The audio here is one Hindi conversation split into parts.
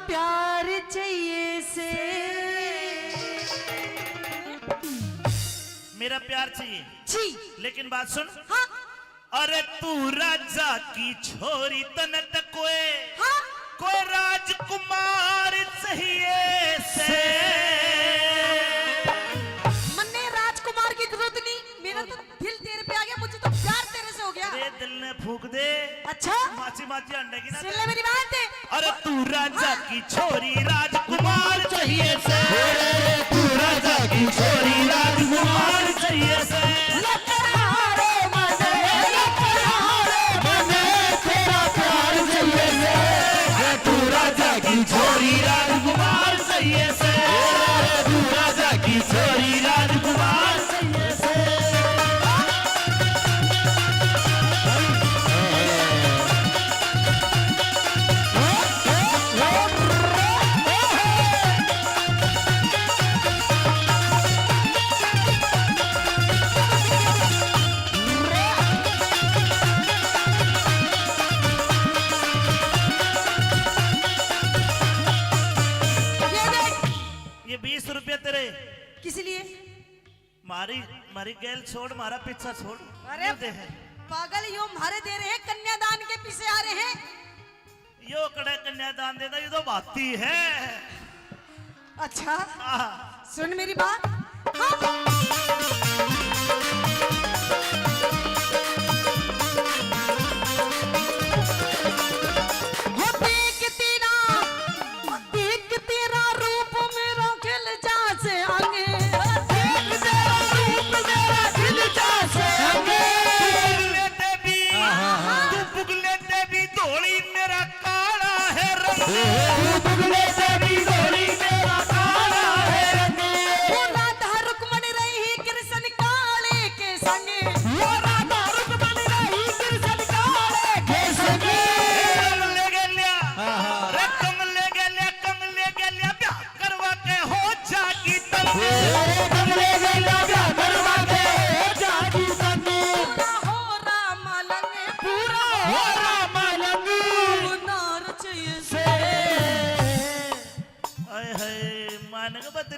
प्यार चाहिए से। मेरा प्यार चाहिए जी। लेकिन बात सुन। हाँ। अरे तू राजा की छोरी तनत कोई हाँ। कोई राजकुमार चाहिए से। मन्ने राजकुमार की जरूरत नहीं, मेरा तो दिल तेरे पे आ गया, मुझे तो प्यार तेरे से हो गया। अरे दिल ने फूक दे। अच्छा माची माची अंडे की ना। सुन ले मेरी बात है। अरे तू राजा की छोरी राजकुमार चाहिए से। तू राजा की छोरी राजकुमार चाहिए से। छोरी राजकुमार चाहिए से। तू राजा की छोरी राजकुमार चाहिए से। ये 20 रुपया तेरे किस लिए? मारी मारी गैल छोड़, मारा पीछा छोड़। अरे दे है। पागल, यो मारे दे रहे हैं, कन्यादान के पीछे आ रहे हैं। यो कड़े कन्यादान देता, ये तो बाती है। अच्छा आहा। सुन मेरी बात। हाँ।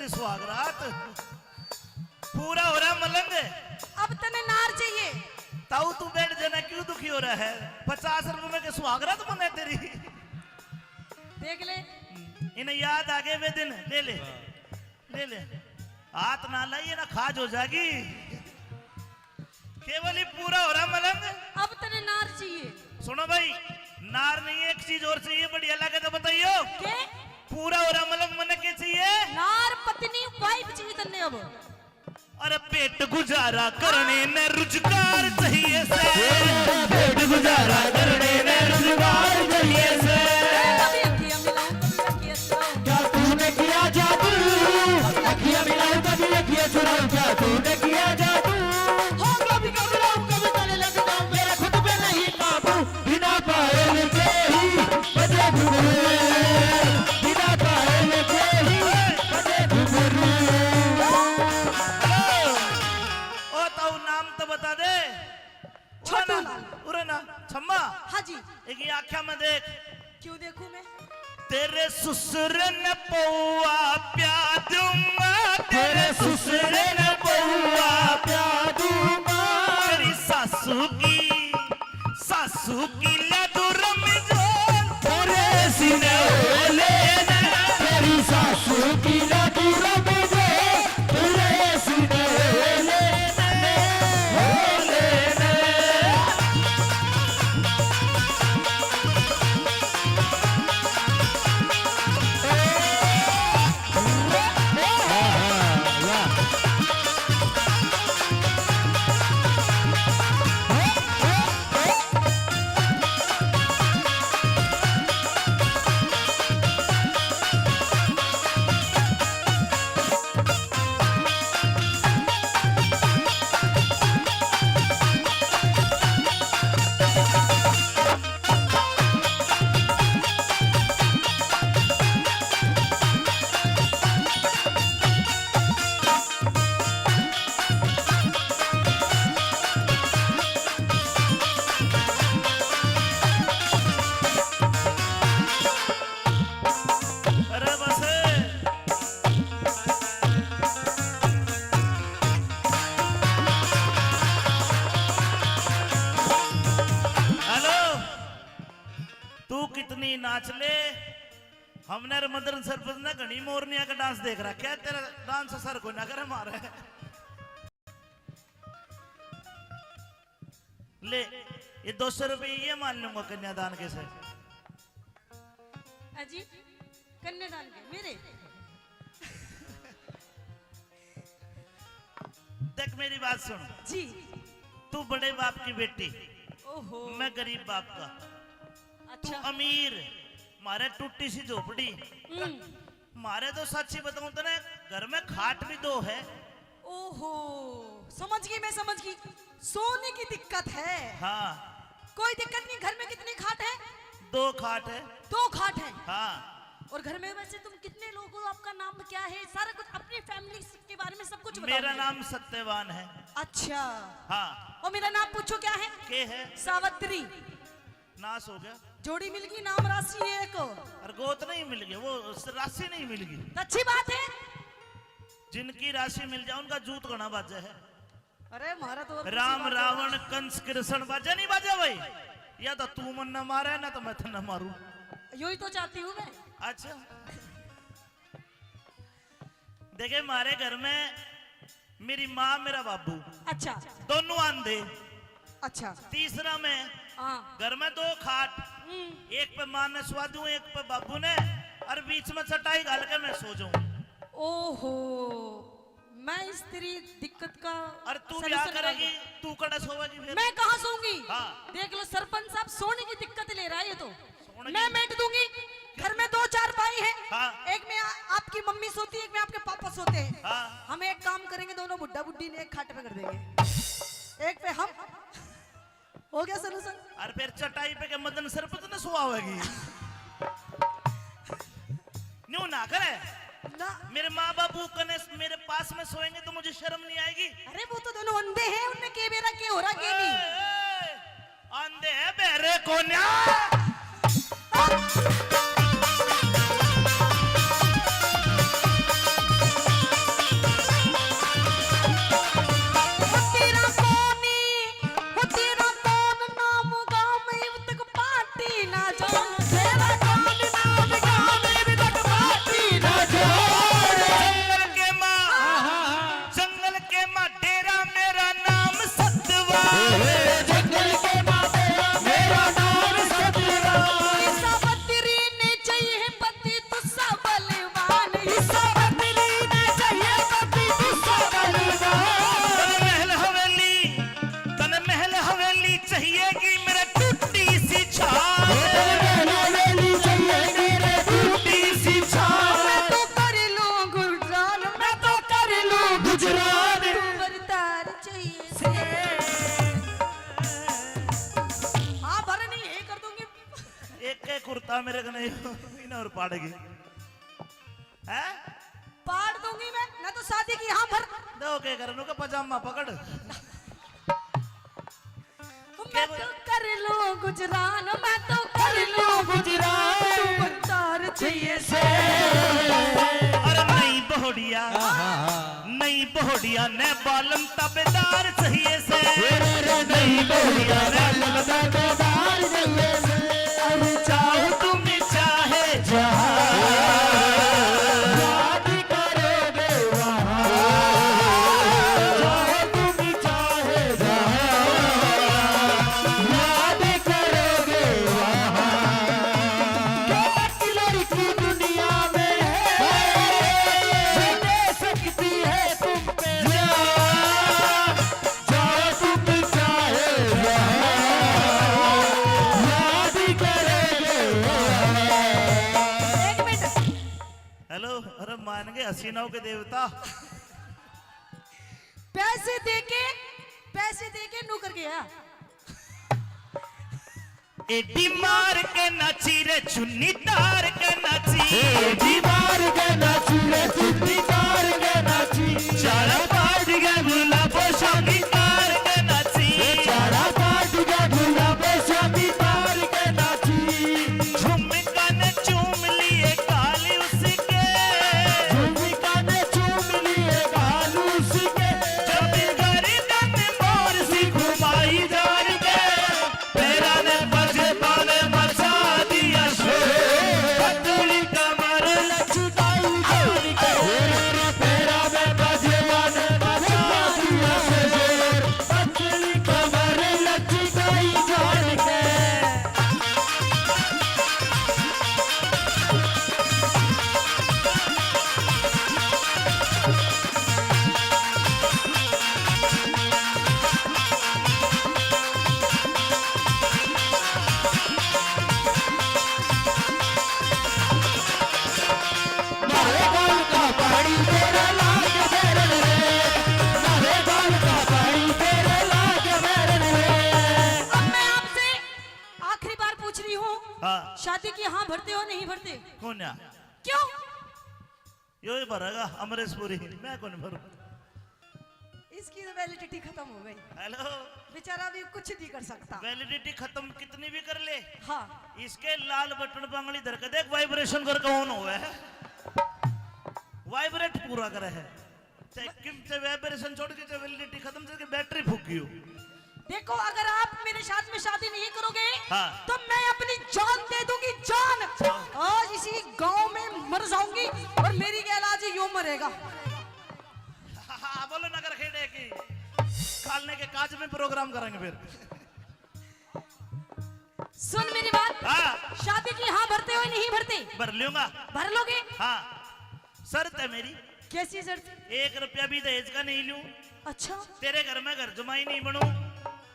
सुहागरात पूरा हो रहा मलंग। अब तने नार चाहिए। ताऊ तू बैठ जाना, क्यों दुखी हो रहा है? 50 रुपए में के सुहागरात बने तेरी। देख ले इन्हें याद आ गए वे दिन। ले ले ले ले, हाथ ना लाइए ना खाज हो जाएगी। केवल ही पूरा हो रहा मलंग। अब तने नार चाहिए। सुनो भाई, नार नहीं एक चीज और चाहिए, बढ़िया लगे तो बताइयो। क्या? पूरा हो रहा मलंग मन के चाहिए। नार पत्नी वाइफ चाहिए तन्ने अब। अरे पेट गुजारा करने ने रोजगार चाहिए से। पेट गुजारा करने ने रोजगार चाहिए से। कभी अखियां मिलाऊं कभी अखियां चुराऊं। क्या तूने किया जादू? अखियां मिलाऊं कभी अखियां चुराऊं। क्या तूने किया जादू? हो कभी घबराऊं कभी गले लग जाऊं। मेरा खुद पे नहीं काबू, बिना पायल के ही बजे घुंघरू। बिना पायल के ही बजे घुंघरू। ओ ताऊ नाम तो बता दे। छोटू उरे ना छम्मा। हाँ जी। एक ये आँखें में देख। क्यों देखूं मैं? तेरे ससुर ने पौआ प्या दूंगा। तेरे ससुर ने पौआ प्या दूंगा। तेरी सासू की लदुर में जो तेरे सीने लेना। तेरी सासू की लदुर में जो तेरे सीने लेना। हमने मदन सरपंच ने घनी मोरनिया का डांस देख रहा, क्या तेरा डांस सर को ना करे मारे। ले ये 200 रुपये ये मान लूंगा कन्यादान के से। अजी कन्यादान के मेरे। देख मेरी बात सुन जी। तू बड़े बाप की बेटी, ओहो। मैं गरीब बाप का। तू अच्छा। अमीर, मारे टूटी सी झोपड़ी। मारे तो सच्ची बताऊं तो ना घर में खाट भी 2 है। ओहो समझ गई, मैं समझ गई। सोने की दिक्कत है। हाँ कोई दिक्कत नहीं। घर में कितनी खाट है? 2 खाट है। 2 खाट है। हाँ। और घर में वैसे तुम कितने लोग हो? आपका नाम क्या है? सारा कुछ अपनी फैमिली के बारे में सब कुछ बताओ। मेरा नाम सत्यवान है। अच्छा। हाँ। और मेरा नाम पूछो क्या है? के है? सावित्री। नाश हो गया। जोड़ी मिल गई, नाम राशि है एक। और गोत नहीं मिल गया, वो राशि नहीं मिल गई। तो अच्छी बात है। जिनकी राशि मिल जाए उनका जूत गणा बाजा है। अरे महाराज तो राम रावण कंस कृष्ण बाजा नहीं बाजा भाई। या तो तू मन न मारे ना तो मैं तो न मारू। यू ही तो चाहती हूँ मैं। अच्छा देखे मारे घर में मेरी माँ मेरा बाबू अच्छा। दोनों आंधे। अच्छा। तीसरा मैं हाँ। घर में 2 खाट, एक पे माँ ने सवा दूं, एक पे बाबू ने, और बीच में चटाई डाल के मैं सो जाऊं। ओहो मैं इस तेरी दिक्कत का। और तू क्या करेगी? तू कड़ा सोएगी फिर? मैं कहाँ सोऊंगी? हाँ। देख लो सरपंच साहब सोने की दिक्कत ले रहा है ये तो। सोने मैं बैठ दूंगी। घर में 2-4 भाई हैं। हाँ। एक में आपकी मम्मी सोती है, एक में आपके पापा सोते हैं। हाँ। हम एक काम करेंगे, दोनों बुड्ढा बुड्ढी ने एक खाट पे कर देंगे, एक पे हम। हो गया सोल्यूशन। और फिर चटाई पे के मदन सरपंच ने सुआवेगी। न्यू ना करे ना। मेरे माँ बाबू कने मेरे पास में सोएंगे तो मुझे शर्म नहीं आएगी? अरे वो तो दोनों अंधे हैं, उनमें के बेरा के हो रहा के नहीं। अंधे है बेरे को न्या। कुर्ता मेरे को नहीं और पाड़ेगी है? पाड़ दूंगी मैं ना तो शादी की यहाँ भर दो के करनो का पजामा पकड़। मैं तो कर लो गुजरान, मैं तो कर लो गुजरान, तार चाहिए से। अरे नहीं बहुड़िया, नहीं बहुड़िया ने बालम तबेदार चाहिए से। नहीं बहुड़िया ने बालम तबेदार चाहिए से। अरे चाहो तुम चाहे जहां, याद करोगे वहां। चाहो तुम चाहे जहां, याद करोगे वहां। एक लड़की दुनिया में है जो दे सकती है तुम पे जान। चाहो तुम चाहे जहां, याद करोगे वहां। एक मिनट। हेलो, अरे मान गए हसीनाओं के देवता। पैसे देके नौकर गया। एडी मार के नाची रे चुन्नी तार के नाची। एडी मार के नाची रे चुन्नी तार के नाची। चारा पाट के गुलाबो शादी तार के नाची। चारा पाट के गुलाबो शादी तार के नाची। झुमका ने चूम लिए गाली उसके। झुमका ने चूम लिए गाली उसके। जब गर्दन मोर सी घुमाई जान के। तेरा ने बजे बाले मचा दिया शोर। हाँ शादी की हाँ भरते हो नहीं भरते? कौन या क्यों? यो ही भरेगा अमरीश पुरी, मैं कौन भरू? इसकी तो वैलिडिटी खत्म हो गई, हेलो बेचारा भी कुछ नहीं कर सकता। वैलिडिटी खत्म कितनी भी कर ले, हाँ इसके लाल बटन पर अंगली धर के देख वाइब्रेशन कर ऑन हुआ है, वाइब्रेट पूरा करे है, चाहे वाइब्रेशन छोड़ के चाहे वैलिडिटी खत्म करके बैटरी फूकी हो। देखो, अगर आप मेरे साथ में शादी नहीं करोगे हाँ। तो मैं अपनी जान दे दूंगी, जान। आज इसी गांव में मर जाऊंगी और मेरी गैलाज यूं मरेगा। बोलो नगर खेड़े की खालने के काज में प्रोग्राम करेंगे फिर। सुन मेरी बात, हाँ। शादी की हाँ भरते हो नहीं भरते? भर लूंगा। भर लोगे? हाँ शर्त है मेरी। कैसी शर्त? 1 रुपया भी दहेज का नहीं लूं। अच्छा तेरे घर में घर जमाई नहीं बनूं।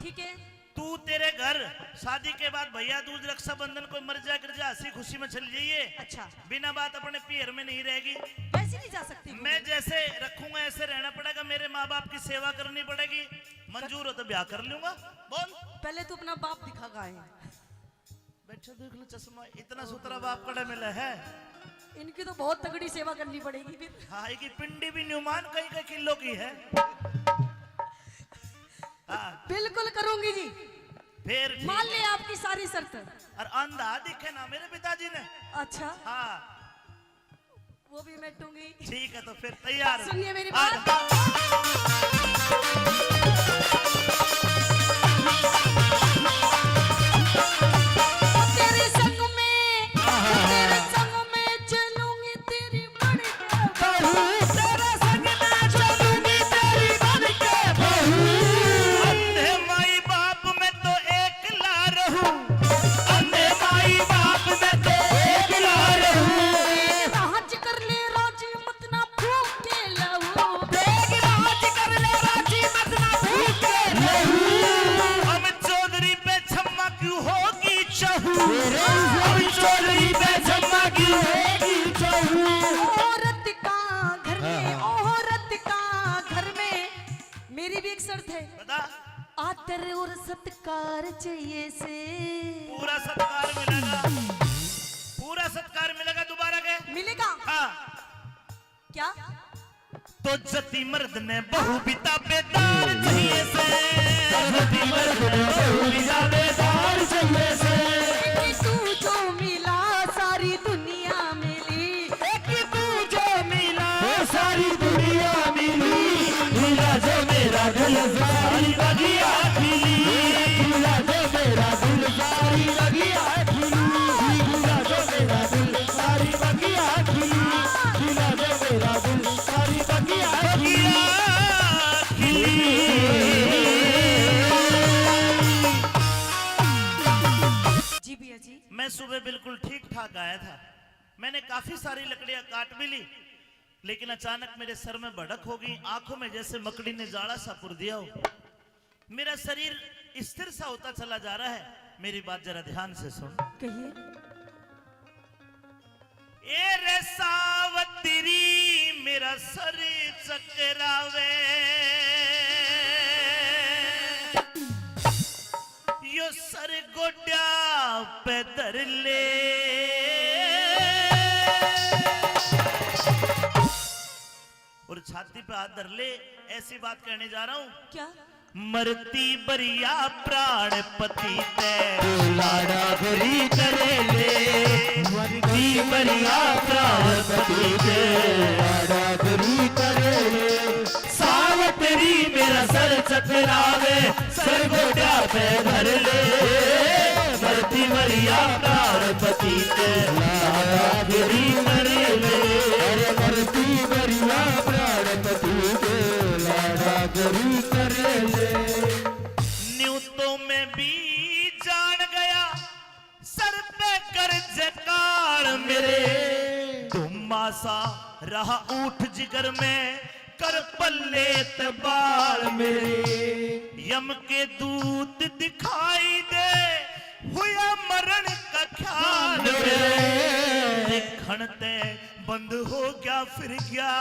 ठीक है। तू तेरे घर शादी के बाद भैया दूज रक्षाबंधन कोई मर जा कर जा हंसी खुशी में चली जाइए। अच्छा, बिना बात अपने पैर में नहीं रहेगी। वैसे नहीं जा सकती? मैं जैसे रखूंगा ऐसे रहना पड़ेगा, मेरे माँ बाप की सेवा करनी पड़ेगी, मंजूर हो तो ब्याह कर लूंगा। बोल पहले तू अपना बाप दिखा गाए। बैठा देख लो चश्मा, इतना सुथरा बाप कड़ा मिला है। इनकी तो बहुत तगड़ी सेवा करनी पड़ेगी फिर। हाँ की पिंडी भी न्यूमान कई कई किलो की है। हाँ बिल्कुल करूंगी जी, फिर ठीक मान है। ले आपकी सारी शर्त। और अंधा दिखे ना मेरे पिताजी ने। अच्छा हाँ वो भी मेटूंगी। ठीक है तो फिर तैयार हो। सुनिए मेरी आ बात। जा। तेरे संग में चलूंगी तेरी बन के बहू। तेरे संग में चलूंगी तेरी बन के बहू। अंधे माई बाप में तो एक ला रहूं, अंधे माई बाप में तो एक ला रहूं। राज कर ले राजी मत ना फूक के लहू। देख राज कर ले राजी मत ना भूख के रहूं। हम चौधरी पे छम्मा क्यों होगी चहू, हम चौधरी पे छम्मा क्यों होगी चहू। औरत का घर में, औरत का घर में मेरी भी एक शर्त है। बता। आदर और सत्कार चाहिए से। पूरा सत्कार मिलेगा, पूरा सत्कार मिलेगा। दोबारा के मिलेगा हाँ। क्या? तो जति मर्द ने बहु बिता बेदार चाहिए से, जति मर्द ने बहु बिता बेदार चाहिए से। कि तू जो मिला सारी दुनिया मिली, एक तू जो मिला सारी दुनिया मिली, मिला जो मेरा दिल सारी बगिया खिली, मिला जो मेरा दिल सारी बगिया खिली, मिला जो मेरा दिल सारी बगिया खिली, मिला जो मेरा दिल सारी बगिया खिली। जी भैया जी। मैं सुबह बिल्कुल ठीक ठाक आया था, मैंने काफी सारी लकड़ियां काट भी ली, लेकिन अचानक मेरे सर में भड़क हो गई, आंखों में जैसे मकड़ी ने जाड़ा सा पुर दिया हो। मेरा शरीर स्थिर सा होता चला जा रहा है। मेरी बात जरा ध्यान से सुन। कहिए। ए रे सावतरी मेरा सर चकरावे, यो सर गोड्या पे धर ले, और छाती पे हाथ धर ले। ऐसी बात कहने जा रहा हूं। क्या? मरती बरिया प्राण पति ते लाड़ा भरी करे ले, मरती बरिया प्राण पति ते लाड़ा भरी करे ले। सावतरी मेरा सर चकरावे, सर गोड्या पे धर ले, मरती बरिया प्राण पति ते लाड़ा भरी करे ले, मरती बरिया प्राण पति ते लाड़ा भरी करे ले। न्यूतों में भी जान गया, सर पे कर्ज काल मेरे, धुम्मा सा रहा ऊठ जिगर में, कर पल्ले तबाल मेरे। यम के दूत दिखाई दे, हुआ मरण का ख्याल मेरे। खणते बंद हो गया फिर गया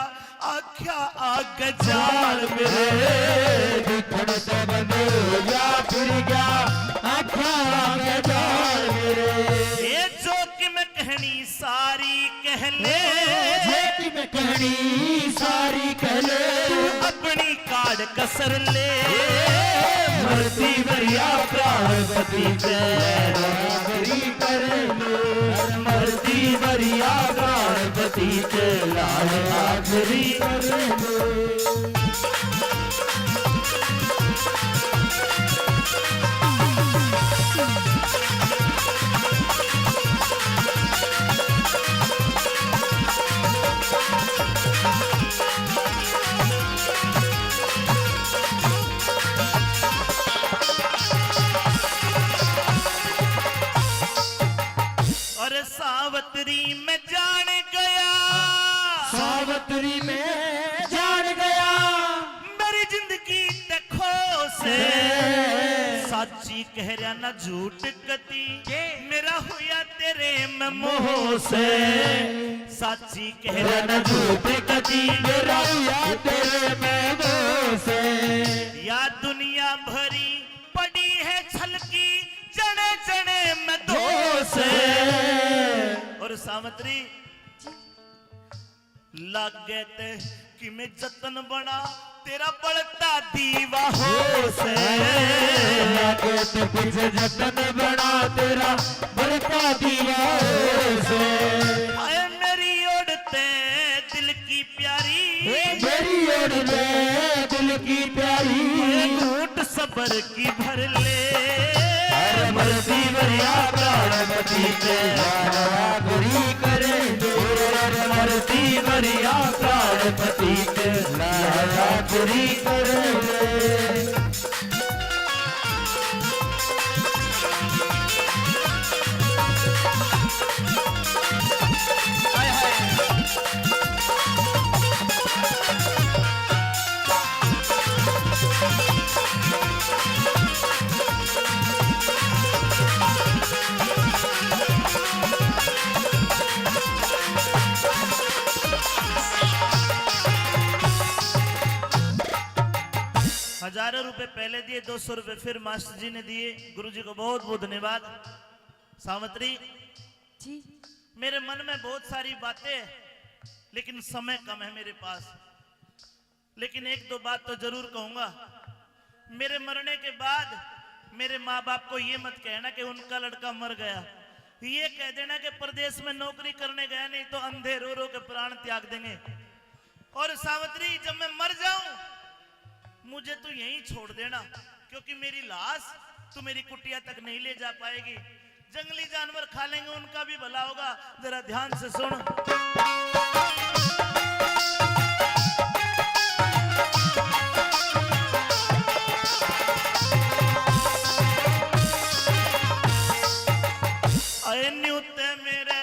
आख्या आग जाल मेरे, खणते बंद हो गया फिर गया आख्या आग जाल मेरे। कहनी सारी कह ले, जेती में कहनी सारी कह ले, अपनी काट कसर ले। मरती भरिया प्राणपति के बराबरी कर ले, मरती भरिया प्राणपति के लाल आखरी कर ले। और सावत्री में जान गया, सावत्री में जान गया, मेरी जिंदगी देखो से साची कह रहा ना झूठ कती, मेरा हुआ तेरे में मोह से। साची कह रहा ना झूठ कती, मेरा हुआ तेरे में मोह से। या दुनिया भरी पड़ी है छलकी, जने जने में दोष है। और सावित्री लग गए थे कि मैं जतन बना तेरा बढ़ता दीवा हो से। लग गए थे पीछे जतन बना तेरा बढ़ता दीवा हो से। आए मेरी ओढ़ते दिल की प्यारी, मेरी ओढ़ते दिल की प्यारी, घूट सबर की भर ले। मरती भरिया प्राणपति के बराबरी करे दे, मरती भरिया प्राणपति के बराबरी करे दे। हजारों रुपए पहले दिए, 200 रुपए फिर मास्टर जी ने दिए। गुरु जी को बहुत बहुत धन्यवाद। सावित्री जी मेरे मन में बहुत सारी बातें हैं, लेकिन समय कम है मेरे पास। लेकिन एक दो बात तो जरूर कहूंगा। मेरे मरने के बाद मेरे माँ बाप को ये मत कहना कि उनका लड़का मर गया। ये कह देना कि प्रदेश में नौकरी करने गया, नहीं तो अंधे रो रो के प्राण त्याग देंगे। और सावित्री जब मैं मर जाऊं मुझे तो यहीं छोड़ देना, क्योंकि मेरी लाश तू मेरी कुटिया तक नहीं ले जा पाएगी। जंगली जानवर खा लेंगे, उनका भी भला होगा। जरा ध्यान से सुन। अरे न्यूते मेरे,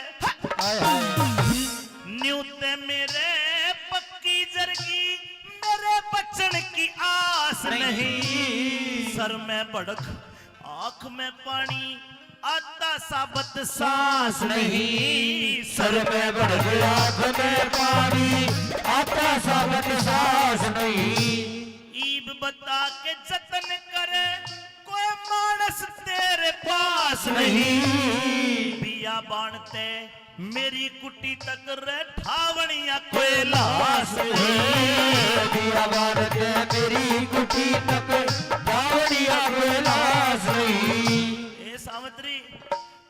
न्यूते मेरे पक्की जरगी, मेरे बचन की आस नहीं। सर में भड़क आंख में पानी, आता साबत सांस नहीं। सर में भड़क आंख में पानी, आता साबत सांस नहीं। ईब बता के जतन करे, कोई मानस तेरे पास नहीं। बिया बाणते मेरी कुटी तक रे ठावणिया कोई लाश नहीं। दिया बाणते मेरी कुटी तक ठावणिया कोई लाश नहीं। ए सावित्री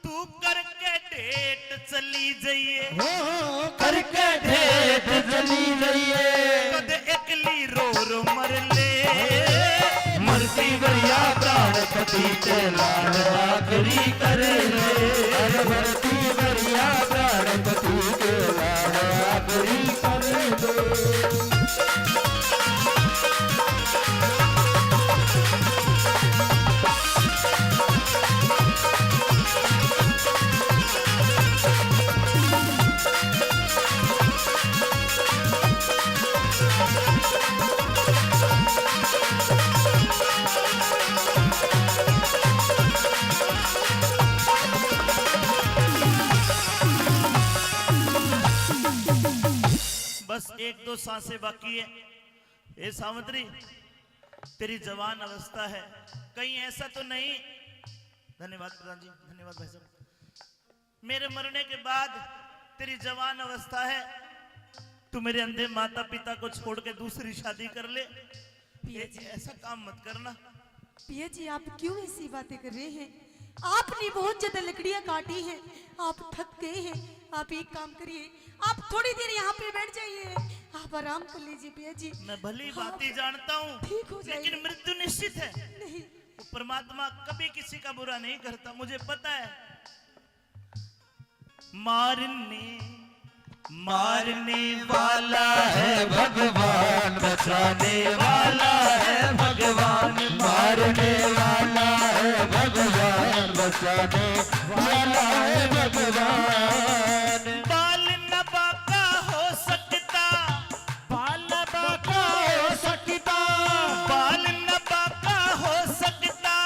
तू करके डेट चली जाइए, करके ढेट चली जाइए। कद एकली रो रो मर ले। मरती भरिया प्राणपति ते लाल आखरी करे ले। अरे मरती भरिया प्राणपति के लाल आखरी करे ले। बस एक दो सांसें बाकी है। ए सावित्री तेरी जवान अवस्था है, कहीं ऐसा तो नहीं। धन्यवाद प्रधान जी, धन्यवाद भाई साहब। मेरे मरने के बाद तेरी जवान अवस्था है, तू मेरे अंधे माता पिता को छोड़ के दूसरी शादी कर ले। ऐसा काम मत करना। पिया जी आप क्यों ऐसी बातें कर रहे हैं? आपने बहुत ज्यादा लकड़ियां काटी हैं, आप थक गए हैं। आप एक काम करिए, आप थोड़ी देर यहाँ पे बैठ जाइए, आप आराम कर लीजिए पिया जी। मैं भली बातें जानता हूँ, ठीक हो जाएगी। लेकिन मृत्यु निश्चित है। नहीं वो परमात्मा कभी किसी का बुरा नहीं करता, मुझे पता है। मारने वाला है भगवान, बचाने वाला है भगवान, मारने वाला है भगवान, बचाने वाला है भगवान। बाल न बाका हो सकता, बाल बाका हो सकता, बाल न बाका हो सकता,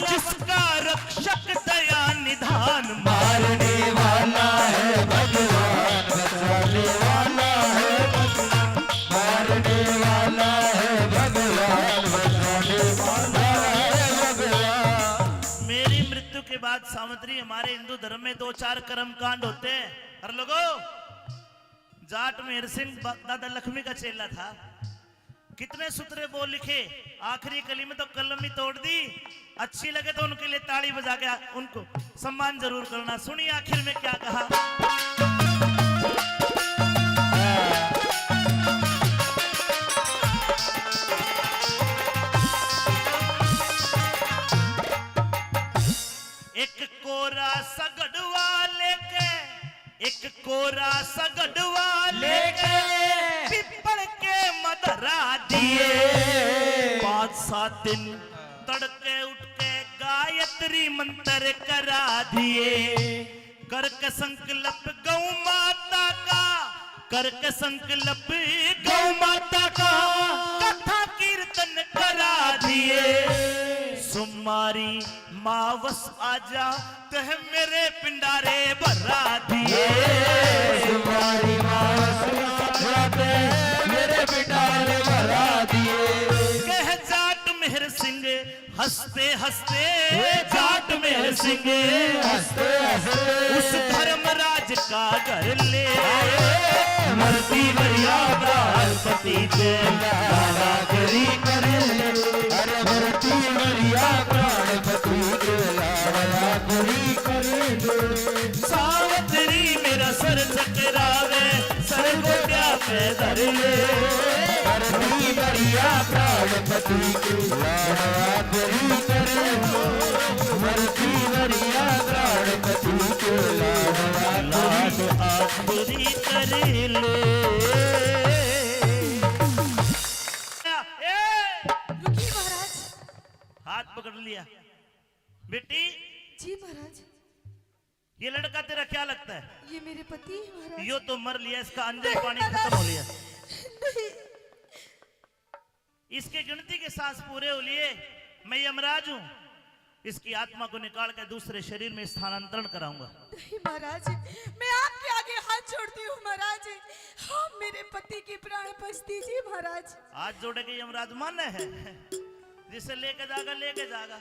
जिसका रक्षक दया निधान। मारने वाला है भगवान, बचाने वाला है भगवान, मारने वाला है भगवान, बचाने वाला है भगवान। मेरी मृत्यु के बाद सावित्री, हमारे हिंदू धर्म में 2-4 कर्म कांड होते हैं। हर लोगों, जाट मेहर सिंह दादा लक्ष्मी का चेला था, कितने सूत्रे बोल लिखे, आखिरी कली में तो कलम ही तोड़ दी। अच्छी लगे तो उनके लिए ताली बजा के उनको सम्मान जरूर करना। सुनिए आखिर में क्या कहा। एक कोरा सगड़वा लेके, एक कोरा सगड़वा लेके पिपल के मदरा दिए। 5-7 दिन तड़के उठ के गायत्री मंत्र करा दिए। करक संकल्प गौ माता का, करक संकल्प गौ माता का, कथा कीर्तन करा दिए। सुमारी मावस आजा तह मेरे पिंडारे भरा दिए। तुम्हारी मावस मेरे पिटारे भरा दिए। कह जाट मेहर सिंह हंसते हंसते, जाट मेहर सिंह हंसते हंसते उस धर्मराज का घर ले। मरती बढ़िया प्राणपति से लाडागरी करे, अरे मरती बढ़िया प्राणपति से लाडागरी करे। सावित्री मेरा सर चकरावे, सर को क्या पैदर ले। मरती बढ़िया प्राणपति से लाडागरी करे, मरती बढ़िया प्राणपति से लाडागरी आखिरी कर ले। रुकिए महाराज। हाथ पकड़ लिया। बेटी, जी महाराज, ये लड़का तेरा क्या लगता है? ये मेरे पति हैं महाराज। यो तो मर लिया, इसका अंजन पानी खत्म हो लिया। नहीं इसके गिनती के सांस पूरे हो लिए। मैं यमराज हूं, इसकी आत्मा को निकाल कर दूसरे शरीर में स्थानांतरण कराऊंगा। नहीं महाराज, मैं आपके आगे हाथ जोड़ती हूँ महाराज, आप मेरे पति की प्राण बच दीजिए महाराज। हाथ जोड़े के यमराज माने है, जिसे लेके जागा।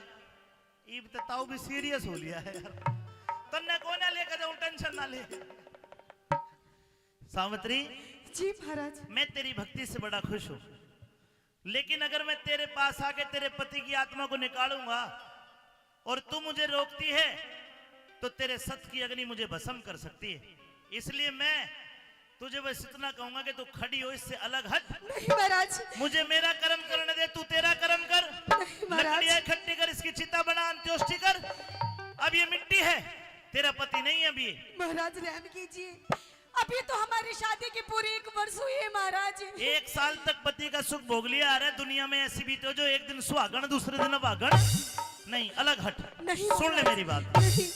इब तो ताऊ भी सीरियस हो लिया है यार। तन्ने कोने लेके जाऊं, टेंशन ना ले। सावित्री, जी महाराज। मैं तेरी भक्ति से बड़ा खुश हूं, लेकिन अगर मैं तेरे पास आके तेरे पति की आत्मा को निकालूंगा और तू मुझे रोकती है, तो तेरे सत्य की अग्नि मुझे भस्म कर सकती है। इसलिए मैं तुझे बस इतना कहूंगा कि तू खड़ी हो, इससे अलग हट। नहीं महाराज। मुझे मेरा कर्म करने दे, तू तेरा कर्म कर। नहीं महाराज। लकड़ियां इकट्ठी कर, इसकी चिता बना, अंत्योष्टि कर। अब ये मिट्टी है, तेरा पति नहीं है अभी। महाराज रहम कीजिए, अभी तो हमारी शादी के पूरे 1 वर्ष हुए हैं महाराज। 1 साल तक पति का सुख भोग लिया। अरे दुनिया में ऐसी भी तो जो एक दिन सुहागण दूसरे दिन अभागण। नहीं, अलग हट। नहीं सुन ले मेरी बात। नहीं।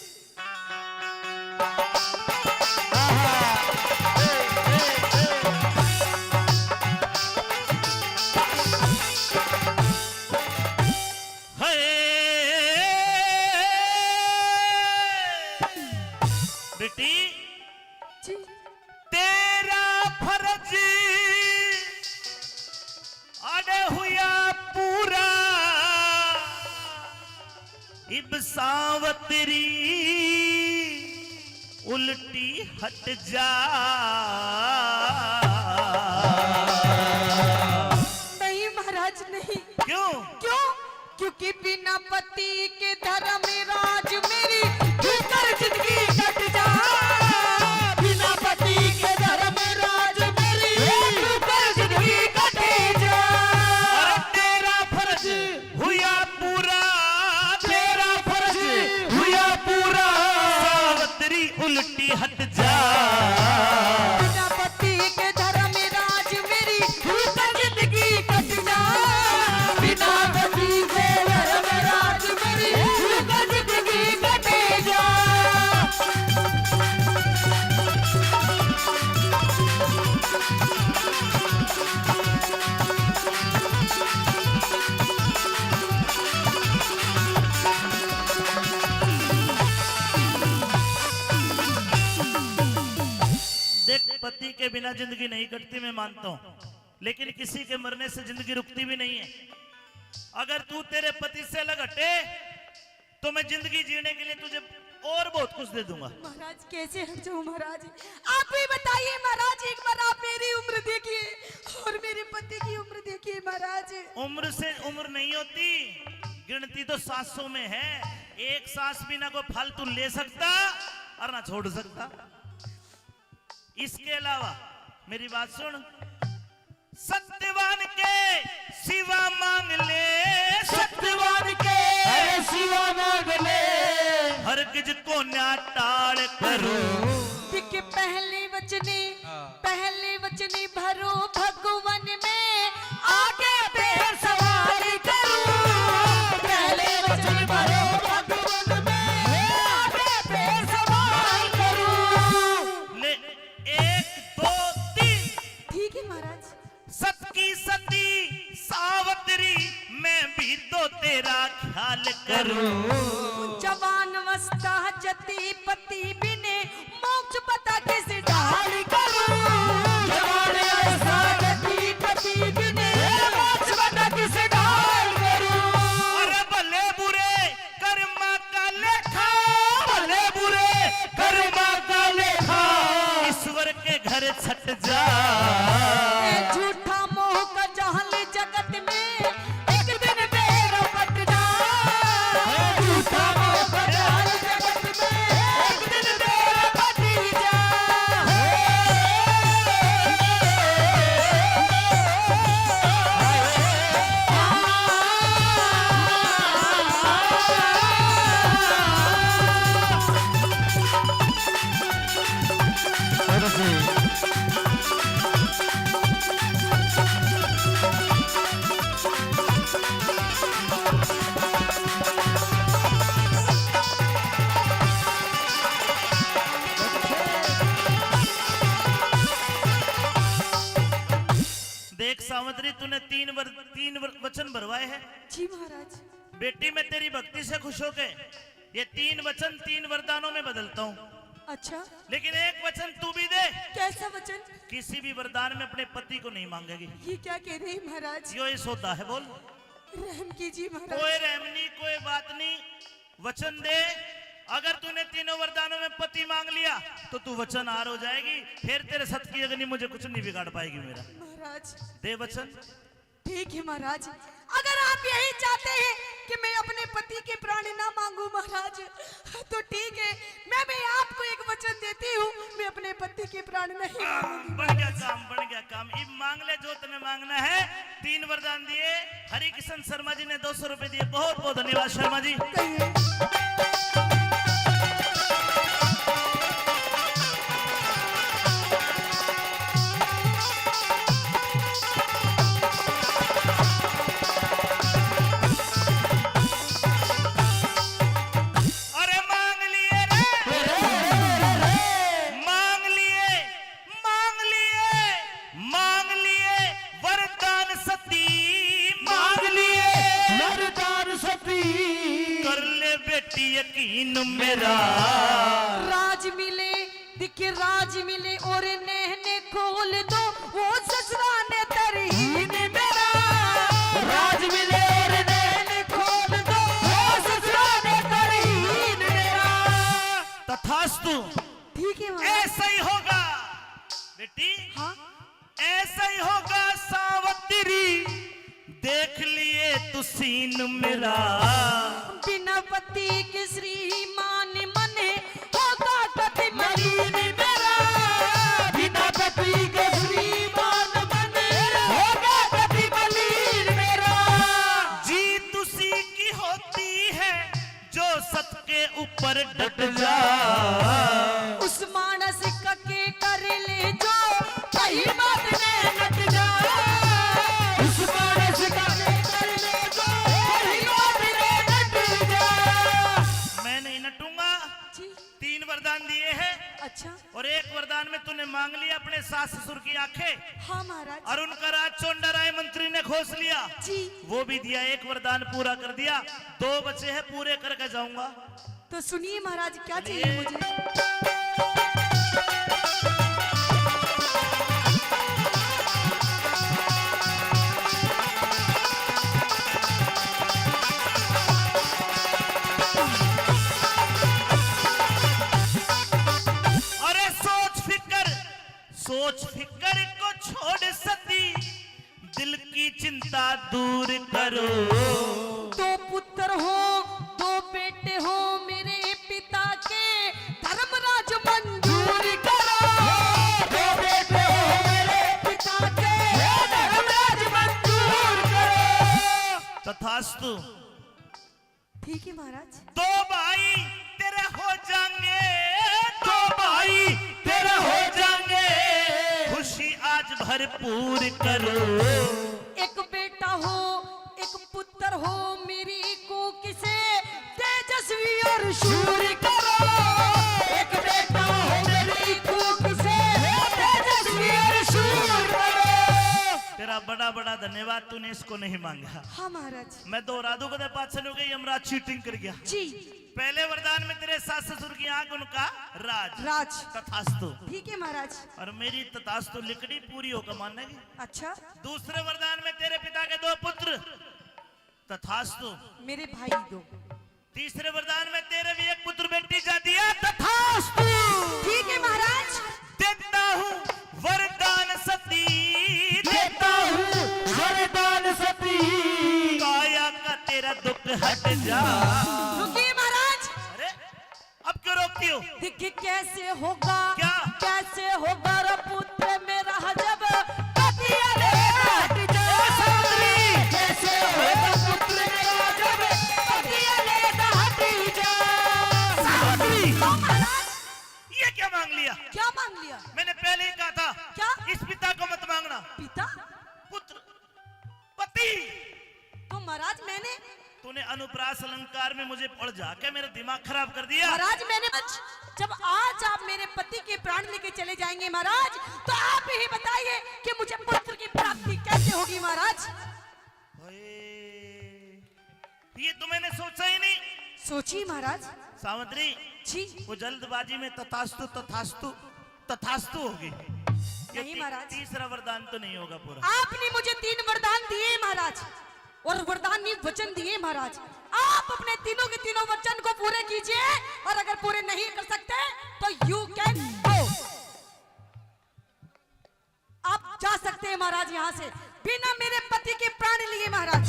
बेटी, जी तेरा फर्ज अड़े हुआ पूरा। इब सावत्री उल्टी हट जा। नहीं महाराज नहीं। क्यों? क्यों? क्योंकि बिना पति के धर्म राज मेरी भीतर जिंदगी कट जा। बिना पति के धर्म राज मेरी भीतर जिंदगी कटे जा। और तेरा फर्ज हुआ पूरा, तेरा फर्ज हुआ पूरा, सावित्री उल्टी हट जा। बिना पति के धर्म राज मेरी भीतर जिंदगी कट जा। बिना पति के धर्म राज मेरी भीतर जिंदगी कटे जा। देख, पति के बिना जिंदगी नहीं कटती, मैं मानता हूं, लेकिन किसी के मरने से जिंदगी रुकती भी नहीं है। अगर तू तेरे पति से अलग हटे तो मैं जिंदगी जीने के लिए तुझे और बहुत कुछ दे दूंगा। महाराज कैसे हट जाऊं महाराज? आप ही बताइए महाराज, एक बार आप मेरी उम्र देखिए और मेरे पति की उम्र देखिए महाराज। उम्र से उम्र नहीं होती, गिनती तो सांसों में है। एक सांस भी ना कोई फालतू ले सकता और ना छोड़ सकता। इसके अलावा मेरी बात सुन, सत्यवान के सिवा मांग ले, सत्यवान के अरे शिवा मांग ले, हरगिज को ना टाल करो। दिख पहले वचने भरो भगवान में, आगे पैर सवार करो। पहले वचन भरो भगवान में, आगे पैर सवार करो। ले 1 2 3। ठीक है महाराज। सत की सती सावित्री, मैं भी तो तेरा ख्याल करूं। जवान अवस्था जति पति बिने, मोक्ष पता किसे ढाल करूं। जवान अवस्था जति पति बिने, मोक्ष पता किसे ढाल करूं। और भले बुरे कर्मा का लेखा, भले बुरे कर्मा का लेखा, ईश्वर के घर छट जा। ए झूठा मोह का जहल जगत में, एक दिन बेरो कट जा। झूठा मोह का जाल जगत में, एक दिन बेरा कट जा। देख सावित्री, तूने तीन वचन भरवाए हैं। जी महाराज। बेटी, मैं तेरी भक्ति से खुश होके ये 3 वचन 3 वरदानों में बदलता हूँ, अच्छा, लेकिन एक वचन तू भी दे। कैसा वचन? किसी भी वरदान में अपने पति को नहीं मांगेगी। ये क्या कह रहे हैं महाराज? यो ये सौदा है, बोल। रहम कीजिए महाराज। कोई रहम नहीं, कोई बात नहीं, वचन दे। अगर तूने तीनों वरदानों में पति मांग लिया तो तू वचन हार हो जाएगी, फिर तेरे सत की अग्नि मुझे कुछ नहीं बिगाड़ पाएगी मेरा। महाराज दे वचन। ठीक है महाराज, अगर आप यही चाहते हैं कि मैं अपने पति के प्राण ना मांगू महाराज, तो ठीक है, मैं आपको एक वचन देती हूँ, मैं अपने पति के प्राण नहीं मांगूंगी। बन गया काम, बन गया काम। अब मांग ले जो तुम्हें मांगना है। 3 वरदान दिए। हरि किशन शर्मा जी ने 200 रुपए दिए, बहुत बहुत धन्यवाद शर्मा जी। कहिए। अरे मांग लिए रे, मांग लिए, मांग लिए, मांग लिए वरदान सती, मांग लिए वरदान सती, कर ले बेटी यकीन मेरा। राज मिले, दिखे राज मिले और नहने खोल दो, वो ससुरा ने तरहीन मेरा। राज मिले और नैन खोल दो, वो ससुरा ने तरहीन मेरा। तथास्तु। बेटी हाँ ऐसा ही होगा सावित्री, देख लिए तू सीन मेरा। बिना पति के श्रीमान मने होगा कभी मलिन मेरा। बिना पति के श्रीमान बने होगा कभी मलिन मेरा। जीत उसी की होती है जो सत के ऊपर डट जा। उस मानस का के कर ले जो सही बात में नट जा। उस मानस का कर ले जो सही बात में नट जा। मैं नहीं नटूंगा। जी 3 वरदान दिए हैं अच्छा और 1 वरदान में तूने मांग लिया अपने सास ससुर की आंखें हाँ महाराज और उनका राज चोंडा राय मंत्री ने खोस लिया। जी वो भी दिया, 1 वरदान पूरा कर दिया, 2 बचे हैं पूरे करके जाऊंगा। तो सुनिए महाराज क्या चाहिए मुझे। अरे सोच फिकर को छोड़ सती, दिल की चिंता दूर करो। 2 पुत्र हो 2 बेटे हो मेरे पिता के, धर्मराज मंजूर करो। 2 बेटे हो मेरे पिता के धर्मराज मंजूर करो। तथास्तु। ठीक है महाराज। 2 भाई तेरे हो जाएंगे, 2 भाई तेरे हो जाएंगे, खुशी आज भरपूर करो। 1 बेटा हो 1 पुत्र हो मेरी को किसे, तेजस्वी और शूर करो। 1 बेटा हो मेरी को किसे, तेजस्वी और शूर करो। तेरा बड़ा बड़ा धन्यवाद, तूने इसको नहीं मांगा। हाँ महाराज मैं दोहरा दूं कदे पाछे हो गई, यमराज चीटिंग कर गया। जी पहले वरदान में तेरे सास ससुर की आंख, उनका राज। राज तथास्तु। ठीक है महाराज। और मेरी तथास्तु लिखड़ी पूरी होकर मानेगी। अच्छा दूसरे वरदान में तेरे पिता के 2 पुत्र। तथास्तु। मेरे भाई 2। तीसरे वरदान में तेरे भी 1 पुत्र बेटी जा दिया। तथास्तु। ठीक है महाराज। देता हूँ वरदान सती, देता हूँ वरदान सती, काया का तेरा दुख हट जा। रुकिए महाराज। अरे अब क्यों रोकती हो? देखिए कैसे होगा, क्या? कैसे होगा रे पुत्र मेरा जब पति अरे हट जा। कैसे होगा पुत्र मेरा जब पति अरे हट जा। सावित्री, तो महाराज ये क्या मांग लिया? क्या मांग लिया? मैंने पहले ही कहा था क्या? इस पिता को मत मांगना। पिता? पुत्र, पति। तो महाराज मैंने तूने अनुप्रास अलंकार में मुझे पढ़ जाके मेरा दिमाग खराब कर दिया। महाराज मैंने जब आज आप मेरे पति के प्राण लेके चले जाएंगे महाराज, तो आप ही बताइए कि मुझे पुत्र की प्राप्ति कैसे होगी महाराज। ये तो मैंने सोचा ही नहीं। सोचिए महाराज। सावित्री जी वो जल्दबाजी में तथास्तु तथास्तु तथास्तु होगी। ये नहीं महाराज। तीसरा वरदान तो नहीं होगा पूरा। आपने मुझे 3 वरदान दिए महाराज, और वरदान नहीं वचन दिए महाराज। आप अपने तीनों के तीनों वचन को पूरे कीजिए, और अगर पूरे नहीं कर सकते तो यू कैन गो। आप जा सकते हैं महाराज यहाँ से बिना मेरे पति के प्राण लिए महाराज।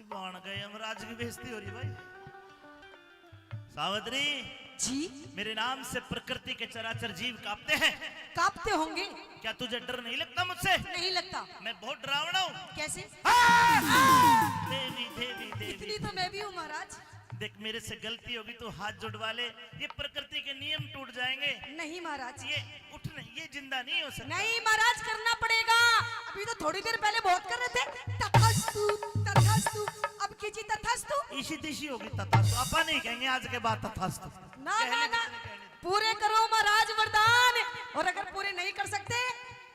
बाण गए, यमराज की बेइज्जती हो रही भाई। सावित्री जी मेरे नाम से प्रकृति के चराचर जीव कांपते हैं। कांपते होंगे। क्या तुझे डर नहीं लगता मुझसे? नहीं लगता। मैं बहुत डरावना हूँ। कैसे? देवी देवी देवी। इतनी तो मैं भी हूँ महाराज। देख मेरे से गलती होगी तो हाथ जुड़वा ले, ये प्रकृति के नियम टूट जाएंगे। नहीं महाराज। ये उठ नहीं, ये जिंदा नहीं हो सकता। नहीं महाराज करना पड़ेगा। अभी तो थोड़ी देर पहले बहुत कर रहे थे तथास्तु तथास्तु, अब कीजिए तथास्तु। इसी दिशी होगी तथास्तु। अपन नहीं कहेंगे आज के बाद तथास्तु। ना ना ना, पूरे करो महाराज वरदान, और अगर पूरे नहीं कर सकते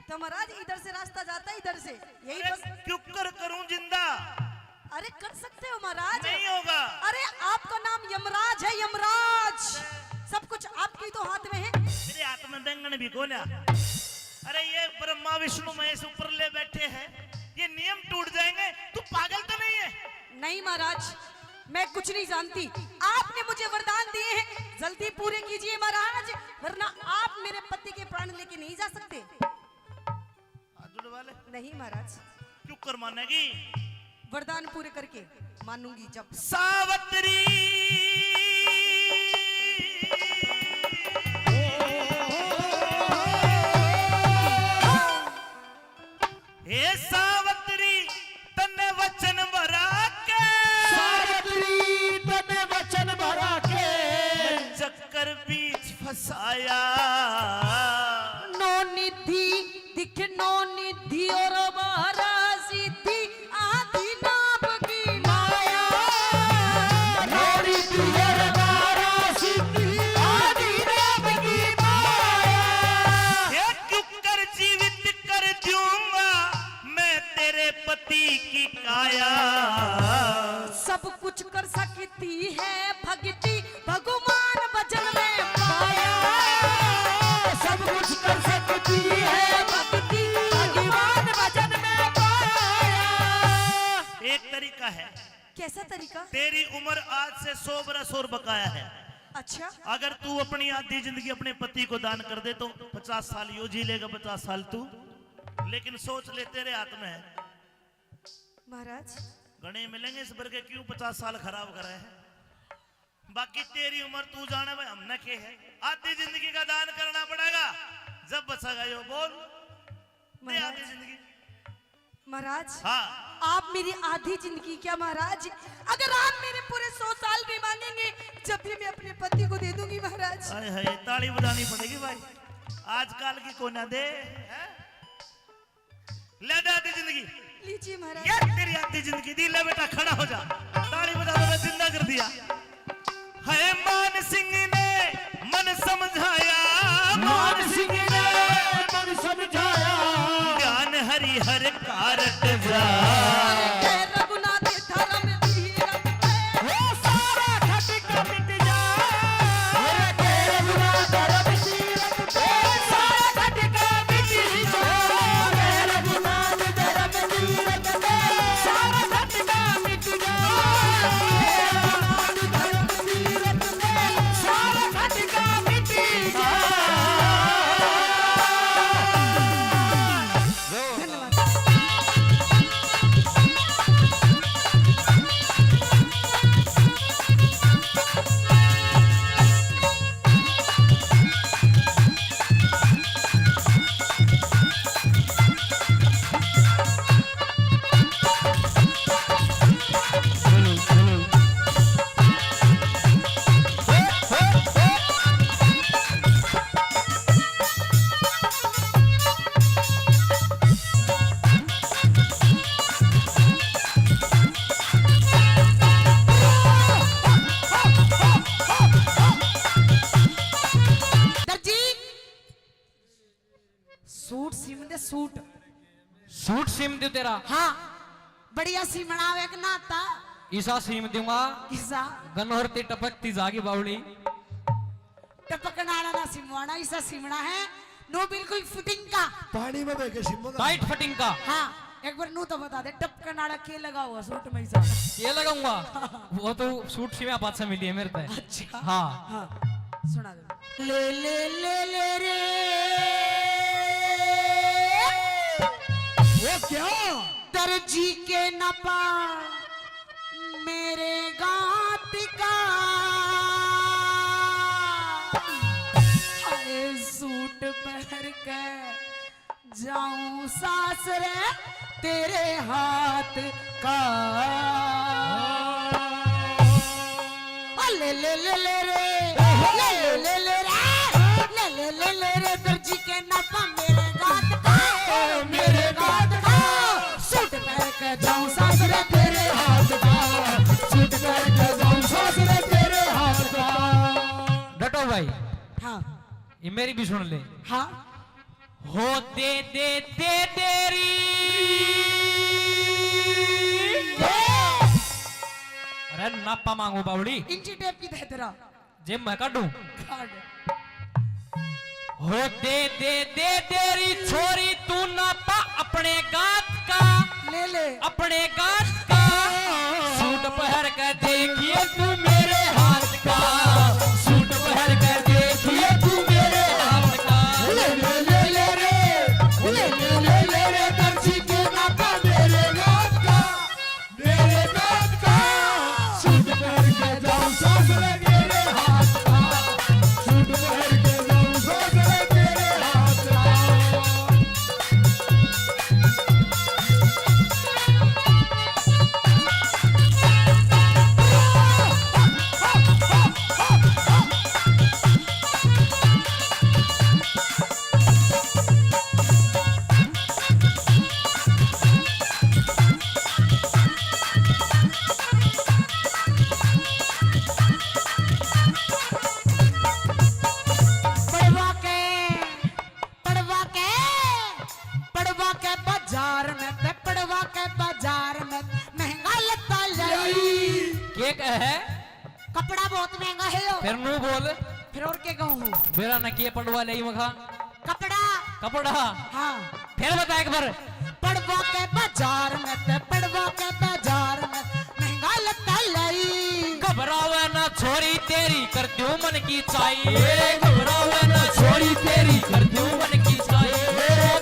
तो महाराज इधर से रास्ता जाता है, इधर से यही बस। क्यों करूं जिंदा? अरे कर सकते हो महाराज। नहीं होगा। अरे आपका नाम यमराज है, यमराज। सब कुछ आपके तो हाथ में है। मेरे हाथ में बैंगन भी गोला। अरे ये ब्रह्मा विष्णु महेश ऊपर ले बैठे हैं, ये नियम टूट जाएंगे। तू पागल तो नहीं है? नहीं महाराज, मैं कुछ नहीं जानती। आपने मुझे वरदान दिए हैं, जल्दी पूरे कीजिए महाराज, वरना आप मेरे पति के प्राण लेके नहीं जा सकते। हाथ जुड़वा ले। नहीं महाराज, क्यों कर मानेगी? वरदान पूरे करके मानूंगी। जब सावत्री हे सावत्री तन्ने वचन भरा के, सावत्री तने वचन भरा के चक्कर बीच फसाया। नो निधि दिख नो निधि और बारा सिद्धि आदि नाम की माया। रोड़ी तुझर बारा सिद्धि आदि नाम की माया। हे क्यों कर जीवित कर दूंगा मैं तेरे पति की काया। सब कुछ कर सकती है भक्ति भगवान भजन में पाया। सब कुछ कर सकती है भक्ति भगवान भजन में पाया। एक तरीका है। कैसा तरीका? तेरी उम्र आज से 100 बरस और बकाया है। अच्छा, अगर तू अपनी आधी जिंदगी अपने पति को दान कर दे तो 50 साल यो जी लेगा, 50 साल तू। लेकिन सोच ले तेरे हाथ में है। महाराज गणे मिलेंगे इस भर के, क्यों 50 साल खराब कर रहे हैं। बाकी तेरी उम्र तू जाने भाई हमने के है। आधी जिंदगी का दान करना पड़ेगा, जब बचेगा यो बोल दे आधी जिंदगी। महाराज हाँ आप मेरी आधी जिंदगी क्या महाराज, अगर आप मेरे पूरे 100 साल भी मांगेंगे जब भी मैं अपने पति को दे दूंगी महाराज। हाय हाय ताली बजानी पड़ेगी भाई, आजकल की कोना दे है? ले दे आधी जिंदगी। लीजिए महाराज। ये तेरी आधी जिंदगी दी, ले बेटा खड़ा हो जा, ताली बजा दो, मैं जिंदा कर दिया। है मान सिंह ने मन समझाया, मान सिंह ने मन समझाया। ज्ञान हरि हर कारक जा। जय रघुनाथ धर्म धीरज पे, वो सारा खटका मिट जाए। जय रघुनाथ धर्म धीरज पे सारा खटका मिट जाए। जय रघुनाथ धर्म धीरज पे सारा खटका मिट जाए। रघुनाथ धर्म धीरज पे सारा खटका मिट जाए। दर्जी सूट सिम दे सूट। सूट सीम दे तेरा। हाँ बढ़िया सिमणावे के नाता ईसा सीम दूंगा। किसा गनोरती टपकती जागी बावड़ी। टपकनाड़ा ना सिमवाना, ऐसा सिमना है नो बिल्कुल फिटिंग का। पानी में बह के सिम्बो का। टाइट फिटिंग का। हाँ एक बार नू तो बता दे टपकनाड़ा के लगा हुआ सूट में ऐसा। ये लगाऊंगा। वो तो सूट सीमा पास से मिली है मेरे पे। अच्छा हाँ हाँ सुना दो। ले ले ले ले रे वो क्या? दर्जी के नपा मेरे गात का। हाय सूट पहन के जाऊं सासरे तेरे हाथ का। ले ले ले ले रे ले ले ले ले रे ले ले ले ले रे दर्जी के नपा मेरे गात का। मेरे गात का सूट पहन के जाऊं सासरे तेरे हाथ का। सूट पहन के जाऊं सासरे तेरे हाथ का। डटो भाई, हाँ ये मेरी भी सुन ले। हाँ हो दे दे दे तेरी। अरे नापा मांगो बावड़ी। इंची टेप की दे तेरा जेब मैं काटू। कार्ड। हो दे दे दे तेरी छोरी तू नापा अपने गात का। ले ले अपने गात का सूट पहन के देखिए तू मेरे हाथ का। सूट पहन एक है कपड़ा बहुत महंगा है यो। फिर नू बोल फिर और क्या कहूँ? बेरा न किए पड़वा ले मखा कपड़ा। कपड़ा हाँ फिर बता एक बार पड़वा के बाजार में ते पड़वा के बाजार में महंगा लगता लाई। घबरावे ना छोरी तेरी कर दूं मन की चाहिए घबरावे ना छोरी तेरी कर दूं मन की चाहिए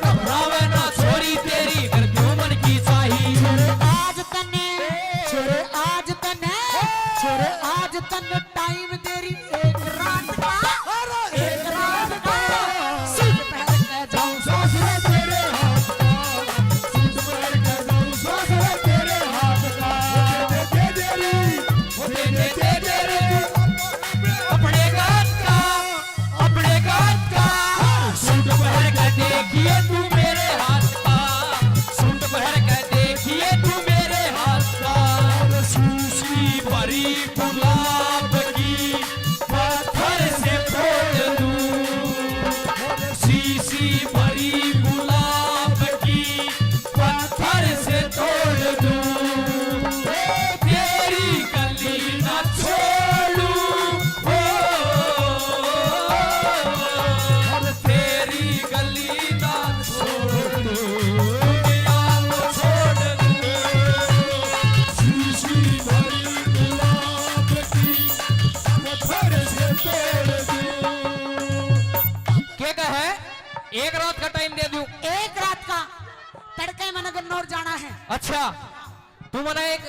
घबरावे ना छोरी तेरी कर दूं मन की चाहिए आज तने छोरे आज तने छोरे आज तने टाइम तेरी एक रात का सूट पहन के जाऊं ससुर तेरे हाथ का सूट पहन के जाऊं ससुर तेरे हाथ का दे तेरी अपने गात का सूट पहन कर देखिए तू मेरे हाथ का सूट पहन कर देखिए तू मेरे हाथ का सूसी भरी गुलाब की पत्थर से तोड़ दूं सीसी भरी गुलाब की पत्थर से तोड़ दूं तेरी गली ना छोड़ूं तेरी गली ना छोड़ दूं दुनिया को छोड़ दूं शीशी भरी गुलाब की पत्थर से तोड़ दूं क्या कहे एक रात का टाइम दे दूं एक रात का तड़के मैंने गन्नौर जाना है। अच्छा तू मना एक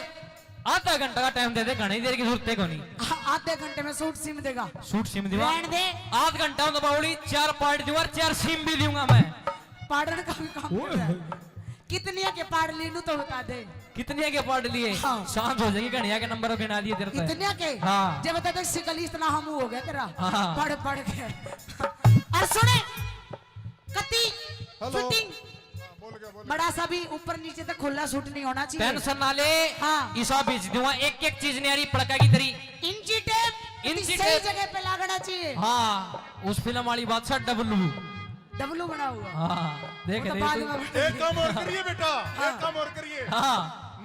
आधा घंटा का टाइम दे दे घनी देर की जरूरत है कोनी आधे घंटे में सूट सिम देगा। सूट सिम दिवा रहने दे। आध घंटा तो बाउली 4 पार्ट दूंगा 4 सिम भी दूंगा मैं पाड़न का भी काम कर रहा है। कितनी के पाड़ लीनू तो बता दे। कितने के पार्ट लिए हाँ। शांत हो जाएगी घनिया के नंबर गिना दिए तेरे पे कितने के? हाँ। जब बता दे सिकली इतना हम हो गया तेरा। हाँ। पढ़ पढ़ के और सुने कति फिटिंग बड़ा सा भी ऊपर नीचे तक खुला सूट नहीं होना चाहिए। टेंशन ना ले हाँ। ईसा बीच दूंगा एक एक चीज नहीं आ रही पड़का की तरी इंची टेप इंची सही टेप। जगह पे लगाना चाहिए। हाँ उस फिल्म वाली बात सर डब्लू डब्लू बना हुआ। हाँ देख वो तो ले बाद तू। में एक काम और करिए बेटा एक काम और करिए हाँ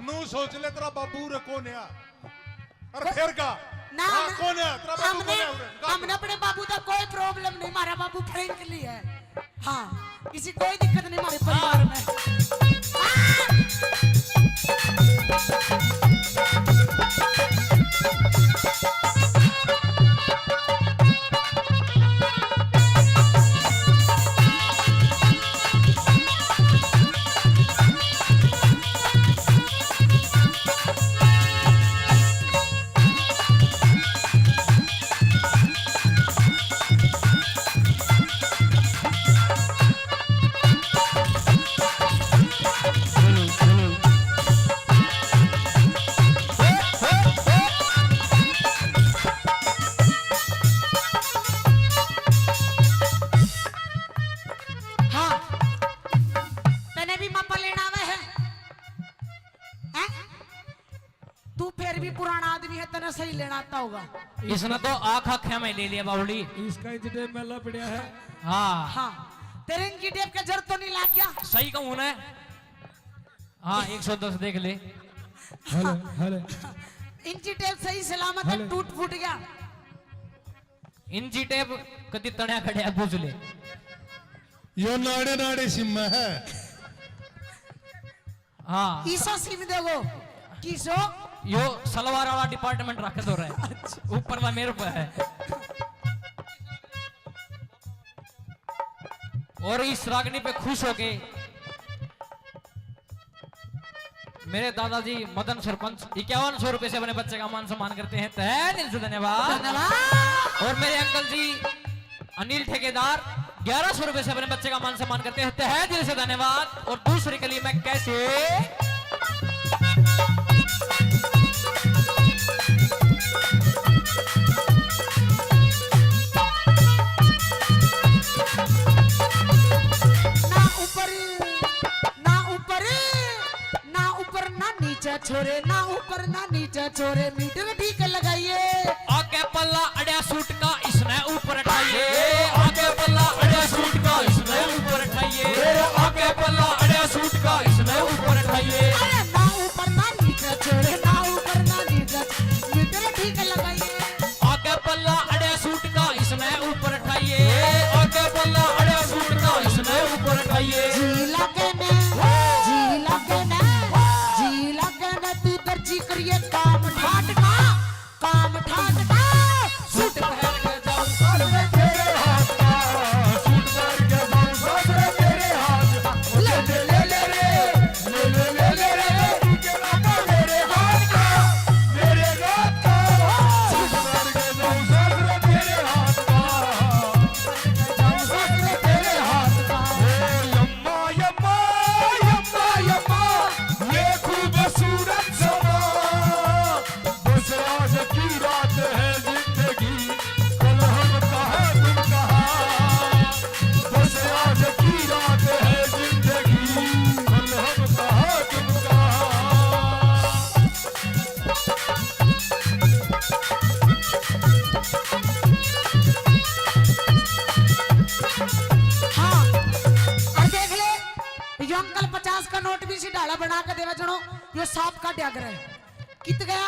नू सोच ले तेरा बाबू रे कौन है अरे फिर का ना हाँ, ना, कौन है तेरा बाबू हमने कौन है उरे? हमने अपने बाबू का कोई प्रॉब्लम नहीं। हमारा बाबू फ्रेंकली है। हाँ किसी कोई दिक्कत नहीं हमारे परिवार में। हाँ तने भी मापा लेना आवे है? हैं? तू फिर भी पुराना आदमी है तना सही लेना आता होगा। इसने तो आँख आँखें में ले लिया बाउली इसका इंजन मेला पड़ा है। हाँ हाँ तेरे इनकी टेप का जरूरत तो नहीं लग गया। सही कहूँ ना हाँ 110 देख ले हेलो हेलो इंची टेप सही सलामत है टूट फूट गया। इंची टेप कदी तड़िया खड़िया पूछ ले यो नाड़े नाड़े सिम है हाँ ईसो सिम देगो किसो यो सलवार वाला डिपार्टमेंट रख दो रहे ऊपर का मेरे पे है और इस रागनी पे खुश होके मेरे दादाजी मदन सरपंच 5100 रुपए से अपने बच्चे का मान सम्मान करते हैं तहे दिल से धन्यवाद। धन्यवाद। और मेरे अंकल जी अनिल ठेकेदार 1100 रुपए से अपने बच्चे का मान सम्मान करते हैं तहे दिल से धन्यवाद। और दूसरी कली मैं कैसे ना ऊपर ना ऊपर ना ऊपर ना नीचे छोरे ना ऊपर ना नीचे छोरे मीटर ठीक लगाइए। आगे पल्ला अड़िया सूट का इसने ऊपर उठाइए आगे पल्ला अड़िया सूट का इसने ऊपर उठाइए आगे पल्ला अड़िया सूट का इसने ऊपर उठाइए। अरे ना ऊपर ना नीचे छोरे ना ऊपर ना नीचे यो अंकल 50 का नोट भी सी डाला बना के देवा जनो यो सांप का डागर है कित गया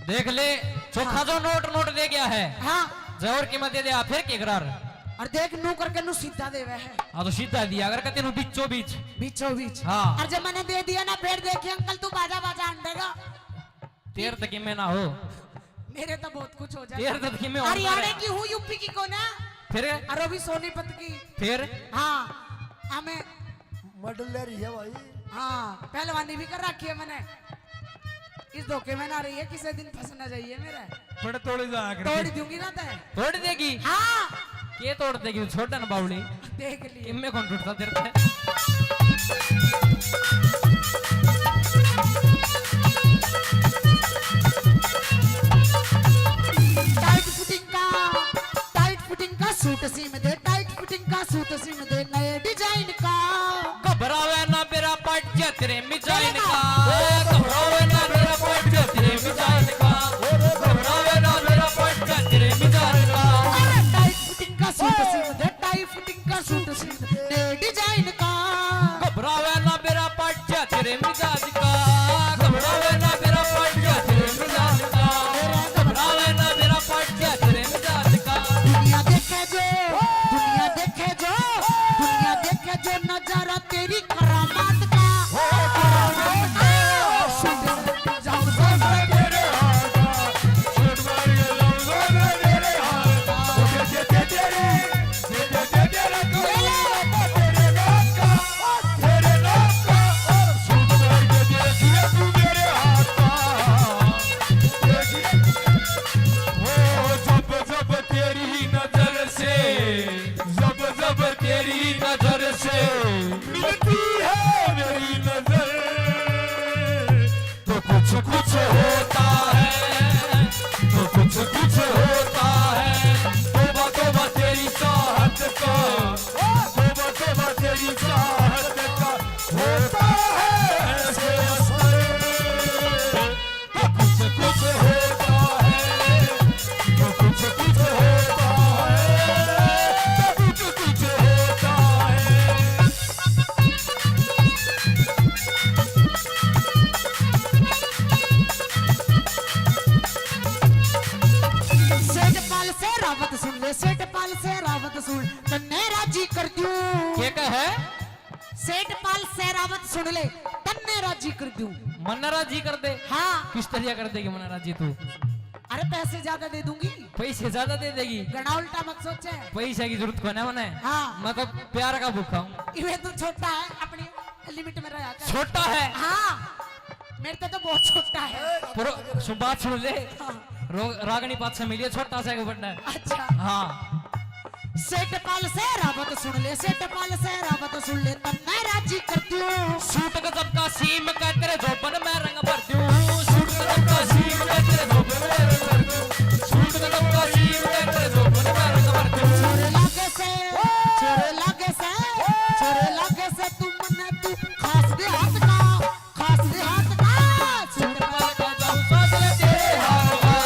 देख ले चोखा जो नोट दे गया है हाँ जौर कीमत दे दिया फिर के करार और देख नू करके नू सीधा देवे है हाँ तो सीधा दिया अगर कहते बीचों बीच बीचों बीच हाँ। और जब मैंने दे दिया ना फिर देखिए अंकल तू बाजा बाजा अंडेगा तेर तक में ना हो मेरे तो बहुत कुछ हो जाए तेर तक में हो हरियाणा की हूँ यूपी की कौन है फिर और अभी सोनीपत की फिर हाँ हमें मॉडल ले रही है भाई। हाँ पहलवानी भी कर रखी है मैंने इस धोखे में ना रही है किसी दिन फंस ना जाइए मेरा बड़े तोड़े जा तोड़ दूंगी ना तय तोड़ देगी हाँ के तोड़ देगी छोटा ना बावली देख लिए किम्मे कौन टूटता तेरे से टाइट फिटिंग का सूट सीम दे टाइट फिटिंग का सूट सीम दे नए डिजाइन का घबरावे ना मेरा पट जा तेरे मिजाइन का घबरावे ना मेरा पट जा तेरे मिजाइन का घबरावे ना मेरा पट जा तेरे मिजाइन का टाइट फिटिंग का सूट सीम दे टाइट फिटिंग का सूट सीम दे नए डिजाइन का घबरावे ना मेरा पट जा तेरे मिजाज का घबरावे ना मेरा पट जा तेरे मिजाज का घबरावे ना मेरा पट जा तेरे मिजाज का दुनिया देखे जो नजारा तेरी करामात का सेठपाल से रावत सुन तन्ने राजी कर दूं के कहे सेठपाल से रावत सुन ले तन्ने राजी कर दूं मन्नरा जी कर दे हाँ किस तरह कर देगी मन्नरा जी तू अरे पैसे ज्यादा दे दूंगी पैसे ज्यादा दे देगी गड़ा उल्टा मत सोचे पैसे की जरूरत कोने मने हाँ मैं तो प्यार का भूखा हूँ इवे तो छोटा है अपनी लिमिट में रहा कर छोटा है हाँ मेरे तो बहुत छोटा है बात सुन ले हाँ। रागनी पात से मिलिए छोटा सा एक बड़ा अच्छा हाँ सेठपाल से रावत सुन ले सेठपाल से रावत सुन ले तब मैं राजी कर दूं सूट गजब का सीम का तेरे जोबन में रंग भर दूं सूट गजब का सीम का तेरे जोबन में रंग भर दूं सूट गजब का सीम का तेरे जोबन में रंग भर दूं छोरे लागे से तुम ने तू खास दे हाथ का सूट पहन के जाऊं साथ ले तेरे हाथ का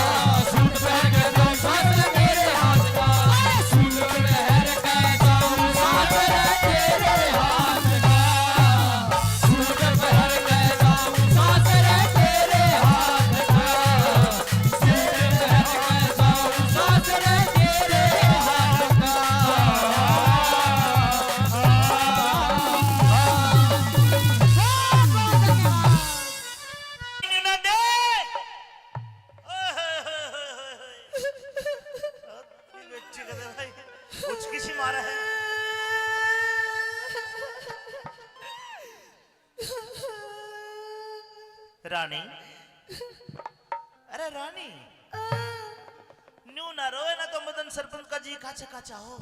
सूट पहन के जाऊं साथ ले तेरे हाथ का सूट पहन के जाऊं साथ ले तेरे हाथ का सूट पहन के जाऊं साथ ले तेरे हाथ का सूट पहन के जाऊं साथ ले तेरे हाथ का न दे बच्चे का दे भाई कुछ किसी मारा है रानी अरे रानी न्यू ना रोए ना तो मदन सरपंच का जी काचा काचा हो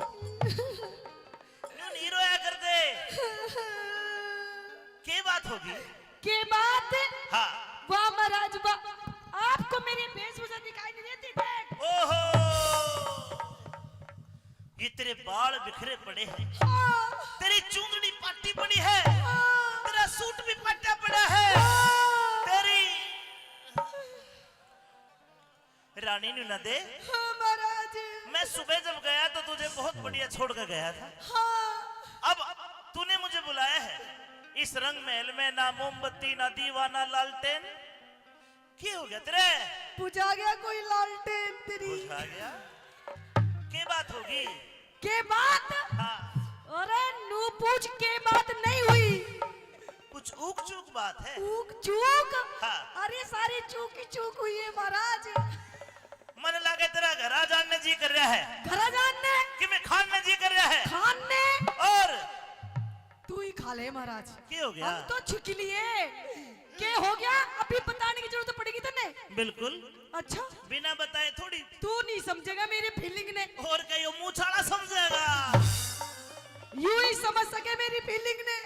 न्यू नहीं रोया कर दे क्या बात होगी के बात हाँ वाह महाराज वाह आपको मेरी वेशभूषा दिखाई नहीं देती देख ओहो ये तेरे बाल बिखरे पड़े हैं तेरी चूंदड़ी पाटी पड़ी है तेरा सूट भी पट्टा पड़ा है तेरी रानी ने न दे महाराज मैं सुबह जब गया तो तुझे बहुत बढ़िया छोड़ कर गया था अब तूने मुझे बुलाया है इस रंग महल में, ना मोमबत्ती ना दीवा ना लालटेन, क्या हो गया तेरे? बुझा गया कोई लालटेन तेरी। बुझा गया? क्या बात होगी? के बात? हाँ, अरे नू पूछ के बात नहीं हुई, कुछ ऊक चूक बात है। चूक चूक? हाँ। अरे सारी चूक ही चूक हुई है महाराज। मन लागे तेरा घरा जानने जी कर रहा है घरा जानने कि मैं खाने जी कर रहा है, खान ने और तू ही खा ले महाराज। क्या हो गया? हम तो छुक लिए। क्या हो गया? अभी बताने की जरूरत पड़ेगी तेने। बिल्कुल, अच्छा बिना बताए थोड़ी। तू नहीं समझेगा मेरी फीलिंग ने, और कहीं मुंह छाड़ा समझेगा। यूं ही समझ सके मेरी फीलिंग ने।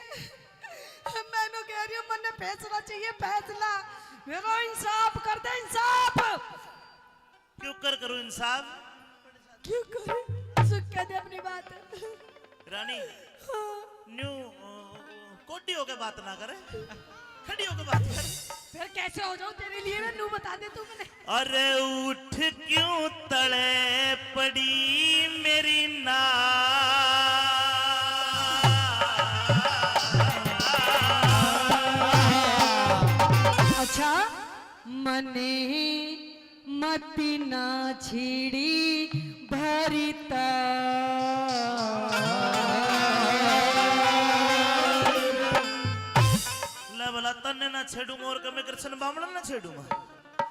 मैंने कह रही हूँ मन ने फैसला चाहिए, फैसला मेरा। इंसाफ कर दे, इंसाफ। क्यों करूं इंसाफ? क्यों करे? सुख कह दे अपनी बात। रानी न्यू कोडी होके बात ना करे, खड़ी होके बात कर। फिर कैसे हो जाऊं तेरे लिए? मैं नू बता दे तू मैंने। अरे उठ क्यों तले पड़ी मेरी नार, अच्छा मने मती ना छीड़ी भरिता। ले भला तन्ने ना छेड़ूंगा और कभी कृष्ण बामण ना छेड़ूंगा।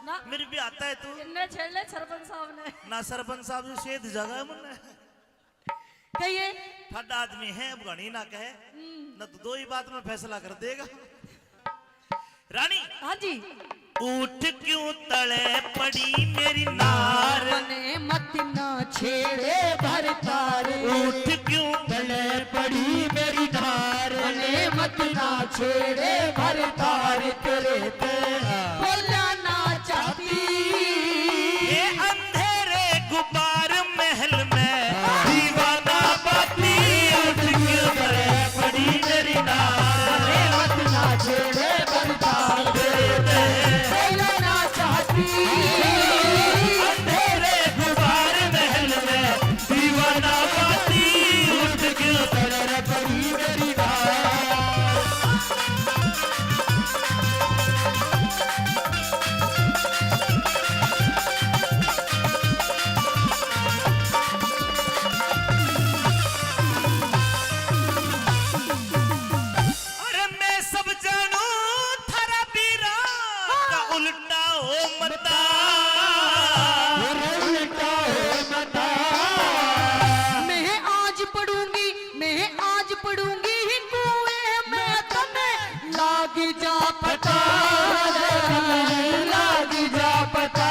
ना मेरे भी आता है तू इन्ने छेड़ ले सरपंच साहब ने। ना सरपंच साहब जो शेद जगह है मुन्ने कहिए ठड्डा आदमी है, अब घनी ना कहे न तो दो ही बात में फैसला कर देगा। रानी हाँ जी। उठ क्यों तले पड़ी मेरी नार, मने मत ना छेड़े भरतार। उठ क्यों तले पड़ी मेरी नार, मने मत ना छेड़े भरतार तेरे पे बोला ना चाहती। ये अंधेरे गुबार महल में दीवाना बाती, उठ क्यों तले पड़ी मेरी नार, मने मत ना छेड़े भरतार तेरे पे बोला ना चाहती। अंधेरे गुबार महल में दीवाना बाती, उठ क्यों तले पड़ी मेरी नार। अरे मैं सब जानू थारा बीरा का उल्टा हो मता, उल्टा हो मता। मैं आज पढ़ूंगी, मैं आज पढ़ूंगी कुएं में तने लाग जा पता। लाग जा पता।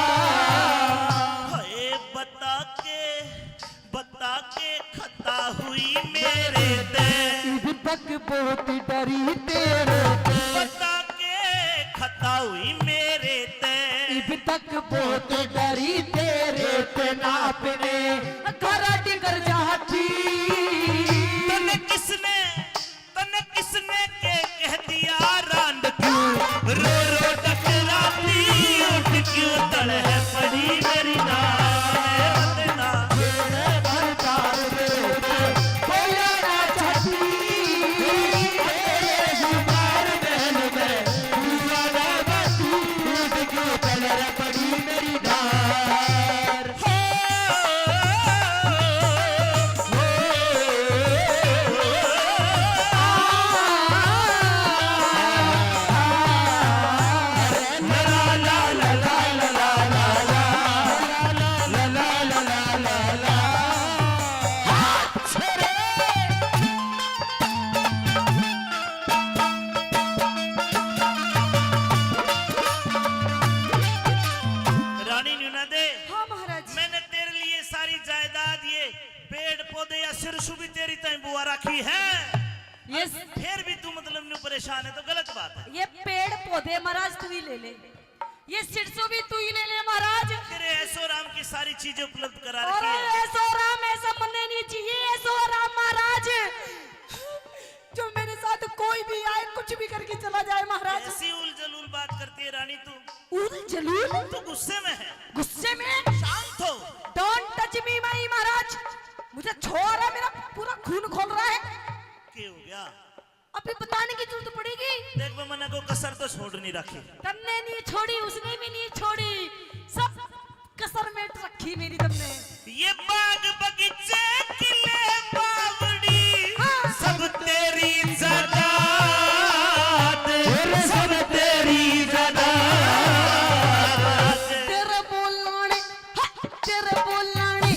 हाय बता के खता हुई मेरे ते, इब तक बहुत डरी तेरे पे बता के खता हुई मेरे ते, इब तक बहुत डरी तेरे पे ना अपने घरा टिकर जाती। तने किसने के कह दिया रांड क्यों रो रो टकराती, उठ क्यों तले पड़ी मेरी नार, ना भरतार तेरे पे बोला ना चाहती। तेरे जुबान महल में दीवाना बाती, उठ क्यों तले पड़ी मेरी नार। रानी न्यूना दे, हाँ महाराज। मैंने तेरे लिए सारी जायदाद, ये पेड़ पौधे या सिरसु भी तेरी तय बुआ रखी है, ये फिर भी तू मतलब न्यू परेशान है तो गलत बात है। ये पेड़ पौधे महाराज तू ही ले ले, ये सिरसों भी तू ही ले ले महाराज। तेरे ऐसो राम की सारी चीजें उपलब्ध करा और रखी है। ऐसो राम ऐसा मनने नहीं चाहिए। ऐसो राम महाराज जो मेरे साथ कोई भी आए कुछ भी करके चला जाए महाराज। ऐसी उल जलूल बात करती है रानी तू, उल जलूल? तू गुस्से में है, गुस्से में? शांत हो। डोंट टच मी माई महाराज। मुझे छोड़ रहा है, मेरा पूरा खून खोल रहा है। के हो गया? अभी बताने की जरूरत पड़ेगी। देख वो मैंने को कसर तो छोड़ नहीं रखी। तन्ने नहीं छोड़ी, उसने भी नहीं छोड़ी, सब कसर में रखी मेरी तुमने। ये बाग बगीचे किले बावड़ी सब तेरी ज़ात, सब तेरी ज़ात। तेरे बोलाने, तेरे बोलाने,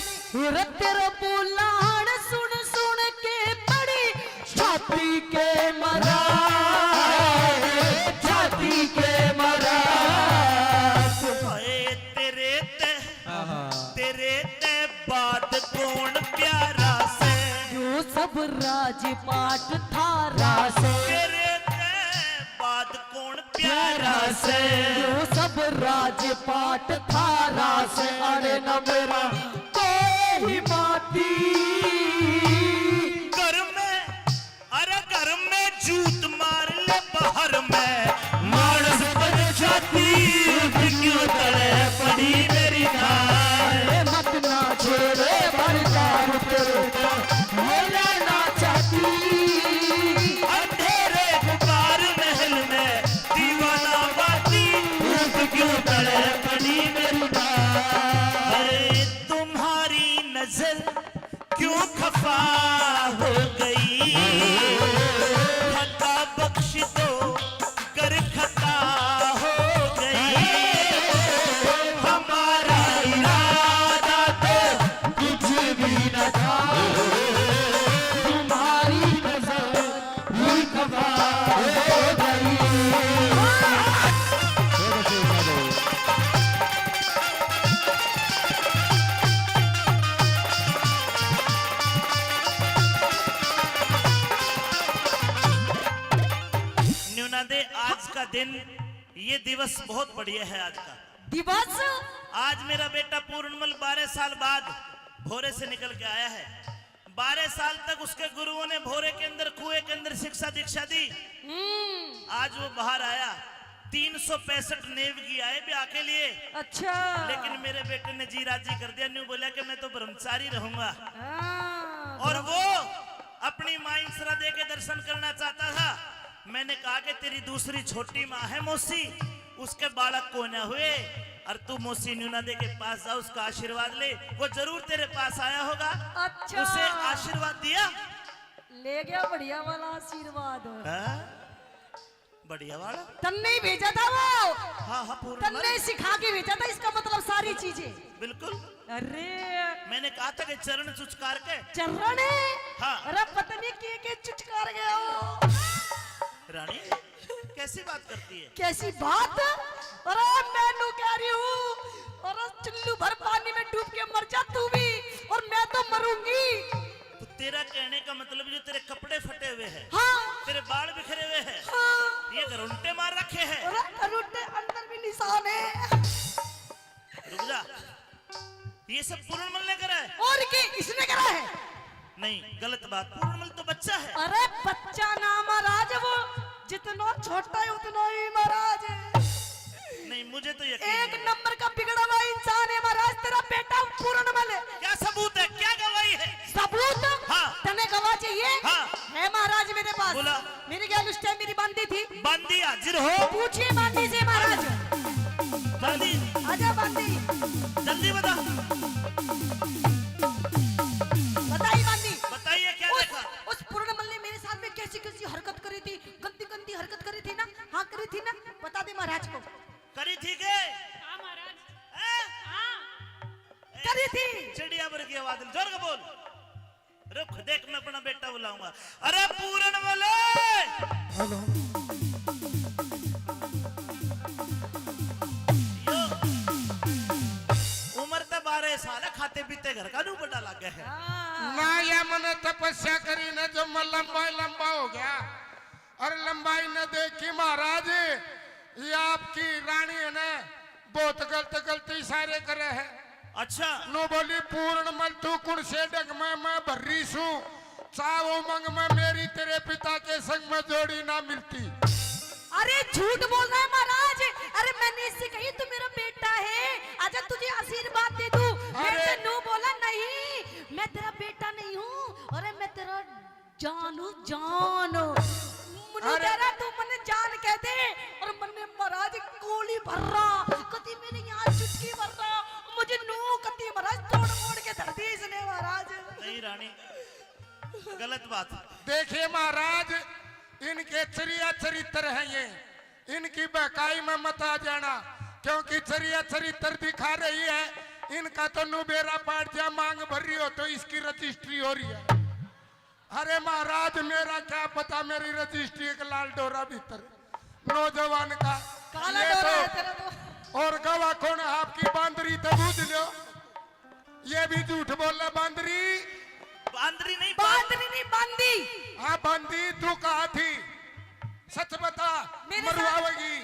तेरे बोलाने सुन सुन के बड़ी छाती के मरा, छाती के मरा। हाय तेरे ते बात कौन प्यारा से, जो सब राजपाट थारा से, तेरे ते बात कौन प्यारा से, जो सब राजपाट थारा से। अरे न मेरा कोई माती, घर में जूत मार ले बाहर में मानस बन जाती, क्यों तड़े पड़ी मेरी गाय। मत ना छोड़े बरकार तेरे बोले ना चाहती। अंधेरे गुबार महल में दीवाना बाती, क्यों तड़े पड़ी मेरी गाय। अरे तुम्हारी नजर क्यों खफा हो गई, खता बख्श दो कर खता हो गई। हमारा इरादा तो कुछ भी न था, तुम्हारी नजर ही खफा हो गई। न्यूना दे आज का दिन, ये दिवस बहुत बढ़िया है आज का दिवस। आज मेरा बेटा पूर्णमल 12 साल बाद भोरे से निकल के आया है। 12 साल तक उसके गुरुओं ने भोरे के अंदर कुएं के अंदर शिक्षा दीक्षा दी। आज वो बाहर आया, 365 नेव की आए ब्याह के लिए। अच्छा। लेकिन मेरे बेटे ने जी राजी कर दिया, न्यू बोला कि मैं तो ब्रह्मचारी रहूंगा। हाँ। और वो अपनी मां इंसरा दे के दर्शन करना चाहता था। मैंने कहा कि तेरी दूसरी छोटी माँ है मौसी, उसके बालक को न हुए, और तू मौसी न्यूना दे के पास जा, उसका आशीर्वाद ले, वो जरूर तेरे पास आया होगा। अच्छा। उसे आशीर्वाद दिया, ले गया बढ़िया वाला आशीर्वाद। हाँ? बढ़िया वाला तन्ने ही भेजा था वो। हाँ हाँ पूर्ण तन्ने सिखा के भेजा था, इसका मतलब सारी चीजें। बिल्कुल। अरे मैंने कहा था कि चरण चुचकार के चरण। हाँ। अरे पत्नी के चुचकार गया हो। रानी कैसी बात करती है? कैसी बात? अरे मैं नु कह रही हूँ, अरे चुल्लू भर पानी में डूब के मर जा तू भी, और मैं तो मरूंगी। तो तेरा कहने का मतलब जो तेरे कपड़े फटे हुए हैं, हाँ। तेरे बाल बिखरे हुए हैं, हाँ। ये घरूंटे मार रखे हैं। अरे घरूंटे अंदर भी निशान है। रुक जा, ये सब पूर्णमल ने करा है? और क्या इसने करा है? नहीं, गलत बात। पूर्णमल तो बच्चा है। अरे बच्चा ना महाराज, वो जितना छोटा है उतना ही महाराज है। नहीं, मुझे तो यकीन एक नहीं। नंबर का बिगड़ा हुआ इंसान है महाराज तेरा बेटा पूर्णमल है। क्या सबूत है? क्या गवाही है? सबूत? हाँ। तने गवाह चाहिए? हाँ। है महाराज मेरे पास। बोला। मेरे क्या उस टाइम मेरी बांदी थी। बांदी हाजिर हो। पूछिए बांदी से महाराज। बांदी आजा बांदी। जल्दी बता, बताइए बांदी। बताइए क्या देखा? उस पूर्णमल ने मेरे साथ में कैसी कैसी हरकत करी थी, गंदी गंदी हरकत करी थी ना। हाँ करी थी ना, बता दे महाराज को। करी थी के? करी थी। चिड़िया वर्गी आवाज जोर के बोल। रुक देख, मैं अपना बेटा बुलाऊंगा। अरे पूर्णमल, हेलो। उम्र तो 12 साल है, खाते पीते घर का नू बड़ा लग है। ना या मैंने तपस्या करी ना, जो मैं लंबा हो गया, और लंबाई ने देखी महाराज, ये आपकी रानी है ना, बहुत गलती सारे करे है। अच्छा, नो बोली पूर्णमल तू कुण से डग मैं भर्री सू, चाहो मंग में मेरी तेरे पिता के संग में जोड़ी ना मिलती। अरे झूठ बोल रहा है महाराज। अरे मैंने इससे कही तू मेरा बेटा है, आजा तुझे आशीर्वाद दे दूं। मैंने नो बोला नहीं, मैं तेरा बेटा नहीं हूँ, अरे मैं तेरा जानू जानो मुन्ने तेरा तू मने जान कहते और मने महाराज गोली भर रहा कति मेरे यहाँ चुटकी भर रहा मुझे नू कति महाराज तोड़ मोड़ के धर दी इसने महाराज। नहीं रानी, गलत बात। देखिए महाराज, इनके चरित्र है ये, इनकी बहकाई में मत आ जाना, क्योंकि चरित्र दिखा रही है। इनका तो नुबेरा पाट जा मांग भर रही हो तो इसकी रजिस्ट्री हो रही है। अरे महाराज मेरा क्या पता, मेरी रजिस्ट्री एक लाल डोरा भीतर नौजवान का काला ये डोरा है तो, तेरा तो। और गवा कौन है आपकी बांदरी तो बूझ लो, ये भी झूठ बोल रहा। बांदरी बांदरी नहीं, बांदरी नहीं बांदी। हाँ बांदी, तू कहा थी सच बता, मेरे मरवाएगी।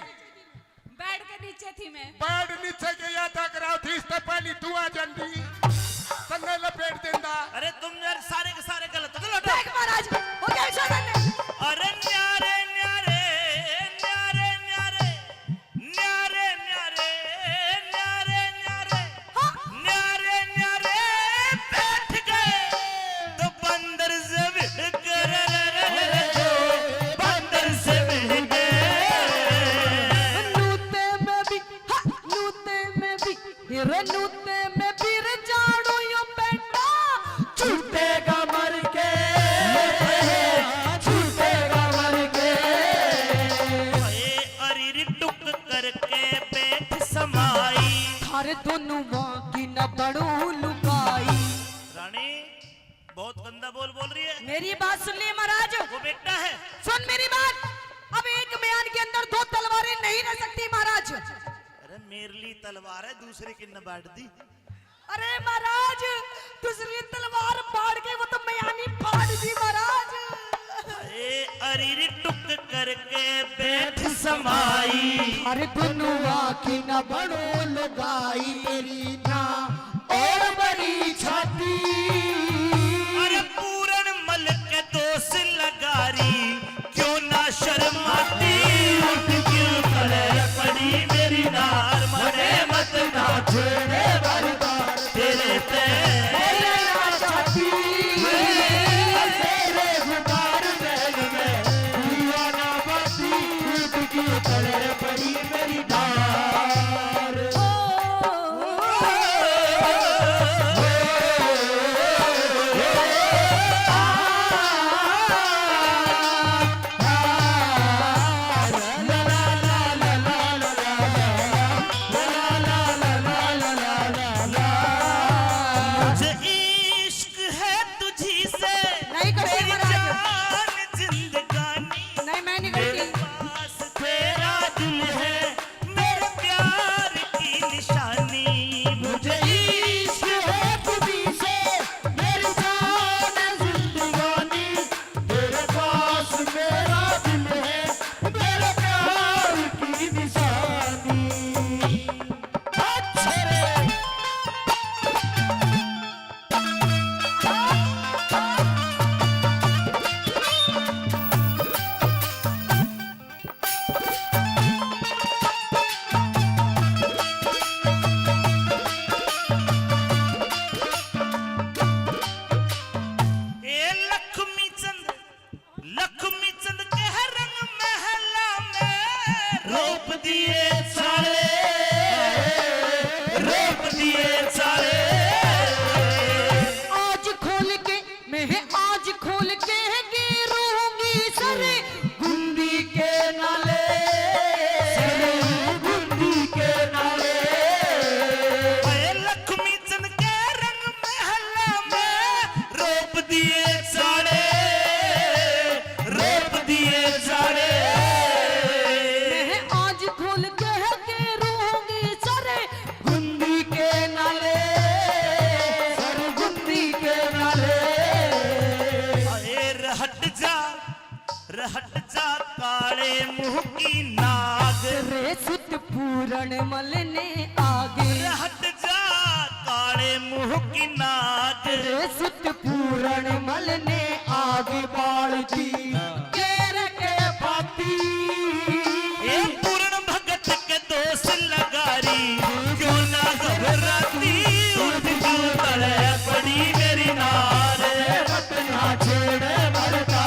बेड के नीचे थी मैं। बेड नीचे के याद कराओ थी, इससे पहले तू आ जंदी तन्ने लपेट देंदा। अरे तुम यार सारे के सारे गलत हो। चलो देख महाराज हो गया विश्वास ने। अरे न्यारे न्यारे न्यारे न्यारे न्यारे न्यारे न्यारे न्यारे न्यारे न्यारे बैठ गए तो बंदर से भिड़ गए, बंदर से भिड़ गए। नूते में भी नूते में भी रे नूते में भी रे जाड़ू यो बेटा छूटेगा मर के, छूटेगा मर के। अरे टुक करके बैठ समाई। थारे दोनों माँ की न बड़ू लुकाई। रानी बहुत गंदा बोल रही है। मेरी बात सुन ली महाराज, वो बेटा है। सुन मेरी बात। अब एक म्यान के अंदर दो तलवारें नहीं रह सकती महाराज। अरे मेरे लिए तलवार है, दूसरे की न बांट दी। अरे महाराज दूसरी तलवार फाड़ के वो तो म्यानी फाड़ दी महाराज। अरे टुक करके बैठ समाई। अरे दुनुआ की न बड़ो लगाई, तेरी ना और बड़ी छाती। अरे पूरन मल के दोष लगारी, क्यों ना शर्माती। उठ क्यों खड़े पड़ी मेरी नार, मरे मत ना छेड़े बरदार तेरे पे छाती तेरे गुबार बैग में दीवाना बाती। उठ की खड़े पड़ी मेरी नार। मुझे इश्क है तुझी से, नहीं करती मेरी महाराज। जान जिंदगानी। नहीं मैं नहीं मेरे करती। पास तेरा दिल है, मेरे प्यार की निशानी। मुझे इश्क है तुझी से, मेरी जान जिंदगानी। तेरे पास मेरा दिल है, मेरे प्यार की निशानी। अच्छे रे। ए लक्ष्मी चंद के रंग महला में रोप दिए सारे, रोप दिए सारे। आज खोल के मैं आज खोल के गिरूंगी सरे गुंदी के नाले, गुंदी के नाले। ए लक्ष्मी चंद के रंग महला में रोप दिए सारे, रोप दिए सारे। मैं आज खोल के गिरूंगी सरे गुंदी के नाले, गुंदी के नाले। अरे रहट जा काले मुंह की नाग। रे सुत पूरण मल ने आगे। रहट जा काले मुंह की नाग। रे सुत पूरण मल ने आगे बाल दी केर के पाती। ए पूर्ण भगत के दोष लगारी, क्यों ना घबराती। उठ क्यों तले पड़ी मेरी नार। मत ना छेड़े मरता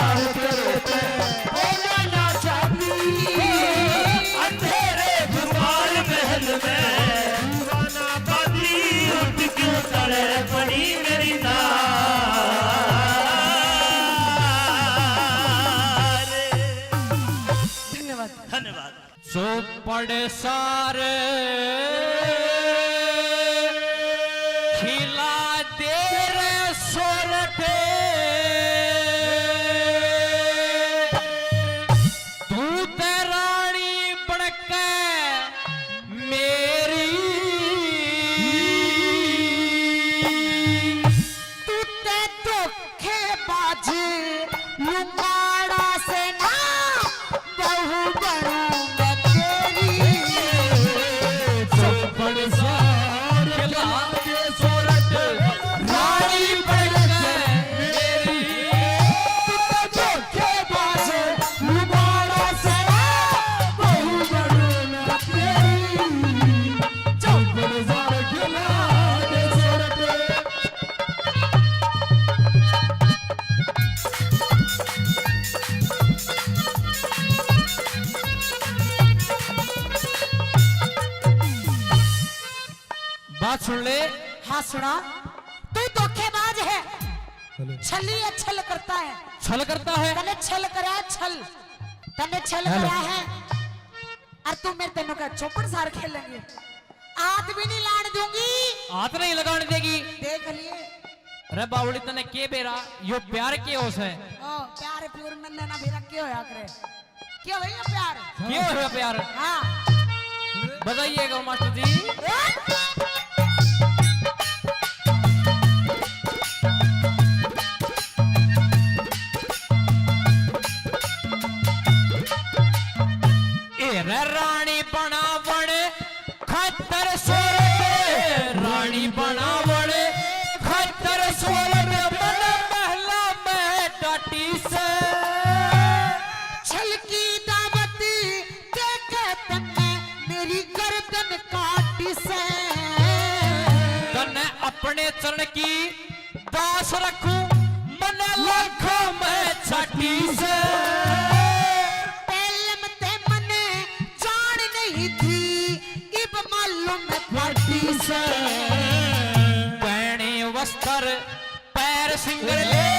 चौपड़ सार खिला दे रे सोरठे तू ते रानी बनके मेरी तू ते धोखेबाज लुंगाड़ा से ना बहू बनूं मैं तेरी। चौपड़ सार खिला दे सोरठ रानी बनके मेरी तू ते धोखेबाज लुंगाड़ा से ना बहू बनूं मैं तेरी। चौपड़ सार खिला दे सोरठ बात सुन ले। हाँ सुना, तू धोखेबाज है, हेलो छली है, छल करता है। छल करता है। तने छल करा है, छल तने छल हेलो। करा है। और तू मेरे तेनों का चौपड़ सार खेलेंगे, हाथ भी नहीं लाने दूंगी। हाथ नहीं लगाने देगी। देख लिए अरे बावली तने के बेरा यो प्यार के होस है ओ प्यार प्योर में ना भेरा क्यों होया करे, क्यों भैया प्यार। क्यों है प्यार हाँ बताइएगा मास्टर जी। ए रे रानी बनावण खतर सोर रानी बनावण खतर सोर मन महला में टाटी से छल की दावत देखे तन्ने मेरी गर्दन काटी से। तने अपने चरण की दास रखूं मन लाखों में छाटी से पहले ते मने जान नहीं थी, इब मालूम है पार्टी से। पहने वस्त्र पैर सिंगर ले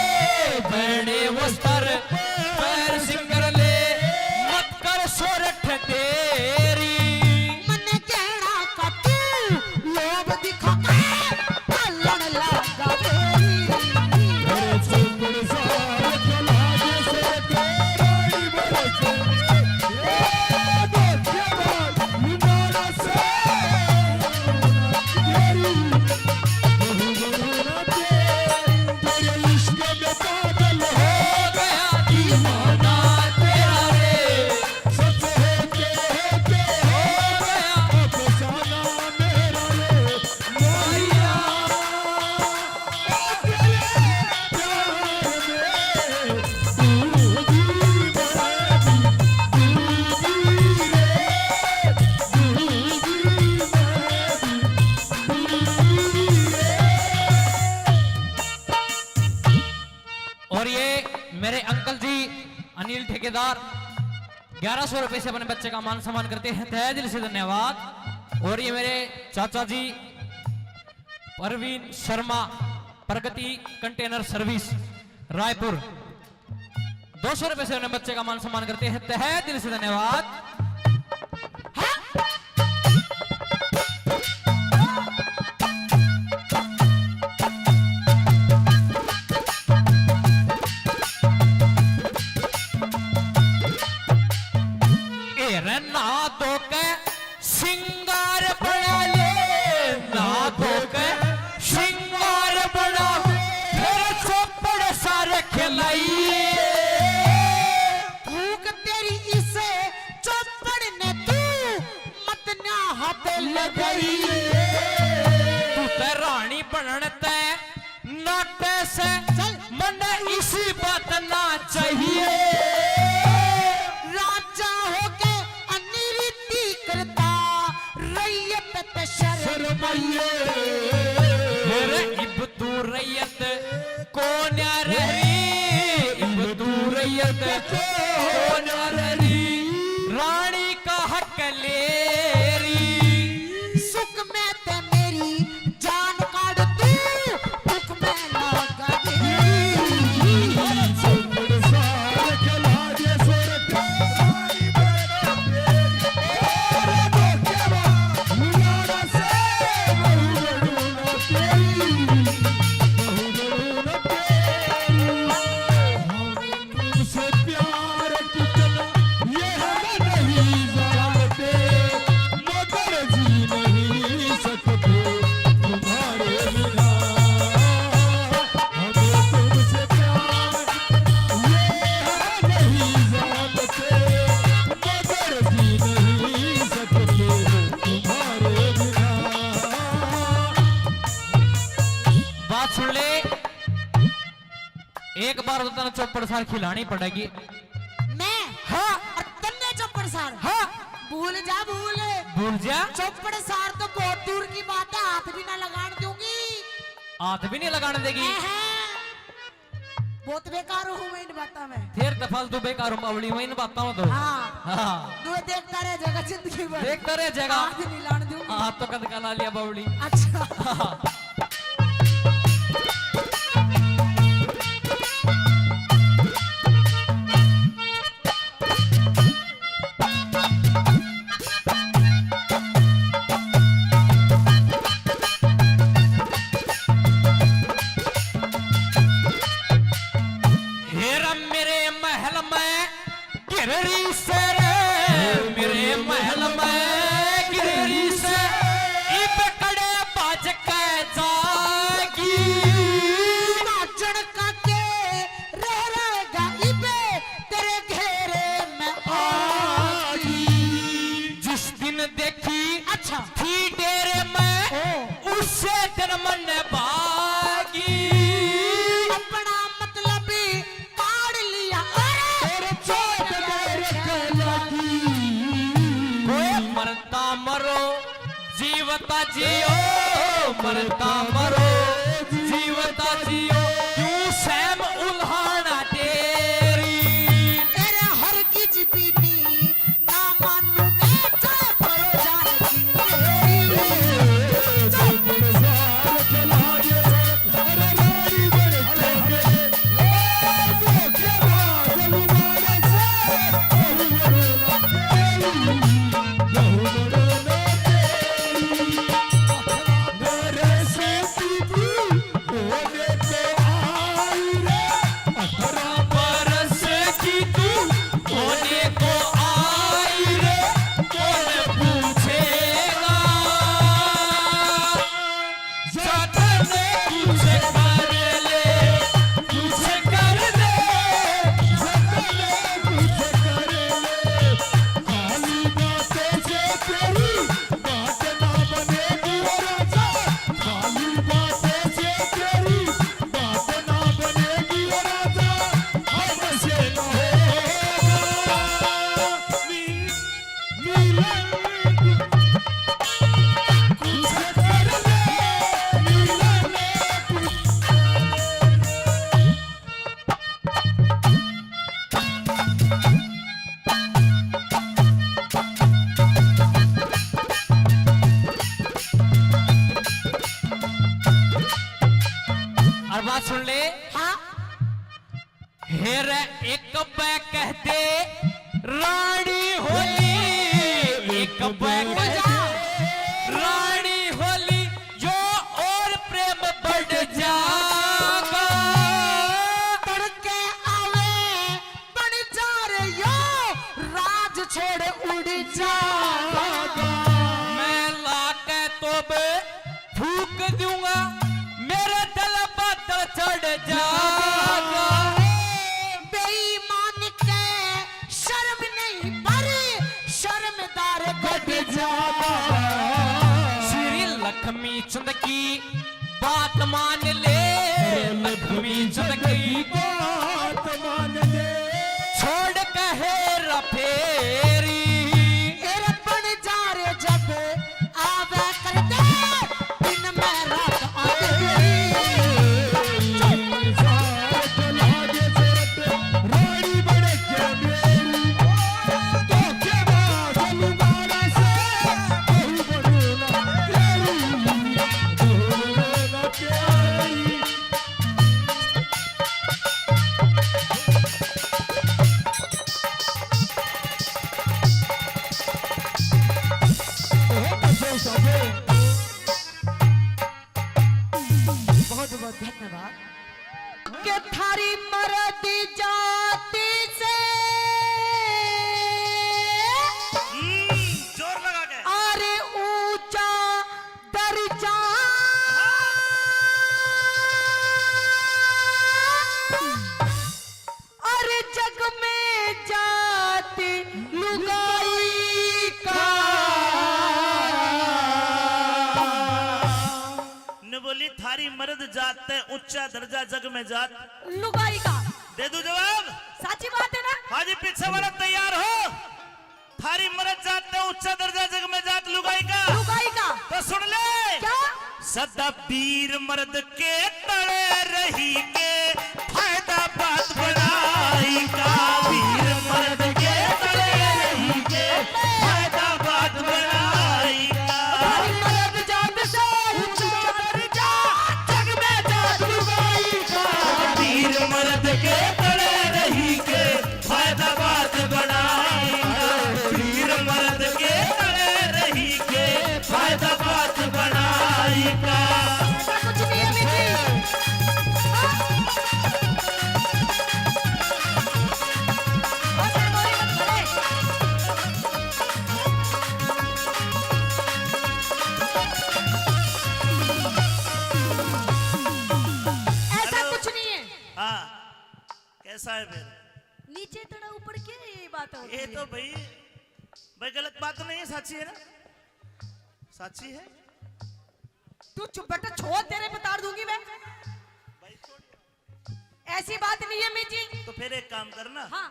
पहने वस्त्र पैर सिंगर ले मत कर सोरठ तेरी मने कहना का तू लोभ दिखा के लड़ लगा तेरी। अरे चौपड़ सार खिला दे सोरठ रानी बनके ए धोखेबाज लुंगाड़ा से तेरी बहू बनूं तेरी। तेरे इश्क में पागल हो हो गया दीवाना तेरा रे सच है के हो गया अफसाना मेरा रे मोरिया ओ तेरे और ये मेरे अंकल जी अनिल ठेकेदार 1100 रुपए से अपने बच्चे का मान सम्मान करते हैं, तहे दिल से धन्यवाद। और ये मेरे चाचा जी परवीन शर्मा प्रगति कंटेनर सर्विस रायपुर 200 रुपए से अपने बच्चे का मान सम्मान करते हैं, तहे दिल से धन्यवाद। ना तो के सिंगार बना ले ना तो के सिंगार बना फिर चौपड़ सारे खिलाइए भूख तेरी इसे चौपड़ ने तू मत ना हाथ लगाई। तू ते रानी बनन ते नाटे से मन इसी बात ना चाहिए राजा होके अनिरीति करता रैयत पे शर्माइए। मेरे इब तू रैयत कौन रही इब तू रैयत कौन रही रानी का हक ले रही सुख में ते मेरी जान काट तू, दुख में लगा दे। चौपड़ सार खिला बार तो तेने चौपड़ सार खिलानी पड़ेगी। मैं हाँ और तन्ने चौपड़ सार हाँ भूल जा भूल। भूल जा। चौपड़ सार तो बहुत दूर की बात है, हाथ भी ना लगाने दूंगी। हाथ भी नहीं लगाने देगी। बहुत बेकार हूँ मैं इन बातों में। फिर तो फालतू बेकार बावली मैं इन बातों में तो। हाँ हाँ तू देखता रह जाएगा जिंदगी भर। देखता रह जाएगा। हाथ नहीं लाने दूंगी। हाथ तो कद का ला लिया बावली। अच्छा हाँ। हेरा मेरे महल में गिररी से रे, मेरे महल में गिररी से इब कड़े बाज के जागी। नाचन का के रह रहेगा इबे तेरे घेरे में आगी। जिस दिन देखी अच्छा थी डेरे में उससे दिन मन भागी। अपना मतलब पाड़ लिया। अरे कोई मरता मरो जीवता जियो, मरता मरो जीवता जियो, क्यों सैम उल्हाना तेरी। तेरे हर की बीनी ना मानू मैं चाहे करो जान की बरस की तू होने को आई रे, कौन पूछेगा। जतन कुछ कर ले, कुछ कर ले। और बात सुन ले। हाँ हेर एक बै कहते रानी होली, एक बै कहते रानी होली, जो और प्रेम बढ़ जागा। तड़के आवे बन जा रे यो राज छोड़ उड़ जागा। मैं लाके तो बे फूक दूंगा, मेरे दिल बदल चढ़ जागा। बेईमान के शर्म नहीं पर शर्मदार बढ़ जागा। श्री लक्ष्मी चंद की बात मान ले, लक्ष्मी चंद की बात मान ले। छोड़ कहे रफेरी। तेरे बन जा रे जब आवे कर दे दिन में रात आते। रानी बड़े के मेरी तो के बादल मारा से बहु बड़ूना तेरी। बहुत बहुत धन्यवाद। के थारी मर्द जाति से जोर लगा के। अरे ऊंचा दर्जा अरे जग में जाति लुगाई का। ने बोली थारी मर्द जात है ऊंचा दर्जा जग में जात। लुगाई का दे दूं जवाब? साची बात है ना? हाजी पीछे वाला तैयार हो? थारी मरद जात ने उच्च दर्जा जग में जात लुगाई का लुगाई का तो सुन ले क्या? सदा वीर मर्द के तले रही के फायदा बात बनाई का। वीर मर्द के तले रही के फायदा बात बनाई का। मर्द जात से ऊंचा दर्जा जग में जात लुगाई का। वीर मर्द के तले रही के फायदा बात बनाई का। वीर मर्द के तले रही के फायदा बात बनाई का। ऐसा कुछ नहीं है मिजी। बस मोरी मत करे। ऐसा कुछ नहीं है। हाँ कैसा है फिर? नीचे तड़ा ऊपर क्या है ये बात होती ये है? तो भाई गलत बात नहीं है, साची है ना? साची है। तू चुप बेटा, छोड़ तेरे पे तार दूंगी मैं। ऐसी बात नहीं है मिजी। तो फिर एक काम करना, हाँ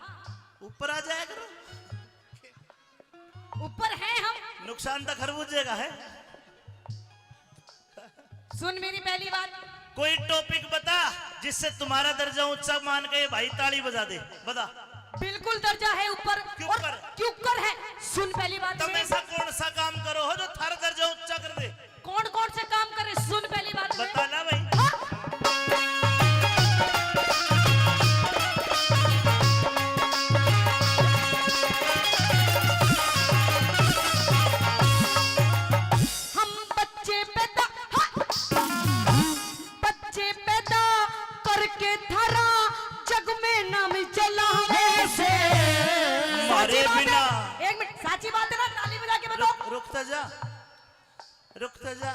ऊपर आ जाया करो। ऊपर है हम। नुकसान तो खरबूजे का है। सुन मेरी पहली बात। कोई टॉपिक बता जिससे तुम्हारा दर्जा ऊंचा मान के भाई ताली बजा दे, बता। बिल्कुल दर्जा है ऊपर। क्यों और ऊपर? क्यों ऊपर है? सुन पहली बात तुम में। ऐसा कौन सा काम करो हो जो थारा दर्जा ऊंचा कर दे? कौन कौन से काम करे? सुन पहली बात में। बता ना भाई। हाँ। हम बच्चे पैदा बच्चे पैदा करके थारा जग में नाम चलावे से। मारे साची बात बिना है। एक मिनट, साची बात है ना? ताली बजा के बताओ। रुकता जा, रुकता जा।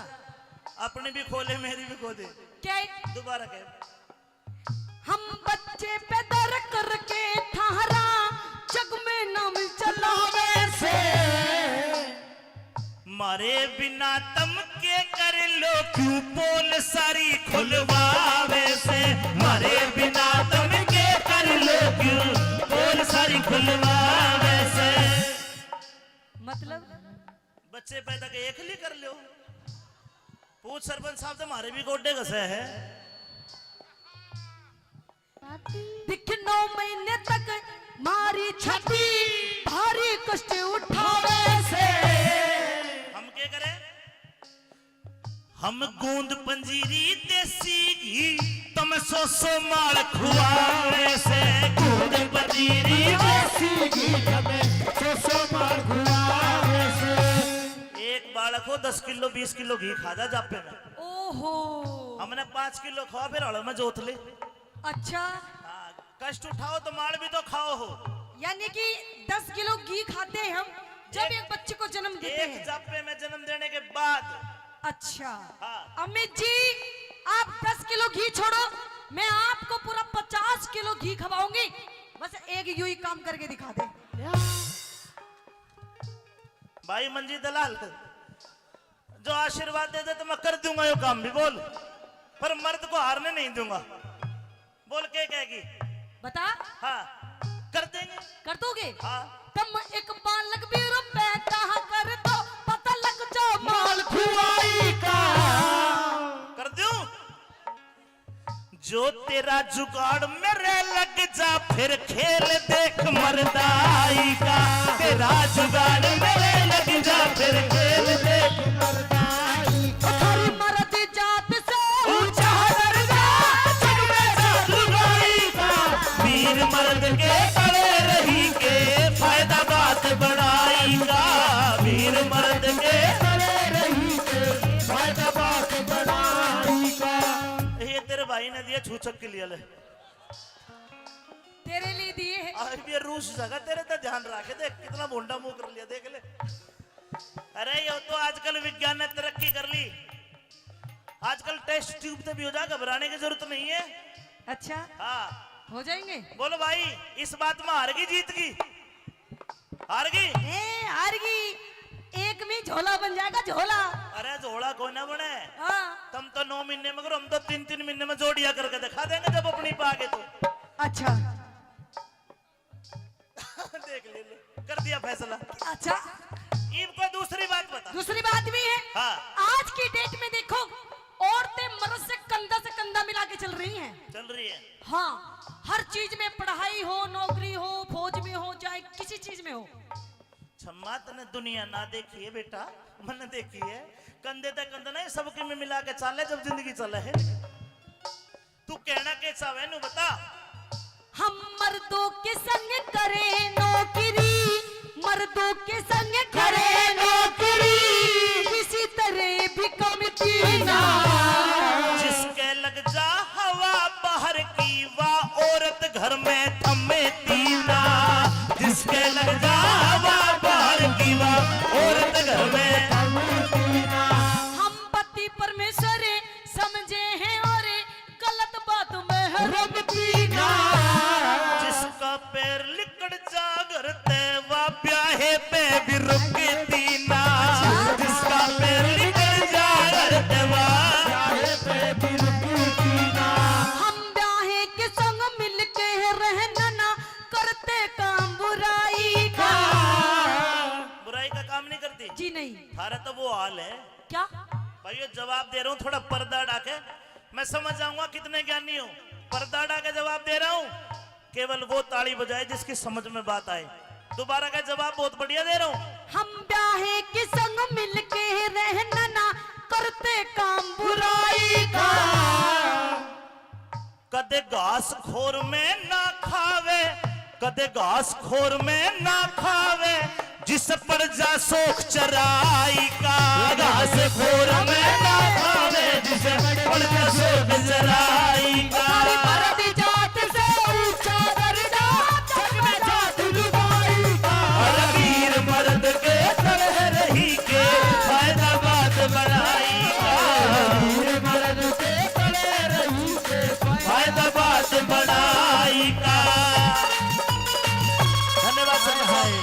अपनी भी खोले मेरी भी खो दे। क्या है? दोबारा कह। हम बच्चे पैदा करके थारा जग में नाम चलावे से। मारे बिना तम के कर लो क्यों पोल सारी खुलवावे से। मारे बिना तम के कर लो क्यों पोल सारी खुलवावे से। मतलब बच्चे पैदा के एक ली कर लो। पूछ सरपंच साहब से, मारे भी गोड्डे घसे है। दिख 9 महीने तक मारी छाती भारी कष्ट उठावे से। हम क्या करें? हम गूंद पंजीरी देसी घी तुम सो माल खुआवे से। गूंद पंजीरी देसी घी तुम्हें सो माल खुआवे से। एक बालक हो 10 किलो 20 किलो घी खा जा जापे में। ओहो हमने 5 किलो खाओ फिर हड़ में जोत ले। अच्छा, हाँ, कष्ट उठाओ तो माल भी तो खाओ हो। यानी कि 10 किलो घी खाते हैं हम जब एक बच्चे को जन्म देते एक हैं। जापे में जन्म देने के बाद। अच्छा हाँ। अमित जी, आप 10 किलो घी छोड़ो, मैं आपको पूरा 50 किलो घी खवाऊंगी। बस एक यूं ही काम करके दिखा दे। भाई मंजी दलाल जो आशीर्वाद दे दे तो मैं कर दूंगा ये काम भी। बोल, पर मर्द को हारने नहीं दूंगा। बोल के कहेगी? बता। हाँ कर देंगे। कर दोगे? हाँ तुम एक बालक भी रुपए कर दो, पता लग जाओ माल खुआई का। कर दूं? जो तेरा जुगाड़ मेरे लग जा फिर खेल देख मर्दाई का। तेरा जुगाड़ मेरे लग जा फिर खेल देख मर्दाई का। थारी मर्द जात से ऊंचा दर्जा जग में जात लुगाई का। वीर मर्द के तले रही के फायदा बात बढ़ाई का। वीर मर्द के तले रही के फायदा बात बढ़ाई का। ये तेरे भाई ने दिया छूचक के लिए ले। तेरे लिए दिए हैं। आज भी रूस जगह तेरे तो ध्यान रखे। देख कितना भोंडा मुंह कर लिया, देख ले। अरे ये तो आजकल विज्ञान ने तरक्की कर ली। आजकल टेस्ट ट्यूब से भी हो जाए, घबराने की जरूरत नहीं है। अच्छा हाँ हो जाएंगे। बोलो भाई, इस बात में हार गई जीत गई? हार गई? हार गई। एक में झोला बन जाएगा, झोला। अरे झोला कोई ना बने। हाँ। तुम तो 9 महीने में करो, हम तो 3-3 महीने में जोड़िया करके दिखा देंगे जब अपनी पागे तो। अच्छा देख ले कर दिया फैसला। अच्छा ईब को दूसरी बात बता। दूसरी बात भी है। हाँ। आज की डेट में देखो औरतें मर्द से कंधा मिला के चल रही हैं। चल रही है। हाँ, हर चीज में, पढ़ाई हो, नौकरी हो, फौज में हो, चाहे किसी चीज में हो। छम्मा तने दुनिया ना देखी है बेटा, मैंने देखी है। कंधे तक कंधा नहीं, सबके में मिला के चाले जब जिंदगी चले है। तू कहना कैसा है नु बता। हम मर्दों के संग करें नौकरी, मर्दों के संग करें नौकरी, किसी तरह भी कमती ना। जिसके लग जा हवा बाहर की, वाह औरत घर में थमे तीना। जिसके लग जा हवा बाहर की, वाह औरत घर में थमे तीना। हम पति परमेश्वर समझे हैं और गलत बात में है रमती ना। जिसका पैर लिकड़ जा घर ते, वाह ब्याहे पे भी रुकती ना। जिसका पैर लिकड़ जा घर ते, वाह ब्याहे पे भी रुकती ना। हम ब्याहे के संग मिलके रहना ना, करते काम बुराई का। बुराई का काम नहीं करती जी नहीं। थारा तो वो हाल है। क्या? भाई जवाब दे रहा हूँ, थोड़ा पर्दा डाके मैं समझ जाऊंगा कितने ज्ञानी हो। पर्दा डाके जवाब दे रहा हूँ, केवल वो ताली बजाए जिसकी समझ में बात आए। दोबारा का जवाब बहुत बढ़िया दे रहा हूँ। हम ब्याहे के संग मिलके रहना ना, करते काम बुराई का। कदे घास खोर में ना खावे, कदे घास खोर में ना खावे, जिस पर जा सोख चराई का। घास खोर में ना खावे, जिस पर जा सोख चराई का। मर्द जात से ऊंचा दर्जा, जग में जात लुगाई का। और वीर मर्द के तरह रही के, फायदा बात बढ़ाई का। वीर मर्द के तरह रही के, फायदा बात बढ़ाई का। धन्यवाद सर भाई,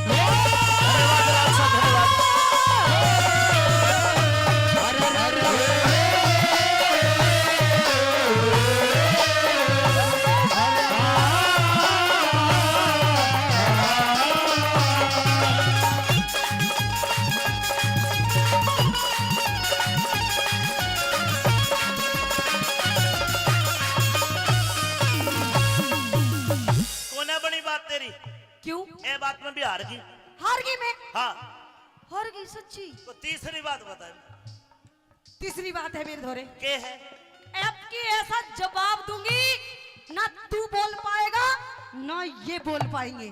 धन्यवाद राज साहब, धन्यवाद। कोने बनी बात तेरी, क्यों? ए बात में भी हार गई। हार गई मैं? हाँ, हार गई सच्ची? तो तीसरी बात बता। तीसरी बात है मेरे धोरे, के है? अब की ऐसा जवाब दूंगी ना तू बोल पाएगा ना ये बोल पाएंगे।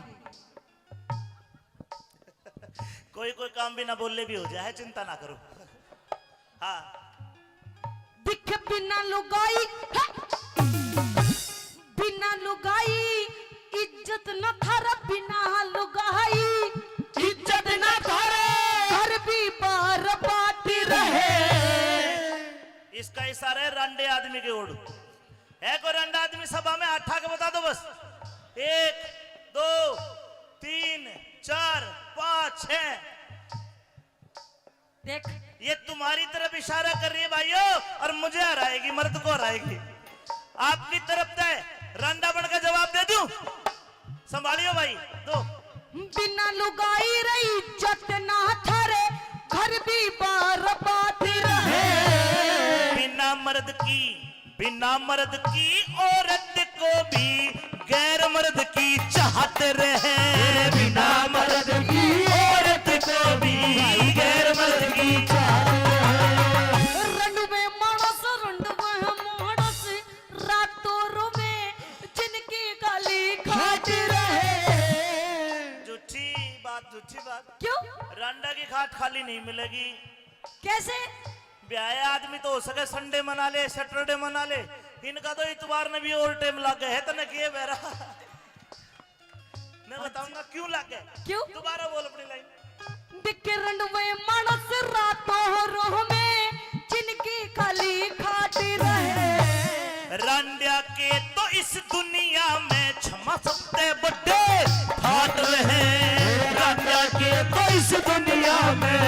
कोई कोई काम भी ना बोलने भी हो जाए, चिंता ना करो। हाँ, दिख बिना लुगाई है, बिना लुगाई इज्जत न थारा, बिना लुगाई इज्जत न थारा, घर भी बार बाटी रहे। इसका इशारा है रंडे आदमी के ओर। है कोई रंडा आदमी सभा में? हाथ के बता दो बस। 1 2 3 4 5 6। देख ये तुम्हारी तरफ इशारा कर रही है भाइयों, और मुझे हराएगी, मर्द को हराएगी। आपकी तरफ तय रंडा बनकर जवाब दे दूं? संभालियो भाई, दो। बिना लुगाई रही इज्जत ना थारे, घर भी बार बाटी रहे। बिना मर्द की औरत को भी गैर मर्द की चाहत रहे। बिना मर्द की औरत को भी गैर मर्द की चाहत रहे। रंडवे मानस रंडवे मानस, रातों रोवे जिनकी गाली खाट रहे। झूठी बात। क्यों? रंडा की खाट खाली नहीं मिलेगी। कैसे? ब्याह आदमी तो हो सके संडे मना ले, सैटरडे मना ले, इनका तो इतवार ने भी और टाइम लग गए है। तो किए बेरा मैं बताऊंगा क्यों लग गए। क्यों? दोबारा बोल अपनी लाइन। दिखे रंडवे मानस रातों रोह में जिनकी गाली खाट रहे। रंडिया के तो इस दुनिया में क्षमा सकते बड़े फाट रहे। रंडिया के तो इस दुनिया में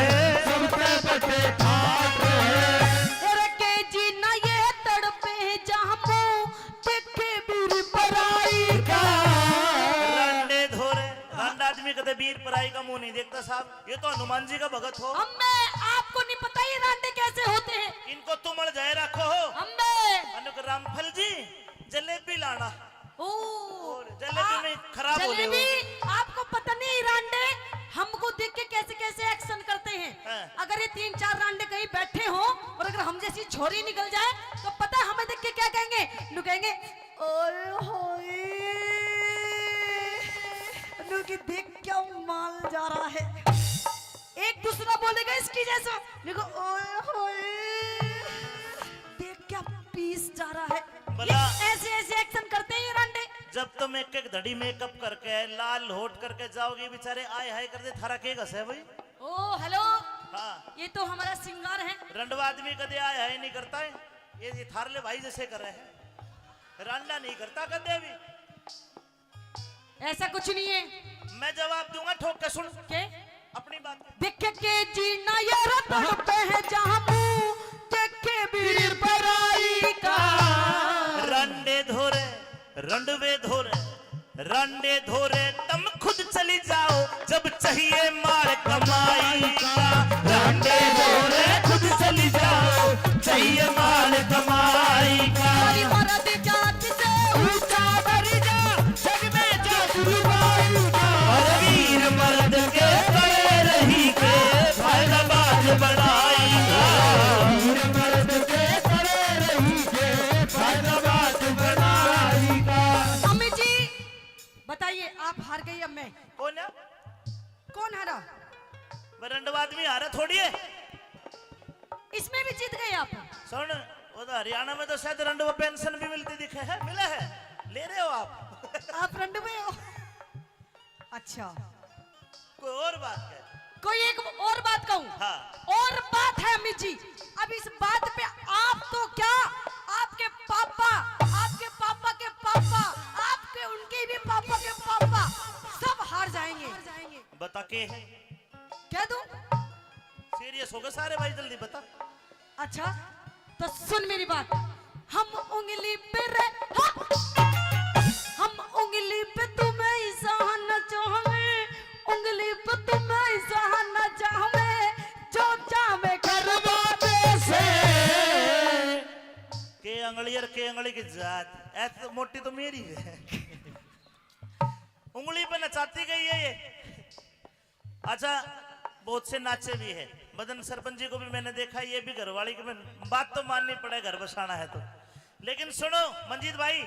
सबसे बड़े फाट रहे। के जीना ये तड़पे जहाँ आदमी कदे वीर पराई का मुंह नहीं देखता साहब। ये तो हनुमान जी का भगत हो। अम्मे आपको नहीं पता ये रांडे कैसे होते हैं। इनको तुमड़ जाए रखो हो। अम्मे अनुक रामफल जी जलेबी लाना। ओ और जलेबी में खराब हो जलेबी गए आपको पता नहीं रांडे हमको देख के कैसे कैसे एक्शन करते हैं। हाँ। अगर ये 3-4 रांडे कहीं बैठे हो और अगर हम जैसी छोरी निकल जाए तो पता है हमें देख के क्या कहेंगे। नु कहेंगे ओए होए नु की देख क्या माल जा रहा है। एक दूसरा बोलेगा इसकी जैसा देखो ओए होए देख क्या पीस जा रहा है। भला। ये ऐसे ऐसे एक्शन करते हैं ये रांडे। जब तुम एक एक धड़ी मेकअप करके लाल होट करके जाओगे बेचारे आय हाय कर दे थारा के घस है भाई। ओ हेलो हाँ ये तो हमारा सिंगार है। रंडवा आदमी कदे आय हाय नहीं करता है। ये थारले भाई जैसे कर रहे हैं। रांडा नहीं करता कदे भी। ऐसा कुछ नहीं है। मैं जवाब दूंगा ठोक के सुन के अपनी बात। देख के जीना ये रतड़ते हैं जहां मुंह देखे वीर पराई का। रंडे धोरे रंडवे धोरे रंडे धोरे तुम खुद चली जाओ जब चाहिए मार कमाई का। रंडे धोरे खुद चली जाओ चाहिए मार कमाई का। हरी मरद जात से ऊंचा दर्जा जग में जादूबाई का। और वीर मर्द के करे रही के फायदा बात बनाई का। वीर मर्द के करे रही के फायदा बात बनाई का। अम्मी जी बताइए आप हार गई अब मैं कौन है? कौन हारा। रंडवा आदमी हारा थोड़ी है। इसमें भी जीत गए आप। सुन वो तो हरियाणा में तो शायद रंडवा पेंशन भी मिलती दिखे है। मिला है ले रहे हो आप। आप रंडवे हो। अच्छा कोई और बात है? कोई एक और बात कहूं। हाँ। और बात है अम्मी जी। अब इस बात पे आप तो क्या आपके पापा के पापा आपके उनके भी पापा के पापा सब हार जाएंगे। बता के है क्या दूं? सीरियस हो गए सारे भाई जल्दी बता। अच्छा तो सुन मेरी बात। हम उंगली पे हम उंगली पे तुम्हें ही सहना चाहेंगे। उंगली पे तुम्हें ही सहना चाहेंगे जो चाहे करवा दे से। के अंगली की जात ऐसे मोटी तो मेरी है। उंगली पे नचाती गई है ये। अच्छा बहुत से नाचे भी है। मदन सरपंच जी को भी मैंने देखा। ये भी घरवाली की बात तो माननी पड़े घर बसाना है तो। लेकिन सुनो मंजीत भाई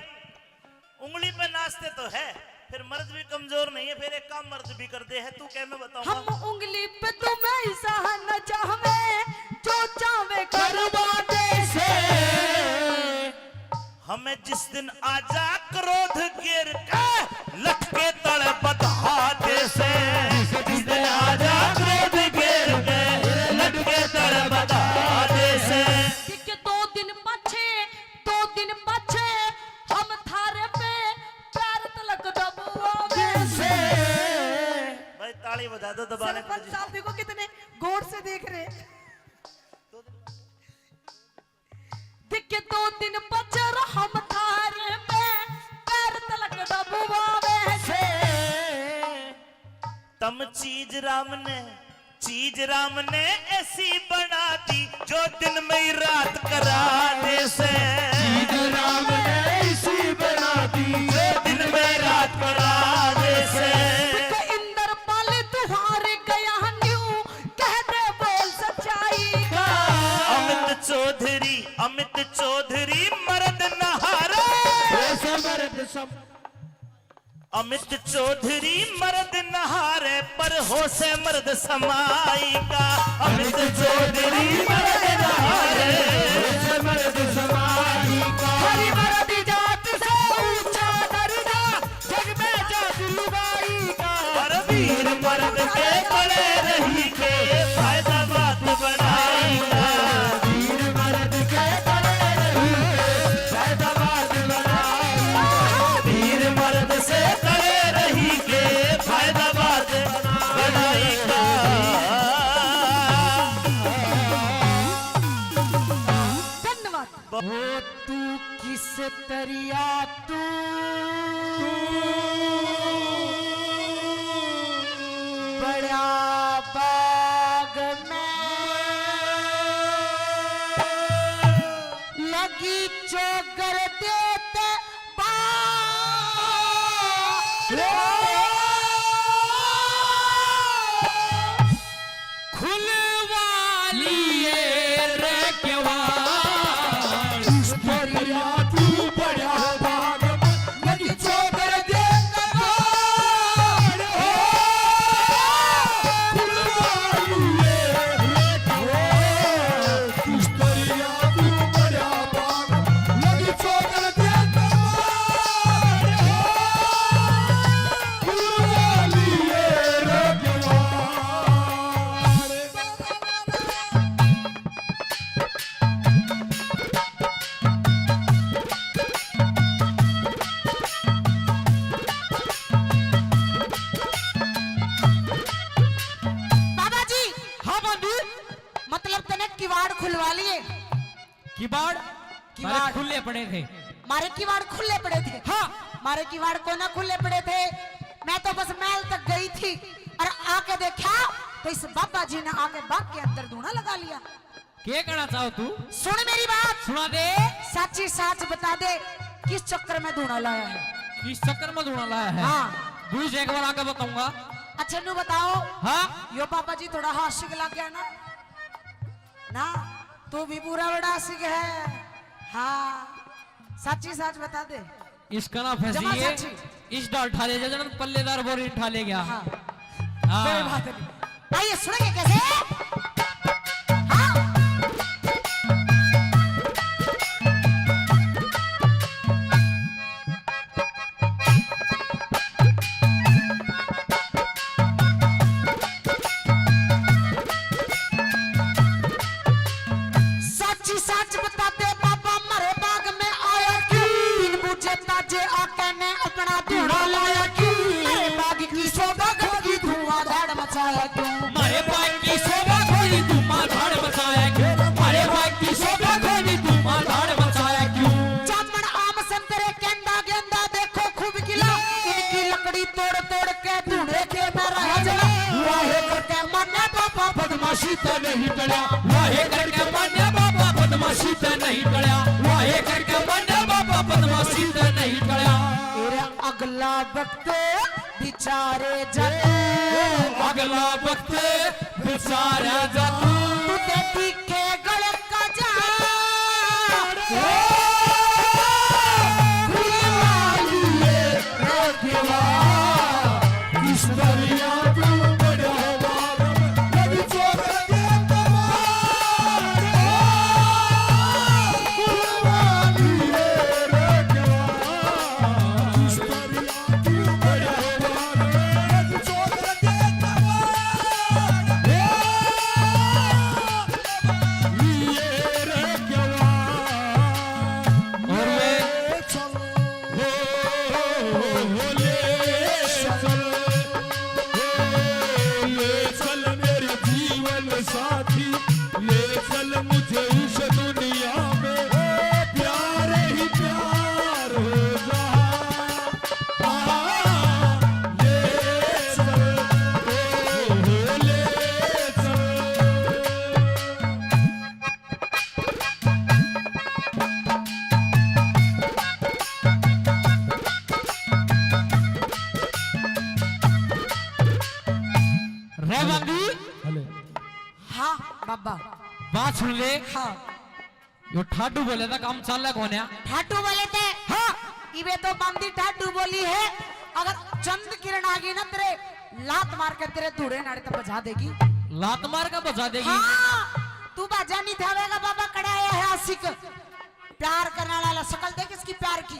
उंगली पे नाचते तो है फिर मर्द भी कमजोर नहीं है। फिर एक काम मर्द भी कर दे है। तू क्या मैं बताऊंगा। हम उंगली पे तुम्हें ही सहना चाहेंगे जो चाहे करवा दे से। हमें जिस दिन आजा क्रोध गिर के लटके तड़ बधा दे से। जिस दिन आजा क्रोध गिर के लटके तड़ बधा दे से। कि 2 दिन पछे हम थारे पे पैर तलक दबुआवे से। भाई ताली बजा दो दबाने पर। सरपंच साहब देखो कितने गौर से देख रहे। दिखे 2 दिन पछे हम थारे पे पैर तलक दबुआवे से। तम चीज राम ने ऐसी बना दी जो दिन में ही रात करा दे से। चीज राम ने ऐसी बना दी जो दिन में रात करा दे से। इंदर पाले तुम्हारे गया न्यू कह दे बोल सच्चाई का। अमित चौधरी मर्द नहारा। अमित चौधरी मर्द नहारे पर हो से मर्द समाई का। अमित चौधरी मर्द नहारे हो से मर्द समाई का। हरी मर्द जात से ऊंचा दर्जा जग में जादूबाई का। और वीर मर्द के पड़े रही के फायदा बात बनाई का। वीर मर्द के पड़े रही के फायदा बात बनाई का। वीर मर्द से करे रही के फायदा बात बनाई का। किवाड़ किवाड़। सारे खुले पड़े थे। मारे किवाड़ खुले पड़े थे। हाँ मारे किवाड़ को ना खुले पड़े थे। मैं तो बस महल तक गई थी और आके देखा तो इस बाबा जी ने आके बाग के अंदर धूना लगा लिया। क्या कहना चाहो तू? सुन मेरी बात, सुना दे। सच्ची साच बता दे किस चक्कर में धूना लाया है। किस चक्कर में धूना लाया है? हाँ दूसरे एक बार आके बताऊंगा। अच्छा नू बताओ। हाँ यो पापा जी थोड़ा हाशिक लग गया ना। ना तू भी पूरा बड़ा आशिक है। हाँ सच्ची साच बता दे। इसका ना जमा फंसी है। सच्ची। इस डाल ठाले जन पल्लेदार बोरी ठाले गया। हाँ हाँ। कोई बात नहीं। आइए सुनेंगे कैसे। हाँ सच्ची सच बता दे बाबा मरे बाग में आया क्यों? तीन बूझे ताजे आके ने अपना धूना लाया क्यों? मरे बाग की शोभा खोगी धुआं धाड़ मचाया क्यों? मारे बाग की शोभा खोई धुआं धाड़ मचाया क्यों? मारे बाग की शोभा खोई धुआं धाड़ मचाया क्यों? जामन आम संतरे केंदा गेंदा देखो खूब खिला। इनकी लकड़ी तोड़ तोड़ के धूने के में रह जला। वाहे करके मरने बाबा बदमाशी तो नहीं टला। वाहे करके मान्य बाबा बदमाशी ते नहीं टळ्या। वाहे करके मान्य बाबा बदमाशी ते नहीं टळ्या। तेरा अगला वक्त बिचारे जन अगला वक्त बेचारा जातू। तू ते तीखे गले का जा इस दरिया तू बड़ा लग चोर दे तमार कुर्बानी रे जवान। इस दरिया तू बड़ा लग चोर दे तमार ये रे जवान। और वे चल ले चल मेरे जीवन साथी, ले चल मुझे इस दुनिया में प्यार ही प्यार हो जा। ले चल ले चल। रे बंदी हाँ बाबा बात सुन ले। हाँ यो ठाडू बोले था काम चल रहा कोन्या। ठाटू बोले थे। हाँ इवे तो बंदी ठाटू बोली है। अगर चंद किरण आ गई ना तेरे लात मार के तेरे धूड़े नाड़े तक बजा देगी। लात मार का बजा देगी। हाँ तू बजा नहीं थावेगा बाबा कड़ा आया है आशिक प्यार करने वाला। शकल देख इसकी प्यार की।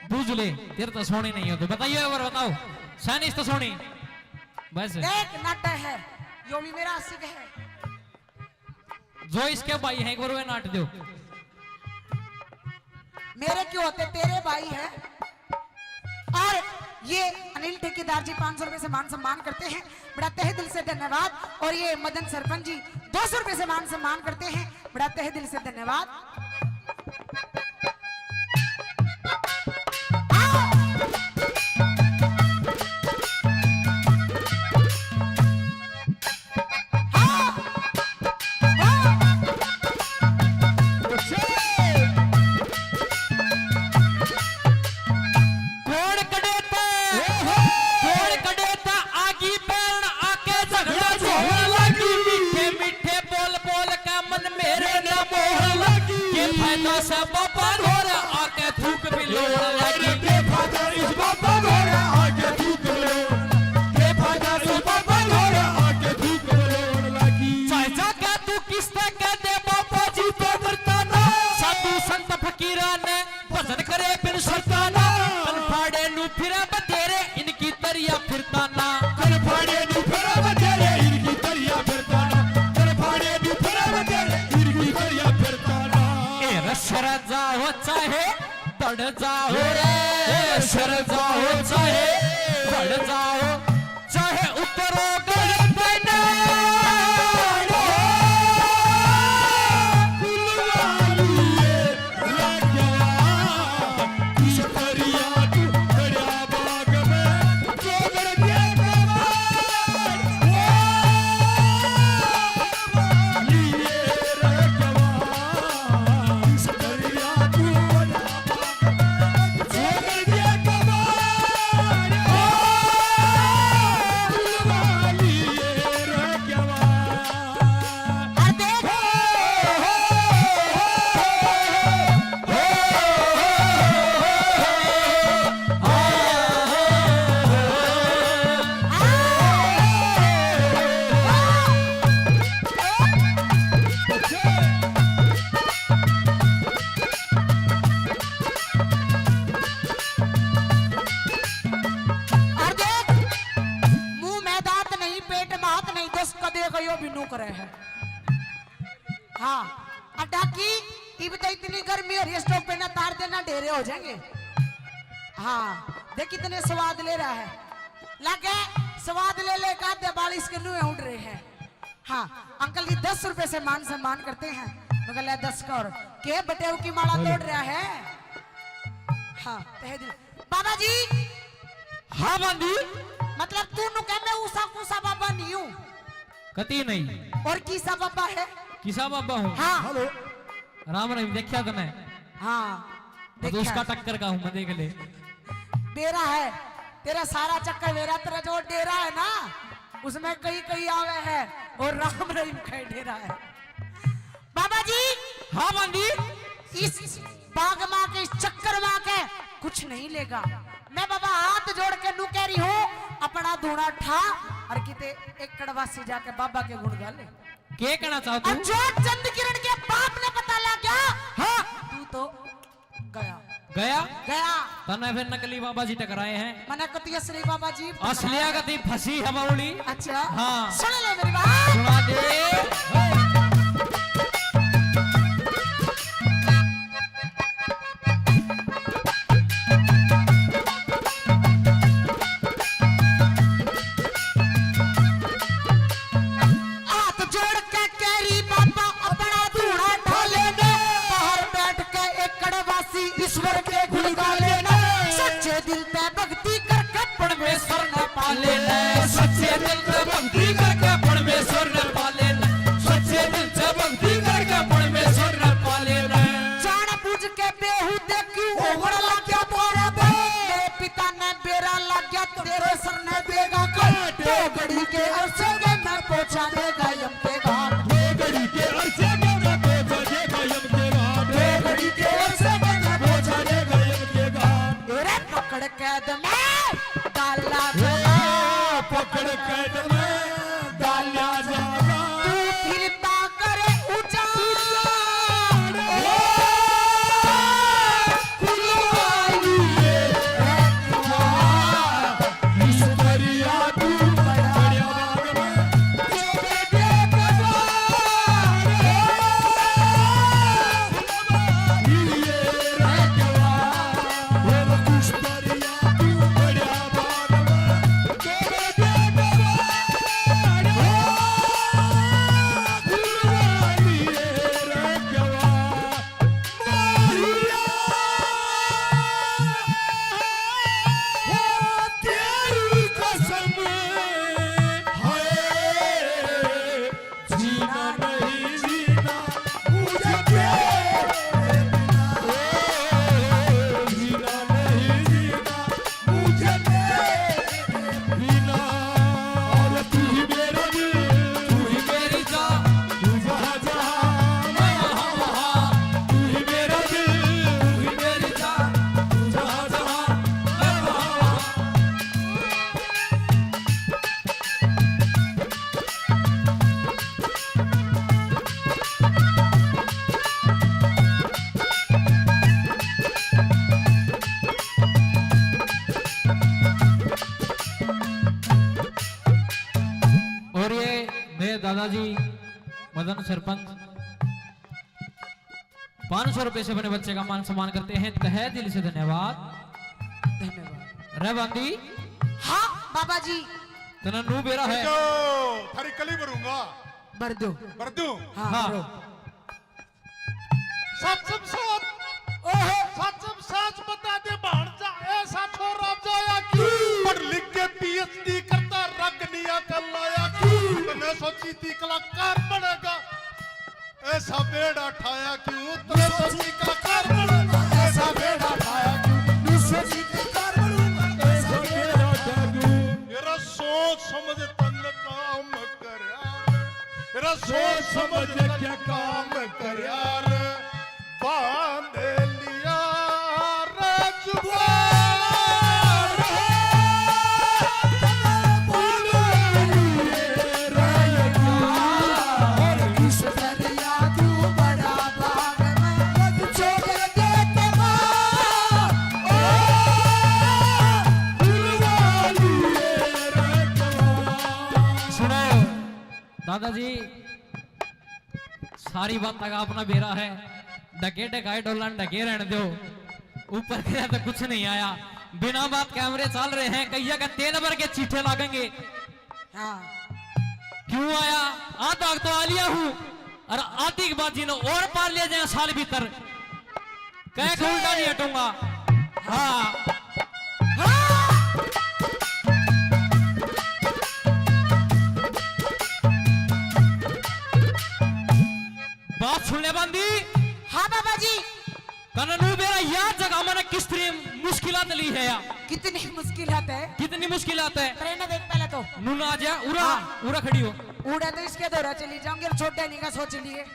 बूझ ले तेरे तो सोनी नहीं हो तो बताइए एक बार बताओ। सैनिस तो सोनी बस देख नट है यो भी मेरा आशिक है। जो इसके भाई हैं एक बार वे नाट दो। मेरे क्यों होते तेरे भाई है। और ये अनिल ठेकेदार जी 500 रुपए से मान सम्मान करते हैं, बड़ा तहे दिल से धन्यवाद। और ये मदन सरपंच जी 200 रुपए से मान सम्मान करते हैं, बड़ा तहे दिल से धन्यवाद। कौन कडेता कौन कडेता आगी पैरण आके झगड़ा जोड़ लगी। मीठे मीठे बोल बोल के मन मेरे न मोह लगी। के फायदा से बाबा घोर आके थूक बिलोड़ लगी। के फायदा इस बाबा घोड़ा आके थूक लो। के फायदा इस बाबा घोड़ा आके थूक लो लगी। चाहे जाके तू किसने कह दे बाबा जी तो बरताना। साधु संत फकीरा ने भजन करे बिन सरताना। तन फाड़े नु फिरा बतेरे इनकी तरिया फिरताना। कर फाड़े नु फिरा बतेरे इनकी तरिया फिरताना। कर फाड़े नु फिरा बतेरे इनकी तरिया फिरताना। ए सर जाओ चाहे बढ़ जाओ रे। सर जाओ चाहे बढ़ जाओ चाहे उतरो गलत ना। कुलवा यो भी नू करे है। हाँ अड्डा की इब तो इतनी गर्मी हो रही है, स्टोव पे ना तार देना ढेरे हो जाएंगे। हाँ देख कितने स्वाद ले रहा है, लगे स्वाद ले ले का दे बाल इसके नुए उड़ रहे हैं। हाँ अंकल जी 10 रुपए से मान सम्मान करते हैं, मगर 10 का और के बटेऊ की माला तोड़ रहा है। हाँ तहे दिल बाबा जी। हाँ बंदी मतलब तू नु कह मैं ऊसा कुसा बाबा नहीं हूँ, कती नहीं और किसा बाबा है। किसा बाबा हो? हाँ हेलो राम राम देखा तने? हाँ तो उसका टक्कर का हूँ मैं, देख ले। डेरा है तेरा सारा चक्कर, मेरा तेरा जो डेरा है ना उसमें कई कई आवे है और राम रहीम का डेरा है। बाबा जी। हाँ बंदी इस बाग माँ के इस चक्कर माँ के कुछ नहीं लेगा। मैं बाबा हाथ जोड़ के नू कह रही हूँ अपना धूना ठा और किते एक कड़वासी जाके बाबा के गुण गा ले। के कहना चाहो तू? और जो चंद किरण के बाप ने पता लग गया, हाँ तू तो गया गया गया। तने फिर नकली बाबा जी टकराए हैं, मने कती असली बाबा जी असलिया गति फंसी है बाउली। अच्छा हाँ। सुन ले मेरी बात। सुना दे। हाथ जोड़ के कैरी बाबा अपना धूड़ा ढाले ने, बाहर बैठ के एक कड़वासी ईश्वर के गुण गा लेना। सच्चे दिल पे भक्ति करके परमेश्वर ने पा लेना। सच्चे दिल से भक्ति करके परमेश्वर ने पाले न, सच्चे दिल से भक्ति करके परमेश्वर ने पाले न। जान बुझ के बेहूदे क्यों ओवड़ लग गया तोरे बे, मेरे पिता ने बेरा लग गया तेरे सर ने देगा काट। दो घड़ी के अरसे में मैं पहुंचा देगा यम के घाट। घड़ी के अरसे में मैं पहुंचा देगा यम के घाट। घड़ी के अरसे में मैं पहुंचा देगा यम के घाट। तेरे पकड़ कैद में डाला जाना, पकड़ कैद में डाला जाना। तू फिरता करे ऊंचा इस दरिया तू बड़ा बाग में इस दरिया तू बड़ा बाग में तेरी कसम है जीना नहीं जीना मुझे जीना नहीं जीना मुझे बिना। और तू ही मेरा दिल, तू ही मेरी जान, तू जहाँ जहाँ मैं वहाँ वहाँ। तू ही मेरा दिल, तू ही मेरी जान, तू जहाँ जहाँ मैं वहाँ वहाँ। और ये मेरे दादाजी मदन सरपंच 500 रुपए से अपने बच्चे का मान सम्मान करते हैं, तहे दिल से धन्यवाद। धन्यवाद। रे बंदी हाँ बाबा जी तना नू बेरा है। थारी कली भरूंगा भर दो। भर दूं। हाँ हाँ। भरो। सच सच बता दे भाणजा, ऐसा छोरा जाया क्यों? पढ़ लिख के पीएचडी करता रगनिया कर लाया क्यों? तूने सोची थी कलाकार बनेगा, ऐसा बेड़ा ठाया क्यों? तूने सोची कलाकार बनेगा, ऐसा बेड़ा ठाया क्यों? तू सोची कलाकार बनेगा, ऐसा बेड़ा ठाया क्यों? मेरा सोच समझ तन काम कर यार, मेरा सोच समझ क्या काम कर यार। बांध लिया रजुआर और इस दरिया तू बड़ा बाग में छोड़ दे के माँ। सुनो दादाजी सारी बात का अपना बेरा है, ढके ढकाए डोलन ढके रहने दो, ऊपर गया तो कुछ नहीं आया, बिना बात कैमरे चल रहे हैं, कहिया का 3 नंबर के चीठे लागेंगे। हाँ क्यों आया? आधा तो आ लिया हूं और आधी की बात जिन्हों और पार ले जाए साल भीतर, कह के उल्टा नहीं हटूंगा। हाँ बात सुनने बंदी। हाँ बाबा जी। कननू मेरा यह जगह मैंने किस तरह मुश्किलात ली है या? कितनी मुश्किलात है? कितनी मुश्किलात है? ट्रेन देख पहले तो। नूना आ जा, उरा हाँ। उरा खड़ी हो। उड़ा तो इसके दौरा चली जाऊंगी और छोटे नहीं का सोच लिए।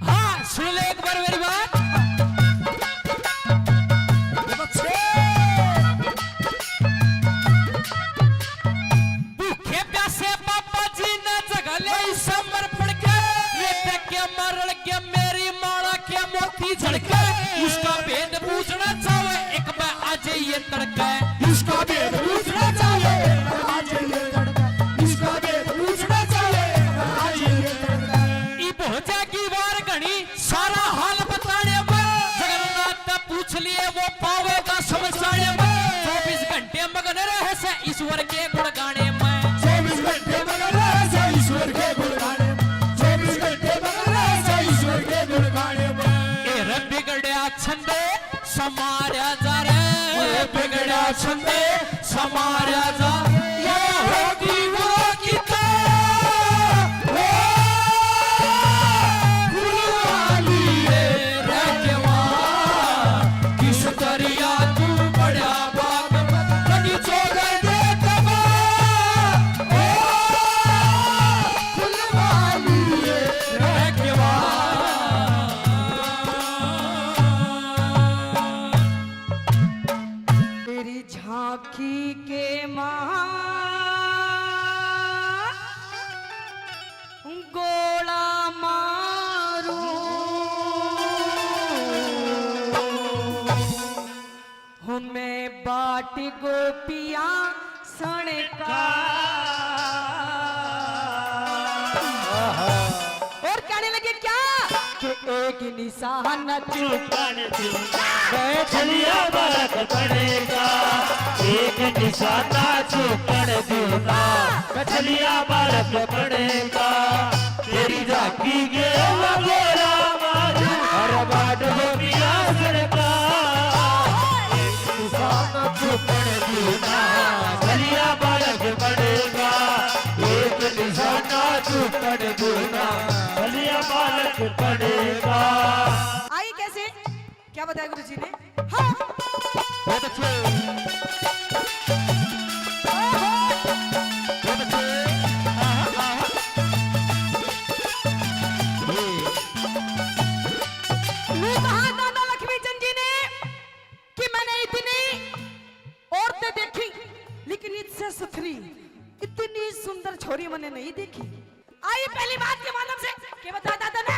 हाँ सुन ले एक बार मेरी बात। भूखे प्यासे पापा जी ने जगह ले समर्पण के, रेत के मरल के मेरी माला के मोती झड़के, इसका भेद पूछना चाहे एक बार आज ये तड़का, इसका भेद पूछना चाहे आज ये तड़का, इसका भेद पूछना चाहे आज ये तड़का। हो जाएगी वार घनी सारा हाल बताने में, जगन्नाथ ने पूछ लिए वो पावेगा समझाने में, 24 घंटे मगन रहे से ईश्वर के गुण गाने में, 24 घंटे मगन रहे से ईश्वर के गुण गाने में, 24 घंटे मगन रहे से ईश्वर के गुण गाने में। ए रब बिगड़या छंदे समार्या जा रे, बिगड़या छंदे समार्या जा, ये होगी वो किताब झांकी के मां गोला मारू हमें बाट गोपियां सड़का। और कहने लगे क्या कि एक निशान चुकन छलिया बरत पड़ेगा, एक निशाना चुकन दूना, छलिया बरत पड़ेगा, तेरी झांकी के गोरा मारू और बाट हो पिया सरकार, एक निशाना चुकन दूना, छलिया बरत पड़ेगा, एक निशाना चुकन दूना, छलिया बरत पड़ेगा। आई कैसे? क्या बताया गुरु जी ने? हाँ बहुत अच्छे, बहुत अच्छे। कहा दादा लक्ष्मी चंद जी ने कि मैंने इतनी औरतें देखी लेकिन इससे सुथरी इतनी सुंदर छोरी मैंने नहीं देखी। आई पहली बात के माध्यम से क्या बता दादा ने?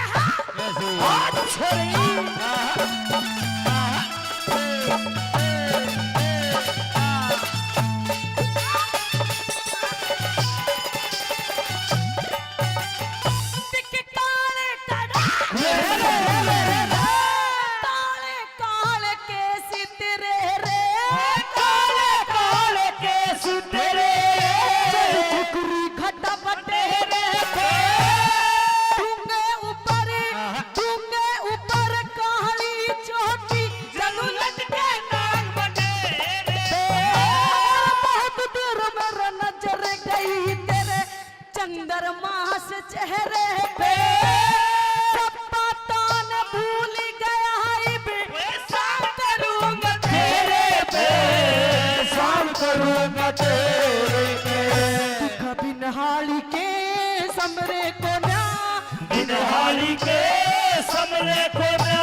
चंद्रमा से चेहरे पे सब पता न भूल गया, शाम करूंगा तेरे पे, शाम करूंगा तेरे पे, कभी नहाली के समरे को ना, बिनहाली के समरे को ना,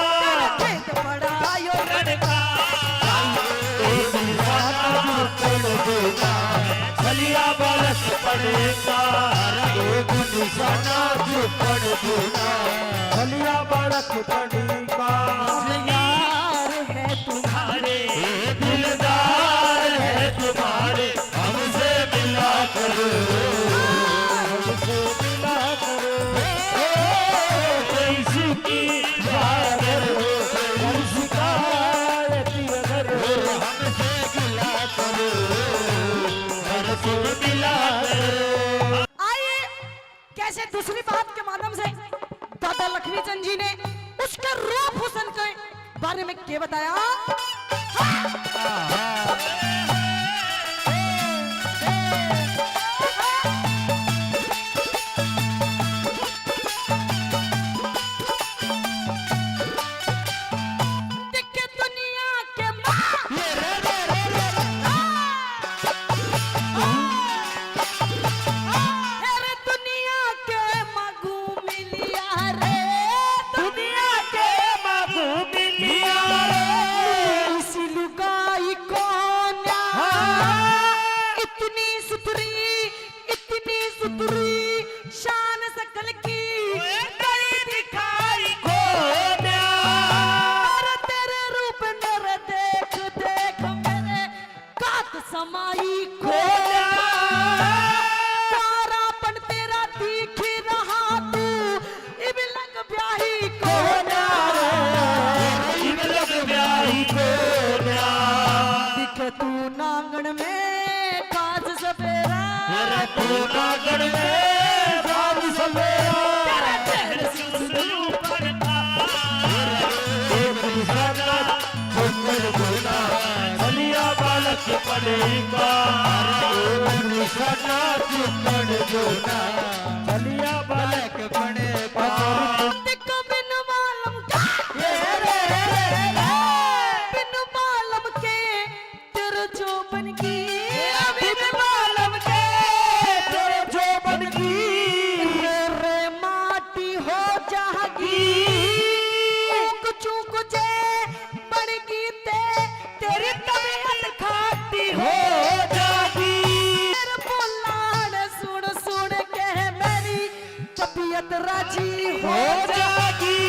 खेत बड़ा यो लड़का एक निशाना चुकन दूना, छलिया बरस पड़ेगा, एक निशाना चुकन दूना, छलिया बरस पड़ेगा। यार है तुम्हारे दिलदार है तुम्हारे, हमसे मिला करो दूसरी बात के माध्यम से दादा लक्ष्मी चंद जी ने उसके रूप हुसन के बारे में क्या बताया। दिखे दुनिया के अरे दुनिया के मगू मिलिया रे, दुनिया के मगू मिलिया रे, इसी लुगाई कौन इतनी सुथरी शान सकल की कई दिखाई अरे तेरे रूप मेरे देख देख मेरे कात समाई को तारापन तेरा दिख रहा तू इब लग ब्याही को दिखे तू नांगन में काज सपेरा दिखो बिन मालूम बिन मालूम के तेरे जोबन की बिन मालूम के तेरे जोबन की रे माटी हो जागी चूक जे बड़गी तेरी तबीयत खाती हो जागी तेरे बोलान सुन सुन के मेरी तबीयत राजी हो जागी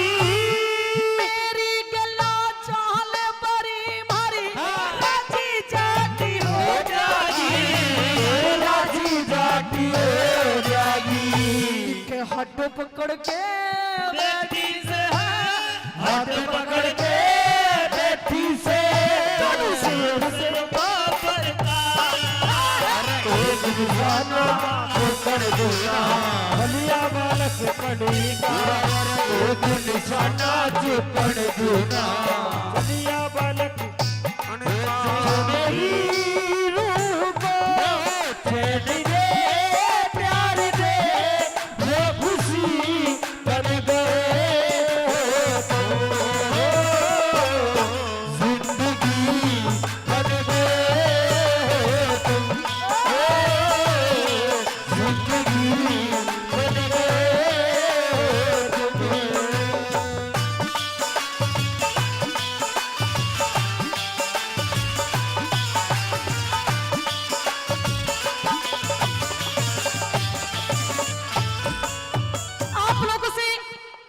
मेरी गला चाल बड़ी मारी राजी जाती हो जागी के हट पकड़ के बेटी से हाथ पकड़ के बेटी से भलिया बालक पड़ेगा एक निशाना चुपड़ दूना भलिया बालक मेरी रूप चैन दे प्यार दे वो खुशी बन गए जिंदगी बन गए तुम जिंदगी बन गए तुम आप लोगों से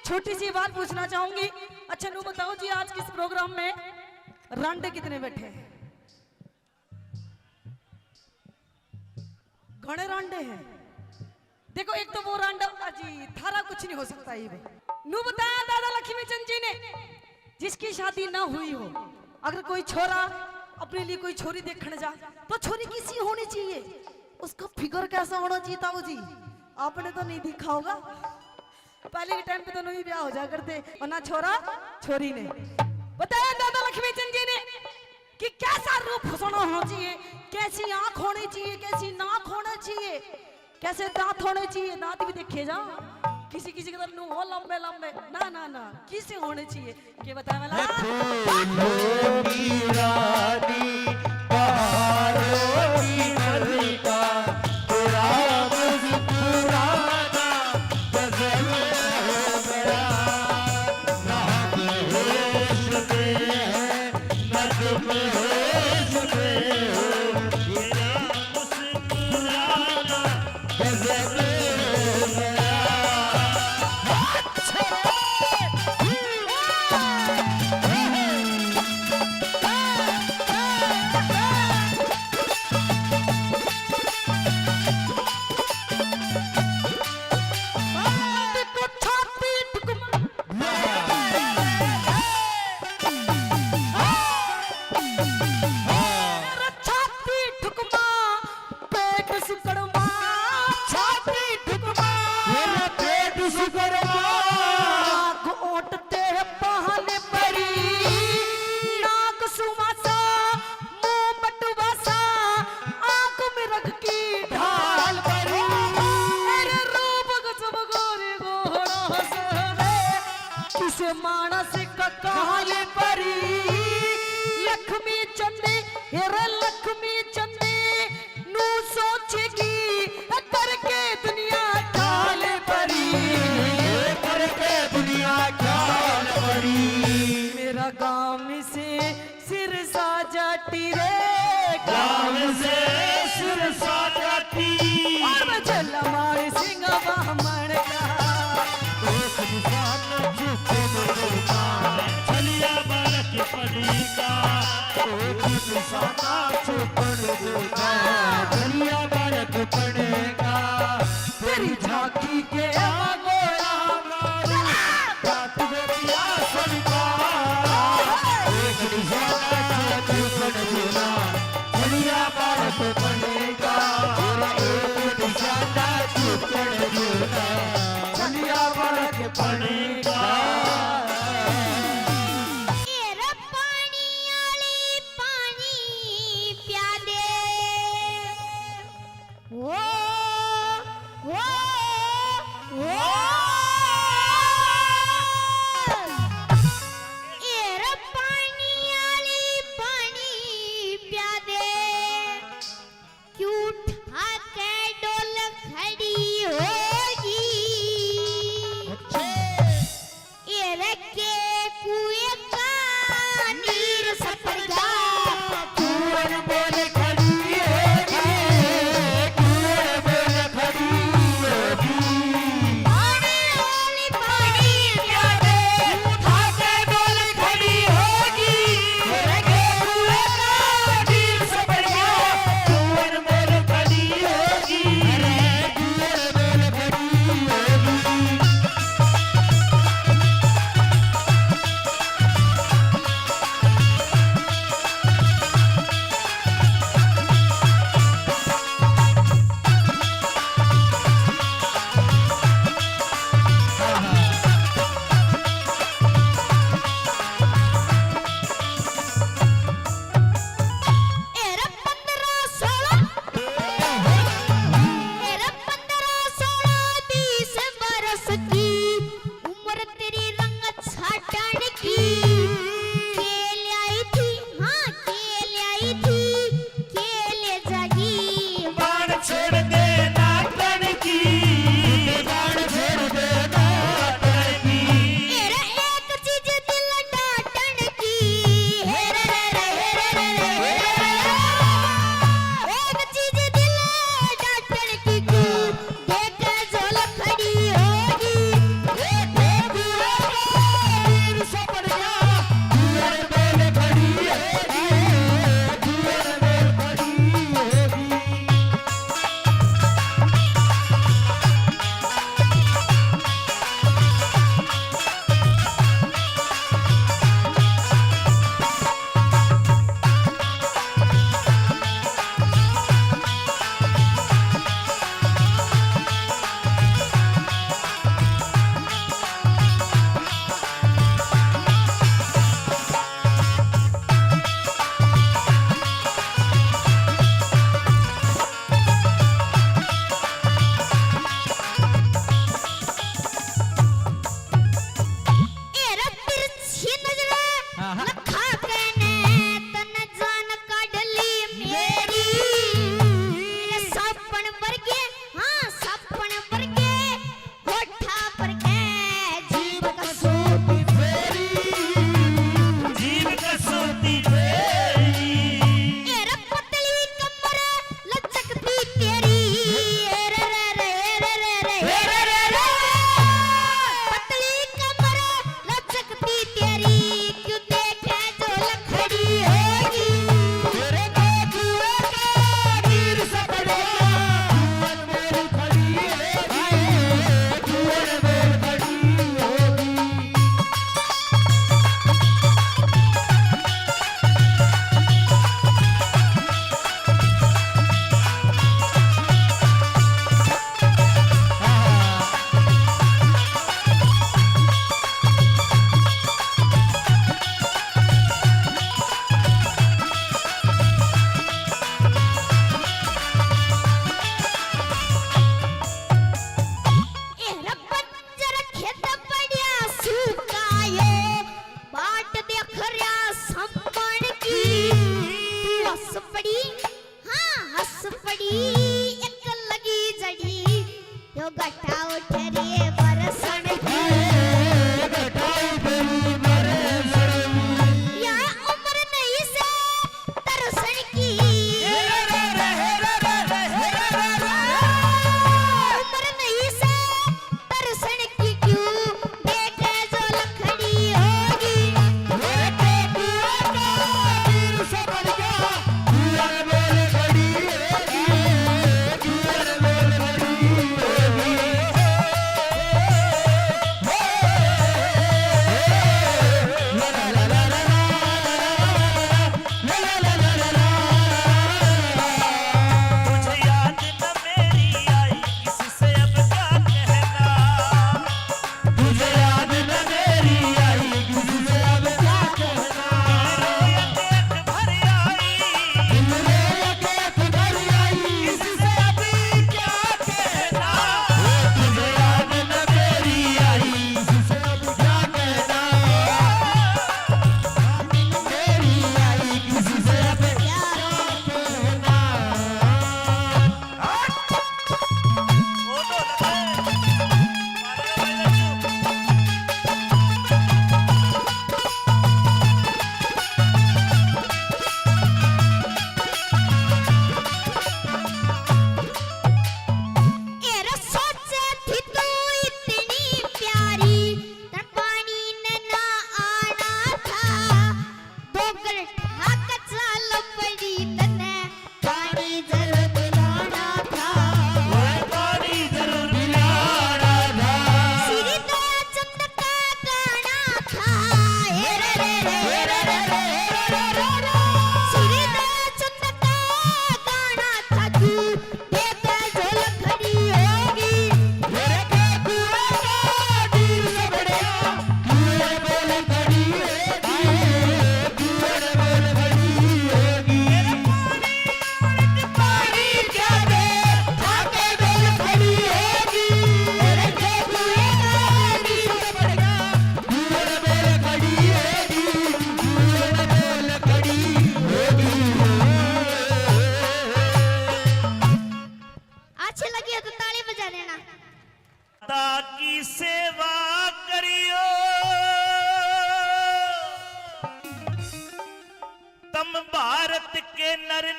छोटी सी बात पूछना चाहूंगी। अच्छा नु बताओ जी आज किस प्रोग्राम में रांडे कितने बैठे हैं? घणे रांडे हैं। देखो एक तो वो रांडा जी थारा कुछ नहीं हो सकता ये नु बताया दादा लक्ष्मी चंद जी ने जिसकी शादी ना हुई हो अगर कोई छोरा अपने लिए कोई छोरी देखने जा तो छोरी किसी होनी चाहिए, उसका फिगर कैसा होना चाहिए ताऊ जी? आपने तो नहीं देखा होगा, पहले के टाइम पे तो नहीं ब्याह हो जा करते और ना छोरा छोरी ने। बताया दादा लक्ष्मी चंद जी ने कि कैसा रूप हुसन होना चाहिए, कैसी आंख होनी चाहिए, कैसी नाक होना चाहिए, कैसे दांत होने चाहिए। दांत भी देखे जा किसी किसी के तरफ हो लंबे लंबे ना ना ना किसे होने चाहिए ये बताया वाला फूलों की रानी बहारों की मलिका तेरा मुस्कुराना गजल हो गया नाम होश में है नज़्म होश में हो तेरा मुस्कुराना गजल हो गया। मानस का काल परी लक्ष्मी चंदे हेरा लक्ष्मी चंदे नू सोचेगी करके दुनिया काल परी करके दुनिया ख्याल पड़ी मेरा गांव से सिर साजाती रे गाँव से सिर साजाती और मैं चला मारे सिंह बामण का एक निशान चुपन देगा चलिया बालक पड़ी का एक निशाना चुपन देगा चलिया बालक पड़ेगा तेरी झांकी के गोरा रात में पिया सनका एक निशाना चुपन देगा चलिया बालक पड़ेगा एक निशाना चुपन देगा चलिया बालक पड़ेगा पानी आले पानी प्या दे ओ पानी आले पानी प्या दे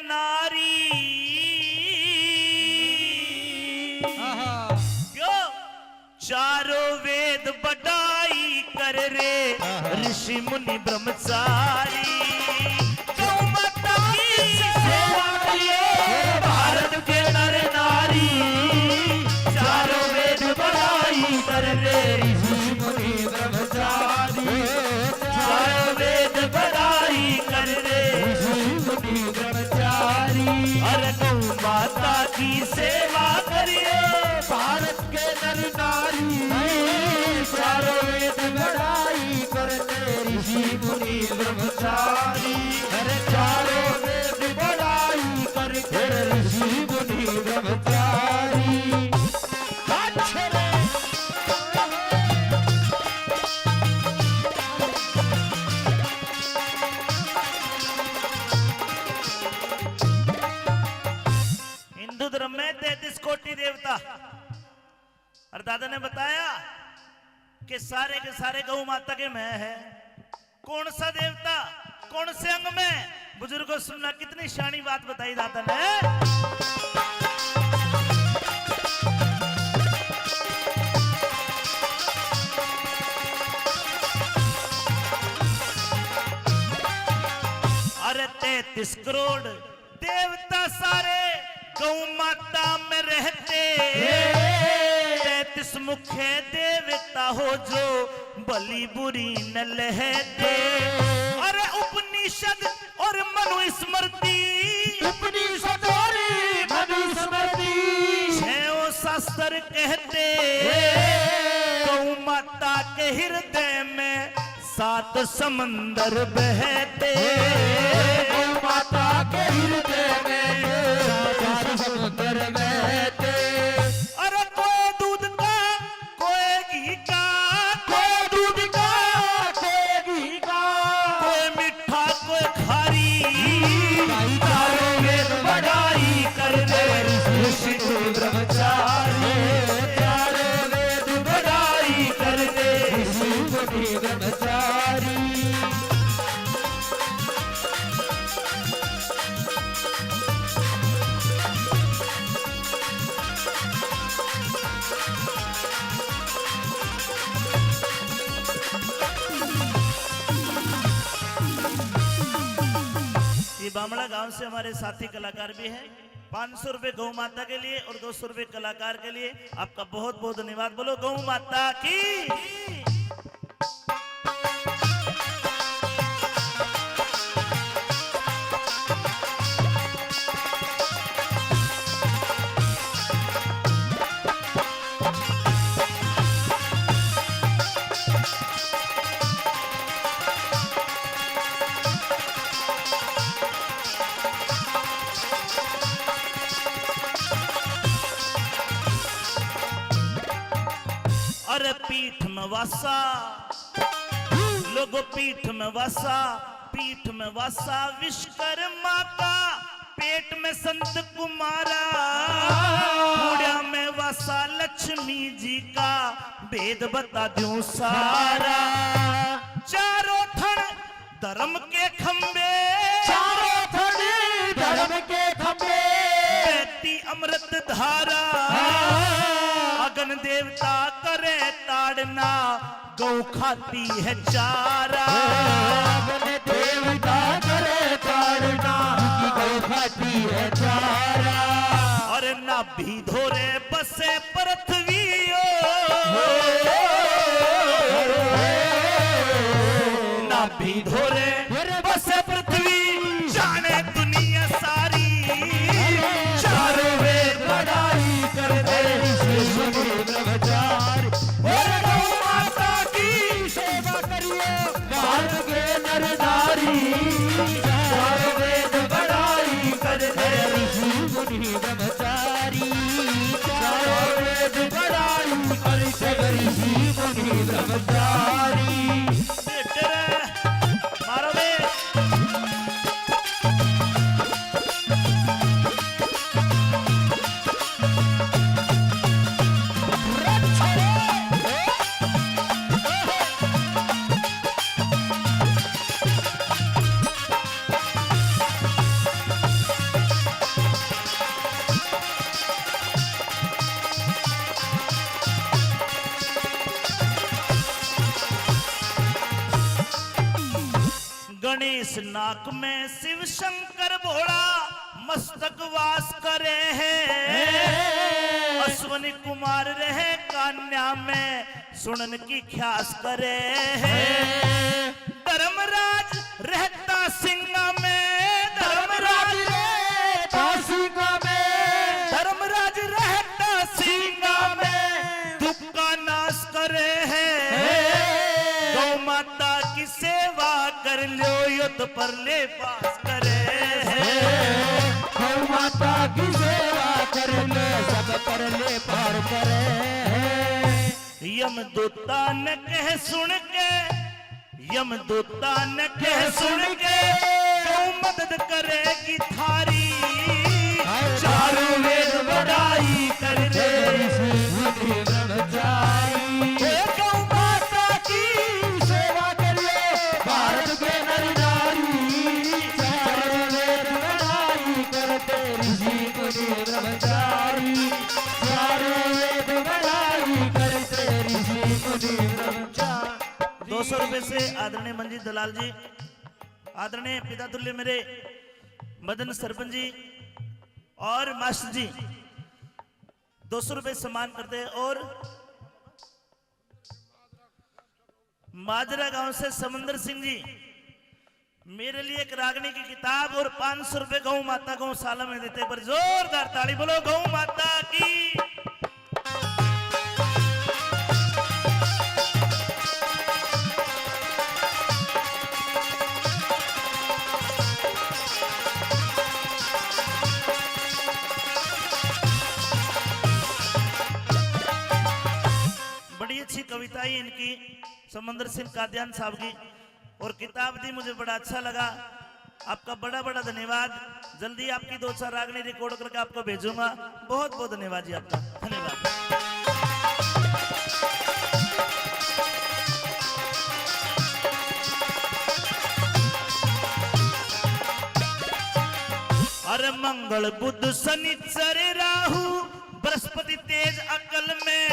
नारी क्यों चारों वेद बढ़ाई कर रे ऋषि मुनि ब्रह्मचारी गौ माता की सेवा करिए भारत के नर नारी चारों वेद बढ़ाई कर रे ऋषि मुनि ब्रह्मचारी चारों वेद बढ़ाई कर रे ऋषि मुनि ब्रह्मचारी अरे गौ माता की सेवा करिए भारत के नर नारी चारों वेद बढ़ाई करते ऋषि मुनि ब्रह्मचारी अरे चारों वेद बढ़ाई करते ऋषि मुनि ब्रह्मचारी हिंदू धर्म में 33 कोटि देवता और दादा ने बताया कि सारे के सारे गौ माता के में है। कौन सा देवता कौन से अंग में? बुजुर्गों सुनना, कितनी शानी बात बताई दादा ने। अरे 33 करोड़ देवता सारे गौ माता में रहते 33 मुख्य देवता हो जो बलि बुरी न लहते। अरे उपनिषद और मनुस्मृति उपनिषद और मनुस्मृति छह शास्त्र कहते गौ माता के हृदय में 7 समंदर बहते। गौ माता के हृदय में 7 समुद्र बहते। अरे कोई दूध का कोई घी का कोई दूध का कोई घी का कोई मीठा कोई खारी चारों वेद बढ़ाई करते ऋषि मुनि ब्रह्मचारी चारों वेद बढ़ाई करते ऋषि मुनि ब्रह्मचारी। ये बामड़ा गांव से हमारे साथी कलाकार भी हैं। 500 रुपए गौ माता के लिए और 200 रुपए कलाकार के लिए। आपका बहुत बहुत धन्यवाद। बोलो गौ माता की। अरे पीठ में वासा लोगो पीठ में वासा पीठ में वासा विश्वकर्मा का पेट में संत कुमारा पूड़ा में वासा लक्ष्मी जी का वेद बता दूं सारा। चारों थन धर्म के खंबे चारों थन धर्म के खंबे बहती अमृत धारा। अगन देवता करे ताड़ना गौ खाती है चारा। अगन देवता करे ताड़ना गौ खाती है चारा। और ना भी धोरे बसे पृथ्वीओ ना भी धोरे बसे पृथ्वी जाने दुनिया सारी। चारों वेद बढ़ाई करते ऋषि मुनि ब्रह्मचारी। गौ माता की सेवा करिए भारत के नर नारी चारों वेद बढ़ाई करते ऋषि मुनि ब्रह्मचारी। चारों वेद बढ़ाई करते ऋषि मुनि ब्रह्मचारी। मारो बे। इस नाक में शिव शंकर भोला मस्तक वास करे है। अश्वनी कुमार रहे कन्या में सुनन की ख्यास करे है। धर्मराज रहता सिंगा में, धर्मराज रहता सिंगा में, धर्मराज रहता सिंगा में दुख का नाश करे है। गौ माता की सेवा कर लो यो तो परले पास करे है। गौ माता की सेवा कर ले सब कर ले पार करे। यमदूता ने कह सुन के, यमदूता ने कह सुन के गौ मदद करेगी थारी। चारों वेद बड़ाई कर दे गौ माता की सेवा कर ले भारत के नर नारी। चारों वेद बड़ाई करते ऋषि मुनि ब्रह्मचारी। चारों वेद बड़ाई करते ऋषि मुनि ब्रह्मचारी। 200 रुपए से आदरणीय मंजीत दलाल जी, आदरणीय पिता तुल्य मेरे मदन सरपंच जी और मास्टर जी 200 रुपए सम्मान करते हैं। और माजरा गांव से समंदर सिंह जी मेरे लिए एक रागनी की किताब और 500 रुपए गौ माता गौशाला में देते हैं। पर जोरदार ताली बोलो गौ माता की। बड़ी अच्छी कविताएं इनकी, समंदर सिंह कादियान साहब की, और किताब दी मुझे बड़ा अच्छा लगा। आपका बड़ा बड़ा धन्यवाद। जल्दी आपकी 2-4 रागनी रिकॉर्ड करके आपको भेजूंगा। बहुत बहुत धन्यवाद जी आपका, धन्यवाद। अरे मंगल बुध शनिचर राहु बृहस्पति तेज अकल में,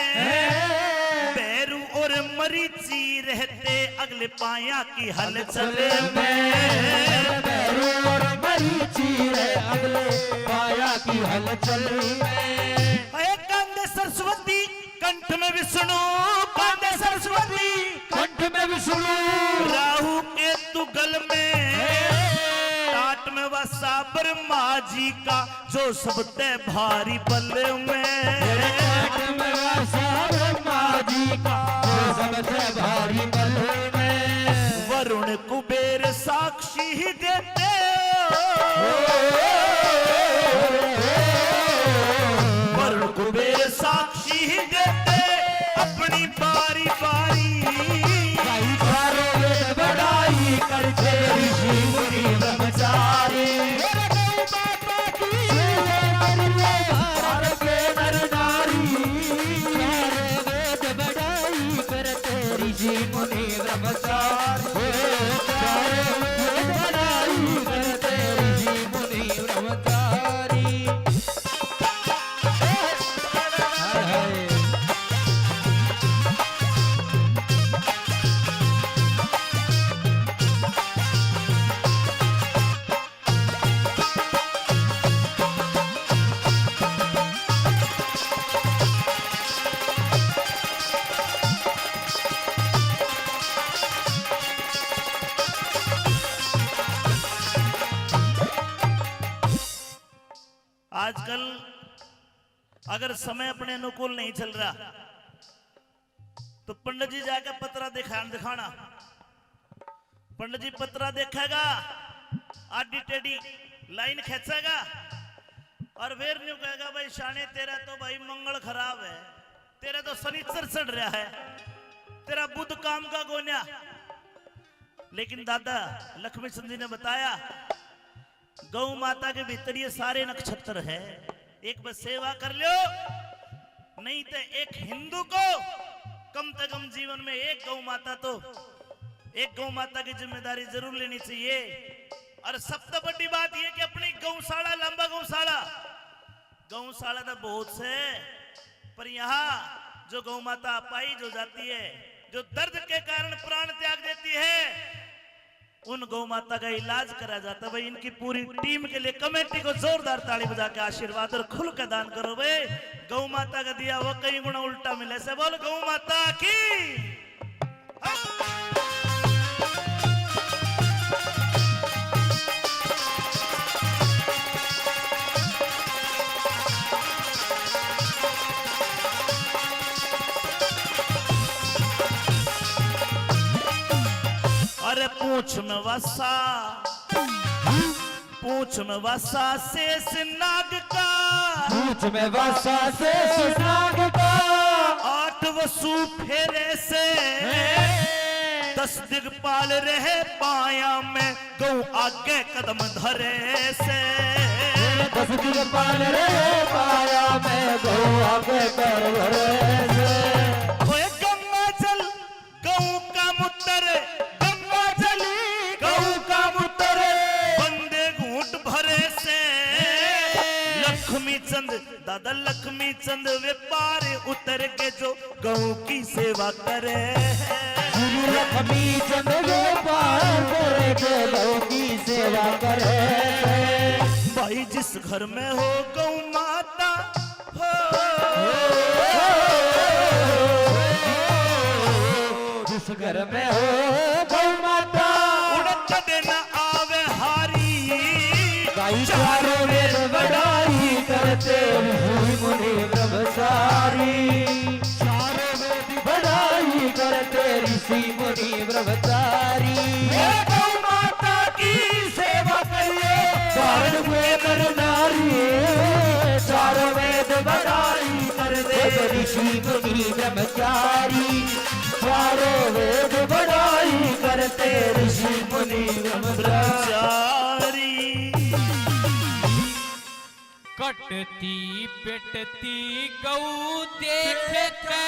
बैरू और मरीची रहते अगले पाया की हलचल में। बैरू और मरीची रहे अगले पाया की हलचल में। कांदे सरस्वती कंठ में विष्णु, कांदे सरस्वती कंठ में विष्णु। राहु केतु गल में, टाट में वसा ब्रह्मा जी का जो सबते भारी बल में। टाट में वसा ब्रह्मा जी का जो सबते भारी बल में। वरुण कुबेर साक्षी ही देते, वरुण कुबेर साक्षी ही देते अपनी बारी बारी। चारों वेद बड़ाई करते ऋषि मुनि ब्रह्मचारी। भारत के नर नारी। चारों वेद बड़ाई करते ऋषि मुनि ब्रह्मचारी। चारों वेद बड़ाई करते ऋषि मुनि ब्रह्मचारी। आजकल अगर समय अपने अनुकूल नहीं चल रहा तो पंडित जी जाकर पतरा दिखाना। पंडित जी पतरा देखेगा, आडी टेढ़ी लाइन खींचेगा और फिर न्यू कहेगा भाई शाने तेरा तो भाई मंगल खराब है, तेरा तो शनिचर चढ़ रहा है, तेरा बुध काम का गोन्या। लेकिन दादा लक्ष्मी चंद जी ने बताया गौ माता के भीतर ये सारे नक्षत्र है। एक बस सेवा कर लो, नहीं तो एक हिंदू को कम से कम जीवन में एक गौ माता की जिम्मेदारी जरूर लेनी चाहिए। और सबसे बड़ी बात यह कि अपनी गौशाला, लंबा गौशाला तो बहुत से, पर यहाँ जो गौ माता पाई जो जाती है, जो दर्द के कारण प्राण त्याग देती है, उन गौ माता का इलाज करा जाता है भाई। इनकी पूरी टीम के लिए कमेटी को जोरदार ताली बजा के आशीर्वाद और खुल के दान करो भाई। गौ माता का दिया वो कई गुना उल्टा मिले से बोल गौ माता की। अरे पूछ में वसा, पूछ में वसा शेष नाग का, पूछ में वसा शेष नाग का, 8 वसु फेरे से 10 दिग्पाल रहे पाया में गौ आगे कदम धरे से। 10 दिग्पाल रहे पाया में गौ आगे कर धरे से। ओए गंगा जल गौ का मूत्र, गंगा जल गौ का मूत्र, बंदे घूंट भरे से। लक्ष्मी चंद दादा लक्ष्मी चंद व्यापार उतर के जो गौ की सेवा करे। लक्ष्मी चंद व्यापार करे के गौ की सेवा करे। भाई जिस घर में हो गौ माता हो, जिस घर में हो गौ माता, उड़क देना आवे हारी। गाई चारों वेद बड़ाई करते ऋषि मुनि ब्रह्मचारी। चारों वेद बड़ाई करते ऋषि मुनि ब्रह्मचारी। गौ माता की सेवा करिए चारण वेद नारी, चारों वेद बड़ाई करते ऋषि मुनि ब्रह्मचारी। चारों वेद बड़ाई करते ऋषि मुनि ब्रह्मचारी। कटती पिटती गऊ देख के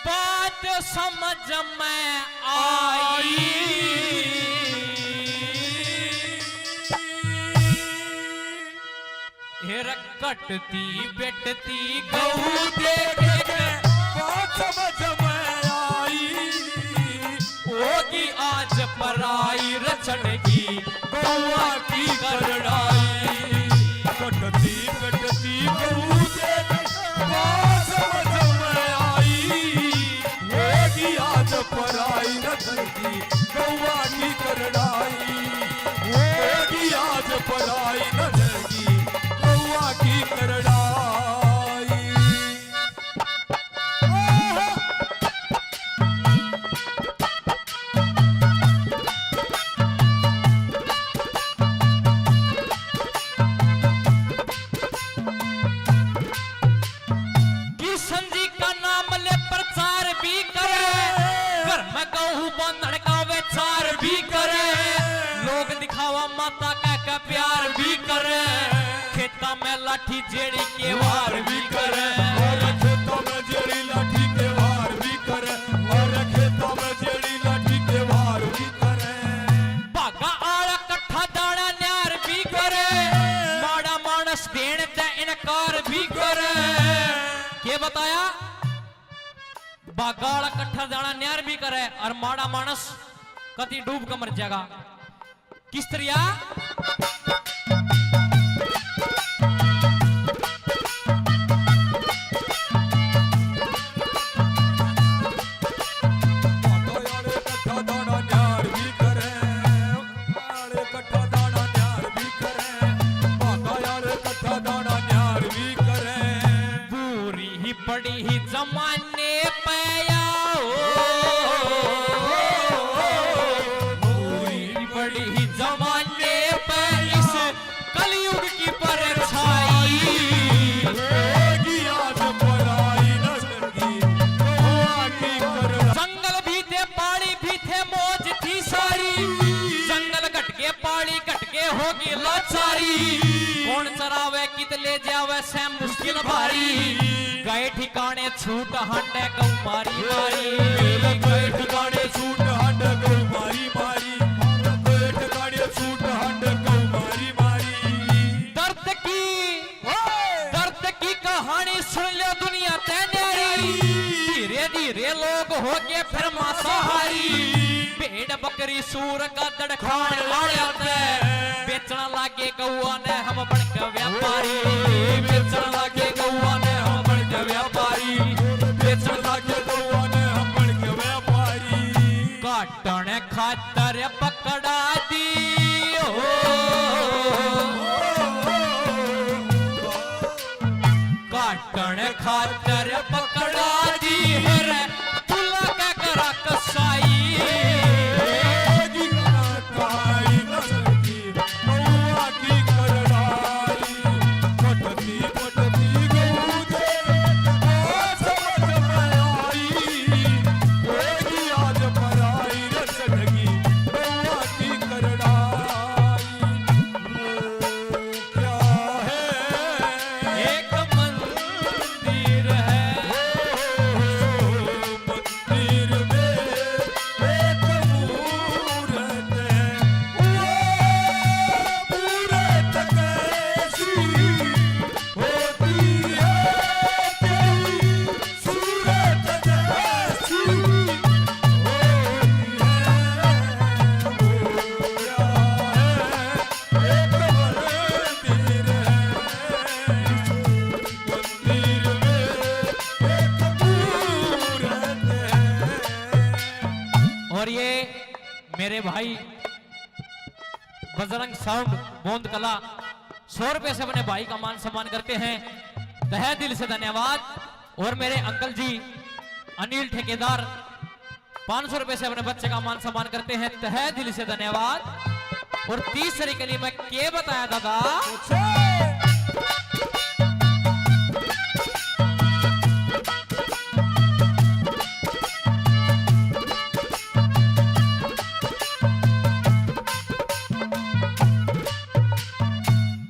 बात समझ में आई। हेर कटती पिटती गऊ देख के बात समझ में आई। होगी आज पराई रचन की गौआ की करड़ाई। कटती कटती गऊ देख बात समझ में आई। होगी आज पराई रतन की गौआ की करड़ाई। होगी आज पराई रतन की गौआ की करड़ाई। किशन जी का नाम ले प्रचार भी करे, घर में गहू बंधन का विचार भी करे। लोग दिखावा माता का प्यार भी करे, खेता में लाठी जेड़ी के वार भी करे। और खेतों में जेड़ी लाठी के वार भी करे। और खेतों में जेड़ी लाठी के वार भी करे। भागा आड़ा कट्ठा दाना न्यार भी करे, माड़ा मानस देने ते इनकार भी करे। के बताया बागाड़ कट्ठा दाना न्यार भी करे और माड़ा मानस कति डूब कर मर जाएगा। किस तरिया कट्ठा दाना न्यार भी करे। आड़े कट्ठा दाना न्यार भी करे। बाका यार कट्ठा दाना न्यार भी करे। पूरी ही पड़ी ही जमाने पया पूरी ही पड़ी ही जमाने पे इस कलयुग की परछाई। होगी आज पराई नजर की गौआ की करड़ाई। जंगल भी थे पहाड़ी भी थे मौज थी सारी। जंगल घटके पहाड़ी घटके होगी लाचारी। कौन चरावे कित ले जावे से मुश्किल भारी। गए ठिकाने छूट हटे गौ मारी मारी। गए ठिकाने छूट हट गौ मारी मारी। गए ठिकाने छूट हट गौ मारी मारी। दर्द की कहानी सुन ले दुनिया ते न्यारी। धीरे धीरे लोग हो गए फिर मांसाहारी भेड़ बकरी सूर गदड़ खान वाले बेचना लागे गौआ ने हम बन के व्यापारी बेचना लागे गौआ ने हम बन के व्यापारी बेचना लागे गौआ ने हम बन के व्यापारी काटने खातर पकड़ा दी काटने खातर पकड़ा दी रे तुला का करा कसाई और ये मेरे भाई बजरंग साउंड बोंद कला 100 रुपए से अपने भाई का मान सम्मान करते हैं तहे दिल से धन्यवाद। और मेरे अंकल जी अनिल ठेकेदार 500 रुपए से अपने बच्चे का मान सम्मान करते हैं तहे दिल से धन्यवाद। और तीसरे के लिए मैं क्या बताया दादा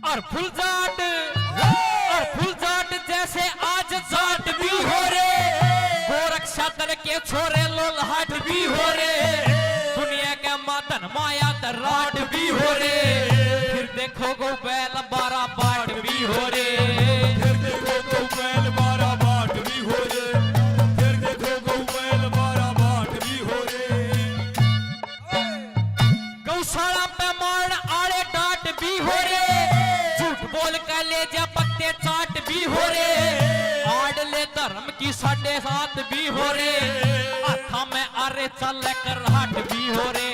और फुल जाट जैसे आज जाट भी हो रे गोरक्षा दल के छोरे लोलहाट भी हो रे दुनिया के मातन माया दराट भी हो रे फिर देखो गो बैल 12 बाट भी हो रे फिर देखो गो बैल 12 बाट भी हो रे फिर देखो गो बैल 12 बाट भी हो रे गौशाला पे मार आड़े डाट भी हो रे बोल कर ले जा पत्ते चाट भी हो रे आड़ ले धर्म की 7.5 भी हो रे हाथा में अरे चल कर हाट भी हो रे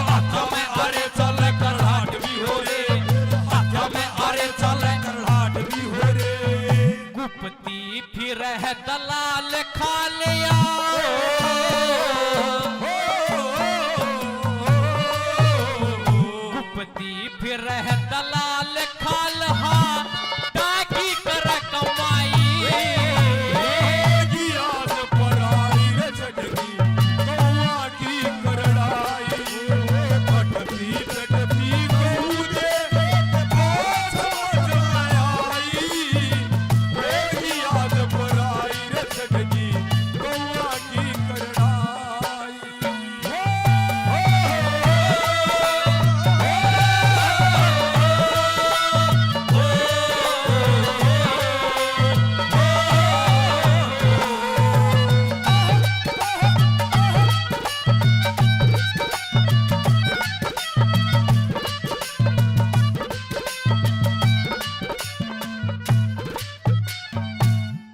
हाथा में अरे चल कर हाट भी हो रे हाथा में अरे चल कर हाट भी हो रे गुप्ती फिर है दलाल खा लिया गुप्ती फिर है दलाल खाल डाकी कर कमाई याद पराई रे छटकी कौआ की करड़ाई फटती फटती गऊदे समझ में आई याद पराई रे छटकी कौआ की करड़ाई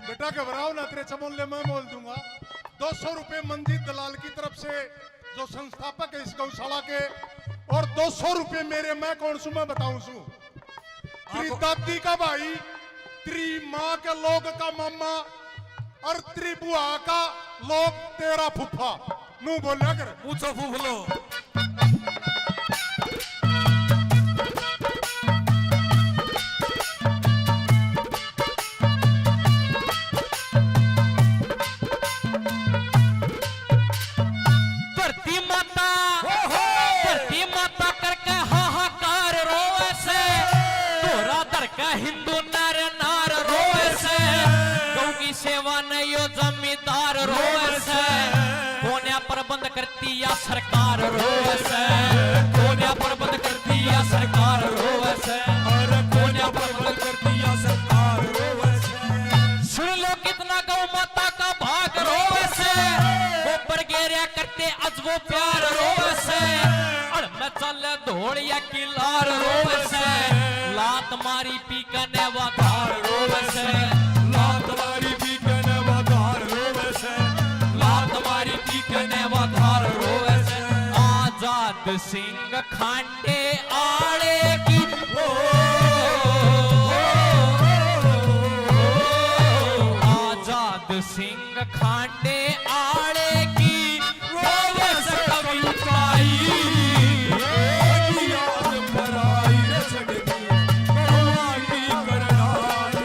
बेटा घबराओ ना, तेरे चमोले मैं बोल दूंगा। 200 रुपए मंजीत दलाल की तरफ से जो संस्थापक है इस गौशाला के, और 200 रुपए मेरे, मैं कौन सू मैं बताऊं सू, तेरी दादी का भाई, तेरी माँ के लोग का मामा और तेरी बुआ का लोग तेरा फुफा। मुंह बोलिया कर, पूछो फूफलो। हिंदू नर नार रोए से, गौ की सेवा नहीं यो जमींदार रोए से, कोन्या प्रबंध करती या सरकार रोए से, कोन्या प्रबंध करती या सरकार रोए से, और कोन्या प्रबंध करती या सरकार रोए से। सुन लो कितना गौ माता का भाग रोए से, वो वो प्यार रोवे से और मैं चल धोड़िया की लार रोवे से लात मारी पी कने वो धार रोवे से लात मारी पी कने वधार रोवे से लात मारी पी कने वो धार रोवे से आजाद सिंह खांडे आड़े की आजाद सिंह खांडे आड़े की रोवे से कविताई याद पराई रचड़गी भगवानी करनाई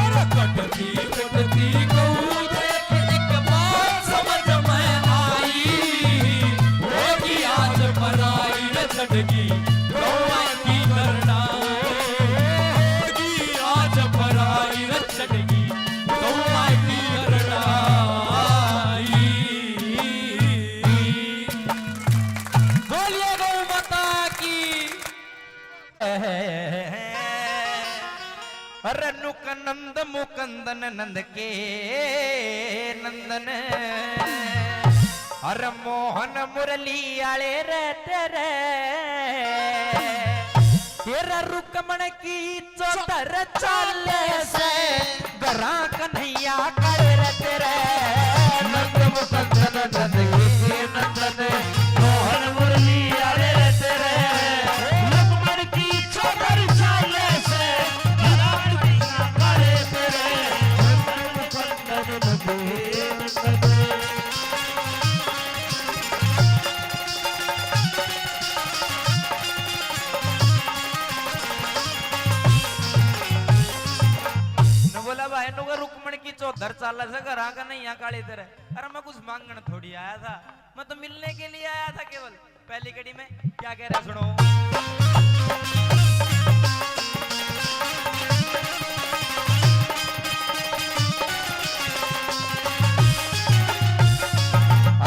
और कटती कटती गऊ देख एक बात समझ में आई होगी आज पराई रचड़गी गौआ की करनाई आज पराई रचड़गी गौआ की करनाई बोलिए गौ माता की अरे नुक नंद मुकंदन नंद के नंदन अरे मोहन मुरली आले रे तेरे तेरा रुकमण की चौधर चाल से गरा कन्हैया कर रे तेरे नंद मुकंदन नंद के नंदन मोहन मुरली आले रे तेरे रुकमण की चौधर चाल से गरा कन्हैया कर रे तेरे नंद मुकंदन नंद के नंदन बोला भाई नो रुकमण की चौधर चाल से घर आकर नहीं यहाँ काले तेरे अरे मैं कुछ मांगने थोड़ी आया था मैं तो मिलने के लिए आया था केवल पहली कड़ी में क्या कह रहा सुनो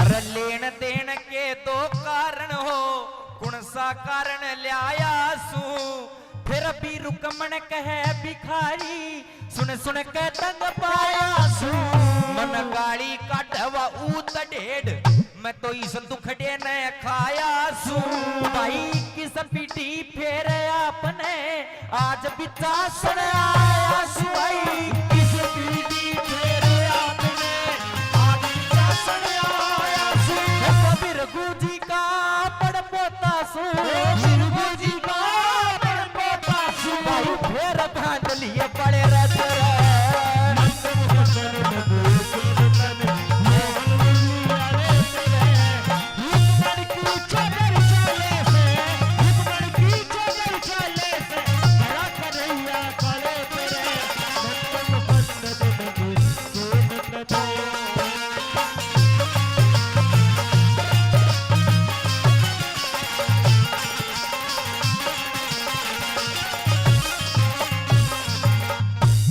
अरे लेन देन के दो कारण हो कौन सा कारण लिया सू फिर भी रुकमण कहे भिखारी सुन सुन के तंग पाया सू मन गाड़ी काटवा ऊत ढेड मैं तो इस दुखड़े ने खाया सू भाई किस पीटी फेर आपने आज बिचासन आया सू भाई किस पीटी फेर आपने आज बिचासन आया सू कबीर गुजी का पड़ पोता सू बिरगु जी का पड़ पोता सू भाई फेर बांध लिए पड़े रहते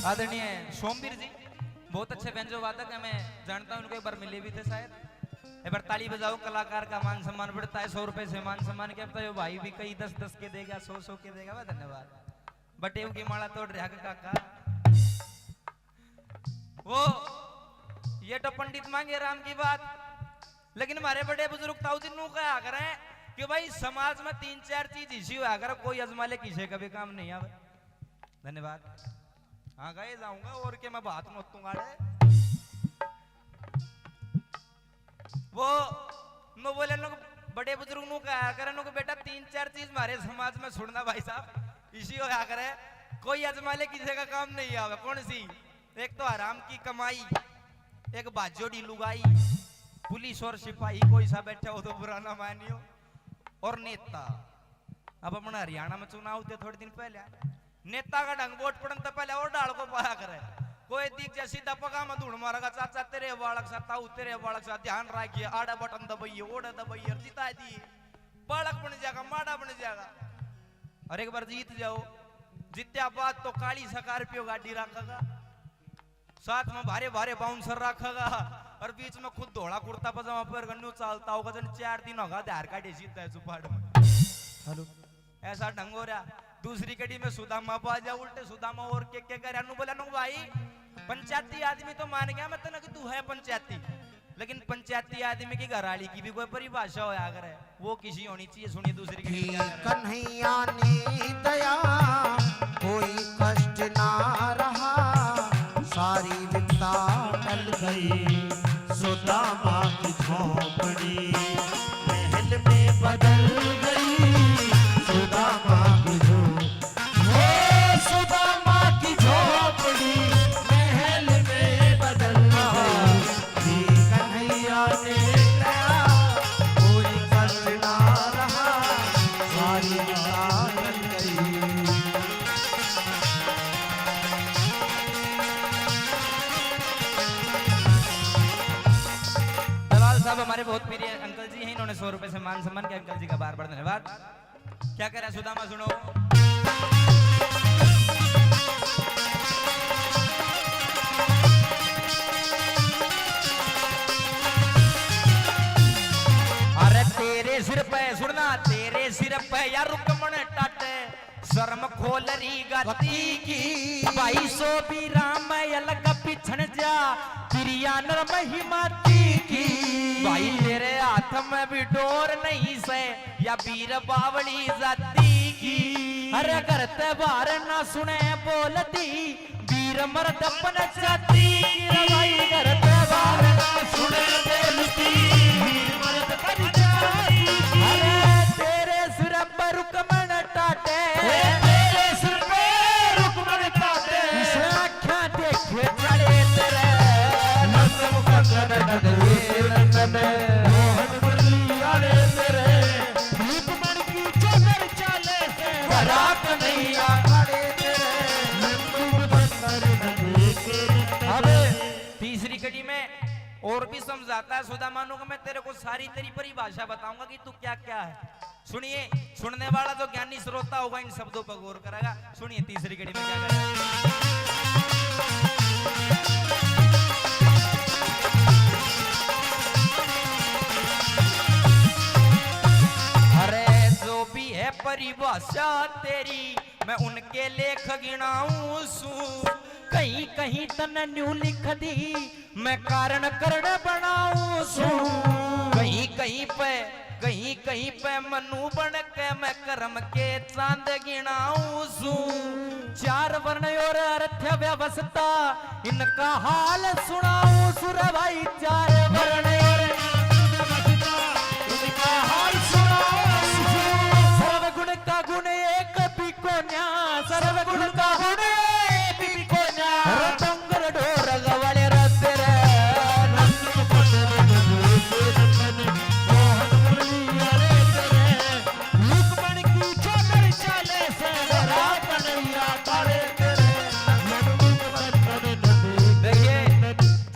आदरणीय सोमवीर जी बहुत अच्छे व्यंजो वादक है मैं जानता हूं उनको एक बार मिले भी थे शायद एक बार ताली बजाओ कलाकार का मान सम्मान बढ़ता है 100 रुपए से मान सम्मान क्या पता है भाई भी कई 10-10 के देगा 100-100 के देगा धन्यवाद बटेव की माला तोड़ रहा काका वो ये तो पंडित मांगे राम की बात लेकिन हमारे बड़े बुजुर्ग ताऊजी नु क्या करें कि भाई समाज में 3-4 चीज इसी हुआ अगर कोई अजमाले किसी का भी काम नहीं आवे धन्यवाद हाँ गए जाऊंगा और के मैं बात नोतूंगा वो नो बोले लोग बड़े बुजुर्ग नु कहा करे नो बेटा 3-4 चीज हमारे समाज में सुनना भाई साहब इसी हो करे कोई अजमाले किसी का काम नहीं आवे कौन सी एक तो आराम की कमाई एक बाजोड़ी लुगाई पुलिस और सिपाही कोई सा बैठा हो तो बुरा ना मानियो और नेता अब अपना हरियाणा में चुनाव थे थोड़े दिन पहले नेता का ढंग वोट पड़न तो पहले और डाल को पाया करे कोई दिख जा सीधा पगा में धूड़ मारेगा चाचा तेरे बालक सा ताऊ तेरे बालक सा ध्यान रखिए आड़ा बटन दबाइए ओड़ा दबाइए जिता दिए बालक बन जाएगा माड़ा बन जाएगा और एक बार जीत जाओ जीत्या बाद तो काली स्कॉर्पियो गाड़ी रखेगा साथ में भारे भारे बाउंसर रखेगा और बीच में खुद धोड़ा कुर्ता पजामा पर गन्नू चालता होगा जन 4 दिन होगा धार काटे जीता है सुपाड़ में हेलो ऐसा ढंग हो रहा दूसरी कड़ी में सुदामा पा जा उल्टे सुदामा और के करे अनु बोला नु भाई पंचायती आदमी तो मान गया मैं तना कि तू है पंचायती लेकिन पंचायती आदमी की घरवाली की भी कोई परिभाषा हो अगर है वो किसी होनी चाहिए। सुनिए दूसरी की क्या कह रहा है। कन्हैया ने दया कोई कष्ट ना रहा, सारी विपदा टल गई, सुदामा की झोपड़ी महल में बदल गई, सुदामा की सुदामा की झोपड़ी महल में बदल गई। कन्हैया ने दया कोई कष्ट ना रहा, सारी विपदा टल गई। दलाल साहब हमारे बहुत प्रिय अंकल जी हैं, इन्होंने 100 रुपए से मान सम्मान किया। अंकल जी का बार बार धन्यवाद। क्या कह रहा है सुदामा सुनो। अरे तेरे सिर पे सुनना, तेरे सिर पे यार रुकमण टाटे शर्म खोल रही गति की, 2200 भी राम अलग पिछण जा प्रिया नर महिमाती की। भाई तेरे हाथ में भी डोर नहीं से या वीर बावली जाती की। अरे करते बार ना सुने बोलती वीर मर्द अपन जाती की। भाई करते बार ना सुने बोलती वीर मर्द अपन जाती की। अरे तेरे सिर पर रुकमण टाटे, तेरे सिर पे रुकमण टाटे, आँखें देखे चढ़े तेरे नंद मुकद्दर मोहन मुरली आले तेरे रुकमण की चोकर चाले से बरात नहीं आड़े तेरे नंद मुकद्दर। अब तीसरी कड़ी में और भी समझाता है सुदामानु को। मैं तेरे को सारी तेरी परिभाषा बताऊंगा कि तू क्या क्या है। सुनिए, सुनने वाला जो ज्ञानी श्रोता होगा इन शब्दों पर गौर करेगा। सुनिए तीसरी कड़ी में क्या करेगा। अरे जो भी है परिभाषा तेरी मैं उनके लेख गिनाऊं सू। कहीं कहीं तन न्यू लिख दी मैं कारण करण बनाऊं सू। कहीं कहीं पे मनु बन के मैं कर्म के चांद गिनाऊं सू। 4 वर्ण और अर्थ व्यवस्था इनका हाल सुनाऊं सुर भाई। 4 वर्ण और व्यवस्था इनका हाल सुनाऊं सू। सर्वगुण का गुण एक भी को न्या, सर्वगुण का गुण एक भी को न्या। रतंगर ढोर गवले रते रे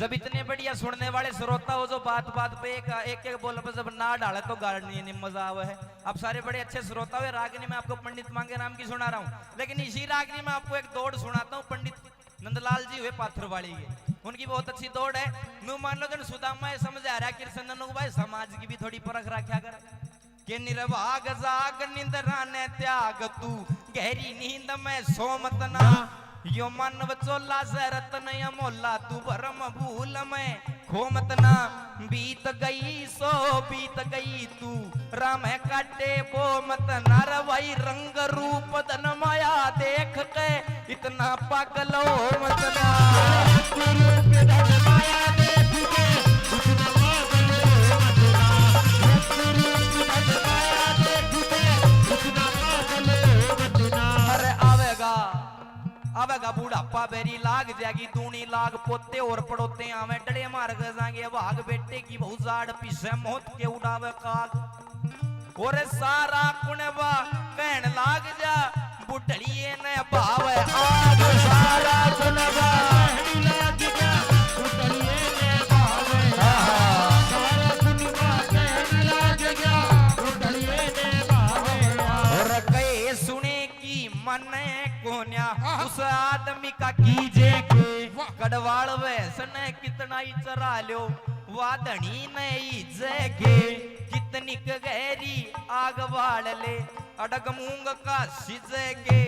जब इतने बढ़िया सुनने वाले श्रोता हो जो बात बात पे एक बोल पे जब ना डाले तो गाड़ी नहीं मजा आवे है। अब सारे बड़े अच्छे श्रोता हुए। रागिनी में आपको पंडित मांगे राम की सुना रहा हूँ, लेकिन इसी रागिनी में आपको एक दौड़ सुनाता हूँ। पंडित नंदलाल जी हुए पाथरवाड़ी के, उनकी बहुत अच्छी दौड़ है। नू मान लो जन सुदामा समझ आ रहा है कृष्ण भाई समाज की भी थोड़ी परख रखा कर के निर्भाग जाग निंद्रा ने त्याग तू गहरी नींद में सोमत ना। यो मन बचोला से रतन अमोला तू भरम भूल में खोमत ना। बीत गई सो बीत गई तू राम काटे वो मत नर भाई रंग रूप धन माया देख के इतना पागल हो मत ना। माया देख के इतना पागल हो मत ना। माया देख के इतना पागल हो मत ना। अरे आवेगा बुढ़ापा बेरी लाग जाएगी दूनी लाग पोते और पड़ोते आवे डड़े मार जाएंगे भाग बेटे की बहु जाड़ पीछे मौत के उड़ावे काग। और सारा कुनबा कहन लाग जा बुढ़ड़िए ने भाव आग। सारा कुनबा कहन लाग जा बुढ़ड़िए ने भाव आग। सारा कुनबा कहन लाग जा बुढ़ड़िए ने भाव। और कहे सुने की मन कोन्या उस आदमी का कीजे के कड़वाड़ वैसन कितना ही चरा लो वादनी नहीं जगे कितनी गहरी आग बाढ़ ले अडग मूंग का सिजेगे।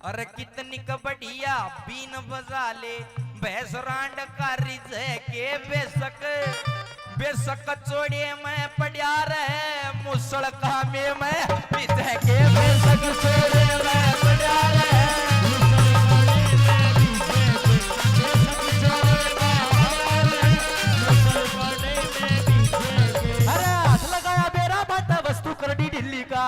अरे कितनी बढ़िया बीन बजा ले भैंसरांड का रिज के बेशक बेशक चोड़े में पड़ा रहे मुसड़ का में रिज के बेशक चोड़े में पड़ा रहे अरे हाथ लगाया बेरा बाटा वस्तु करडी ढिल्ली का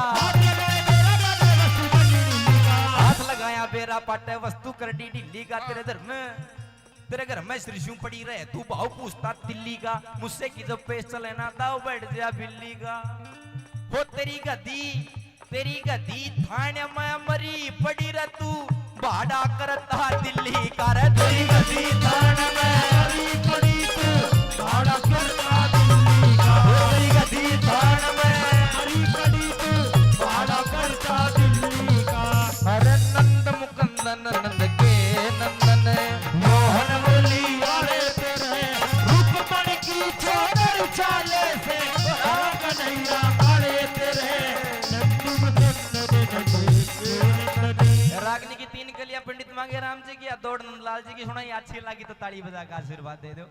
हाथ लगाया बेरा पाटे वस्तु करडी ढिल्ली का तेरे घर में श्रीशु पड़ी रहे तू भाव पूछता दिल्ली का मुझसे की जब पेश चले ना दाव बैठ जा बिल्ली का हो तेरी गदी थाने में मरी पड़ी रह तू भाड़ा करता दिल्ली का रे तेरी गदी थाने में मरी पड़ी तू भाड़ा करता दिल्ली का तेरी गदी थाने में मरी पड़ी तू भाड़ा करता दिल्ली का अरे नंद मुकंदन नंद के नंदन मोहन मुरली वाले तेरे रुकमण की चोदर चाले से कन्हैया वाले तेरे रागनी की 3 कलियां पंडित मांगे राम जी की या दौड़ नंदलाल जी की सुनाई अच्छी लगी तो ताली बजा का आशीर्वाद दे दो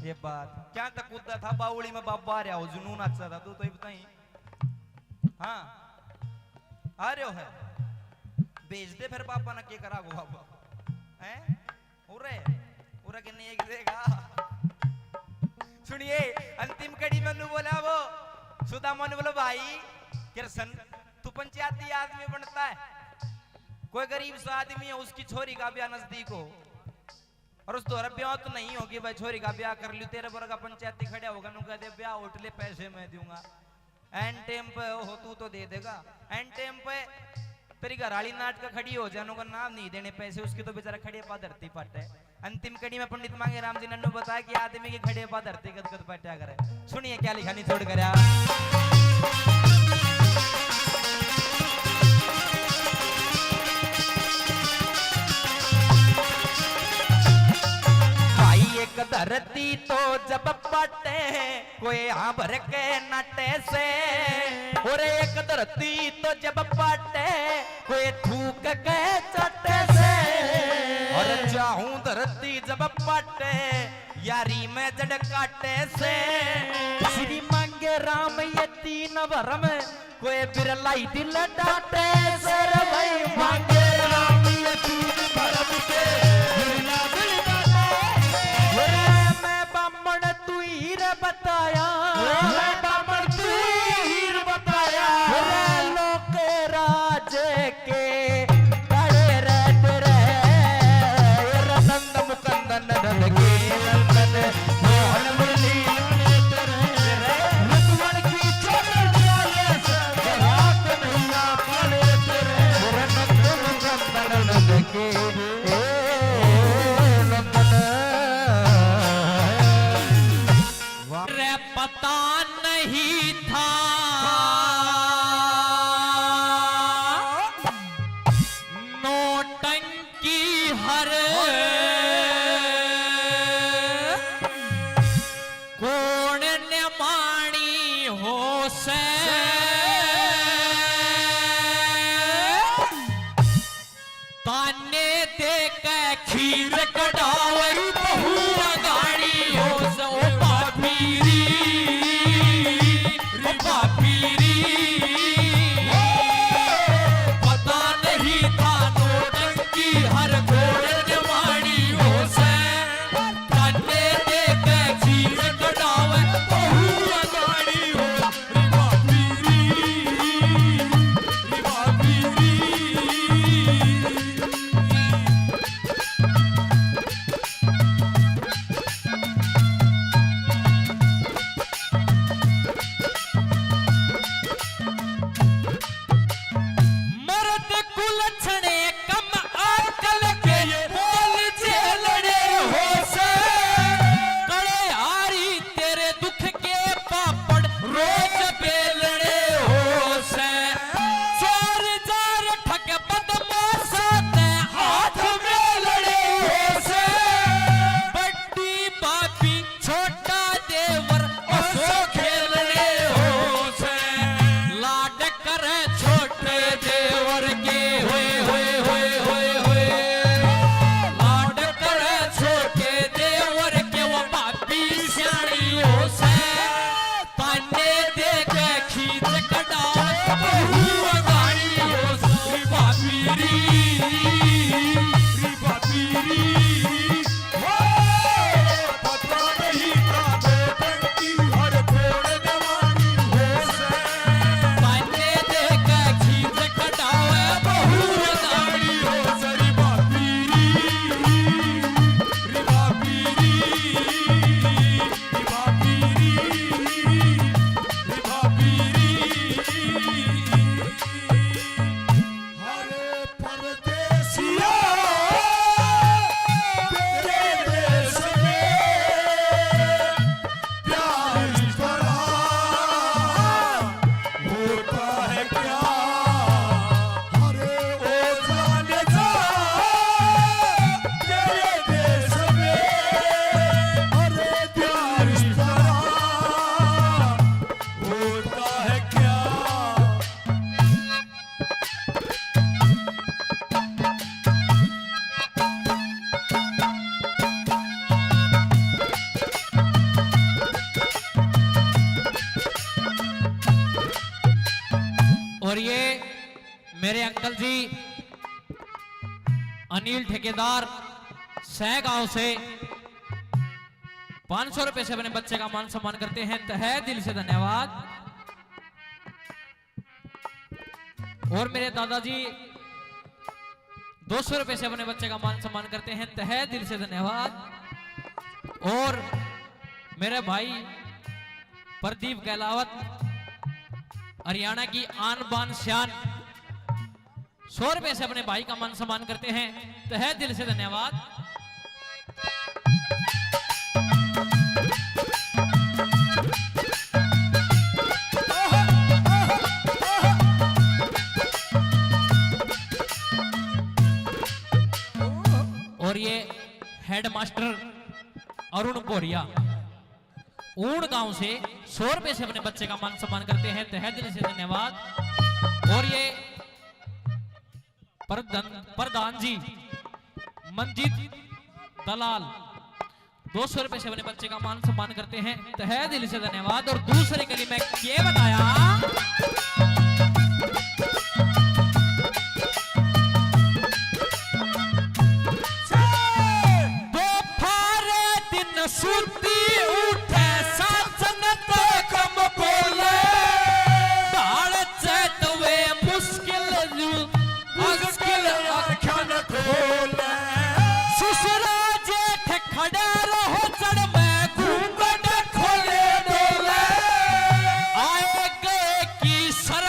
ये बात क्या तक कूदा था बावड़ी में बाबा आ रहा हो जुनून अच्छा था तू तो ही बताई हाँ आ रहे हो है बेच दे फिर पापा ना क्या करा गो बाबा हैं उरे उरा के नहीं एक देगा सुनिए अंतिम कड़ी में बोला वो सुदामा ने बोला भाई कृष्ण तू पंचायती आदमी बनता है कोई गरीब सा आदमी है उसकी छोरी का ब्याह नजदीक हो और उस तोरा ब्याह तो नहीं होगी भाई छोरी का ब्याह कर लियो तेरे वर्ग का पंचायती खड़ा होगा नु कह दे ब्याह उठले पैसे मैं दूंगा एंड टाइम पे हो तू तो दे देगा एंड टाइम पे तेरी घराली नाट का खड़ी हो जानो का नाम नहीं देने पैसे उसकी तो बेचारा खड़े पा धरती पट है अंतिम कड़ी में पंडित मांगे राम जी नन्नू बताया कि आदमी के खड़े पा धरती गद गद पट्या करे सुनिए क्या लिखानी छोड़ कर एक धरती तो जब पटे कोई यहाँ भर के नटे से और एक धरती तो जब पटे कोई थूक के चटे से और चाहूं धरती जब पटे यारी में जड़ काटे से श्री मांगे राम ये 3 भरम कोई बिरलाई दिल डाटे से भाई मांगे राम ये 3 भरम के बताया लोक राज के बड़े रहते रहे नंद मुकंदन नंद के नंदन मोहन मुरली रुकमण की चोदर चाले से रात नहीं पाले तेरे नंद मुकंदन नंद के पता नहीं था नौटंकी हर कौन ने मानी हो से ताने दे के खीर कढ़ावई बहुआ गाड़ी हो से पता नहीं था नौटंकी हर घोड़े वाणी हो से ताने दे के खीर कढ़ावे बहुआ गाड़ी हो रिवा पीरी छोटे देवर के होए मेरे अंकल जी अनिल ठेकेदार सह गांव से 500 रुपए से अपने बच्चे का मान सम्मान करते हैं, तहे दिल से धन्यवाद। और मेरे दादाजी 200 रुपए से अपने बच्चे का मान सम्मान करते हैं, तहे दिल से धन्यवाद। और मेरे भाई प्रदीप गहलावत हरियाणा की आन बान शान 100 रुपए से अपने भाई का मान सम्मान करते हैं, तहे दिल से धन्यवाद। और ये हेडमास्टर अरुण बोरिया ऊण गांव से 100 रुपए से अपने बच्चे का मान सम्मान करते हैं, तहे दिल से धन्यवाद। और ये प्रधान जी मंजीत दलाल 200 रुपए से अपने बच्चे का मान सम्मान करते हैं, तहे दिल से धन्यवाद। और दूसरे के लिए मैं ये बताया सुती उठे सासन तो कम बोले दाल चेतवे मुश्किल मुश्किल आँखन खोले ससुरा जेठ खड़े रहो चढ़ में घूंघट खोले डोले आए गए की सर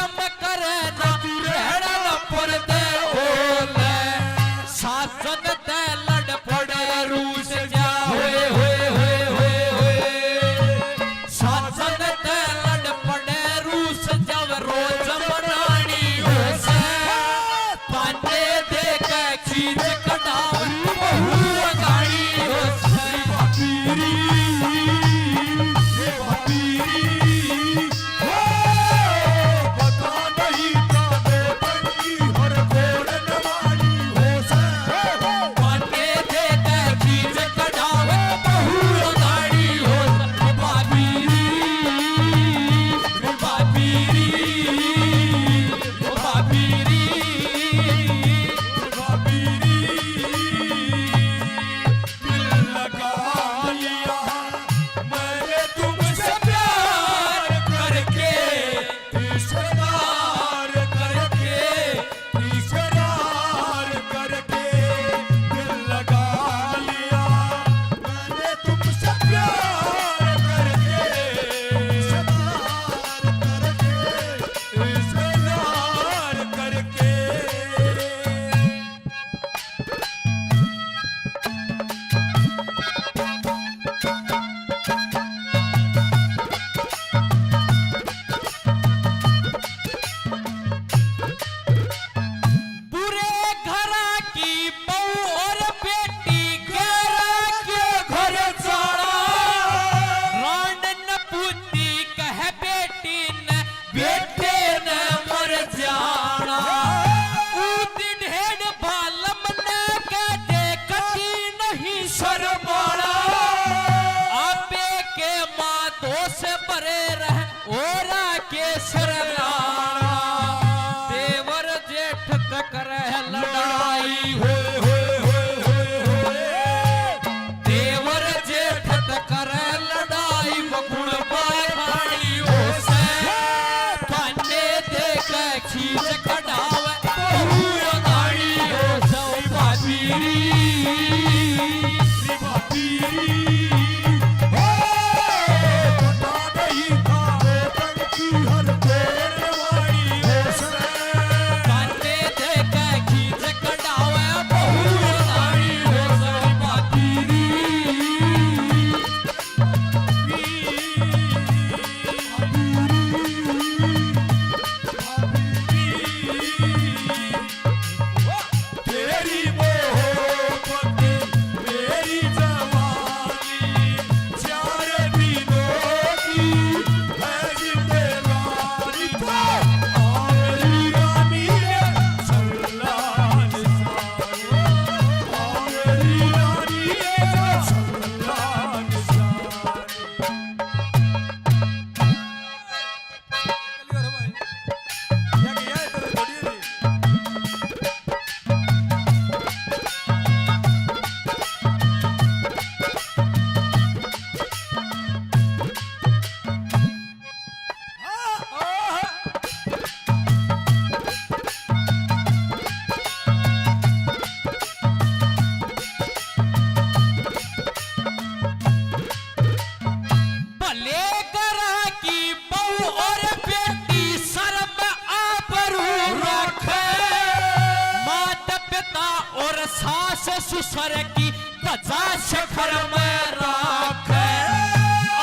सास ससुर की बजा शिखर में राखे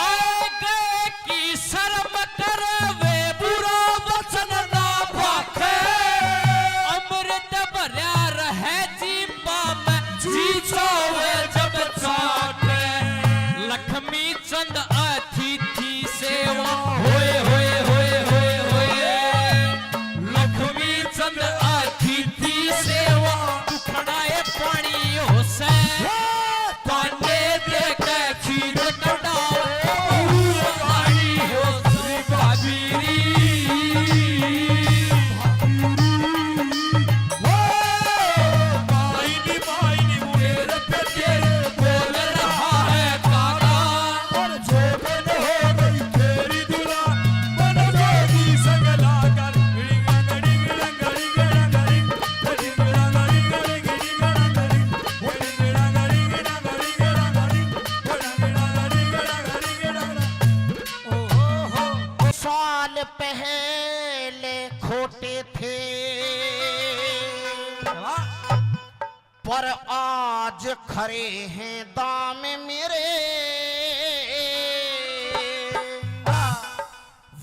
आगे की शर्म करे वे बुरा वचन ना भाखे अमृत भरा रहे जीवा में जी चावे जब चाटे लक्ष्मी चंद अतिथि सेवा होए होए होए होए होए लक्ष्मी चंद अतिथि सेवा दुखड़ाए पानी हो से पांडे देखे खीर कटाओ पानी हो श्री भाभीरी मायनी मायनी मुझे पे तेरे बोल रहा है काका और जोबन हो गई तेरी दुला मन जोगी संग लाकर ring ring ring ring ring ring ring साल पहले खोटे थे पर आज खरे हैं दाम मेरे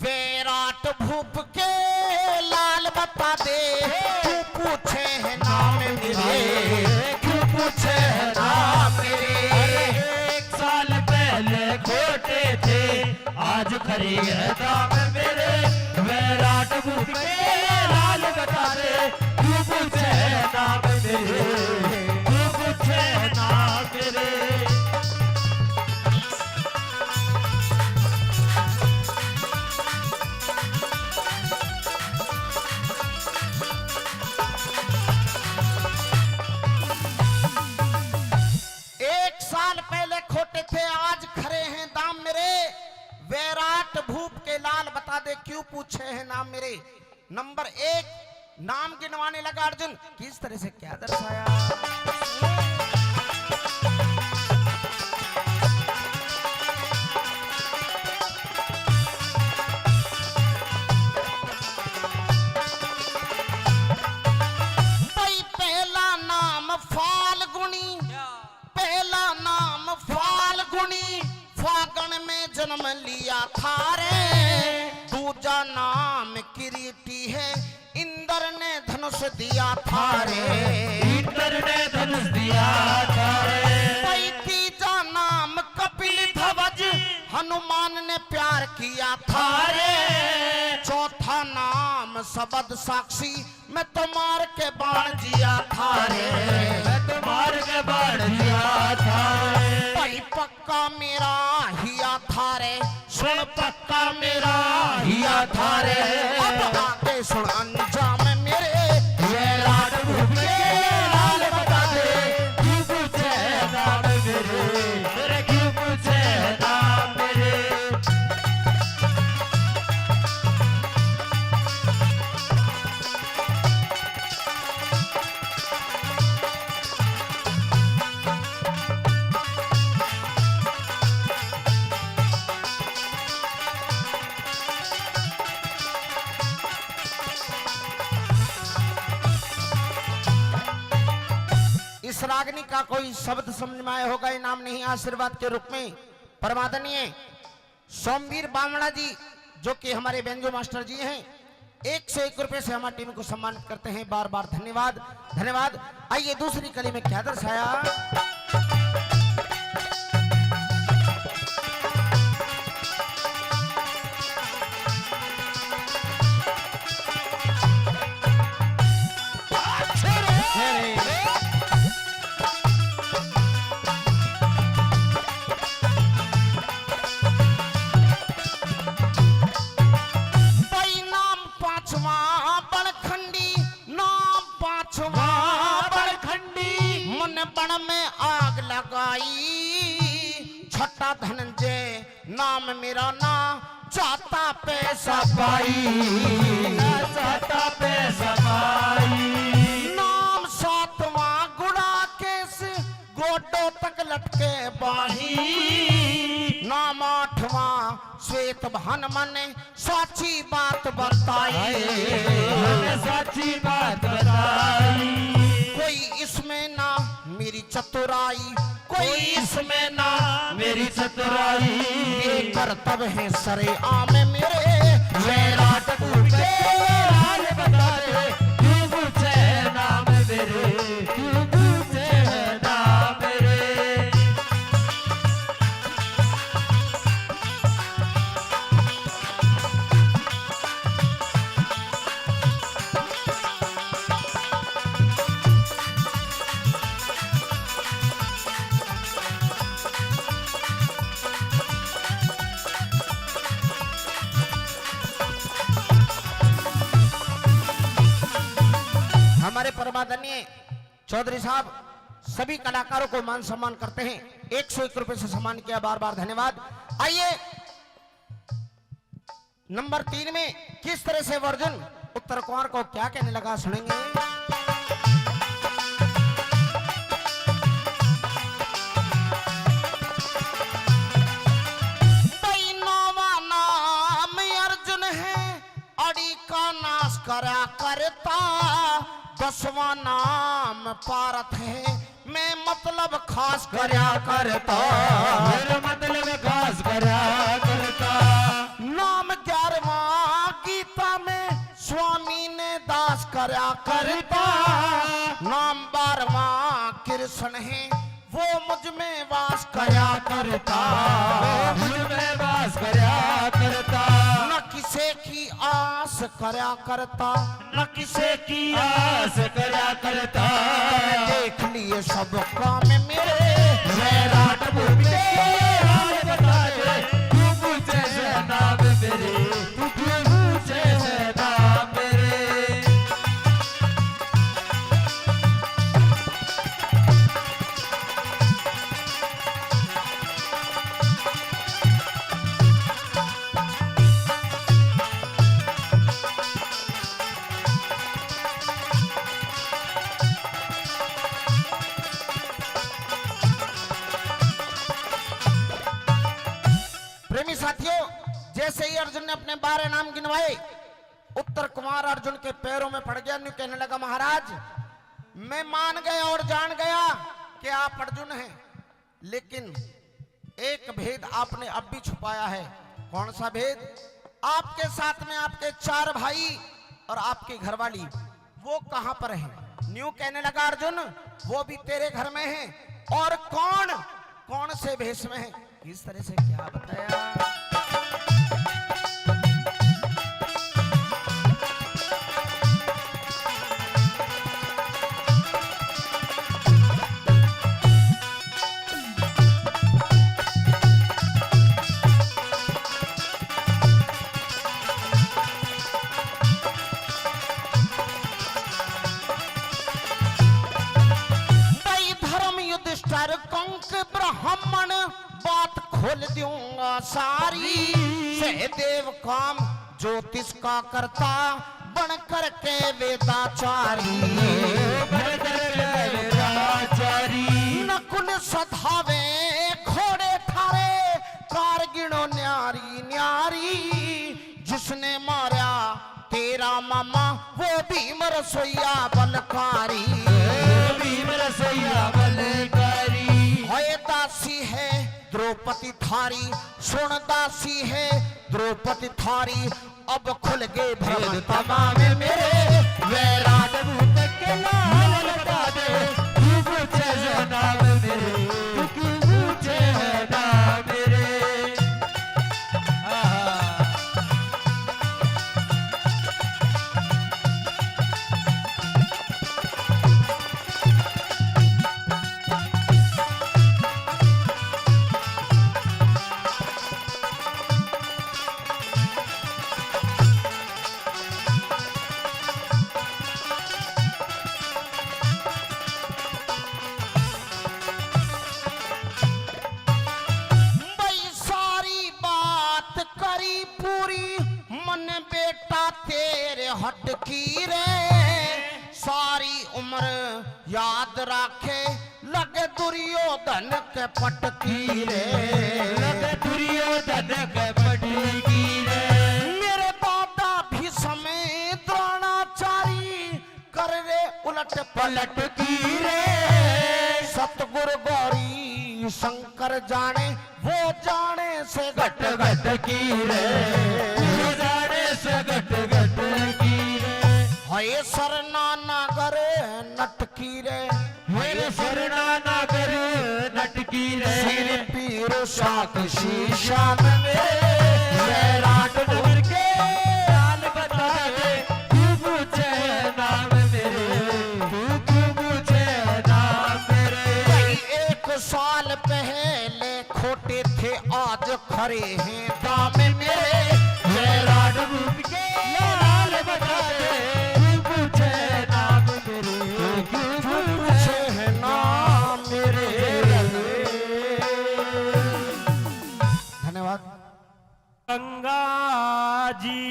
विराट भूप के लाल बता दे तू पूछे है नाम मेरे क्यों पूछे है नाम मेरे एक साल पहले खोटे थे आज खरी है दाम मेरे विराट भूप के लाल बता दे तू पूछे नाम मेरे तू पूछे नाम मेरे एक साल पहले खोटे थे आज खरे हैं दाम मेरे विराट भूप के लाल बता दे क्यों पूछे हैं नाम मेरे। नंबर 1 नाम गिनवाने लगा अर्जुन किस तरह से क्या दर्शाया भाई पहला नाम फाल्गुनी पहला नाम फाल्गुनी फागण में जन्म लिया था रे दूजा नाम किरीटी है इंद्र ने धनुष दिया था रे इंद्र ने धनुष दिया था रे भाई तीजा नाम कपिल ध्वज हनुमान ने प्यार किया था रे चौथा नाम सबद साक्षी मैं तो मार के बाण जिया था रे मैं तो मार के बाढ़ दिया था रे भाई पक्का मेरा हिया था रे सुन पक्का मेरा हिया था रे अब आगे सुन अंजाम मेरे विराट भूप के लाल बता दे क्यों पूछे नाम मेरे मेरे क्यों पूछे नाम मेरे इस रागनी का कोई शब्द समझ में आया होगा इनाम नहीं आशीर्वाद के रूप में परमादनीय सोमवीर बामणा जी जो कि हमारे बेंजो मास्टर जी हैं 101 रुपए से हमारी टीम को सम्मानित करते हैं बार बार धन्यवाद धन्यवाद। आइए दूसरी कली में क्या दर्शाया भाई नाम पांचवा बड़खंडी नाम पांचवा बड़खंडी मन बण में आग लगाई छठा धनंजय नाम मेरा ना चाहता पैसा पाई चाहता पैसा पाई नाम सातवां गुड़ा केस गोडों तक लटके बाही नाम आठवां श्वेत भान मन साची बात बताई साची बात बताई कोई इसमें ना चतुराई कोई इसमें ना मेरी चतुराई ये करतब है सरे आम मेरे विराट पूछे राज बता दे क्यों पूछे नाम मेरे क्यों पूछे नाम मेरे हमारे परमादरणीय चौधरी साहब सभी कलाकारों को मान सम्मान करते हैं 101 रुपए से सम्मान किया बार बार धन्यवाद। आइए नंबर 3 में किस तरह से अर्जुन उत्तर कुमार को क्या कहने लगा सुनेंगे। नाम अर्जुन है अड़ी का नाश करा करता 10वां नाम पारत है मैं मतलब खास करया करता मेरा मतलब खास करा करता नाम 11वां गीता में स्वामी ने दास करया करता नाम 12वां कृष्ण है वो मुझ में वास करया करता मुझ में वास करा करता न किसे की आस करया करता न किसे की आस करा करता देख लिए सब काम मेरे विराट पूछे राज बता दे क्यों पूछे नाम मेरे तू क्यों पूछे नाम मेरे प्रेमी साथियों जैसे ही अर्जुन ने अपने 12 नाम गिनवाए उत्तर कुमार अर्जुन के पैरों में पड़ गया। न्यू कहने लगा महाराज मैं मान गया और जान गया कि आप अर्जुन हैं लेकिन एक भेद आपने अब भी छुपाया है। कौन सा भेद? आपके साथ में आपके 4 भाई और आपकी घरवाली वो कहां पर हैं? न्यू कहने लगा अर्जुन वो भी तेरे घर में हैं। और कौन कौन से भेष में है? इस तरह से क्या बताया। ब्राह्मण बात खोल दूंगा सारी सहदेव काम ज्योतिष का करता बन करके वेदाचारी नकुल सधावे घोड़े थारे कारगिणों न्यारी न्यारी जिसने मारा तेरा मामा वो भीम रसोईया बलकारी भीम रसोईया बलकारी दासी है द्रौपदी थारी सुन दासी है द्रौपदी थारी अब खुल गए भ्रम तमाम मेरे वैराट भूत के नाम लगा दे तू पूछे नाम मेरे तू पूछे नाम मेरे हट की रे सारी उम्र याद रखे लगे दुर्योधन के पटकी रे लगे दुर्योधन के पटकी रे मेरे दादा भी समय द्रोणाचारी कर रे उलट पलट की रे सतगुरु गौरी शंकर जाने वो जाने से घट घट की रे, वो जाने से घट घट की रे। हये सरना नागर नटकी रे, मेरे सरना नागर नटकी रे। सिर पीर साक्षी शान में रात नगर के हाल बता दे, तू पूछे नाम मेरे, तू पूछे नाम मेरे। भाई 1 साल पहले खोटे थे आज खरे हैं दाम मेरे, रात नगर के हाल बता दे, तू पूछे नाम मेरे, तू पूछे है नाम मेरे। धन्यवाद। गंगा जी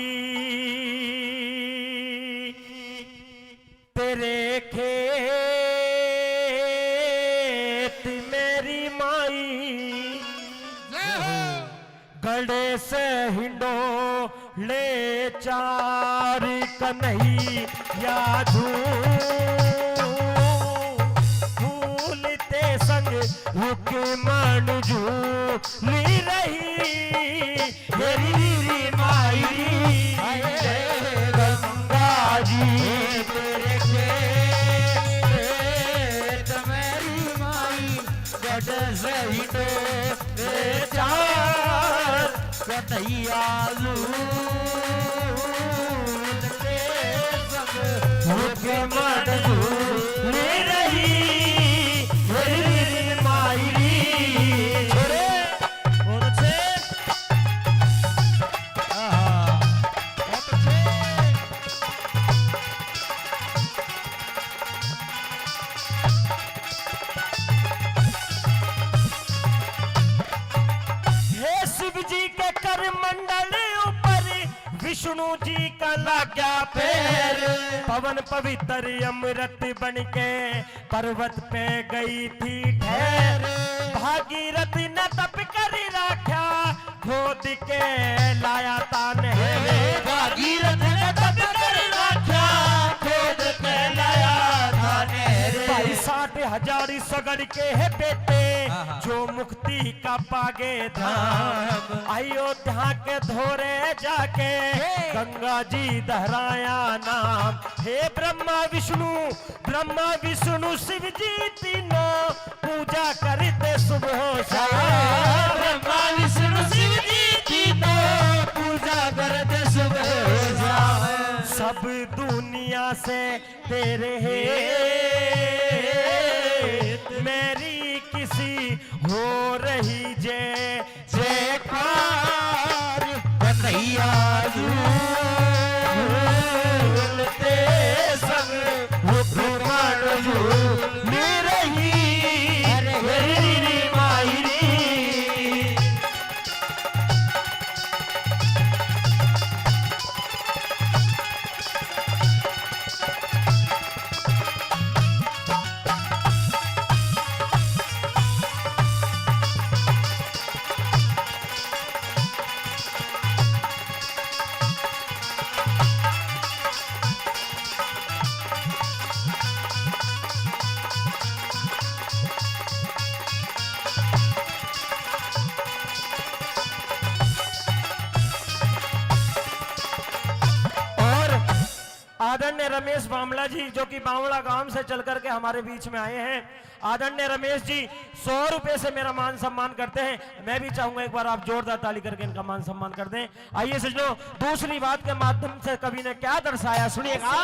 तेरे खेत मेरी माई, गड़े से हिंडो ले चार कन्हैया झूलते संग रुक मन झूली रही मेरी माई। गंगा जी तेरे खेत मेरी माई, गड़ से हिंडो ले चार कन्हैया झूलते संग रुक मन झूली रही मेरी माई। बहुत अच्छे, बहुत अच्छे। हे शिव जी के कर मंडल ऊपर विष्णु जी का लाग्या पैर, पवन पवित्र अमृत बन के पर्वत पे गई थी ठहर। भागीरथी ने तप कर राख्या खोद के लाया तान है, भागीरथ ने तप कर राख्या खोद के लाया तान है। भाई 60,000 सगड़ के है बेटे जो मुक्ति का पागे धाम, अयोध्या के धोरे जाके गंगा जी दहराया नाम। हे ब्रह्मा विष्णु शिव जी तीनों पूजा करते सुबह शाम। ब्रह्मा विष्णु शिव जी तीनों पूजा करते सुबह शाम। सब दुनिया से तेरे है मेरी किसी हो रही जयकार, कन्हैया झूलते संग रुकमान झूली रही मेरी माई। आदरणीय रमेश बामला जी जो कि बावला गांव से चल करके हमारे बीच में आए हैं। आदरणीय रमेश जी 100 रुपए से मेरा मान सम्मान करते हैं। मैं भी चाहूंगा एक बार आप जोरदार ताली करके इनका मान सम्मान कर दें। आइए सजनों, दूसरी बात के माध्यम से कवि ने क्या दर्शाया सुनिएगा।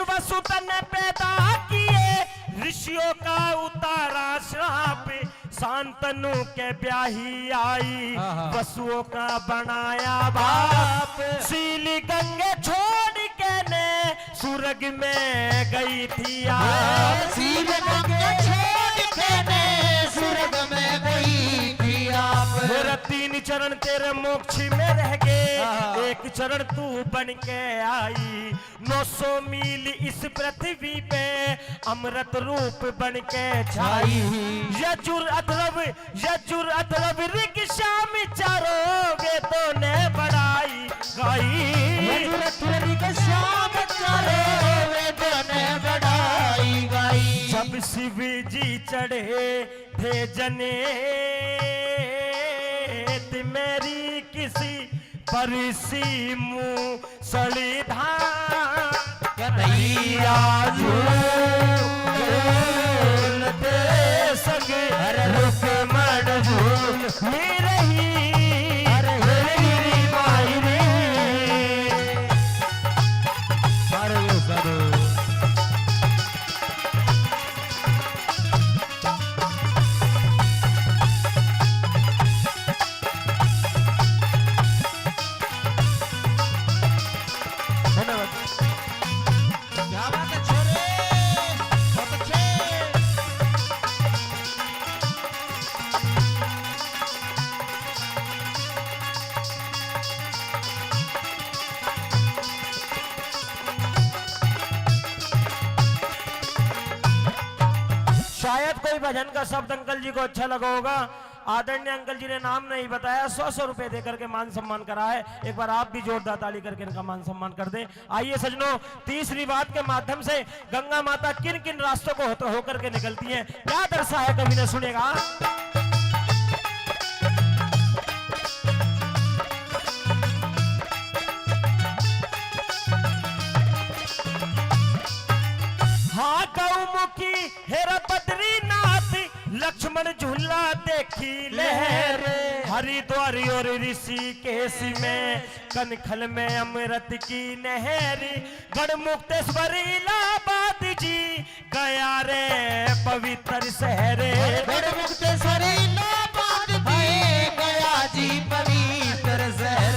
वसुतन ने पैदा किए ऋषियों का उतारा श्राप, शांतनु के ब्याही आई वसुओं का बनाया बाप। सीली गंगे छोड़ के ने सुरग में गई थी आप, सीली गंगे छोड़ के ने सुरग में गई थी आप। मेरा 3 चरण तेरे मोक्ष में रह गए, एक चरण तू बन के आई, 900 मील इस पृथ्वी पे अमृत रूप बन के छाई। ये जुर्अत रब रिक्शा में चारों वेदों ने बढ़ाई गाई। जब शिव जी चढ़े थे जने मेरी किसी परसी मुँह सड़ी धान कन्हैया झूलते संग रुक मन झूल रही माई रे। शायद कोई भजन का शब्द अंकल जी को अच्छा लगा होगा। आदरणीय अंकल जी ने नाम नहीं बताया, 100 रुपए देकर के मान सम्मान करा है। एक बार आप भी जोरदार ताली करके इनका मान सम्मान कर दें। आइए सजनों, तीसरी बात के माध्यम से गंगा माता किन किन रास्तों को होकर के निकलती हैं, क्या दर्शा है कवि ने, सुनेगा। हाँ गौमुखी हेरा बद्रीनाथ लक्ष्मण झूला देखी लहर, हरिद्वार और ऋषिकेश में कनखल में अमृत की नहर, गढ़मुक्तेश्वर इलाहाबाद जी गया रे पवित्र शहर। गढ़मुक्तेश्वर इलाहाबाद जी गया जी पवित्र शहर।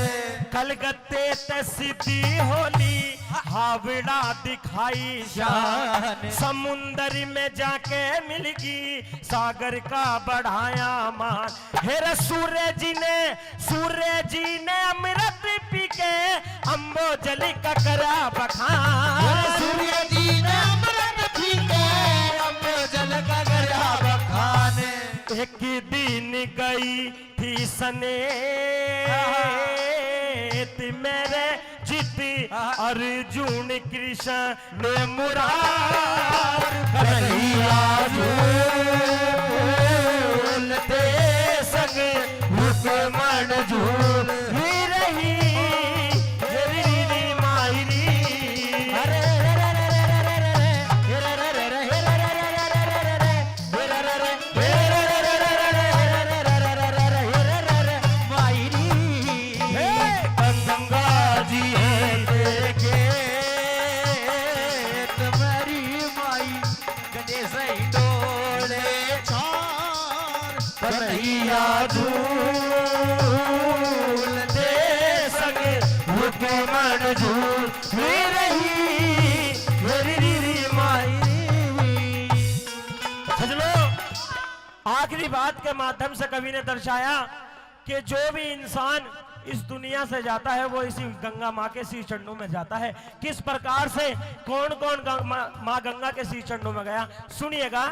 कलकत्ते ते सिद्धि होली हावड़ा दिखाई शान, समुंदर में जाके मिलगी सागर का बढ़ाया मान। हेरा सूर्य जी ने अमृत पी के अम्बोजली का करा बखान। सूर्य जी ने अमृत पी के अम्बोजल का करा बखान। एक दिन गई थी सने मेरे जीती अर्जुन कृष्ण ने मुरार, कन्हैया झूलते संग रुकमण झूल रही मायरी। कन्हैया झूलते संग रुकमण झूल रही माई। सजनों, आखिरी बात के माध्यम से कवि ने दर्शाया कि जो भी इंसान इस दुनिया से जाता है वो इसी गंगा माँ के श्री चरणों में जाता है। किस प्रकार से कौन कौन माँ गंगा के श्री चरणों में गया, सुनिएगा।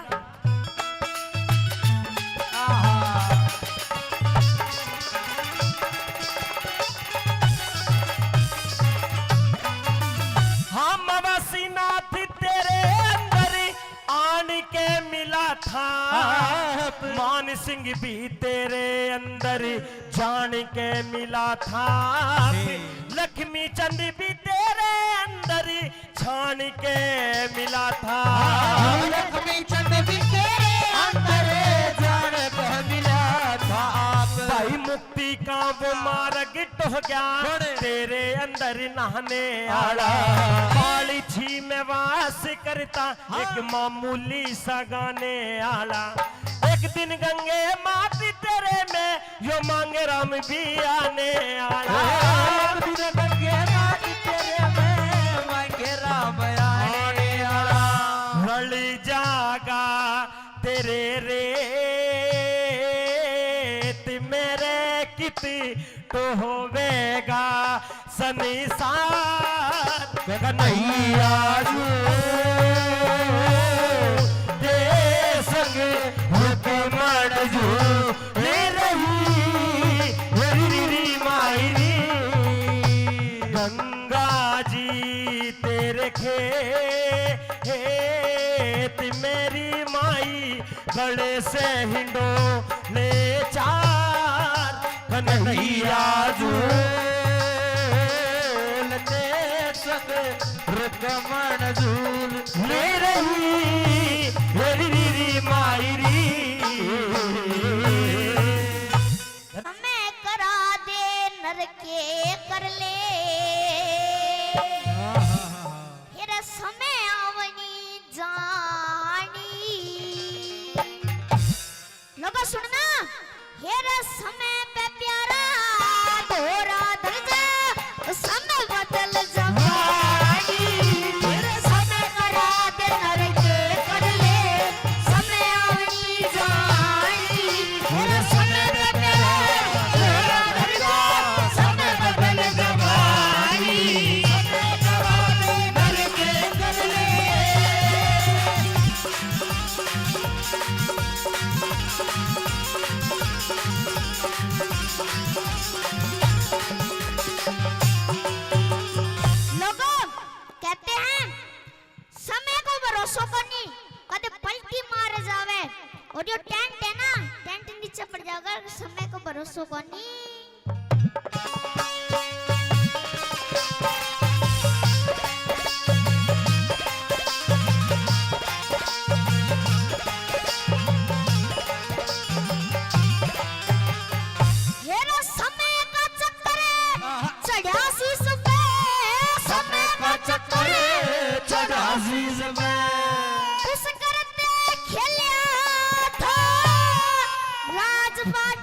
हम वसीनाथ तेरे अंदर आन के मिला था, मान सिंह भी तेरे अंदर जान के मिला था, लक्ष्मी चंद भी तेरे अंदर छान के मिला था। लक्ष्मी चंद भी तेरे अंदर जान के मिला था। भाई मुक्ति का वो मार्ग टह गया तेरे अंदर नहाने आड़ा, काली छी में वास करता एक मामूली सा गाने आला। एक दिन गंगे माती तेरे में यो मांगे राम भी आने आला। एक दिन गंगे माती तेरे में मांगे राम आने आला। रल जागा तेरे रेत मेरे कित तो होवेगा संसार कन्हैया जो दे संग हुक्मण जो ले रही मेरी मायरी गंगा जी तेरे खेत मेरी माई बड़े से हिंडो ले चार कन्हैया जो रुकमण झूल ले रही मेरी मायरी हमें करा दे नर के कर ले फिर समय आवनी जानी लोगों सुनना हेर समय पे प्यारा दोरा दर्जा समय बदल जमानी फिर समय करा दे नर के कर ले समय आवनी जानी फिर समय पे प्यारा दोरा दर्जा समय बदल जमानी समय करा दे नर के कर ले लोगों कहते हैं समय को भरोसा करनी कदे पलटी मार जावे और जो टेंट है ना टेंट नीचे पड़ जाएगा समय को भरोसा करनी हेरा समय का चक्कर चढ़ा शीश पे समय का चक्कर चढ़ा शीश पे उस करते खेलिया था राजपाट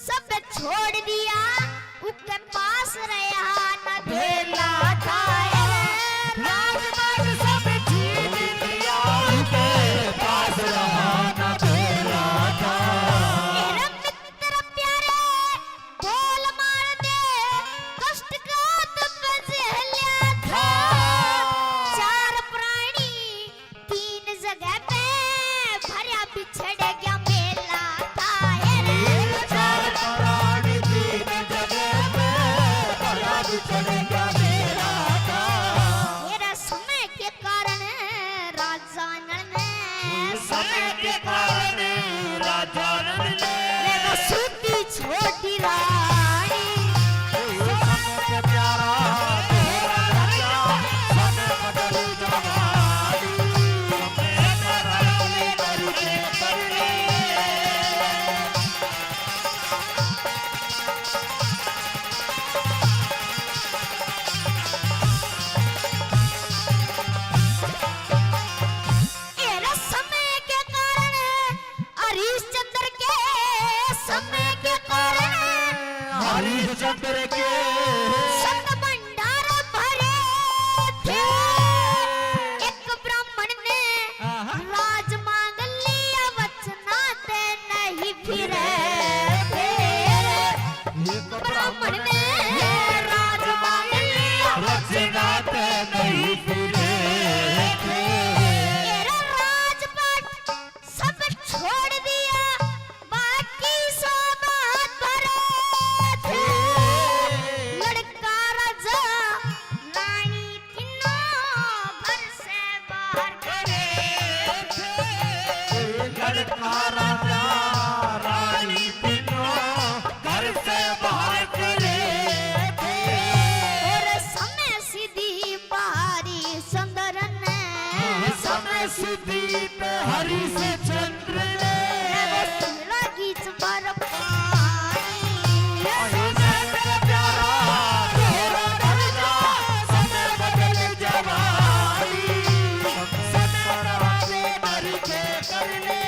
सब छोड़ दिया उसके पास रहा न भेला था राजपाट सब छीन लिया के पास रहा न बेला था मेरा मित्र प्यारे बोल मार दे कष्ट का तुम झेलिया था चार प्राणी तीन जगह पे भरा बिछड़ गया मेला था चार प्राणी तीन जगह पे भला बिछड़ गया मेरा था मेरा समय के कारण राजा नल ने समय के कारण राजा ने मेरा सूती छोटी रानी समय के प्यारा तेरा राजा समय बदल जवानी समय कराने करके करने मेरा समय के कारण हरिश्चंद्र के समय के कारण हरिश्चंद्र के शब्द भंडार भरे थे एक ब्राह्मण ने राज मांग लिया वचनाते नहीं फिरे थे ब्राह्मण ने राज मांग लिया रचनात नहीं फिरे थे मेरा राजपाट सब छोड़ दिया बाकी सब हाथ भरे थे लड़का राजा रानी तीनों घर से बाहर करे थे लड़का राजा रानी तीनों घर से बाहर करे थे और समय सीधी बाहरी सुंदरन समय सिद्धि पे हरि से चंद्र ने लगी चबर समय के प्यारा तेरा राजा समय बदल जवानी समय करावे करके करने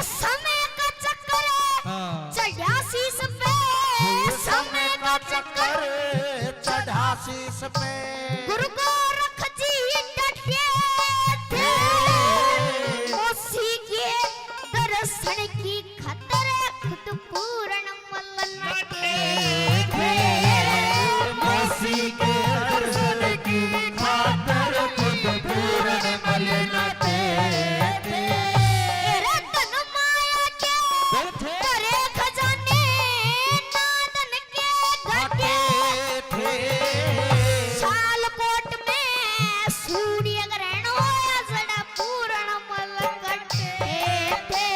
समय का चक्कर चढ़ा शीश पे समय का चक्कर चढ़ा आशीष पे गुरु गोरख जी डटे थे उसी के दर्शन की खतर खुद पूर्ण मलन के मौसी के दर्शन की खातर खुद पूर्ण मलन थे रतन माया के तेरे खजाने नादन के घटे थे सालकोट में सूर्य ग्रहण होया जड़ा पूर्ण मल घटे थे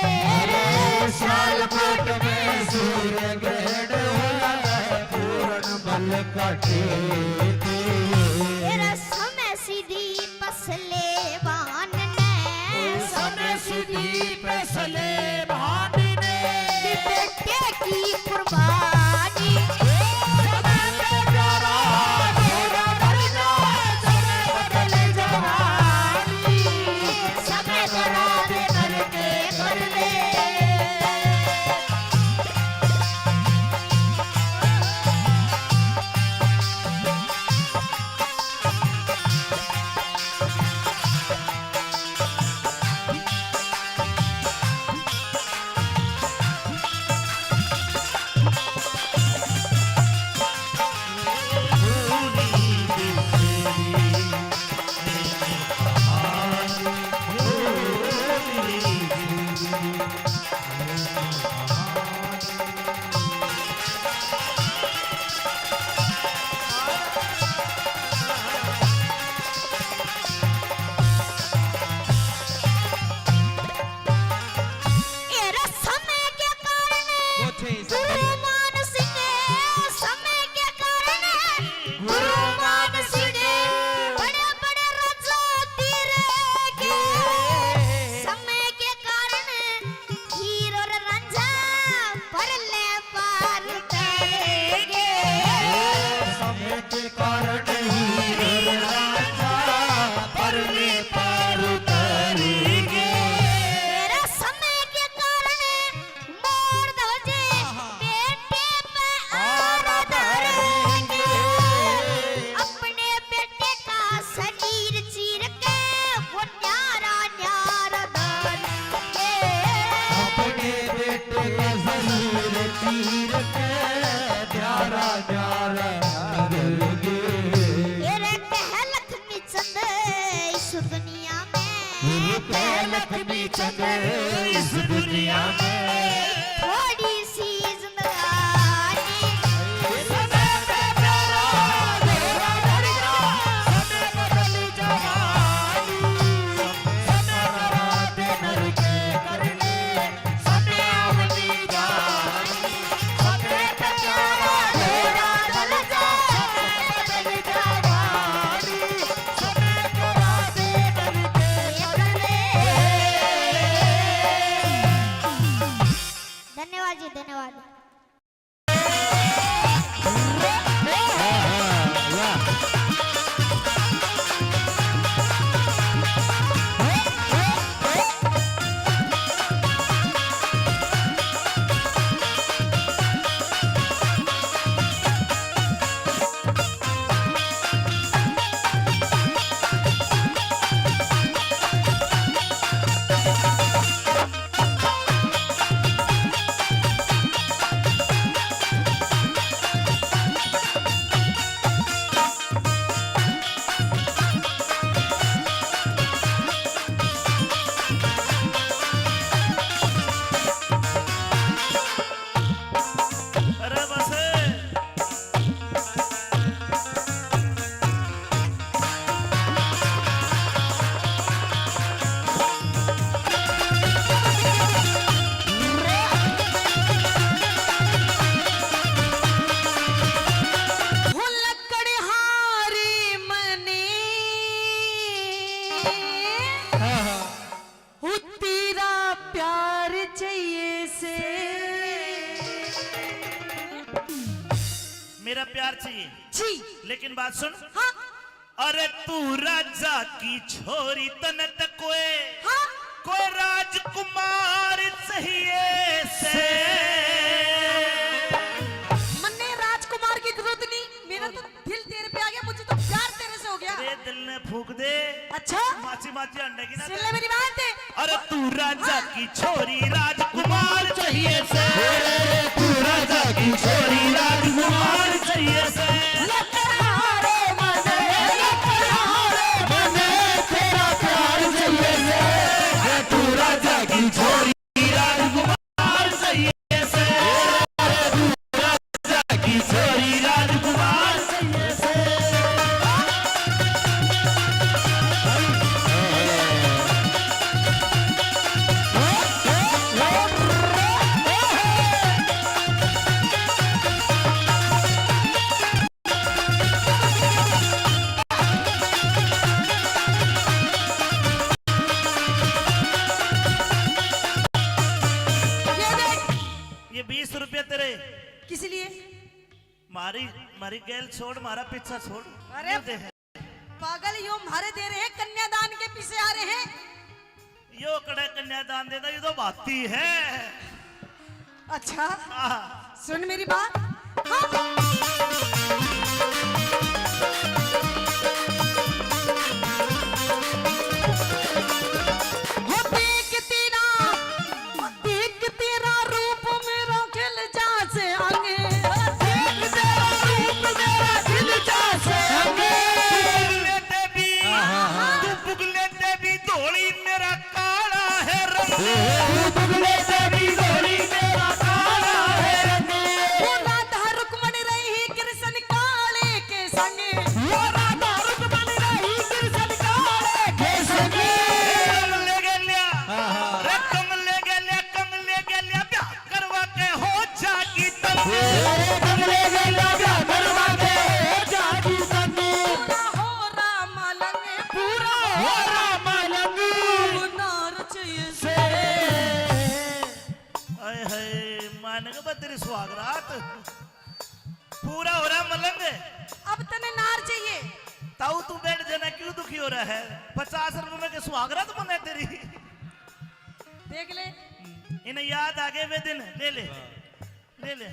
सालकोट में सूर्य ग्रहण हुआ पूर्ण बल कटे थे तेरा समय सीधी पसले बान ने समय सीधी फैसले भानी ने बेटे की कुर्बानी समय पे प्यारा तेरा दर्जा समय बदले जवानी समय करा दे करके कर ले एरा समय के कारण गुरु मान सिंह समय के कारण गुरु मान सिंह बड़े बड़े राजा तेरे के समय के कारण हीर और रंझा परले पार करेंगे समय के कारण हीर राजा परले पार उतरेंगे मेरा समय के कारण मोर दौजे बेटे पे आरा धरेंगे अपने बेटे का शरीर चीर के वो न्यारा न्यारा धरेंगे अपने बेटे के शरीर चीर के न्यारा न्यारा करेंगे तेरे कह लक्ष्मी चंद इस दुनिया में रुपए लक्ष्मी चंद इस दुनिया में थोड़ी सी जिंदगानी समय पे प्यारा तेरा दर्जा समय बदल जवानी समय करा दे नर के कर ले समय आवनी जानी समय पे प्यारा तेरा दर्जा समय बदल जवानी समय करा दे नर के कर ले धन्यवाद जी धन्यवाद अरे बस वो लकड़हारी मने वो तेरा प्यार चाहिए से मेरा प्यार चाहिए जी लेकिन बात सुन हाँ अरे तू राजा की छोरी तनत कोए हाँ कोई राजकुमार चाहिए से मन्ने राजकुमार की जरूरत नहीं मेरा तो दिल तेरे पे आ माची माची अंडे की ना सुन ले मेरी बात। अरे तू राजा की छोरी राजकुमार चाहिए से तू राजा की छोरी राजकुमार चाहिए से लकड़हारे मने तेरा प्यार चाहिए से तू राजा की छोरी राजकुमार चाहिए से तू राजा की छोरी राजकुमार चाहिए से ये देख, ये 20 रुपये तेरे किस लिए? मारी मारी गैल छोड़ मारा पीछा छोड़ अरे ये दे है। पागल, यो मारे दे रहे हैं, कन्यादान के पीछे आ रहे हैं। यो कड़े कन्यादान देता ये तो भाती है अच्छा आह, सुन मेरी बात। हाँ। हो देख तेरा रूप मेरा खिल जासे आगे। देख तेरा रूप मेरा दिल जैसे लेते भी तू बुगलेते भी धोली मेरा काला है रंग दुगले से भी गोरी मेरा काला है रंग वो राधा रुक्मणी रही कृष्ण काले के संगे। वो राधा रुक्मणी रही कृष्ण काले के संगे कमले गेल्या रे कमले गेल्या ब्याह करवा के हो जागी तब कमले गला ब्याह करवा के जागी संगी पूरा हो राम लंगे पूरा हो राम लंग नार चाहिए से। आए हाय मान के बाद तेरी सुहागरात पूरा हो रहा मलंग अब तने नार चाहिए। ताऊ तू बैठ जाना क्यों दुखी हो रहा है 50 रुपए में के सुहागरात मने तेरी देख ले, इन्हें याद आ गए वे दिन ले ले ले ले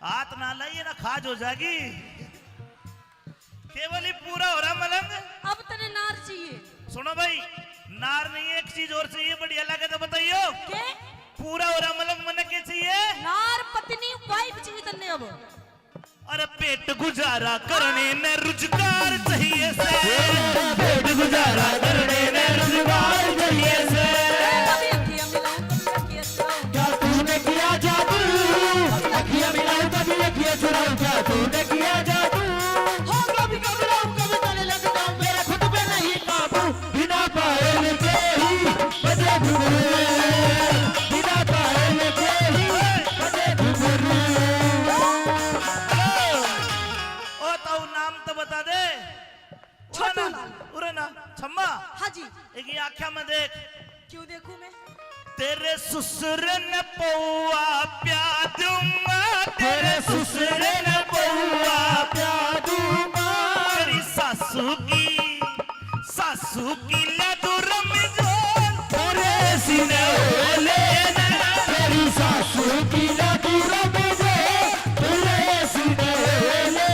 हाथ ना लाइए ना खाज हो जाएगी केवल ही पूरा हो रहा मलंग अब तने नार चाहिए। सुनो भाई नार नहीं है एक चीज और चाहिए बढ़िया लगे तो बताइयो के पूरा हो रहा मलंग मन के चाहिए नार पत्नी वाइफ चाहिए तने अब। अरे पेट गुजारा करने ने रोजगार चाहिए से पेट गुजारा करने ने रोजगार चाहिए से कभी अखियां मिलाऊं कभी अखियां चुराऊं। क्या तूने किया जादू अखियां मिलाऊं कभी अखियां चुराऊं क्या तूने किया जादू हो कभी घबराऊं कभी गले लग जाऊं मेरा खुद पे नहीं काबू बिना पायल के ही बजे घुंघरू बिना पायल के ही बजे घुंघरू ओ ताऊ नाम तो बता दे छोटू उरे ना छम्मा हाँ जी। एक ये आख्या में देख क्यों देखूं मैं? तेरे ससुर ने पौआ प्या दूंगा तेरे ससुर ने पौआ प्या दूंगा तेरी सासू की लदुर में जोन तेरे सीने ओले ने तेरी सासू की लकीर में दे तेरे सीने ओले ने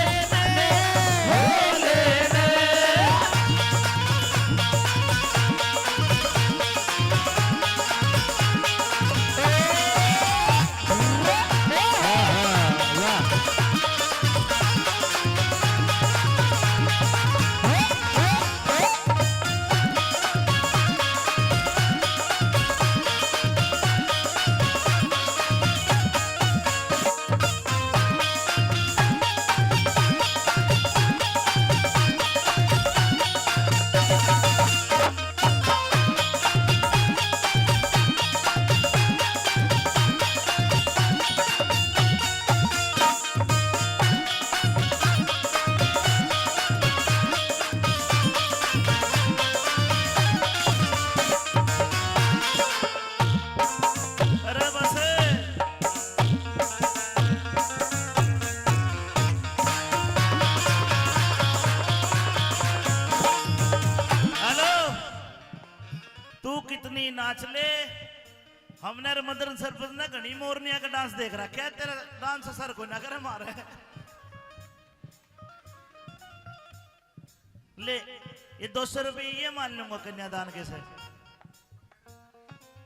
अरे बस हेलो तू कितनी नाच ले हमने मदर सरपंच ने घनी मोरनिया का डांस देख रहा क्या तेरा डांस सर को ना करे मारे ले ये 200 रुपये ये मान लूंगा कन्यादान के से।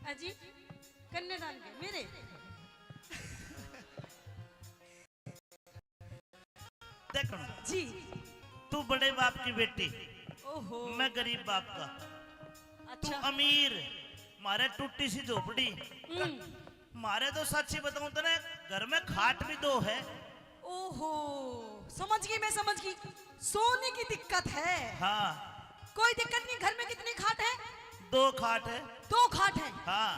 अजी कन्यादान के मेरे देखो जी। तू बड़े बाप की बेटी, ओहो मैं गरीब बाप का। तू अच्छा। अमीर, मारे टूटी सी झोपड़ी। मारे तो सच्ची बताऊं तो ना घर में खाट भी 2 है। ओहो समझ गई, मैं समझ गई। सोने की दिक्कत है। हाँ कोई दिक्कत नहीं। घर में कितनी खाट है? 2 खाट है। 2 खाट है। हाँ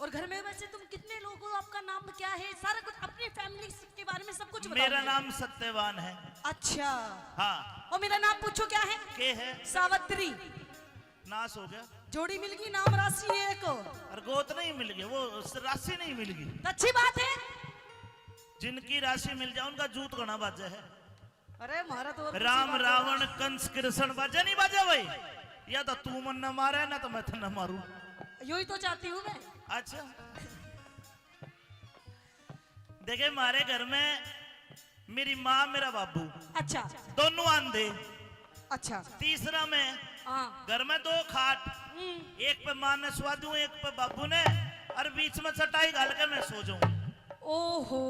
और घर में वैसे तुम कितने लोग हो? आपका नाम क्या है? सारा कुछ अपनी फैमिली के बारे में सब कुछ बताओ। मेरा नाम सत्यवान है। अच्छा। हाँ। और मेरा नाम पूछो क्या है? के है? सावित्री। नाश हो गया। जोड़ी मिल गई, नाम राशि है एक। और गोत नहीं मिल गई, वो राशि नहीं मिल गई। तो अच्छी बात है। जिनकी राशि मिल जाए उनका जूत गणा बाजा है। अरे हमारा तो और राम किसी बात रावण कंस कृष्ण बाजा नहीं बाजा भाई। या तो तू मन न मारे ना तो मैं तो न मारू। यूं ही तो चाहती हूँ मैं। अच्छा देखे मारे घर में मेरी माँ मेरा बाबू अच्छा दोनों आंधे। अच्छा। तीसरा मैं हाँ। घर में 2 खाट, एक पे माँ ने सवा दूं, एक पे बाबू ने, और बीच में चटाई डाल के मैं सो जाऊं। ओहो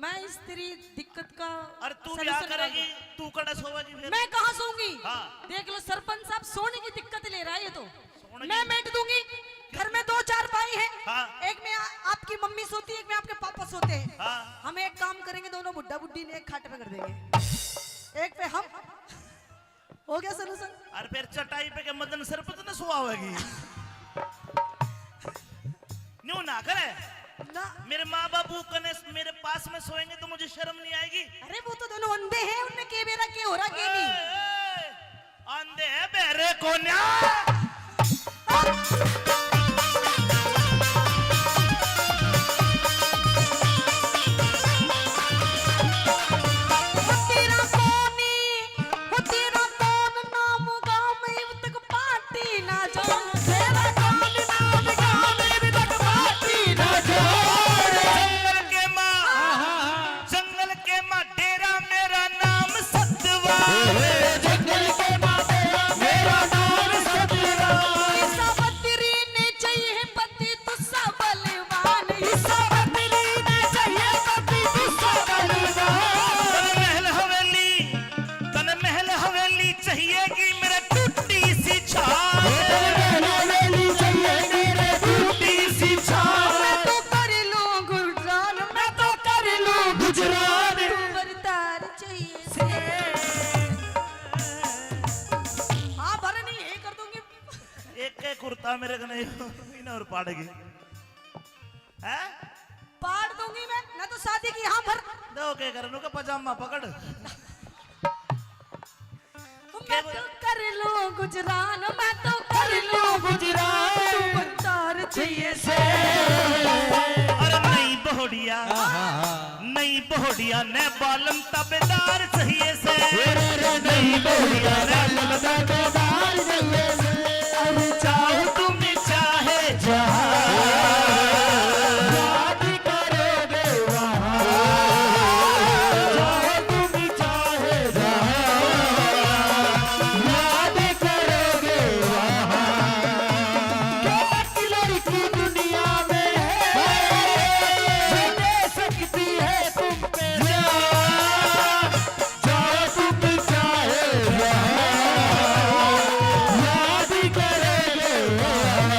मैं इस तेरी दिक्कत का और तू solution क्या निकाल करेगी? दूं। तू कड़ा सोएगी फिर? मैं कहाँ सोऊंगी? हाँ। देख लो सरपंच साहब, सोने की दिक्कत ले रहा है ये तो। सोने मैं की- बैठ दूंगी। घर में 2-4 भाई हैं। हाँ। एक में आपकी मम्मी सोती है, एक में आपके पापा सोते हैं। हाँ। हम एक काम करेंगे, दोनों बुड्ढा बुड्ढी ने एक खाट पे कर देंगे, एक पे हम। हो गया सलूशन। और फिर चटाई पे के मदन सरपंच ने सोआवेगी। न्यू ना करे ना। मेरे माँ बाबू कने मेरे पास में सोएंगे तो मुझे शर्म नहीं आएगी? अरे वो तो दोनों अंधे हैं, उनने के बेरा के हो रहा के नहीं। अंधे है बेरे कोन्या। तेरा कोनी, तेरा कौन नाम गाँव में अब तक पार्टी ना जान। तेरा कौन नाम गाँव में अब तक पार्टी ना जान। जंगल के माँ डेरा मेरा नाम सत्यवान। जंगल के माते मेरा नाम सत्यवान। सावित्री ने चाहिए पति तुस्सा बलवान। सावित्री ने चाहिए पति तुझसा बलवान। तन महल हवेली चाहिएगी मेरे टूटी सी छाव। हवेली चाहिए मेरे टूटी सी छाव। मैं तो कर लूं गुजरान, मैं तो कर लूं गुजरान। बरतार चाहिए से। हाँ भरा नहीं ये कर दूंगी। एक कुर्ता मेरे को नहीं इन और पाड़ेगी हैं? पाड़ दूंगी मैं ना तो शादी की। हाँ भर। दो के करनू का पजामा पकड़। मैं तो कर लूं गुजरान, मैं तो कर लूं गुजरान। बरतार चाहिए से। और नई बहुड़िया ने बालम तबेदार चाहिए से। नहीं बहुड़िया ने तबेदार चाहिए से। अरे चाहो तुम चाहे जहां, याद करोगे वहाँ। चाहे तुम चाहे जहाँ, याद करोगे वहाँ। एक लड़की दुनिया में है जो दे सकती है तुम पे जान। चाहे तुम चाहे जहाँ, याद करोगे वहाँ।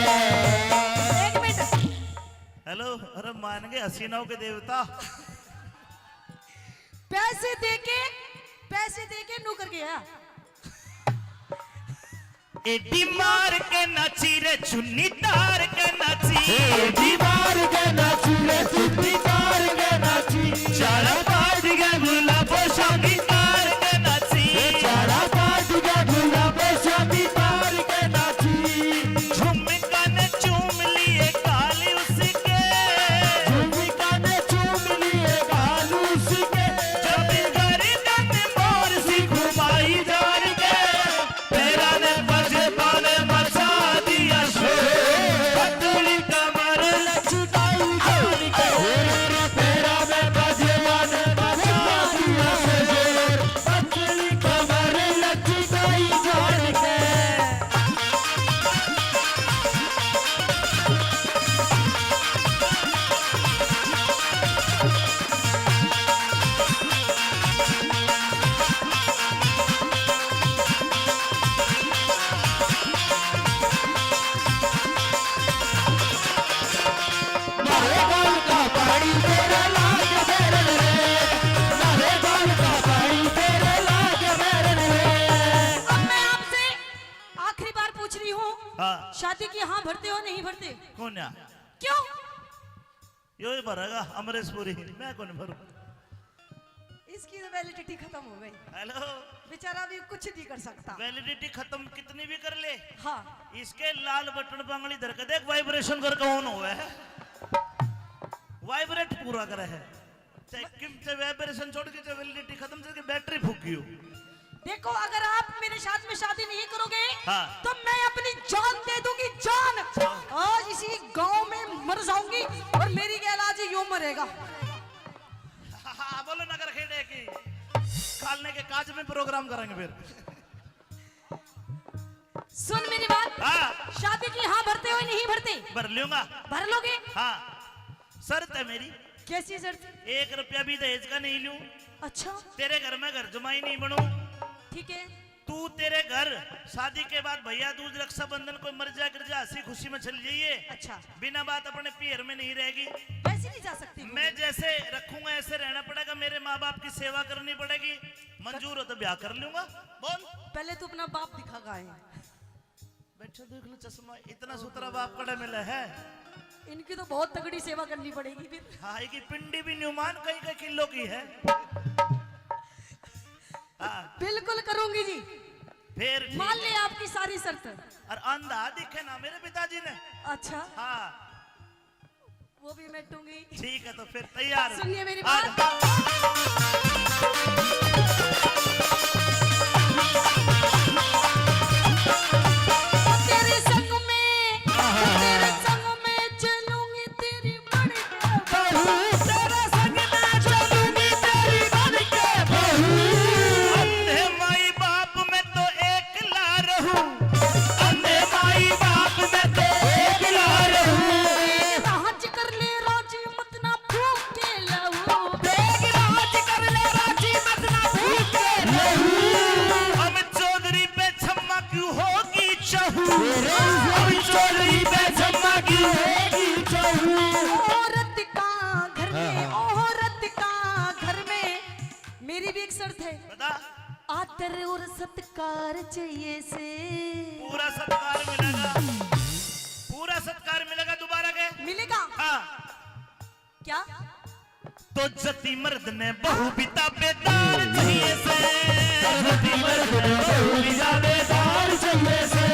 एक मिनट। हेलो। अरे मान गए हसीनाओं के देवता। पैसे दे के नौकर गया। एडी मार के नाची रे चुन्नी तार के नाची। दीवार के नाची रे दीवार के नाची। चारा पाट के गुलाबो शादी तार के नाची। चारा काट के गुलाबो शादी तार के नाची। झुमका ने चूम लिए काली उसके। झुमका ने चूम लिए गाल उसके। जब गर्दन मोर सी घुमाई जान के, तेरा ने बजता ने मचा दिया शोर। शादी की हाँ भरते हो नहीं भरते? कौन या क्यों? यो ही भरेगा अमरीश पुरी, मैं कौन भरू? इसकी तो वैलिडिटी खत्म हो गई, हेलो, बेचारा भी कुछ नहीं कर सकता। वैलिडिटी खत्म कितनी भी कर ले, हाँ इसके लाल बटन बांगड़ी धर के देख, वाइब्रेशन करके ऑन हुआ है, वाइब्रेट पूरा करे है, चाहे वाइब्रेशन छोड़ के चाहे वैलिडिटी खत्म करके बैटरी फूकी हो। देखो, अगर आप मेरे साथ में शादी नहीं करोगे हाँ। तो मैं अपनी जान दे दूंगी, जान। आज इसी गांव में मर जाऊंगी और मेरी गैलाज यूं मरेगा। हाँ, बोलो नगर खेड़े की खालने के काज में प्रोग्राम करेंगे फिर। सुन मेरी बात, हाँ। शादी की हाँ भरते हो नहीं भरते? भर लूंगा। भर लोगे? हाँ, शर्त है मेरी। कैसी शर्त? 1 रुपया भी दहेज का नहीं लूं। अच्छा तेरे घर में घर जमाई नहीं बनूं। ठीक है। तू तेरे घर शादी के बाद भैया दूज रक्षाबंधन कोई मर जा गिर जा हंसी खुशी में चल जाइए। अच्छा, बिना बात अपने पियर में नहीं रहेगी। वैसे नहीं जा सकती? मैं जैसे रखूंगा ऐसे रहना पड़ेगा, मेरे माँ बाप की सेवा करनी पड़ेगी। मंजूर हो तो ब्याह कर लूंगा। बोल। पहले तू अपना बाप दिखा गाए। बैठो देख लो, चश्मा इतना सुथरा बाप कड़ा मिला है। इनकी तो बहुत तगड़ी सेवा करनी पड़ेगी फिर। हाँ, की पिंडी भी न्यूमान कई कई किलो की है। हाँ, बिल्कुल करूंगी जी, फिर ठीक मान है। ले आपकी सारी शर्त। और अंधा दिखे ना मेरे पिताजी ने। अच्छा, हाँ वो भी मेटूंगी। ठीक है, तो फिर तैयार। सुनिए मेरी आ बात। जा। तेरे संग में चलूंगी तेरी बन के बहू। तेरे संग में चलूंगी तेरी बन के बहू। अंधे माई बाप में तो एकला रहूं। अंधे माई बाप में तो एकला रहूं। राज कर ले राजी मत ना भूख के लहू। राज कर ले राजी मत ना भूख के लहू। हम चौधरी पे छम्मा क्यों होगी चहू। हम चौधरी पे छम्मा क्यों होगी चहू। औरत का घर में, औरत का घर में मेरी भी एक शर्त है। बता। आदर और सत्कार चाहिए से। पूरा सत्कार मिलेगा, पूरा सत्कार मिलेगा। दोबारा के मिलेगा? हाँ। क्या? तो जति मर्द ने बहु बिता बेदार चाहिए से। जति मर्द ने बहु बिता बेदार चाहिए से।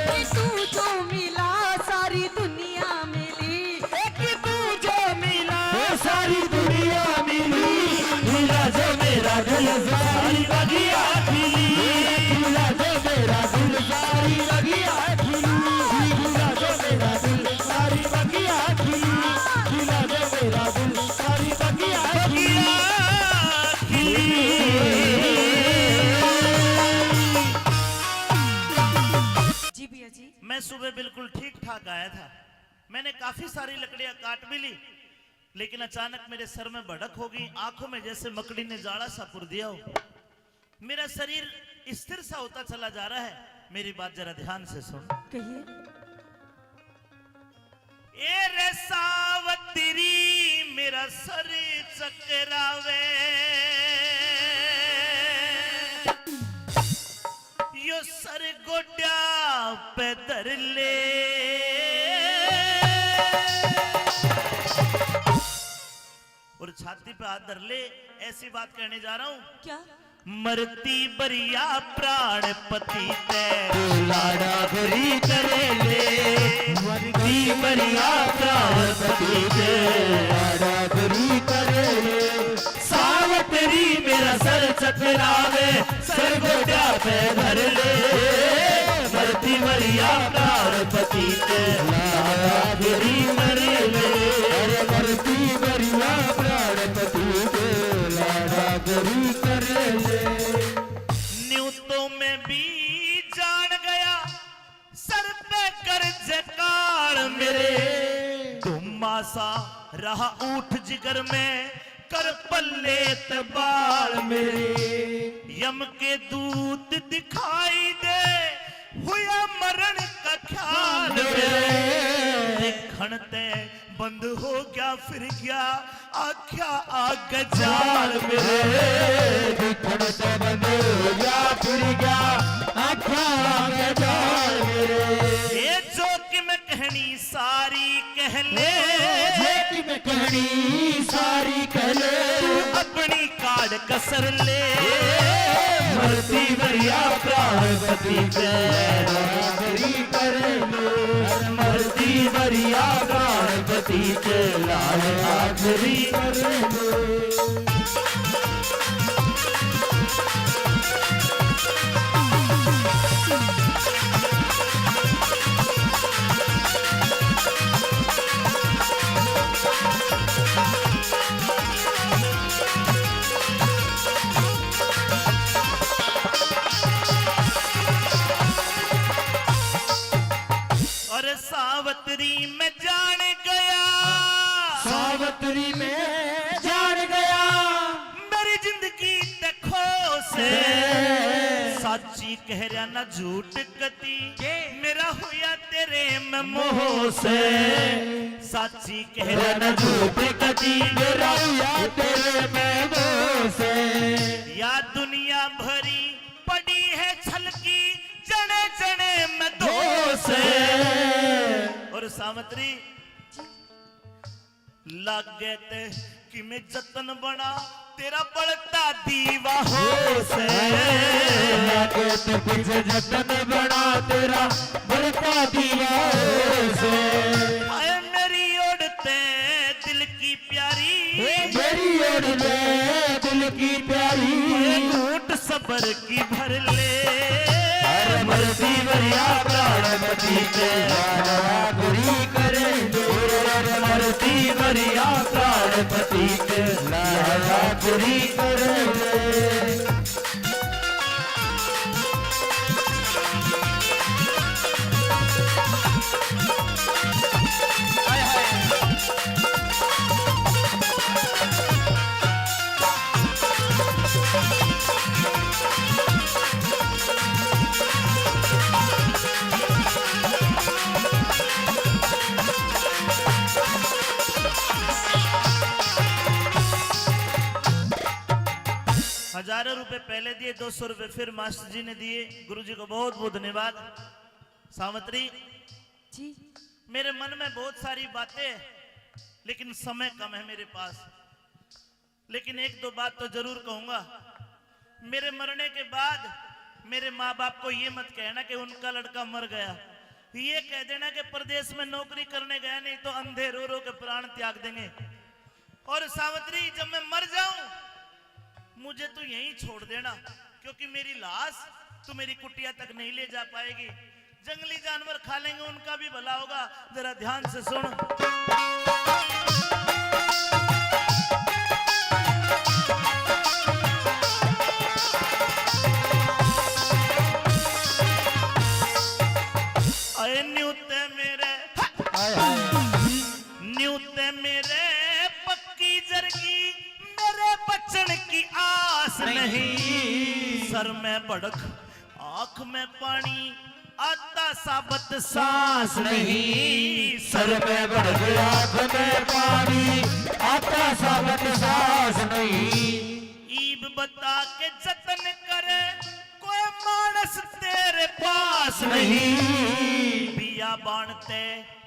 कि तू जो मिला सारी दुनिया मिली। कि तू जो मिला सारी दुनिया मिली। मिला जो मेरा दिल सारी बगिया खिली। मिला जो मेरा दिल सारी बगिया खिली। मिला जो मेरा दिल सारी बगिया खिली। मिला जो मेरा दिल सारी बगिया खिली। जी भैया जी। मैं सुबह बिल्कुल ठीक ठाक आया था। मैंने काफी सारी लकड़ियां काट भी ली, लेकिन अचानक मेरे सर में भड़क हो गई। आंखों में जैसे मकड़ी ने जाड़ा सा पुर दिया हो। मेरा शरीर स्थिर सा होता चला जा रहा है। मेरी बात जरा ध्यान से सुन। कहिए। ए रे सावतरी मेरा सर चकरावे। यो सर गोड्या पे धर ले। और छाती पे हाथ धर ले। ऐसी बात कहने जा रहा हूं। क्या? मरती बरिया प्राण पति ते लाड़ा भरी करे ले। मरती बरिया प्राण पति ते लाड़ा भरी करे ले। सावतरी मेरा सर चकरावे सर गोड्या पे धर ले। मरती बरिया प्राण पति ते लाड़ा भरी करे ले। अरे मरती बरिया प्राण पति ते लाड़ा भरी करे ले। न्यूतों में भी जान गया सर पे कर्ज काल मेरे। धुम्मा सा रहा ऊठ जिगर में कर पल्ले तबाल मेरे। यम के दूत दिखाई दे हुआ मरण का ख्याल मेरे। खणते बंद हो गया फिर गया आख्या आग जाल मेरे। खणते बंद हो गया फिर गया आख्या आग जाल मेरे। ये कहनी सारी कह ले, जेठी में कहनी सारी कह ले, तू अपनी काट कसर ले। मरती भरिया प्राणपति के लाडली कर ले, मरती भरिया प्राणपति के लाडली कर ले। और सावत्री में जान गया, सावत्री में जान गया, मेरी जिंदगी देखो से साची कह रहा ना झूठ गति, मेरा हुआ तेरे में मोह से। साची कह रहा ना झूठ गति, मेरा हुआ तेरे में मोह से। या दुनिया भरी पड़ी है छलकी, जने जने में दोष है। और सावित्री लग गए थे कि मैं जतन बना तेरा बढ़ता दीवा हो से। लगे तो पीछे जतन बना तेरा बढ़ता दीवा हो से। आए मेरी ओढ़ते दिल की प्यारी, मेरी ओर ले दिल की प्यारी, घूट सबर की भर ले। मरती भरिया प्राणपति के लाडली करे, मरती भरिया प्राणपति के लाडली करे। हजारों रुपए पहले दिए, 200 रुपए फिर मास्टर जी ने दिए। गुरु जी को बहुत बहुत धन्यवाद। सावित्री जी मेरे मन में बहुत सारी बातें, लेकिन समय कम है मेरे पास। लेकिन एक दो बात तो जरूर कहूंगा। मेरे मरने के बाद मेरे माँ बाप को ये मत कहना कि उनका लड़का मर गया। ये कह देना कि प्रदेश में नौकरी करने गया, नहीं तो अंधे रो रो के प्राण त्याग देंगे। और सावित्री जब मैं मर जाऊं मुझे तो यहीं छोड़ देना, क्योंकि मेरी लाश तू मेरी कुटिया तक नहीं ले जा पाएगी। जंगली जानवर खा लेंगे, उनका भी भला होगा। जरा ध्यान से सुन। अरे न्यूते मेरे पक्की जरगी, मेरे बचन की आस नहीं। सर में भड़क आंख में पानी, आता साबत सांस नहीं। सर में भड़क आंख में पानी, आता साबत सांस नहीं। ईब बता के जतन करे, कोई मानस तेरे पास नहीं। बिया बाणते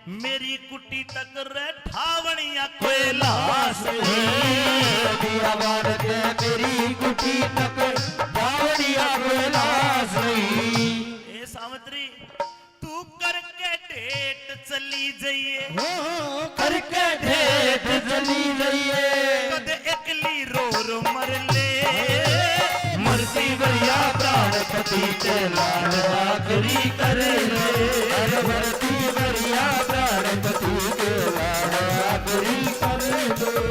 मेरी कुटी तक रे ठावणिया कोई लाश नहीं। बिया बाणते मेरी कुटी तक ठावणिया कोई लाश नहीं। ए सावित्री तू करके डेट चली जाइए, करके ढेट चली जाइए। कदे एकली रो रो मर ले। मरती भरिया प्राणपति के लाडली करे ले। अरे मरती भरिया प्राणपति के लाडली करे ले।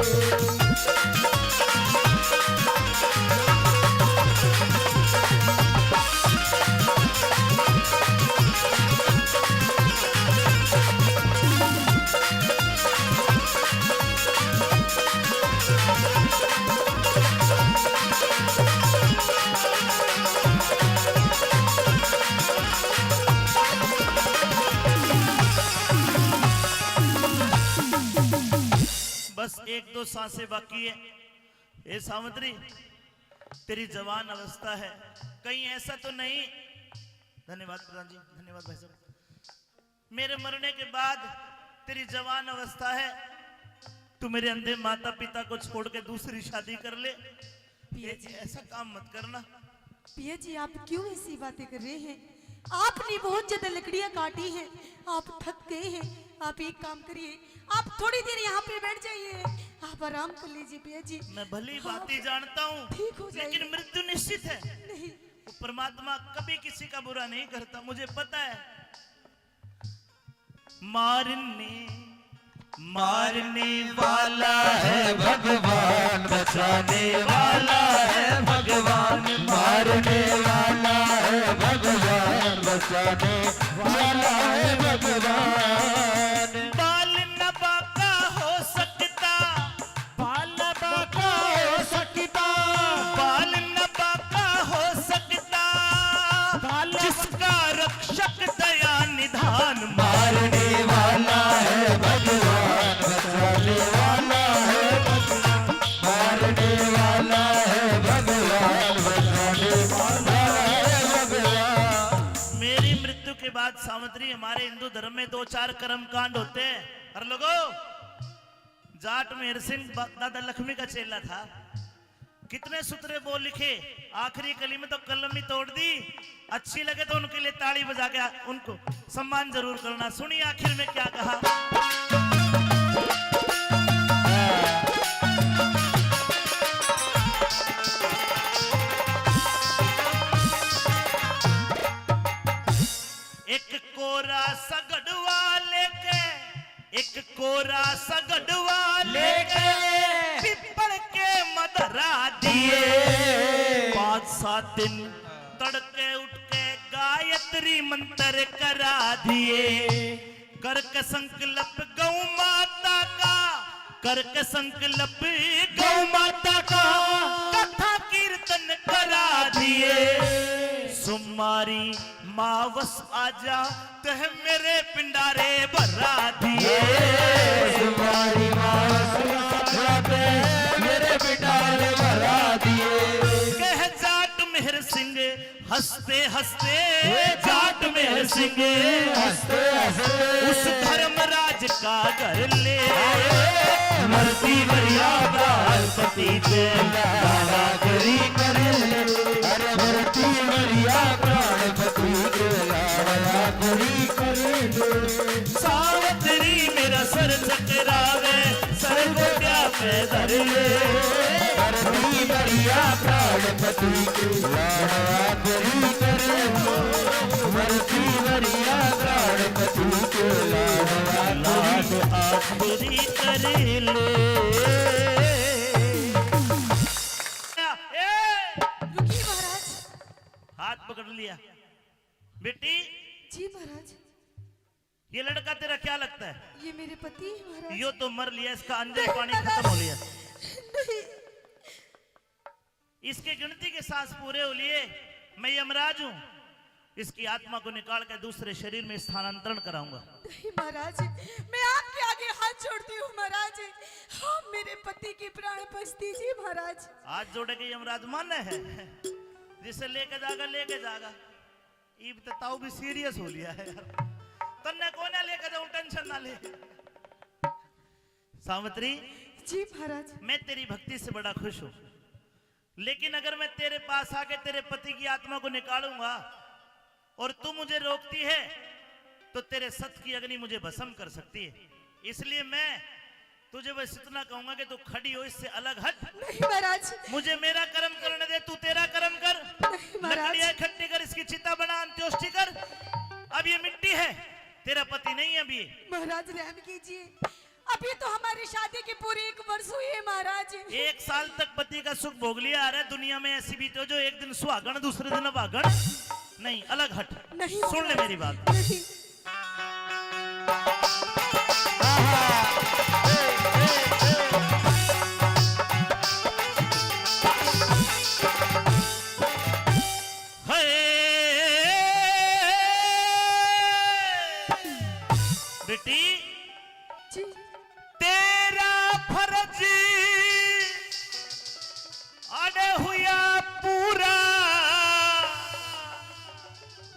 बस एक दो सांसें बाकी है। ए सावित्री तेरी जवान अवस्था है, कहीं ऐसा तो नहीं। धन्यवाद प्रधान जी, धन्यवाद भाई साहब। मेरे मरने के बाद तेरी जवान अवस्था है, तू मेरे अंधे माता पिता को छोड़ के दूसरी शादी कर ले। ऐसा काम मत करना। पिया जी आप क्यों ऐसी बातें कर रहे हैं? आपने बहुत ज्यादा लकड़ियां काटी हैं, आप थक गए हैं। आप एक काम करिए, आप थोड़ी देर यहाँ पे बैठ जाइए, आप आराम कर लीजिए पिया जी। मैं भली बातें जानता हूँ, ठीक हो जाएगी। लेकिन मृत्यु निश्चित है। नहीं, वो परमात्मा कभी किसी का बुरा नहीं करता, मुझे पता है। मारने वाला है भगवान, बचाने वाला है भगवान, मारने वाला है भगवान, बचाने वाला है भगवान। बाल न बाका हो सकता, बाल बाका हो सकता, बाल न बाका हो सकता, जिसका रक्षक दया निधान। मारने वाला है भगवान, बचाने वाला है भगवान, मारने वाला है भगवान, बचाने वाला है भगवान। मेरी मृत्यु के बाद सावित्री, हमारे हिंदू धर्म में 2-4 कर्म कांड होते हैं। हर लोगों, जाट मेहर सिंह दादा लक्ष्मी का चेला था, कितने सूत्रे बोल लिखे, आखिरी कली में तो कलम ही तोड़ दी। अच्छी लगे तो उनके लिए ताली बजा के उनको सम्मान जरूर करना। सुनिए आखिर में क्या कहा। एक कोरा सगड़वा लेके, एक कोरा सगड़वा लेके पिपड़ के मदरा दिए। 5-7 दिन तड़के उठ के गायत्री मंत्र करा दिए। करके संकल्प गौ माता का, करके संकल्प गौ माता का कथा कीर्तन करा दिए। सुमारी मावस आजा तह मेरे पिंडारे भरा दिए। तुम्हारी मेरे पिटारे भरा दिए। कह जाट मेहर सिंह हंसते हंसते, जाट मेहर सिंह हंसते हंसते उस धर्मराज का घर ले। मरती बढ़िया बाल पति से दादा करी करे, अरे मरती बढ़िया प्राण पति के लाड़ा करी करे। सावत्री मेरा सर चकरावे, सर गोट्या पे धर ले। मरती बढ़िया प्राण पति के लाड़ा करी करे, मरती बढ़िया प्राण पति के लाड़ा लाड आखरी कर ले। रुकिए महाराज। हाथ पकड़ लिया। बेटी, जी महाराज, ये लड़का तेरा क्या लगता है? ये मेरे पति हैं महाराज। यो तो मर लिया, इसका अंजन पानी खत्म हो लिया। नहीं, इसके गिनती के सांस पूरे हो लिए। मैं यमराज हूं, इसकी आत्मा को निकाल कर दूसरे शरीर में स्थानांतरण कराऊंगा। नहीं महाराज, मैं आपके आगे हाथ जोड़ती हूँ महाराज, आप मेरे पति की प्राण बच दीजिए महाराज। आज जोड़े के यमराज माने है, जिसे लेके जागा। ईब ताऊ भी सीरियस हो लिया है यार। तन्ने कोने लेके जाऊं, टेंशन ना ले। सावित्री, जी महाराज। मैं तेरी भक्ति से बड़ा खुश हूं, लेकिन अगर मैं तेरे पास आके तेरे पति की आत्मा को निकालूंगा और तू मुझे रोकती है, तो तेरे सत की अग्नि मुझे भस्म कर सकती है। इसलिए मैं तुझे बस इतना कहूंगा कि तू खड़ी हो, इससे अलग हट। नहीं महाराज, मुझे मेरा कर्म करने दे, तू तेरा कर्म कर। नहीं महाराज। लकड़ियां इकट्ठी कर, इसकी चिता बना, अंत्योष्टि कर। अब ये मिट्टी है, तेरा पति नहीं है अभी। महाराज रहम कीजिए, अभी तो हमारी शादी के पूरे 1 वर्ष हुए हैं महाराज। 1 साल तक पति का सुख भोग लिया। अरे दुनिया में ऐसी भी तो जो एक दिन सुहागण दूसरे दिन अभागण। नहीं, अलग हट। नहीं सुन ले मेरी बात। नहीं। बेटी, जी तेरा फर्ज अड़े हुआ पूरा।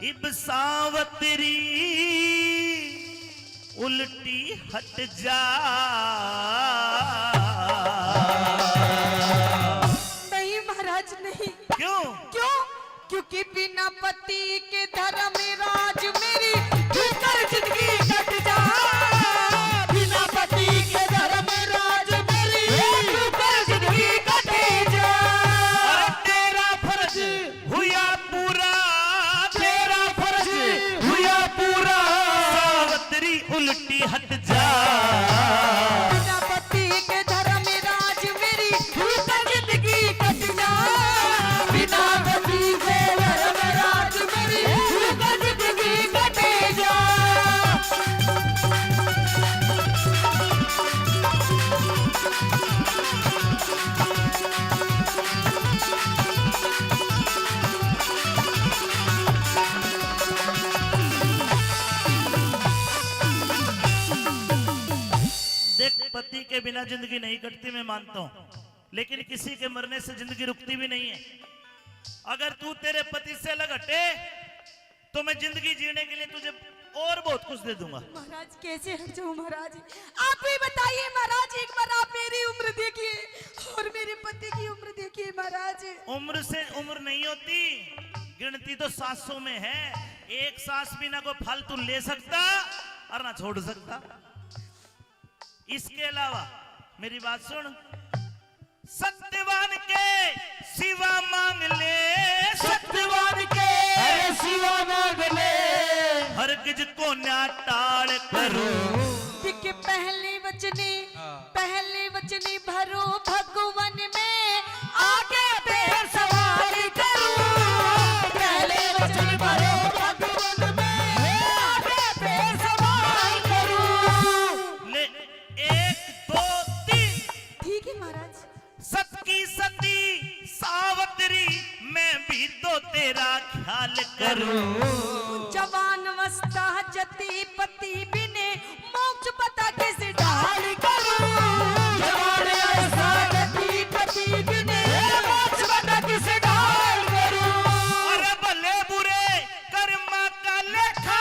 इब सावत्री उल्टी हट जा। नहीं महाराज नहीं। क्यों? क्यों? क्योंकि बिना पति के धर्म राज मेरी भीतर जिंदगी कट जा। बिना पति के धर्म राज मेरी भीतर जिंदगी कटे जा। और तेरा फर्ज हुआ पूरा, तेरा फर्ज हुआ पूरा, सावित्री उल्टी हट जा। बिना पति के धर्म राज मेरी भीतर जिंदगी कट जा। बिना पति के धर्म राज मेरी भीतर जिंदगी कटे जा। देख, पति के बिना जिंदगी नहीं कटती, मैं मानता हूँ, लेकिन किसी के मरने से जिंदगी रुकती भी नहीं है। अगर तू तेरे पति से अलग हटे तो मैं जिंदगी जीने के लिए तुझे और बहुत कुछ दे दूंगा। महाराज कैसे हट जाऊं महाराज? आप ही बताइए महाराज, एक बार आप मेरी उम्र देखिए और मेरे पति की उम्र देखिए महाराज। उम्र से उम्र नहीं होती, गिनती तो सांसों में है। एक सांस भी ना कोई फालतू ले सकता और ना छोड़ सकता। इसके अलावा मेरी बात सुन, सत्यवान के सिवा मांग ले, सत्यवान के अरे शिवा मांग ले, हरगिज को ना टाल करो। कि पहले वचनी भरो भगवान में आगे फिर सवाल करूं। पहले वचन भरो भगवान में, आगे फिर सवाल करूं। ले 1 2 3। ठीक है महाराज। सत की सती सावित्री, मैं भी तो तेरा ख्याल करूं। जवान अवस्था जति पति बिने मोक्ष पता कैसे ढाल करूं। जवान अवस्था जति पति बिने मोक्ष पता किसे ढाल करूं। अरे भले बुरे कर्मा का लेखा,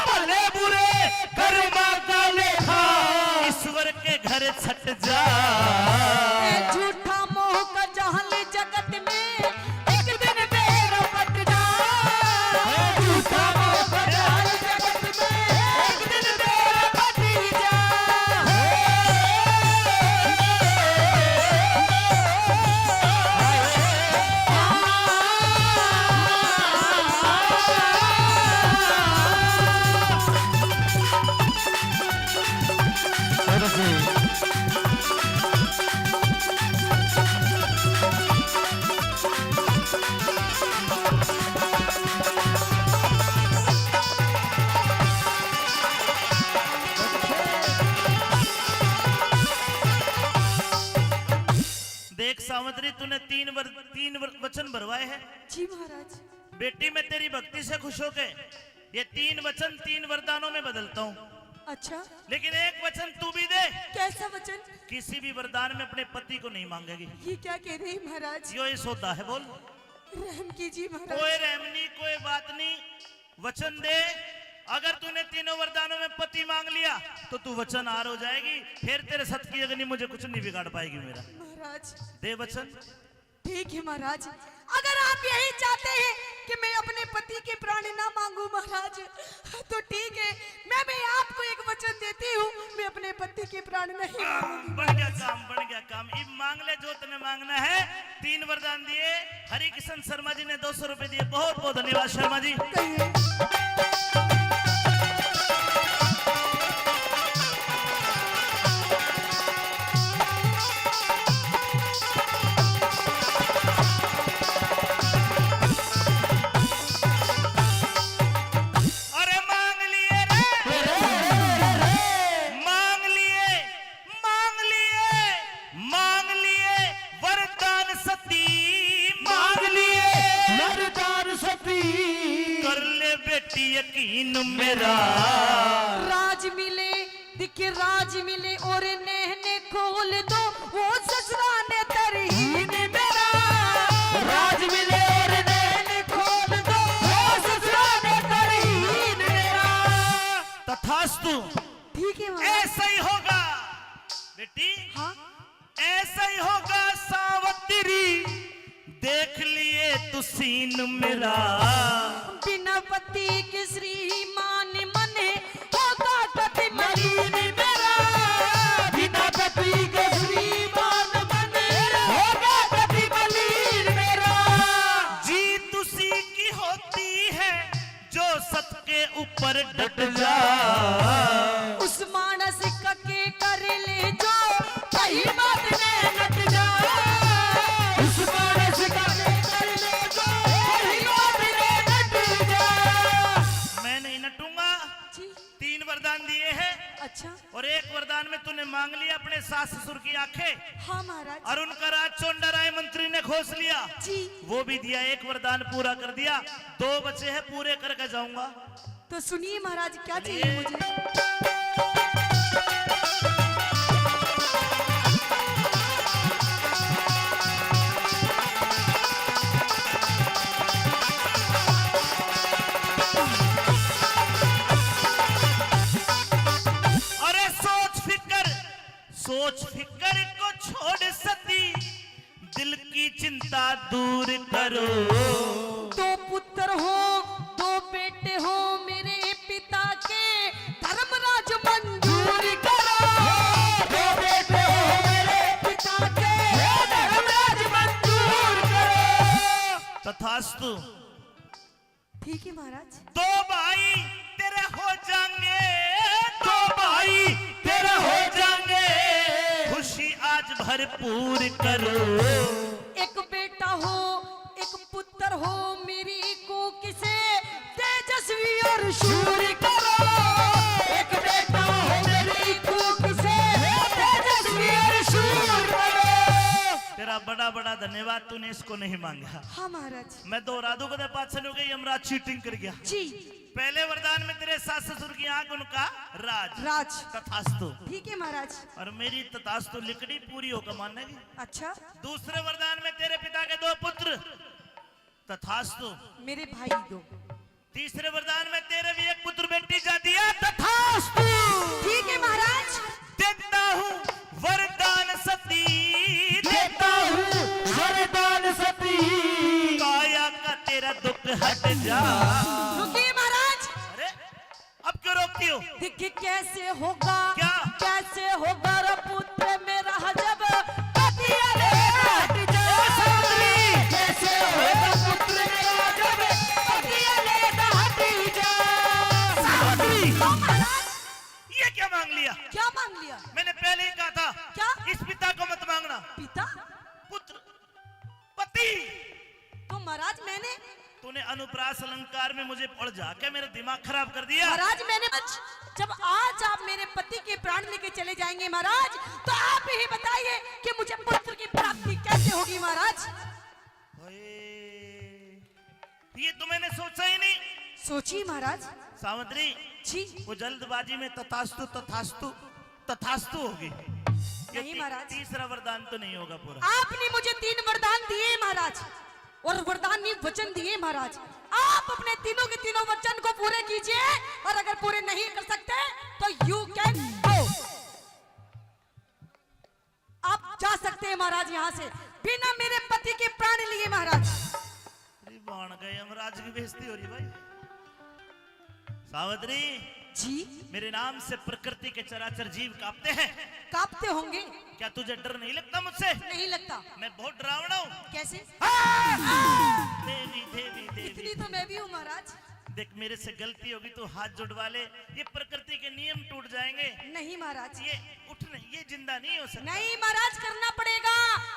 भले बुरे कर्मा का लेखा, ईश्वर के घर छट जा। ए झूठा मोह का जहल जगत में एक दिन बेर पट जा। झूठा मोह का जाल जगत में एक दिन बेर पट जा। देख सावित्री, तूने तीन वचन भरवाए हैं। जी महाराज। बेटी, मैं तेरी भक्ति से खुश होके ये 3 वचन 3 वरदानों में बदलता हूँ, अच्छा, लेकिन एक वचन तू भी दे। कैसा वचन? किसी भी वरदान में अपने पति को नहीं मांगेगी। ये क्या कह रहे हैं महाराज? यो इस होता है, बोल। रहम कीजिए महाराज। कोई रहम नहीं, कोई बात नहीं, वचन दे। अगर तूने तीनों वरदानों में पति मांग लिया तो तू वचन हार हो जाएगी, फिर तेरे सत की अग्नि मुझे कुछ नहीं बिगाड़ पाएगी मेरा। महाराज दे वचन। ठीक है महाराज, अगर आप यही चाहते हैं कि मैं अपने पति के प्राण ना मांगू महाराज, तो ठीक है, मैं भी आपको एक वचन देती हूँ, मैं अपने पति के प्राण नहीं मांगूंगी। बन गया काम, बन गया काम। अब मांग ले जो तुम्हें मांगना है। 3 वरदान दिए। हरि किशन शर्मा जी ने 200 रुपए दिए, बहुत बहुत धन्यवाद शर्मा जी। कहिए। अरे मांग लिए रे, मांग लिए, मांग लिए, मांग लिए वरदान सती, मांग लिए वरदान सती, कर ले बेटी यकीन मेरा। राज मिले दिखे राज मिले और नहने खोल दो वो ससुरा ने तरहीन मेरा। राज मिले और नैन खोल दो वो ससुरा ने तरहीन मेरा। तथास्तु। बेटी हाँ ऐसा ही होगा सावत्री, देख लिए तू सीन मेरा। बिना पति के श्रीमान मने होगा कभी मलिन मेरा। बिना पति के श्रीमान बने होगा कभी मलिन मेरा। जीत उसी की होती है जो सत के ऊपर डट जा। उस मानस के कर ले जो कहीं बात में नट जा। उस मानस का कर ले जो कहीं बात में नट जा। मैं नहीं नटूंगा। जी 3 वरदान दिए हैं अच्छा और 1 वरदान में तूने मांग लिया अपने सास ससुर की आंखें, हाँ महाराज और उनका राज चोंडा राय मंत्री ने खोस लिया। जी वो भी दिया, 1 वरदान पूरा कर दिया। 2 बचे हैं, पूरे करके जाऊंगा। तो सुनिए महाराज क्या चाहिए मुझे। अरे सोच फिकर को छोड़ सती, दिल की चिंता दूर करो। 2 पुत्र हो 2 बेटे हो मेरे पिता के, धर्मराज मंजूर करो। 2 बेटे हो मेरे पिता के, धर्मराज मंजूर करो। तथास्तु। ठीक है महाराज। 2 भाई तेरे हो जाएंगे, 2 भाई तेरे हो जाएंगे, खुशी आज भरपूर करो। 1 बेटा हो 1 पुत्र हो मेरी को किसे, तेजस्वी और शूर करो। 1 बेटा हो मेरी को किसे, तेजस्वी और शूर करो। तेरा बड़ा बड़ा धन्यवाद, तूने इसको नहीं मांगा। हाँ महाराज मैं दोहरा दूं कदे पाछन हो गई, यमराज चीटिंग कर गया। जी पहले वरदान में तेरे सास ससुर की आंख, उनका राज। राज तथास्तु। ठीक है महाराज। और मेरी तथास्तु लिखड़ी पूरी होकर मानेगी। अच्छा दूसरे वरदान में तेरे पिता के 2 पुत्र। तथास्तु। मेरे भाई 2। तीसरे वरदान में तेरे भी 1 पुत्र बेटी जा दिया। तथास्तु। ठीक है महाराज। देता हूँ वरदान सती, देता हूँ वरदान सती, काया का तेरा दुख हट जा। रुकिए महाराज। अरे अब क्यों रोकती हो? देखिए कैसे होगा, क्या? कैसे होगा रे पुत्र मेरा जब पति अलेगा हट जा। कैसे होगा पुत्र मेरा जब पति अलेगा हट जा। तो महाराज ये क्या मांग लिया? क्या मांग लिया? मैंने पहले ही कहा था क्या? इस पिता को मत मांगना। पिता? पुत्र, पति। तो महाराज मैंने तूने अनुप्रास अलंकार में मुझे पढ़ जाके मेरा दिमाग खराब कर दिया। महाराज मैंने जब आज आप मेरे पति के प्राण लेके चले जाएंगे महाराज, तो आप ही बताइए कि मुझे पुत्र की प्राप्ति कैसे होगी महाराज। ये तो मैंने सोचा ही नहीं। सोचिए महाराज। सावित्री जी वो जल्दबाजी में तथास्तु तथास्तु तथास्तु होगी। ये नहीं महाराज। तीसरा वरदान तो नहीं होगा पूरा। आपने मुझे 3 वरदान दिए महाराज, और वरदान नहीं वचन दिए महाराज। आप अपने तीनों के तीनों वचन को पूरे कीजिए, और अगर पूरे नहीं कर सकते तो यू कैन गो। आप जा सकते हैं महाराज यहाँ से, बिना मेरे पति के प्राण लिए महाराज। बाण गए, यमराज की बेइज्जती हो रही भाई। सावित्री जी मेरे नाम से प्रकृति के चराचर जीव कांपते हैं। कांपते होंगे। क्या तुझे डर नहीं लगता मुझसे? नहीं लगता। मैं बहुत डरावना हूँ। कैसे? देवी देवी देवी। इतनी तो मैं भी हूँ महाराज। देख मेरे से गलती होगी तो हाथ जुड़वा ले, ये प्रकृति के नियम टूट जाएंगे। नहीं महाराज। ये उठ नहीं, ये जिंदा नहीं हो सकता। नहीं महाराज करना पड़ेगा।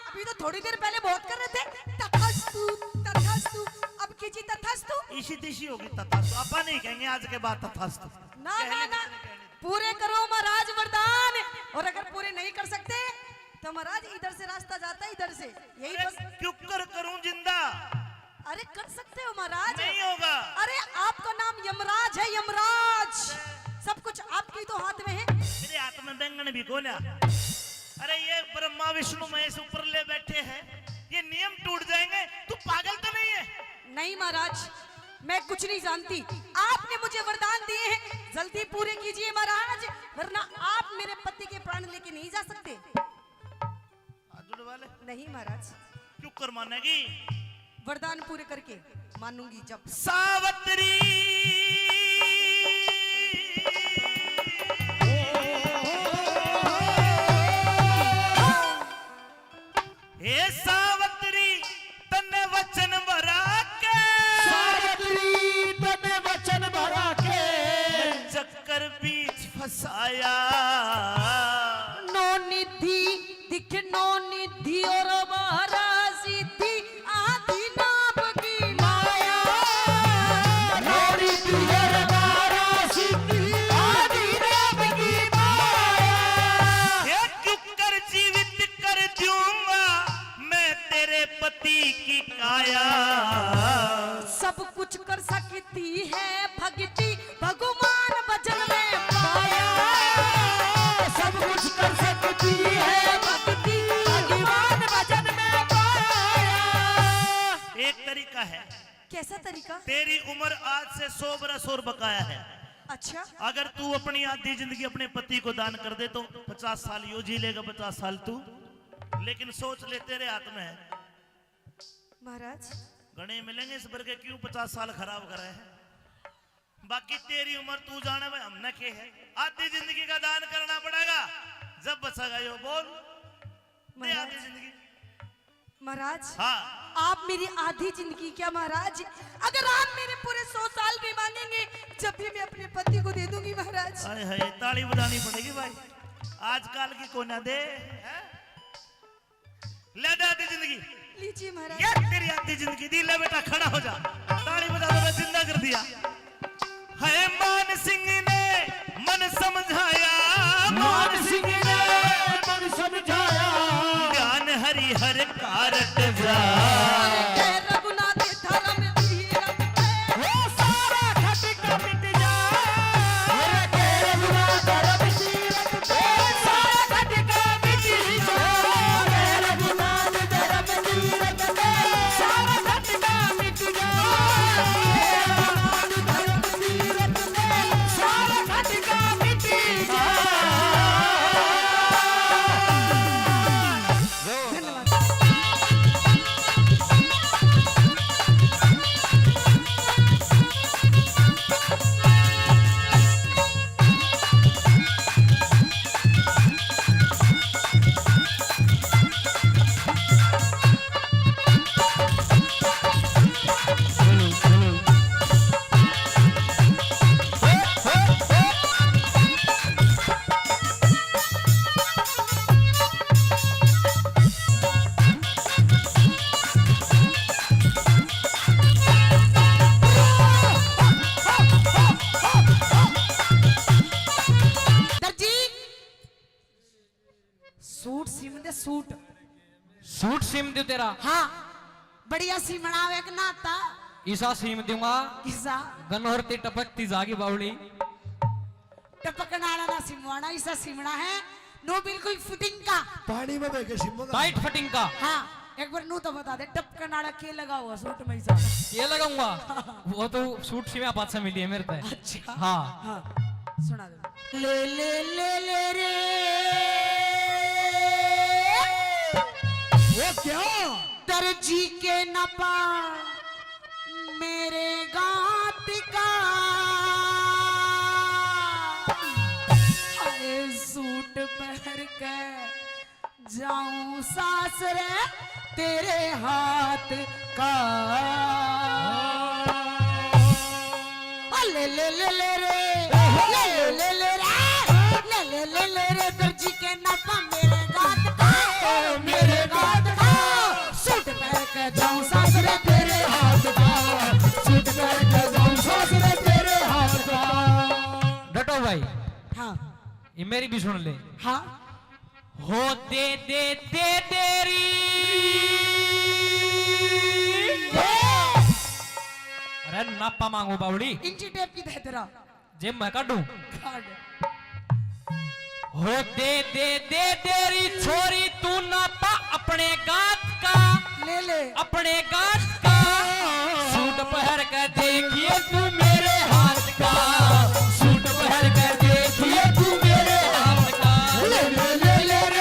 अभी तो थोड़ी देर पहले बहुत कर रहे थे तथास्तु तथास्तु, अब कीजिए तथास्तु। इसी दिशी होगी तथास्तु। आपा नहीं कहेंगे आज के बाद तथास्तु। ना ना ना, पूरे करो महाराज वरदान, और अगर पूरे नहीं कर सकते तो महाराज इधर से रास्ता जाता है, इधर से यही बस। क्यों करूं जिंदा? अरे कर सकते हो महाराज। नहीं होगा। अरे आपका नाम यमराज है, यमराज। सब कुछ आपके तो हाथ में है। मेरे हाथ में बैंगन भी कोना। अरे ये ब्रह्मा विष्णु महेश ऊपर ले बैठे हैं, ये नियम टूट जाएंगे। तू पागल तो नहीं है? नहीं महाराज, मैं कुछ नहीं जानती। आपने मुझे वरदान दिए हैं, जल्दी पूरे कीजिए महाराज, वरना आप मेरे पति के प्राण लेके नहीं जा जा सकते? हाथ जुड़वा ले। नहीं महाराज, क्यों कर मानेगी? वरदान पूरे करके मानूंगी जब। सावत्री हे सावत्री तन्ने वचन भरा के, सावत्री तने वचन भरा के चक्कर बीच फसाया। नो निधि दिख नो निधि और महाराज थी आदि नाम की माया। नोरी तुझर मारा सिद्धि आदि नाम की माया। ये क्यों कर जीवित कर दूंगा मैं तेरे पति की काया। सब कुछ कर सकती है भक्ति भगवान भजन में पाया। सब कुछ कर सकती है भक्ति भगवान भजन में पाया। एक तरीका है, कैसा तरीका? तेरी उम्र आज से 100 बरस और बकाया है। अच्छा, अगर तू अपनी आधी जिंदगी अपने पति को दान कर दे तो 50 साल यो जी लेगा, 50 साल तू। लेकिन सोच ले तेरे हाथ में है। महाराज गणे मिलेंगे इस भर के, क्यों 50 साल खराब करे है। बाकी तेरी उम्र तू जाने में हमने के है। आधी जिंदगी का दान करना पड़ेगा, जब बचेगा यो बोल दे आधी जिंदगी। महाराज हाँ आप मेरी आधी जिंदगी क्या महाराज, अगर आप मेरे पूरे 100 साल भी मांगेंगे जब भी मैं अपने पति को दे दूंगी महाराज। हाय हाय ताली बजानी पड़ेगी भाई, आजकल की को ना दे है? ले दे आधी जिंदगी। लीजिए महाराज। ये तेरी आधी जिंदगी दी, ले बेटा खड़ा हो जा, ताली बजा दो, मैं जिंदा कर दिया। है मान सिंह ने मन समझाया, मान सिंह ने मन समझाया। ज्ञान हरि हर कारट जा। जय रघुनाथ धर्म वीरम जय। वो सारा खटका मिट जा। मेरे तेरे गुना धर्म तीरथ पे सारा खटका मिट जा। तेरे गुना धर्म तीरथ पे सारा खटका मिट जा। तेरे गुना धर्म तीरथ पे सारा खटका मिट जा। दर्जी सूट सिम दे सूट। सूट सिम दे तेरा, हाँ बढ़िया सिमणावे के नाता ईसा सिम दूंगा। किसा गनोरती टपकती जागी बावली। टपकनाड़ा ना सिमवाना, ऐसा सिमणा है नो बिल्कुल फिटिंग का। पानी में बह के सिमो का टाइट फिटिंग का। हाँ एक बार नू तो बता दे टपकनाड़ा के लगा हुआ सूट में ऐसा। ये लगाऊंगा वो तो सूट सिम पास से मिली है मेरे पे। अच्छा हाँ हाँ सुना दो। ले ले ले ले रे वो क्या दर्जी के नपा मेरे गात का। हाय सूट पहन के जाऊं सासरे तेरे हाथ का। ले ले ले ले रे ले ले ले ले रे ले ले ले ले रे दर्जी के नपा मेरे गात का। मेरे गात का सूट पहन के जाऊं सासरे तेरे हाथ का। सूट पहन के जाऊं सासरे तेरे हाथ का। डटो भाई, हाँ ये मेरी भी सुन ले। हाँ हो दे दे दे तेरी। अरे नापा मांगो बावड़ी, इंची टेप की दे तेरा जेब मैं काटूं। कार्ड। हो दे दे दे तेरी छोरी तू नापा अपने गात का। ले ले अपने गात का सूट पहन कर देखिए तू मेरे हाथ का। सूट पहन कर देखिए तू मेरे हाथ का। ले ले ले ले रे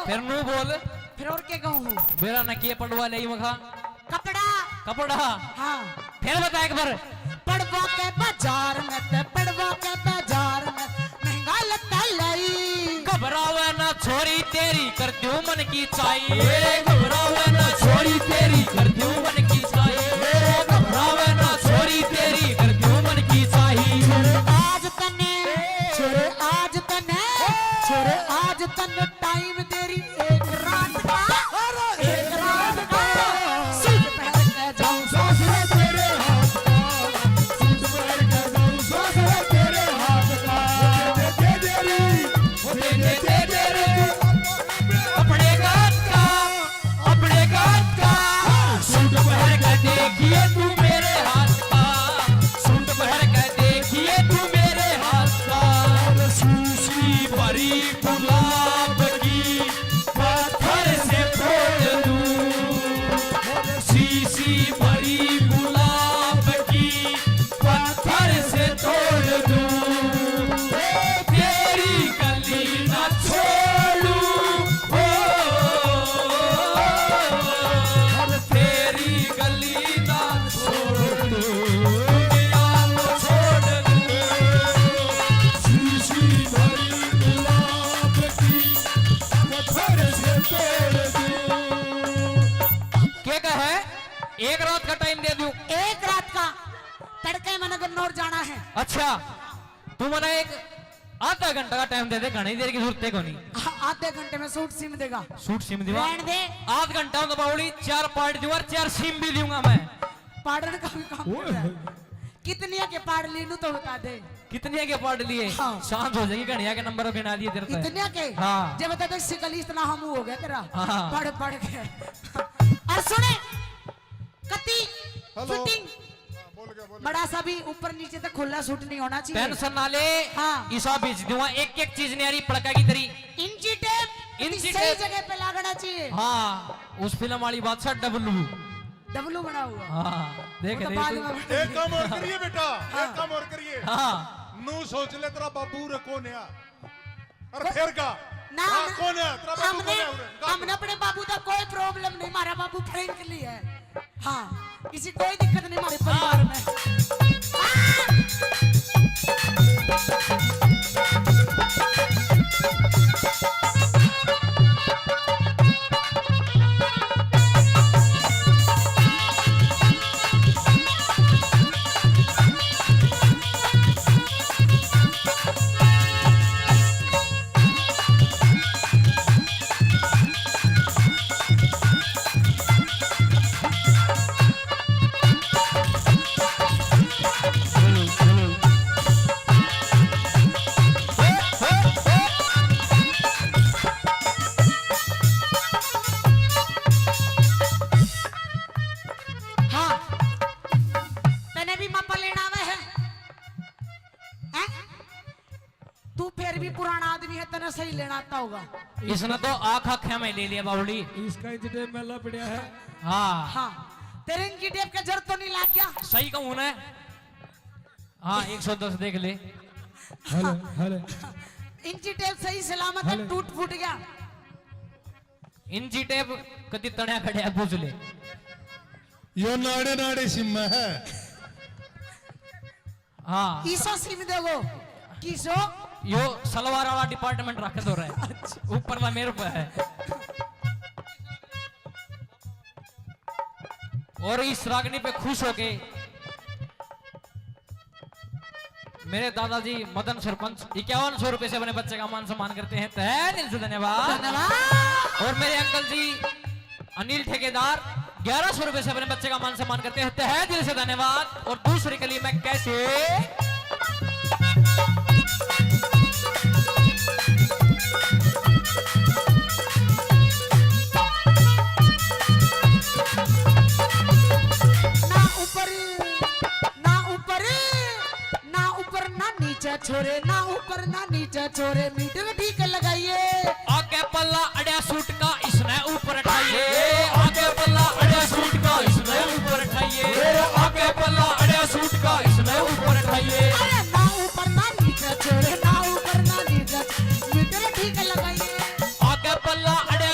फिर नू बोल फिर और क्या कहूँ? मेरा न किए पड़वा ले मखा कपड़ा। कपड़ा। हाँ फिर बता एक बार। पड़वा के बाजार में ते पड़वा के बाजार में महंगा लगता लाई। घबरावे ना छोरी तेरी कर दूं मन की चाहिए, घबरावे ना छोरी तेरी कर दूं मन की चाहिए, घबरावे ना छोरी तेरी कर दूं मन की चाहिए। आज तने छोरे आज तने छोरे आज तने टाइम तेरी एक रात का एक रात का सूट पहन के जाऊं ससुर तेरे हाथ का सूट पहन के जाऊं ससुर तेरे हाथ का दे दे रे अपने गात का सूट पहन के देखिए तू मेरे हाथ का, सूट पहन के देखिए तू मेरे हाथ का। शीशी भरी गुलाब की पत्थर से तोड़ दूं, शीशी भरी गुलाब की पत्थर से तोड़ दूं, तेरी गली ना छोड़ूं, तेरी गली ना छोड़ूं, दुनिया को छोड़ दूं। शीशी भरी गुलाब की पत्थर से तोड़ दूं। क्या कहे? एक रात का टाइम दे दूं। एक रात का तड़के मन गन्नौर जाना है। अच्छा तू मना एक आधा घंटा का टाइम दे दे, घनी देर की जरूरत है कोनी। आधे घंटे में सूट सिम देगा। सूट सिम दिवा रहने दे। आधा घंटा में बावली 4 पार्ट दूंगा, 4 सिम भी दूंगा मैं। पाड़न का भी काम कर रहा है। कितनी के पाड़ लीनू तो बता दे। कितने के पार्ट लिए? हाँ। शांत हो जाएगी, घनिया के नंबर गिना दिए तेरे को। इतने के हाँ। जब बता दे सिकली इतना हम हो गया तेरा। हाँ। पढ़ पढ़ के और सुने कति फिटिंग बड़ा सा भी ऊपर नीचे तक खुला सूट नहीं होना चाहिए। टेंशन ना ले। हाँ। ईसा बेच दूंगा, एक एक चीज नहीं आ रही पड़का की तरी। इंची टेप इंची सही टेप। जगह पे लगाना चाहिए। हाँ उस फिल्म वाली बात सा डब्लू। डब्लू बना हुआ। हाँ देख वो तो ले बाद तू। में एक काम और करिए बेटा, एक काम और करिए। हाँ नू सोच ले तेरा बाबू रे कौन है? अरे फिर का ना हाँ, कौन है तेरा बाबू? हमने कौन है उरे? हमने अपने बाबू का कोई प्रॉब्लम नहीं, हमारा बाबू फ्रेंकली है। हाँ किसी कोई दिक्कत नहीं हमारे परिवार में। हाँ तने भी मापा लेना आवे है? हैं? तू फिर भी पुराना आदमी है, तने सही लेना आता होगा। इसने तो आँख आँखें में ले लिया बावली। इसका इंच मेला पड़ा है। हाँ हाँ तेरे इनकी टेप का जर तो नहीं लग गया? सही कहूँ ना। हाँ 110 देख ले। हेलो हेलो इंची टेप सही सलामत है, टूट फूट गया। इंची टेप कति तणिया खड़िया पूछ ले। यो नाड़े नाड़े सिम्मा है। हाँ ईसो सिम देगो किसो यो सलवार वाला डिपार्टमेंट रखे तो रहे, ऊपर का मेरे पे है। और इस रागनी पे खुश होके मेरे दादाजी मदन सरपंच 5100 रुपए से अपने बच्चे का मान सम्मान करते हैं, तहे दिल से धन्यवाद। धन्यवाद। और मेरे अंकल जी अनिल ठेकेदार 1100 रुपए से अपने बच्चे का मान सम्मान करते हैं, तहे दिल से धन्यवाद। और दूसरी कली में कैसे ना ऊपर ना ऊपर ना ऊपर ना नीचे छोरे, ना ऊपर ना नीचे छोरे, मीटर ठीक लगाइए। आगे पल्ला अड़िया सूट का इसने ऊपर उठाइए, आगे पल्ला अड़िया सूट का इसने ऊपर उठाइए, आगे पल्ला अड़िया सूट का इसने ऊपर उठाइए। अरे ना ऊपर ना नीचे छोरे, ना ऊपर ना नीचे, मीटर ठीक लगाइए। आगे पल्ला अड़िया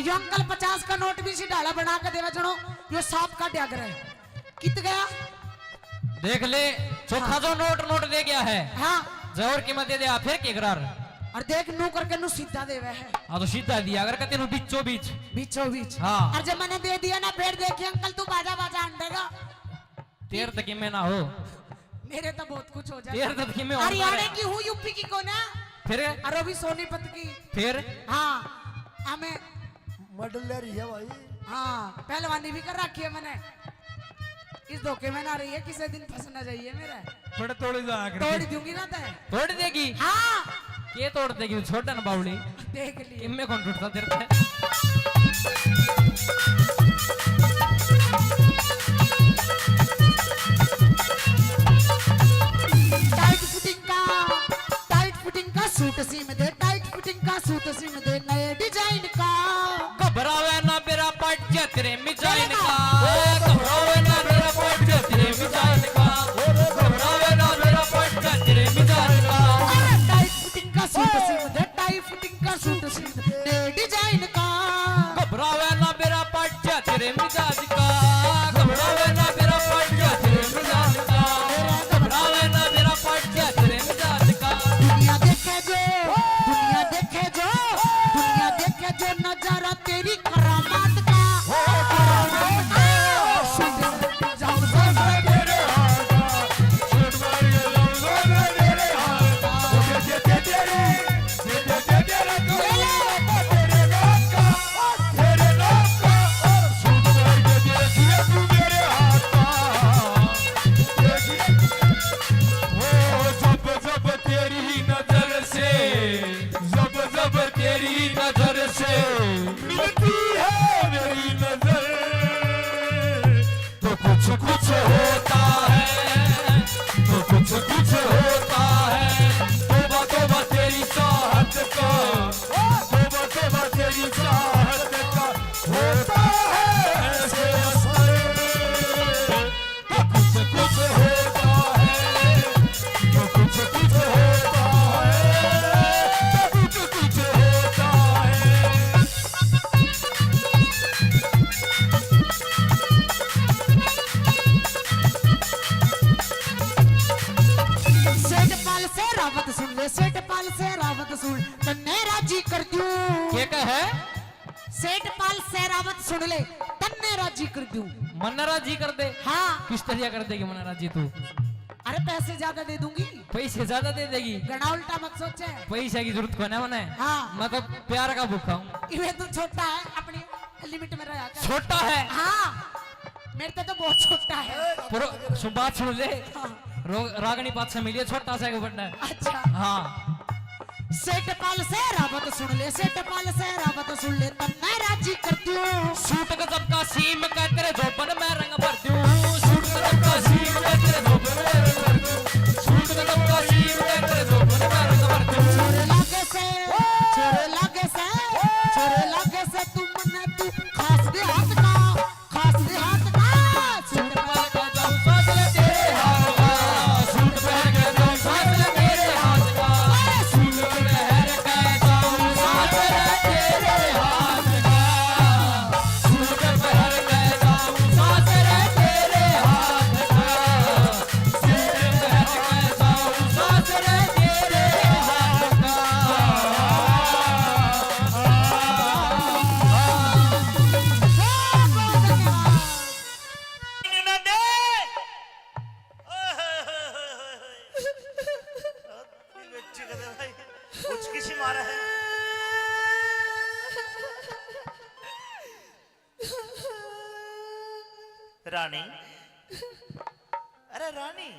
यो अंकल 50 का नोट भी सी डाला बना के देवा जनो यो सांप का डैगर है कित गया देख ले चौथा जो नोट दे गया है हाँ जौर कीमत दे दिया फिर के करार और देख नू करके नू सीधा देवे है हाँ तो सीधा दिया अगर कहते नु बीचों बीच बीचों बीच हाँ। और जब मैंने दे दिया ना फिर देखिए अंकल तू बाजा बाजा अंडेगा तेर तक में ना हो मेरे तो बहुत कुछ हो जाए तेर तक में हरियाणा की हूँ यूपी की को ना फिर और अभी सोनीपत की फिर हाँ हमें मॉडल ले रही है भाई। हाँ पहलवानी भी कर रखी है मैंने इस धोखे में ना रही है किसी दिन फंस ना जाइए मेरा बड़े तोड़े जा तोड़ दूंगी ना तय तोड़ देगी हाँ के तोड़ देगी छोटा ना बावली देख लिए किम्मे कौन टूटता तेरे पे टाइट फिटिंग का सूट सीम दे टाइट फिटिंग का सूट सीम दे नए डिजाइन का घबरावे ना मेरा पट जा तेरे मिजाइन का घबरावे ना मेरा पट जा तेरे मिजाइन का घबरावे ना मेरा पट जा तेरे मिजाइन का टाइट फिटिंग का सूट सीम दे टाइट फिटिंग का सूट सीम दे नए डिजाइन का घबरावे ना मेरा पट जा तेरे मिजाज का घबरावे ना मेरा पट जा तेरे मिजाज का घबरावे ना मेरा पट जा तेरे मिजाज का दुनिया देखे जो नजारा तेरी करामात का तेरी नजर से मिलती है मेरी नजर तो कुछ कुछ होता है तो कुछ कुछ होता है तोबा तोबा तेरी चाहत का तोबा तोबा तेरी चाहत का होता है ऐसे असर तो कुछ कुछ होता है तो कुछ कुछ होता है तो कुछ कुछ होता है सेठ पाल से रावत सुन तन्ने राजी कर दूं के है सेठ पाल से रावत सुन ले तन्ने राजी कर दूं मन्नरा जी कर दे हाँ किस तरह कर देगी मन्नरा जी तू अरे पैसे ज्यादा दे दूंगी पैसे ज्यादा दे देगी गड़ा उल्टा मत सोचे पैसे की जरूरत को ना मने हाँ। मैं तो प्यार का भूखा हूँ इवे तो छोटा है अपनी लिमिट में रहा कर छोटा है हाँ मेरे तो बहुत छोटा है पुरो बात सुन ले रागनी बात से मिलिए छोटा सा बटन है अच्छा हाँ सेठ पाल से रावत सुन ले सेठ पाल से रावत सुन ले तब मैं राजी कर दूं सूट गजब का सीम का तेरे जोबन में रंग भर दूं सूट गजब का सीम का तेरे जोबन में रंग भर दूं सूट गजब का सीम का तेरे जोबन में रंग भर दूं छोरे लागे से तू मने तू खास दे हाथ का सूट पहन के जाऊं साथ ले तेरे हाथ का सूट पहन के जाऊं साथ ले मेरे हाथ का सूट पहन के जाऊं साथ ले तेरे हाथ का सूट पहन के जाऊं साथ ले तेरे हाथ का सूट पहन के जाऊं साथ ले तेरे हाथ का कुछ किसी मारा है रानी अरे रानी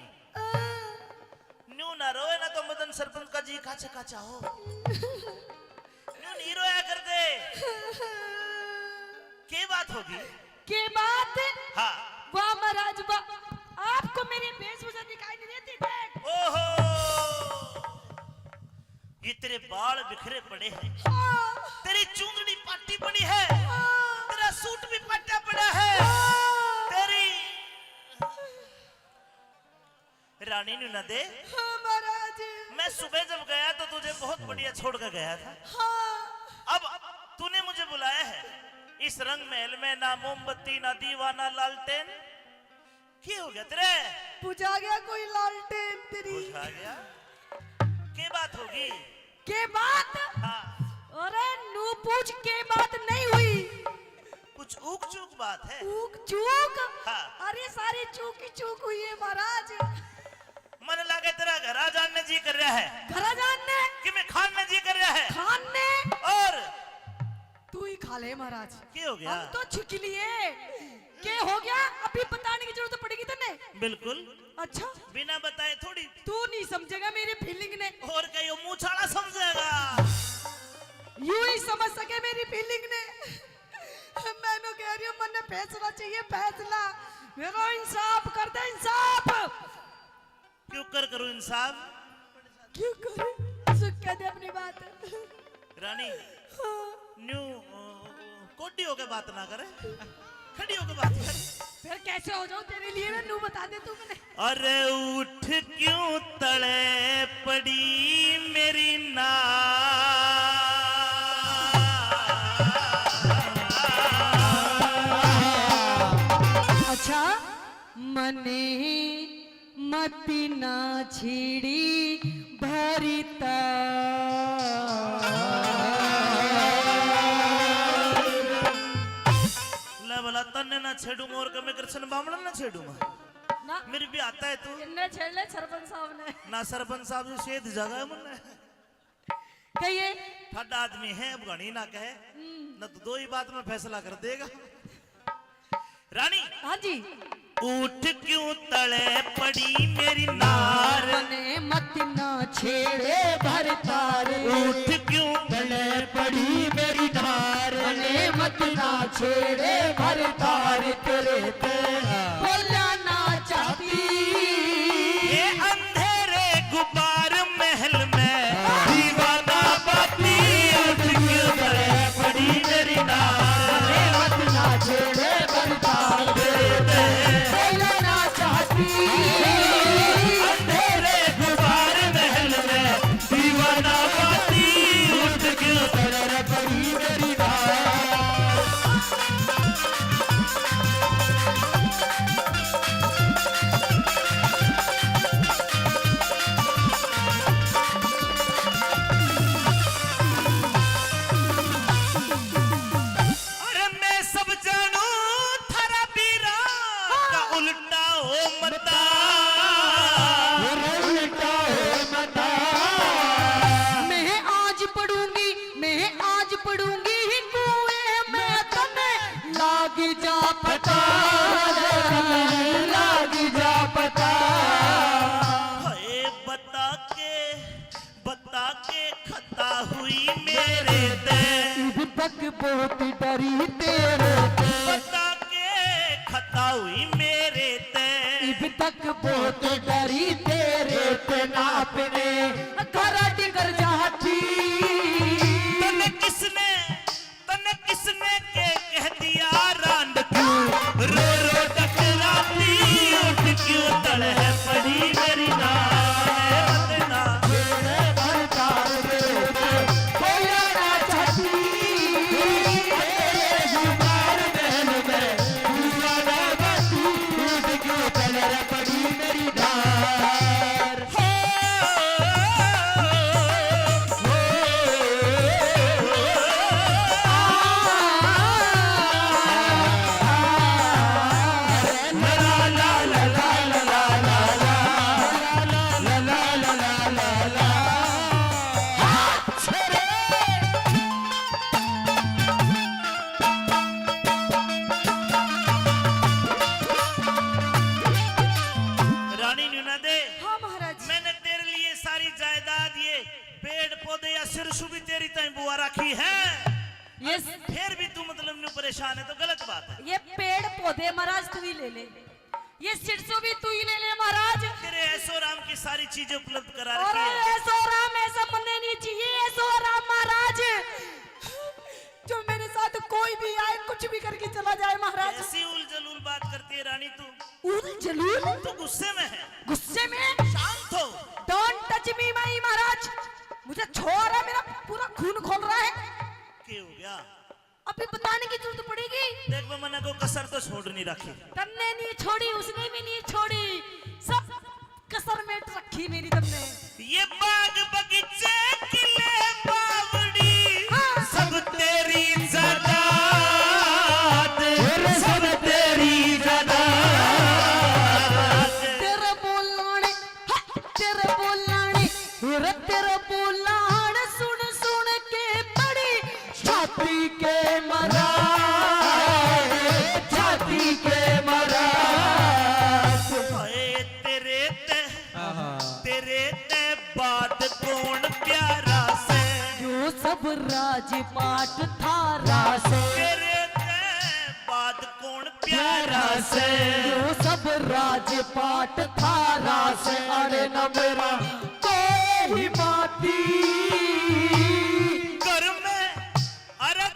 न्यू ना रोए ना तो मदन सरपंच का जी काचा काचा हो न्यू नहीं रोया कर दे क्या बात होगी के बात हाँ वाह महाराज वाह आपको मेरी वेशभूषा दिखाई नहीं देती देख ओहो ये तेरे बाल बिखरे पड़े हैं तेरी चूंदड़ी पाटी पड़ी है तेरा सूट भी पाटा पड़ा है तेरी रानी ने न दे हाँ महाराज मैं सुबह जब गया तो तुझे बहुत बढ़िया छोड़ कर गया था हाँ अब तूने मुझे बुलाया है इस रंग महल में, ना मोमबत्ती ना दीवा ना लालटेन। क्या हो गया तेरे? बुझा गया कोई लालटेन तेरी। बुझा गया? क्या बात होगी? के बात? हाँ, अरे नू पूछ के बात नहीं हुई, कुछ ऊक चूक बात है। चूक चूक? हाँ। अरे सारी चूक ही चूक हुई है महाराज। मन लगे तेरा घरा जानने जी कर रहा है घरा जानने कि मैं खाने जी कर रहा है। खान ने और तू ही खा ले महाराज। क्या हो गया? हम तो छिक लिए। क्या हो गया? अभी बताने की जरूरत पड़ेगी तने। बिल्कुल, अच्छा बिना बताए थोड़ी। तू नहीं समझेगा मेरी फीलिंग ने। और कहीं मुंह छाड़ा समझेगा। यूं ही समझ सके मेरी फीलिंग ने। मैंने कह रही हूँ मन फैसला चाहिए, फैसला। मेरा इंसाफ कर दे, इंसाफ। क्यों करूं इंसाफ? क्यों करे? सुख कह दे अपनी बात। रानी न्यू कोडी होके बात ना करे, खड़ी होके बात करे। फिर कैसे हो जाऊं तेरे लिए? मैं नू बता दे तू मैंने। अरे उठ क्यों तले पड़ी मेरी ना। अच्छा मने मती ना छीड़ी भरिता। ले भला तन्ने ना छेड़ूंगा और कभी कृष्ण बामण ना छेड़ूंगा ना मेरे भी आता है तू। इन्ने छेड़ ले सरपंच साहब ने। ना सरपंच साहब जो शेद जगह है मुन्ने कहिए ठड्डा आदमी है, अब घनी ना कहे न तो दो ही बात में फैसला कर देगा। रानी हाँ जी। उठ क्यों तले पड़ी मेरी नार। मने मत ना छेड़े भरतार। उठ क्यों तले पड़ी मेरी नार, मने मत ना छेड़े भरतार तेरे तेरा बोलना ना चाहती। ये अंधेरे गुबार महल में दीवाना बाती। उठ क्यों तले पड़ी मेरी नार। मत ना छेड़े भरतार तेरे तेरा ना चाहती। अंधेरे गुबार महल में दीवाना बाती। उठ क्यों तले पड़ी मेरी नार। अरे मैं सब जानू थारा बीरा का उल्टा हो मता। उल्टा हो मता। मैं आज पढ़ूंगी, मैं आज पढ़ूंगी कुएं में तने लाग जा पता। लाग जा पता। हाय बता के खता हुई मेरे ते। तक बहुत डरी तेरे बता के खता हुई मेरे ते। इब तक बहुत डरी तेरे ते नापने घर डिगर जाती। तने किसने के कह दिया रांड क्यों रो रो टकराती। उठ क्यों तले पड़ी मेरी नार। ना भरतार तेरे कोई ना चाहती। तेरे जुबान महल में दीवाना बाती। उठ क्यों तले पड़ी मेरी नार। रानी न्यूना दे, हाँ महाराज। मैंने तेरे लिए सारी जायदाद ये पेड़ पौधे या सिरसु भी तेरी तय बुआ रखी है। ये फिर भी तू मतलब न्यू परेशान है तो गलत बात है। ये पेड़ पौधे महाराज तू ही ले ले, ये सिरसों भी तू ही ले ले महाराज। तेरे ऐसो राम की सारी चीजें उपलब्ध करा और रखी है। ऐसो राम ऐसा बनने नहीं चाहिए। ऐसो राम महाराज जो मेरे साथ कोई भी आए कुछ भी करके चला जाए महाराज। ऐसी उल जलूल बात करती है रानी तू। उल जलूल? तू गुस्से में है, गुस्से में? शांत हो। डोंट टच मी माई महाराज। मुझे छोड़ रहा है, मेरा पूरा खून खोल रहा है। क्या हो गया? अभी बताने की जरूरत पड़ेगी। देख मैं मना को कसर तो छोड़ नहीं रखी। तन्ने नहीं छोड़ी, उसने भी नहीं छोड़ी, सब कसर में रखी मेरी तुमने। ये बाग बगीचे किले बावड़ी सब तेरी ज़ादात, सब तेरी ज़ादात। तेरे बोलाने सुन सुन के बड़ी छाती के मरा, छाती के मरा। हाय तेरे ते बात कौन प्यारा से, जो सब राजपाट थारा से, तेरे ते बात कौन प्यारा से, जो सब राजपाट थारा से। अरे न मेरा कोई बाती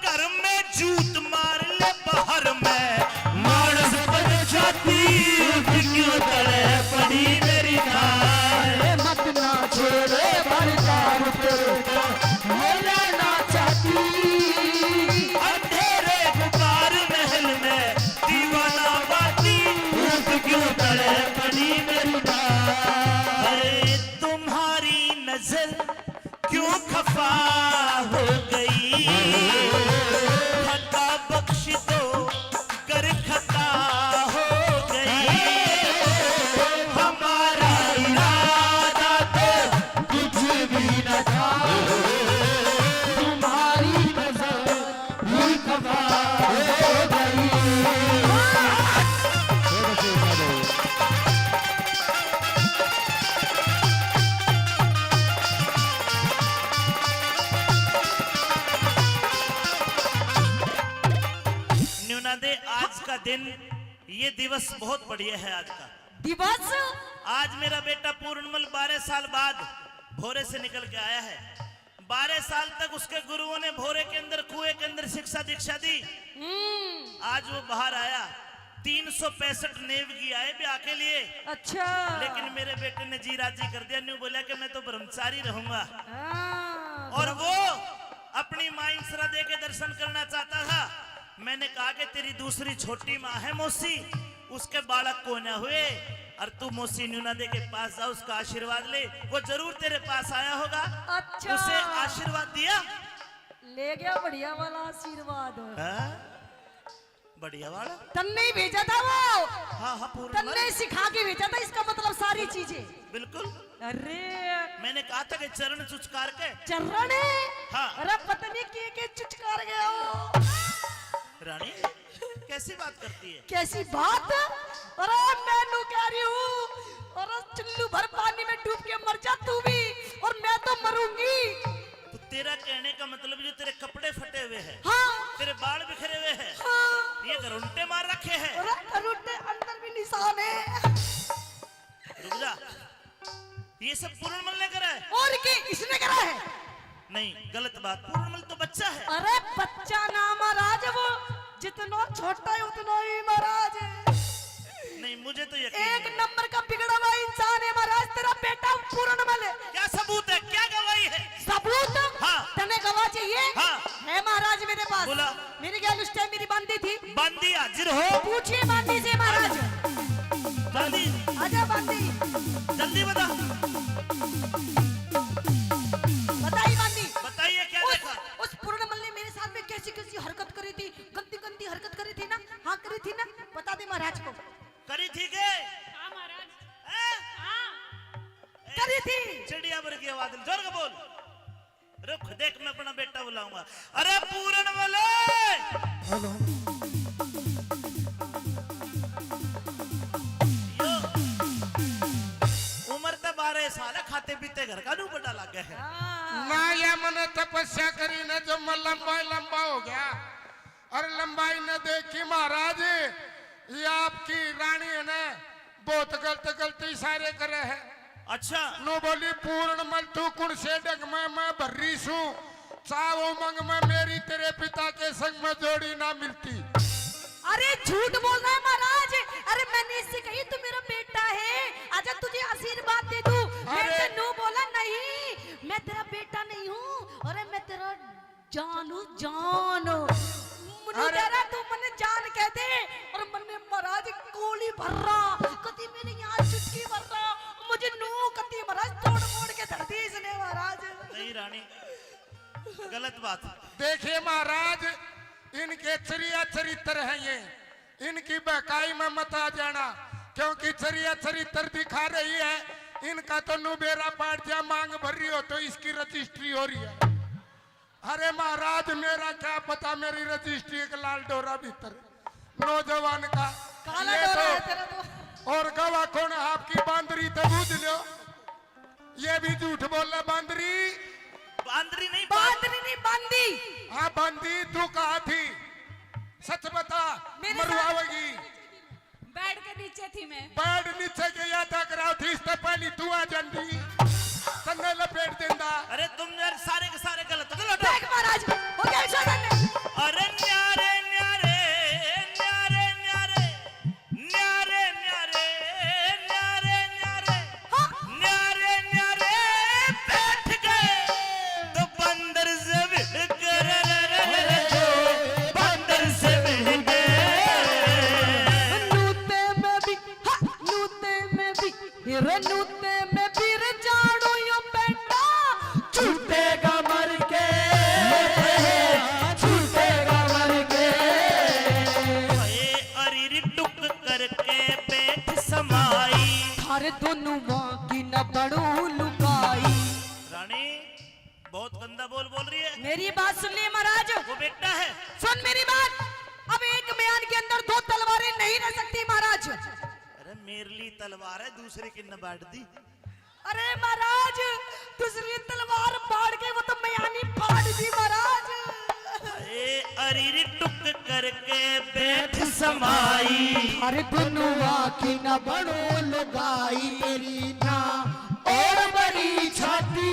घर में जूत मार ले बाहर में, मानस पर छाती क्यों तड़े पड़ी मेरी थार। मत ना छोड़े भरदार तेरे को मेरा ना चाहती। अंधेरे गुबार महल में दीवाना बाती क्यों तड़े पड़ी मेरी थार। अरे तुम्हारी नजर क्यों खफा हो गई, खता बख्श दो कर खता हो गई। हमारा इरादा तो कुछ भी न था, तुम्हारी नजर ही खफा हो गई। न्यूना दे आज का दिन, ये दिवस बहुत बढ़िया है आज का दिवस। आज मेरा बेटा पूर्णमल 12 साल बाद भोरे से निकल के आया है। 12 साल तक उसके गुरुओं ने भोरे के अंदर कुएं के अंदर शिक्षा दीक्षा दी। आज वो बाहर आया। 365 नेवगी आए ब्याह के लिए, अच्छा, लेकिन मेरे बेटे ने जी राजी कर दिया। न्यू बोला कि मैं तो ब्रह्मचारी रहूंगा। हाँ, और वो अपनी मां इंसरा दे के दर्शन करना चाहता था। मैंने कहा कि तेरी दूसरी छोटी माँ है मौसी, उसके बालक को न हुए और तू मौसी न्यूना दे के पास जा, उसका आशीर्वाद ले। वो जरूर तेरे पास आया होगा। अच्छा, उसे आशीर्वाद दिया। ले गया बढ़िया वाला आशीर्वाद। हाँ? बढ़िया वाला तन्ने ही भेजा था वो, हाँ हाँ पूर्ण तन्ने सिखा के भेजा था, इसका मतलब सारी चीजें। बिल्कुल। अरे मैंने कहा था कि चरण चुचकार के चरण, हाँ। अरे पत्नी के चुचकार गया हो। रानी कैसी बात करती है? कैसी बात? अरे मैं कह रही हूँ, अरे चुल्लू भर पानी में डूब के मर जा तू भी, और मैं तो मरूंगी। तो तेरा कहने का मतलब जो तेरे कपड़े फटे हुए हैं, हाँ, तेरे बाल बिखरे हुए हैं, हाँ, ये घरुंटे मार रखे हैं। अरे करुटे अंदर भी निशान है। रुक जा, ये सब पूर्णमल ने करा है? और क्या इसने करा है? नहीं, गलत बात। पूर्णमल तो बच्चा है। अरे बच्चा ना महाराज, वो जितना छोटा है उतना ही महाराज है। नहीं, मुझे तो यकीन एक नहीं। नंबर का बिगड़ा हुआ इंसान है महाराज तेरा बेटा पूर्णमल। क्या सबूत है? क्या गवाही है? सबूत? हाँ। तने गवाह चाहिए? हाँ। है महाराज मेरे पास। बोला। मेरे ख्याल उस टाइम मेरी बांदी थी। बांदी हाजिर हो। पूछिए बांदी से महाराज। बांदी आजा बांदी, जल्दी बता, बताइए बांदी। बताइए क्या देखा? उस पूर्णमल ने मेरे साथ में कैसी कैसी हरकत करी थी, गंदी गंदी हरकत करी थी ना? हाँ करी थी ना? बता दे महाराज को। करी थी के? हाँ महाराज, हैं? हाँ। करी थी। चिड़िया भर की आवाज, जोर का बोल। रुक, देख मैं अपना बेटा बुलाऊंगा। अरे पूर्णमल, हेलो, यो उम्र तो 12 साल है, खाते पीते घर का नू बड़ा लग गया है। ना या मैंने तपस्या करी ना, जो मैं लंबा हो गया। और लंबाई न देखी महाराज, ये आपकी रानी है ना, बहुत गलत इशारे करे है। अच्छा, नो बोली पूर्णमल तू कुण से डग मैं भर्री सू, चाहो मंग में मेरी तेरे पिता के संग में जोड़ी ना मिलती। अरे झूठ बोल रहा है महाराज। अरे मैंने इससे कही तू मेरा बेटा है, आजा तुझे आशीर्वाद दे दूं। मैंने नो बोला नहीं, मैं तेरा बेटा नहीं हूँ, अरे मैं तेरा जानो जानो मुझे अरे- तेरा तू मने जान कहते और मने महाराज गोली भर रहा कति मेरे यहाँ चुटकी भर रहा मुझे नू कति महाराज तोड़ मोड़ के धर दी इसने महाराज। नहीं रानी, गलत बात। देखिए महाराज, इनके चरित्र है ये, इनकी बहकाई में मत आ जाना, क्योंकि चरित्र दिखा रही है। इनका तो नुबेरा पाट जा मांग भर रही हो तो इसकी रजिस्ट्री हो रही है। अरे महाराज मेरा क्या पता, मेरी रजिस्ट्री एक लाल डोरा भीतर नौजवान का काला ये डोरा तो- है तेरा तो। और गवा कौन है? आपकी बांदरी तो बूझ लो, ये भी झूठ बोल रहा। बांदरी बांदरी नहीं, बांदरी नहीं बांदी। हाँ बांदी, तू कहा थी? सच बता, मेरे मरवाएगी। बेड के नीचे थी मैं। बेड नीचे के याद कराओ थी, इससे पहले तू आ जाती तन्ने लपेट देंदा। अरे तुम यार सारे के सारे गलत हो। चलो देख महाराज हो गया शासन। अरे न्यारे न्यारे न्यारे न्यारे न्यारे न्यारे न्यारे न्यारे न्यारे न्यारे बैठ गए तो बंदर से भिड़ गए, बंदर से भिड़ गए। नूते में भी नूते में भी रे नूते में भी रे जानो यो बेटा छूटेगा मर के, छूटेगा मर के। अरे टुक करके पेट समाई। थारे दोनों माँ की न बड़ो लुकाई। रानी बहुत गंदा बोल रही है। मेरी बात सुन ली महाराज, वो बेटा है। सुन मेरी बात। अब एक म्यान के अंदर दो तलवारें नहीं रह सकती महाराज। अरे मेरे लिए तलवार है, दूसरे की न बांट दी। अरे महाराज दूसरी तलवार फाड़ के वो तो म्यानी फाड़ दी महाराज। अरे टुक करके बैठ समाई। अरे गुनुआ की न बड़ो लुगाई, तेरी ना और बड़ी छाती।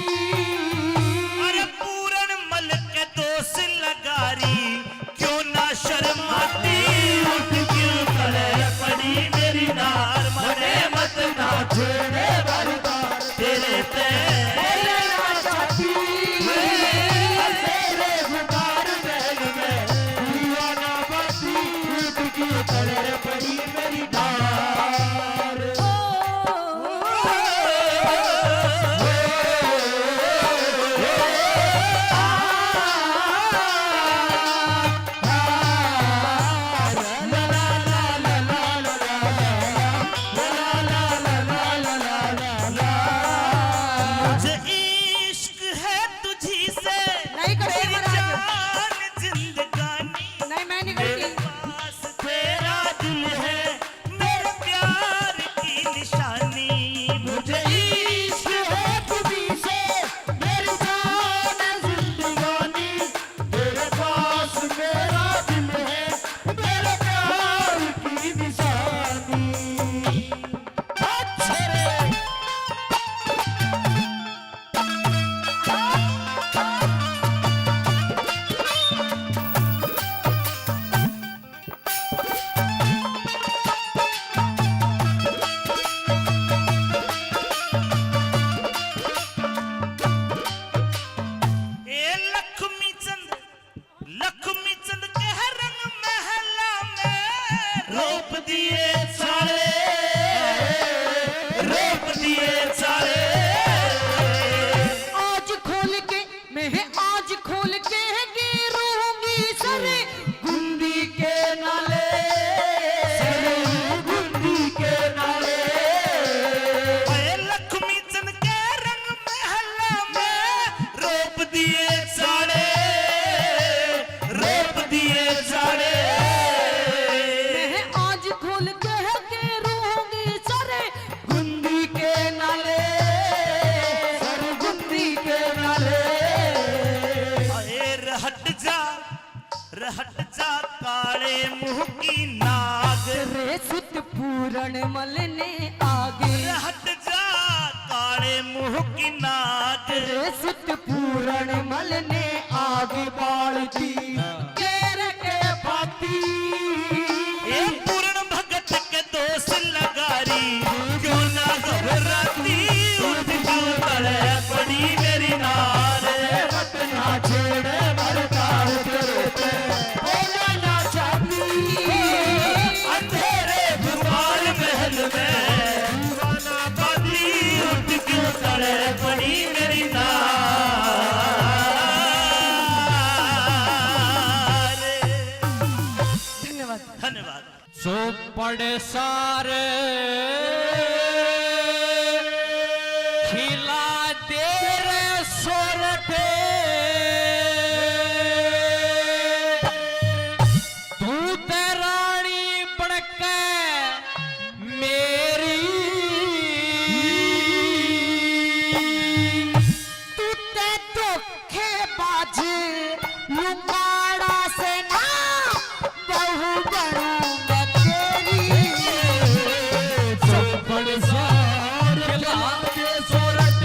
अरे पूरन मल के दोष लगारी, क्यों ना शर्माती। उठ क्यों करे पड़ी मेरी नार, मरे मत ना छेड़े बरदार तेरे ते। बोले ना छाती, तेरे गुबार बैग में दीवाना बत्ती। उठ की तरह पड़ी मेरी नार। मुझे इश्क है तुझी से, नहीं करती मेरी महाराज। जान जिंदगानी। नहीं मैं नहीं मेरे करती। पास तेरा दिल है, मेरे प्यार की निशानी। मुझे इश्क है तुझी से, मेरी जान जिंदगानी। तेरे पास मेरा दिल है, मेरे प्यार की निशानी। अच्छे रे। ए लक्ष्मी चंद के रंग महला में रोप दिए सारे, रोप दिए सारे। आज खोल के मैं आज खोल के गिरूंगी सरे गुंदी के नाले, गुंदी के नाले। ए लक्ष्मी चंद के रंग महला में रोप दिए सारे, रोप दिए सारे। मैं आज खोल के गिरूंगी सरे गुंदी के नाले, सर गुंदी के नाले। अरे रहट जा काले मुंह की नाग। रे सुत पूरण मलने आगे। रहट जा काले मुंह की नाग। रे सुत पूरण मलने आगे बालती केर के पाती। ए पूर्ण भगत के दोष लगारी, क्यों ना घबराती। उठ क्यों तड़े पड़ी मेरी नार। मत ना छेड़े मरते चौपड़ सार खिला दे रे सोरठे तू ते रानी बनके मेरी तू ते धोखेबाज लुंगाड़ा से ना बहू बनूं मैं तेरी। चौपड़ सार खिला के सोरठ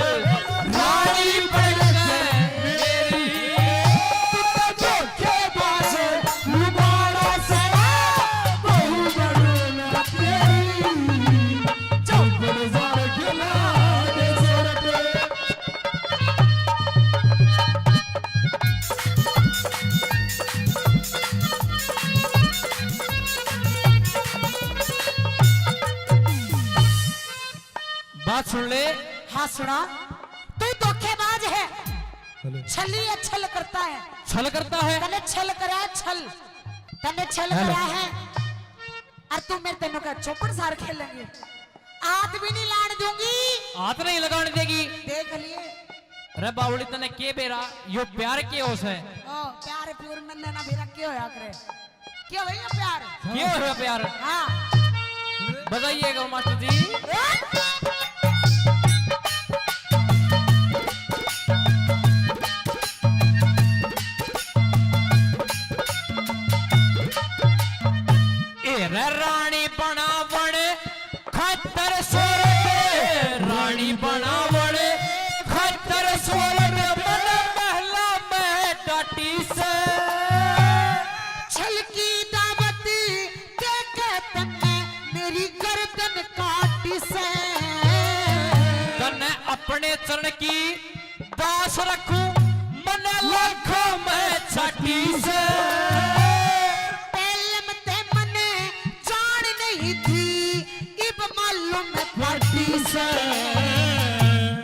रानी बनके मेरी तू ते धोखेबाज लुंगाड़ा से ना बहू बनूं मैं तेरी चौपड़ सार खिला के सोरठ बात सुन ले। हाँ सुना, तू धोखेबाज है, छली छल करता है, छल करता है। तने छल करा है, छल तने छल करा है। और तू मेरे तेनों का चौपड़ सार खेलेंगे, हाथ भी नहीं लाने दूंगी। हाथ नहीं लगाने देगी। देख लिए अरे बावली तने के बेरा यो प्यार के होश है। ओ प्यार प्योर नन्ना ना बेरा क्यों होया करे, क्यों भैया प्यार। क्यों है प्यार? हाँ बताइएगा मास्टर जी। रे रानी बनावण खतर सोरठ रानी बनावण खतर सोरठ मन महला में टाटी से छल की दावत देखे तन्ने मेरी गर्दन काटी से। तने अपने चरण की दास रखूं मन लाखों में छाटी से पहले ते मने जान नहीं थी, इब मालूम है पार्टी से।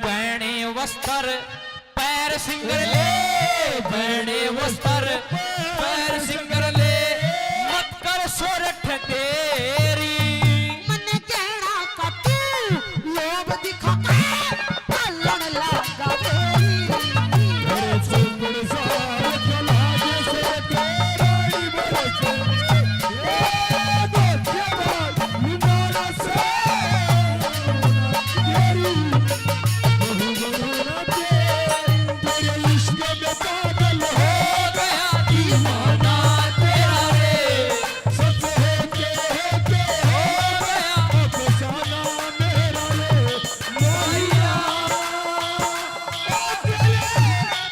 पहने वस्त्र पैर सिंगर ले पहने वस्त्र पैर सिंगर ले मत कर सोरठ तेरी मने कहना का तू लोभ दिखा के लड़ लगा तेरी। चौपड़ सार खिला के सोरठ रानी बनके धोखेबाज लुंगाड़ा से तेरी बहू बनूं मैं तेरी तेरे इश्क में पागल हो गया दीवाना तेरा रे सच है के हो गया अफसाना मेरा रे मोहिया तेरे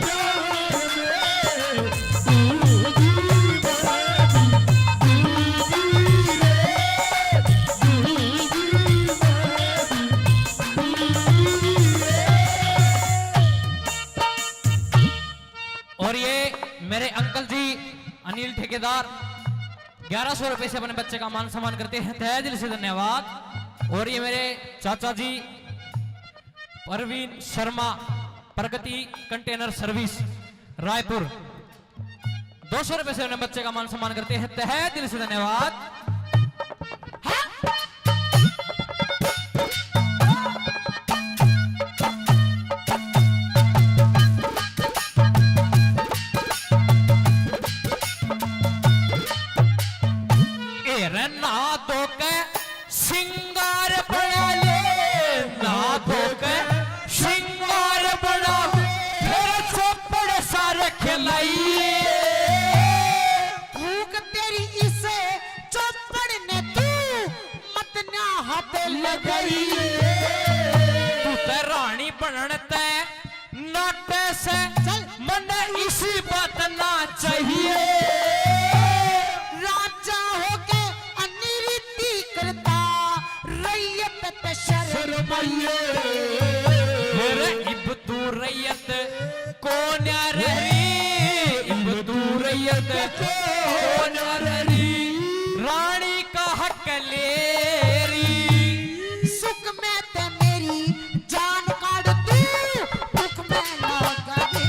प्यार में तू दी और ये मेरे अंकल जी अनिल ठेकेदार 1100 रुपए से अपने बच्चे का मान सम्मान करते हैं, तहे दिल से धन्यवाद। और ये मेरे चाचा जी परवीन शर्मा प्रगति कंटेनर सर्विस रायपुर 200 रुपए से अपने बच्चे का मान सम्मान करते हैं, तहे दिल से धन्यवाद। ना तो के सिंगार बना ले ना तो के सिंगार बना फिर चौपड़ सारे खिलाइए भूख तेरी इसे चौपड़ ने तू मत ना हाथ लगाई। तू ते रानी बनन ते नाटे से मन इसी बात ना चाहिए राजा होके अनिरीति करता रैयत पे शर्माइए। मेरे इब तू रैयत कौन रही इब तू रैयत कौन रही रानी का हक लेरी सुख में ते मेरी जान काट तू दुख में लगा दे।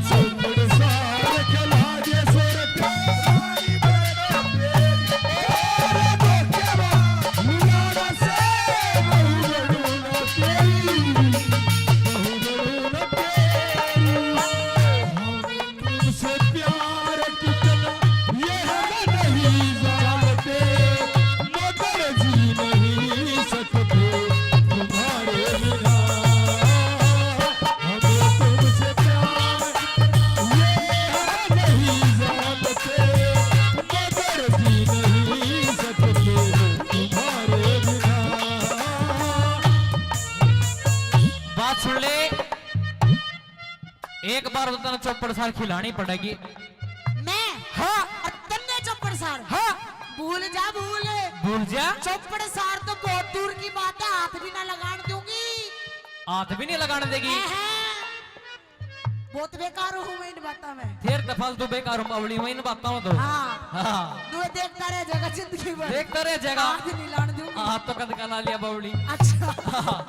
चौपड़ सार खिला के सोरठ रानी बनके बार तो तेने चौपड़ सार खिलानी पड़ेगी। मैं हाँ और तन्ने चौपड़ सार हाँ भूल जा भूल भूल जा। चौपड़ सार तो बहुत दूर की बात है, हाथ भी ना लगाने दूंगी। हाथ भी नहीं लगाने देगी। बहुत बेकार हूँ मैं इन बातों में। फिर तो फालतू बेकार हूँ बावली मैं इन बातों में तो। हाँ हाँ तू देखता रह जाएगा जिंदगी भर, देखता रह जाएगा। हाथ नहीं लाने दूंगी। हाथ तो कद का ला लिया बावली। अच्छा हाँ।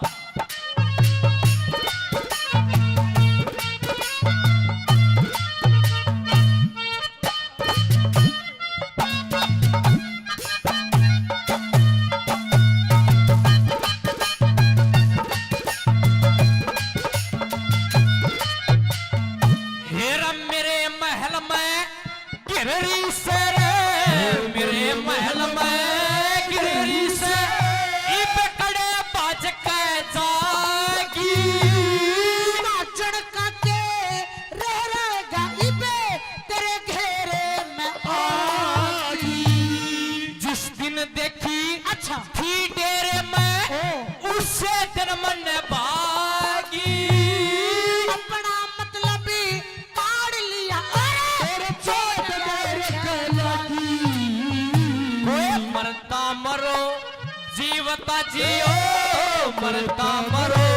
हेरा मेरे महल में गिररी से रे, मेरे महल में गिररी से इब कड़े बाज के जागी। नाचन का के रह रहेगा इबे तेरे घेरे में आगी। जिस दिन देखी अच्छा थी डेरे में उससे दिन मन भागी। अपना मतलब ही काढ़ लिया। अरे चोट ओए मरता मरो जीवता जियो, मरता मरो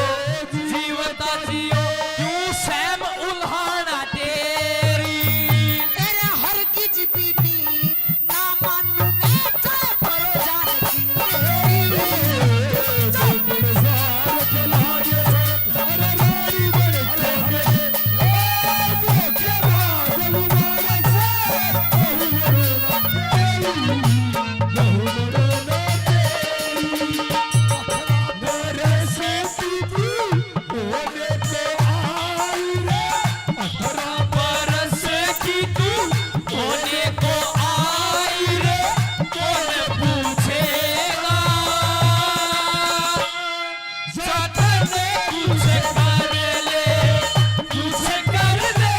जीवता जियो, क्यों सैम उल्हाना तेरी। तेरे हर की जीबीनी ना मानू मैं चाहे करो जाने की मेरी। बरस की तू होने को आई रे, कौन पूछेगा। सतने कुछ कर ले, कुछ कर ले,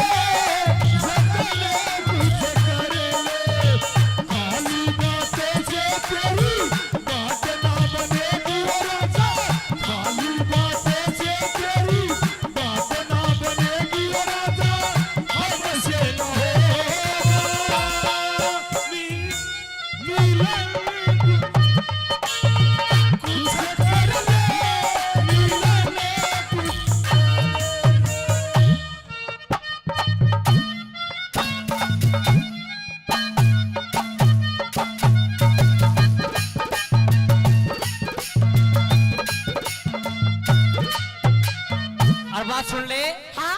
और बात सुन ले। हाँ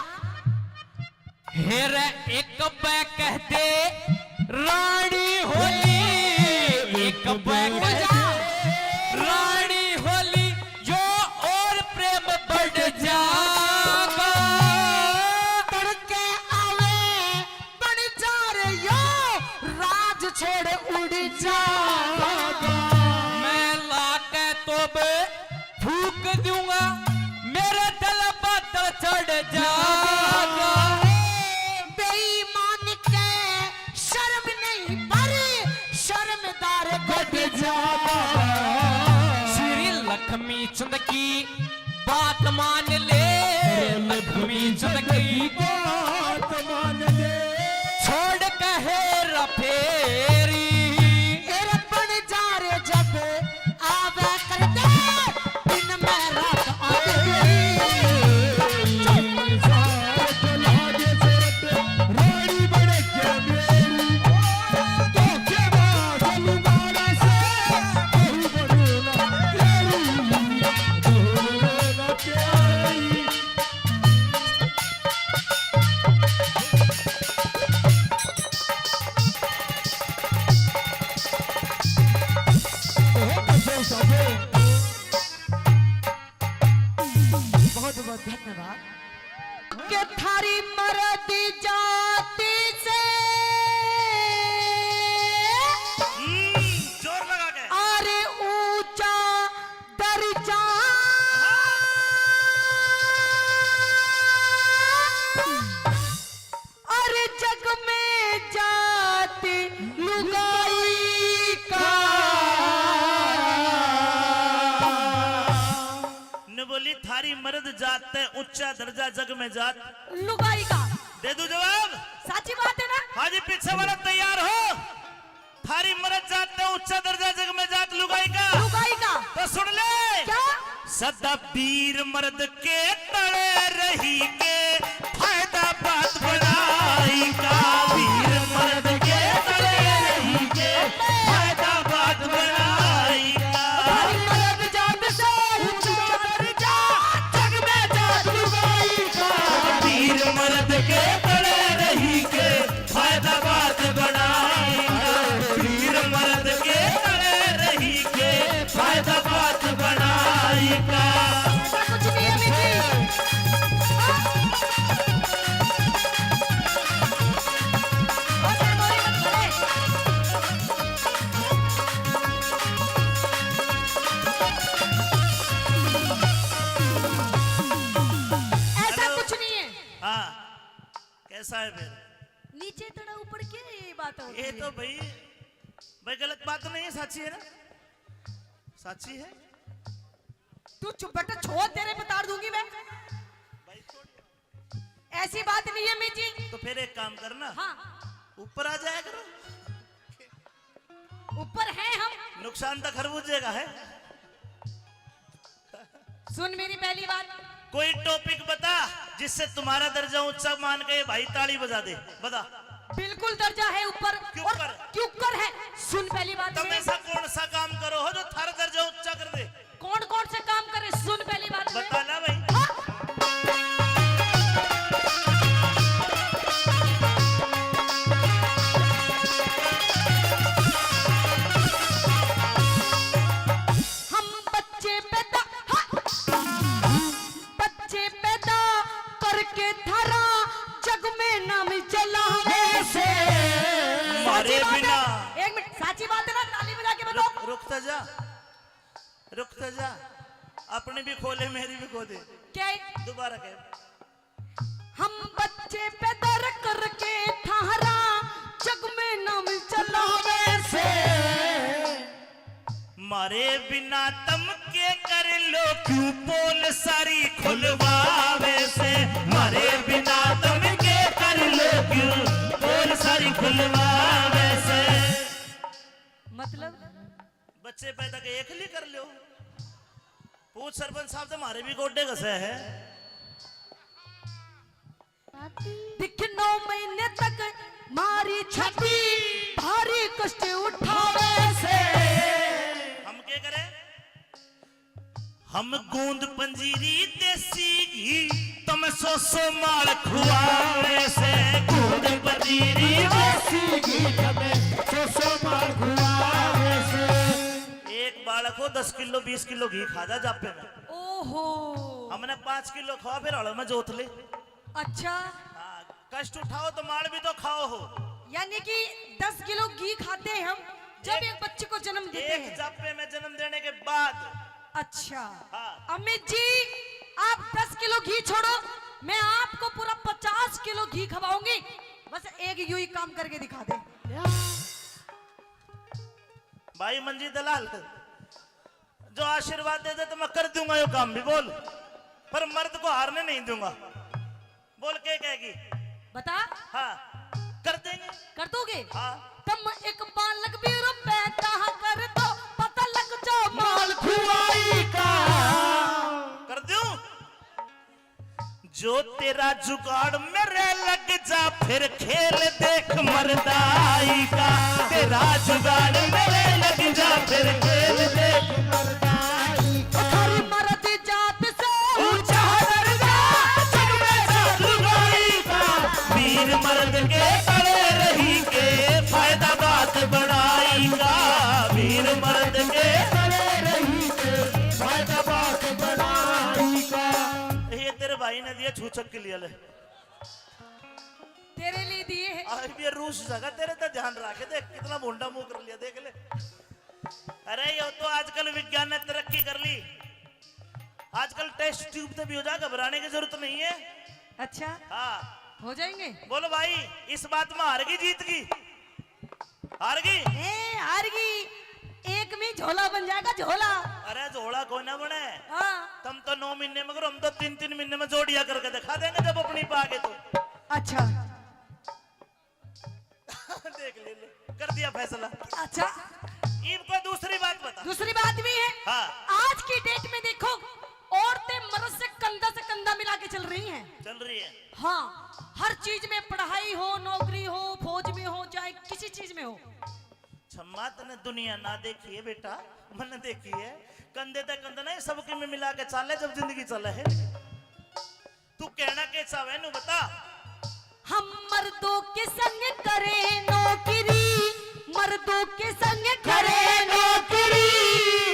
हेर एक बै कहते रानी होली, एक बै कहते रानी होली, जो और प्रेम बढ़ जागा। तड़के आवे बन जा रे यो, राज छोड़ उड़ जागा। मैं लाके तो बे फूक दूंगा, मेरे दिल पर चढ़ जागा। बेईमान के शर्म नहीं पर शर्मदार घट जागा। श्री लक्ष्मी चंद की बात मान ले, लक्ष्मी चंद की बात मान ले, छोड़ कहे रफेरी। तेरे बन जा रे जब आवे कर दे दिन में रात आवे। बहुत बहुत धन्यवाद। के थारी मर्द जाति से जोर लगा के। अरे ऊंचा दर्जा, अरे जग में जाति लुगाई का। ने बोली थारी मर्द जात है ऊंचा दर्जा जग में जात। लुगाई का दे दूं जवाब? साची बात है ना? हाँ जी, पीछे वाला तैयार हो। थारी मरद जात ने ऊंचा दर्जा जग में जात लुगाई का। लुगाई का तो सुन ले क्या? सदा वीर मर्द के तले रही के फायदा बात बनाई का। वीर मर्द के तले रही के फायदा बात बनाई का। मर्द जात से ऊंचा दर्जा जग में जात लुगाई का। वीर मर्द के तले रही के फायदा बात बनाई का। वीर मर्द के तले रही के फायदा बात बनाई का। कुछ नहीं है मिजी। ऐसा कुछ नहीं है। हाँ, कैसा है फिर? नीचे तड़ा ऊपर क्या ये बात होती ये है? तो भाई गलत बात तो नहीं है, साची है ना? साची है। तू चुप बेटा, छोड़, तेरे पे तार दूंगी मैं। ऐसी बात नहीं है मिजी। तो फिर एक काम करना, हाँ, ऊपर आ जाया करो। ऊपर है हम। नुकसान तो खरबूजे का है। सुन मेरी पहली बात, कोई टॉपिक बता जिससे तुम्हारा दर्जा ऊंचा मान के भाई ताली बजा दे। बता। बिल्कुल दर्जा है ऊपर। क्यों और ऊपर? क्यों ऊपर है? सुन पहली बात तुम मेरी। ऐसा कौन सा काम करो हो जो थारा दर्जा ऊंचा कर दे? कौन कौन से काम करे? सुन पहली बात मेरी। बता ना भाई। हम बच्चे पैदा, बच्चे पैदा करके थारा जग में नाम चलावे से। मारे साची बात बिना। है? एक मिनट, साची बात है ना? ताली बजा के बताओ। रुकता जा, रुकता जा। अपनी भी खोले, मेरी भी खो दे। क्या है? दोबारा कह। हम बच्चे पैदा करके थारा जग में नाम चलावे से। मारे बिना तम के कर लो क्यों पोल सारी खुलवावे से। मारे बिना तम के कर लो क्यों पोल सारी खुलवावे से। मतलब बच्चे पैदा के एक ली कर लो। पूछ सरपंच साहब से, हमारे भी गोड्डे घसे है। दिख 9 महीने तक मारी छाती भारी कष्ट उठावे से। हम क्या करें? हम गूंद पंजीरी देसी घी तुम सो मार खुआवे से। गूंद पंजीरी देसी घी तुम्हें सो मार खुआवे से। एक बालक को 10 किलो 20 किलो घी खा जा जापे में। ओहो, हमने 5 किलो खाओ फिर हड़ में जोत ले। अच्छा, हाँ, कष्ट उठाओ तो मार भी तो खाओ हो। यानी कि 10 किलो घी खाते हैं हम जब एक बच्चे को जन्म देते एक हैं। जापे में जन्म देने के बाद। अच्छा, हाँ। अमित जी आप 10 किलो घी छोड़ो, मैं आपको पूरा 50 किलो घी खवाऊंगी। बस एक यूं ही काम करके दिखा दे। भाई मंजी दलाल, जो आशीर्वाद दे दे तो मैं कर दूंगा यो काम भी। बोल, पर मर्द को हारने नहीं दूंगा। बोल के कहेगी? बता, हाँ, कर देंगे। कर दोगे? हाँ। तुम एक बालक भी रुपए कहा कर दो, पता लग जाओ माल खुआई का। कर दूं? जो तेरा जुगाड़ मेरे लग जा फिर खेल देख मर्दाई का। तेरा जुगाड़ मेरे लग जा फिर खेल देख मर्दाई का। थारी मर्द जात से ऊंचा दर्जा जग में जात लुगाई का। वीर मर्द के तले रही के फायदा बात बढ़ाई का। वीर मर्द के तले रही के फायदा बात बढ़ाई का। ये तेरे भाई ने दिया छूचक के लिए ले। तेरे लिए दिए हैं। आज भी रूस जगह तेरे तो ध्यान रखे, देख कितना भोंडा मुंह कर लिया, देख ले। अरे ये तो आजकल विज्ञान ने तरक्की कर ली। आजकल टेस्ट ट्यूब से भी हो जाए, घबराने की जरूरत नहीं है। अच्छा, हाँ, हो जाएंगे। बोलो भाई, इस बात में हार गई जीत गई? हार गई? हार गई। एक में झोला बन जाएगा, झोला। अरे झोला कोई ना बने। हाँ, तुम तो 9 महीने में करो, हम तो 3-3 महीने में जोड़िया करके दिखा देंगे जब अपनी पागे तो। अच्छा देख ले कर दिया फैसला। अच्छा इनको दूसरी बात बता। दूसरी बात भी है। हाँ। आज की डेट में देखो औरतें मर्द से कंधा मिला के चल रही हैं। चल रही है। हाँ, हर चीज में पढ़ाई हो, नौकरी हो, फौज में हो, चाहे किसी चीज में हो। छम्मा तने दुनिया ना देखी है बेटा, मैंने देखी है। कंधे तक कंधा नहीं, सबके में मिला के चाले जब जिंदगी चले है। तू कहना के चाहे नु बता। हम मर्दों के संग करें नौकरी, मर्दों के संग करें नौकरी,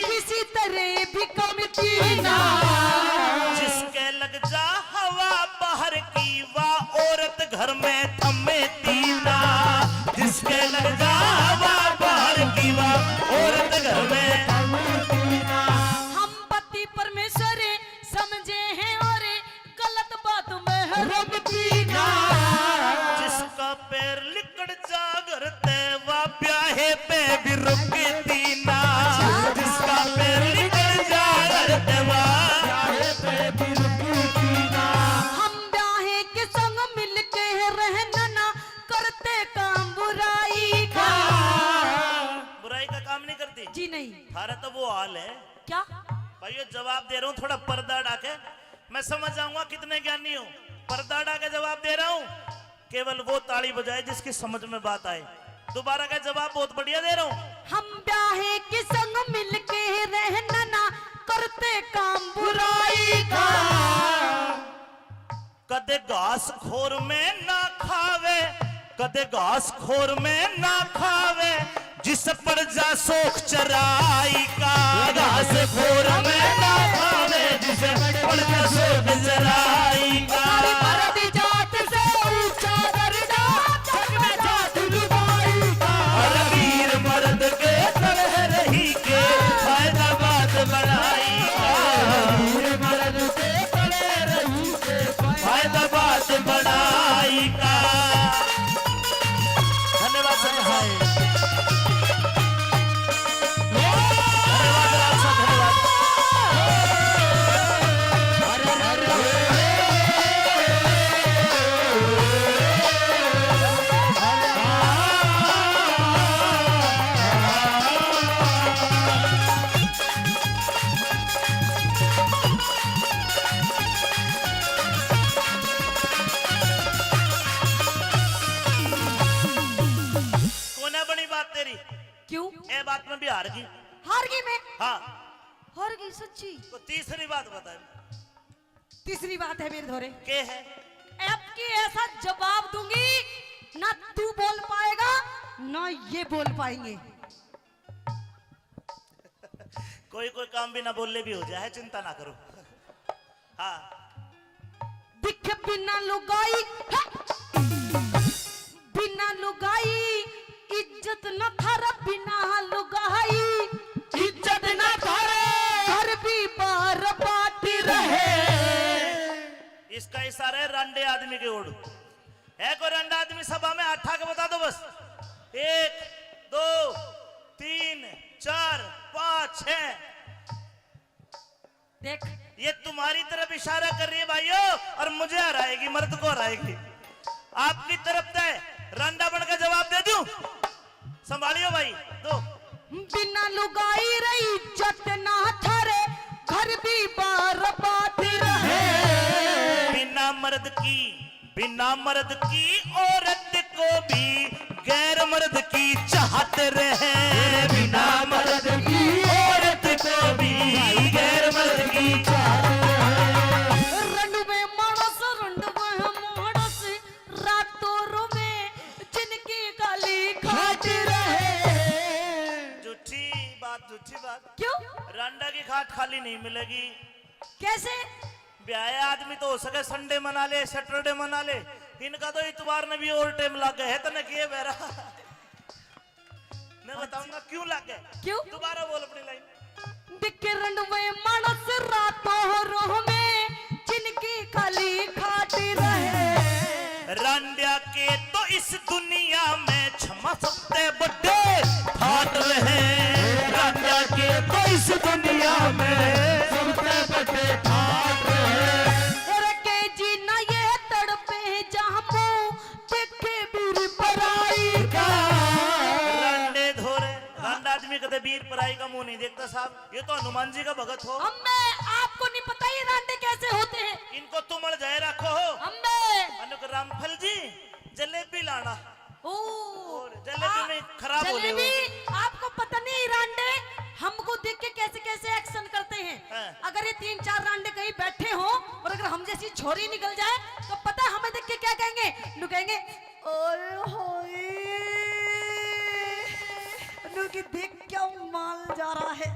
किसी तरह भी कमती ना। जिसके लग जा हवा बाहर की, वाह औरत घर में थमे तीना। जिसके लग जा हवा बाहर की, वाह औरत घर में थमे तीना। हम पति परमेश्वर समझे हैं और गलत बात में रमती ना। जिसका पैर लिकड़ जा करते, वाह ब्याहे पे भी रुकती ना। जिसका पैर लिकड़ जा करते, वाह ब्याहे पे भी रुकती ना। हम ब्याहे के संग मिलके रहना ना, करते काम बुराई का। बुराई का काम नहीं करती जी नहीं। थारा तो वो हाल है। क्या? भाइयों जवाब दे रहा हूँ, थोड़ा पर्दा डाके मैं समझ जाऊंगा कितने ज्ञानी हो। पर्दा डाके जवाब दे रहा हूँ, केवल वो ताली बजाए जिसकी समझ में बात आए। दोबारा का जवाब बहुत बढ़िया दे रहा हूँ। हम ब्याहे के संग मिलके रहना ना, करते काम बुराई का। कदे घास खोर में ना खावे, कदे घास खोर में ना खावे, जिस पर जा सोख चराई का। घास खोर में ना खावे, जिस पर जा सोख चराई का। मर्द जात से ऊंचा दर्जा, जग में जात लुगाई का। और वीर मर्द के तरह रही के, फायदा बात बढ़ाई का। वीर मर्द के तरह रही के, फायदा बात बढ़ाई का। धन्यवाद सर भाई, धन्यवाद राज साहब, धन्यवाद। कोना बनी बात तेरी। क्यों? ये बात में भी हार गई। हार गई मैं? हाँ, हार गई सच्ची। तो तीसरी बात बता। तीसरी बात है मेरे धोरे, के है? अब की ऐसा जवाब दूंगी ना तू बोल पाएगा ना ये बोल पाएंगे। कोई कोई काम भी ना बोलले भी हो जाए, चिंता ना करो। हाँ, दिख बिना लुगाई है, बिना लुगाई इज्जत न थारा, बिना लुगाई इज्जत न थारे, घर भी बार बाट रहे। इसका इशारा है रंडे आदमी के ओर। है कोई रंडा आदमी सभा में? हाथ के बता दो बस। 1 2 3 4 5 6। देख ये तुम्हारी तरफ इशारा कर रही है भाइयों, और मुझे हराएगी, मर्द को हराएगी। आपकी तरफ तय रंडा बनकर जवाब दे दूं? संभालियो भाई। दो। बिना लुगाई रही इज्जत ना थारे, घर भी बार बाट रहे। बिना मर्द की औरत को भी गैर मर्द की चाहत रहे। बिना मर्द की औरत को भी गैर मर्द की चाहत रहे। रंडवे मानस रातों रोवे, जिनकी गाली खाट रहे। झूठी बात। क्यों? रंडा की खाट खाली नहीं मिलेगी। कैसे? ब्याह आदमी तो हो सके संडे मना ले, सैटरडे मना ले, इनका तो इतवार में भी और टाइम लग गए है। तो न किए बेरा मैं बताऊंगा क्यों लग गए। क्यों? दोबारा बोल अपनी लाइन। दिखे रंडवे मानस रातों रोवे, जिनकी गाली खाट रहे। रंडिया के तो इस दुनिया में क्षमा सकते बड़े फाट रहे। रंडिया के तो इस दुनिया में सबसे बड़े फाट रहे। के जीना ये तड़पे जहाँ कदे वीर पराई का मुंह नहीं देखता साहब। ये तो हनुमान जी का भगत हो। अम्मे आपको नहीं पता ये रांडे कैसे होते हैं। इनको तुमड़ जाए रखो हो। अम्मे अनुक रामफल जी जलेबी लाना। ओ और जलेबी में खराब हो रही जलेबी आपको पता नहीं रांडे हमको देख के कैसे कैसे एक्शन करते हैं। हाँ। अगर ये 3-4 रांडे कहीं बैठे हो और अगर हम जैसी छोरी निकल जाए तो पता है हमें देख के क्या कहेंगे। नु कहेंगे ओए होए नु की देख क्या माल जा रहा है।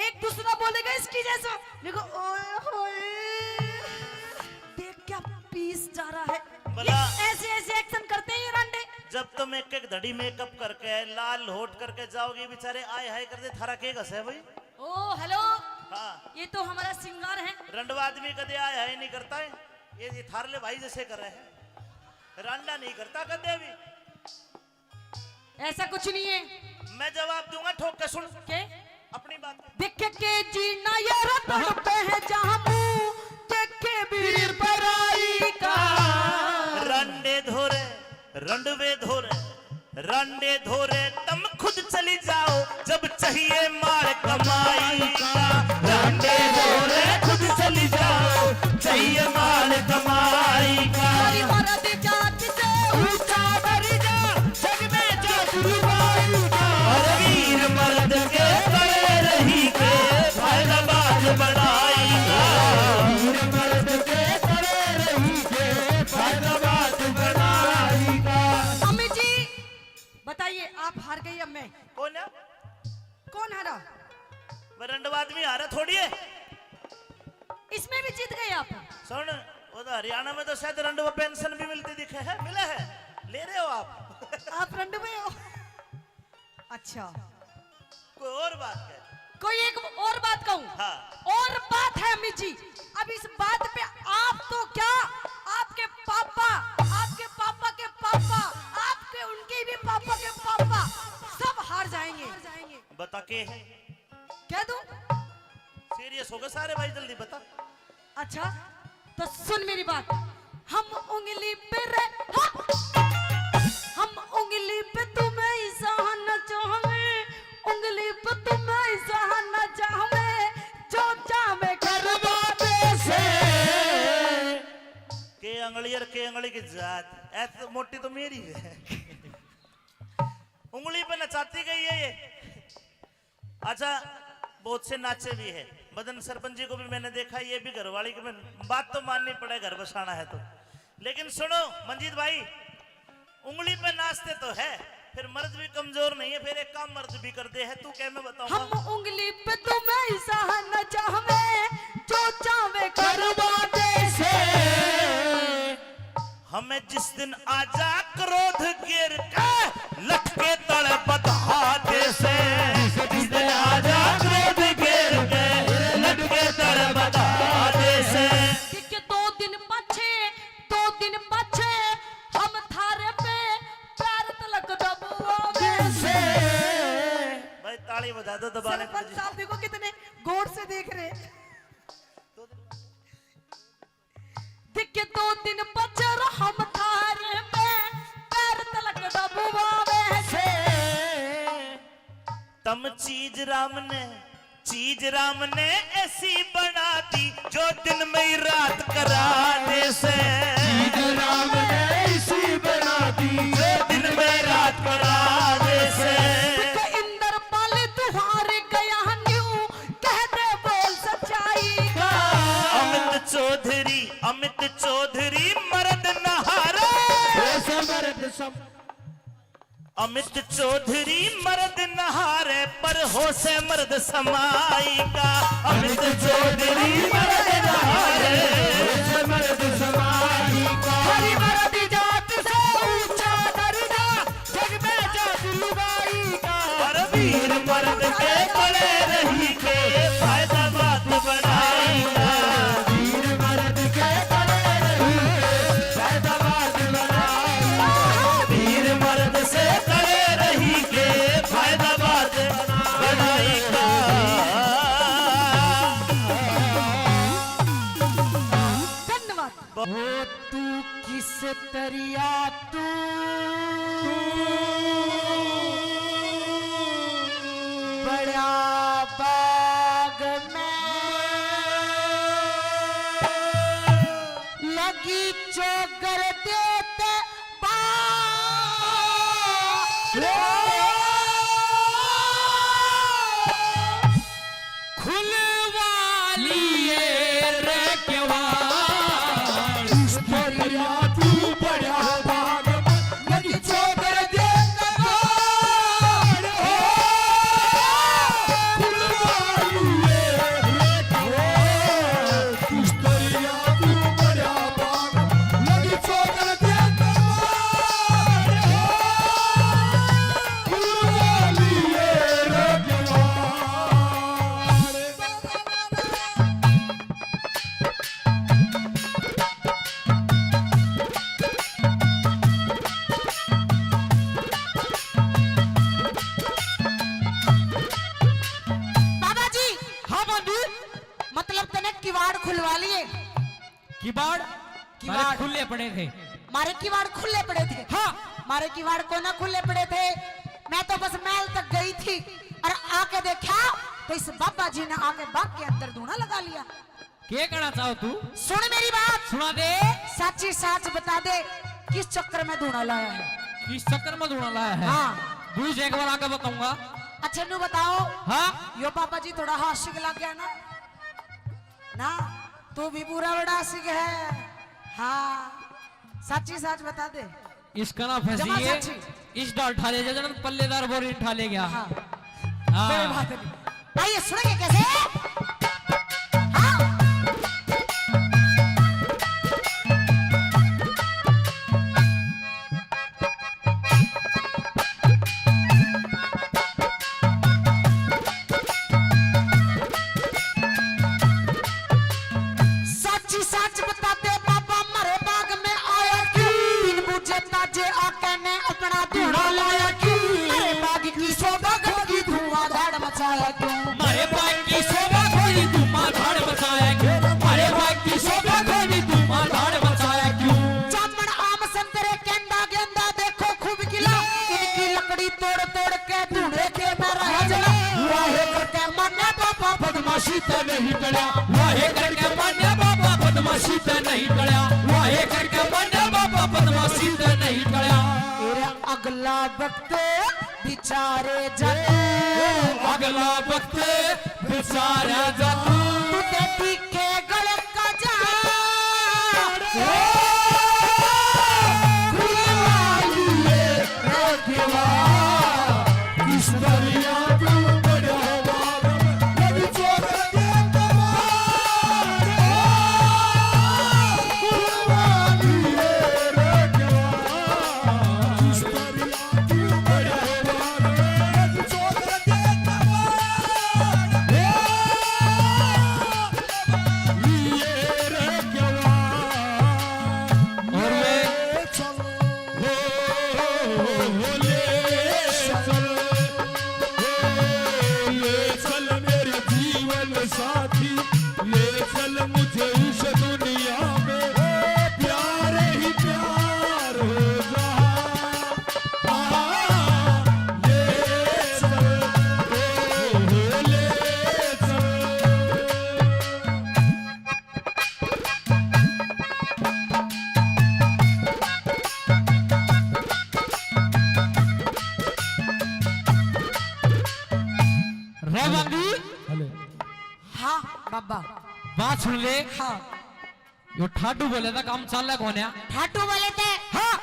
एक दूसरा बोलेगा इसकी जैसा देखो ओए होए देख क्या पीस जा रहा है। भला ऐसे ऐसे एक्शन करते हैं ये रांडे। जब तुम एक एक धड़ी मेकअप करके लाल होट करके जाओगे बेचारे आय हाय कर दे थारा के घस है भाई। ओ हेलो हाँ ये तो हमारा सिंगार है। रंडवा आदमी कदे आय हाय नहीं करता है। ये थारले भाई जैसे कर रहे हैं। रांडा नहीं करता कदे अभी। ऐसा कुछ नहीं है। मैं जवाब दूंगा ठोक के सुन के अपनी बात। देख के जीना ये रतन पे है जहां मुंह देख के वीर पराई का। रंडे धोरे रंडवे धोरे रंडे धोरे तुम खुद चली जाओ जब चाहिए मार कमाई का। रंडे धोरे खुद चली जाओ चाहिए मार कमाई का। हमारी मर्द जात से ऊंचा दर्जा जग में जादूबाई का। और वीर मर्द के करे रही के फायदा बाज बढ़ाई का। वीर मर्द के करे रही के फायदा बाज बढ़ाई का। अम्मी जी बताइए आप हार गई अब मैं कौन है? कौन हारा? रंडवा आदमी हारा थोड़ी है। इसमें भी जीत गए आप। सुन वो तो हरियाणा में तो शायद रंडवा पेंशन भी मिलती दिखे है। मिला है ले रहे हो आप। आप रंडवे हो। अच्छा कोई और बात है? कोई एक और बात कहूं। हाँ। और बात है अम्मी जी अब इस बात पे आप तो क्या आपके पापा के पापा आपके उनके भी पापा के पापा सब हार जाएंगे। बता के है कह दूं? सीरियस हो गए सारे भाई जल्दी बता। अच्छा तो सुन मेरी बात। हम उंगली पे हम उंगली पे तुम्हें सहाना चाहे उंगली पे तुम्हें सहाना चाहे जो चाहे करवा दे से। के अंगली और के अंगली की जात ऐसे मोटी तो मेरी है। उंगली पे नचाती गई है ये। अच्छा बहुत से नाचे भी है। मदन सरपंच जी को भी मैंने देखा। ये भी घरवाली की बात तो माननी पड़े घर बसाना है तो। लेकिन सुनो मंजीत भाई उंगली पे नाचते तो है फिर मर्द भी कमजोर नहीं है। फिर एक काम मर्द भी करते हैं। तू क्या मैं बताऊंगा। हम उंगली पे तुम्हें सहाना चाहे जो चाहे करवा दे से। हमें जिस दिन आजा क्रोध गिर के लटके तड़े बधा दे से। जिस दिन आजा क्रोध गिर के लटके तड़े बधा दे से। कि 2 दिन पाछे हम थारे पे पैर तलक दबुआवे से। भाई ताली बजा दो दबाने सरपंच साहब देखो कितने गौर से देख रहे हैं। दिखे 2 दिन बचर हम थारे में पैर तलक दबुआवे से। तम चीज राम ने ऐसी बना दी जो दिन में ही रात करा दे से। चीज राम ने ऐसी बना दी जो दिन में रात करा दे से। इंदर पाल तुम्हारे गया न्यू कह दे बोल सच्चाई का। अमित चौधरी मर्द नहारे। अमित चौधरी मर्द नहारे पर हो से मर्द समाई का। अमित चौधरी मर्द नहारे हो से मर्द समाई का। हरी मर्द जात से ऊंचा दर्जा जग में जादूबाई का। पर वीर मर्द के बड़े रही के फायदा बात बनाएगा। वीर मर्द के बड़े रही के फायदा बात बनाएगा। वीर मर्द से बड़े रही के फायदा बात बनाएगा। धन्यवाद। हो तू किस तरिया तू किवाड़ खुले पड़े थे। मारे किवाड़ खुले पड़े थे। हाँ मारे किवाड़ को ना खुले पड़े थे। मैं तो बस महल तक गई थी और आके देखा तो इस बाबा जी ने आके बाग के अंदर धूना लगा लिया। क्या कहना चाहो तू? सुन मेरी बात, सुना दे। सच्ची सच बता दे किस चक्कर में धूना लाया है? किस चक्कर में धूना लाया है? हाँ दूज एक बार आके बताऊंगा। अच्छा नू बताओ। हाँ यो पापा जी थोड़ा हाशिक लग गया ना? ना तू भी पूरा बड़ा हाशिक है। हाँ सच्ची सच बता दे। इसका ना जमा फंसी है। सच्ची। इस डाल ठा ले जन पल्लेदार बोरी ठा ले गया। हाँ हाँ। कोई बात नहीं। आइए सुनेंगे कैसे? हाँ सच्ची सच बताते बाबा मरे बाग में आया क्यों? दिन बुझे ताजे आके ने अपना धूना लाया क्यों? अरे बाग की शोभा की धुआं धाड़ मचाया क्यों? मारे बाग की शोभा खोली धुआं धाड़ मचाया क्यों? मारे बाग की शोभा खोली धुआं धाड़ मचाया क्यों? जामन आम संतरे केंदा गेंदा देखो खूब खिला। इनकी लकड़ी तोड़ तोड़ के धूने के में रह जला। वाहे करके मरने बाबा बदमाशी तो नहीं टला। वाहे करके मान्य बाबा बदमाशी तो नहीं टला। वाहे करके मान्य बाबा बदमाशी तो नहीं टला। तेरा अगला वक्त बिचारे जल अगला वक्त बेचारा जातू। तू ते तीखे गले का जा हाँ बाबा बात सुन ले। हाँ यो ठाडू बोले था काम चल रहा कौन है? ठाटू बोले थे। हाँ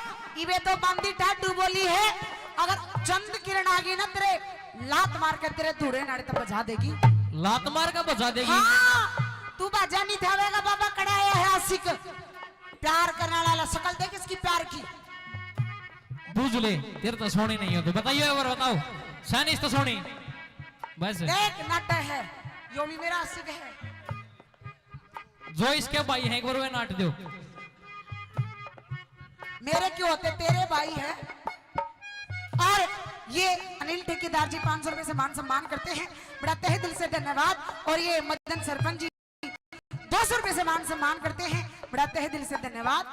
इवे तो बंदी ठाटू बोली है। अगर चंद किरण आ गई ना तेरे लात मार कर तेरे धूड़े नाड़े तक बजा देगी। लात मार का बजा देगी। हाँ तू बजा नहीं थावेगा बाबा कड़ाया है आशिक प्यार करने वाला। शकल देख इसकी प्यार की। बूझ ले तेरे तो सोनी नहीं होती। बताइए एक बार बताओ सैनिस तो सोनी बस देख नाट है यो भी मेरा आशिक है। जो इसके भाई हैं एक बार वे नाट दो। मेरे क्यों होते तेरे भाई है। और ये अनिल ठेकेदार जी 500 रुपए से मान सम्मान करते हैं, बड़ा तहे दिल से धन्यवाद। और ये मदन सरपंच जी 200 रुपए से मान सम्मान करते हैं, बड़ा तहे दिल से धन्यवाद।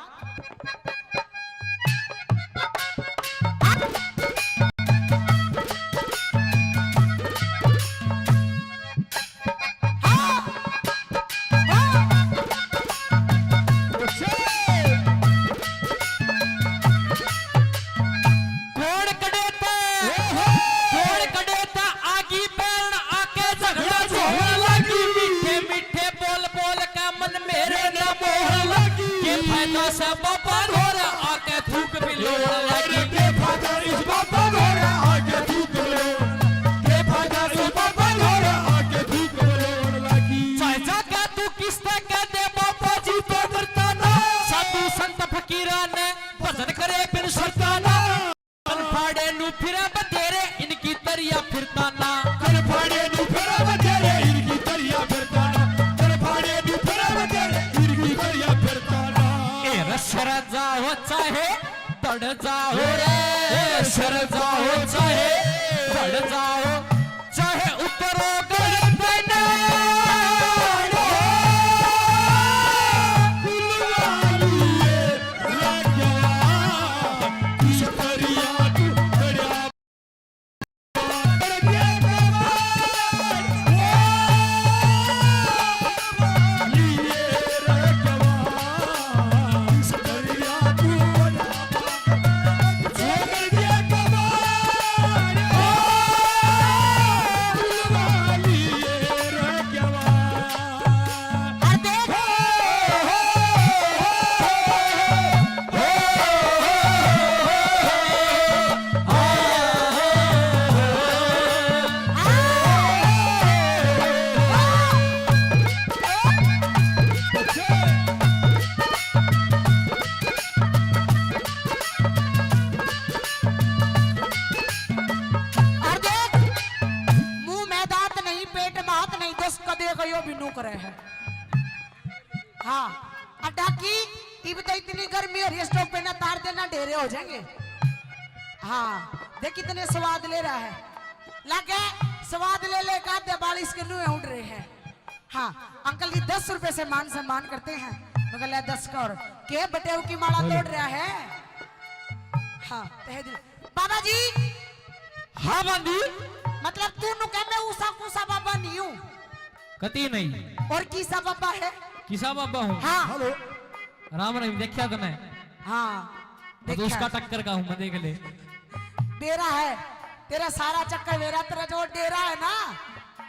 चाहे बढ़ जाओ रे सर जाओ चाहे बढ़ जाओ चाहे उतरो गलत ना भी नू करे है। हाँ अड्डा की इब तो इतनी गर्मी और स्टोव पे ना तार देना ढेरे हो जाएंगे। हाँ देख कितने स्वाद ले रहा है, लगे स्वाद ले ले का 42 के नुए उड़ रहे हैं। हाँ अंकल जी 10 रुपए से मान सम्मान करते हैं, मगर ले 10 का और के बटेव की माला तोड़ रहा है। हाँ तहे दिल बाबा जी। हाँ बंदी मतलब तू नु कह मैं ऊसा कुसा बाबा नहीं हूँ। कती नहीं और किसा बाबा है? किसा बाबा हूँ। हाँ हेलो राम रहीम देखा तने? हाँ मैं तो उसका टक्कर का हूँ, मैं देख ले। डेरा है तेरा सारा चक्कर, मेरा तेरा जो डेरा है ना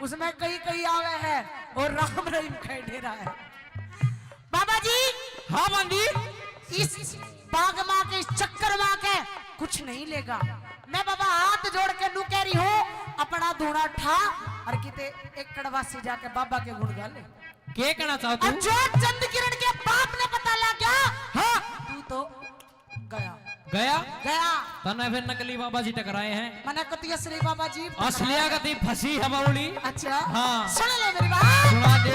उसमें कई कई आवे है और राम रहीम का डेरा है। बाबा जी। हाँ बंदी इस बाग माँ के इस चक्कर माँ के कुछ नहीं लेगा। मैं बाबा हाथ जोड़ के नू कह रही हूँ अपना धूना ठा और किते एक कड़वासी जाके बाबा के गुण गा ले। के कहना चाहो तू? जो चंद किरण के बाप ने पता लग गया, हाँ तू तो गया गया गया। तने फिर नकली बाबा जी टकराए हैं। मने कती असली बाबा जी असलिया कती फंसी है बाउली। अच्छा हाँ सुन ले मेरी बात। सुना दे।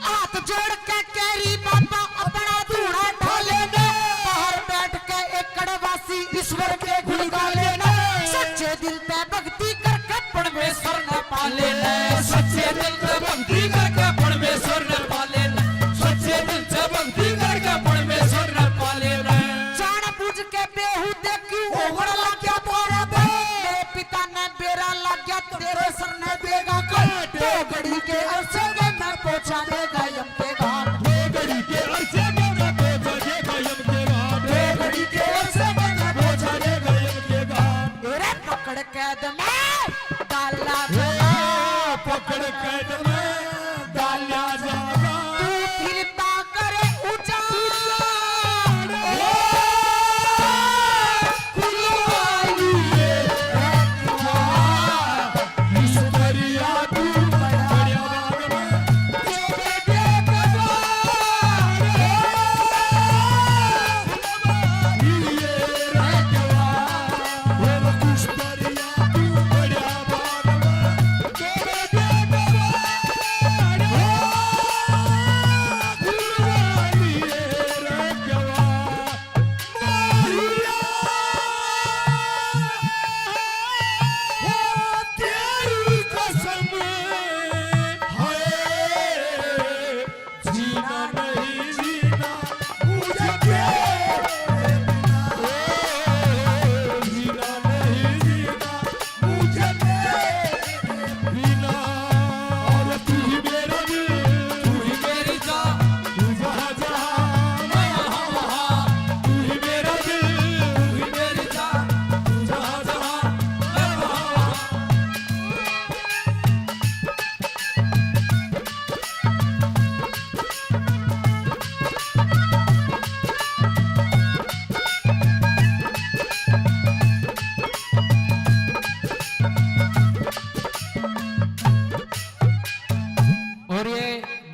हाथ जोड़ के कैरी बाबा अपना धूड़ा ढाले ने, बाहर बैठ के एक कड़वासी ईश्वर के गुण गा लेना। सच्चे दिल पे भक्ति करके परमेश्वर ने पा लेना। सच्चे दिल से भक्ति करके परमेश्वर ने पा लेना। सच्चे दिल से भक्ति करके परमेश्वर ने पा लेना। जान बुझ के बेहूदे क्यों ओगड़ लग गया तोरा बे, मेरे पिता ने बेरा लग गया तेरे सर ने देगा काट। दो घड़ी के अरसे में मैं पहुंचा देगा यम के घाट। घड़ी के अरसे में मैं पहुंचा देगा यम के घाट। घड़ी के अरसे में मैं पहुंचा देगा यम के घाट। तेरे पकड़ कैद में डाला पकड़ कैद में डाला जाएगा। तू फिरता करे उजाड़। खुलवाई इस दरिया तू बड़ा बाग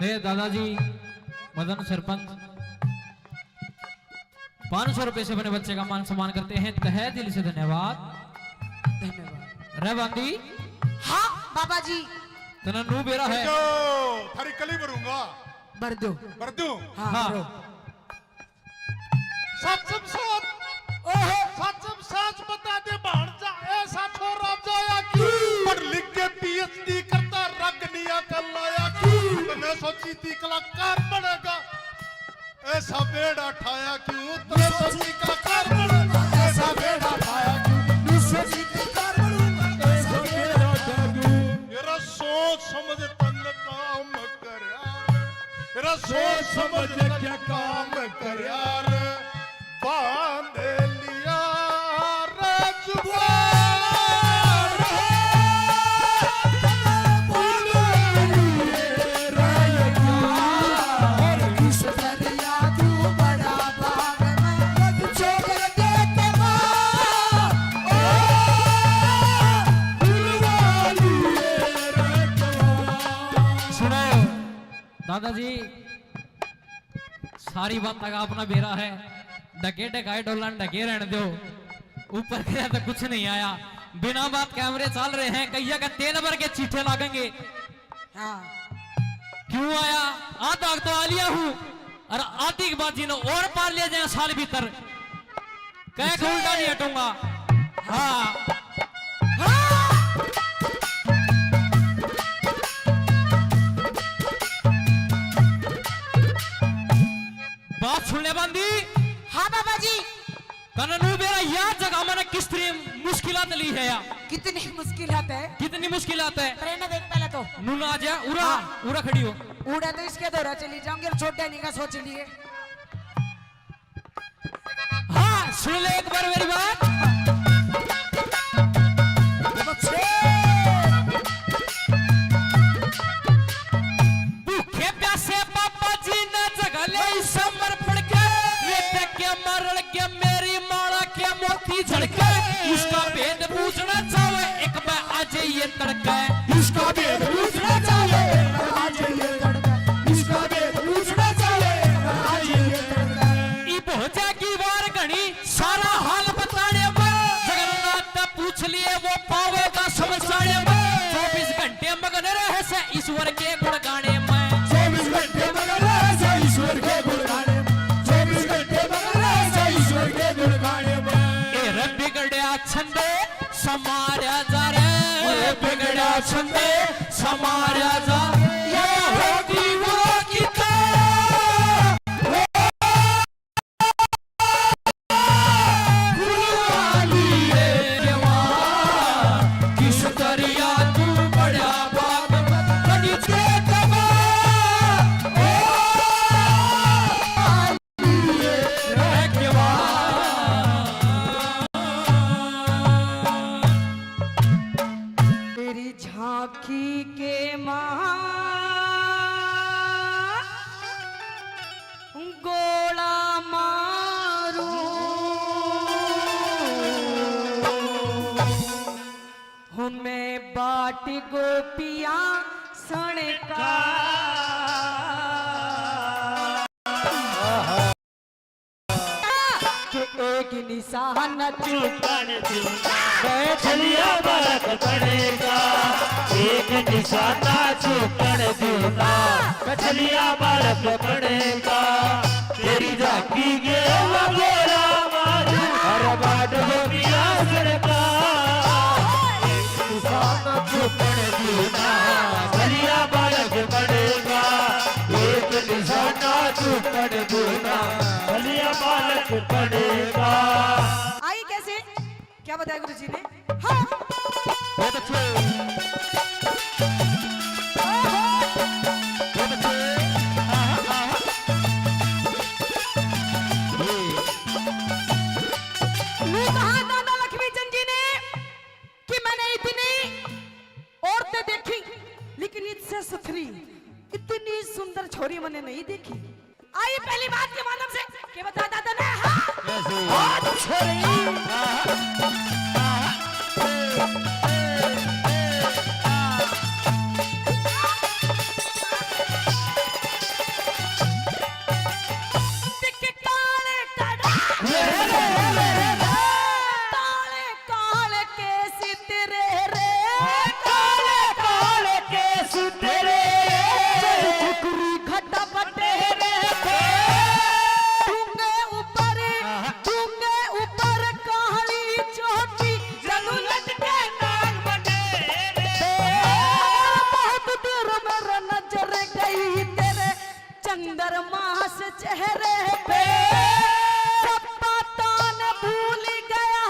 में दादाजी मदन सरपंच 500 रुपए से अपने बच्चे का मान सम्मान करते हैं। तहे दिल से धन्यवाद। धन्यवाद। रे बंदी हाँ बाबा जी तना नू बेरा है। जो थारी कली भरूंगा भर दो। भर दूं। हाँ हाँ। भरो। सच सच सच बता दे भाणजा ऐसा छोरा जाया क्यों, पढ़ लिख के पीएचडी करता रगनिया कर लाया क्यों, तूने सोची थी कलाकार बनेगा ऐसा बेड़ा ठाया क्यों, तूने सोची कलाकार बनेगा ऐसा बेड़ा ठाया क्यों, तू सोची कलाकार बनेगा ऐसा बेड़ा ठाया क्यों। मेरा सोच समझ तन काम कर यार, मेरा सोच समझ क्या काम कर यार, बांध लिया रजुआर और किस दरिया तू बड़ा बाग में छोड़ देते सुनो दादाजी जी सारी बात का अपना बेरा है, ढके ढकाए डोलन ढके रहने दो, ऊपर गया तो कुछ नहीं आया, बिना बात कैमरे चल रहे हैं, कैया का तेल भर के चीठे लागेंगे। हाँ क्यों आया आधा तो आ लिया हूं और आधी के बाद जिन्हों और पार ले जाए साल भीतर कह के उल्टा नहीं हटूंगा। हाँ बात सुनने बंदी। हाँ बाबा जी। कननू मेरा यह जगह मैंने किस तरह मुश्किलात ली है या कितनी मुश्किलात है, कितनी मुश्किलात है। ट्रेन देख पहले तो नूना आ जा उरा हाँ। उरा खड़ी हो उड़ा तो इसके दौरा चली जाऊंगी और छोटे नहीं का सोच लिए। हाँ सुन ले एक बार मेरी बात। भूखे प्यासे पापा जी ने जगह ले समर्पण के बेटे के मरण के मेरी माला के मोती झड़के इसका भेद पूछना चाहे एक बार आज ये तड़का इसका भेद पूछना चाहे आज ये तड़का, इसका भेद पूछना चाहे आज ये तड़का। ई भोजा की वार घनी सारा हाल बताने में जगन्नाथ ने पूछ लिए वो पावेगा समझाने में 24 घंटे मगन रहे से ईश्वर के गुण गाने में 24 घंटे मगन रहे ईश्वर के गुण गाने में, 24 घंटे मगन रहे ईश्वर के गुण गाने में। ए रे बिगड़या छंदे समार्या जा रे बिगड़या छंदे समार्या जा ये होगी वो किताब किस दरिया तू बड़ा बाग बनी के दबा तेरी झांकी के मां गोला मारू हमें बाट गोपिया सड़का के एक निशान छलिया बालक पड़ेगा एक निशाना चूकड़ दूंगा, कछलिया बालक पड़ेगा तेरी झांकी गे गोरा मारू हर बाट हो पिया सड़का निशाना चूकड़ दूंगा, छलिया बालक पड़ेगा एक निशाना चूकड़ दूंगा, छलिया बालक पड़ेगा। आई कैसे क्या बताया गुरु जी ने। हाँ बहुत अच्छे बहुत अच्छे। यूं कहा दादा लक्ष्मीचंद जी ने कि मैंने इतनी औरतें देखी लेकिन इससे सुथरी इतनी सुंदर छोरी मैंने नहीं देखी। आई पहली बात के माध्यम से क्या बता दादा ने। काले काले केस तेरे रे काले काले केस तेरे चुकरी घटा बटे रे डूंगे ऊपर काली चोटी जलू लटके नाग बटे रे बहुत दूर मेरा नजर गई तेरे चंद्रमा से चेहरे पे भूल गया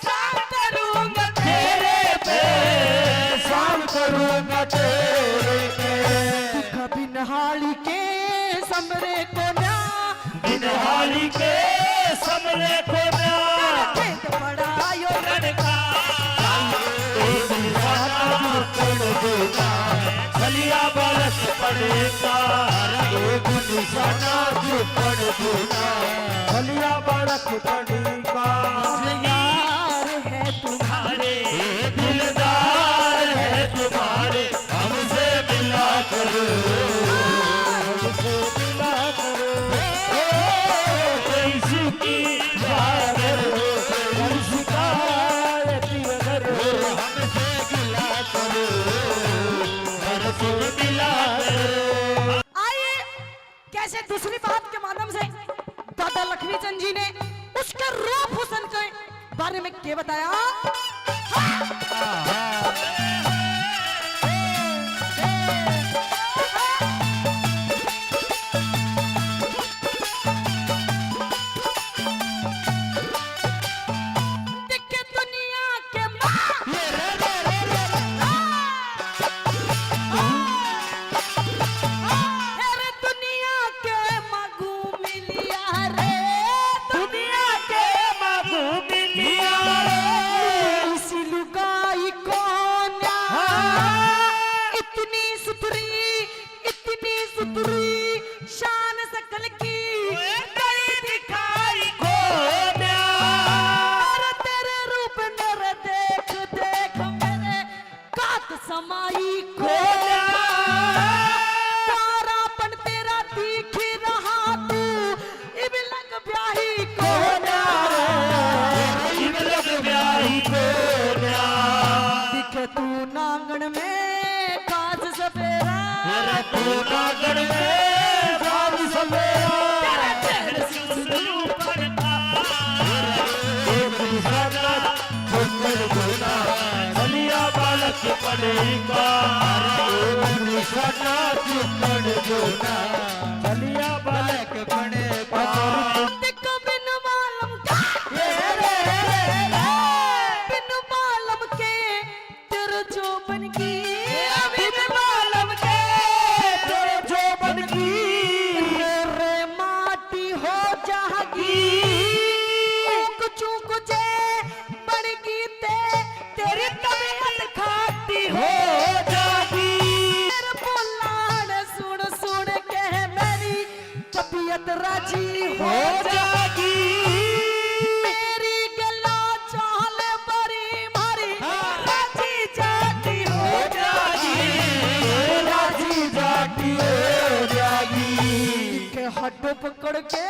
शाम करूंगा तेरे पे, शाम करूंगा तेरे पे कभी नहाली के समरे को ना बिनहाली के समरे को ना खेत पड़ा यो लड़का एक निशाना चूकड़ दूंगा, छलिया बालक पड़ेगा एक निशाना चूकड़ दूंगा, छलिया बालक पड़ेगा। यार है तुम्हारे दिलदार है तुम्हारे हमसे मिला करो बारे में क्या बताया? देखे दुनिया के अरे दुनिया के मगू मिलिया रे, दुनिया के मगू मिलिया रे, इसी लुगाई को ना इतनी सुथरी शान सकल की कई दिखाई को ना। अरे तेरे रूप मेरे देख देख मेरे कात समाई को ना, तारापन तेरा दिख रहा तू इबलक ब्याही को ना, इबलक ब्याही को ना, दिखे तू नांगन में काज सपेरा, तेरा तू नागन में साल सवेरा, तेरा चेहरे एक निशाना चुपड़ गुना, बलिया बालक पड़ेगा, एक निशाना चुपड़ गुना, बलिया बालक पड़ेगा। दिखो बिन मालूम का बिन मालूम के तेरे जोबन की, बिन मालूम के तेरे जोबन की रे माटी हो जागी, ऊक चूक जे बढ़गी तेरी तबीयत खाती हो जागी। तेरे बोलान सुन सुन के मेरी तबीयत राजी हो जागी, मेरी गला चाल बड़ी मारी राजी जाती हो जागी, राजी जाती हो जागी, के हाथ पकड़ के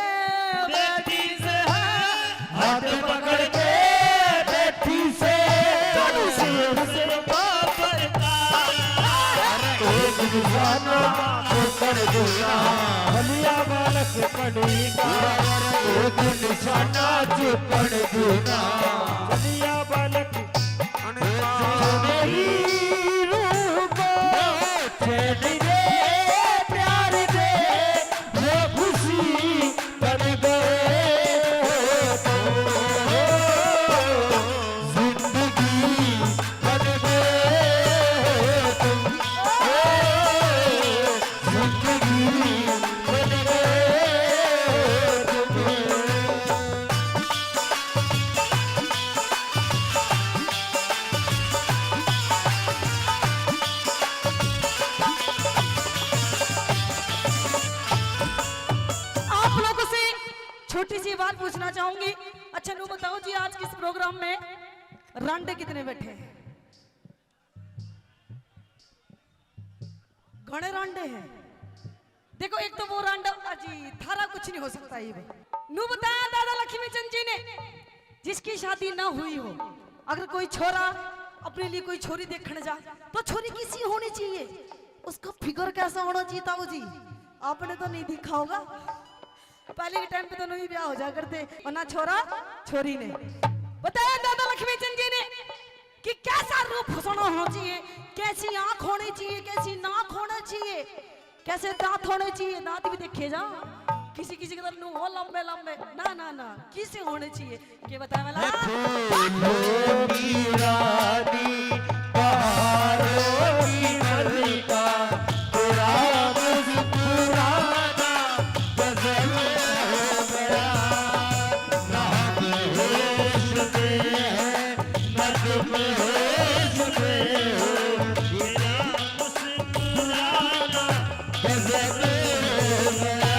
बेटी से हाथ पकड़ के बेटी से हसन बाबर का एक निशाना पकड़ दूना, बलिया बालक पड़ेगा, एक निशाना पकड़ दूना, बलिया बालक मेरी रूह को चैन दे, प्यार दे, वो खुशी बन गए तो जिंदगी बन गए तुम, जिंदगी बन गए तुम। आप लोगों से छोटी सी बात पूछना चाहूंगी। अच्छा नु बताओ जी, आज किस प्रोग्राम में रांडे कितने बैठे हैं? घणे रांडे हैं। देखो एक तो वो रांडा जी थारा कुछ नहीं हो सकता ये नु बताया दादा लक्ष्मी चंद जी ने, जिसकी शादी ना हुई हो, अगर कोई छोरा अपने लिए कोई छोरी देखने जा तो छोरी किसी होनी चाहिए, उसका फिगर कैसा होना चाहिए ताऊ जी? आपने तो नहीं देखा होगा, पहले के टाइम पे तो नहीं ब्याह हो जा करते, और ना छोरा छोरी ने। बताया दादा लक्ष्मी चंद जी ने कि कैसा रूप हुस्न होना चाहिए, कैसी आंख होनी चाहिए, कैसी नाक होना चाहिए, कैसे दांत होने चाहिए। दांत भी देखे जा, किसी किसी के तरफ हो लंबे लंबे, ना ना ना किसे होने चाहिए ये बताया वाला। फूलों की रानी, बहारों की मल्लिका, तेरा मुस्कुराना गजल है मेरा, नाम होश में है, नज़्म होश में हो, तेरा मुस्कुराना गजल है मेरा।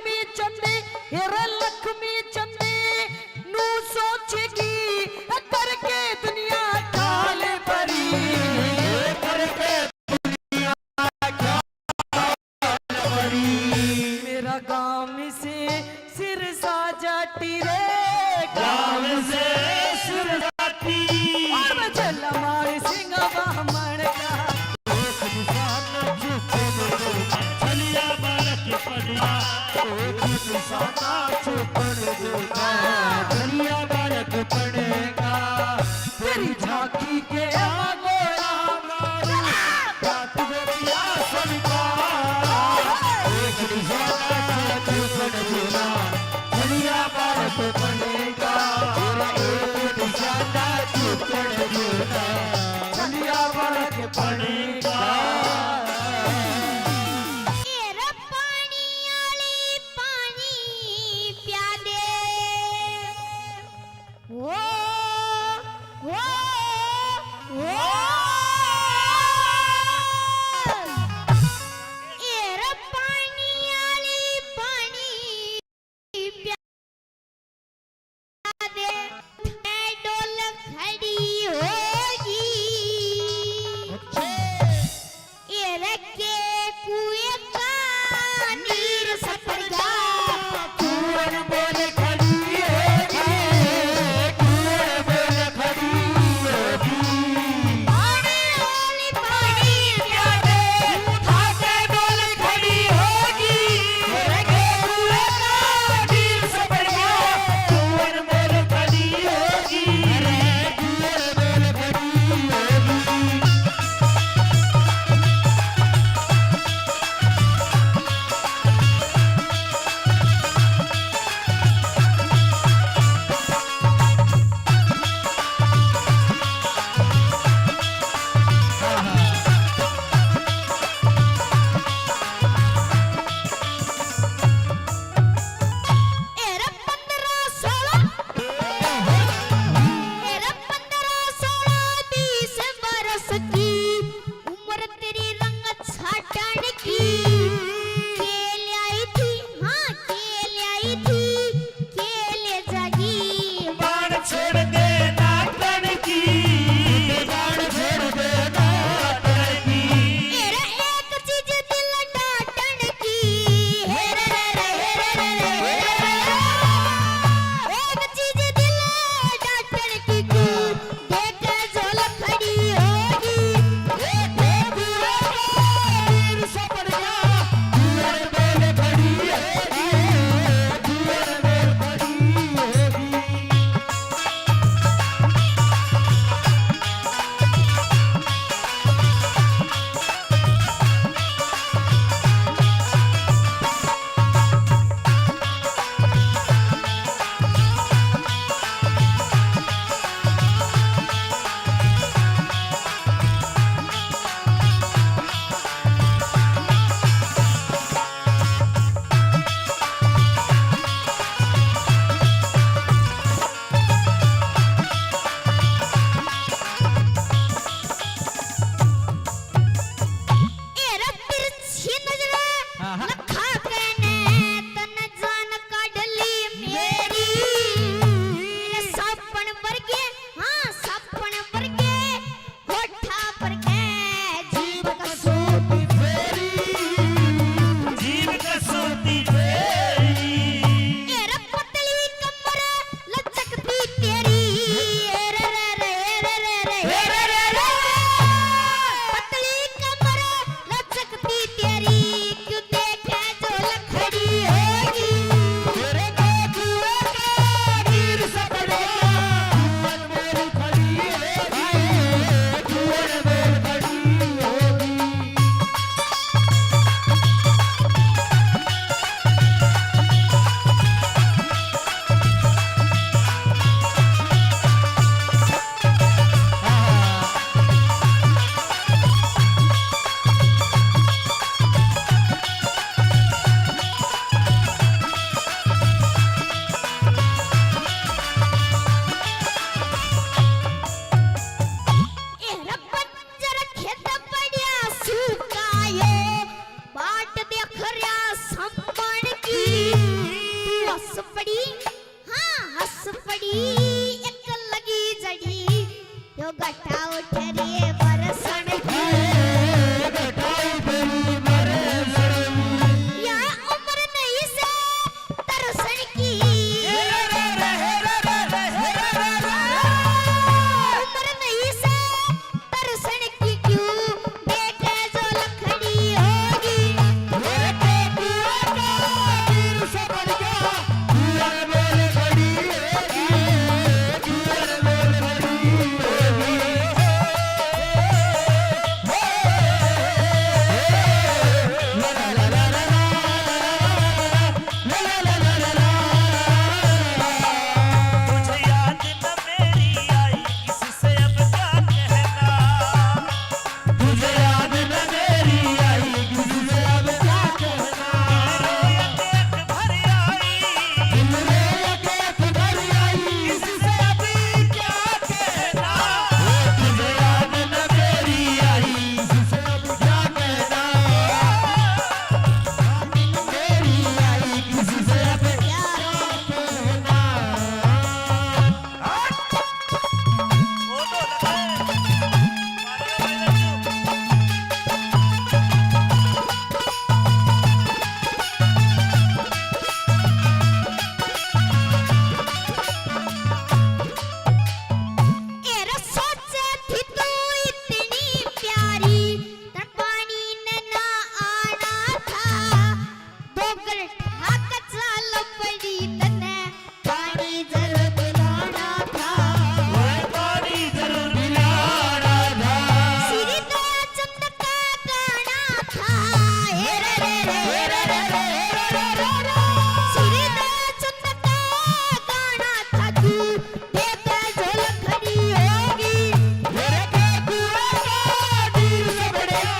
लक्ष्मी चंदे हेरे लक्ष्मी चंदे नू सोचेगी करके दुनिया काल परी करके दुनिया मेरा गांव से सिर साजाटी रे गाँव से सिर जाती और मैं चला मारे सिंह ब्राह्मण का चलिया बालक पड़िया साना चुपड़ देगा चलिया बालक पड़ेगा तेरी झांकी के गोरा मारू रात गोरिया स्वीकार एक निशाना चुपड़ देना चलिया बालक पड़ेगा एक निशाना चुपड़ देना चलिया बालक पड़ेगा तेरा पानी आली पानी प्या दे ओ ओ ओ पड़ी हाँ हंस पड़ी एक लगी जड़ी यो गट्टा उठ रे बरसण की या उम्र नहीं से तरसण की उम्र नहीं से तरसण की क्यों बेटे जो लखड़ी होगी तुझे याद न मेरी आई किससे अब क्या कहना तुझे याद न मेरी आई किससे अब क्या कहना एक भर आई तुमने एक भर आई किससे अभी क्या कहना तुझे याद न मेरी आई किससे अब क्या कहना मेरी आई किससे अब क्या कहना वो तो लगा एरा सोचे थी तू इतनी प्यारी तर पानी न ना आना था बोगर ठाक चाल पड़ी तने पानी जरूर पिलाना था पानी जरूर पिलाना था सिरी तो चंद का गाना था हे रे रे रे रे रे सिरी तो चंद का गाना था तू बेटे जो लखड़ी होगी मेरे के कुआं का दिल से बढ़िया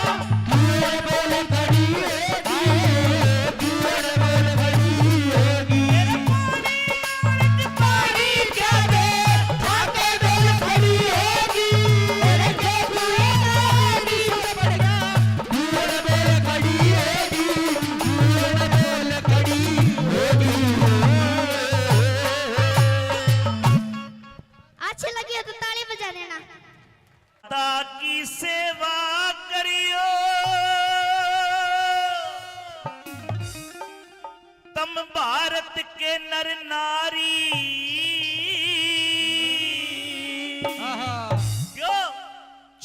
कुएं बोल खड़ी होगी कुएं बोल खड़ी होगी पानी क्या दे थाके बोल खड़ी होगी मेरे के कुएं का दिल से बढ़िया कुएं बोल खड़ी होगी कुएं बोल खड़ी होगी अच्छे लगे तो ताली बजा देना माता की सेवा करियो तम भारत के नर नारी क्यों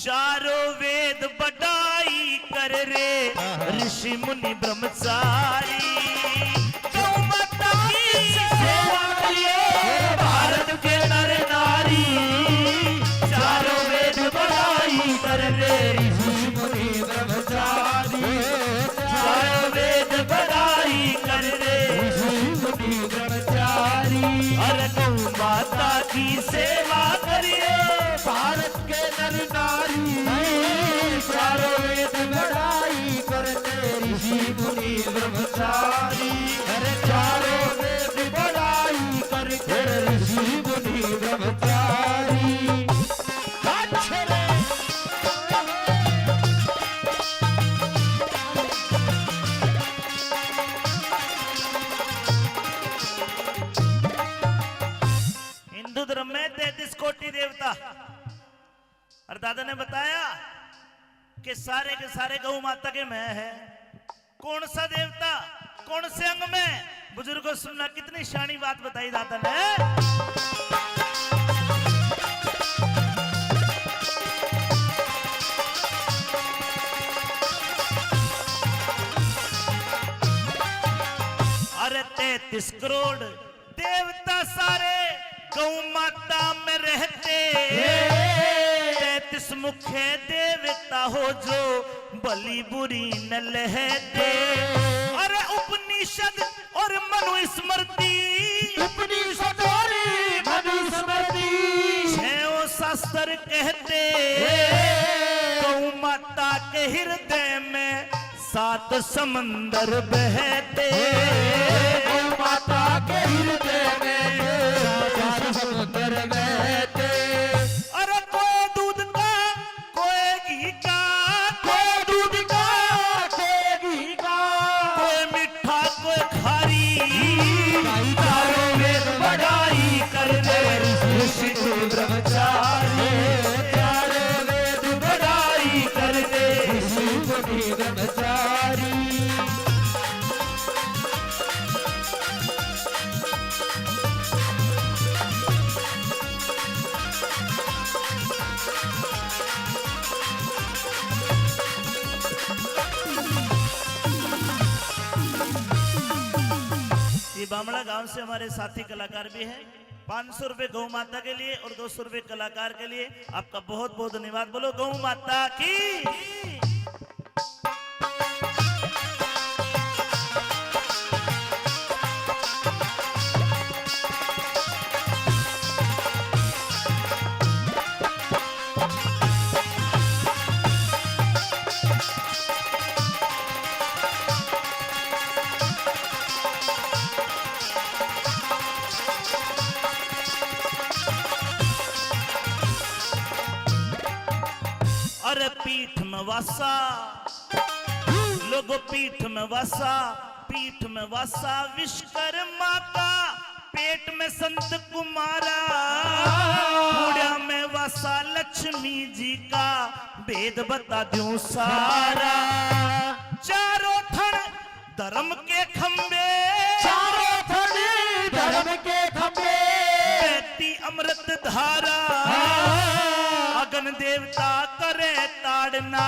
चारों वेद बढ़ाई कर रे ऋषि मुनि ब्रह्मचारी गौ माता की सेवा करियो भारत के नर नारी चारों वेद बढ़ाई कर रे ऋषि मुनि ब्रह्मचारी चारों वेद बढ़ाई कर रे ऋषि मुनि ब्रह्मचारी अरे गौ माता की सेवा करिए भारत के नर नारी चारों वेद बढ़ाई करते ऋषि मुनि ब्रह्मचारी अरे चारों वेद बढ़ाई करते ऋषि मुनि ब्रह्मचारी अच्छे रे। हिंदू धर्म में 33 कोटि देवता और दादा ने बताया कि सारे के सारे गौ माता के मैं है कौन सा देवता कौन से अंग में बुजुर्गों सुनना कितनी शानी बात बताई दादा ने अरे 33 करोड़ देवता सारे गौ माता में रहते 33 मुख्य देवता हो जो बलि बुरी न लहते अरे उपनिषद और मनुस्मृति उपनिषद और मनुस्मृति छह शास्त्र कहते गौ माता के हृदय में 7 समंदर बहते गौ माता के हृदय में 7 समुद्र बहते अरे कोई दूध का कोई घी का कोई दूध का कोई घी का कोई मीठा कोई खारी चारों बामड़ा गांव से हमारे साथी कलाकार भी हैं। 500 रुपए गौ माता के लिए और 200 रुपए कलाकार के लिए। आपका बहुत बहुत धन्यवाद। बोलो गौ माता की। अरे पीठ में वासा लोगो, पीठ में वासा, पीठ में वासा विश्वकर्मा का, पेट में संत कुमारा, मुड़िया में वासा लक्ष्मी जी का, वेद बता दूं सारा। चारों थन धर्म के खंबे, चारों थन धर्म के खंबे, बहती अमृत धारा, अगन देवता करे ताड़ना,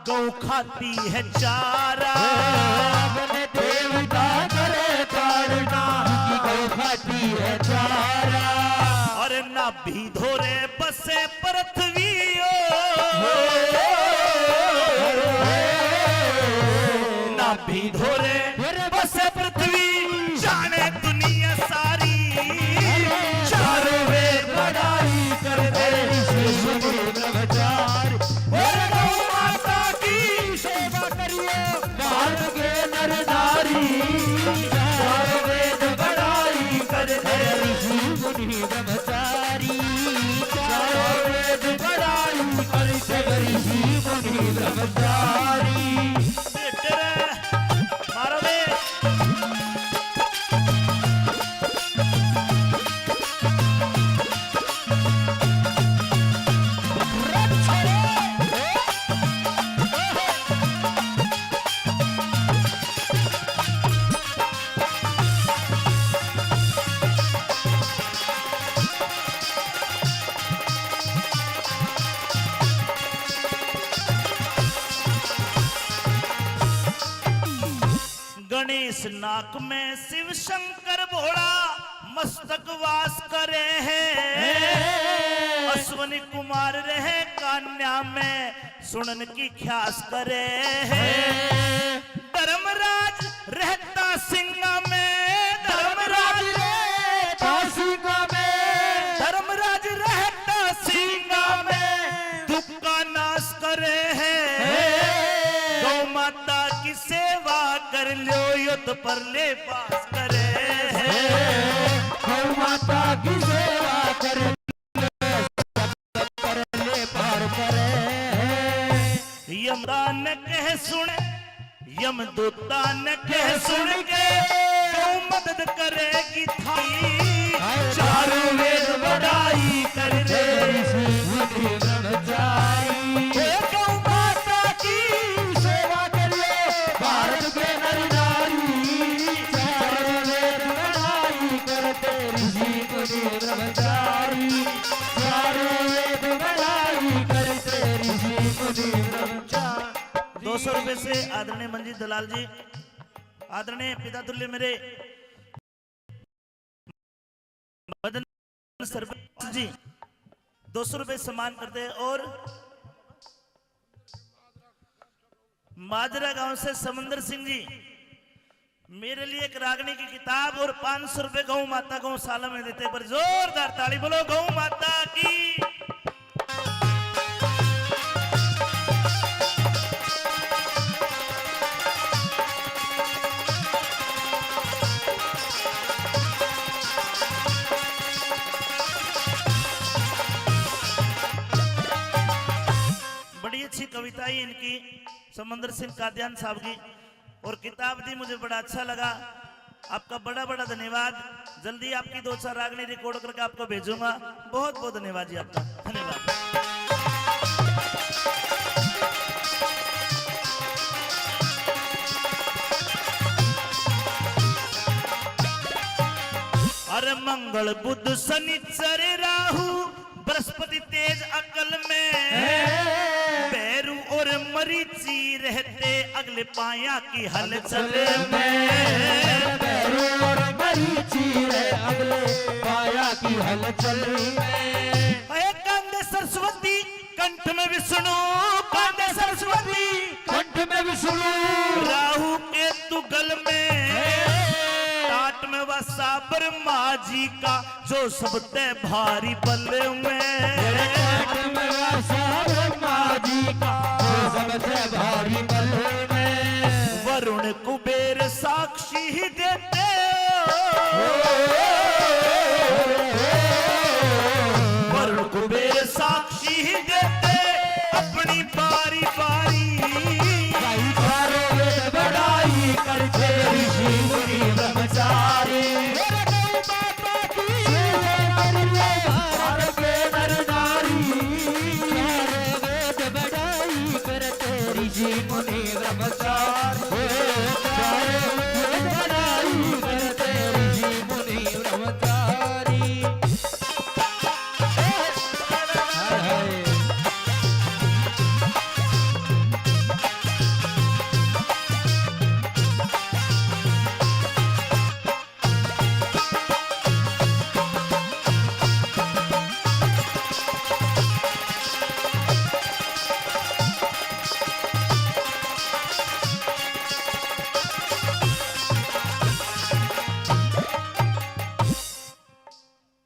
गौ खाती है चारा। अगन देवता करे ताड़ना, गौ खाती है चारा। और ना भी धोरे बसे पृथ्वी, ना भी धोरे बसे पृथ्वी, जाने दुनिया सारी। चारों वेद बड़ाई करते ब्रह्मचारी, गौ माता की सेवा करिए भारत के नर नारी। चारों वेद बड़ाई करते ऋषि मुनि ब्रह्मचारी, चारों वेद बड़ाई करते ऋषि मुनि ब्रह्मचारी। गणेश नाक में शिव शंकर भोला, मस्तक वास करे हैं। अश्वनी कुमार रहे कन्या में, सुनन की ख्यास करे हैं। धर्मराज रहता सिंगा में, धर्मराज रहता सिंगा में, धर्मराज रहता सिंगा में, दुख का नाश करे हैं। गौ माता की सेवा कर लो यो तो परले पास करे हैं। गौ माता की सेवा कर ले पार करे। यमदान कह सुन, यमदूता न कह सुन के, गौ मदद करेगी थाई। चारों वेद बड़ाई कर दे ब्रह्मचारी, गौ माता की सेवा करिए भारत के नर नारी। चारों वेद बड़ाई करते ऋषि मुनि ब्रह्मचारी, चारों वेद बड़ाई करते ऋषि मुनि ब्रह्मचारी। 200 रुपए से आदरणीय मंजीत दलाल जी, आदरणीय पिता तुल्य मेरे मदन सरपंच जी 200 रुपए सम्मान करते हैं। और माजरा गांव से समंदर सिंह जी मेरे लिए एक रागनी की किताब और 500 रुपए गौ माता गौशाला में देते हैं। पर जोरदार ताली बोलो गौ माता की। बड़ी अच्छी कविताएं इनकी, समंदर सिंह कादियान साहब की, और किताब दी मुझे बड़ा अच्छा लगा। आपका बड़ा बड़ा धन्यवाद। जल्दी आपकी 2-4 रागनी रिकॉर्ड करके आपको भेजूंगा। बहुत बहुत धन्यवाद जी आपका, धन्यवाद। अरे मंगल बुध शनिचर राहु, बृहस्पति तेज अकल में, बैरू और मरीची रहते अगले पाया की हलचल में। बैरू और सारी चीरे अगले पाया की हलचल में। कांदे सरस्वती कंठ में विष्णु, कांदे सरस्वती कंठ में विष्णु, राहु केतु गल में, टाट में वसा ब्रह्मा जी का जो सबसे भारी बल में। टाट में वसा ब्रह्मा जी का जो सबसे भारी बल में। वरुण कुबेर साक्षी ही देते, वरुण कुबेर साक्षी ही देते अपनी बारी बारी। बड़ाई करते ऋषि मुनि ब्रह्मचारी, नर नारी बड़ाई करते ऋषि मुनि ब्रह्मचारी, बड़ाई करते ऋषि मुनि ब्रह्मचारी।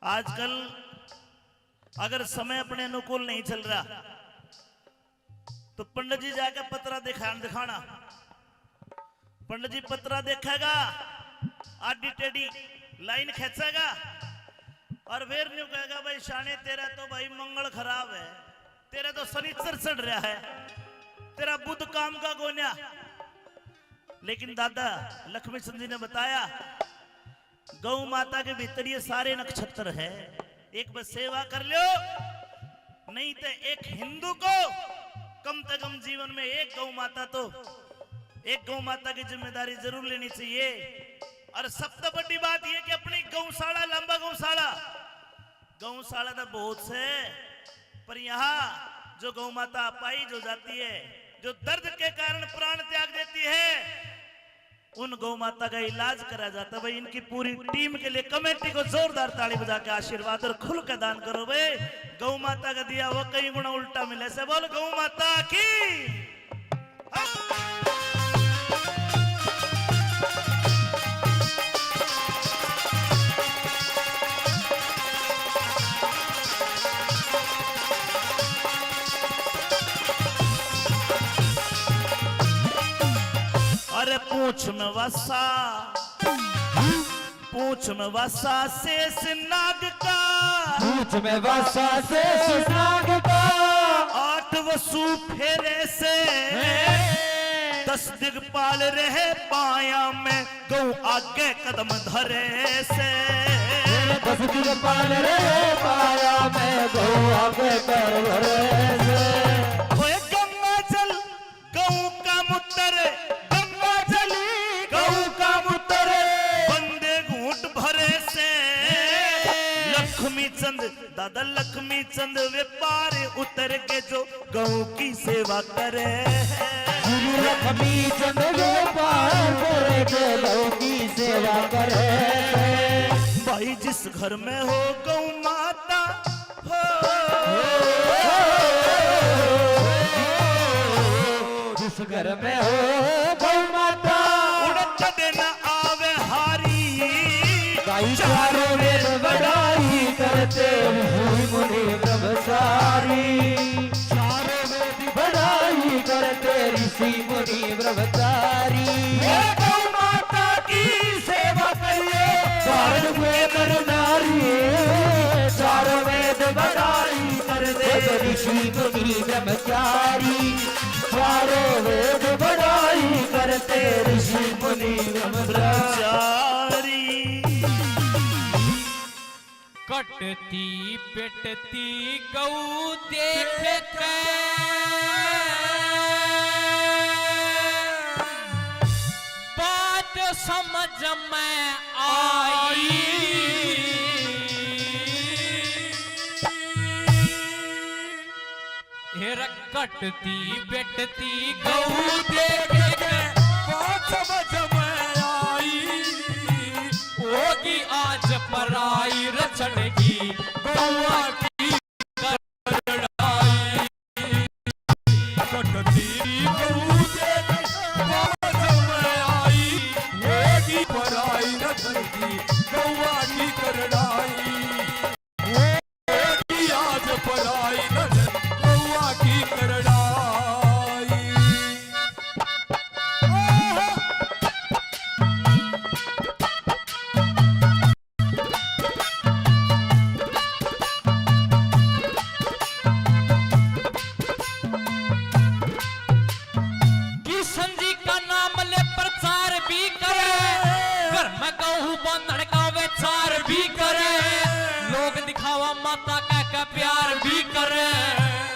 आजकल अगर समय अपने अनुकूल नहीं चल रहा तो पंडित जी जाकर पतरा दिखाना। पंडित जी पतरा देखेगा, आडी टेढ़ी लाइन खींचेगा और फिर न्यू कहेगा भाई शाने तेरा तो भाई मंगल खराब है, तेरा तो शनिचर चढ़ रहा है, तेरा बुध काम का गोन्या। लेकिन दादा लक्ष्मी चंद जी ने बताया गौ माता के भीतर ये सारे नक्षत्र है, एक बस सेवा कर लो, नहीं तो एक हिंदू को कम से कम जीवन में एक गौ माता की जिम्मेदारी जरूर लेनी चाहिए। और सबसे बड़ी बात ये कि अपनी गौशाला, लंबा गौशाला तो बहुत से, पर यहाँ जो गौ माता अपाहिज हो जाती है, जो दर्द के कारण प्राण त्याग देती है, उन गौ माता का इलाज करा जाता है। भाई इनकी पूरी टीम के लिए कमेटी को जोरदार ताली बजा के आशीर्वाद और खुल का दान करो। भाई गौ माता का दिया वो कई गुना उल्टा मिले से बोल गौ माता की। अरे पूछ में वसा शेष नाग का, पूछ में वसा शेष नाग का, 8 वसु फेरे से 10 दिग्पाल रहे पाया में गौ आगे कदम धरे से। 10 दिग्पाल रहे पाया में गौ आगे कदम धरे से। गंगा जल गौ का मूत्र, गंगा जल गौ का मूत्र, बंदे घूंट भरे से। लक्ष्मी चंद दादा लक्ष्मी चंद व्यापार उतर के जो गौ की सेवा करे। लक्ष्मी चंद व्यापार के गौ की सेवा करे। भाई जिस घर में हो गौ माता हो, जिस घर में हो गौ माता, उड़त दिन आवे हारी। चारों वेद बड़ाई करते ऋषि मुनि ब्रह्मचारी, चारों वेद बड़ाई करते ऋषि मुनि ब्रह्मचारी। गौ माता की सेवा करिए चारों वेद नर नारी, चारों वेद बड़ाई करते ऋषि मुनि ब्रह्मचारी, चारों वेद बड़ाई करते ऋषि मुनि ब्रह्मचारी। कटती पिटती गऊ देख के बात समझ में आई। हेर कटती पिटती गऊ देख के बात समझ में आई। ओ आज पराई रचनेगी गौवा की करड़ाई। कटती गऊ के बाज में आई होगी पराई रचनेगी गौवा की करड़ाई। होगी आज पराई रचन गौवा की करड़ाई। किशन जी का नाम ले प्रचार भी करे, घर में गहू बंधन का विचार भी करे, लोग दिखावा माता का प्यार भी करे,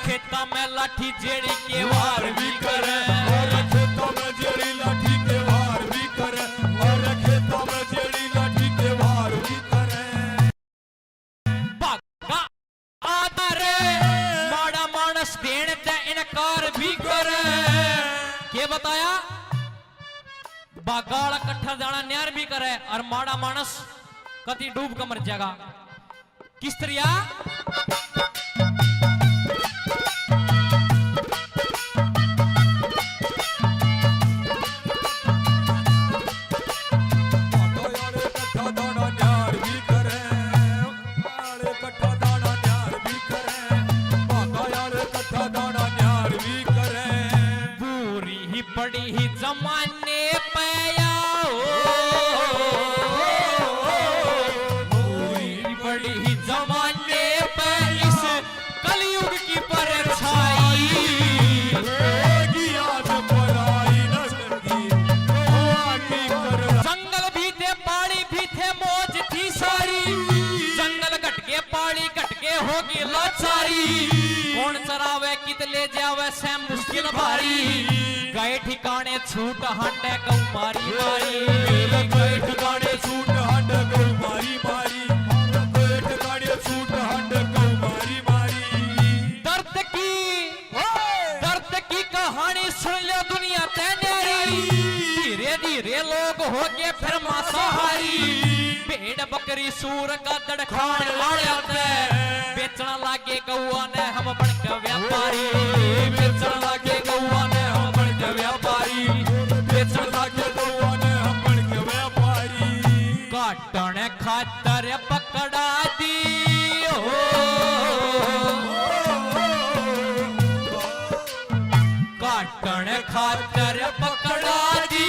खेता में लाठी जेड़ी के वार भी करे। और खेतों में जेड़ी लाठी के वार भी करे। और खेतों में जेड़ी लाठी के वार भी करे। भागा आदर माड़ा मानस देने ते इनकार भी करे। के बताया बागाड़ कट्ठा जाना न्यार भी करे और माड़ा मानस कति डूब कर मर जाएगा। किस तरह कट्ठा दाना न्यार भी करे। कट्ठा दाना न्यार भी करे। बाका यार कट्ठा दाना न्यार भी करे। पूरी ही पड़ी ही जमाने पया पूरी ही पड़ी ही जमाने पे इस कलयुग की परछाई। होगी आज पराई रचनेगी गौवा की करड़ाई। जंगल भी थे पहाड़ी भी थे मौज थी सारी, जंगल घटके पहाड़ी घटके होगी लाचारी। कौन चरावे कित ले जावे से मुश्किल भारी, गए ठिकाने छूट हंडे गौ मारी मारी। गए ठिकाने छूट हंड गौ मारी मारी। गए ठिकाने छूट हंड गौ मारी मारी। दर्द की कहानी सुन लो दुनिया ते न्यारी, धीरे धीरे लोग हो गए फिर मांसाहारी। भेड़ बकरी सूर का दड़खान लाड़ते, बेचना लागे गौआ ने हम बन के व्यापारी। बेचन लागे गौआ ने हम बन के व्यापारी। बेचन लागे गौआ ने हम बन के व्यापारी। काटन खातर पकड़ा दी काटन खातर पकड़ा दी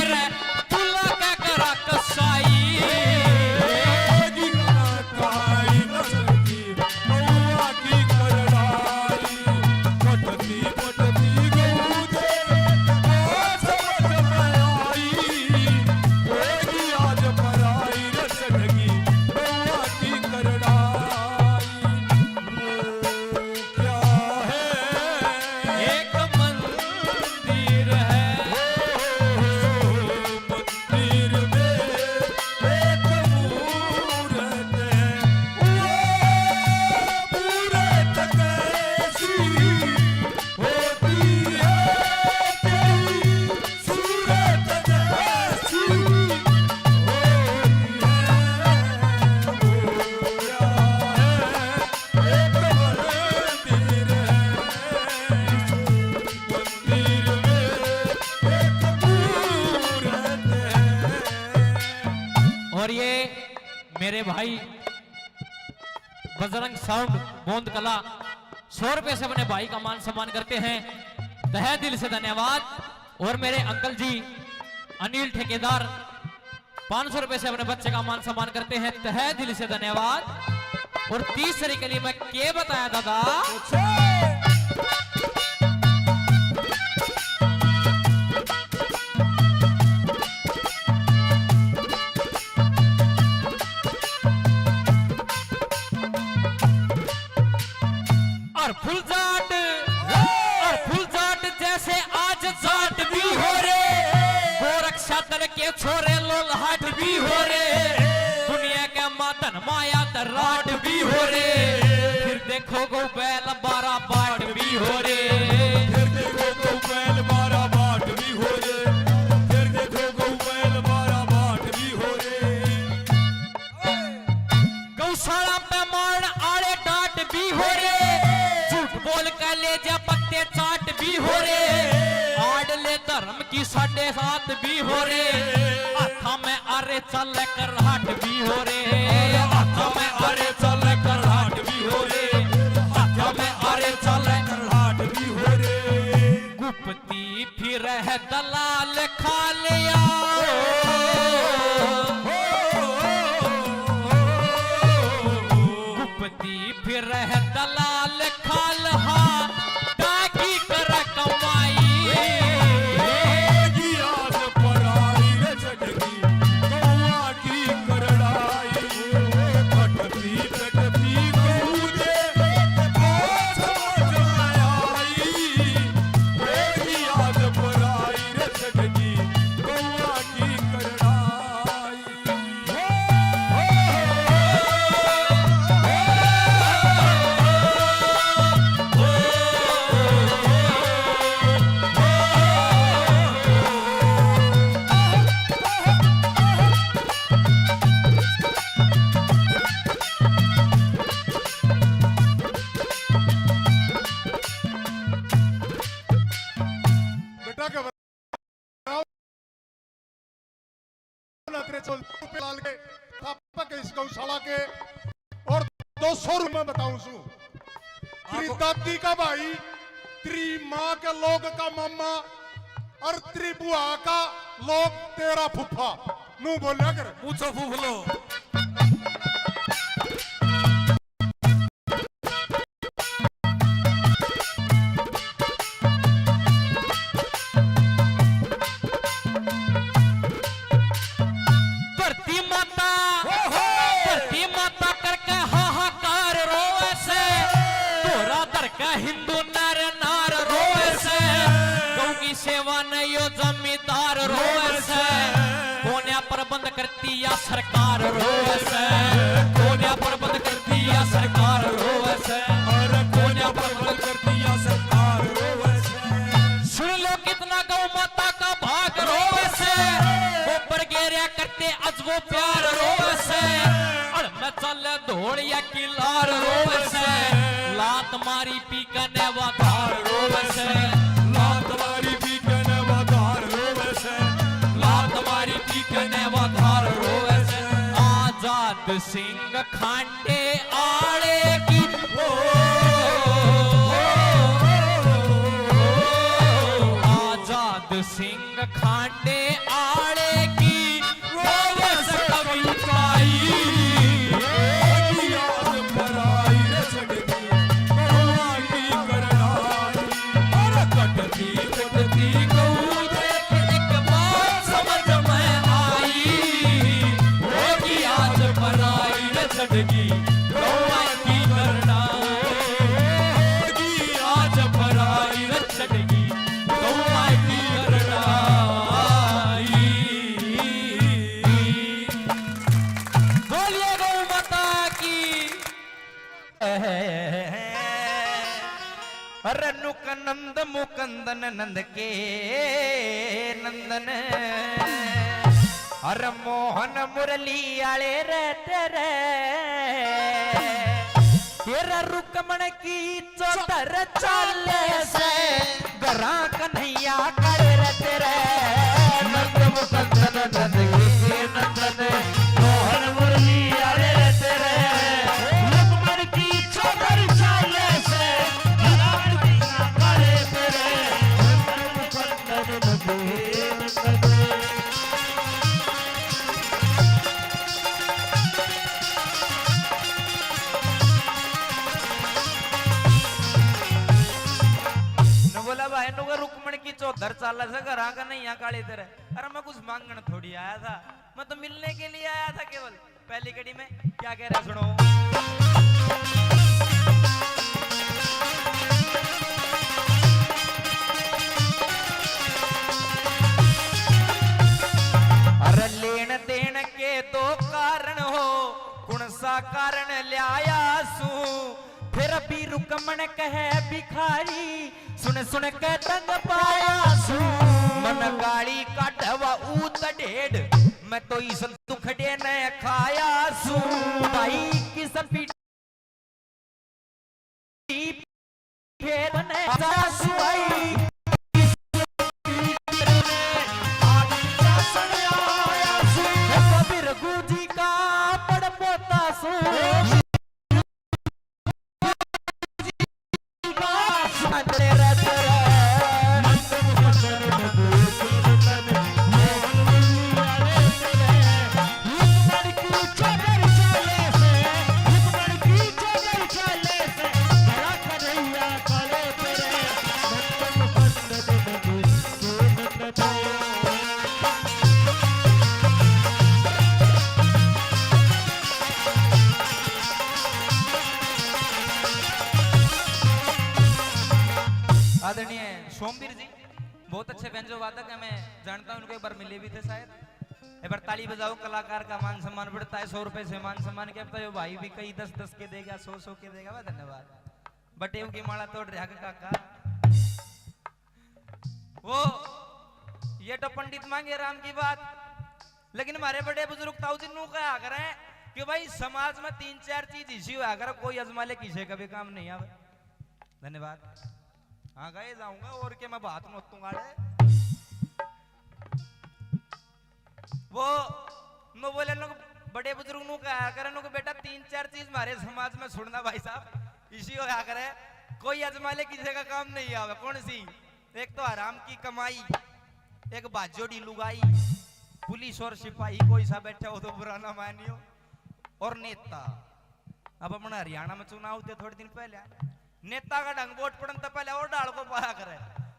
रे तुला का करा कसाई। होगी कटाई रचनेगी गौवा की करड़ाई। कटती कटती गऊ दे बाज समझ में आई। होगी आज पराई रचनेगी गौवा की करड़ाई। वो क्या है एक मंदिर है मंदिर में एक मूरत है। वो मूरत कैसी होती है तेरी सूरत जैसी होती है। वो क्या है एक मंदिर है। मंदिर में एक मूरत है। और ये मेरे भाई बजरंग साउंड बोंद कला 100 रुपए से अपने भाई का मान सम्मान करते हैं, तहे दिल से धन्यवाद। और मेरे अंकल जी अनिल ठेकेदार 500 रुपए से अपने बच्चे का मान सम्मान करते हैं, तहे दिल से धन्यवाद। और तीसरे के लिए मैं क्या बताया दादा, और फुल जाट जैसे आज जाट भी हो रे, गोरक्षा दल के छोरे लोलहाट भी हो रे, दुनिया के मातन माया दराट भी हो रे, फिर देखो गो बैल 12 बाट भी हो रे, फिर देखो गौ बैल 12 बाट भी हो रे। फिर देखो गौ बैल 12 बाट भी हो रे। गौशाला पे मार आड़े डांट भी हो रे, झूठ बोल कर ले जा पत्ते चाट भी हो रे, आड़ ले धर्म की 7.5 भी हो रे, हाथा में आरे चल कर हाट भी हो रे, हाथा में आरे चल कर हाट भी हो रे, हाथा में आरे चल कर हाट भी हो रे, गुप्ती फिर है दलाल खा लिया, फिर रह दलाल खाल हा डाकी कर कमाई, याद पराई रे जगगी कौआ की करड़ाई, कटती कटती कूदे समझ में आई, याद पराई रे जगगी कौआ की करड़ाई। बेटा घबराओ ना, तेरे पे लाल के पापा के इस गौशाला के और 200 रुपए बताऊं सू, तेरी दादी का भाई, तेरी माँ के लोग का मामा और तेरी बुआ का लोग तेरा फुफा, नू बोलिया कर पूछो फूफलो धरती माता करके हाहाकार रोवे से, तोरा दर का हिंदू नर नार रोवे से, गौ की सेवा नहीं यो जमींदार रोवे से, कोन्या प्रबंध करती या सरकार रोवे से, कोन्या प्रबंध करती या सरकार रोवे से, और कोन्या प्रबंध करती या सरकार रोवे से। सुन लो कितना गौ माता का भाग रोवे से, गोबर गेरिया करते अजबो प्यार रोवे से, अड़ में चल धोड़िया की लार रोवे से, लात मारी पी कने वाधार रोवे से, लात मारी पी कने वाधार रोवे से, लात मारी पी कने वाधार रोवे से, आजाद सिंह खांडे आड़े की आजाद सिंह खांडे आड़े की रोवे से कविताई, याद पराई रे जगगी कौआ की करड़ाई, और कटती कटती कूदे एक बात समझ में आई, होगी आज पराई रे जगगी कौआ की करड़ाई, होगी आज पराई रे जगगी कौआ की करड़ाई। बोलिए गौ माता की। अरे नुक नंद मुकंदन नंद के नंदन, अरे मोहन मुरली आले रे तेरे, तेरा रुकमण की चौधर चाले से, गरा कन्हैया कर रे तेरे, नंद मुकंदन नंद के नंदन, मोहन मुरली आले रे तेरे, रुकमण की चौधर चाले से, गरा कन्हैया कर रे तेरे, नंद मुकंदन नंद के नंदन। बोला भाई नुका रुकमण की चौधर चाला से घर आकर नहीं यहाँ काली तेरे, अरे मैं कुछ मांगने थोड़ी आया था, मैं तो मिलने के लिए आया था केवल। पहली कड़ी में क्या कह रहा सुनो, अरे लेन देन के दो कारण हो, कौन सा कारण लिया सू, फिर भी रुकमण कहे भिखारी, सुन सुन के तंग पाया सू, मन गाड़ी काटवा ऊत ढेड, मैं तो इस दुखड़े ने खाया सू, भाई किस सपी फेरने सासुई कबीर गुजी का पड़ पोता सो आदरणीय सोमवीर जी बहुत अच्छे व्यंजो वादक है। मैं जानता हूं उनको एक बार मिले भी थे शायद। एक बार ताली बजाओ, कलाकार का मान सम्मान बढ़ता है। 100 रुपए से मान सम्मान क्या पता भाई भी कई 10-10 के देगा, 100-100 के देगा। वाह धन्यवाद। बटेव की माला तोड़ रहा काका। वो ये तो पंडित मांगे राम की बात, लेकिन हमारे बड़े बुजुर्ग ताऊ जी नु क्या करें कि भाई समाज में 3-4 चीज इसी हुआ अगर कोई अजमा ले किसी का भी काम नहीं आवे। धन्यवाद। हाँ गए जाऊंगा और के मैं बात नोतूंगा। वो मैं बोले लोग बड़े बुजुर्ग नु कहा करे नु बेटा 3-4 चीज हमारे समाज में सुनना भाई साहब इसी हो क्या करे कोई अजमाले किसी का काम नहीं आवे। कौन सी? एक तो हराम की कमाई, एक बाजोड़ी लुगाई, पुलिस और सिपाही कोई सा बैठा हो तो बुरा ना मानियो, और नेता। अब अपना हरियाणा में चुनाव थे थोड़े दिन पहले, नेता का ढंग वोट पड़न तो पहले और डाल को पाया करे।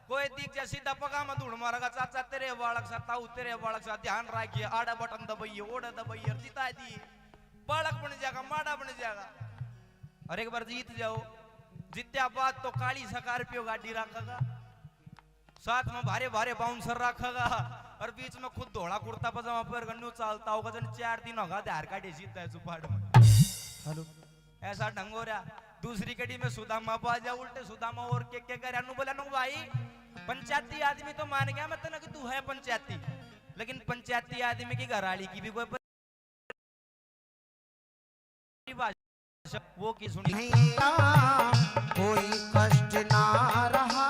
कोई दिख जा सीधा पगा में धूड़ मारेगा, चाचा तेरे बालक सा ताऊ तेरे बालक सा ध्यान रखिए, आड़ा बटन दबाइए ओड़ा दबाइए जिता दिए, बालक बन जाएगा माड़ा बन जाएगा। और एक बार जीत जाओ, जीत्या बाद तो काली स्कॉर्पियो गाड़ी रखेगा, साथ में भारे भारे बाउंसर रखेगा, और बीच में खुद धोड़ा कुर्ता पजामा पर गन्नू चालता होगा। जन 4 दिन होगा धार काटे जीतता है चुपाड़ में। हेलो ऐसा ढंग हो रहा। दूसरी कड़ी में सुदामा पा जा, उल्टे सुदामा और के करे अनु बोला नु भाई पंचायती आदमी तो मान गया मतलब कि तू है पंचायती, लेकिन पंचायती आदमी की घराली की भी कोई वो की सुनी कोई कष्ट ना रहा,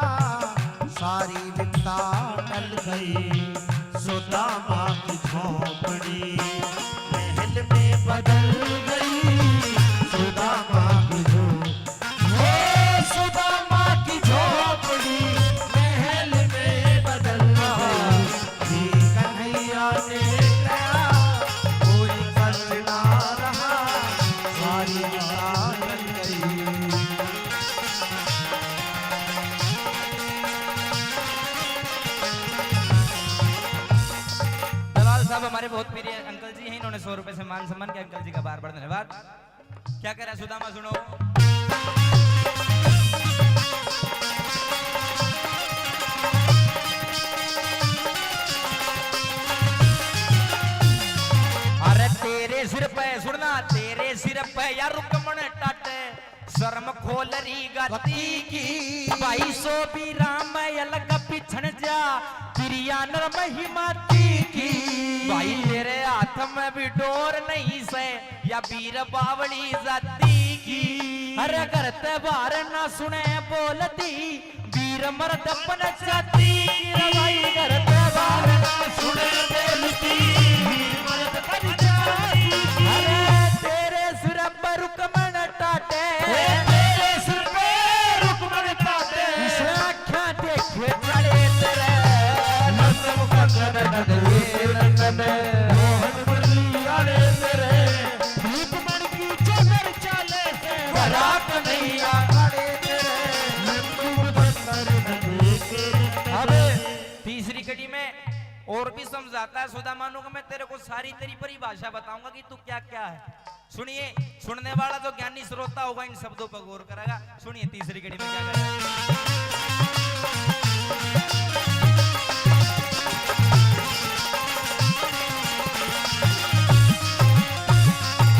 सारी विपदा टल गई। सुदामा की झोपड़ी महल में बदल गई। सुदामा की सुदामा की झोपड़ी महल में बदल गई। कन्हैया ने कहा कोई कष्ट ना रहा, सारी विपदा टल गई। साहब हमारे बहुत प्रिय अंकल जी हैं, इन्होंने 100 रुपए से मान सम्मान किया। अंकल जी का बार बार धन्यवाद। क्या कह रहा है सुदामा सुनो। अरे तेरे सिर पे सुनना, तेरे सिर पे यार रुकमण टाटे शर्म खोल रही गति की। 2200 भी राम अलग पिछड़ जा प्रिया नर महिमा की। भाई तेरे हाथ में भी डोर नहीं से या वीर बावली जाती की। अरे करते बार ना सुने बोलती वीर मर्द बन जाती। भाई करते बार ना सुने बोलती वीर मर्द बन जाती। अरे तेरे सिर पर रुकमण टाटे, तेरे सिर पे रुकमण टाटे, आँखा देखे चले तेरे नंद मुखर मोहन मुरली आले तेरे रुकमण की चोकर चाले से बरात नहीं आड़े तेरे नंद मुखर। अब तीसरी कड़ी में और भी समझाता है सुदामा को। मैं तेरे को सारी तेरी परिभाषा बताऊंगा कि तू क्या क्या है। सुनिए, सुनने वाला जो ज्ञानी श्रोता होगा इन शब्दों पर गौर करेगा। सुनिए तीसरी कड़ी में क्या करेगा।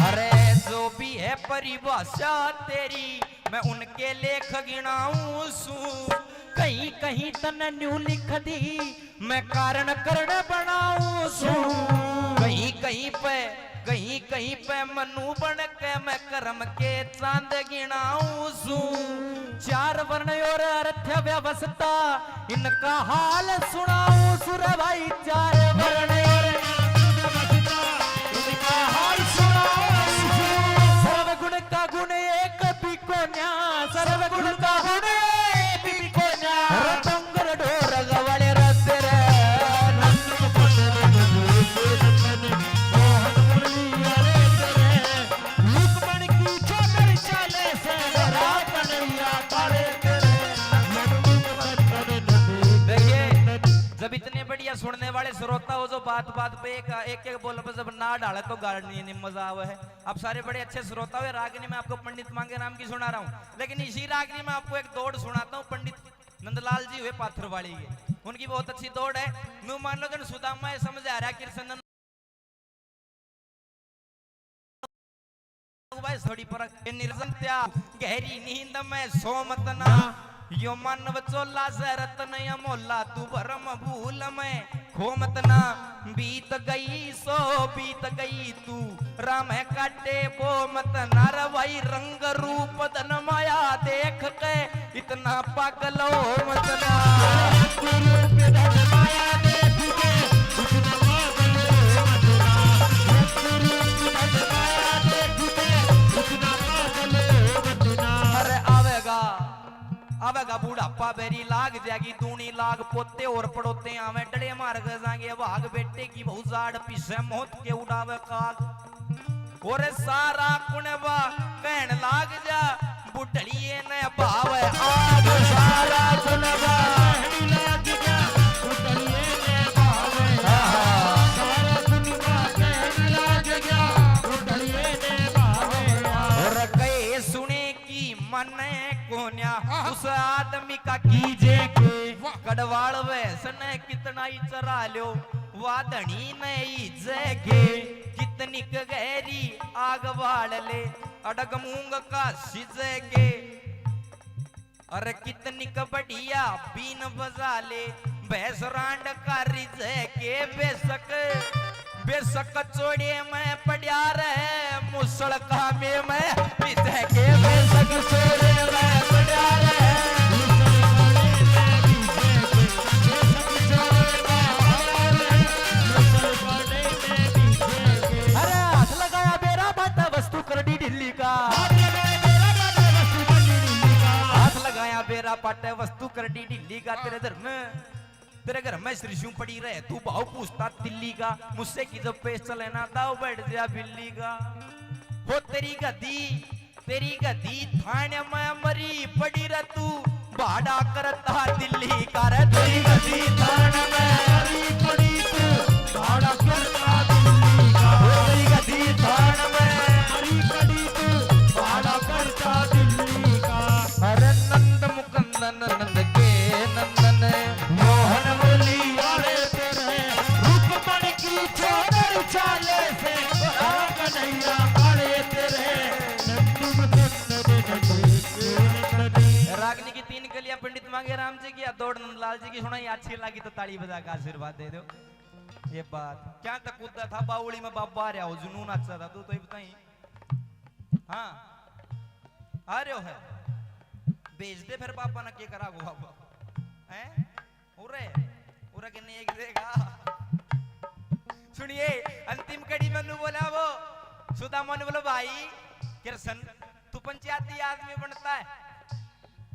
अरे जो भी है परिभाषा तेरी मैं उनके लेख गिनाऊं सू। कहीं कहीं तन न्यू लिख दी मैं कारण करण बनाऊं सू। कहीं कहीं पे कहीं कहीं पे मनु बन के मैं कर्म के चांद गिनाऊं सू। चार वर्ण और अर्थ व्यवस्था इनका हाल सुनाऊं सुर भाई। चार वर्ण और इनका हाल सुनाऊं। सर्वगुण का गुण एक भी को न्या, सर्वगुण का गुण एक भी को न्या। रतंगर ढोर गवले रते रे जब इतने बढ़िया सुनने वाले श्रोता हो जो बात बात पे एक बोल पे जब ना डाले तो गाड़ी नहीं मजा आवे है। आप सारे बड़े अच्छे श्रोता हुए। रागिनी में आपको पंडित मांगे राम की सुना रहा हूँ, लेकिन इसी रागिनी में आपको एक दौड़ सुनाता हूँ। पंडित नंदलाल जी हुए पाथरवाड़ी के, उनकी बहुत अच्छी दौड़ है। नू मान लो जन सुदामा समझ आ रहा है कृष्ण थोड़ी पर निर्जनत्या गहरी नींद में सोमतना यो मानव चोला से रतन मोला तू भरम भूल में खोमतना। बीत गई सो बीत गई तू राम है काटे वो मत नर वही रंग रूप धन माया देख के इतना पागल हो मतना। आवेगा बूढ़ापा बेरी लाग जाएगी दूनी लाग पोते और पड़ोते आवे डड़े मार जाएंगे भाग बेटे की बहु जाड़ पीछे मौत के उड़ावे काग। और सारा कुनबा कहन लाग जा बुढ़ड़िए ने भाव आग। सारा कुनबा लाग जा बुढ़ड़िए ने भाव सारा कुनबा कहन लाग जा बुढ़ड़िए ने भाव। और कहे सुने की मन कोन्या उस आदमी का कीजे के कड़वाड़ वैसन कितना ही चरा लो वादनी नहीं जगे कितनी गहरी आग बाड़ ले अडग मूंग का सिजे के। अरे कितनी बढ़िया बीन बजा ले भैंस रांड का रिजे के। बेशक बेशक चोड़े में पड़िया रहे मुसड़ का में पिते के। बेशक चोड़े में पड़िया रहे अरे हाथ लगाया बेरा बाटा वस्तु करडी ढिल्ली का। हाथ लगाया बेरा पाटा वस्तु करडी ढिल्ली का। तेरे घर में श्रीशु पड़ी रहे तू भाव पूछता दिल्ली का। मुझसे की जब पेश चले ना दाव बैठ जा बिल्ली का। हो तेरी गदी थाने में मरी पड़ी रह तू भाड़ा करता दिल्ली का। रे तेरी गदी थाने में मरी पड़ी तू भाड़ा करता दिल्ली का। तेरी गदी थाने में मरी पड़ी तू भाड़ा करता दिल्ली का। अरे नंद मुकंदन नंद के नंदन मोहन बोली वाले तेरे रूपमण की चोदर चाले से कन्हैया वाले तेरे। रागनी की 3 कलियां पंडित मांगे राम जी की दौड़ नंदलाल जी की सुनाई अच्छी लगी तो ताली बजा का आशीर्वाद दे दो। ये बात क्या तक कूदा था बाउली में बाबा आ रहा हो जुनून अच्छा था तू तो बताई। हाँ आ रहे हो है भेज दे फिर पापा ने क्या करा गो बाबा हैं उरे उरे के नहीं एक देगा। सुनिए अंतिम कड़ी में बोला वो सुदामा ने बोला भाई कृष्ण तू पंचायती आदमी बनता है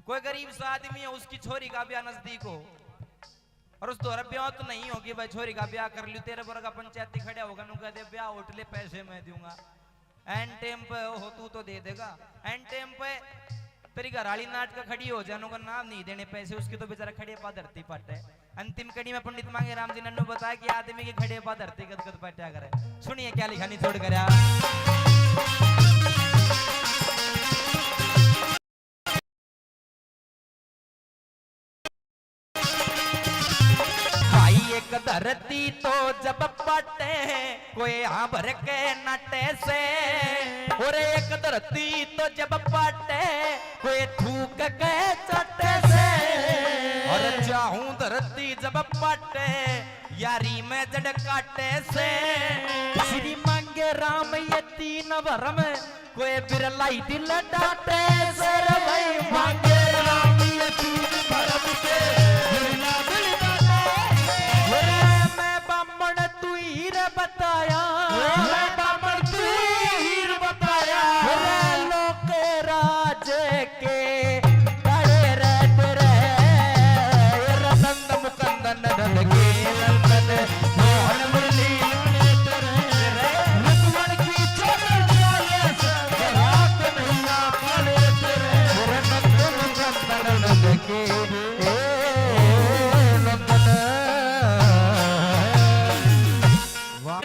कोई गरीब सा आदमी है उसकी छोरी का ब्याह नजदीक हो और उस दोहरा ब्याह तो नहीं होगी भाई छोरी का ब्याह कर लियो तेरे पर का पंचायती खड़ा होगा नु कह दे ब्याह उठ ले पैसे मैं दूंगा एंड टाइम पे हो तू तो दे देगा एंड टाइम पे तेरी घराली नाट का खड़ी हो जानो का नाम नहीं देने पैसे उसकी तो बेचारा खड़े पा धरती पट है। अंतिम कड़ी में पंडित मांगे राम जी नन्नू बताया कि आदमी के खड़े पा धरती गदगद पट्या करे। सुनिए क्या लिखा नहीं छोड़ कर एक धरती तो जब पटे कोई भर के नटे से और एक धरती तो जब पटे कोई थूक के चटे से और चाहूं धरती जब पटे यारी में जड़ काटे से श्री मांगे मांगे राम ये तीन भरम कोई बिरलाई दिल डाटे सर भाई मांगे राम ये तीन भरम के बिरला दिल डाटे मैं बामण तू हीर बताया मैं बामण तू हीर बताया लोक राज के बड़े रहते रहे नंद मुकंदन नंद के नंदन मोहन मुरली रुक्मण की चोट वाले से रात नैया पाले तेरे नंद मुकंदन नंद के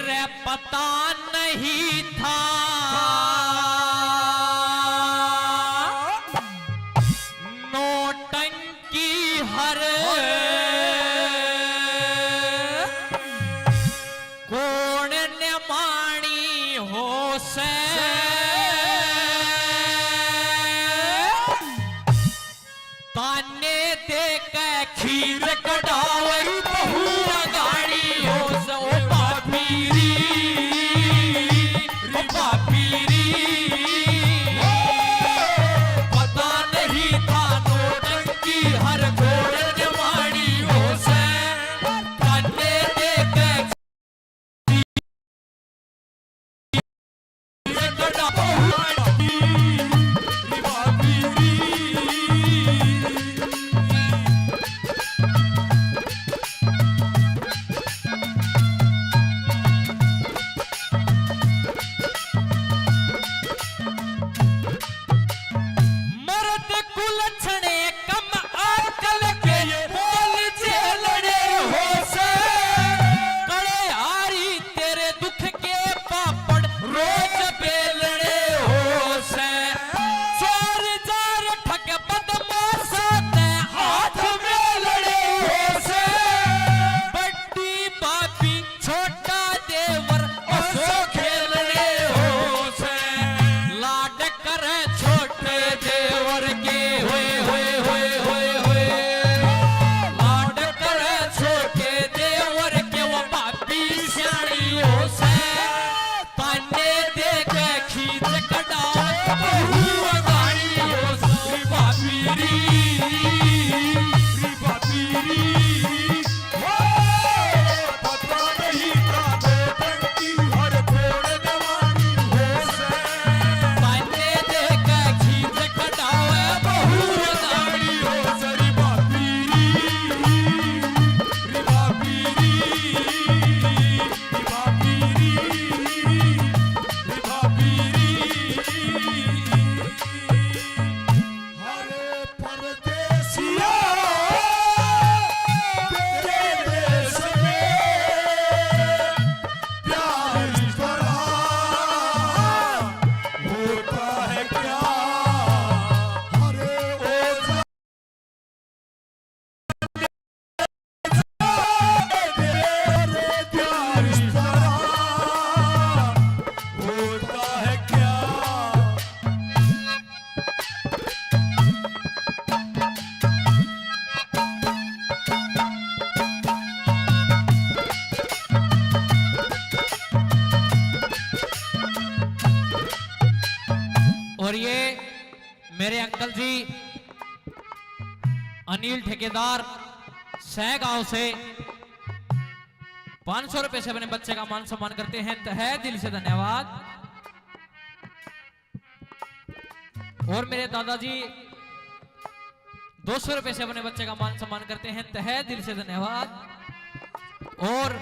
रे पता नहीं था नोटंकी हर कौन ने माणी हो से ताने दे के खीर कढ़ावई बहु गाड़ी हो सो पापीरी रे पापीरी पता नहीं था नोटंकी हर घोड़ ने माड़ी हो से ताने दे के खीर कढ़ावई रे पापीरी मर्द कुल छणे कम आकल के बोल झेलने हो से कड़े हारी तेरे दुख के पापड़ रोज बेलने हो से चोर जार ठग बदमाश ते हाथ में लड़े हो से बड़ी बापी छोटा देवर असो खेलने हो से लाड करे छोटे देवर के होए लाड करे छोटे देवर के वो पापी सियाणी हो से ताने दे के खींच कटा बहु गाड़ी हो से पापीरी पता नहीं था नोटंकी हर घोड़ नवानी हो से ताने दे के खींच कटावे बहु गाड़ी हो सरी बापीरी री बापीरी री बापीरी री बापीरी हरे परदेसिया तेरे देश में प्यार इस तरह होता है क्या हरे ओ तेरे प्यार इस तरह होता है क्या और ये मेरे अंकल जी अनिल ठेकेदार सह गांव से 500 रुपए से अपने बच्चे का मान सम्मान करते हैं तहे दिल से धन्यवाद। और मेरे दादाजी 200 रुपए से अपने बच्चे का मान सम्मान करते हैं तहे दिल से धन्यवाद। और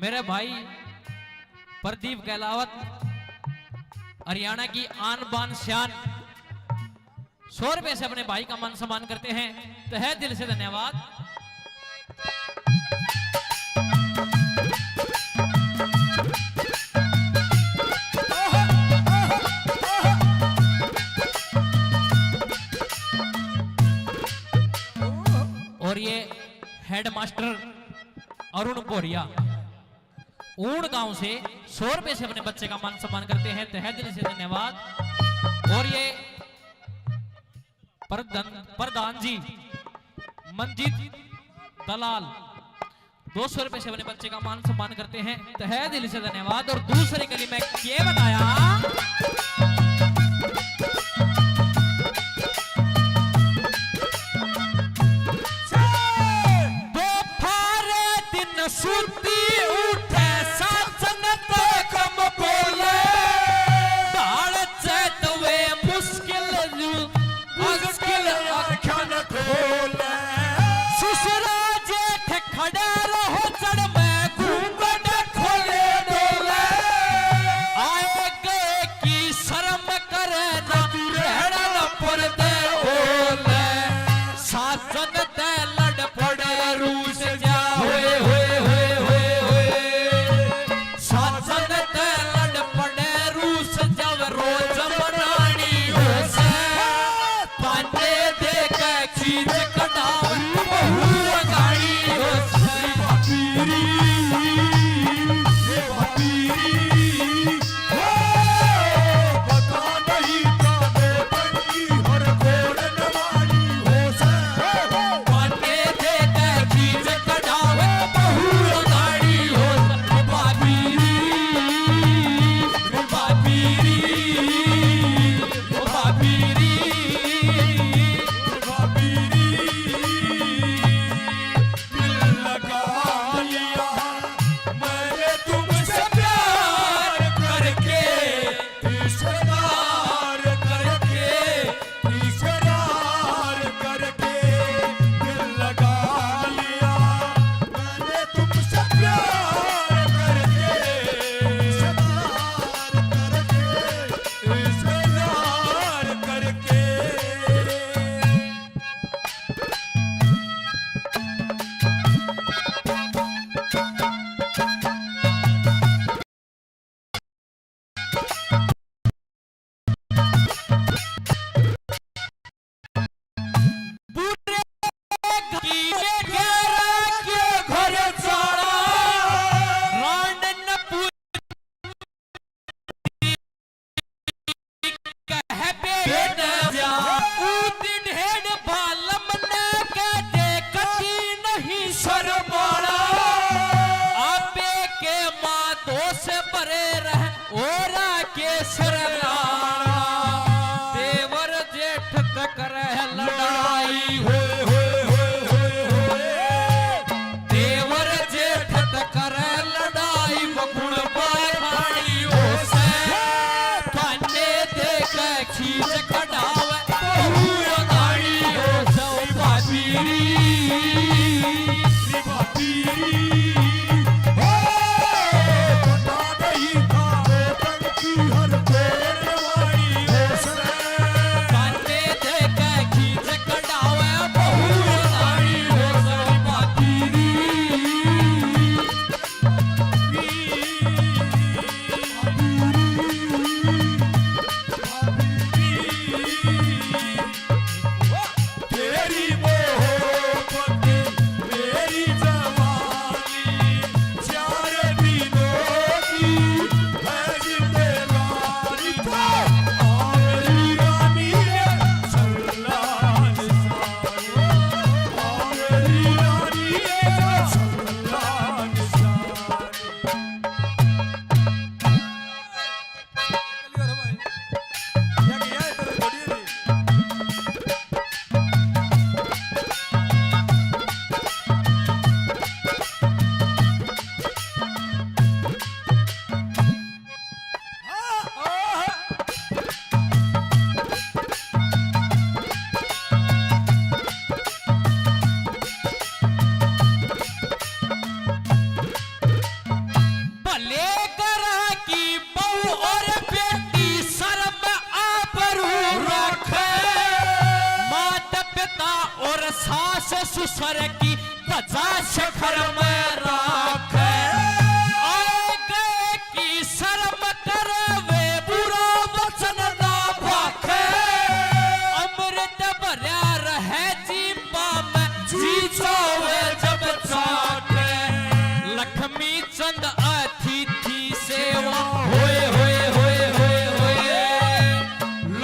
मेरे भाई प्रदीप गहलावत हरियाणा की आन बान शान 100 रुपए से अपने भाई का मान सम्मान करते हैं तहे दिल से धन्यवाद। और ये हेडमास्टर अरुण बोरिया ऊण गांव से 100 रुपए से अपने बच्चे का मान सम्मान करते हैं तहे दिल से धन्यवाद। और ये प्रधान जी मंजीत दलाल 200 रुपए से अपने बच्चे का मान सम्मान करते हैं, तहे दिल से धन्यवाद। और दूसरी कली में ये बताया सुती उठे सासन कम बोले दाल चेतवे मुश्किल मुश्किल अखन खोले ससुरा जेठ खड़े रहो चढ़ में घूंघट खोले डोले आए गए की शर्म करे ना रहना न पर्दे ओले सासन ते लड़ पड़े रूस जाओ ससुर की बजा शिखर में राख आए गए की शर्म करे वे बुरा वचन ना भाखे अमृत भरा रहे जीवा में जी जावे जब चाटे लक्ष्मी चंद अतिथि सेवा होए होए होए होए होए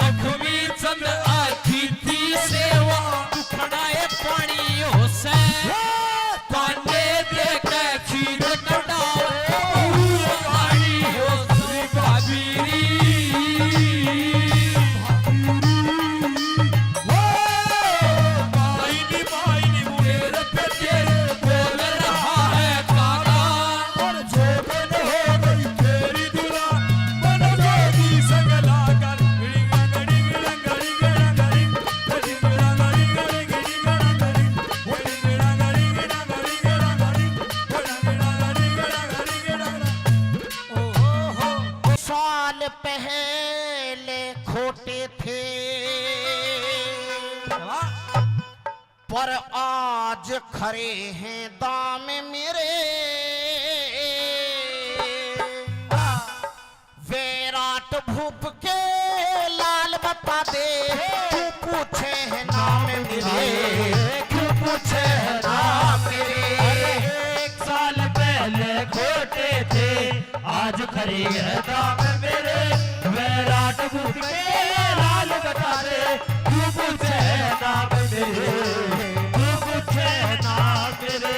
लक्ष्मी चंद अतिथि सेवा दुखड़ाए पानी हो से पाने देख खोटे थे पर आज खरे हैं दाम मेरे। विराट भूप के लाल बता दे क्यों पूछे हैं नाम मेरे, क्यों पूछे हैं नाम मेरे। एक साल पहले खोटे थे आज खरी है दाम मेरे। विराट भूप के लाल बता दे क्यों पूछे है नाम मेरे, क्यों पूछे है नाम मेरे।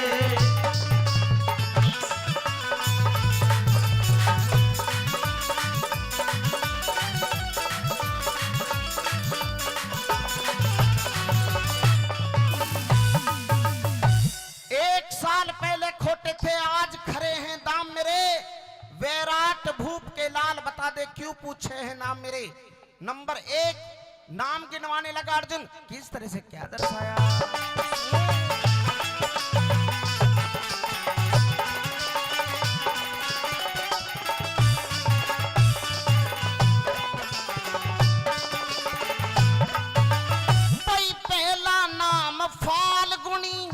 एक साल पहले खोटे थे आज खरे हैं दाम मेरे। विराट भूप के लाल बता दे क्यों पूछे हैं नाम मेरे। नंबर 1 नाम गिनवाने लगा अर्जुन, किस तरह से क्या दर्शाया। भाई पहला नाम फाल्गुनी,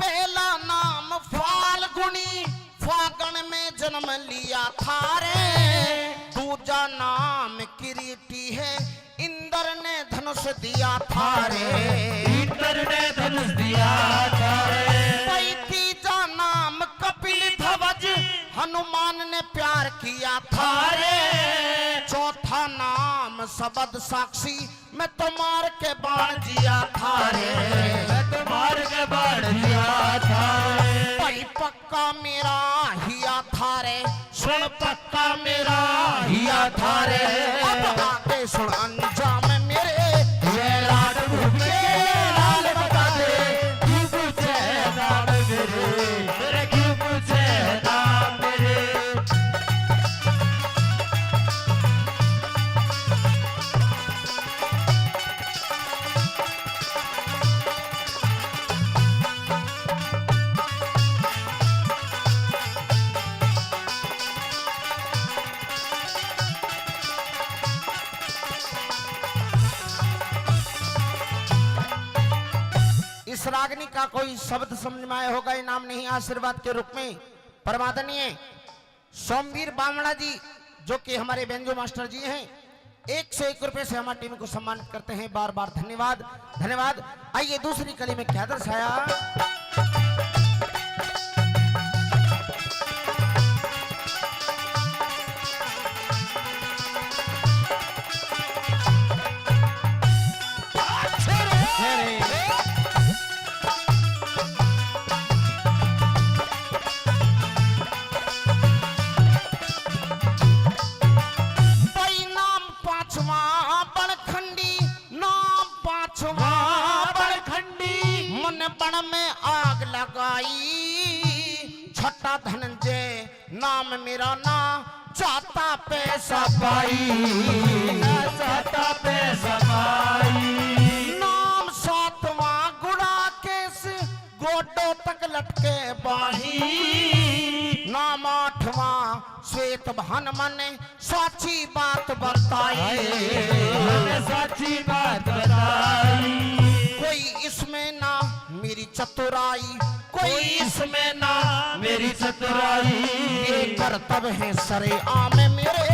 पहला नाम फाल्गुनी फागण में जन्म लिया था रे। दूजा नाम किरीटी है इंद्र ने धनुष दिया था रे, इंद्र ने धनुष दिया था रे। भाई तीजा नाम कपिल ध्वज हनुमान ने प्यार किया था रे। चौथा नाम सबद साक्षी मैं तो मार के बाण जिया था रे, मैं तो मार के बाण जिया था रे। भाई पक्का मेरा हिया था रे, सुन पक्का मेरा हिया था रे। अब आगे सुन अंजाम मेरे। विराट भूप के लाल बता दे क्यों पूछे है नाम मेरे, मेरे क्यों पूछे है नाम मेरे। इस रागनी का कोई शब्द समझ में आया होगा, इनाम नहीं आशीर्वाद के रूप में परमादरणीय सोमवीर बामड़ा जी जो कि हमारे बेंजो मास्टर जी हैं 101 रुपए से हमारी टीम को सम्मानित करते हैं। बार बार धन्यवाद धन्यवाद। आइए दूसरी कली में क्या दर्शाया। बण में आग लगाई छठा धनंजय नाम मेरा ना चाहता पैसा पाई, चाहता पैसा पाई। नाम सातवां गुड़ा केस गोडों तक लटके बाही। नाम आठवां श्वेत भान मन साची बात बताई, साची बात बताई। कोई इसमें ना मेरी चतुराई, कोई इसमें ना मेरी चतुराई। ये करतब है सरे आम मेरे।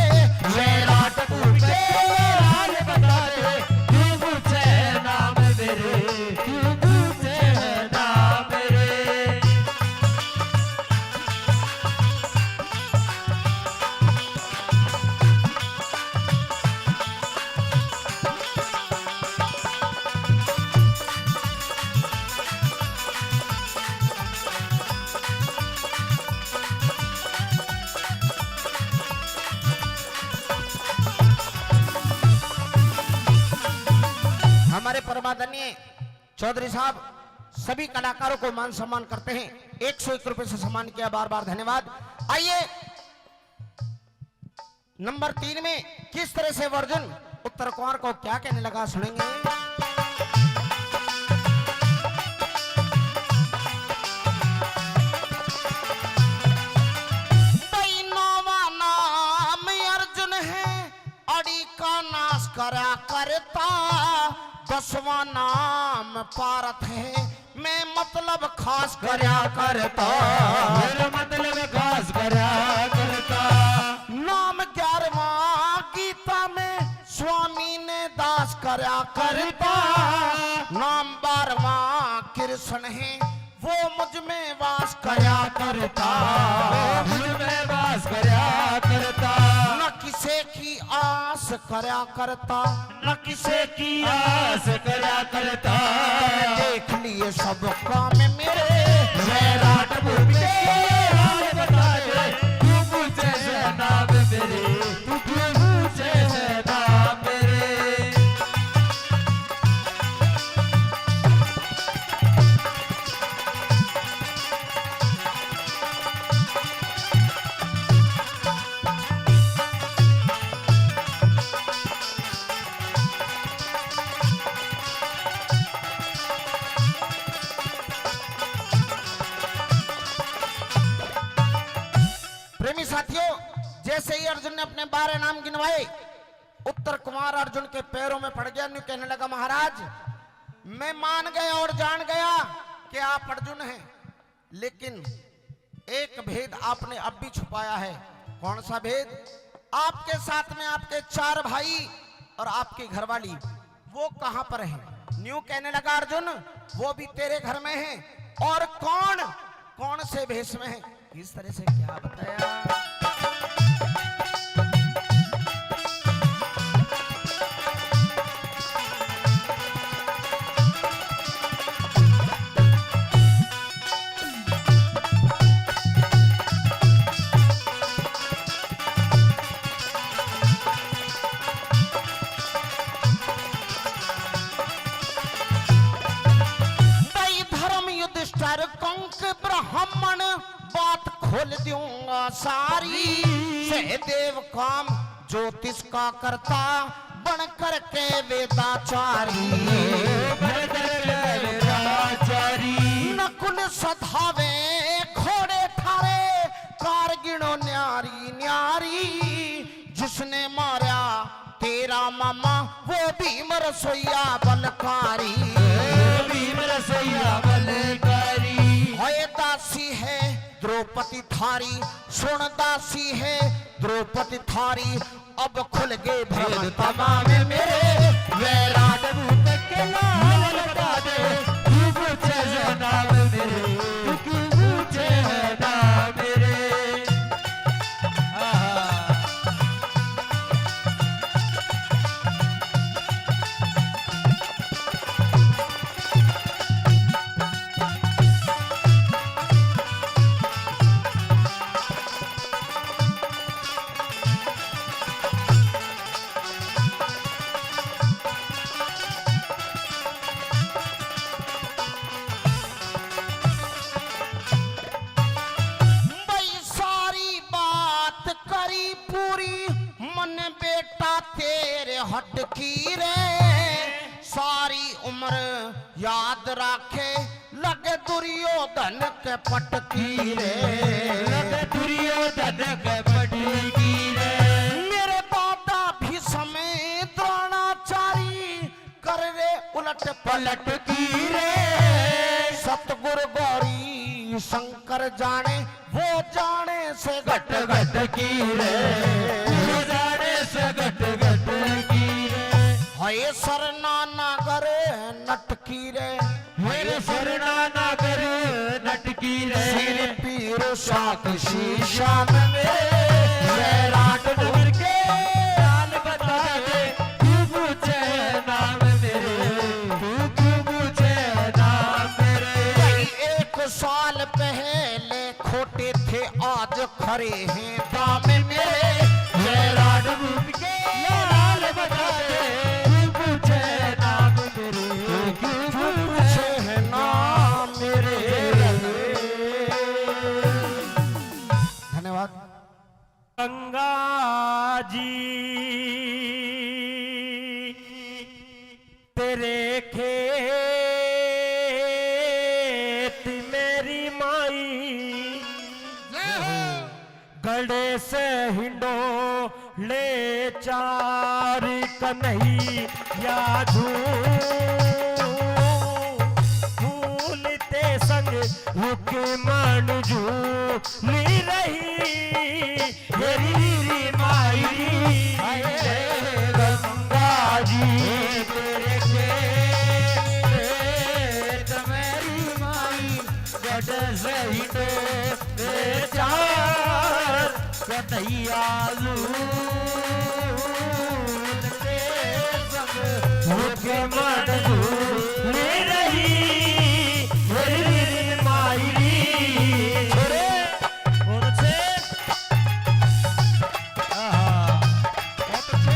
विराट भूप के लाल बता दे क्यों पूछे है नाम मेरे, क्यों पूछे है नाम मेरे। हमारे परमादरणीय चौधरी साहब सभी कलाकारों को मान सम्मान करते हैं। 101 रुपए से सम्मान किया, बार बार धन्यवाद। आइए नंबर 3 में किस तरह से वर्जुन उत्तर कुमार को क्या कहने लगा सुनेंगे। नाश करा करता, 10वां नाम पारत है, मैं मतलब खास करया करता, मेरा मतलब खास करया करता। नाम 11वां गीता में स्वामी ने दास करया करता, नाम 12वां कृष्ण है, वो मुझ में वास करया करता, मुझ में वास करया करता। न किसे की आस करया करता, न किसे की आस करया करता। देख लिए सब काम मेरे वैराट भूमि के हाल बता दे, तू पूछे से नाम मेरे, तू पूछे से नाम मेरे। प्रेमी साथियों, जैसे ही अर्जुन ने अपने 12 नाम गिनवाए, उत्तर कुमार अर्जुन के पैरों में पड़ गया। न्यू कहने लगा, महाराज मैं मान गया और जान गया कि आप अर्जुन हैं, लेकिन एक भेद आपने अब भी छुपाया है। कौन सा भेद? आपके साथ में आपके 4 भाई और आपकी घरवाली, वो कहां पर हैं? न्यू कहने लगा अर्जुन, वो भी तेरे घर में हैं। और कौन कौन से भेष में है? किस तरह से क्या बताया? कंक ब्राह्मण बात खोल दूंगा सारी, सहदेव काम ज्योतिष का करता, बन कर के वेदाचारी, नकुल सधावे घोड़े ठारे, कारगिणों न्यारी न्यारी, जिसने मारा तेरा मामा वो भीम रसोईया बलकारी, भीम रसोईया बलकारी। होए दासी है द्रौपदी थारी, सुन दासी है द्रौपदी थारी, अब खुल गए भेद तमाम मेरे, वैराट भूत के लाल बता दे, तू पूछे से नाम मेरे, तू पूछे है नाम मेरे। हट की रे, सारी उम्र याद राखे, लगे दुर्योधन के पटकी रे, लगे दुर्योधन के पटकी रे। मेरे दादा भी समय द्रोणाचारी, कर रे उलट पलट की रे, सतगुरु गौरी शंकर जाने, वो जाने से घट घट की रे, वो जाने से घट घट की रे। हये सरना नागर नटकी रे, मेरे सरना नागर नटकी रे, सिर पीर साक्षी शान में, वैराट नगर के नाम बता दे, तू पूछे नाम मेरे, तू पूछे नाम मेरे। 1 साल पहले खोटे थे आज खरे हैं दाम मेरे, वैराट नगर के नाम बता दे, तू पूछे नाम मेरे, तू पूछे है नाम मेरे। धन्यवाद। गंगा जी तेरे खेत मेरी माई, गड़े से हिंडो ले 4 कन्हैया झूलते संग रुक्मण झूली रही मेरी माई गंगा जी तेरे खेत मेरी माई गड सही तो चार कन्हैया झूलते संग रुक्मण झूली रही मेरी माई छोरे बहुत अच्छे बहुत अच्छे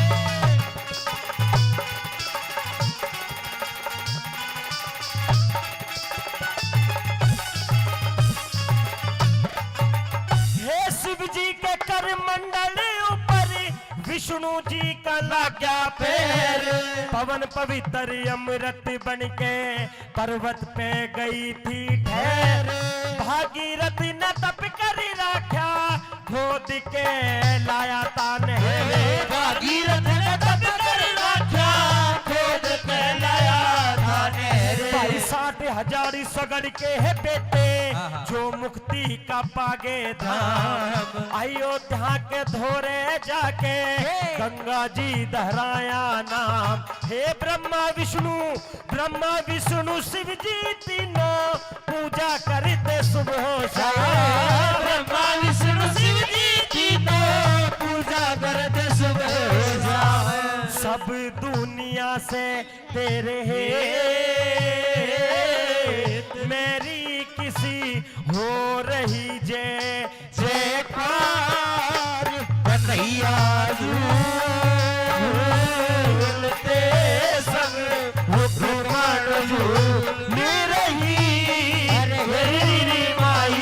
हे शिव जी के कर मंडल ऊपर विष्णु जी का लाग्या पैर पवन पवित्र अमृत बन के पर्वत पे गई थी ठहर भागीरथी न तप कर राख्या खोद के लाया तान है भागीरथ ने तप कर राख्या खोद के लाया तान है भाई 60,000 सगड़ के है बेटे जो मुक्ति का पागे धाम अयोध्या के धोरे जाके गंगा जी दहराया नाम हे ब्रह्मा विष्णु शिव जी तीनों पूजा करते सुबह शाम ब्रह्मा विष्णु शिव जी तीनों पूजा करते सुबह शाम सब दुनिया से तेरे है मेरी किसी हो रही जयकार कन्हैया झूलते संग रुक्मण झूली रही मेरी माई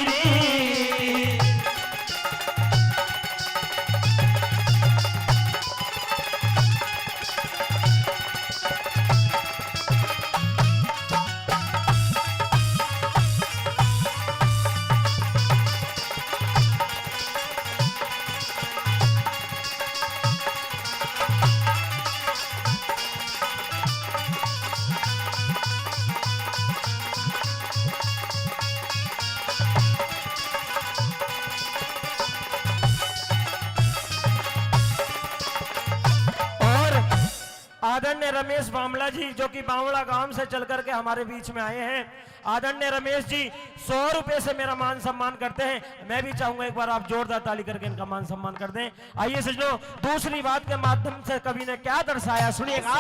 आदरणीय रमेश बामला जी जो कि बावड़ा गांव से चल करके हमारे बीच में आए हैं आदरणीय रमेश जी 100 रुपए से मेरा मान सम्मान करते हैं मैं भी चाहूंगा एक बार आप जोरदार ताली करके इनका मान सम्मान कर दें आइए सजनों दूसरी बात के माध्यम से कवि ने क्या दर्शाया सुनिएगा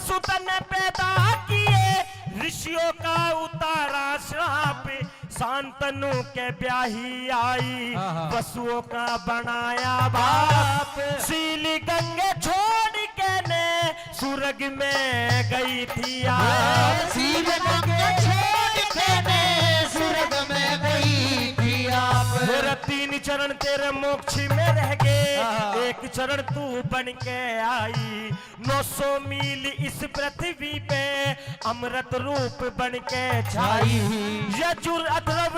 सुत ने पैदा किए ऋषियों का उतारा श्राप शांतनु के ब्याही आई वसुओं का बनाया बाप सीली गंगे छोड़ के ने सुरग में गई थी सीली गंगे छोड़ के ने सुरग में गई थी मेरा 3 चरण तेरे मोक्ष में रह गए एक चरण तू बन के आई 900 मील इस पृथ्वी पे अमृत रूप बन के छाई यजुर अथर्व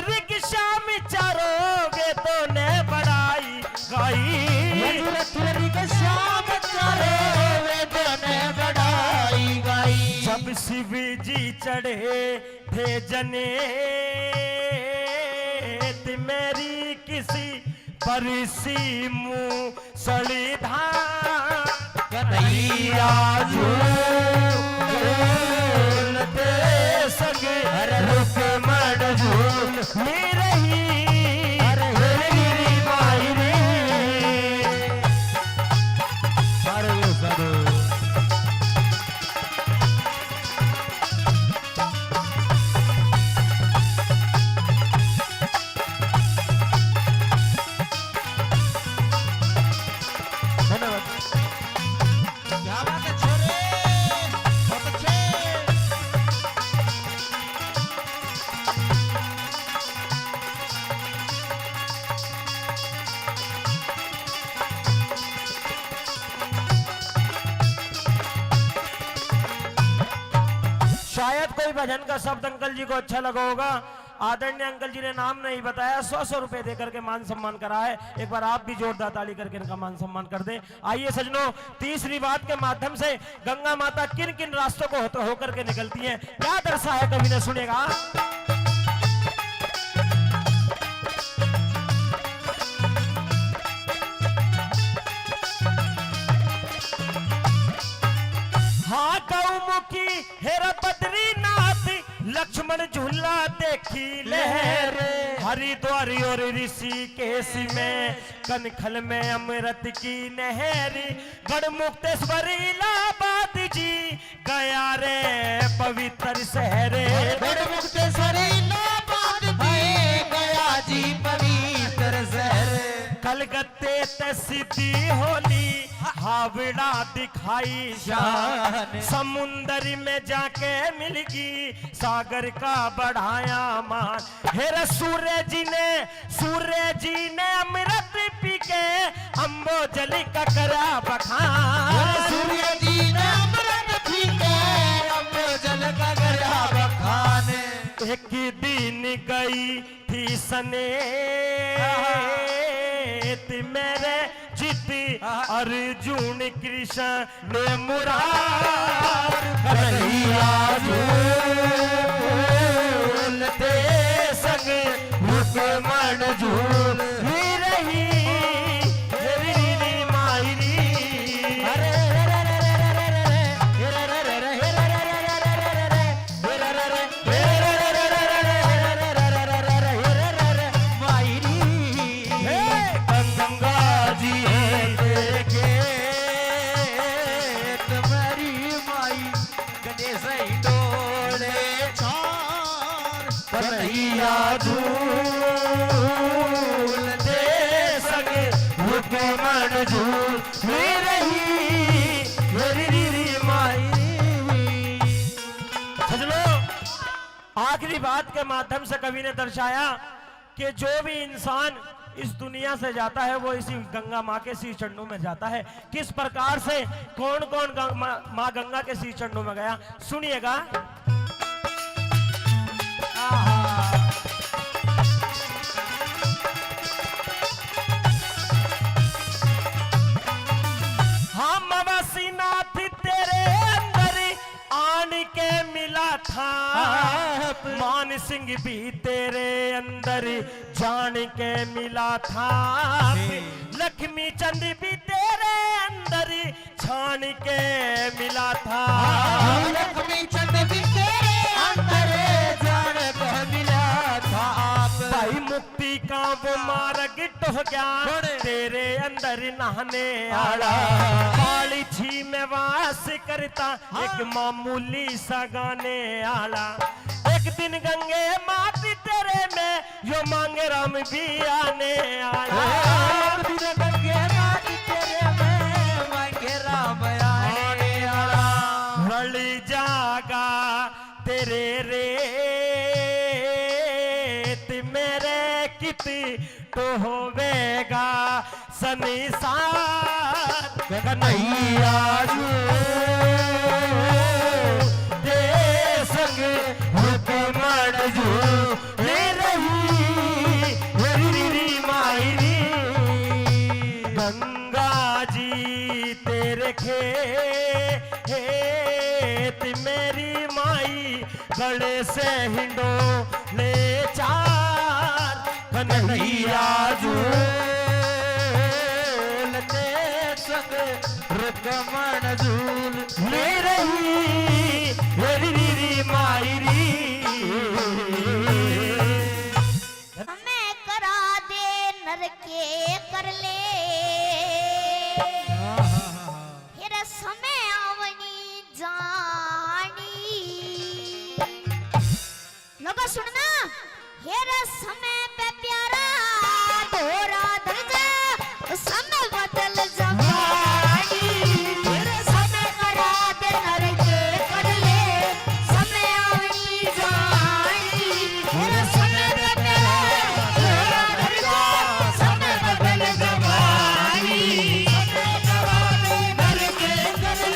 ऋग शाम चारों वेदों ने बढ़ाई गाई यजुर अथर्व ऋग शाम चारों वेदों ने बढ़ाई गाई जब शिव जी चढ़े थे जने मेरी किसी परसी मुँह सड़ी धान कन्हैया झूलते संग रुक्मण झूली रही मेरी माई रे क्या बात है छोरे शायद कोई भजन का शब्द अंकल जी को अच्छा लगा होगा। आदरणीय अंकल जी ने नाम नहीं बताया, 100 रुपए देकर के मान सम्मान करा है। एक बार आप भी जोरदार ताली करके इनका मान सम्मान कर दें। आइए सजनों, तीसरी बात के माध्यम से गंगा माता किन किन रास्तों को होकर के निकलती हैं, क्या दर्शा है कभी ने सुनेगा। हाँ गौमुखी हेरा बद्रीनाथ लक्ष्मण झूला देखी लहर, हरिद्वार और ऋषिकेश में कनखल में अमृत की नहर, गढ़मुक्तेश्वरी इलाहाबाद जी गया रे पवित्र शहर, गढ़मुक्तेश्वरी इलाहाबाद जी गया जी पवित्र शहर, कलकत्ते ते सिद्धि होली हावड़ा दिखाई शान, समुंदर में जाके मिलगी सागर का बढ़ाया मान। हेरा सूर्य जी ने अमृत पी के अम्बोजल का करा बखान, सूर्य जी ने अमृत पी के अम्बोजल का करा बखान। एक दिन गई थी सने मेरे जित अर्जुन कृष्ण ने मुरार, कन्हैया झूलते संग रुक्मण झूली रही मेरी मायरी। कन्हैया झूलते संग रुक्मण झूली रही मेरी मायरी। सजनों, आखिरी बात के माध्यम से कवि ने दर्शाया कि जो भी इंसान इस दुनिया से जाता है वो इसी गंगा माँ के सी चरणों में जाता है। किस प्रकार से कौन कौन माँ गंगा के सी चरणों में गया, सुनिएगा। हम अवसीनाथ तेरे अंदर आन के मिला था, मान सिंह भी तेरे अंदर जान के मिला था, लक्ष्मी चंद भी तेरे अंदर छान के मिला था, लक्ष्मी चंद भी तेरे अंदर जान के मिला था। भाई मुक्ति का वो मार्ग टह गया तेरे अंदर नहाने आला, काली छी में वास करता एक मामूली सा गाने आला, एक दिन गंगे माती तेरे में यो मांगे राम भी आने आला, एक दिन गंगे माती तेरे में मांगे राम आने आला, रल जागा तेरे रेत मेरे कित तो होवेगा संसार, कन्हैया दे संग रुक्मण झूले रही मेरी मायरी। गंगा जी तेरे खेत मेरी माई गले से हिंडो ले चार, कन्हैया झूलते संग रुक्मण झूल ले रही मेरी मायरी। हमें करा दे नर के कर ले, फिर समय आवनी जानी। लोगों सुनना, फिर समय पे प्यारा दोरा दर्जा समय बदल जमानी, फिर समय करा दे नर के कर ले, समय आवनी जानी, फिर समय पे प्यारा दोरा दर्जा समय बदल जमानी, समय करा दे नर के कर ले,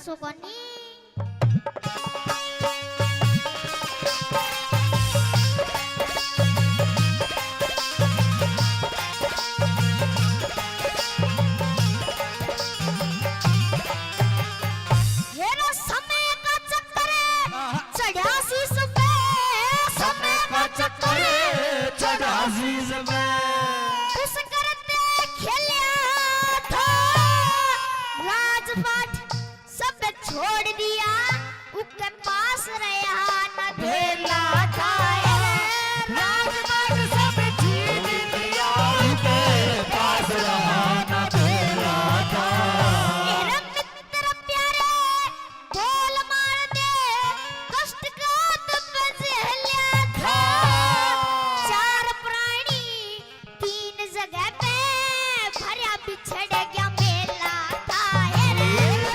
भरोसा कोनी। हेरा समय का चक्कर चढ़ा शीश पे, समय का चक्कर चढ़ा शीश पे, खुश करते खेलिया था राजपाट सब छोड़ दिया, उसके पास रहा न भेला था। राजपाट सब छीन लिया, उनके पास रहा न भेला था। मेरा मित्र प्यारे बोल मार दे, कष्ट का दुख झेलिया था। चार प्राणी तीन जगह पे भरा बिछड़ गया मेला था।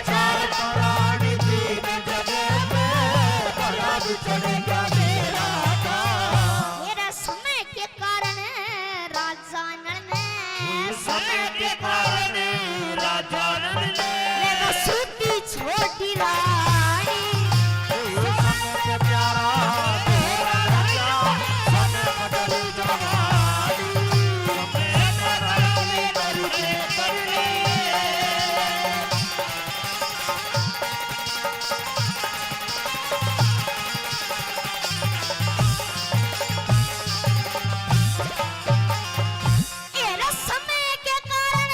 चार प्राणी तीन जगह पे भरा बिछड़ गया मेला था। मेरा समय के कारण राजा ने समय के कारण राजा ने मेरा सूती छोटी रानी समय प्यारा तेरा राजा, समय बदल जवानी, समय बदल कर ले। मेरा समय के कारण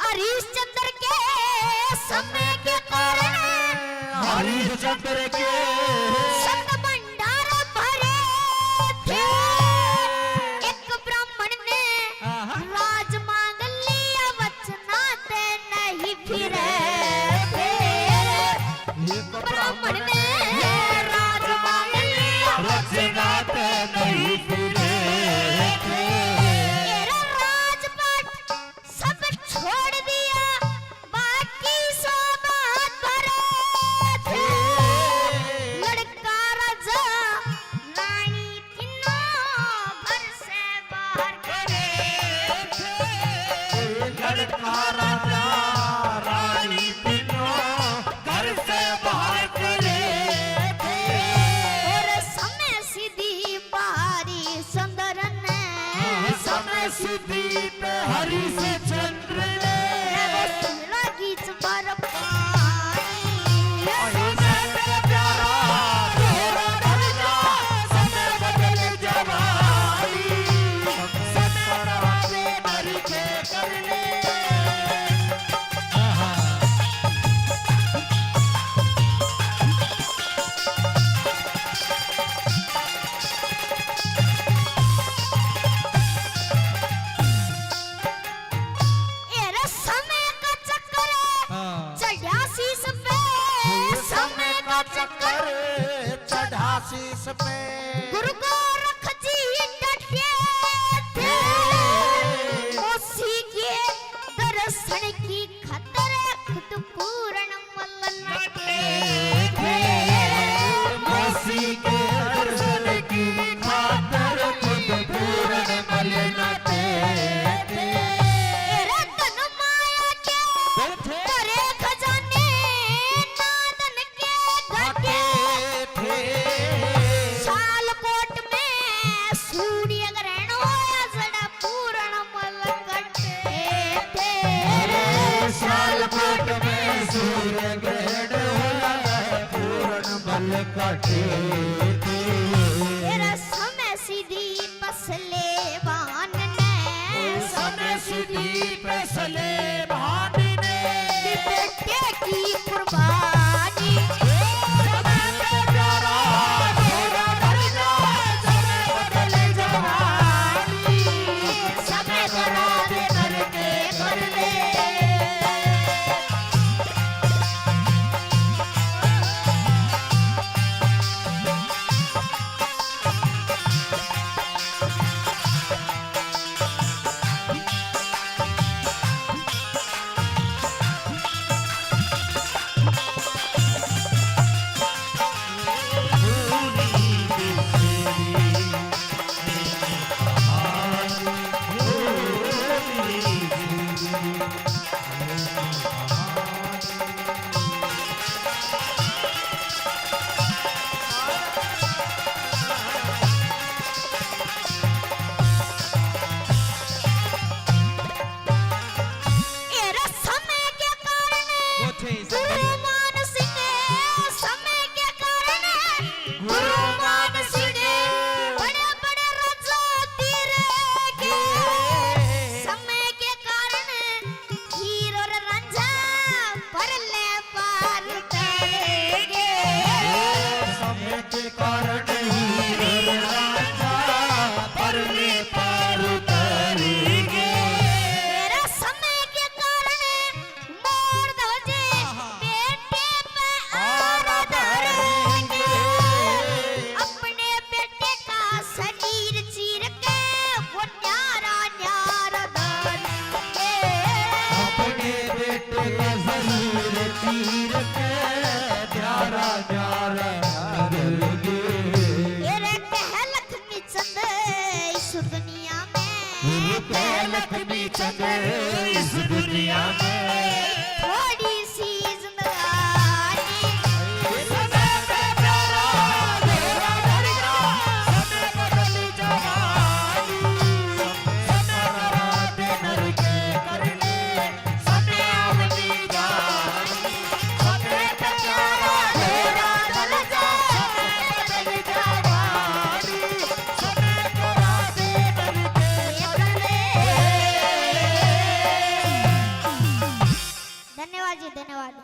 हरिश्चंद्र के समय के कारण हरिश्चंद्र के संत भंडार भरे थे। एक ब्राह्मण ने राज मांग लिया, वचनाते नहीं फिरे थे। ब्राह्मण ने राज मांग लिया, रचनात नहीं फिरे थे। मेरा राजपाट सब छोड़ दिया, बाकी सब भरे थे। लड़का राजा रानी तीनों घर से बाहर करे थे। लड़का राजा रानी तीनों घर से बाहर करे थे। और समय सीधी बाहरी सुंदर ने समय सिद्धि पे हरिश्चंद्र ने लगी चबर पानी। समय पे प्यारा तेरा राजा, समय बदल जवानी, समय राजे मर के कर ले। मेरा समय का चक्कर चढ़ा शीश पे, समय का चक्कर चढ़ा शीश पे, गुरु गोरख जी डटे थे। उसी के दर्शन की खतर खुद पूर्ण मलन थे। मौसी के दर्शन की खातर खुद पूर्ण मलिन थे। मेरा धन माया के करे खजाने, नादन के घटे थे सालकोट में सूर्य ग्रहण होया, जड़ा पूर्ण मल कटे थे। सालकोट में सूर्य ग्रहण हुआ, पूर्ण बल कटे थे। मेरा समय सीधी पसले बान ने समय सिद्धि पे सले भानी ने बेटे की कुर्बानी। समय पे प्यारा तेरा राजा, समय बदल जवानी, समय करा दे करके कर ले। इस दुनिया में लक्ष्मी चंद इस दुनिया में थोड़ी सी जिंदगानी समय पे प्यारा तेरा दरिया समय बदल जवानी समय राते नर के कर ले समय आवनी जानी समय पे प्यारा तेरा दरिया समय बदल जवानी समय राते नर के कर ले। धन्यवाद जी, धन्यवाद।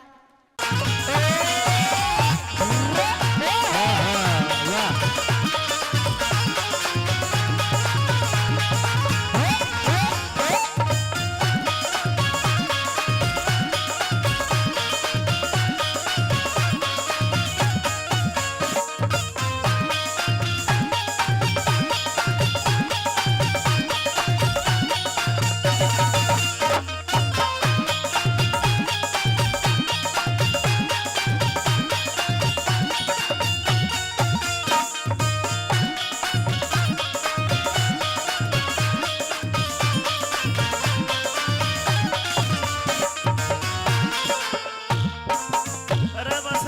अरे बस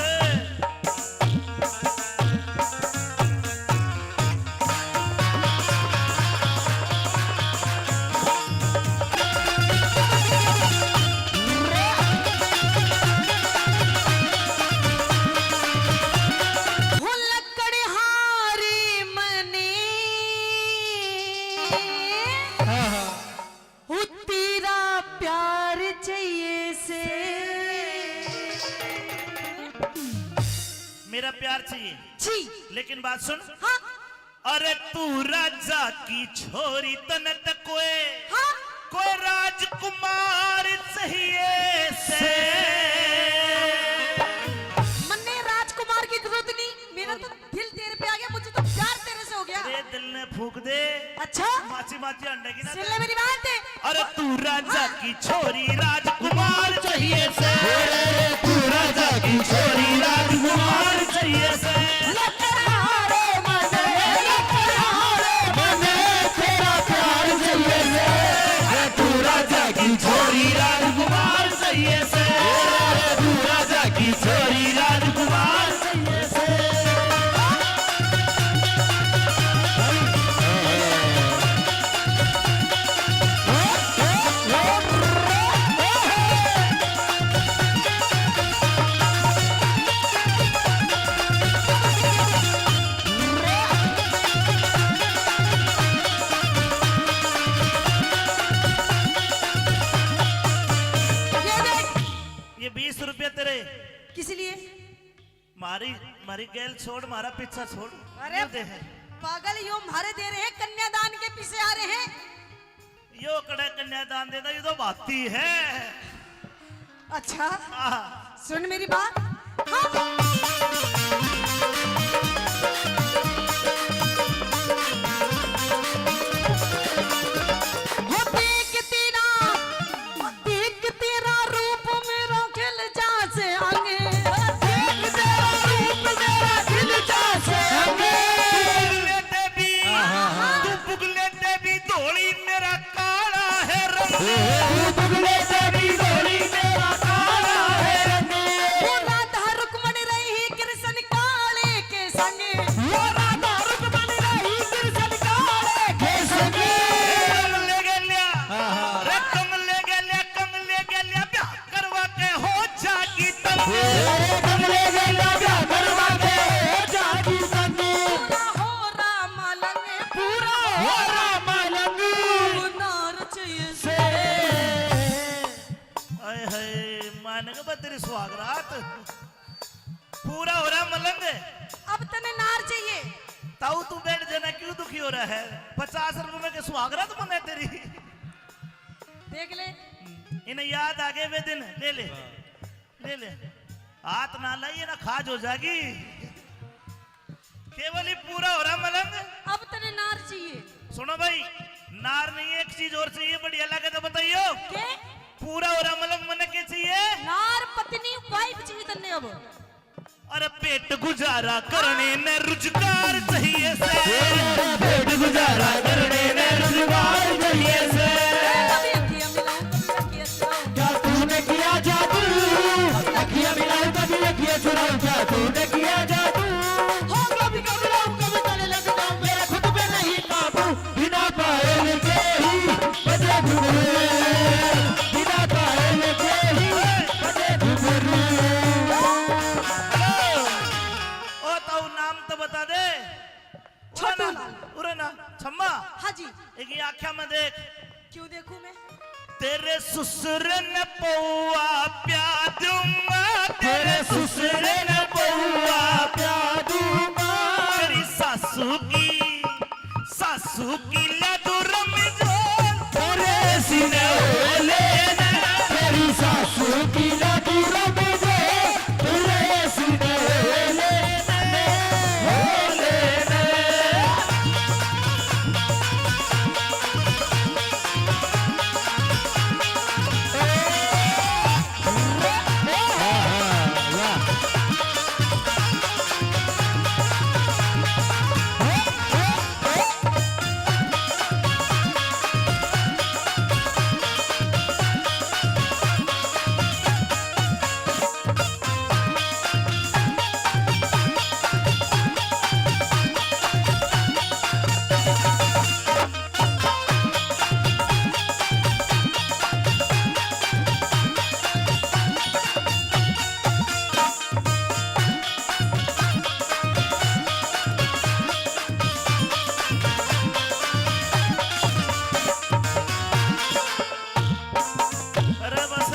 वो लकड़हारी मने वो तेरा प्यार चाहिए से मेरा प्यार चाहिए, जी लेकिन बात सुन। हाँ अरे तू राजा की छोरी तन कोई हाँ कोई राजकुमार चाहिए से। मन्ने राजकुमार की जरूरत नहीं, मेरा तो दिल तेरे पे आ गया, मुझे तो प्यार तेरे से हो गया। अरे दिल ने फूक दे अच्छा माची माची अंडे की ना सुन ले मेरी बात है। अरे तू राजा की छोरी राजकुमार चाहिए से तू राजा की छोरी राजकुमार चाहिए से। लकड़हारे मने तेरा प्यार चाहिए से तू राजा की छोरी राजकुमार चाहिए से तू राजा की छोरी राजकुमार चाहिए से। ये देख, ये 20 रुपये तेरे किस लिए? मारी मारी गैल छोड़, मारा पीछा छोड़। अरे ये दे है पागल, यो मारे दे रहे हैं, कन्यादान के पीछे आ रहे हैं। यो कड़े कन्यादान देता, ये तो बाती है। अच्छा आहा। सुन मेरी बात। हाँ हो देख तेरा रूप मेरा खिल जा से आगे, देख तेरा रूप मेरा खिल जा से आगे। बुगले देवी तू बुगले देवी धोली मेरा काला है रंग। बुगले देवी धोली मेरा काला है रंग वो राधा रुक्मणी रही कृष्ण काले के संगे, वो राधा रुक्मणी रही कृष्ण काले के संगे कमले गेल्या रे कमले गेल्या ब्याह करवा के हो जागी तब। कमले गेला ब्याह करवा के हो जागी संगे पूरा हो राम लंगे, पूरा हो राम लंग नार चाहिए से। आए हाय मानेगा बा तेरी सुहागरात पूरा हो रहा मलंग। अब तने नार चाहिए। ताऊ तू बैठ जाना, क्यों दुखी हो रहा है? 50 रुपए में के सुहागरात मने तेरी। देख ले इन्हें याद आ गए वे दिन, ले ले ले ले, हाथ ना लाइए ना खाज हो जाएगी। केवल ही पूरा हो रहा मलंग। अब तने नार चाहिए। सुनो भाई, नार नहीं एक चीज और चाहिए, बढ़िया लगे तो बताइयो। के पूरा हो रहा मलंग मन के चाहिए। नार पत्नी वाइफ चाहिए तने। अब अरे पेट गुजारा करने ने रोजगार चाहिए से, पेट गुजारा करने हाँ जी। एक ये आख्या में देख, क्यों देखूं मैं? तेरे ससुर ने पौआ प्या दूंगा, तेरे ससुर ने पौआ प्या दूंगा, तेरी सासू की लदुर में जो तेरे सीने लेना, तेरी सासू की लदुर में जो तेरे सीने लेना हो लेना। अरे बस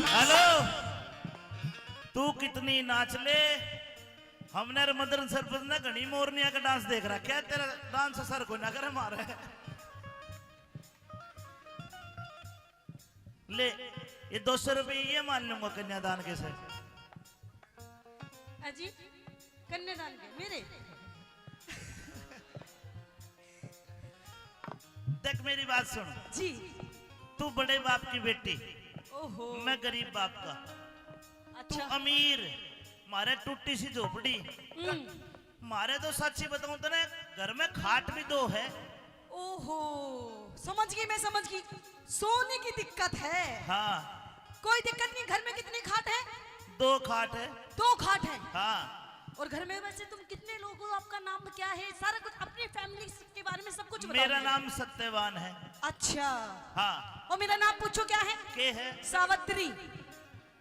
हेलो, तू कितनी नाच ले, हमने मदन सरपंच ने घनी मोरनिया का डांस देख रहा, क्या तेरा डांस सर को ना करे मारे। ले ये 200 रुपये ये मान लूंगा कन्यादान के से। अजी कन्यादान के मेरे? देख मेरी बात सुन, जी। तू बड़े बाप की बेटी, ओहो। मैं गरीब बाप का, तू अच्छा। अमीर, मारे टूटी सी झोपड़ी, मारे तो सच्ची बताऊं तो ना घर में खाट भी 2 है। ओहो, समझ गई, मैं समझ गई। सोने की दिक्कत है। हाँ, कोई दिक्कत नहीं। घर में कितनी खाट है? 2 खाट है। 2 खाट है। हाँ, और घर में वैसे तुम कितने लोग हो? आपका नाम क्या है? सारा कुछ अपनी फैमिली के बारे में सब कुछ बताओ। मेरा नाम सत्यवान है। अच्छा। हाँ, और मेरा नाम पूछो क्या है? के है? सावित्री।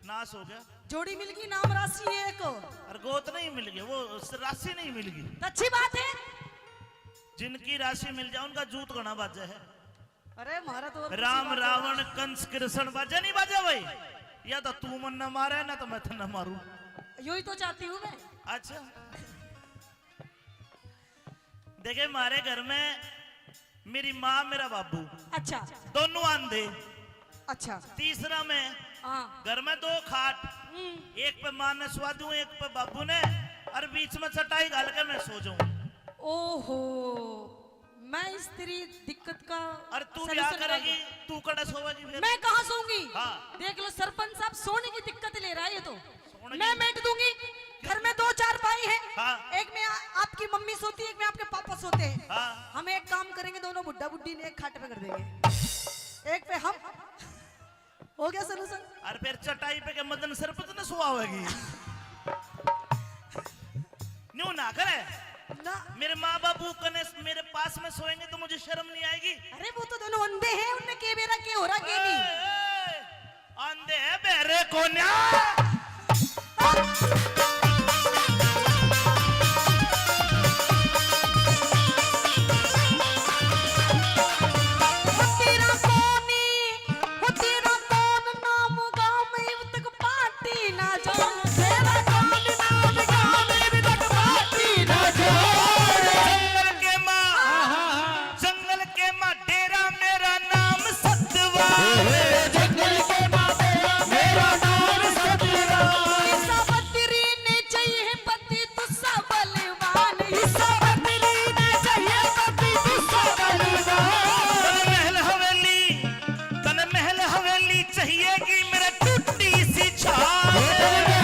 नाश हो गया, जोड़ी मिल गई, नाम राशि है एक। और गोत नहीं मिल गया, वो राशि नहीं मिल गई। तो अच्छी बात है। जिनकी राशि मिल जाए उनका जूत गणा बाजा है। अरे मारा तो और राम किसी बात रावण कंस कृष्ण बाजा नहीं बाजा भाई, या तो तू मन न मारे ना तो मैं तो न मारू। है। यूं ही तो चाहती हूँ मैं। अच्छा, देखे मारे घर में मेरी माँ मेरा बाबू अच्छा। दोनों आंधे, अच्छा। तीसरा में हाँ। घर में 2 खाट, एक पे माँ ने सवा दूं, एक पे बाबू ने, और बीच में चटाई डाल के मैं सो जाऊं। ओहो, मैं इस तेरी दिक्कत का और तू solution क्या निकाल करेगी? दूं। तू कड़ा सोएगी फिर? मैं कहाँ सोऊंगी? हाँ। देख लो सरपंच साहब, सोने की दिक्कत ले रहा है ये तो। सोने मैं की- बैठ दूंगी। घर में 2-4 भाई हैं। हाँ। एक में आपकी मम्मी सोती है, एक में आपके पापा सोते हैं। हाँ। हम एक काम करेंगे, दोनों बुड्ढा बुड्ढी ने एक खाट पे कर देंगे, एक पे हम। हो गया सोल्यूशन। और फिर चटाई पे के मदन सरपंच ने सोआवेगी। न्यू ना करे ना। मेरे माँ बाबू कने मेरे पास में सोएंगे तो मुझे शर्म नहीं आएगी? अरे वो तो दोनों अंधे हैं, उनने के बेरा के हो रहा के नहीं। अंधे है बेरे को न्या। तेरा कोनी, वो तेरा कौन नाम गाँव में अब तक पार्टी ना जान। तेरा कौन नाम गाँव में अब तक पार्टी ना जंगल के माँ डेरा मेरा नाम सत्यवान। जंगल के माते मेरा नाम सत्यवान। सावित्री ने चाहिए पति तुस्सा बलवान। सावित्री ने चाहिए पति तुझसे बलवान। तन महल हवेली चाहिएगी मेरा टूटी सी छाल।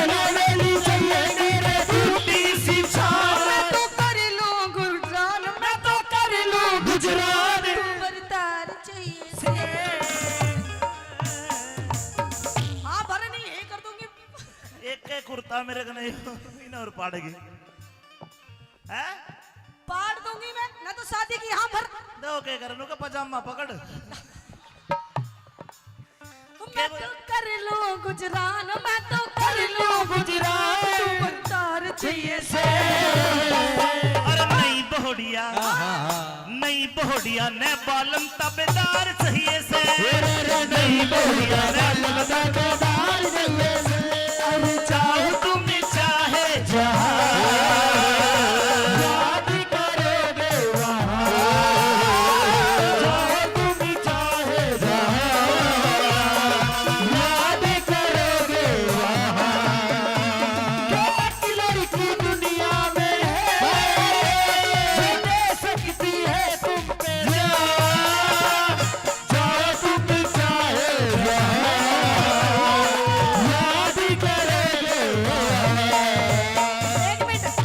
हवेली चाहिए मेरे टूटी सी छाल। मैं तो कर लूं गुजरान, मैं तो कर लूं गुजरात। तू बरतार चाहिए से। हाँ भरे नहीं, यही कर दूंगी। एक के कुर्ता मेरे को नहीं इन और पाड़ेगी हैं? पाड़ दूंगी मैं ना, तो शादी की यहाँ भर। दो के करनू का पजामा पकड़। मैं तो कर लूं गुजरान, मैं तो कर लूं गुजरान, तार चाहिए से। अरे नहीं बहुड़िया, नहीं बहुड़िया ने बालम तबेदार चाहिए से। नहीं बहुड़िया ने बालम तबेदार चाहिए से। अरे चाहो तुम चाहे जहां, याद करोगे वहां। चाहो तुम चाहे जहां, याद करोगे वहां। लड़की दुनिया में है जो दे सकती है तुम पे जान। चाहे तुम चाहे जहां, याद करोगे वहां। एक मिनट,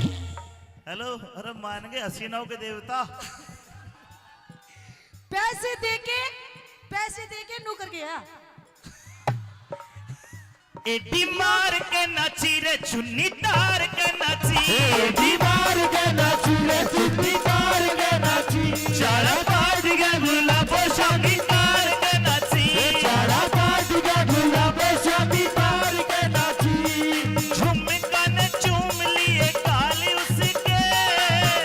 हेलो, अरे मान गए हसीनाओं के देवता। पैसे देके नौकर गया। एडी मार के नाची रे चुन्नी तार के नाची, एडी मार के नाची रे चुन्नी तार के नाची। चारा पाट के गुलाबो शादी तार के नाची, चारा पाट के गुलाबो शादी तार के नाची। झुमका ने चूम लिए गाली उसके,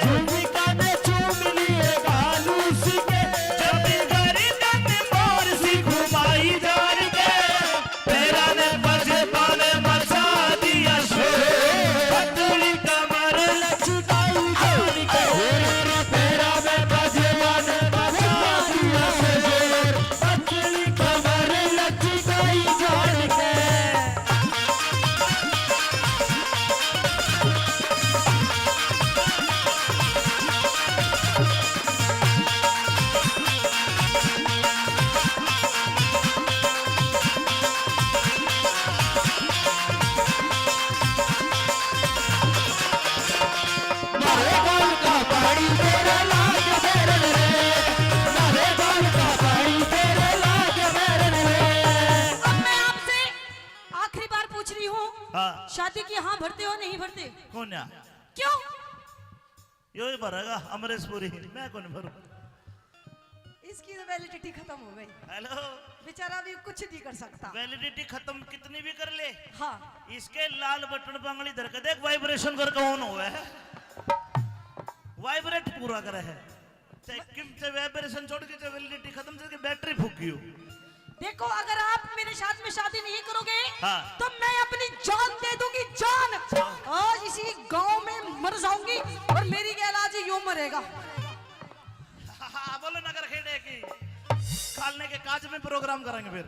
झुमका ने चूम लिए गाली उसके। जब गर्दन मोर सी घुमाई जान के, तेरा ने बजे बाले मचा दिया शोर। पतली कमर लचकाई जान के, तेरा ने बजे बाले मचा दिया शोर। पतली कमर लचकाई जान के। मारे बाल का पानी तेरा लाग मेरन रे, मारे बाल का पानी तेरा लाग मेरन रे। अब मैं आपसे आखिरी बार पूछ रही हूँ, हाँ, शादी की हाँ भरते हो नहीं भरते? कौन या क्यों? यो ही भरेगा अमरीश पुरी, मैं कौन भरूं? इसकी तो वैलिडिटी खत्म हो गई, हेलो, बेचारा भी कुछ नहीं कर सकता। वैलिडिटी खत्म कितनी भी कर ले, हाँ, इसके लाल बटन बांगड़ी धर के देख, वाइब्रेशन कर कौन हुआ है, वाइब्रेट पूरा करे है। चाहे वाइब्रेशन छोड़ के चाहे वैलिडिटी खत्म करके बैटरी फूकी हो। देखो अगर आप मेरे साथ में शादी नहीं करोगे, हाँ। तो मैं अपनी जान दे दूंगी, जान। आज इसी गांव में मर जाऊंगी और मेरी गैलाज यूं मरेगा। हाँ, बोलो नगर खेड़े की खालने के काज में प्रोग्राम करेंगे फिर।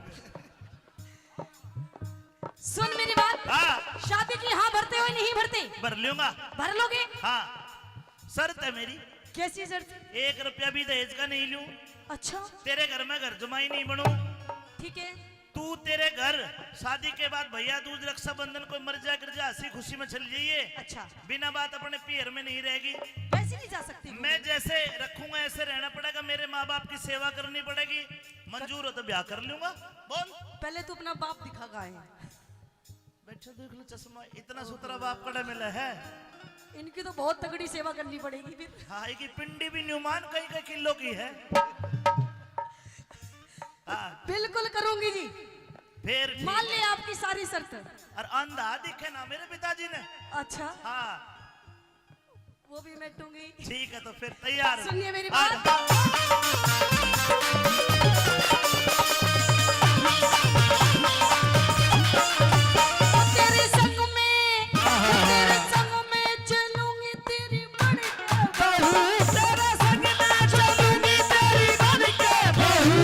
सुन मेरी बात, हाँ, शादी की हाँ भरते हो नहीं भरते? भर लूंगा। भर लोगे? हाँ, शर्त है मेरी, कैसी शर्त? 1 रुपया भी दहेज का नहीं लूं। अच्छा, तेरे घर में घर जमाई नहीं बनूं। ठीक है। तू तेरे घर शादी के बाद भैया दूज रक्षाबंधन कोई मर जा गिर जा हंसी खुशी में चल जाइए। अच्छा, बिना बात अपने पीर में नहीं रहेगी। वैसे नहीं जा सकती? मैं जैसे रखूंगा ऐसे रहना पड़ेगा। मेरे माँ बाप की सेवा करनी पड़ेगी। मंजूर हो तो ब्याह कर लूंगा। बोल, पहले तू अपना बाप दिखा गाए। बैठो देख लो, चश्मा इतना सुथरा बाप कड़ा मिला है। इनकी तो बहुत तगड़ी सेवा करनी पड़ेगी फिर। हाँ, की पिंडी भी न्यूमान कई कई किलो की है। हाँ, बिल्कुल करूंगी जी, फिर ठीक मान है। ले आपकी सारी शर्त। और अंधा दिखे ना मेरे पिताजी ने। अच्छा, हाँ, वो भी मिटूंगी। ठीक है, तो फिर तैयार हो। सुनिए मेरी हाँ, बात। तेरे संग में चलूंगी तेरी बन के बहू। तेरे संग में चलूंगी तेरी बन के बहू।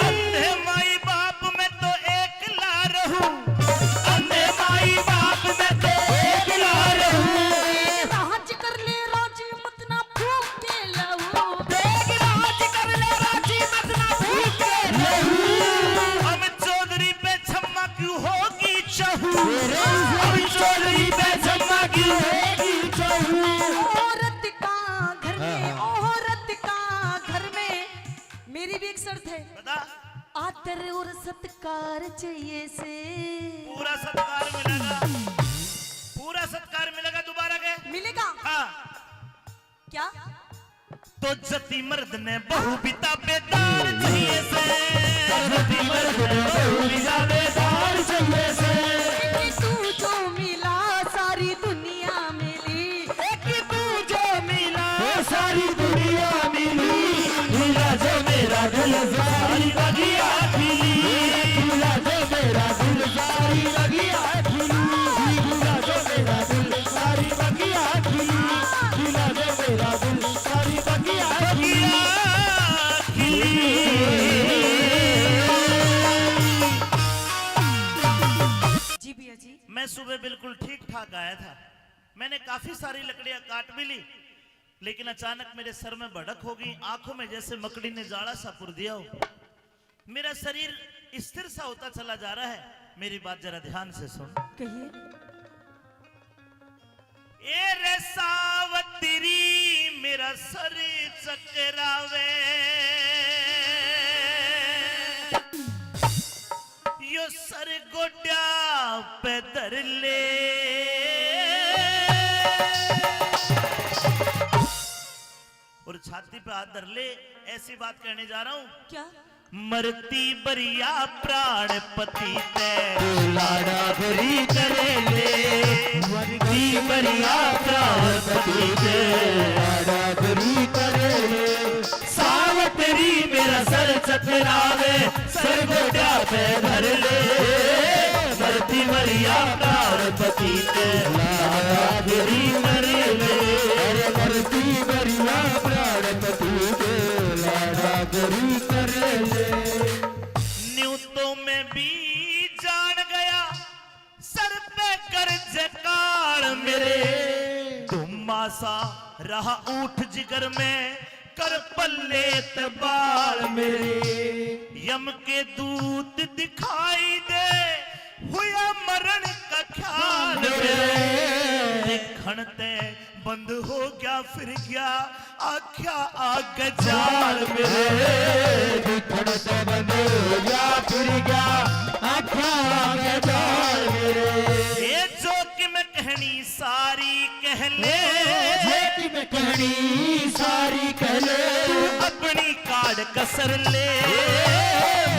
अंधे माई बाप में तो एकला रहूं, अंधे माई बाप में तो एकला रहूं। राज कर ले राजी मत ना फूक के लहू। देख राज कर ले राजी मत ना भूख के रहूं। हम चौधरी पे छम्मा क्यों होगी चहू, हम चौधरी पे छम्मा क्यों होगी चहू। औरत का घर में, औरत का घर में मेरी भी एक शर्त है, बता, आदर और सत्कार चाहिए से। पूरा सत्कार मिलेगा, पूरा सत्कार मिलेगा। दोबारा के मिलेगा हाँ, क्या? तो जति मर्द ने बहु बिता बेदार चाहिए से, जति मर्द ने बहु बिता बेदार चाहिए से। कि तू जो मिला सारी दुनिया मिली, कि तू जो मिला सारी दुनिया मिली, मिला जो मेरा दिल सारी बगिया खिली, मिला जो मेरा दिल सारी बगिया खिली, मिला जो मेरा दिल सारी बगिया खिली, मिला जो मेरा दिल सारी बगिया खिली। जी भैया जी। मैं सुबह बिल्कुल ठीक ठाक आया था, मैंने काफी सारी लकड़ियां काट भी ली, लेकिन अचानक मेरे सर में भड़क हो गई, आंखों में जैसे मकड़ी ने जाड़ा सा पुर दिया हो। मेरा शरीर स्थिर सा होता चला जा रहा है। मेरी बात जरा ध्यान से सुन। कहिए। ए रे सावतरी मेरा सर चकरावे, यो सर गोड्या पे धर ले, और छाती पे हाथ धर ले। ऐसी बात कहने जा रहा हूं। क्या? मरती बरिया प्राण पति ते लाड़ा भरी करे ले, मरती बरिया प्राण पति ते लाड़ा भरी करे ले। सावतरी मेरा सर चकरावे, सर गोड्या पे धर ले, मरती बरिया प्राण पति ते लाड़ा भरी करे ले, मरती बरिया प्राण पति ते लाड़ा भरी करे ले। न्यूतों में भी जान गया, सर पे कर्ज काल मेरे, धुम्मा सा रहा ऊठ जिगर में, कर पल्ले तबाल मेरे। यम के दूत दिखाई दे, हुआ मरण का ख्याल मेरे। खणते बंद हो गया फिर गया, आख्या आग जाल मेरे। खड़ते बंद हो गया फिर गया, आख्या आगे जाल मेरे। ये जो कि मैं कहनी सारी कह ले, जेठी में कहनी सारी कह ले, तू अपनी काट कसर ले।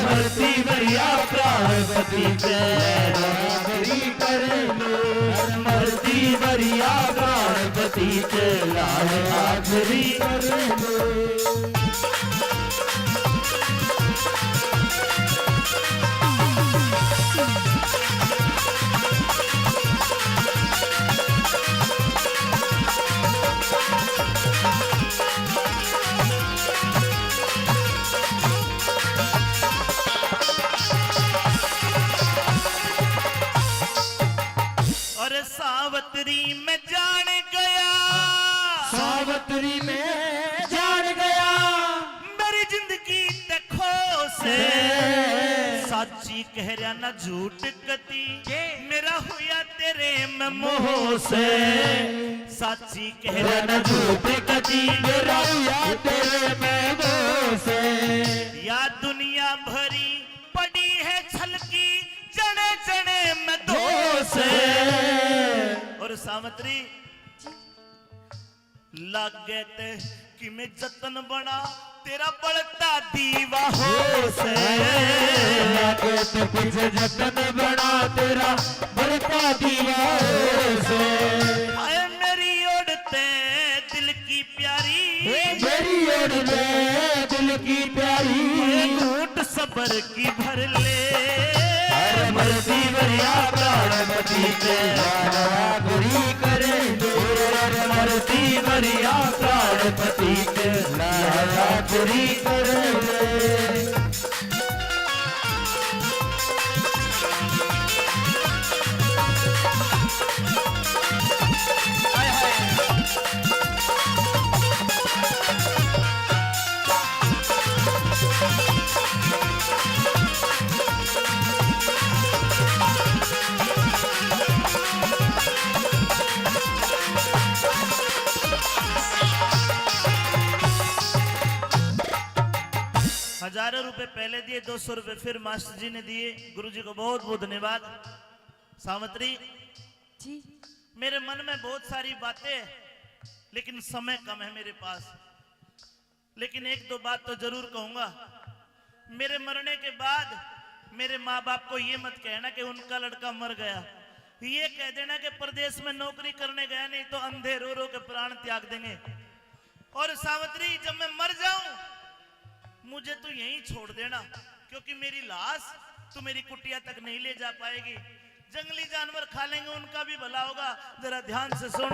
मरती बरिया प्राण पति के लाड़ी करे ले, मरती बरिया प्राण पति के लाड़ी करे ले। और सावतरी में जान गया, सावतरी में जान गया, मेरी जिंदगी देखो से साची कह रहा ना झूठ गति, मेरा हुआ तेरे में मोह से। साची कह रहा ना झूठ गति, मेरा हुआ तेरे में मोह से। या दुनिया भरी पड़ी है छलकी, जने जने में दो से। और सावत्री लागे ते कि मैं जतन बना, तेरा बढ़ता दीवा हो से। लागे ते पीछे जतन बना, तेरा बढ़ता दीवा हो से। आए मेरी ओढ़ते दिल की प्यारी, मेरी ओर में दिल की प्यारी, घूट सबर की भर ले। मरती बरिया प्राण पति के लाड़ा बुरी करे ले, मरती बरिया प्राण पति के लाड़ा बुरी करे ले। हजारों रुपए पहले दिए, 200 रुपए फिर मास्टर जी ने दिए। गुरुजी को बहुत बहुत धन्यवाद। सावत्री जी। मेरे मन में बहुत सारी बातें, लेकिन समय कम है मेरे पास। लेकिन एक दो बात तो जरूर कहूंगा। मेरे मरने के बाद मेरे माँ बाप को ये मत कहना कि उनका लड़का मर गया। ये कह देना कि प्रदेश में नौकरी करने गया, नहीं तो अंधे रो रो के प्राण त्याग देंगे। और सावित्री, जब मैं मर जाऊं मुझे तो यहीं छोड़ देना, क्योंकि मेरी लाश तू मेरी कुटिया तक नहीं ले जा पाएगी। जंगली जानवर खा लेंगे, उनका भी भला होगा। जरा ध्यान से सुन।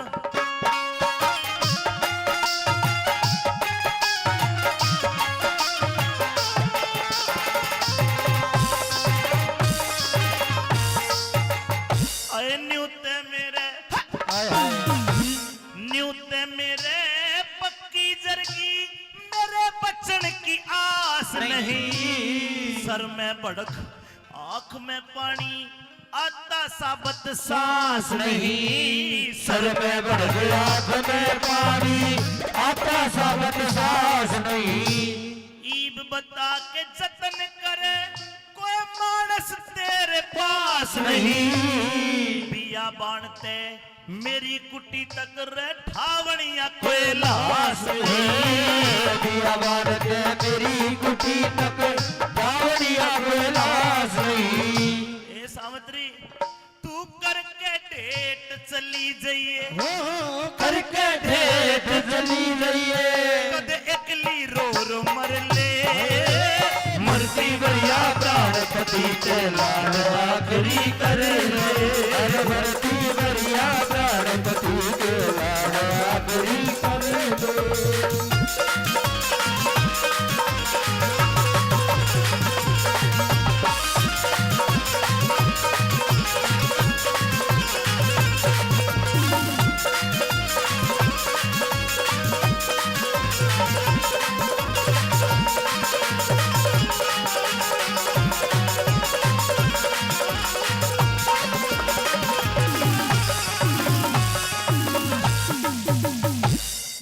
न्यूते मेरे पक्की जरगी, मेरे बचन की आस नहीं। सर में भड़क आंख में पानी, आता साबत सांस नहीं। सर में भड़क आंख में पानी, आता साबत सांस नहीं। ईब बता के जतन करे, कोई मानस तेरे पास नहीं। बिया बाणते मेरी कुटी तक रे ठावणिया कोई लाश नहीं। बिया बाणते मेरी कुटी तक ठावणिया कोई लाश नहीं। ए सावित्री, तू करके डेट चली जाइए, करके ढेट चली जाइए। कद एकली रो रो मर ले, मरती बढ़िया प्राण पति ते लाल आखरी कर ले। अरे मरती बढ़िया प्राण पति के लाल आखरी कर ले।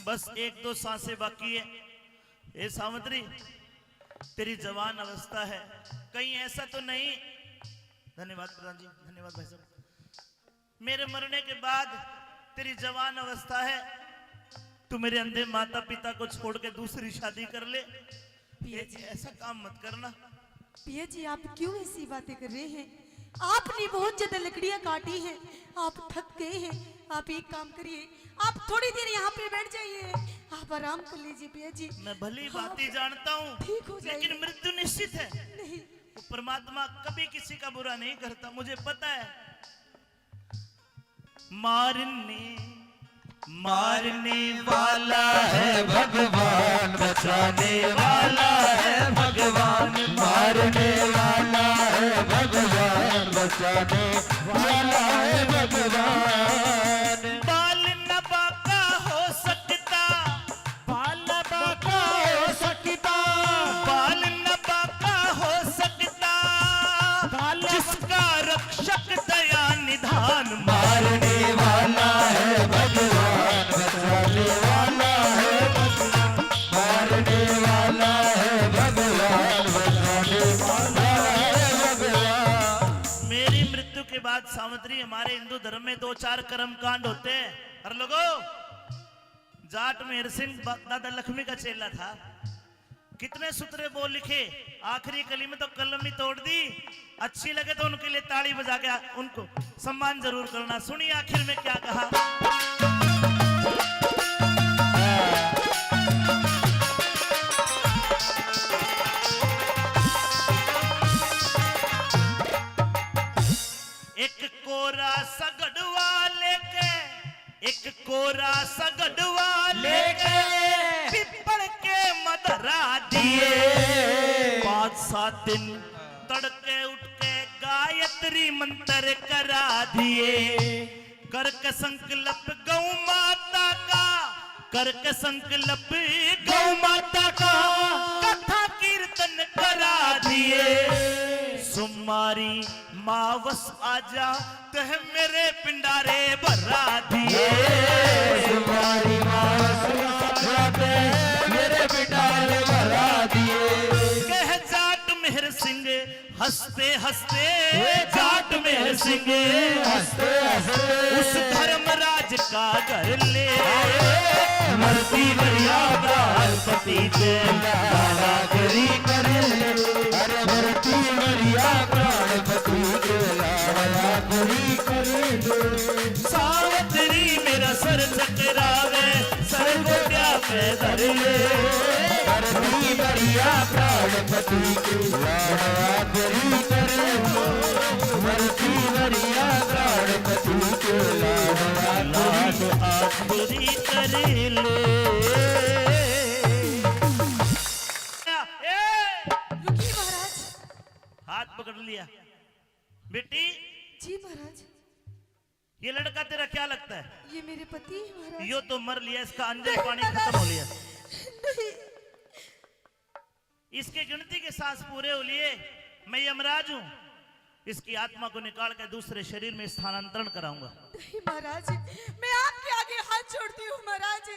बस एक दो सांसें बाकी है। ए सावित्री, तेरी जवान अवस्था है, कहीं ऐसा तो नहीं। धन्यवाद प्रधान जी, धन्यवाद भाई साहब। मेरे मरने के बाद तेरी जवान अवस्था है, तू मेरे अंधे माता पिता को छोड़ के दूसरी शादी कर ले। ऐसा काम मत करना। पिया जी, आप क्यों ऐसी बातें कर रहे हैं? आपने बहुत ज्यादा लकड़ियां काटी हैं, आप थक गए हैं। आप एक काम करिए, आप थोड़ी देर यहाँ पे बैठ जाइए, आप आराम कर लीजिए पिया जी। मैं भली बातें जानता हूँ, ठीक हो जाएगी। लेकिन मृत्यु निश्चित है। नहीं, वो परमात्मा कभी किसी का बुरा नहीं करता, मुझे पता है। मारने वाला है भगवान, बचाने वाला है भगवान। मारने वाला है भगवान, बचाने वाला है भगवान। बाल न बाका हो सकता, बाल बाका हो सकता, बाल न बाका हो सकता, जिसका रक्षक दया निधान। मारने वाला है भगवान, बचाने वाला है भगवान। मारने वाला है भगवान, बचाने वाला है भगवान। मेरी मृत्यु के बाद सावित्री, हमारे हिंदू धर्म में 2-4 कर्म कांड होते हैं। हर लोगों, जाट मेहर सिंह दादा लक्ष्मी का चेला था, कितने सुतरे बोल लिखे, आखिरी कली में तो कलम ही तोड़ दी। अच्छी लगे तो उनके लिए ताली बजा के उनको सम्मान जरूर करना। सुनिए आखिर में क्या कहा। एक कोरा सगड़वा लेके, एक कोरा सगड़वा लेके पिपड़ के मदरा दिए। 5-7 दिन तड़के उठ के गायत्री मंत्र करा दिए। करके संकल्प गौ माता का, करके संकल्प गौ माता का कथा कीर्तन करा दिए। सुमारी मावस आजा तह मेरे पिंडारे भरा दिए। तुम्हारी जाते मेरे पिटारे भरा दिए। कह जाट मेहर सिंह हंसते हंसते, जाट मेहर सिंह हंसते हंसते उस धर्मराज का घर ले। मरती बढ़िया प्राण पति के लाड़ा करी करे अरे भरती मरिया प्राण पति के लाड़ा करी करे सावतरी मेरा सर चकरावे सर गोट्या पे धर ले भरती मरिया प्राण पति के लाड़ा करी करे भरती मरिया प्राण पति के लाड़ा लाड आखरी कर ले रुकिए महाराज। हाथ पकड़ लिया बेटी जी महाराज, ये लड़का तेरा क्या लगता है? ये मेरे पति हैं महाराज। यो तो मर लिया, इसका अंजन पानी खत्म हो लिया, नहीं, इसके गिनती के सांस पूरे हो लिए। मैं यमराज हूं, इसकी आत्मा को निकाल कर दूसरे शरीर में स्थानांतरण कराऊंगा। नहीं महाराज, मैं आपके आगे हाथ जोड़ती हूँ महाराज,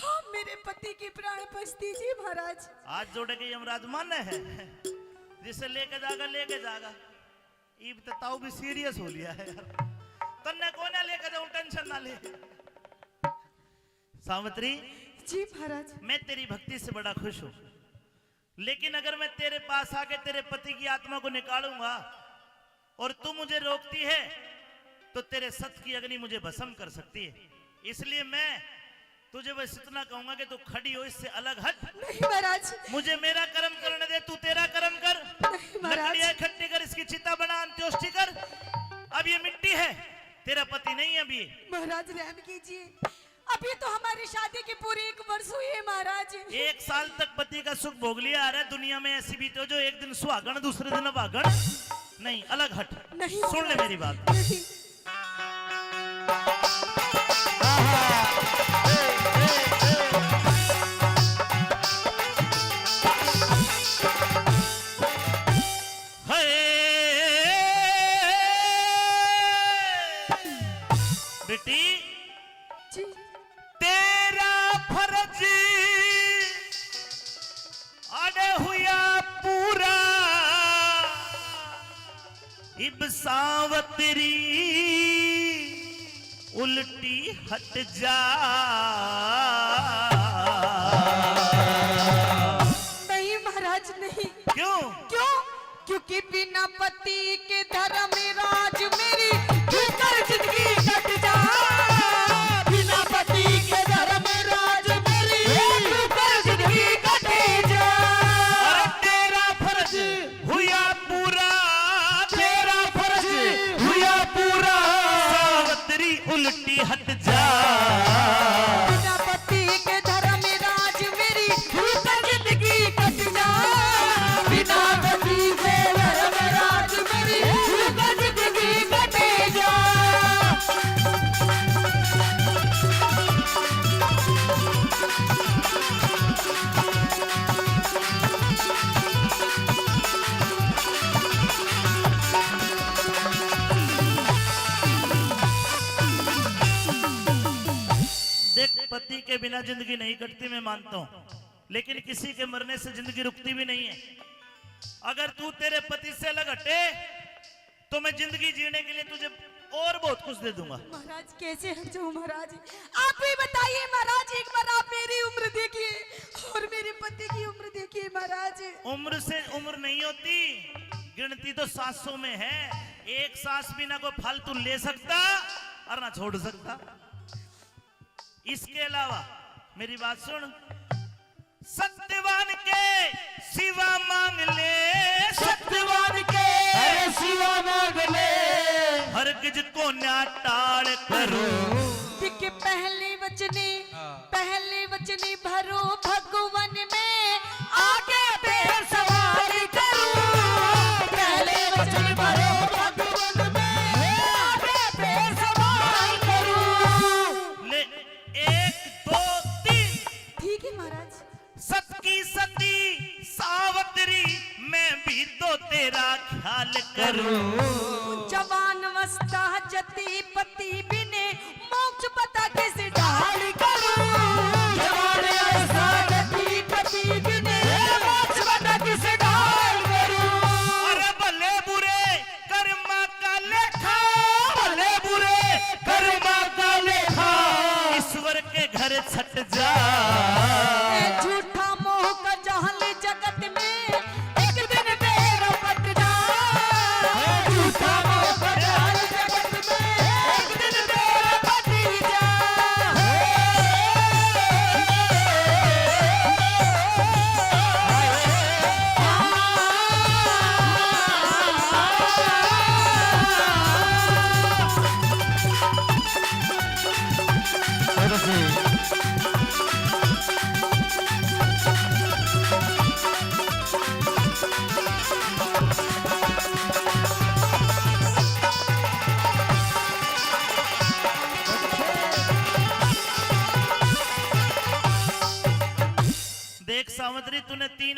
आप मेरे पति की प्राण बच दीजिए महाराज। हाथ जोड़े के यमराज मन है, जिसे लेके जागा इब तो ताऊ भी सीरियस हो लिया है यार। तन्ने को ना लेकर जाऊं, टेंशन ना ले। सावित्री जी महाराज। मैं तेरी भक्ति से बड़ा खुश हूं, लेकिन अगर मैं तेरे पास आके तेरे पति की आत्मा को निकालूंगा और तू मुझे रोकती है तो तेरे सत्य की अग्नि मुझे भस्म कर सकती है। इसलिए मैं तुझे बस इतना कहूंगा कि तू खड़ी हो, इससे अलग हट। नहीं महाराज, मुझे मेरा कर्म करने दे, तू तेरा कर्म कर। नहीं महाराज। लकड़ियां इकट्ठी कर, इसकी चिता बना, अंत्योष्टि कर। अब ये मिट्टी है, तेरा पति नहीं है अभी। महाराज रहम कीजिए, अभी तो हमारी शादी की पूरी 1 वर्ष हुई है महाराज। 1 साल तक पति का सुख भोग लिया आ रहा है। दुनिया में ऐसी बीते हो जो एक दिन सुहागण दूसरे दिन अभागण। नहीं, अलग हट। नहीं सुन ले महाराज, मेरी बात। नहीं। बेटी जी तेरा फर्ज अड़े हुआ पूरा, इब सावतरी उल्टी हट जा। नहीं महाराज, नहीं। क्यों? क्यों? क्योंकि बिना पति के धर्म राज मेरी भीतर जिंदगी कट जा। बिना पति के धर्म राज मेरी भीतर जिंदगी कट जा। और तेरा फर्ज हुआ पूरा, तेरा फर्ज हुआ पूरा, सावतरी उल्टी हट जा। बिना पति के धर्म राज मेरी भीतर जिंदगी कट जा। बिना पति के धर्म राज मेरी भीतर जिंदगी कट जा। देख, पति के बिना जिंदगी नहीं कटती, मैं मानता हूं, लेकिन किसी के मरने से जिंदगी रुकती भी नहीं है। अगर तू तेरे पति से अलग हटे तो मैं जिंदगी जीने के लिए तुझे और बहुत कुछ दे दूंगा। महाराज कैसे हट जाऊं महाराज, आप ही बताइए महाराज। एक बार आप मेरी उम्र देखिए और मेरे पति की उम्र देखिए महाराज। उम्र से उम्र नहीं होती, गिनती तो सांसों में है। एक सांस भी ना कोई फालतू ले सकता और ना छोड़ सकता। इसके अलावा मेरी बात सुन, सत्यवान के सिवा मांग ले, सत्यवान के शिवा मांग ले हरगिज को ना टाल करो। दिख पहले वचने भरो भगवान में आगे पैर सवार करो। पहले वचन भरो भगवान में आगे पैर सवार करो। ले 1 2 3। ठीक है महाराज। सत की सती सावतरी मैं भी तो तेरा ख्याल करूं। जवान अवस्था जति पति बिने मोक्ष पता कैसे ढाल करूं। जवान अवस्था जति पति बिने मोक्ष पता कैसे ढाल करूं। अरे भले बुरे कर्मा का लेखा, भले बुरे कर्मा का लेखा ईश्वर के घर घर छट जा। ए झूठा मोह का जहल जगत में एक दिन बेरो कट जा। झूठा मोह का जाल जगत में एक दिन बेरा कट जा। देख सामंतरी, तूने तीन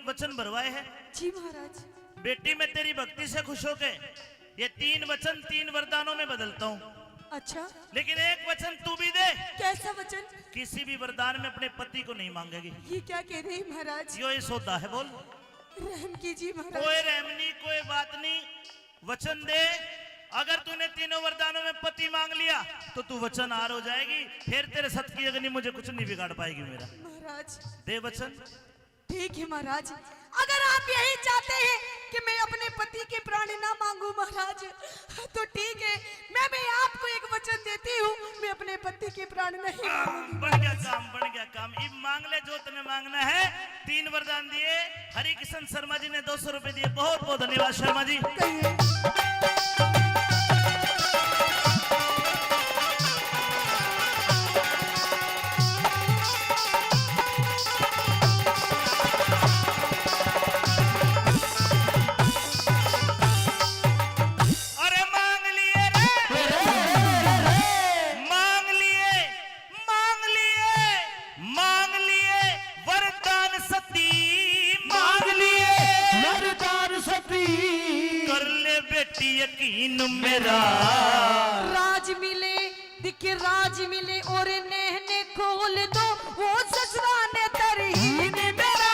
वचन भरवाए हैं। जी महाराज। बेटी मैं तेरी भक्ति से खुश होके ये 3 वचन 3 वरदानों में बदलता हूँ, अच्छा, लेकिन एक वचन तू भी दे। कैसा वचन? किसी भी वरदान में अपने पति को नहीं मांगेगी। ये क्या कह रहे हैं महाराज? यो ये सौदा है, बोल। रहम कीजिए महाराज। कोई रहम नहीं, कोई बात नहीं, वचन दे। अगर तूने तीनों वरदानों में पति मांग लिया तो तू वचन हार हो जाएगी, फिर तेरे सत की अग्नि मुझे कुछ नहीं बिगाड़ पाएगी मेरा। महाराज दे वचन। ठीक है महाराज, अगर आप यही चाहते हैं कि मैं अपने पति के प्राण ना मांगू महाराज, तो ठीक है, मैं आपको एक वचन देती हूँ, मैं अपने पति के प्राण नहीं मांगूंगी। बढ़ गया काम, बढ़ गया काम। अब मांग ले जो तुम्हें मांगना है। 3 वरदान दिए। हरि किशन शर्मा जी ने 200 रुपए दिए, बहुत बहुत धन्यवाद शर्मा जी। कहिए। अरे मांग लिए रे, मांग लिए, मांग लिए, मांग लिए वरदान सती, मांग लिए वरदान सती। कर ले बेटी यकीन मेरा। राज मिले दिखे राज मिले और नहने खोल दो वो ससुरा ने तरहीन मेरा।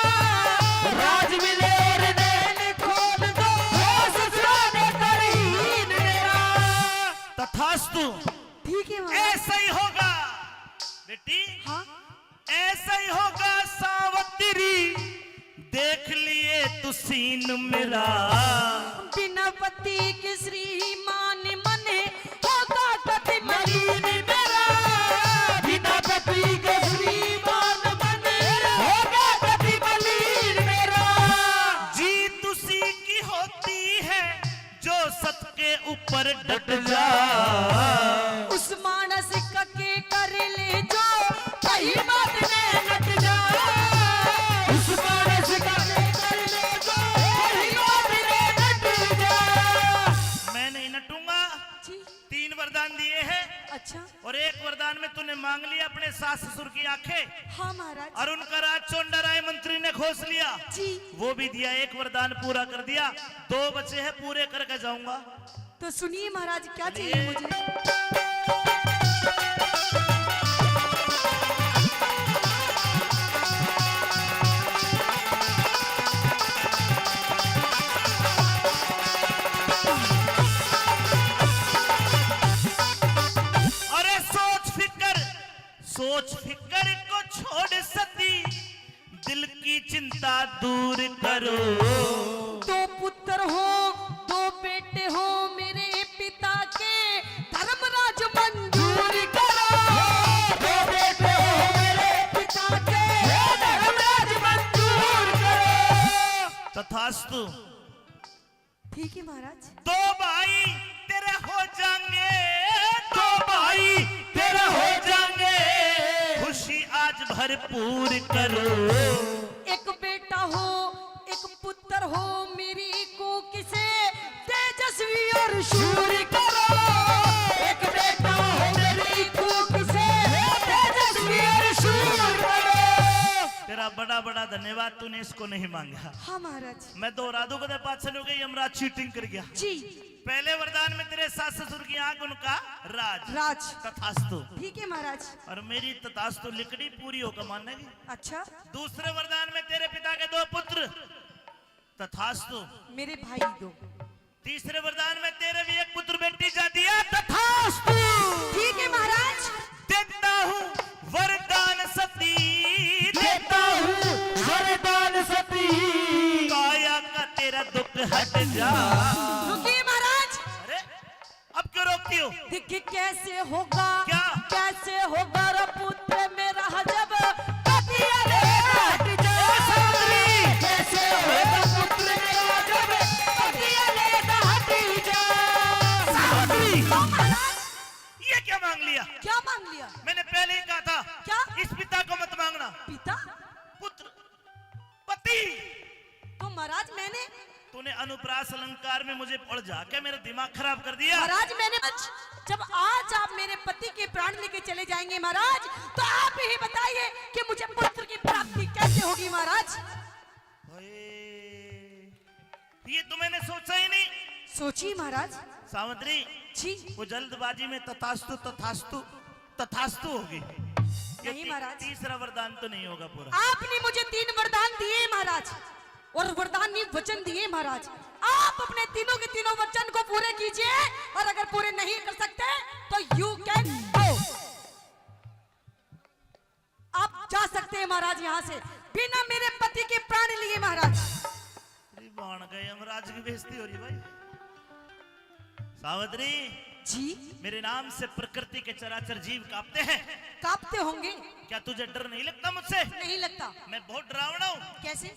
राज मिले और नैन खोल दो वो ससुरा ने तरहीन मेरा। तथास्तु, ठीक है महाराज। ऐसा ही होगा बेटी, हाँ ऐसा ही होगा सावत्री। देख लिए तू सीन मेरा। बिना पति के श्रीमान मने होगा कति मलिन मेरा। बिना पति के श्रीमान बने होगा कभी मलिन मेरा। जीत उसी की होती है जो सत के ऊपर डट जा। उस मानस का के कर ले जो कहीं बात में नट जा। उस मानस का कर ले जो कहीं बात में नट जा। मैं नहीं नटूंगा। जी 3 वरदान दिए हैं अच्छा। और एक वरदान में तूने मांग लिया अपने सास ससुर की आंखें, हाँ महाराज। और उनका राज चोंडा राय मंत्री ने खोस लिया, जी वो भी दिया। एक वरदान पूरा कर दिया, 2 बचे हैं, पूरे करके जाऊंगा। तो सुनिए महाराज क्या चाहिए मुझे? अरे सोच फिकर को छोड़ सती, दिल की चिंता दूर करो। 2 पुत्र हो 2 बेटे हो मेरे पिता के, धर्मराज मंजूर करो। 2 बेटे हो मेरे पिता के, धर्मराज मंजूर करो। तथास्तु। ठीक है महाराज। 2 भाई तेरे हो जाएंगे, 2 भाई तेरे हो जाएंगे। खुशी आज भरपूर करो। एक बेटा हो एक पुत्र हो मेरी को किसे, तेजस्वी और शूर करो। एक बेटा हो मेरी को किसे, तेजस्वी और शूर करो। तेरा बड़ा बड़ा धन्यवाद, तूने इसको नहीं मांगा। हाँ महाराज। मैं दोहरा दूं, कदे पाछल हो गई, यमराज चीटिंग कर गया। जी पहले वरदान में तेरे सास ससुर की आंख, उनका राज। राज। तथास्तु। ठीक है महाराज। और मेरी तथास्तु लिकड़ी पूरी होकर मानेगी। अच्छा। दूसरे वरदान में तेरे पिता के 2 पुत्र। तथास्तु। मेरे भाई 2। तीसरे वरदान में तेरे भी 1 पुत्र बेटी जा दिया। तथास्तु। ठीक है महाराज। देता हूँ जा। रुकिए महाराज, अरे अब क्यों रोकती हो? देखिए कैसे होगा, क्या? कैसे होगा रे पुत्र मेरा जब पति अरे हट जा। कैसे होगा पुत्र मेरा जब पति अलग हट जा। ये क्या मांग लिया? क्या मांग लिया? मैंने पहले ही कहा था क्या? इस पिता को मत मांगना। पिता? पुत्र, पति। तो महाराज मैंने, तूने अनुप्रास अलंकार में मुझे पढ़ जाके मेरा दिमाग खराब कर दिया। महाराज मैंने, जब आज आप मेरे पति के प्राण लेके चले जाएंगे महाराज, तो आप ही बताइए कि मुझे पुत्र की प्राप्ति कैसे होगी महाराज? ये तो मैंने सोचा ही नहीं। सोचिए महाराज। सावित्री जी वो जल्दबाजी में तथास्तु तथास्तु तथास्तु होगी। ये नहीं महाराज। तीसरा वरदान तो नहीं होगा पूरा। आपने मुझे 3 वरदान दिए महाराज, और वरदान नहीं वचन दिए महाराज। आप अपने तीनों के तीनों वचन को पूरे कीजिए, और अगर पूरे नहीं कर सकते तो यू कैन गो। आप जा सकते हैं महाराज यहाँ से, बिना मेरे पति के प्राण लिए महाराज। बाण गए यमराज की बेइज्जती हो रही है भाई। सावित्री जी मेरे नाम से प्रकृति के चराचर जीव कांपते हैं। कांपते होंगे? क्या तुझे डर नहीं लगता मुझसे? नहीं लगता। मैं बहुत डरावना हूँ। कैसे?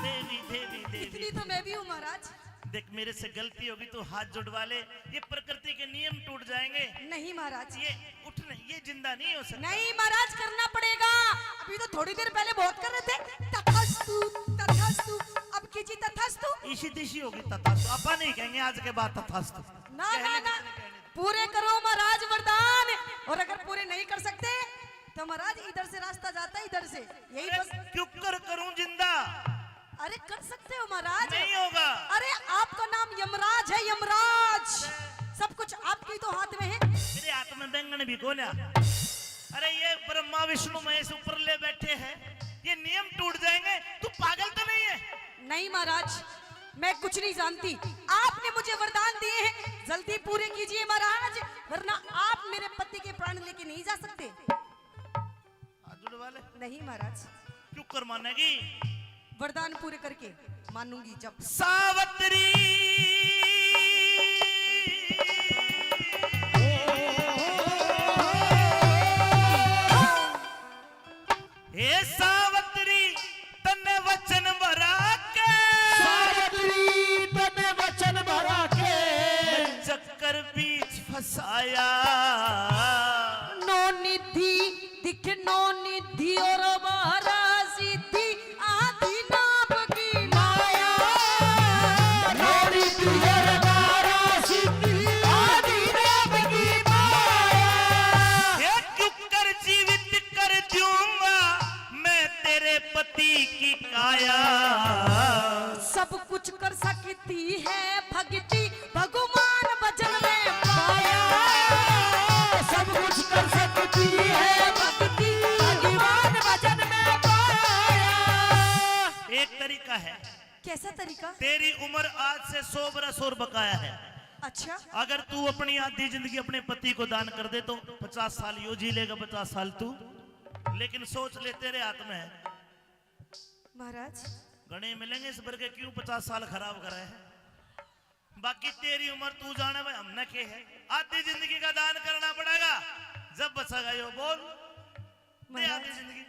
देवी देवी देवी। इतनी तो मैं भी हूँ महाराज। देख मेरे से गलती होगी तो हाथ जुड़वा ले, ये प्रकृति के नियम टूट जाएंगे। नहीं महाराज, ये उठ नहीं, ये जिंदा नहीं हो सकता। नहीं महाराज, करना पड़ेगा। अभी तो थोड़ी देर पहले बहुत कर रहे थे तथास्तु तथास्तु, अब कीजिए तथास्तु। इसी दिशी होगी तथास्तु, अपा नहीं कहेंगे आज के बाद तथास्तु। ना ना ना, पूरे करो महाराज वरदान, और अगर पूरे नहीं कर सकते तो महाराज इधर से रास्ता जाता है, इधर से, यही बस। क्यों करूं जिंदा? अरे कर सकते हो महाराज। नहीं होगा। अरे आपका नाम यमराज है, यमराज। सब कुछ आपके तो हाथ में है। मेरे हाथ में बैंगन भी कोना। अरे ये ब्रह्मा विष्णु महेश ऊपर ले बैठे हैं, ये नियम टूट जाएंगे। तू पागल तो नहीं है? नहीं महाराज, मैं कुछ नहीं जानती। आपने मुझे वरदान दिए हैं, जल्दी पूरे कीजिए महाराज, वरना आप मेरे पति के प्राण लेके नहीं जा सकते। हाथ जुड़वा ले। नहीं महाराज, क्यों कर मानेगी? वरदान पूरे करके मानूंगी जब। सावित्री हे सावित्री तन्ने वचन भरा के, सावित्री तने वचन भरा के चक्कर बीच फसाया। नो निधि दिख नो निधि और महाराज सिद्धि आदि नाम की माया। नोरी तुझर मारा सिद्धि आदि नाम की माया। हे चुकर जीवित कर दूंगा मैं तेरे पति की काया। सब कुछ कर सकती है भक्ति भगवान भजन में पाया। सब कुछ कर सकती है भक्ति भगवान भजन में पाया। एक तरीका है। कैसा तरीका? तेरी उम्र आज से 100 बरस और बकाया है। अच्छा, अगर तू अपनी आधी जिंदगी अपने पति को दान कर दे तो 50 साल यो जी लेगा, 50 साल तू। लेकिन सोच ले तेरे हाथ में है। महाराज गणे मिलेंगे इस भर के, क्यों 50 साल खराब कर रहे हैं? बाकी तेरी उम्र तू जाने भाई, हमने के है आधी जिंदगी का दान करना पड़ेगा। जब बचेगा यो बोल दे आधी जिंदगी।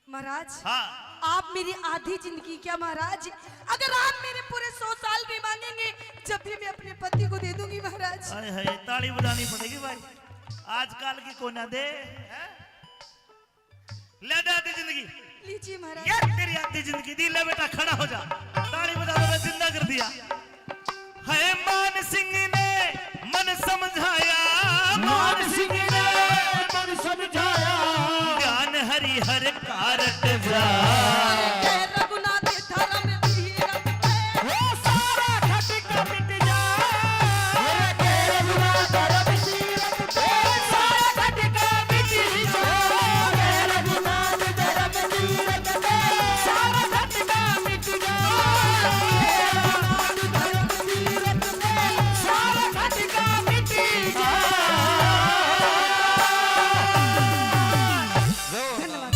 महाराज, हाँ आप मेरी आधी जिंदगी क्या महाराज, अगर आप मेरे पूरे 100 साल भी मांगेंगे जब भी मैं अपने पति को दे दूंगी महाराज। हाय हाय, ताली बजानी पड़ेगी भाई, आजकल की कोना दे है? ले दे आधी जिंदगी। लीजिए महाराज। ये तेरी आधी जिंदगी दी, ले बेटा खड़ा हो जा, ताली बजा दो, मैं जिंदा कर दिया। है मान सिंह ने मन समझाया, मान सिंह ने मन समझाया। ज्ञान हरि हर कारट जा। जय रघुनाथ धर्म धीरज पे, वो सारा खटका मिट जाए। जय रघुनाथ धर्म धीरज पे सारा खटका मिट जाए। जय रघुनाथ धर्म धीरज पे सारा खटका मिट जाए। रघुनाथ धर्म धीरज पे सारा खटका मिट जाए। धन्यवाद।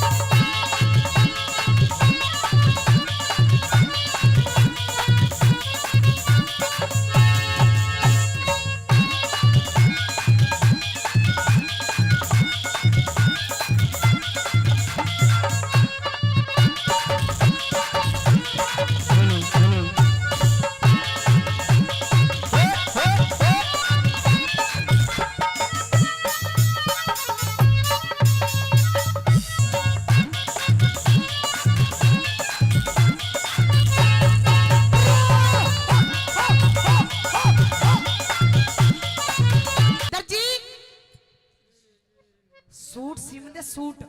सूट सिम दे सूट।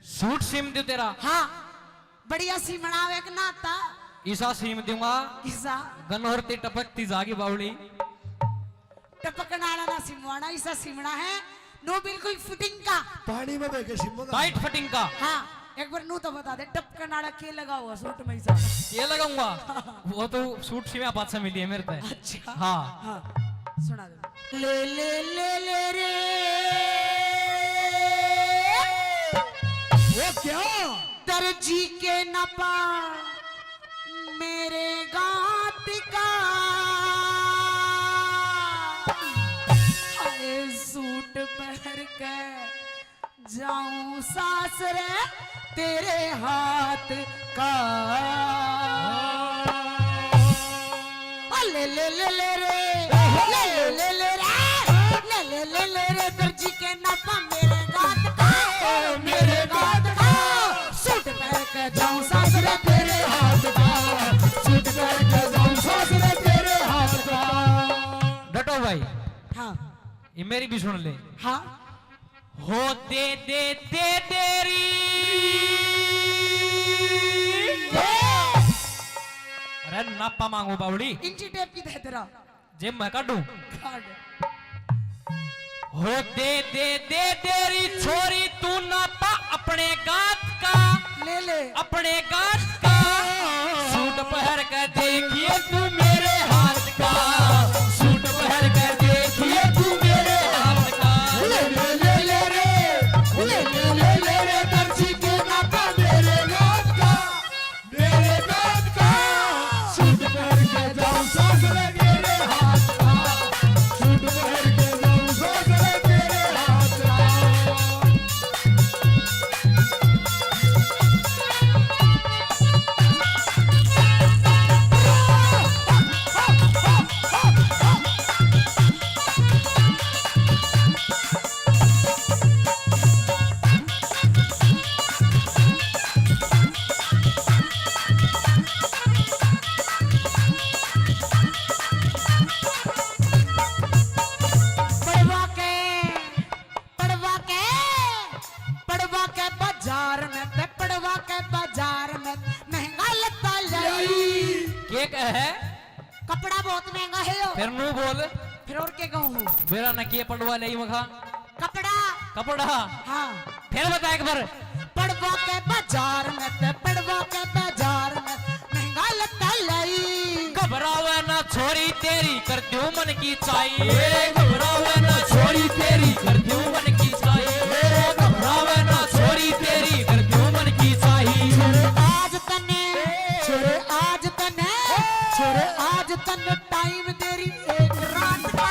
सूट सिम दू तेरा। हाँ बढ़िया सिमणा वे के नाता ईसा सिम दूंगा किसा गनोरती टपकती जागी बावड़ी। टपकनाड़ा ना सिमवाना, ऐसा सिमणा है नो बिल्कुल फिटिंग का। पानी में बह के सिमो का टाइट फिटिंग का। हाँ एक बार नू तो बता दे टपकनाड़ा के लगा हुआ सूट में ऐसा। ये लगाऊंगा वो तो सूट सिम पास से मिली है मेरे पे। अच्छा हाँ हाँ सुना दे। ले ले ले ले रे वो क्या दर्जी के नपा मेरे गात का हाय सूट पहन के जाऊं सासरे तेरे हाथ का। ले ले ले ले रे ले ले ले ले रे ले ले ले ले रे दर्जी के नपा मेरे गात का मेरे गात का सूट पहन के जाऊं सासरे तेरे हाथ का सूट पहन के जाऊं सासरे तेरे हाथ का। डटो भाई हाँ ये मेरी भी सुन ले। हाँ हो दे दे दे तेरी अरे नापा मांगू बावड़ी इंची टेप की दे तेरा जेब मैं काटू। कार्ड हो दे दे दे तेरी छोरी तू नापा अपने गात का ले ले अपने गात का सूट पहन के देखिए तू मेरे हाथ का सूट पहन के देखिए तू मेरे हाथ का। ले ले ले ले रे ले ले ले ले रे दर्जी के नापा मेरे गात का सूट पहन के जाऊं सासरे तेरे हाथ का सूट पहन के जाऊं सासरे तेरे हाथ का। पड़वा के बाजार में ते पड़वा के बाजार में महंगा लगता लाई। के कहे कपड़ा बहुत महंगा है यो। फिर नू बोल फिर और के कहूँ मेरा न किए पड़वा ले मखा कपड़ा कपड़ा। हाँ फिर बता एक बार। पड़वा के बाजार में ते पड़वा के बाजार में महंगा लगता लाई। घबरावे ना छोरी तेरी कर दूं मन की चाहिए घबरावे ना छोरी तेरी कर दूं मन की चाहिए घबरावे ना छोरी तेरी कर दूं मन की चाहिए। आज तने छोरे आज तने छोरे आज तने टाइम तेरी एक रात का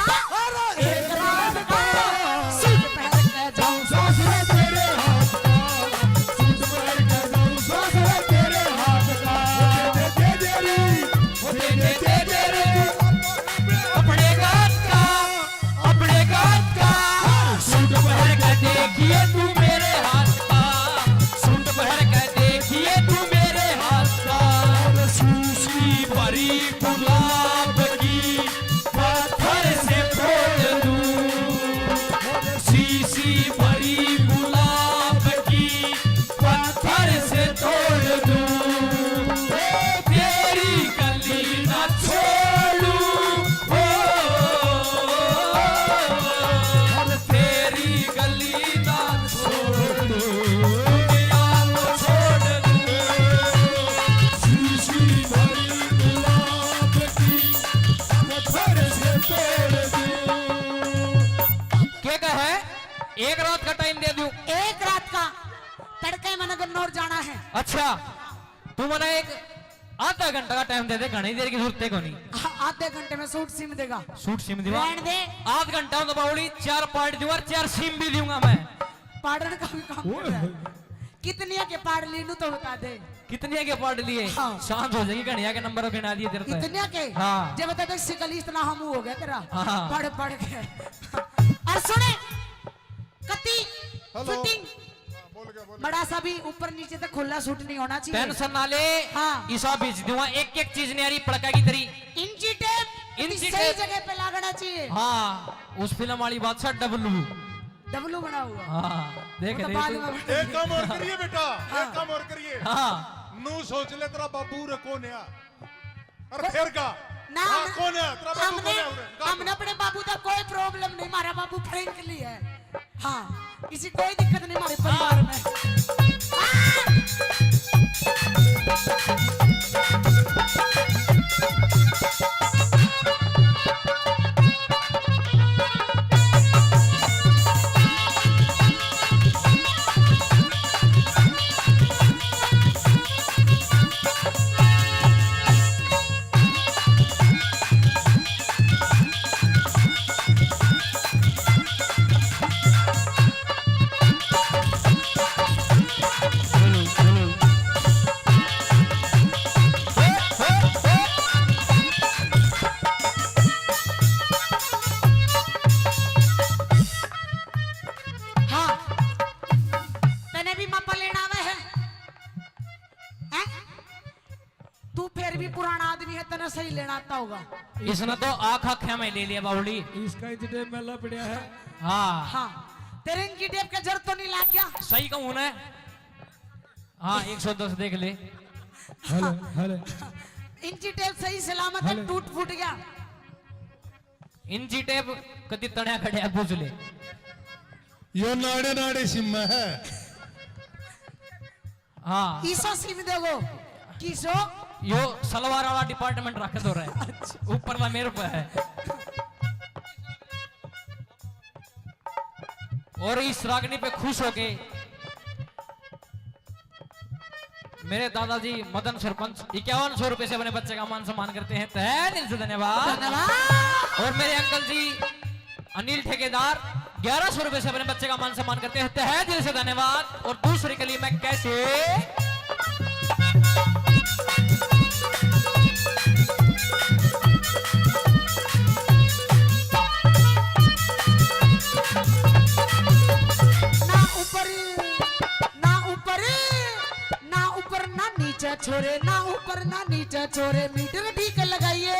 सूट पहन के जाऊं सासरे तेरे हाथ का सूट पहन के जाऊं सासरे तेरे हाथ का। दे दे रे दे दे दे रे अपने गात का सूट पहन के देखिए तू मेरे हाथ का सूट पहन के देखिए तू मेरे हाथ का। सूसी भरी गुलाब की पत्थर से फोड़ दूं शीशी भरी गुलाब की पत्थर से तोड़ दूं तेरी गली ना छोड़ूं हो तेरी गली ना छोड़ूं दुनिया को छोड़ दूं शीशी भरी गुलाब की पत्थर से तोड़ दूं। के कहे एक रात का टाइम दे दूं। एक रात का तड़के मन गन्नौर जाना है। अच्छा तू मना एक आधा घंटा का टाइम दे दे घनी देर की जरूरत है कोनी। आधे घंटे में सूट सिम देगा सूट सिम दिवा रहने दे आध घंटा तो बावड़ी 4 पार्ट दूंगा और 4 सिम भी दूंगा मैं। पाड़न का भी काम कर रहा है। कितनिया के पाड़ लीनू तो बता दे। कितने के पार्ट लिए हाँ। शांत हो जाएगी घनिया के नंबर गिना दिए तेरे पे। कितनिया के हाँ। जब बता दे सिकली इतना हम हो गया तेरा हाँ। पढ़ पढ़ के। और सुने कति फिटिंग बड़ा सा भी ऊपर नीचे तक खुला सूट नहीं होना चाहिए। टेंशन ना ले हाँ। ईसा बीच दूंगा एक एक चीज नहीं आ रही पड़का की तरी। इंची टेप इंची सही टेप। जगह पे लगाना चाहिए। हाँ उस फिल्म वाली बात सा डब्लू डबलू बना हुआ। हाँ देख वो तो ले बाद तू। में एक काम और करिए बेटा, एक काम और करिए। हाँ नू सोच ले तेरा बाबू रे कौन है? अरे फिर का ना हाँ, कौन है तेरा बाबू? हमने कौन है उरे? हमने अपने बाबू का कोई प्रॉब्लम नहीं, हमारा बाबू फ्रेंकली है। हाँ किसी कोई दिक्कत नहीं हमारे परिवार में। हाँ तने भी मापा लेना आवे है? हैं? तू फिर भी पुराना आदमी है, तने सही लेना आता होगा। इसने तो आँख आँखें में ले लिया बावली। इसका इंजन मेला पड़ा है। हाँ हाँ तेरे इनकी टेप का जर तो नहीं लग गया? सही कहूँ ना। हाँ 110 देख ले। हेलो हेलो इनकी टेप सही सलामत है, टूट फूट गया? इंची टेप कति तण्या खड़े पूछ ले। यो नाड़े नाड़े सिम्मा है। हाँ ईसो सिम देगो किसो? यो सलवार वाला डिपार्टमेंट रख दो रहे, ऊपर ना मेरे पे है। और इस रागनी पे खुश होके मेरे दादाजी मदन सरपंच 5100 रुपए से अपने बच्चे का मान सम्मान करते हैं, तहे दिल से धन्यवाद। और मेरे अंकल जी अनिल ठेकेदार 1100 रुपए से अपने बच्चे का मान सम्मान करते हैं, तहे दिल से धन्यवाद। और दूसरी कली मैं कैसे ना ऊपर ना ऊपर ना ऊपर ना नीचे छोरे, ना ऊपर ना नीचे छोरे, मीटर ठीक लगाइए।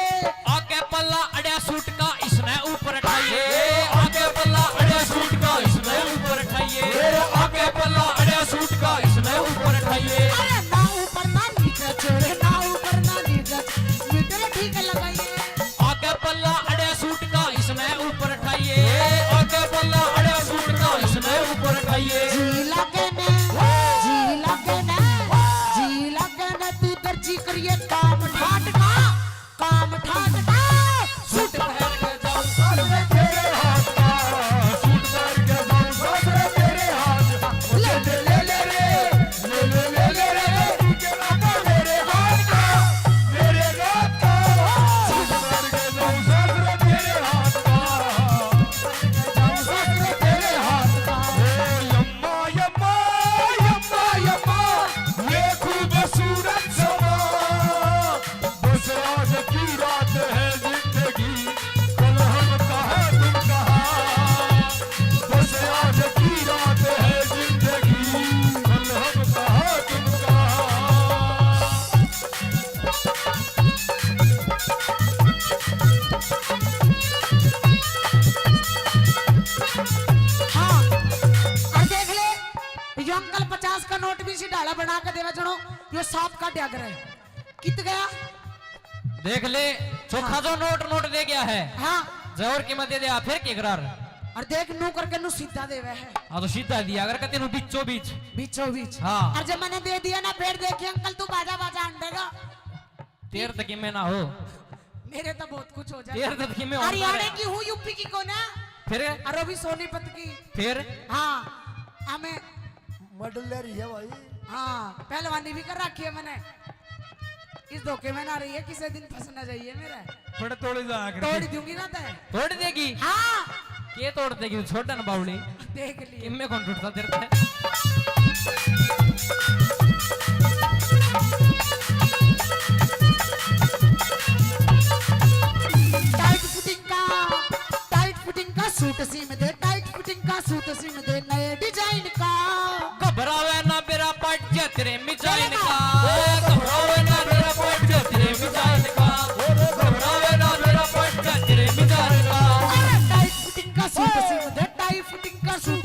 आगे पल्ला अड़िया सूट का इसने ऊपर उठाइए, आगे पल्ला अड़िया सूट का इसने ऊपर उठाइए, आगे पल्ला अड़िया सूट का इसने ऊपर उठाइए। अरे ना ऊपर ना नीचे छोरे, ना ऊपर ना नीचे, मीटर ठीक लगाइए। आगे पल्ला अड़िया सूट का इसने ऊपर उठाइए, आगे पल्ला अड़िया सूट का इसने ऊपर उठाइए। जी लगे ने जी लगे ने जी लगे ने, तू दर्जी करिए काम ठाट का, काम ठाट का। सूट पहन के जाऊं सासरे तेरे हाथ का, सूट पहन के जाऊं सासरे तेरे हाथ का। ले ले ले ले ले ले ले ले ले ले तू के लागा मेरे हाथ का, मेरे हाथ का। सूट पहन के जाऊं सासरे तेरे हाथ का, जाऊं सासरे तेरे हाथ का। यम्मा यम्मा यम्मा यम्मा, ये खूबसूरत समा, बस आज की रात है जिंदगी, कल हम कहाँ तुम कहाँ। बस आज की रात है जिंदगी, कल हम कहाँ तुम कहाँ। हाँ और देख ले यो अंकल 50 का नोट भी सी डाला बना के देवा जनो, यो सांप का डैगर है। कित गया? देख ले चोखा जो नोट दे गया है, हाँ जोर की मत दे दिया फिर के करार। और देख नू करके नू सीधा देवे है, हाँ तो सीधा दिया अगर कहते बीचों बीच। बीचों बीच। हाँ। और जब मैंने दे दिया ना, फिर देखिए अंकल तू बाजा बाजा अंडेगा। तेर तक में ना हो, मेरे तो बहुत कुछ हो जाए। तेर तक में हो हरियाणा की हूँ, यूपी की कौन है? फिर और भी सोनीपत की। फिर हाँ हमें मडलरी है भाई। हाँ पहलवानी भी कर रखी है मैंने। इस धोखे में ना रही है, किसी दिन फंस ना जाइए मेरा। बड़े तोड़े जा तोड़ दूंगी ना तय। तोड़ देगी। हाँ के तोड़ देगी छोटा ना बावली, देख लिए। किम्मे कौन टूटता तेरे पे। टाइट फिटिंग का सूट सीम दे, टाइट फिटिंग का सूट सीम दे, नए डिजाइन का। घबरावे ना मेरा पट जा तेरे मिजाइन का, घबरावे ना मेरा पट जा तेरे मिजाइन का, घबरावे ना मेरा पट जा तेरे मिजाइन का। टाइट फिटिंग का सूट सीम दे, टाइट फिटिंग का सूट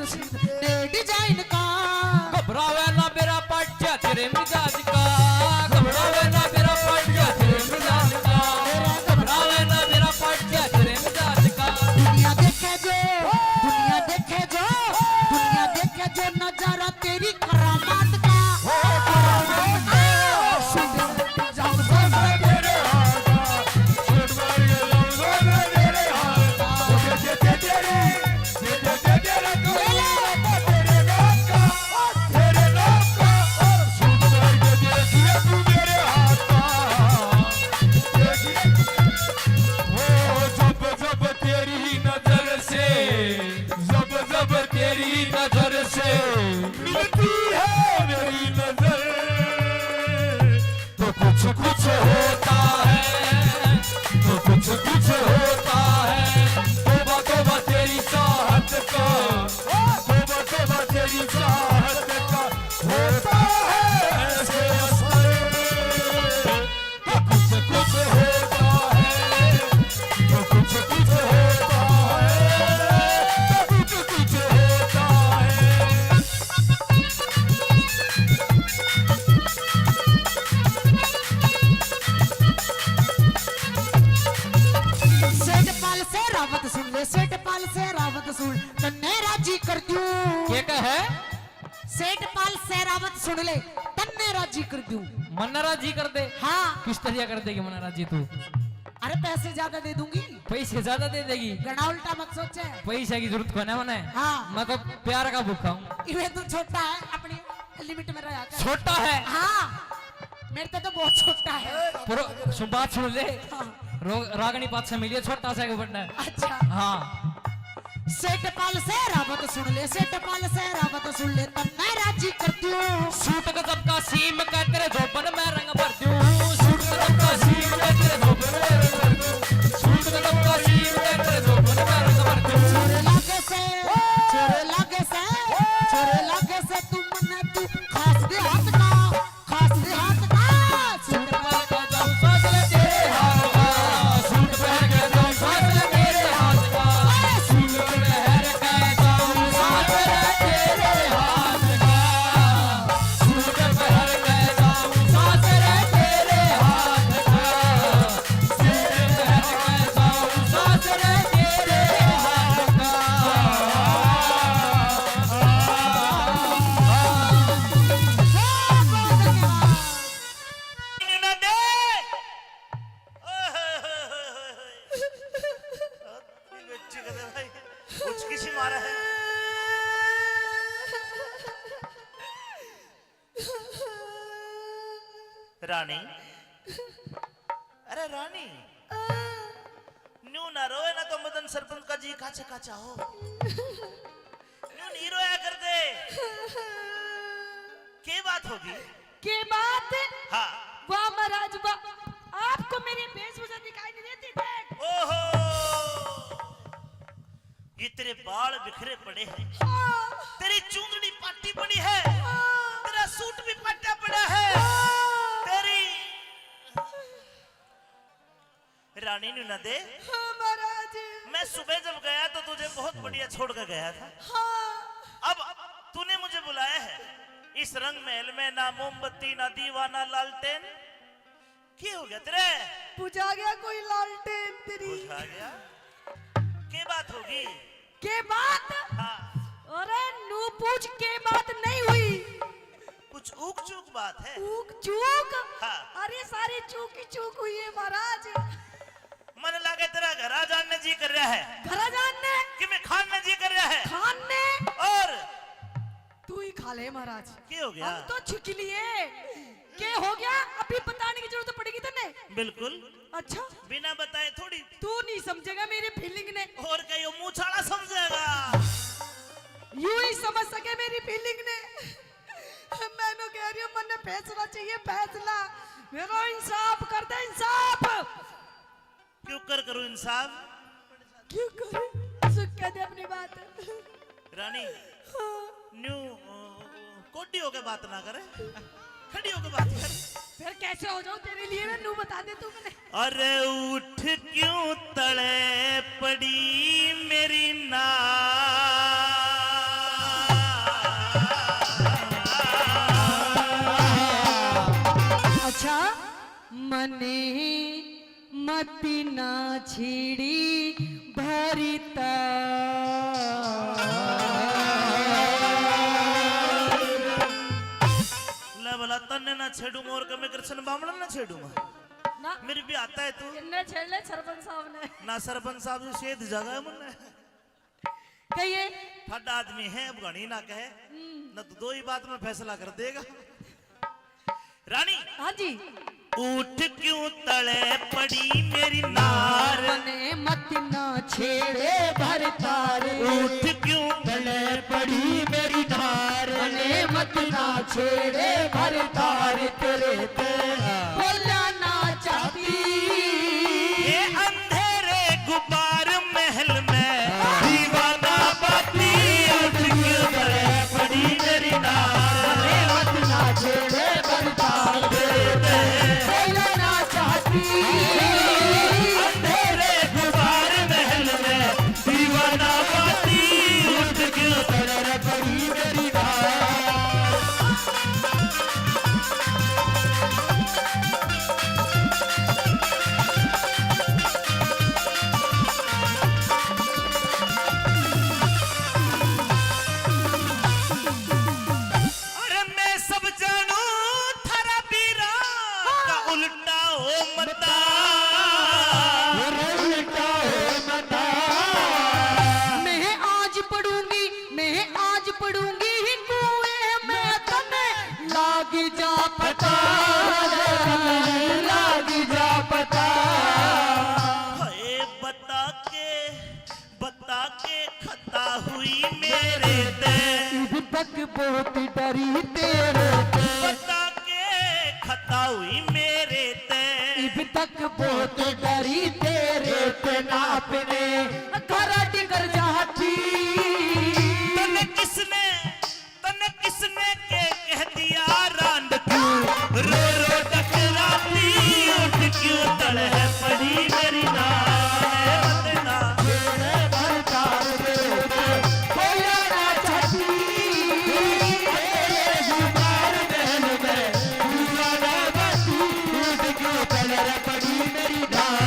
मिलती है मेरी नजर तो कुछ कुछ होता है, तो कुछ कुछ होता है। तौबा तौबा तेरी चाहत का, तौबा तौबा तेरी चाहत का होता है ऐसे असर। तो कुछ कुछ होता है, तो कुछ कुछ होता है, तो कुछ कुछ होता है। सेठपाल से रावत सुन ले, सेठपाल से रावत सुन, तन्ने राजी कर दूं। क्या कहे? सेठपाल से रावत सुन ले, तन्ने राजी कर दूं। मन्ना राजी कर दे। हाँ, किस तरह कर देगी मन्ना राजी तू? अरे पैसे ज्यादा दे दूंगी। पैसे ज्यादा दे देगी? गड़ा उल्टा मत सोचे। पैसे की जरूरत कोने मने। हाँ। मैं तो प्यार का भूखा हूँ। इवे तू छोटा है, अपनी लिमिट में रहा कर। छोटा है? हाँ, मेरे तो बहुत छोटा है। पुरो बात सुन ले। रागनी पात से मिलिए छोटा सा एक बटन है। अच्छा, हाँ। सेठपाल से रावत सुन ले, सेठपाल से रावत सुन ले, तन्ने राजी कर दूं। सूट गजब का सीम का तेरे धोबन में रंग भर दूं। सूट गजब का सीम का तेरे धोबन में रंग भर दूं। सूट गजब का सीम का तेरे धोबन में रंग भर दूं। छोरे लागे से, छोरे लागे से, छोरे लागे से तू मने तू खास दे हाथ का, खास दे हाथ का। सूट पहन के जाऊं साथ ले तेरे हाथ का, सूट पहन के जाऊं साथ ले मेरे हाथ का, सूट पहन के जाऊं साथ ले तेरे हाथ का, सूट पहन के जाऊं साथ ले तेरे हाथ का, सूट पहन के जाऊं साथ ले तेरे हाथ का। न दे। बच्ची का दे भाई, कुछ किसी मारा है। रानी, अरे रानी, न्यू ना रोए ना तो मदन सरपंच का जी काचा काचा हो। न्यू नहीं रोया कर दे। क्या बात होगी? के बात? हाँ। वाह महाराज वाह, आपको मेरी वेशभूषा दिखाई नहीं देती? देख। ओहो, ये तेरे बाल बिखरे पड़े हैं, तेरी चूंदड़ी पाटी पड़ी है, तेरा सूट भी पट्टा पड़ा है, तेरी रानी ने न दे। हाँ महाराज। मैं सुबह जब गया तो तुझे बहुत बढ़िया छोड़ कर गया था। हाँ। अब तूने मुझे बुलाया है इस रंग महल में, ना मोमबत्ती ना दीवाना लालटेन। क्या हो गया तेरे? बुझा गया कोई लालटेन तेरी? बुझा गया? क्या बात होगी? के बात? हाँ। अरे नू पूछ के बात नहीं हुई, कुछ ऊक चूक बात है। चूक चूक? हाँ। अरे सारी चूक ही चूक हुई है महाराज। मन लगे तेरा घरा जानने जी कर रहा है। घरा जानने? कि मैं खाने जी कर रहा है। खाने? और तू ही खा ले महाराज। क्या हो गया? हम तो छिक लिए। क्या हो गया? अभी बताने की जरूरत पड़ेगी तेने? बिल्कुल। अच्छा, बिना बताए थोड़ी। तू नहीं समझेगा मेरी फीलिंग ने। और कहीं मुंह छाड़ा समझेगा। यूं ही समझ सके मेरी फीलिंग ने। मैंने कह रही हूँ मन ने फैसला चाहिए, फैसला। मेरा इंसाफ कर दे, इंसाफ। क्यों करूं इंसाफ? क्यों करूं? सुख कह दे अपनी बात। रानी, न्यू कोटी होके बात ना करे, खड़ी होके बात कर। फिर कैसे हो जाऊं तेरे लिए? मैं नू बता दे तू मैंने। अरे उठ क्यों तले पड़ी मेरी ना। अच्छा, मने मती ना छीड़ी भरिता। ले भला तन्ने ना छेड़ू और कमे कृष्ण बामण ना छेड़ू ना मेरी भी आता है तू। इन्ने छेड़ ले सरपंच साहब ने। ना सरपंच साहब जो शेद जगह है मुन्ने। कहिए ठड्डा आदमी है, अब घनी ना कहे न तो दो ही बात में फैसला कर देगा। रानी, हाँ जी। उठ क्यों तले पड़ी मेरी नार। मने मत ना छेड़े भरतार। उठ क्यों तले पड़ी मेरी नार। छेड़े भरतार तेरे ते बोलना ना चाहती ये अंधेरे गुबार महल में दीवाना बाती उठ क्यों करे पड़ी मेरी नार मत ना छेड़े भरतार तेरे ते बोलना ना चाहती अंधेरे गुबार महल में दीवाना बाती उठ क्यों करे पड़ी मेरी नार अरे मैं सब जानू थारा बीरा का उल्टा हो मता उल्टा हो मता मैं आज पढ़ूंगी कुएं में तने लाग जा पता लाग जा पता हाय बता के खता हुई मेरे ते तक बहुत डरी तेरे ते बता के खता हुई मेरे ते इब तक बहुत डरी तेरे ते नापने करा टिकर जाती तने किसने के कह दिया रांड क्यों रो रो टकराती उठ क्यों तड़ है पड़ी मेरी नार ना भरतार तेरे ते बोला ना चाहती तेरे जुबान महल में दीवाना बाती उठ क्यों तलर पड़ी मेरी डार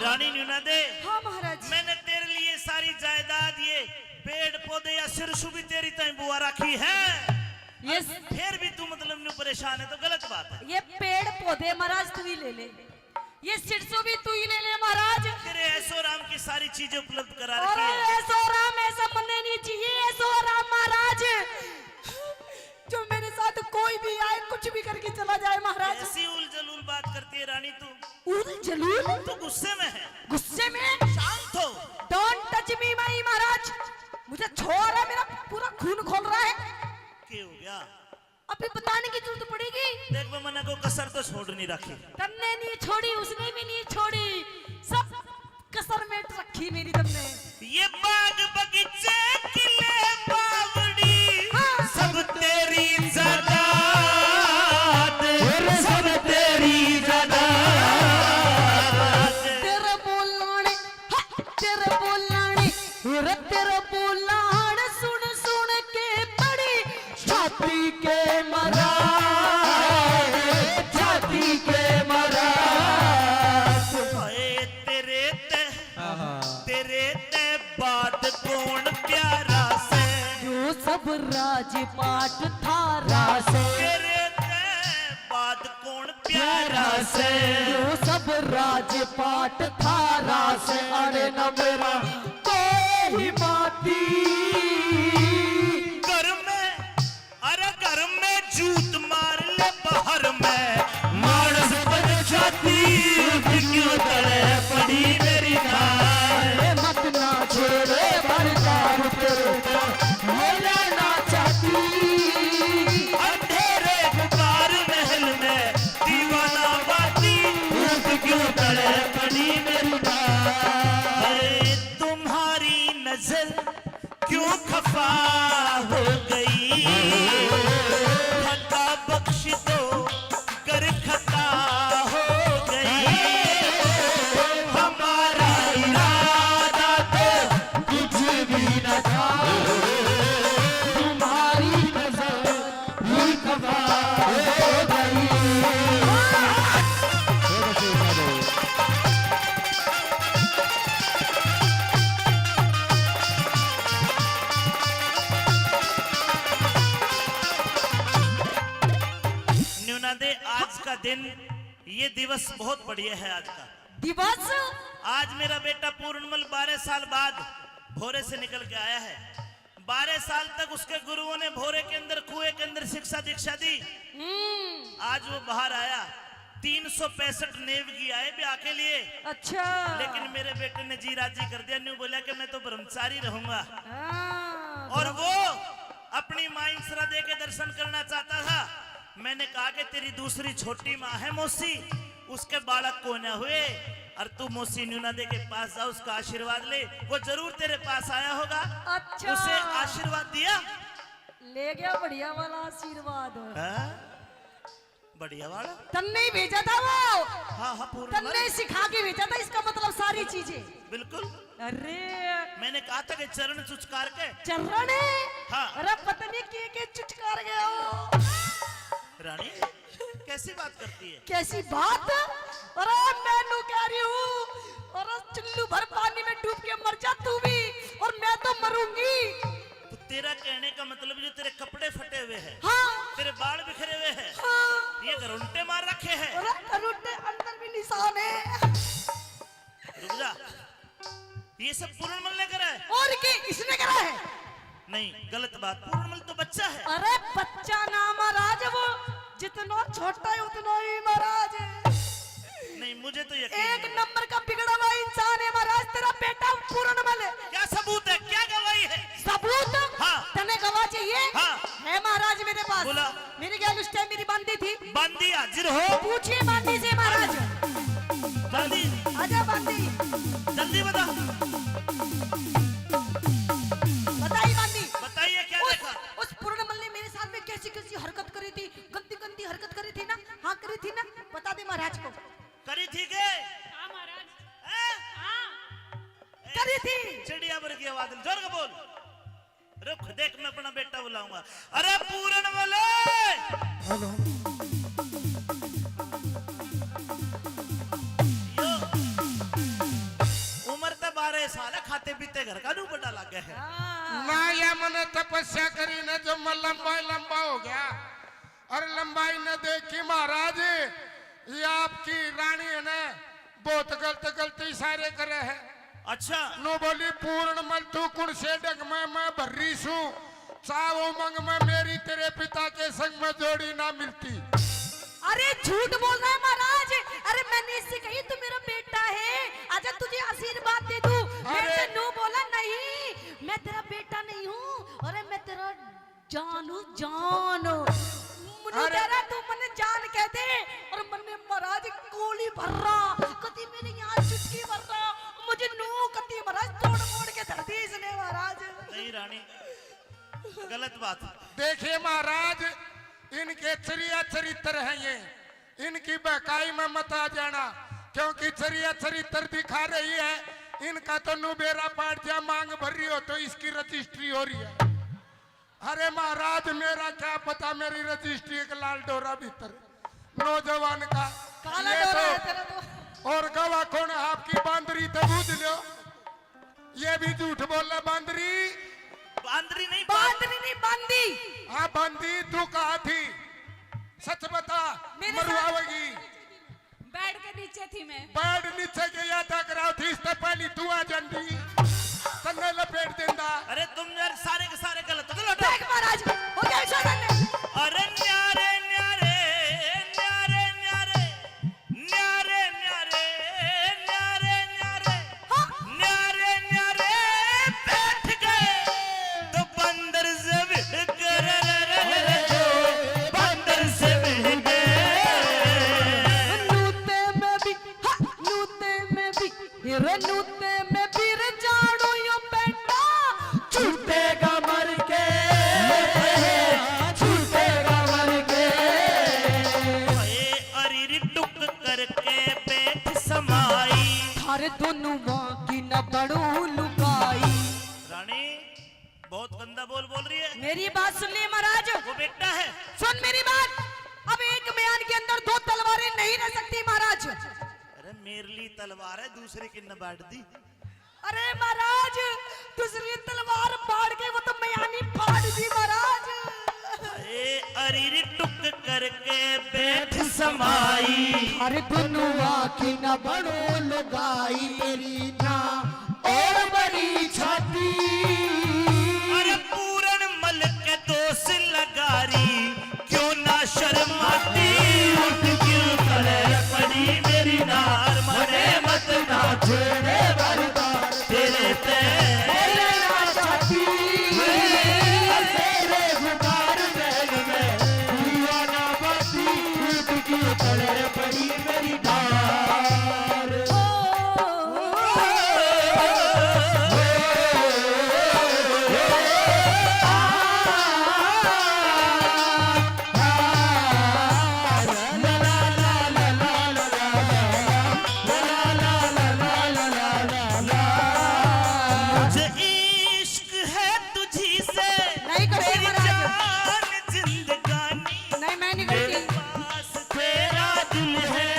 रानी न्यूना दे हाँ महाराज मैंने तेरे लिए सारी जायदाद ये पेड़ पौधे या सिरसु भी तेरी ताई बुआ रखी है ये फिर भी तू मतलब न्यू परेशान है तो गलत बात है ये पेड़ पौधे महाराज तू ही ले ले, ये सिरसों भी तू ही ले ले महाराज। तेरे ऐसो राम की सारी चीजें उपलब्ध करा और रखी है ऐसो राम ऐसा बनने नहीं चाहिए, ऐसो राम महाराज जो मेरे साथ कोई भी आए कुछ भी करके चला जाए महाराज। ऐसी उल जलूल बात करती है रानी तू उल जलूल तू गुस्से में है गुस्से में शांत हो डोंट टच मी माई महाराज, मुझे छोड़ है, मेरा पूरा खून खोल रहा है, क्या हो गया अभी बताने की जरूरत पड़ेगी। देख वो मना को कसर तो छोड़ नहीं रखी तन्ने नहीं छोड़ी, उसने भी नहीं छोड़ी, सब कसर में रखी मेरी तुमने। ये बाग बगीचे किले बावड़ी सब तेरी ज़ादात सब तेरी ज़ादात तेरे बोलाने तेरे बोलाने सुन सुन के बड़ी छाती के मरा छाती के मरा हाय तेरे ते बात कौन प्यारा से जो सब राजपाट थारा से तेरे ते बात कौन प्यारा से जो सब राजपाट थारा से अरे न मेरा कोई बाती घर में जूत मार ले बाहर में मानस बन जाती क्यों तड़े पड़ी मेरी नार मत ना छोड़े भरतार तेरे ते बोला ना चाहती अंधेरे गुबार महल में दीवाना बाती क्यों तड़े पड़ी मेरी नार अरे तुम्हारी नजर क्यों खफा हो गई खता बख्श दो कर खता हो गई हमारा इरादा तो कुछ भी न था तुम्हारी नजर ही खफा हो गई का दिन, ये दिवस बहुत बढ़िया है आज का दिवस। आज मेरा बेटा पूर्णमल 12 साल बाद भोरे से निकल के आया है। 12 साल तक उसके गुरुओं ने भोरे के अंदर, कुएं के अंदर शिक्षा दीक्षा दी। आज वो बाहर आया। 365 नेवगी आए ब्याह के लिए। अच्छा। लेकिन मेरे बेटे ने जी राजी कर दिया। न्यू बोला कि मैं तो ब्रह्मचारी रहूंगा। हाँ, और वो अपनी मां इंसरा दे के दर्शन करना चाहता था। मैंने कहा कि तेरी दूसरी छोटी माँ है मौसी, उसके बालक को न हुए और तू मौसी न्यूना दे के पास जा, उसका आशीर्वाद ले, वो जरूर तेरे पास आया होगा। अच्छा। उसे आशीर्वाद दिया, ले गया बढ़िया वाला आशीर्वाद। हाँ? बढ़िया वाला तन्ने ही भेजा था वो। हाँ हाँ पूर्ण तन्ने सिखा के भेजा था, इसका मतलब सारी चीजें। बिल्कुल। अरे मैंने कहा था कि चरण चुचकार के चरण है। हाँ। अरे पत्नी के चुचकार गया हो। रानी कैसी बात करती है? कैसी बात? अरे मैं कह रही हूँ, अरे चुल्लू भर पानी में डूब के मर जा तू भी, और मैं तो मरूंगी। तो तेरा कहने का मतलब जो तेरे कपड़े फटे हुए हैं, हाँ। तेरे बाल बिखरे हुए हैं, हाँ। ये घरुंटे मार रखे हैं। अरे करुटे अंदर भी निशान है। रुक जा, ये सब पूर्णमल ने करा है? और क्या इसने करा है? नहीं, गलत बात। पूर्णमल तो बच्चा है। अरे बच्चा ना महाराज, वो जितना छोटा है उतना ही महाराज है। नहीं, मुझे तो यकीन एक नहीं। नंबर का बिगड़ा हुआ इंसान है महाराज तेरा बेटा पूर्णमल। क्या सबूत है? क्या गवाही है? सबूत? हाँ। तने गवाह चाहिए? हाँ। है महाराज मेरे पास। बोला। मेरे ख्याल उस टाइम मेरी बांदी थी। बांदी हाजिर हो। पूछिए बांदी से महाराज। जल्दी आजा बांदी। जल्दी बता, बताइए बांदी। बताइए क्या देखा? उस पूर्णमल ने मेरे साथ में कैसी कैसी हरकत करी थी, गंदी गंदी हरकत करी थी ना? हाँ करी थी ना? बता दे महाराज को। करी थी के? हाँ महाराज। हैं? हाँ। करी थी। चिड़िया भर की आवाज जोर के बोल। रुक, देख मैं अपना बेटा बुलाऊंगा। अरे पूर्णमल! हेलो। यो, उम्र तो 12 साल है, खाते पीते घर का नू बड़ा लग गया है। ना ये मैंने तपस्या करी ना, जो मैं लंबा हो गया, और लंबाई ने देखी महाराज, ये आपकी रानी है ना, बहुत गलत इशारे करे है। अच्छा। नो बोली पूर्णमल तू कुण से डग मैं भर्री सू, चाव उमंग में मेरी तेरे पिता के संग में जोड़ी ना मिलती। अरे झूठ बोल रहा है महाराज। अरे मैंने इससे कही तू मेरा बेटा है, आजा तुझे आशीर्वाद दे दूं। मैंने नो बोला नहीं, मैं तेरा बेटा नहीं हूँ, अरे मैं तेरा जानू जान। मुझे कह रहा तू मने जान कह दे, और मने महाराज गोली भर रहा, कभी मेरे यहाँ चुटकी भर रहा, मुझे नो कती महाराज तोड़ मोड़ के धर दी इसने महाराज। नहीं रानी, गलत बात। देखिए महाराज, इनके चरित्र है ये, इनकी बहकाई में मत आ जाना, क्योंकि चरित्र दिखा रही है। इनका तो नुबेरा पाट जा मांग भर रही हो तो इसकी रजिस्ट्री हो रही है। अरे महाराज मेरा क्या पता, मेरी रजिस्ट्री एक लाल डोरा भीतर नौजवान का काला ये डोरा है तेरा तो। और गवाह कौन है? आपकी बांदरी तो बूझ लो, ये भी झूठ बोल रहा। बांदरी बांदरी नहीं, बांदरी नहीं बांदी। हाँ बांदी, तू कहा थी? सच बता, मेरे मरवाएगी। बेड के नीचे थी मैं। बेड नीचे के याद कराओ थी, इससे पहले तू आ जंडी तन्ने लपेट देंदा। अरे तुम यार सारे के सारे गलत हो। देख महाराज हो गया ऐसा करने। अरे न्यारे न्यारे न्यारे न्यारे न्यारे न्यारे न्यारे न्यारे न्यारे न्यारे बैठ गए तो बंदर से भिड़ गए, बंदर से भिड़ गए। नूते में भी नूते में भी रे नूते में भी रे जाड़ो यो बेटा छूटेगा मर के, छूटेगा मर के। अरे टुक करके बैठ समाई, थारे दोनों माँ की न बड़ू लुकाई। रानी बहुत गंदा बोल रही है। मेरी बात सुन ले महाराज, वो बेटा है। सुन मेरी बात। अब एक म्यान के अंदर दो तलवारें नहीं रह सकती महाराज। अरे मेरे लिए तलवार है, दूसरे की न बांट दी। अरे महाराज दूसरी तलवार फाड़ के वो तो म्यानी फाड़ दी महाराज। अरे टुक करके बैठ समाई अरे दुनुआ की न बड़ो लुगाई तेरी ना और बड़ी छाती अरे पूरन मल के दोष लगारी क्यों ना शर्माती उठ क्यों करे पड़ी मेरी नार मने मत ना छेड़े बरदार तेरे पे बोले ना चाहती तेरे गुबार महल में दीवाना बसी उठ की तलर पड़ी मेरी डार मुझे इश्क है तुझी से नहीं करती मेरी महाराज। जान जिंदगानी नहीं मैं नहीं मेरे करती पास तेरा दिल है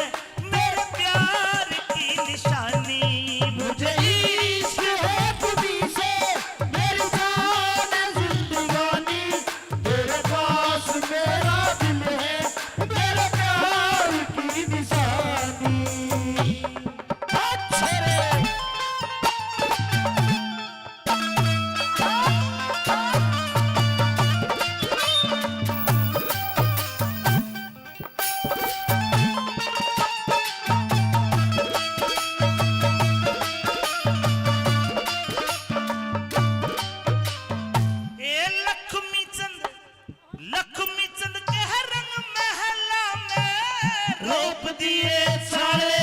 मेरे प्यार की निशानी मुझे इश्क है तुझी से मेरी जान जिंदगानी तेरे पास मेरा दिल है मेरे प्यार की निशानी अच्छे रे ए लक्ष्मी चंद के रंग महला में रोप दिए सारे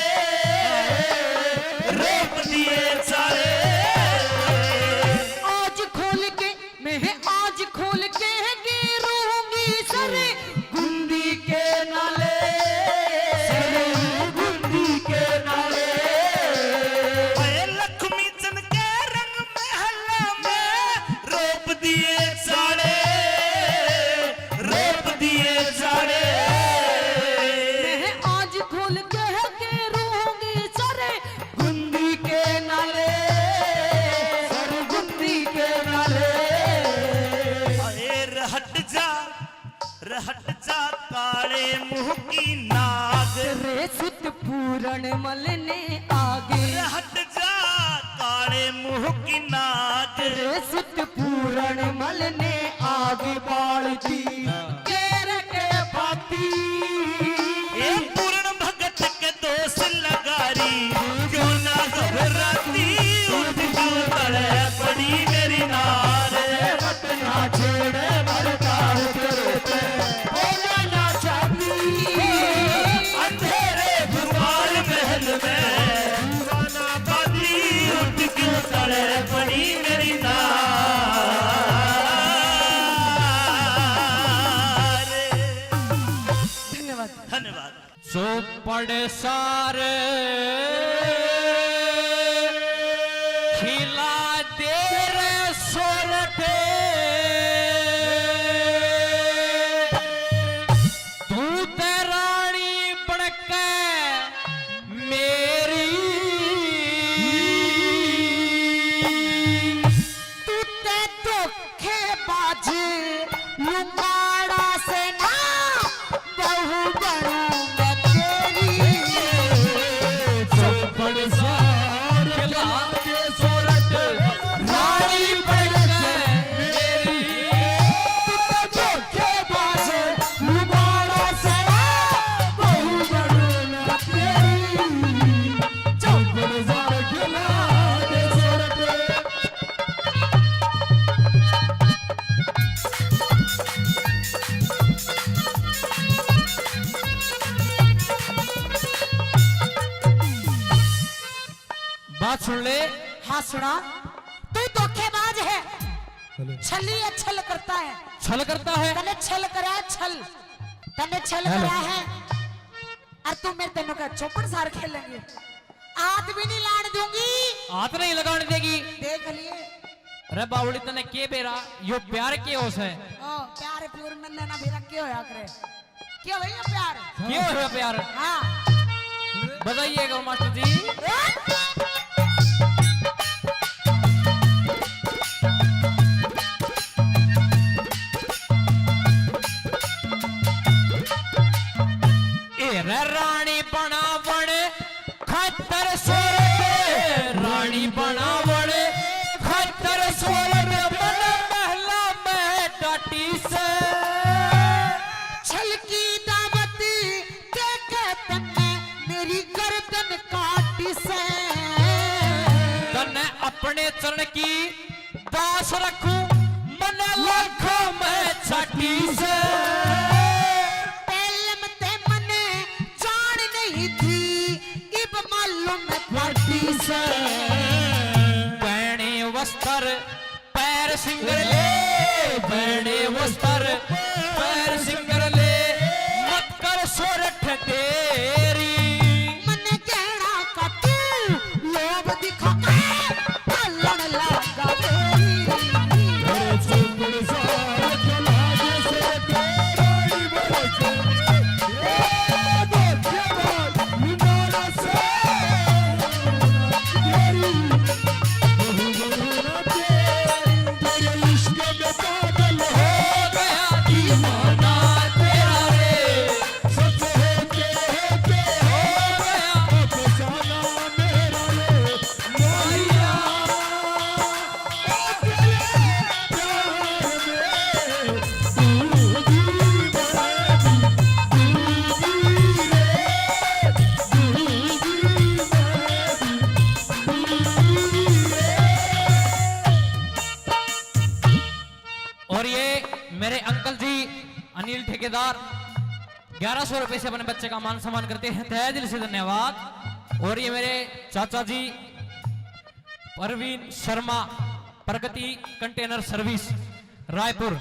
आज खोल के मैं आज खोल के गिरूंगी सरे गुंदी के नाले गुंदी के नाले ए लक्ष्मी चंद के रंग महला में रोप दिए सारे मैं आज खोल के गिरूंगी सरे गुंदी के नाले सर गुंदी के नाले अरे रहट जा काले मुंह की नाग रे सुत पूरण मलने आगे रहट जा काले मुंह की नाग रे सुत पूरण मलने आग बालती केर के पाती ए पूर्ण भगत के दोष लगारी क्यों ना घबराती उठ क्यों तड़े पड़ी मेरी नार मत ना छेड़े बरदार तेरे पे बोले ना चाहती अंधेरे भगवान महल में दीवाना बाती उठ क्यों तड़े पड़ी मेरी नार धन्यवाद धन्यवाद सो पड़े सारे खिला दे रे सोलटे तू ते रानी बनके मेरी तू ते धोखेबाज लुंगाड़ा से ना बहु बनूं मैं तेरी चौपड़ सार खिला के सोलट रानी बनके मेरी धोखेबाज लुबाड़ा से बहु बनूं मैं तेरी चौपड़ सार खिला के सोलट बात सुन ले हाँ सुना तू धोखेबाज है छली छल करता है छल करता है तने छल करा है छल तने छल करा है और तू मेरे तेनों का चौपड़ सार खेलेंगे हाथ भी नहीं लाड़ दूंगी हाथ नहीं लगाने देगी देख लिए अरे बावली तने के बेरा यो प्यार के होस है ओ प्यार प्योर में ना बेरा क्यों होया करे क्यों भैया प्यार क्यों है प्यार हाँ बताइएगा मास्टर जी चरण की दास रखूं मन लाखों में छठी से पहले मते मने जान नहीं थी इब मालूम है पार्टी से पहने वस्त्र पैर सिंगर ले पहने वस्त्र पैर सिंगर ले मत कर सोरठ तेरी मन कहना का तू लोभ दिखा के लड़ लगा और ये मेरे अंकल जी अनिल ठेकेदार 1100 रुपए से अपने बच्चे का मान सम्मान करते हैं, तहे दिल से धन्यवाद। और ये मेरे चाचा जी परवीन शर्मा प्रगति कंटेनर सर्विस रायपुर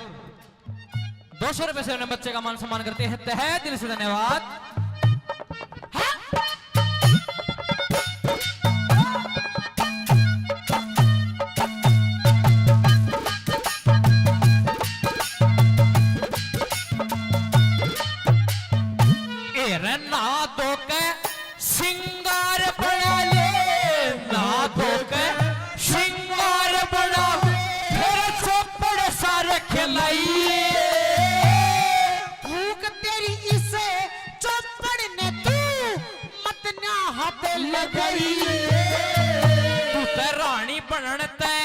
200 रुपए से अपने बच्चे का मान सम्मान करते हैं, तहे दिल से धन्यवाद। ना तो के सिंगार बना ले ना तो के सिंगार बना फिर चौपड़ सारे खिलाइए भूख तेरी इसे चौपड़ ने तू मत ना हाथ लगाई तू ते रानी बनन ते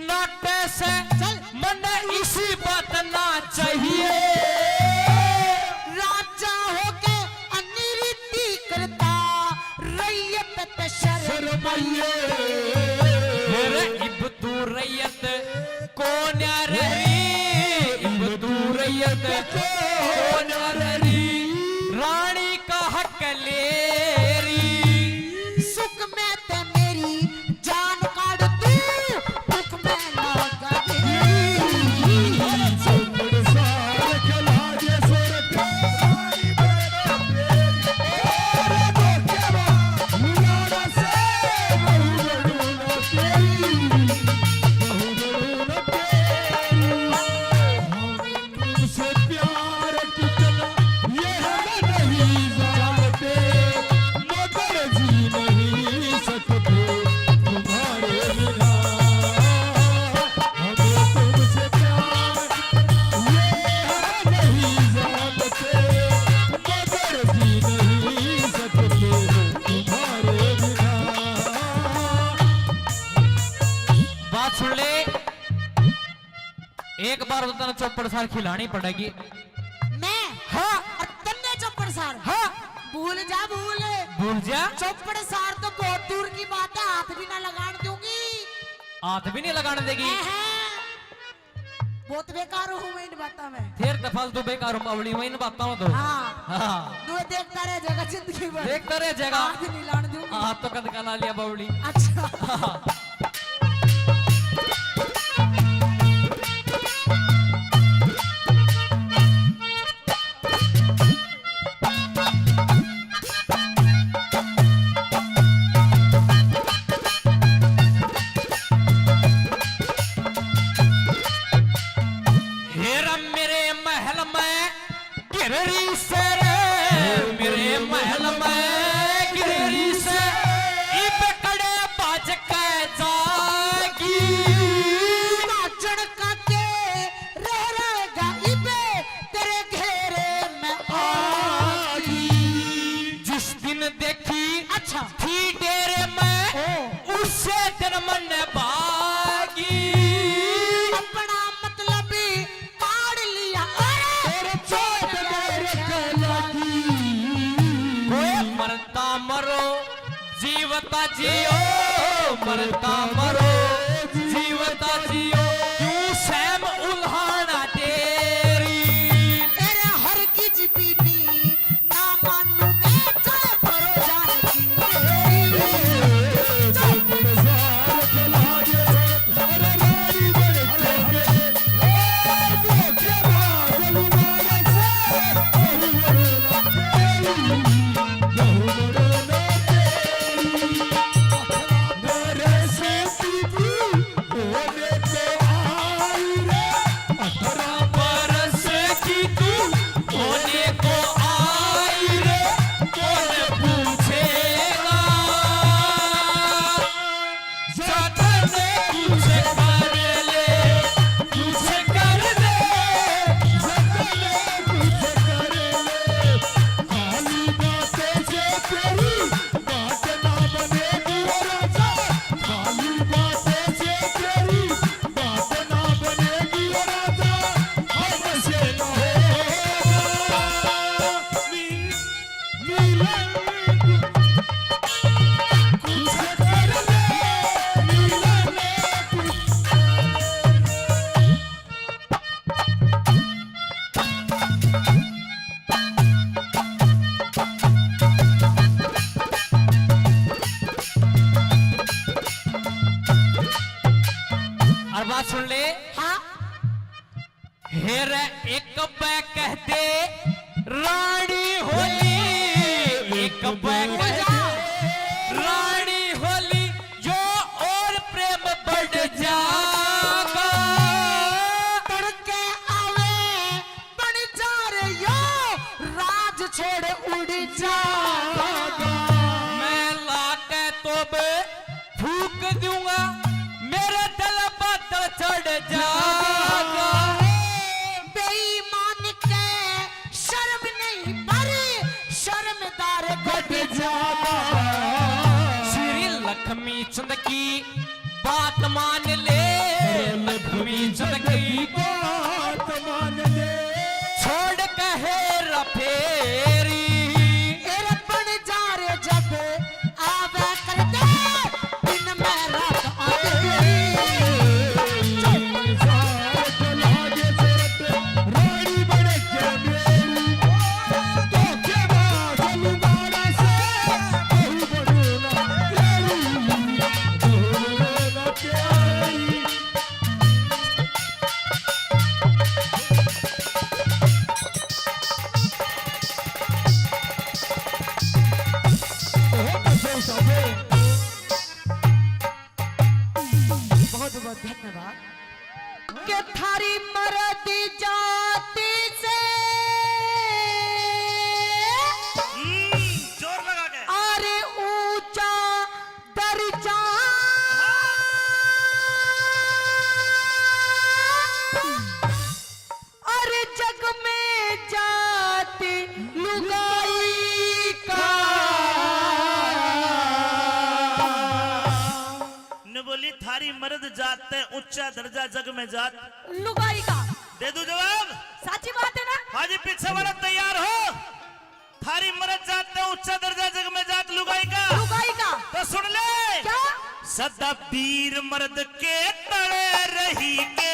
नाटे से चल मन इसी बात ना चाहिए राजा होके अनिरीति करता रैयत पे शर्माइए इब तू रैयत कौन रही इब तू रैयत कौन रही रानी का हक लेरी सुख में ते मेरी जान काट तू दुख में लगा सुन ले एक बार तो तेना चौपड़ सार खिलानी पड़ेगी। मैं हाँ और तन्ने चौपड़ सार हाँ भूल जा भूल जा चौपड़ सार तो बहुत दूर की बात है हाथ भी ना लगाने दूंगी हाथ भी नहीं लगाने देगी बहुत बेकार हूँ मैं इन बातों में फिर तो फालतू बेकार हूँ बावली मैं इन बातों में तो हाँ तू देखता रह जाएगा जिंदगी भर देखता रह जाएगा हाथ नहीं लाने दूंगी हाथ तो कद का ला लिया बावली अच्छा गिररी से मेरे महल में गिररी से इब कड़े बाज के जागी नाचन का के रह रहेगा इबे तेरे घेरे में आगी जिस दिन देखी अच्छा थी डेरे में उससे दिन मन भागी अपना मतलब काढ़ लिया अरे चोट मरता मरो जीवता जियो मरता मरो जीवता जियो क्यों सैम उल्हाना तेरी तेरे हर की जीबीनी ना मानू मैं चाहे परो जान की बरस की तू होने को आई रे कौन पूछेगा जतन कुछ कर ले कुछ कर ले और बात सुन ले हाँ हेर एक पै कहते रानी होली एक पै कहते रानी होली जो और प्रेम बढ़ जाएगा तड़के आवे बन जा रे यो राज छोड़ उड़ जा मैं लाके तो बे फूक दूंगा मेरे दिल पर चढ़ जाएगा बेईमान के शर्म नहीं पर शर्मदार घट जागा श्री लक्ष्मी चंद की बात मान ले लक्ष्मी चंद की बात मान ले छोड़ कहे रफेरी तेरे बन जा रे जब आवे कर दे दिन में रात आवे बहुत बहुत धन्यवाद के थारी मर्द जाति से जोर लगा के अरे ऊंचा दर्जा अरे जग में जाति लुगाई का ने बोली थारी मर्द जात है ऊंचा दर्जा जग में जात लुगाई का दे दू जवाब साची बात है ना? हाजी पीछे वाला तैयार हो थारी मर्द जात है ऊंचा दर्जा जग में जात लुगाई का लुगाई का तो सुन ले क्या? सदा वीर मर्द के तले रही के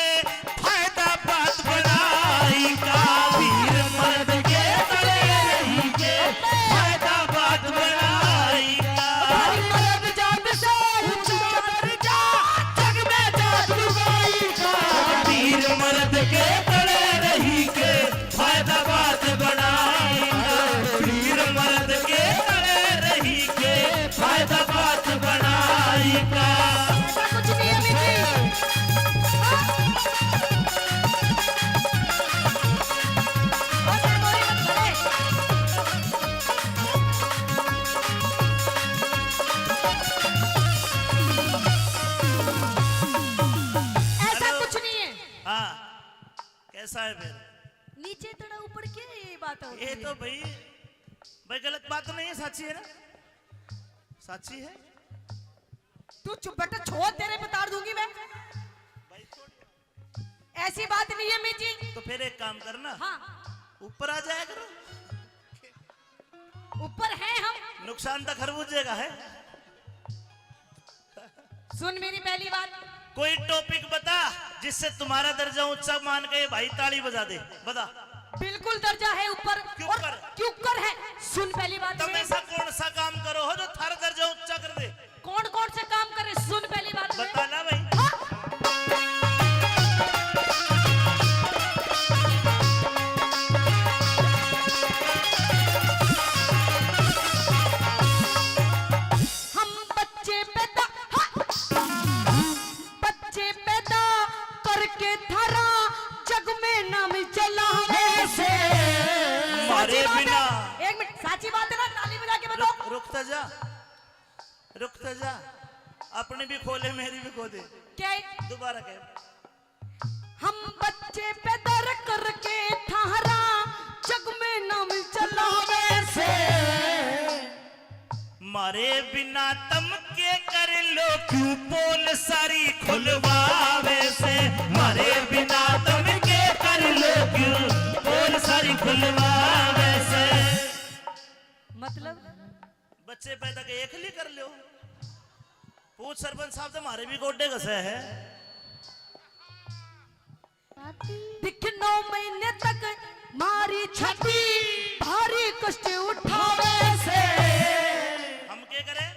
फायदा बात बढ़ाई का वीर मर्द के तले रही के फायदा बात बढ़ाई का मर्द जात से ऊंचा दर्जा जग में जात लुगाई का वीर मर्द के तले रही के फायदा बात बढ़ाई का वीर मर्द के तले रही के फायदा बात बढ़ाई का कुछ नहीं है बेटी ऐसा कुछ नहीं है हाँ कैसा है फिर नीचे तड़ा ऊपर क्या ये बात होती ये है? तो भाई भाई गलत बात तो नहीं है साची है ना साची है तू चुप बेटा छोड़ तेरे बता दूंगी मैं ऐसी बात नहीं है मीजी तो फिर एक काम करना हाँ ऊपर आ जाया करो ऊपर है हम नुकसान तो खरबूजे का है सुन मेरी पहली बात कोई टॉपिक बता जिससे तुम्हारा दर्जा ऊंचा मान के भाई ताली बजा दे, बता। बिल्कुल दर्जा है ऊपर। क्यों और कर? क्यों कर है? सुन पहली बात तुम में। ऐसा कौन सा काम करो हो जो थारा दर्जा ऊंचा कर दे? कौन कौन से काम करे? सुन पहली बात में। बताना भाई। हम बच्चे पैदा बच्चे पैदा करके थारा जग में नाम चलावे से। मारे साची बात बिना। है? एक मिनट, साची बात है ना? ताली बजा के बताओ। रुकता जा, रुकता जा। अपनी भी खोले मेरी भी खोले। क्या है? दोबारा कह। हम बच्चे पैदा करके थारा जग में नाम चलावे से। मारे बिना तम के कर लो क्यों पोल सारी खुलवावे से। मारे बिना तम के कर लो क्यों पोल सारी खुलवावे से। मतलब बच्चे पैदा के एक ही कर लो। पूछ सरपंच साहब से, हमारे भी गोड्डे घसे है। दिख 9 महीने तक मारी छाती भारी कष्ट उठावे से। हम क्या करें?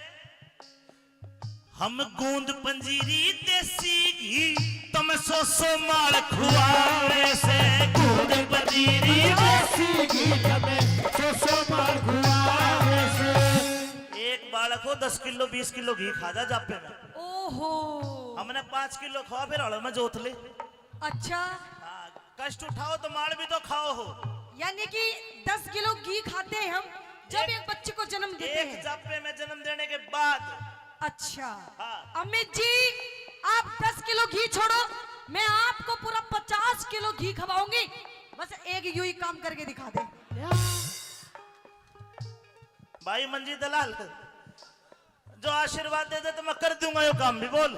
हम गूंद पंजीरी देसी घी तुम सो माल खुआवे से। गूंद पंजीरी देसी घी तुम्हें सो माल खुआवे से। एक बालक को 10 किलो 20 किलो घी खा जा जापे में। ओहो, हमने 5 किलो खवा फिर हड़ में जोत ले। अच्छा, हाँ, कष्ट उठाओ तो माल भी तो खाओ हो। यानी कि 10 किलो घी खाते हैं हम जब एक बच्चे को जन्म देते एक हैं। जापे में जन्म देने के बाद। अच्छा, हाँ। अमित जी आप 10 किलो घी छोड़ो, मैं आपको पूरा 50 किलो घी खवाऊंगी। बस एक यूं ही काम करके दिखा दे। भाई मंजी दलाल, जो आशीर्वाद दे दे तो मैं कर दूंगा ये काम भी। बोल,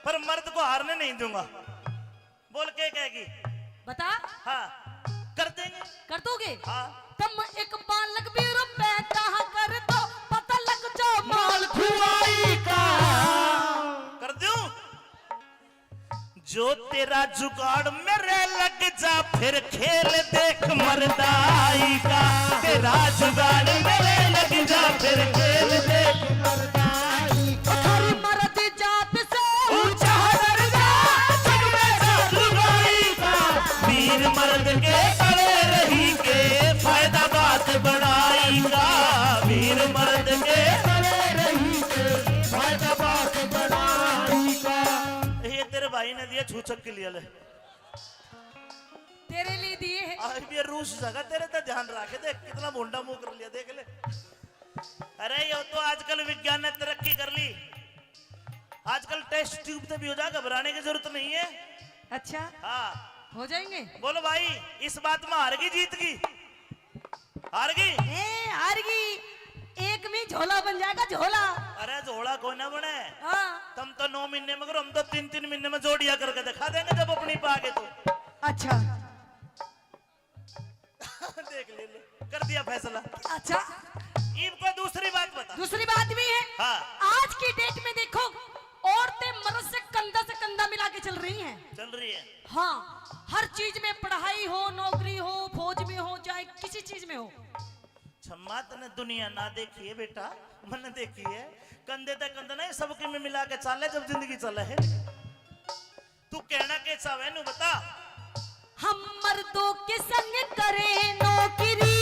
पर मर्द को हारने नहीं दूंगा। बोल के कहेगी? बता, हाँ कर देंगे। कर दोगे? हाँ। तुम एक बालक भी रुपए कहा कर दो, पता लग जाओ माल खुआई का। कर दूं? जो तेरा जुगाड़ मेरे लग जा फिर खेल देख मर्दाई का। तेरा जुगाड़ मेरे लग जा फिर खेल देख मर्दाई का। हरी मर्द जात से ऊंचा दर्जा जग में जादूगरी का। वीर मर्द के खड़े रही के फायदा बात बढ़ाएगा। वीर मर्द के खड़े रही के फायदा बात बढ़ाएगा। ये तेरे भाई ने दिया छूचक के लिए ले। तेरे लिए दिए हैं। आज भी रूस जगह तेरे तो ध्यान रखे। देख कितना भोंडा मुंह कर लिया, देख ले। अरे ये तो आजकल विज्ञान ने तरक्की कर ली। आजकल टेस्ट ट्यूब से भी हो जाए, घबराने की जरूरत नहीं है। अच्छा, हाँ हो जाएंगे। बोलो भाई, इस बात में हार गई जीत गई? हार गई? हार गई। एक में झोला बन जाएगा, झोला। अरे झोला कोई ना बने। हाँ। तुम तो 9 महीने में करो, हम तो 3-3 महीने में जोड़िया करके दिखा देंगे जब अपनी पागे तो। अच्छा देख ले, कर दिया फैसला। अच्छा, ईब को दूसरी बात बता। दूसरी बात भी है। हाँ। आज की डेट में देखो, औरतें मर्द से कंधा मिला के चल रही हैं। चल रही है। हाँ, हर चीज में, पढ़ाई हो, नौकरी हो, फौज में हो, चाहे किसी चीज में हो। छम्मा तने दुनिया ना देखी है बेटा, मैंने देखी है। कंधे तक कंधा नहीं, सबके में मिला के चाले जब जिंदगी चले है। तू कहना के चाहे नु बता। हम मर्दों के संग करे नौकरी,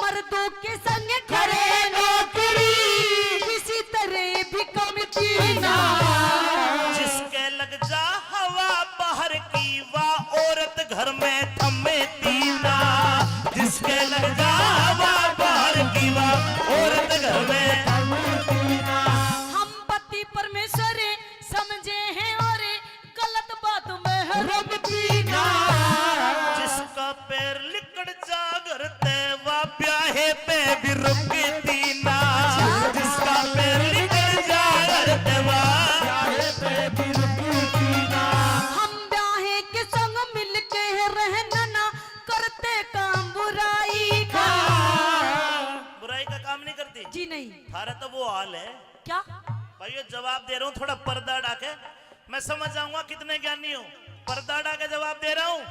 मर्दों के संग करे नौकरी, किसी तरह भी कम जीना। जिसके लग जा हवा बाहर की, वाह औरत घर में थमे तीना। जिसके लग जा हवा बाहर की, वाह औरत घर में थमे तीना। हम पति परमेश्वर समझे हैं और गलत बात में है रब पीना। जिसका पैर लिकड़ जा घर ते, वाह ब्याहे पे भी रुकती ना। जिसका पैर लिकड़ जा घर ते, वाह ब्याहे पे भी रुकती ना। हम ब्याहे के संग मिलके रहना ना करते काम बुराई का। बुराई का काम नहीं करती जी नहीं। थारा तो वो हाल है। क्या? भाई ये जवाब दे रहा हूँ, थोड़ा पर्दा डाके। मैं समझ जाऊंगा कितने ज्ञानी हो, पर दादा का जवाब दे रहा हूँ,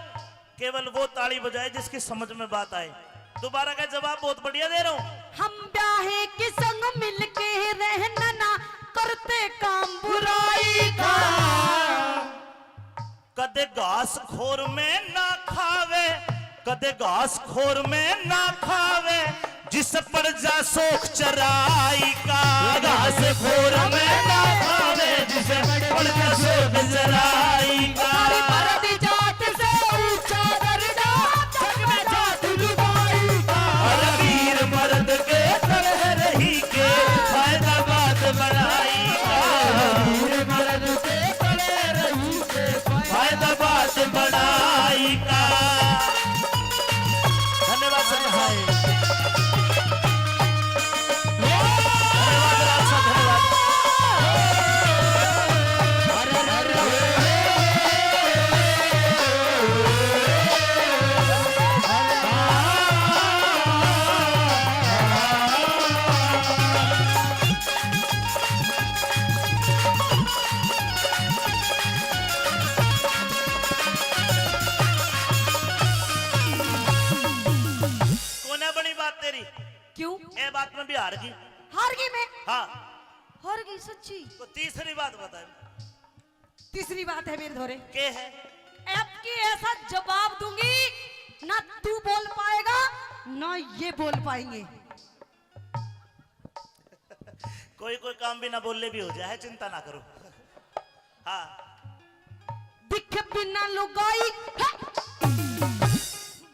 केवल वो ताली बजाए जिसकी समझ में बात आए। दोबारा का जवाब बहुत बढ़िया दे रहा हूँ। हम ब्याहे के संग मिलके रहना ना करते काम बुराई का। कदे घास खोर में ना खावे, कदे घास खोर में ना खावे, जिस पर जा सोख चराई का। घास खोर में ना खावे, जिस पर जा सोख चराई का। जात से ऊंचा दर्जा जग में जात लुगाई का। और वीर मर्द के तरह रही के फायदा बात बढ़ाई का। वीर मर्द के तरह रही के फायदा बात बढ़ाई का। धन्यवाद सर भाई, धन्यवाद राज साहब, धन्यवाद। कोने बनी बात तेरी, क्यों ये बात में भी हार गई। हार गई मैं? हाँ, हार गई सच्ची? तो तीसरी बात बता। तीसरी बात है मेरे धोरे, के है? अब की ऐसा जवाब दूंगी ना तू बोल पाएगा ना ये बोल पाएंगे। कोई कोई काम भी ना बोलने भी हो जाए, चिंता ना करो। हाँ, दिख बिना लुगाई है।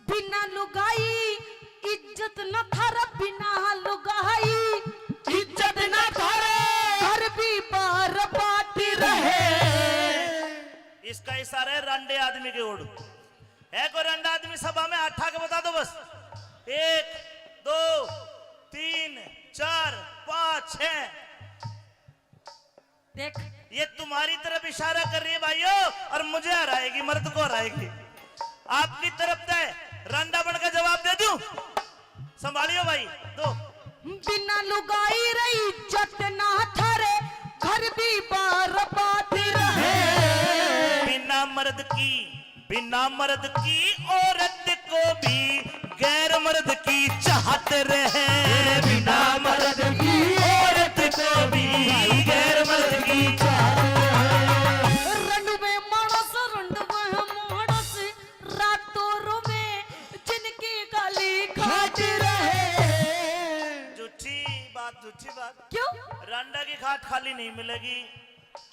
बिना लुगाई इज्जत न थारा, बिना लुगाई इज्जत न थारे, घर भी बार बाटी रहे। इसका इशारा है रंडे आदमी के ओर। है कोई रंडा आदमी सभा में? हाथ के बता दो बस। 1 2 3 4 5 6। देख ये तुम्हारी तरफ इशारा कर रही है भाइयों, और मुझे हराएगी, मर्द को हराएगी। आपकी तरफ तय रंडा बनकर जवाब दे दूं? संभालियो भाई, दो। बिना लुगाई रही इज्जत ना थारे, घर भी बार बाटी रहे। बिना मर्द की औरत को भी गैर मर्द की चाहत रहे। बिना मर्द की औरत को भी गैर मर्द की चाहत रहे। रंडवे मानस रंडवे मानस, रातों रोवे जिनकी गाली खाती रहे। झूठी बात। क्यों? रंडा की खाट खाली नहीं मिलेगी।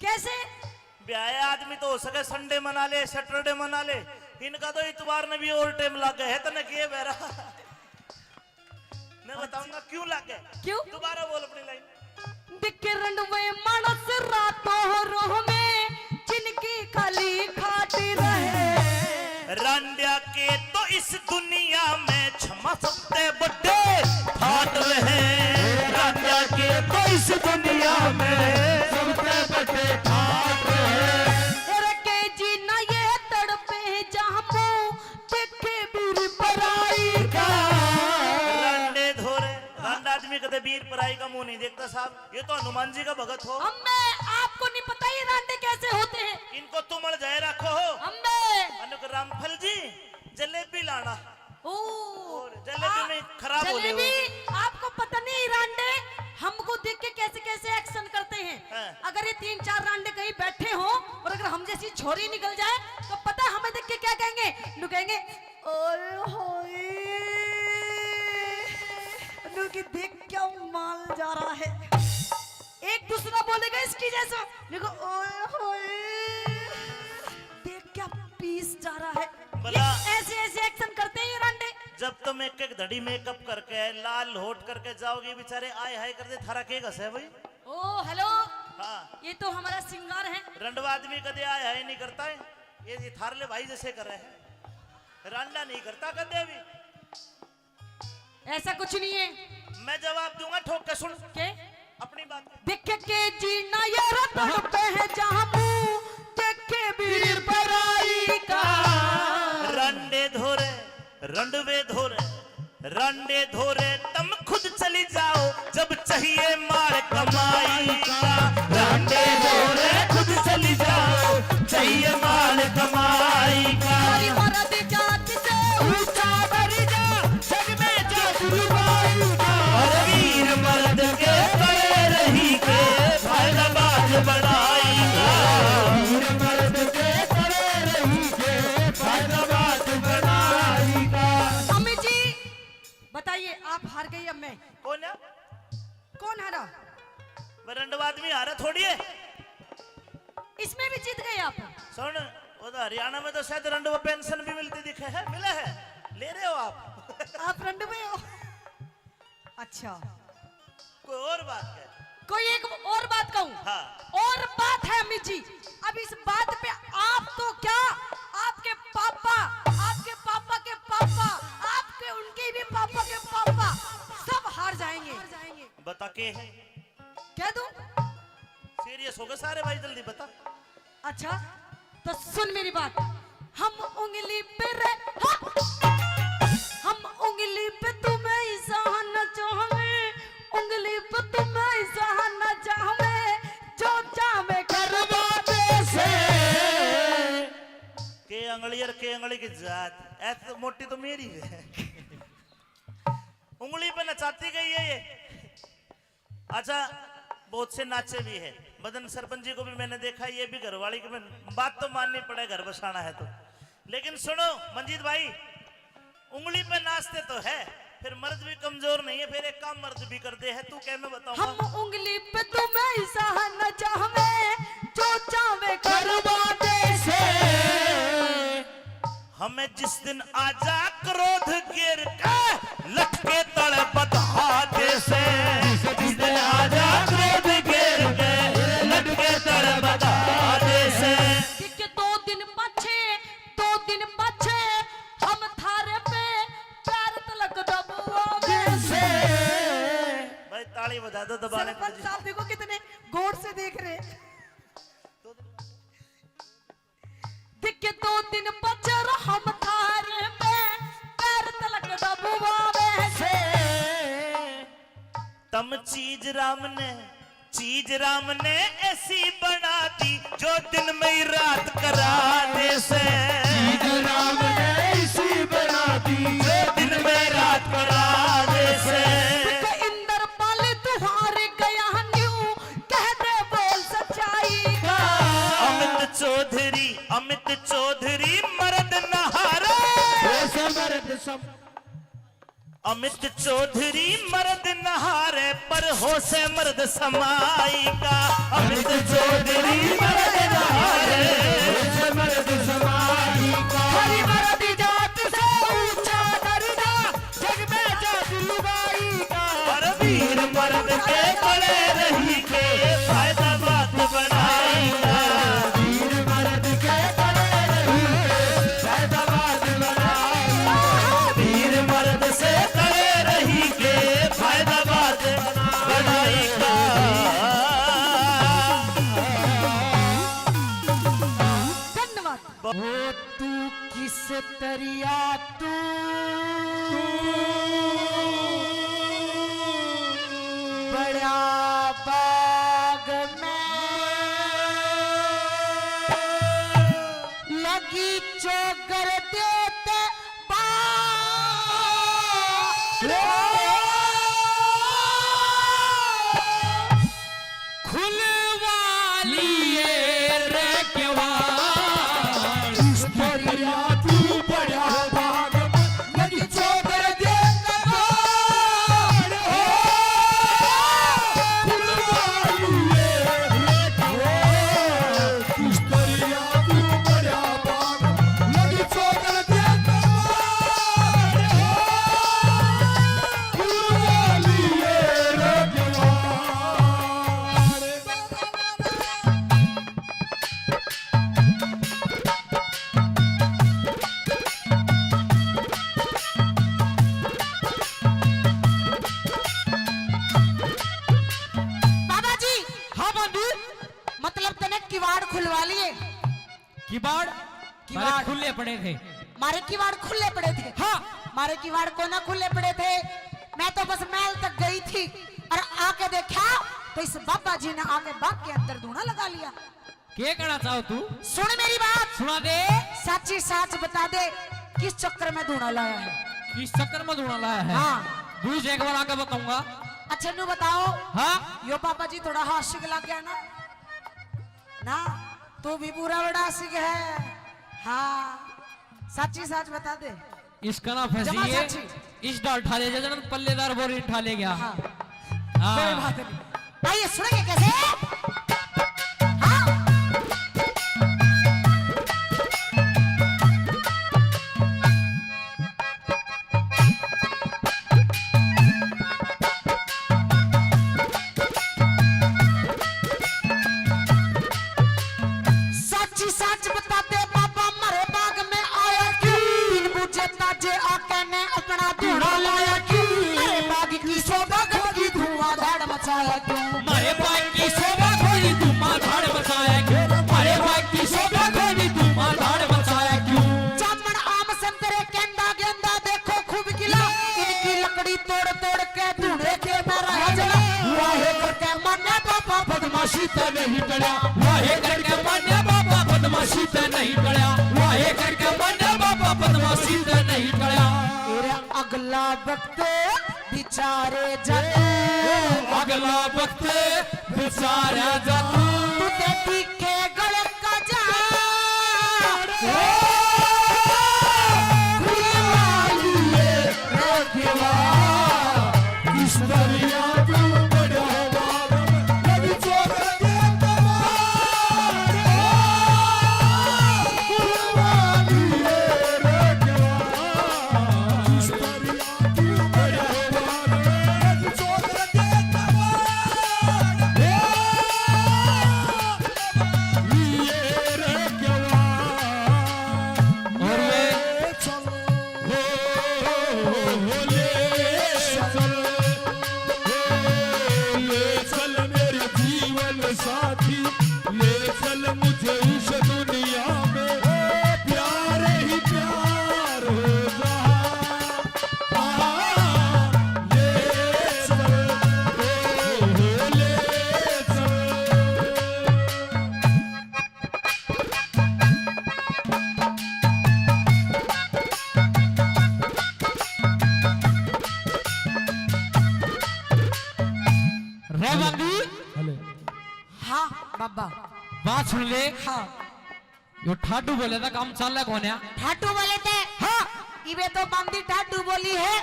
कैसे? ब्याह आदमी तो हो सके संडे मना ले, सैटरडे मना ले, इनका तो इतवार ने भी ओवर टाइम लग गए है। तो न किए बेरा मैं बताऊंगा क्यों लग गए। क्यों? दोबारा बोल अपनी लाइन। दिखे रंडवे मानस रातों रोह में जिनकी खाली खाती रहे। रंडिया के तो इस दुनिया में क्षमा सकते बड़े फाट रहे। रंडिया के तो इस दुनिया में सबसे बड़े फाट रहे। रखे जीना ये तड़पे जामू देखे बीर पराई का। रंडे धोरे, रंड आदमी कदे वीर पराई का मुंह नहीं देखता साहब। ये तो हनुमान जी का भगत हो। अम्मे आपको नहीं पता ये रांडे कैसे होते हैं? इनको तुमड़ जाए रखो हो। अम्मे अनुक रामफल जी जलेबी लाना। ओ और जलेबी में खराब हो जलेबी, गई। आपको पता नहीं रांडे हमको देख के कैसे कैसे एक्शन करते हैं। हाँ। अगर ये 3-4 रांडे कहीं बैठे हो और अगर हम जैसी छोरी निकल जाए तो पता है हमें देख के क्या कहेंगे? नु कहेंगे ओए होए, नु की देख क्या माल जा रहा है। एक दूसरा बोलेगा इसकी जैसा, देखो ओए होए देख क्या पीस जा रहा है। भला। ऐसे ऐसे एक्शन करते हैं ये रांडे। जब तुम एक एक धड़ी मेकअप करके लाल होट करके जाओगे, बेचारे आए हाय करते थारा के घस है भाई। ओ हेलो, हाँ, ये तो हमारा सिंगार है। रंडवा आदमी कदे आए हाय नहीं करता है। ये थारले भाई जैसे कर रहे हैं, रंडा नहीं करता कदे भी। ऐसा कुछ नहीं है। मैं जवाब दूंगा, ठोक के सुन के अपनी बात। देखे के जीना ये रतन पे है जामू देखे वीर पराई का। रंडे धोरे, रंडवे धोरे, रंडे धोरे तुम खुद चली जाओ जब चाहिए मार कमाई का। रंडे धोरे खुद चली जाओ कौन हारा? बरंडवा आदमी हारा थोड़ी है। इसमें भी जीत गए आप। सुन, उधर हरियाणा में तो शायद रंडवा पेंशन भी मिलती दिखे है, मिला है, ले रहे हो आप? आप रंड में हो? अच्छा, कोई और बात है? कोई एक और बात कहूँ? हाँ। और बात है अमित जी, अब इस बात पे आप तो क्या, आपके पापा के पापा, आपके उनके भी पापा के पापा सब हार जाएंगे। बता के है? कह दूं? सीरियस हो गए सारे भाई, जल्दी बता। अच्छा तो सुन मेरी बात, हम उंगली पे हम उंगली पे तुम्हें ही सहना चाहेंगे, उंगली पे तुम्हें ही सहना चाहेंगे, जो चाहे करवा दे से। के अंगली और के अंगली की जात, ऐसे मोटी तो मेरी है। उंगली पे नचाती गई है ये। अच्छा, बहुत से नाचे भी है। बदन सरपंच जी को भी मैंने देखा, ये भी घरवाली की बात तो माननी पड़े, घर बसाना है तो। लेकिन सुनो मंजीत भाई, उंगली पे नाचते तो है, फिर मर्द भी कमजोर नहीं है, फिर एक काम मर्द भी कर दे है। तू क्या मैं बताऊंगा? हम उंगली पे तुम्हें ही सहना चाहेंगे, जो चाहे करवा दे से। हमें जिस दिन आजा क्रोध गिर के लटके तड़े बधा दे से, जिस दिन आजा क्रोध गिर के लटके तड़े बधा दे से। कि 2 दिन पछे हम थारे पे प्यार तलक दबुआ से। भाई ताली बजा दो दबाने सरपंच साहब देखो कितने गौर से देख रहे। देख के 2 दिन पछे हम थारे पे प्यार तलक दबुआ से। तम चीज राम ने ऐसी बना दी, जो दिन में ही रात करा दे से। चीज राम ने ऐसी बना दी, जो दिन में रात करा दे से। इंदर पाले तुम्हारे गया न्यू, कह दे बोल सच्चाई का। अमित चौधरी मर्द नहारा, अमित चौधरी मर्द नहारे, पर हो से मर्द समाई का। अमित चौधरी मर्द नहारे, हो से मर्द समाई का। हरी मर्द जात से ऊंचा दर्जा, जग में जात लुगाई का। पर वीर मर्द के बड़े रही के फायदा बात बनाई का। वीर मर्द के बड़े रही के फायदा बात बनाई का। वीर मर्द से करे रही के फायदा बात बनाई का। धन्यवाद। वो तू किस तरिया तू बड़ा बाग में लगी चोकर देते खुलवाली ये रे केवाड़, इस दरिया तू बड़ा बाग में लगी चोकर दे कबाड़। हो फुलवाली ये कबाड़, इस दरिया तू बड़ा बाग में लगी चोकर दे कबाड़। हो फुलवाली ये कबाड़। बाबा जी। हाँ बंधु, मतलब तने किवाड़ खुलवा लिए? किवाड़ किवाड़। मारे खुले पड़े थे। मारे किवाड़ खुले पड़े थे? हाँ। मारे किवाड़ को ना खुले पड़े थे, मैं तो बस महल तक गई थी और आके देखा तो इस बाबा जी ने आके बाग के अंदर धूना लगा लिया। क्या कहना चाहो तू? सुन मेरी बात, सुना दे। सच्ची सच बता दे, किस चक्कर में धूना लाया है? किस चक्कर में धूना लाया है? हाँ। दूज एक बार आके बताऊंगा। अच्छा नू बताओ। हाँ। यो बाबा जी थोड़ा हाशिक लग गया ना? ना तू भी पूरा बड़ा हाशिक है। हाँ सच्ची सच बता दे। इसका ना जमा फंसी है, सच्ची। इस डाल उठा ले, जन पल्लेदार बोरी उठा ले गया। हाँ हाँ। कोई बात नहीं। आइए सुनेंगे कैसे। हाँ सच्ची सच बताते बाबा मरे बाग में आया क्यों, बिन बुझे ताजे आके ने अपना धूड़ा लाया क्यों, अरे बाग की शोभा की धुआंधार मचाया क्यों, मारे बाग की शोभा खोई धुआंधार मचाया क्यों, मारे बाग की शोभा खोई धुआंधार मचाया क्यों। जामन आम संतरे केंदा गेंदा देखो खूब खिला, इनकी लकड़ी तोड़ तोड़ के धूड़े के में रह जला, वाहे करके मरने बाबा बदमाशी तो नहीं टला, वाहे करके मरने बाबा बदमाशी ते नहीं टला, वाहे करके मरने बाबा बदमाशी ते नहीं टला। तेरा अगला वक्त बिचारे जाते, अगला वक्त बेचारा जातू, तू देखी के गले का जा साथी ले चल मुझे इस दुनिया में, प्यार ही प्यार होगा, ले चल ले चल। रेवंती हाँ बाबा बात सुन ले। हाँ यो ठाडू बोले था काम चल रहा कौन है? ठाटू बोले थे हाँ इवे तो बंदी ठाटू बोली है,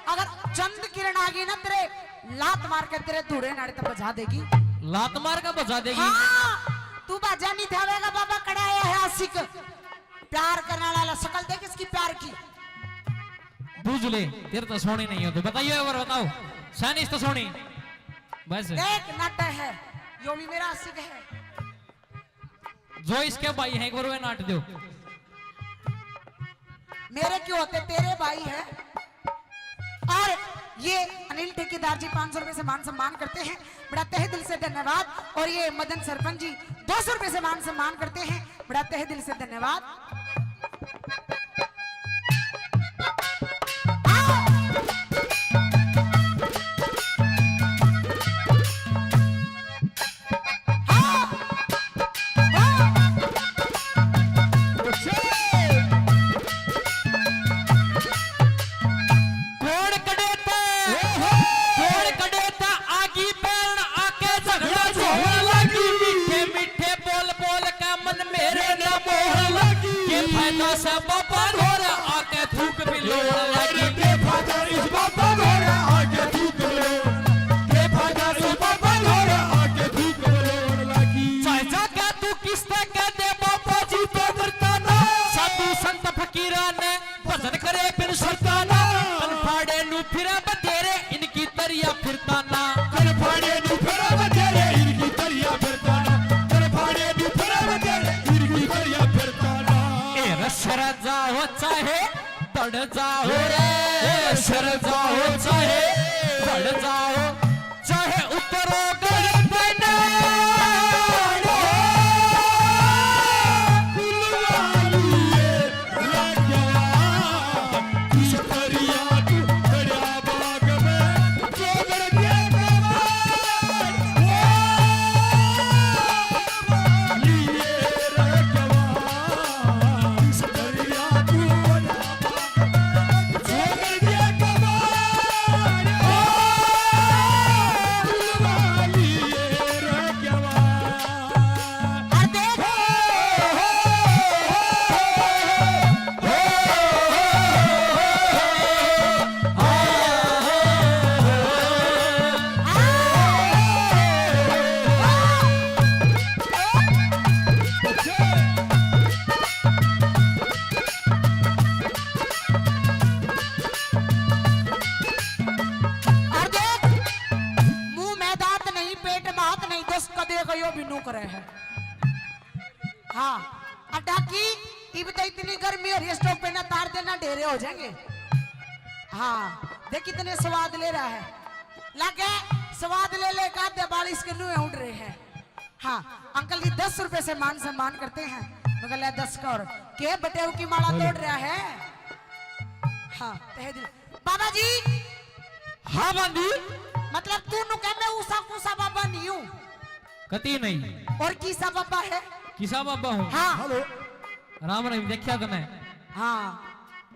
अगर चंद किरण आ गई ना तेरे लात मार के तेरे धूड़े नाड़े तक बजा देगी, लात मार का बजा देगी। हाँ तू बजा नहीं थावेगा बाबा कड़ाया है आशिक, प्यार करने वाला शकल देख इसकी प्यार की। बूझ ले तेरे तो सोनी नहीं हो तो बताइए और बताओ सैनिस तो सोनी बस देख नाटा है यो भी मेरा आशिक है, जो इसके भाई हैं एक बार वे नाट दो। मेरे क्यों होते तेरे भाई है। और ये अनिल ठेकेदार जी 500 रुपए से मान सम्मान करते हैं, बड़ा तहे दिल से धन्यवाद। और ये मदन सरपंच जी 200 रुपए से मान सम्मान करते हैं, बड़ा तहे दिल से धन्यवाद। फिरा बतेरे इनकी तरिया फिरता ना, कर फाड़े नु फिरा बतेरे इनकी तरिया फिरता ना, कर फाड़े नु फिरा बतेरे इनकी तरिया फिरता ना। ए रसर जाओ चाहे तड़ जाओ रे, सर जाओ चाहे तड़ जाओ, चाहे उतरो गड़ देना वाली नू करे है। हाँ अड्डा की इब तो इतनी गर्मी हो रही है, स्टोव पे ना तार देना ढेरे हो जाएंगे। हाँ देख कितने स्वाद ले रहा है, लगे स्वाद ले ले का दे 42 के नुए उड़ रहे हैं। हाँ अंकल जी 10 रुपए से मान सम्मान करते हैं, मगर 10 का और के बटेऊ की माला तोड़ रहा है। हाँ तहे दिल बाबा जी। हाँ बंदी मतलब तू नु कह मैं उसा कुसा बाबा नहीं हूँ, कती नहीं और किसा बाबा है। किसा बाबा हूँ। हाँ हेलो राम रहीम देखा तो मैं हाँ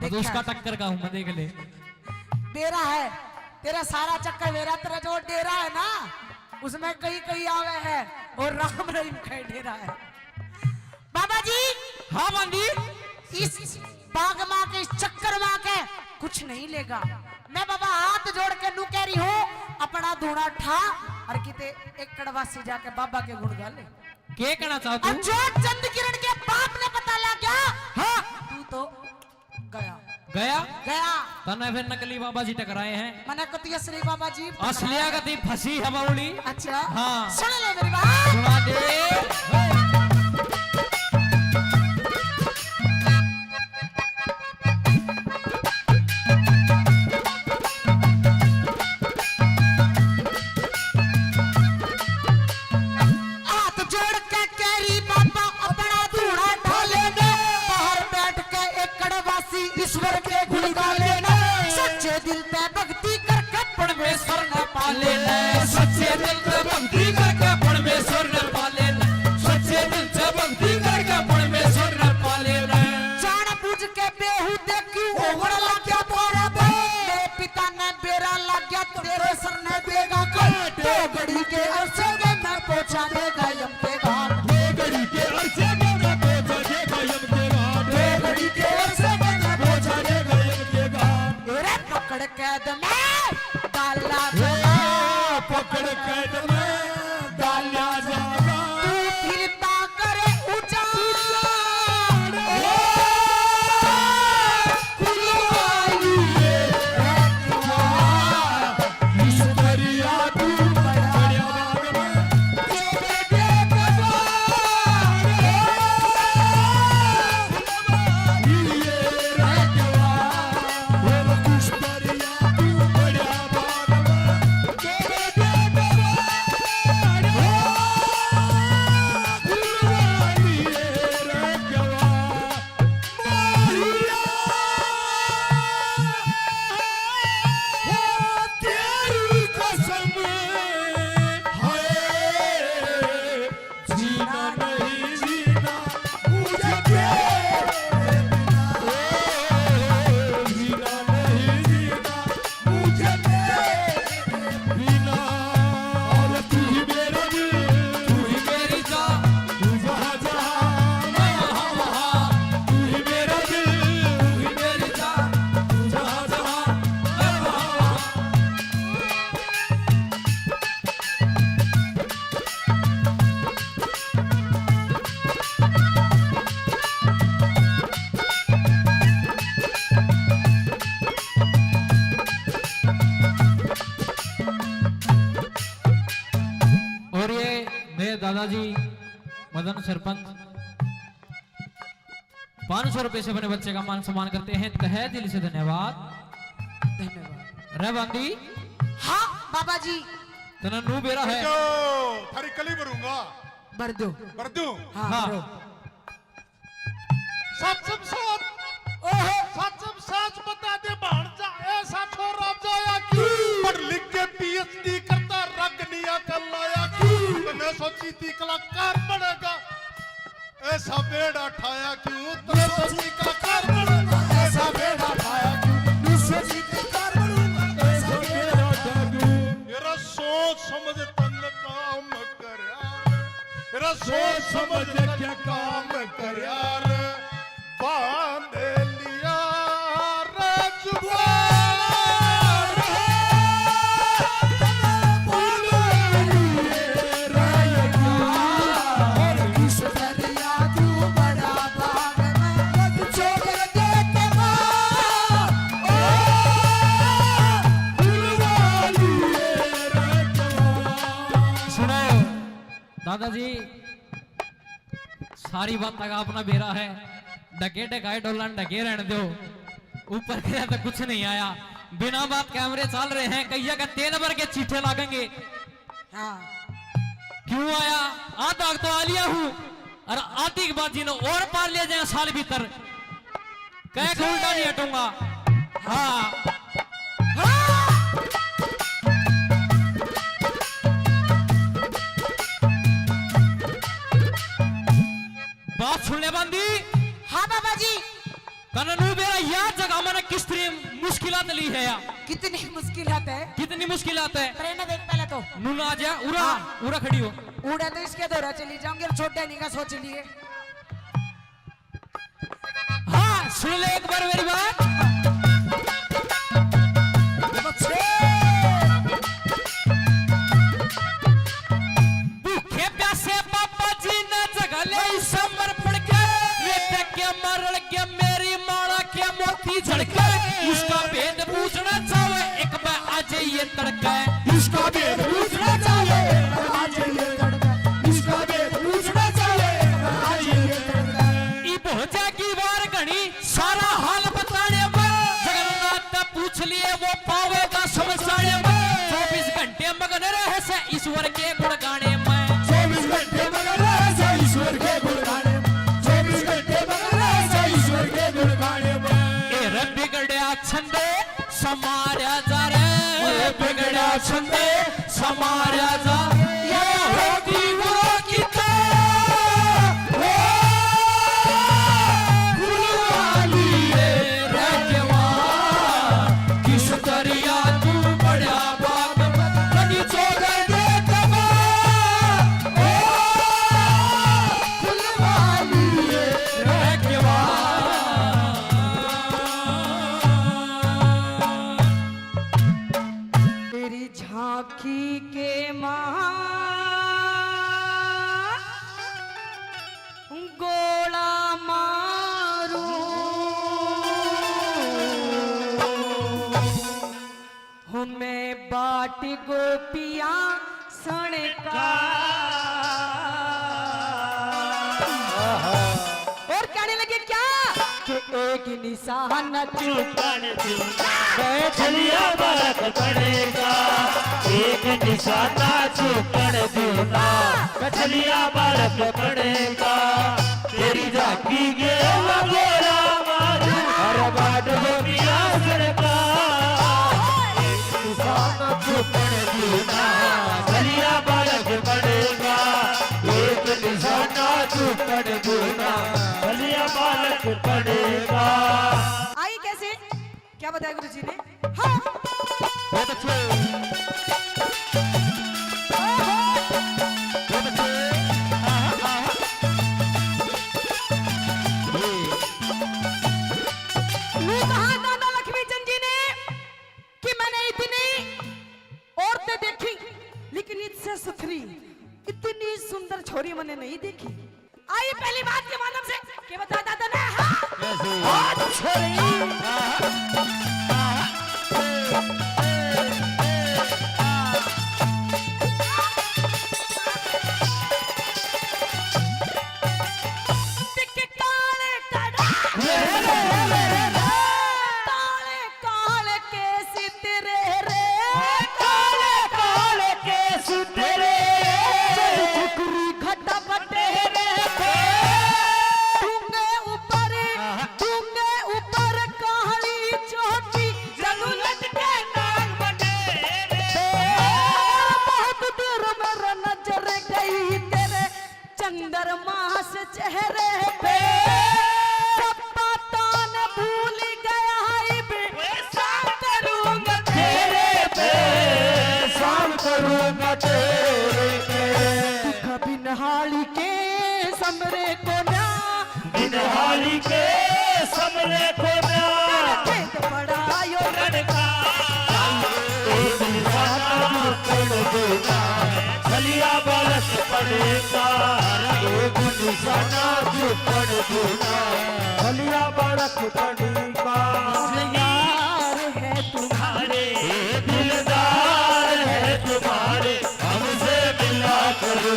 तो उसका टक्कर का हूँ मैं, देख ले। डेरा है तेरा सारा चक्कर मेरा, तेरा जो डेरा है ना उसमें कई कई आवे है और राम रहीम का डेरा है। बाबा जी। हाँ बंदी इस बाग माँ के इस चक्कर माँ के कुछ नहीं लेगा। मैं बाबा हाथ जोड़ के नू कह रही हूँ अपना धूना ठा और किते एक कड़वासी जाके बाबा के गुण गा ले। के कहना चाहो और तू? जो चंद किरण के बाप ने पता लग गया, हाँ तू तो गया गया गया। तने फिर नकली बाबा जी टकराए हैं, मने कती असली बाबा जी असलिया गति फंसी है बाउली। अच्छा हाँ। सुन ले मेरी बात। सुना दे। हाथ जोड़ के कैरी बाबा अपना धूड़ा ढाले ने, बाहर बैठ के एक कड़वासी ईश्वर के गुण गा लेना। सच्चे दिल पे भक्ति करके परमेश्वर ने पा लेना। सच्चे दिल से भक्ति करके परमेश्वर ने पा लेना, सच्चे दिल से भक्ति करके परमेश्वर ने पा लेना। जान बुझ के बेहूदे क्यों ओवड़ लग गया तोरा बे, मेरे पिता ने बेरा लग गया तेरे सर ने देगा कल। दो घड़ी के अरसे में मैं पहुंचा देगा यम के घाट। घड़ी के अरसे में मैं पहुंचा देगा यम के घाट। दो घड़ी के अरसे में मैं पहुंचा देगा यम के घाट। तेरे पकड़ कैद में डाला पकड़ कैद में डाला जागा। तू फिरता करे ऊंचा इस दरिया तू बड़ा बाग में इस दरिया तू बड़ा बाग में तेरी कसम है जीना नहीं जीना मुझे जीना नहीं जीना मुझे बिना। और तू ही मेरा दिल, तू ही मेरी जान, तू जहाँ जहाँ मैं वहाँ वहाँ। तू ही मेरा दिल, तू ही मेरी जान, तू जहाँ जहाँ मैं वहाँ वहाँ। और ये मेरे दादाजी मदन सरपंच 500 रुपए से अपने बच्चे का मान सम्मान करते हैं, तहे दिल से धन्यवाद। धन्यवाद। रे बंदी हाँ बाबा जी तना नू बेरा है। जो थारी कली भरूंगा भर दो। भर दूं। हाँ हाँ। भरो। सच सच बता दे भाणजा, ऐसा छोरा जाया क्यों? पढ़ लिख के पीएचडी करता रगनिया कर लाया क्यों? तूने सोची थी कलाकार बनेगा, ऐसा बेड़ा ठाया क्यों? तूने सोची कलाकार बनेगा, ऐसा बेड़ा ठाया क्यों? तूने सोची कलाकार बनेगा, ऐसा बेड़ा ठाया क्यों? मेरा सोच समझ तन काम कर यार, मेरा सोच समझ क्या काम कर यार। बांध लिया रजुआर इस दरिया तू बड़ा बाग में छोड़ दे के माँ। सुनो दादाजी सारी बात का अपना बेरा है, ढके ढकाए डोला ढके रहने दो, ऊपर गया तो कुछ नहीं आया, बिना बात कैमरे चल रहे हैं, कहिया का 3 नंबर के चीठे लागेंगे। हाँ क्यों आया? आधा तो आ लिया हूँ और आधी के बाद जिन्हें और पार ले जाए साल भीतर, कह के उल्टा नहीं हटूंगा। हाँ बात सुनने बंदी। हाँ बाबा जी। कननू बेरा यह जगह मैंने किस तरह मुश्किलात ली है या? कितनी मुश्किलात है? कितनी मुश्किलात है? ट्रेन देख पहले तो। नूना आ जा, उरा उरा खड़ी हो। उड़ा तो इसके दौरा चली जाऊंगी, छोटे नहीं का सोच लिए। हाँ सुन ले एक बार मेरी बात। भूखे प्यासे पापा जी ने जगह ले समर्पण के, रेत के मरल के मेरी माला के मोती झड़के, इसका भेद पूछना चाहे एक बार आज ये तड़का, इसका भेद पूछना चाहे आज ये तड़का, इसका भेद पूछना चाहे आज ये तड़का। ई भोजा की बार घड़ी सारा हाल बताने में, जगन्नाथ ने पूछ लिए वो पावेगा समझाने में, 24 घंटे मगन रहे से ईश्वर के गुण गाने में, 24 घंटे मगन रहे से ईश्वर के गुण गाने में, 24 घंटे मगन रहे से ईश्वर के गुण गाने में। ए रे बिगड़या छंदे समार्या जा रे, बिगड़या छंदे समार्या जा, ये होती वो किता वो फुलवाली रे जवान, किस दरिया तू बड़ा बाग कदी चोगर दे तबा, ओ फुलवाली रे जवान। तेरी झांकी के मां गोला मारू, हमें बाटी गोपिया सड़का। और कहने लगे क्या कि एक निशान चूकन छलिया बालक पड़ेगा, एक निशाना चूकन दूना, कछलिया बालक पड़ेगा, तेरी झांकी के गोरा मारू, हर बाट गोपिया सड़का, एक निशाना चूकन दूना, छलिया बालक पड़ेगा, एक निशाना चूकन दूना, छलिया बालक पड़ेगा। आई कैसे? क्या बताया गुरु जी ने? हाँ बहुत अच्छे, बहुत अच्छे। यूं कहा दादा लक्ष्मीचंद जी ने कि मैंने इतनी औरतें देखी, लेकिन इससे सुथरी इतनी सुंदर छोरी मैंने नहीं देखी। आई पहली बात के माध्यम से क्या बता दादा ने? काले काले केसी तेरे रे, काले काले केस तेरे, चुकरी घटा बटेरे पे, डूंगे ऊपर कहानी चोटी, जनु लटके नाग बटेरे, बहुत दूर मेरा नजर गई तेरे चंद्रमा से चेहरे पे, सब पता न भूल गया इबे, शाम करूंगा तेरे पे, शाम करूंगा तेरे पे, कभी नहाली के समरे को ना, बिनहाली के समरे को ना, खेत बड़ा यो लड़का, एक निशाना पड़ देगा, छलिया बालक पड़ेगा, एक निशाना पड़ देगा, छलिया बालक पड़ेगा। यार है तुम्हारे दिलदार है तुम्हारे, हमसे मिला करो।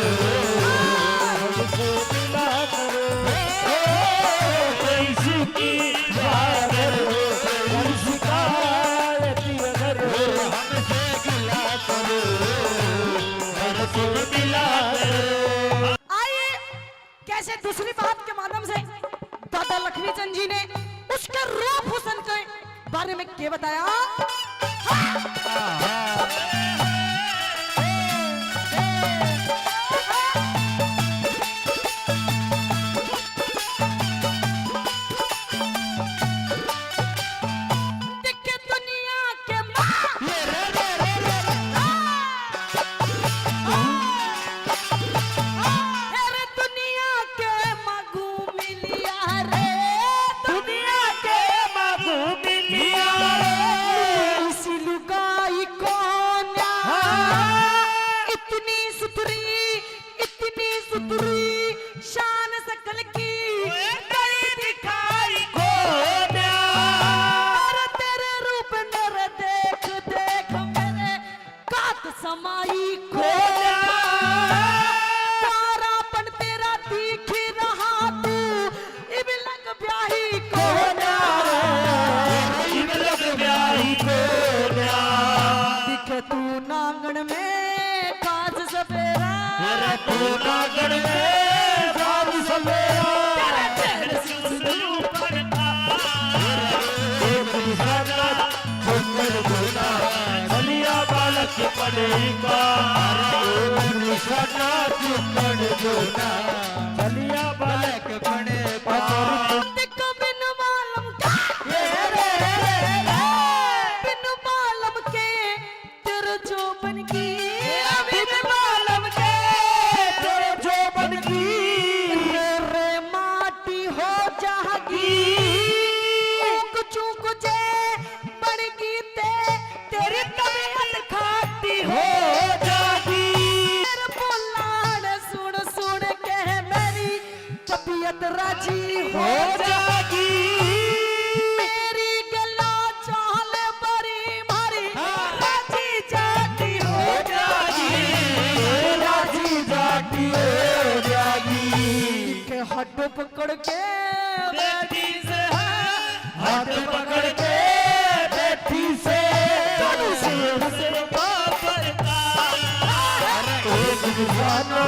लक्ष्मी चंद जी ने उसके रूप हुस्न के बारे में क्या बताया? दिखे दुनिया के अरे दुनिया के मगू मिलिया रे, दुनिया के मगू मिलिया रे, इसी लुगाई को इतनी सुथरी शान सकल की कई दिखाई को तेरे रूप नर देख देख मेरे कात समाई को तारापन तेरा दिख रहा तू इबलक ब्याही को इबलक ब्याही को दिखे तू नांगण में काज सवेरा, तेरे तू नागण में साज सवेरा एक निशाना ठोकर गोना बलिया बालक पड़ेगा एक निशाना ठोकर गोना बलिया बालक पड़ेगा दिक्को बिन मालूम का बिन मालूम के तेरे जोबन की बिन मालूम के तेरे जोबन की रे माटी हो जागी चूक जे बड़गी तेरी तबीयत खाती हो जागी तेरे बोलान सुन सुन के मेरी तबीयत राजी हो जागी मेरी गला चाल बड़ी मारी राजी जाती हो जागी राजी जाती हो जागी के हट पकड़ के बेटी से हाथ पकड़ के बेटी से एक निशाना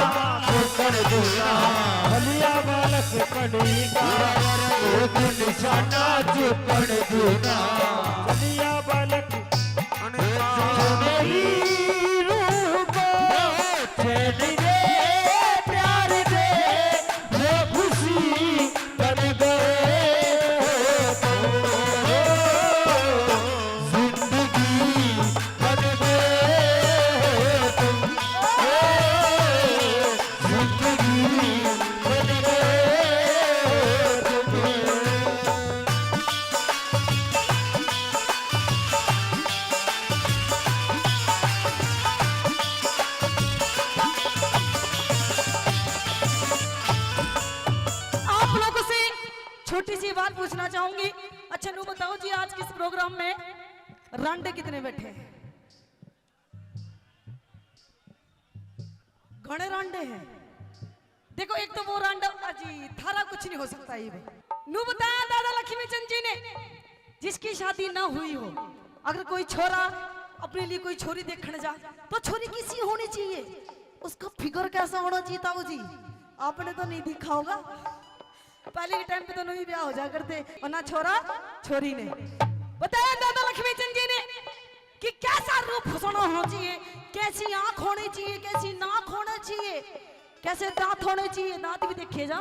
ठोकर दूना बलिया बालक पड़ेगा एक निशाना चुपड़ दूना बलिया बालक मेरी रूह को चैन दे प्यार दे वो खुशी बन गए जिंदगी बन गए तुम जिंदगी बन गए तुम आप लोगों से छोटी सी बात पूछना चाहूंगी। अच्छा नु बताओ जी, आज किस प्रोग्राम में रांडे कितने बैठे हैं? घने रांडे हैं। देखो एक तो वो रांडा जी थारा कुछ नहीं हो सकता ये नु बताया दादा लक्ष्मी चंद जी ने, जिसकी शादी ना हुई हो, अगर कोई छोरा अपने लिए कोई छोरी देखने जा तो छोरी किसी होनी चाहिए, उसका फिगर कैसा होना चाहिए ताऊ जी? आपने तो नहीं देखा होगा, पहले के टाइम पे तो नहीं ब्याह हो जा करते, और ना छोरा छोरी ने। बताया दादा लक्ष्मी चंद जी ने कि कैसा रूप होना चाहिए, कैसी आंख होनी चाहिए, कैसी नाक होना चाहिए, कैसे दांत होने चाहिए। दांत भी देखे जा,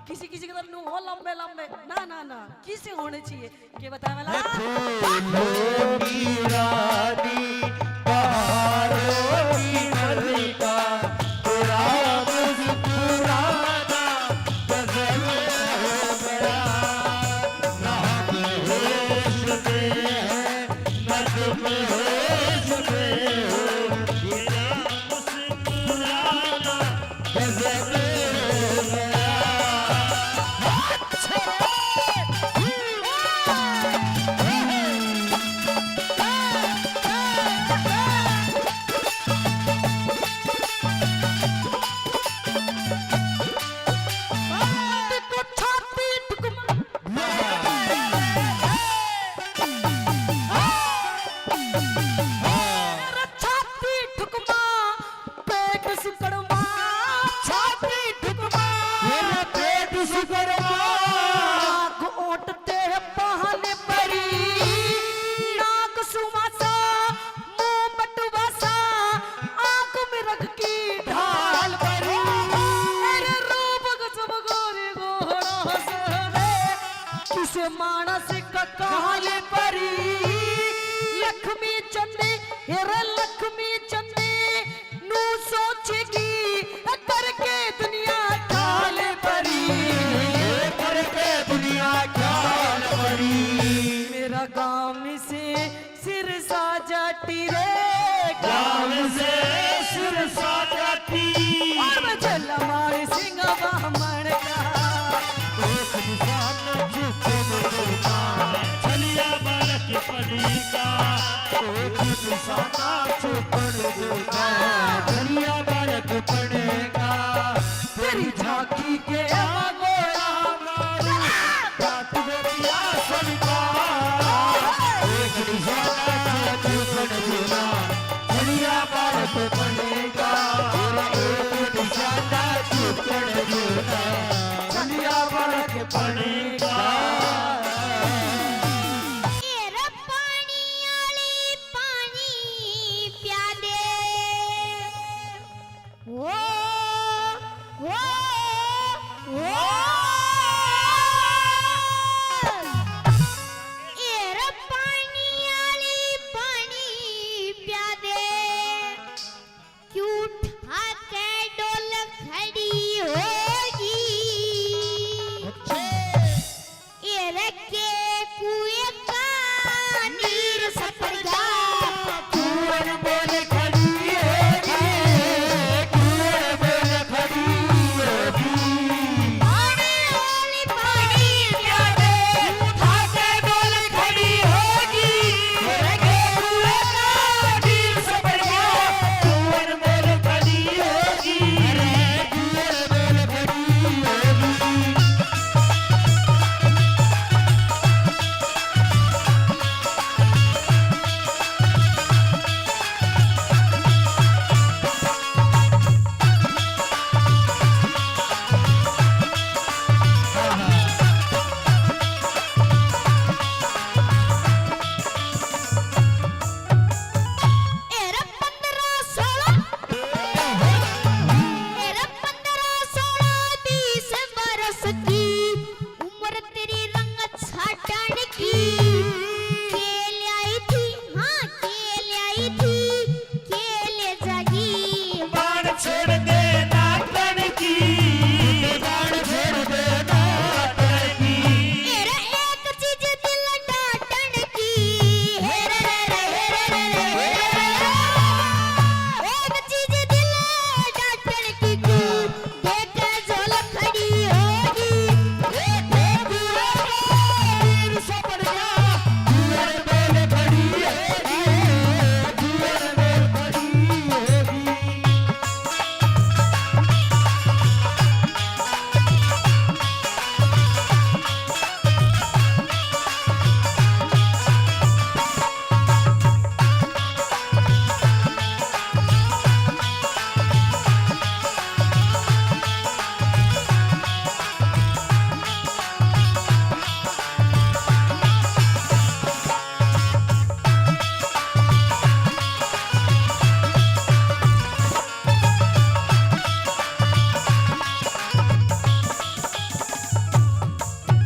किसी किसी के तो नु हो लंबे लंबे, ना ना ना किसे होने चाहिए के बताया वाला। फूलों की रानी बहारों की मल्लिका तेरा मुस्कुराना गजल हो गया नाम होश में है नज़्म होश में हो तेरा मुस्कुराना गजल हो गया जाती रे गाँव से सिरसा जाती और मैं चला मारी सिंह बामण का एक निशान चुपन देगा छलिया बालक पड़ी का एक निशान चुपन देगा छलिया बालक पड़ेगा तेरी झांकी के गोरा मारू रात बेटिया सबका एक निशान चुपन देगा छलिया बालक पड़ेगा एक निशान चुपन देगा छलिया बालक पड़ेगा एरा पानी आली पानी प्या दे ओ एरा पानी आली पानी प्या दे क्यों उठा के डोल खड़ी होगी एरा के कुएं का नीर सफर गया कुंवर बोल खड़ी होगी कुंवर बोल खड़ी होगी पानी आली पानी प्या दे उठा के बोल खड़ी होगी के कुएं का नीर सफर गया कुंवर बोल खड़ी होगी कुंवर बोल खड़ी होगी एरा 15-16 एरा 15-16 20 बरस की उम्र तेरी रंग छाटन की खेल आई थी हाँ खेल आई थी खेल जागी बाण छोड़ दे नाटन की बाण छोड़ दे नाटन की एरा एक चीज दिल डाटन की हेरे रे एक चीज दिल डाटन की देख झोल खड़ी होगी वीर सपड़ गया कुंवर बोल खड़ी होगी कुंवर बोल खड़ी होगी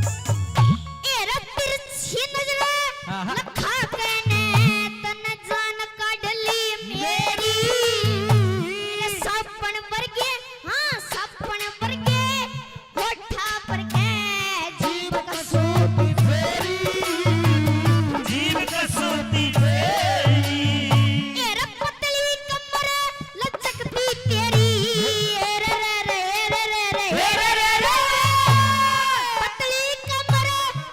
एरा तिरछी नजर लखा कने तन जान काढली मेरी मेरे सपन पर के हाँ सपन पर के होठा पर के जीव का सूत जीव कसौती फेरी एरा पतली कमर लचकती तेरी एरे पतली कमर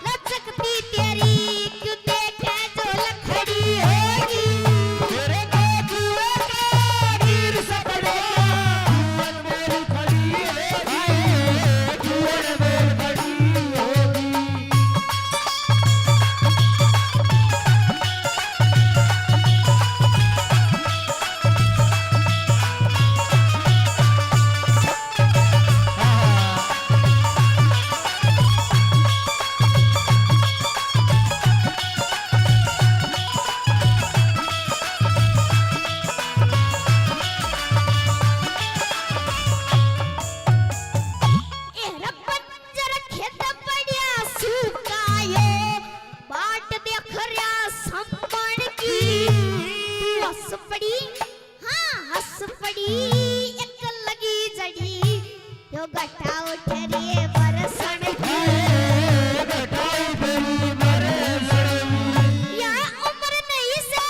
लचकती तेरी क्यों देखे झोल खड़ी होगी तेरे को कुएं का वीर सपड़ गया कुंवर बोल खड़ी होगी कुंवर बोल खड़ी होगी एरा बंजर खेत पड़िया सुकायो बाट देख रया संपण की तू हंस पड़ी हाँ हंस पड़ी एक लगी जड़ी यो गठा उठ रे बरसण की घटाई फेरी मरे सड़वी या उम्र नहीं से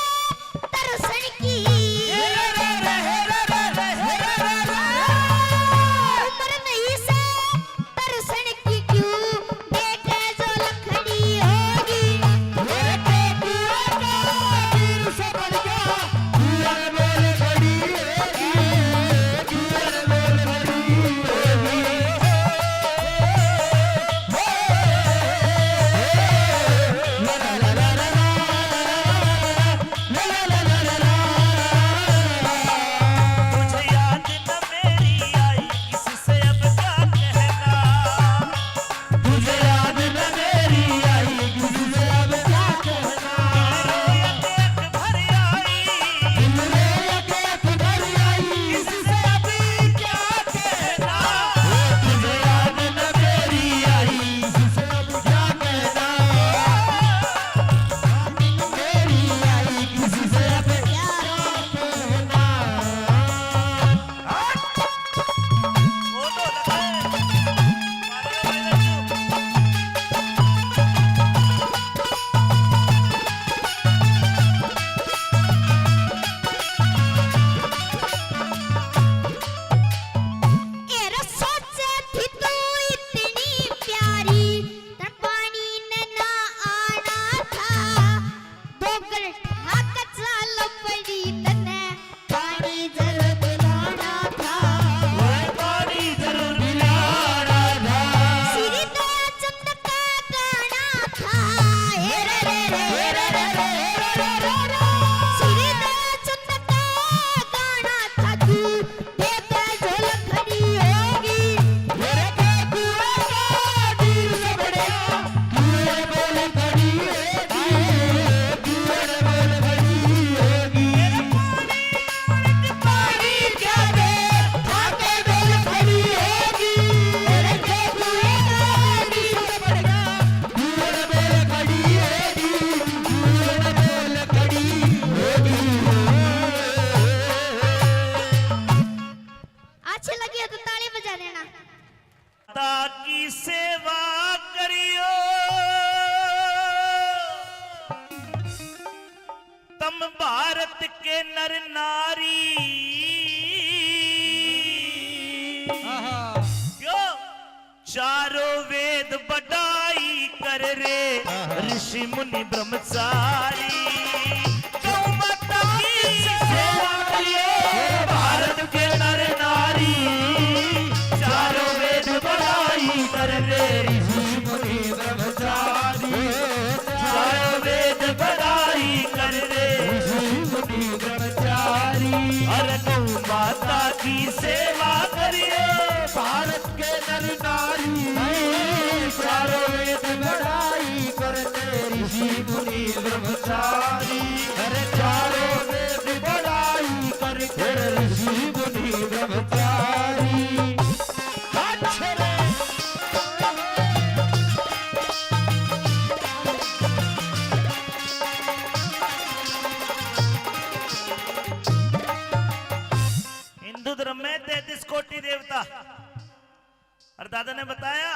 हम भारत के नर नारी। क्यों? चारों वेद बढ़ाई कर रे ऋषि मुनि ब्रह्मचारी। गौ माता की सेवा करिए भारत के नर नारी। चारों वेद बढ़ाई कर रे ऋषि मुनि ब्रह्मचारी। चारों वेद बढ़ाई कर रे ऋषि मुनि ब्रह्मचारी। अरे गौ माता की सेवा करिए भारत के नर नारी। चारों वेद बढ़ाई करते ऋषि मुनि ब्रह्मचारी। अरे चारों वेद बढ़ाई करते ऋषि मुनि ब्रह्मचारी। अच्छे रे। हिंदू धर्म में 33 कोटि देवता। और दादा ने बताया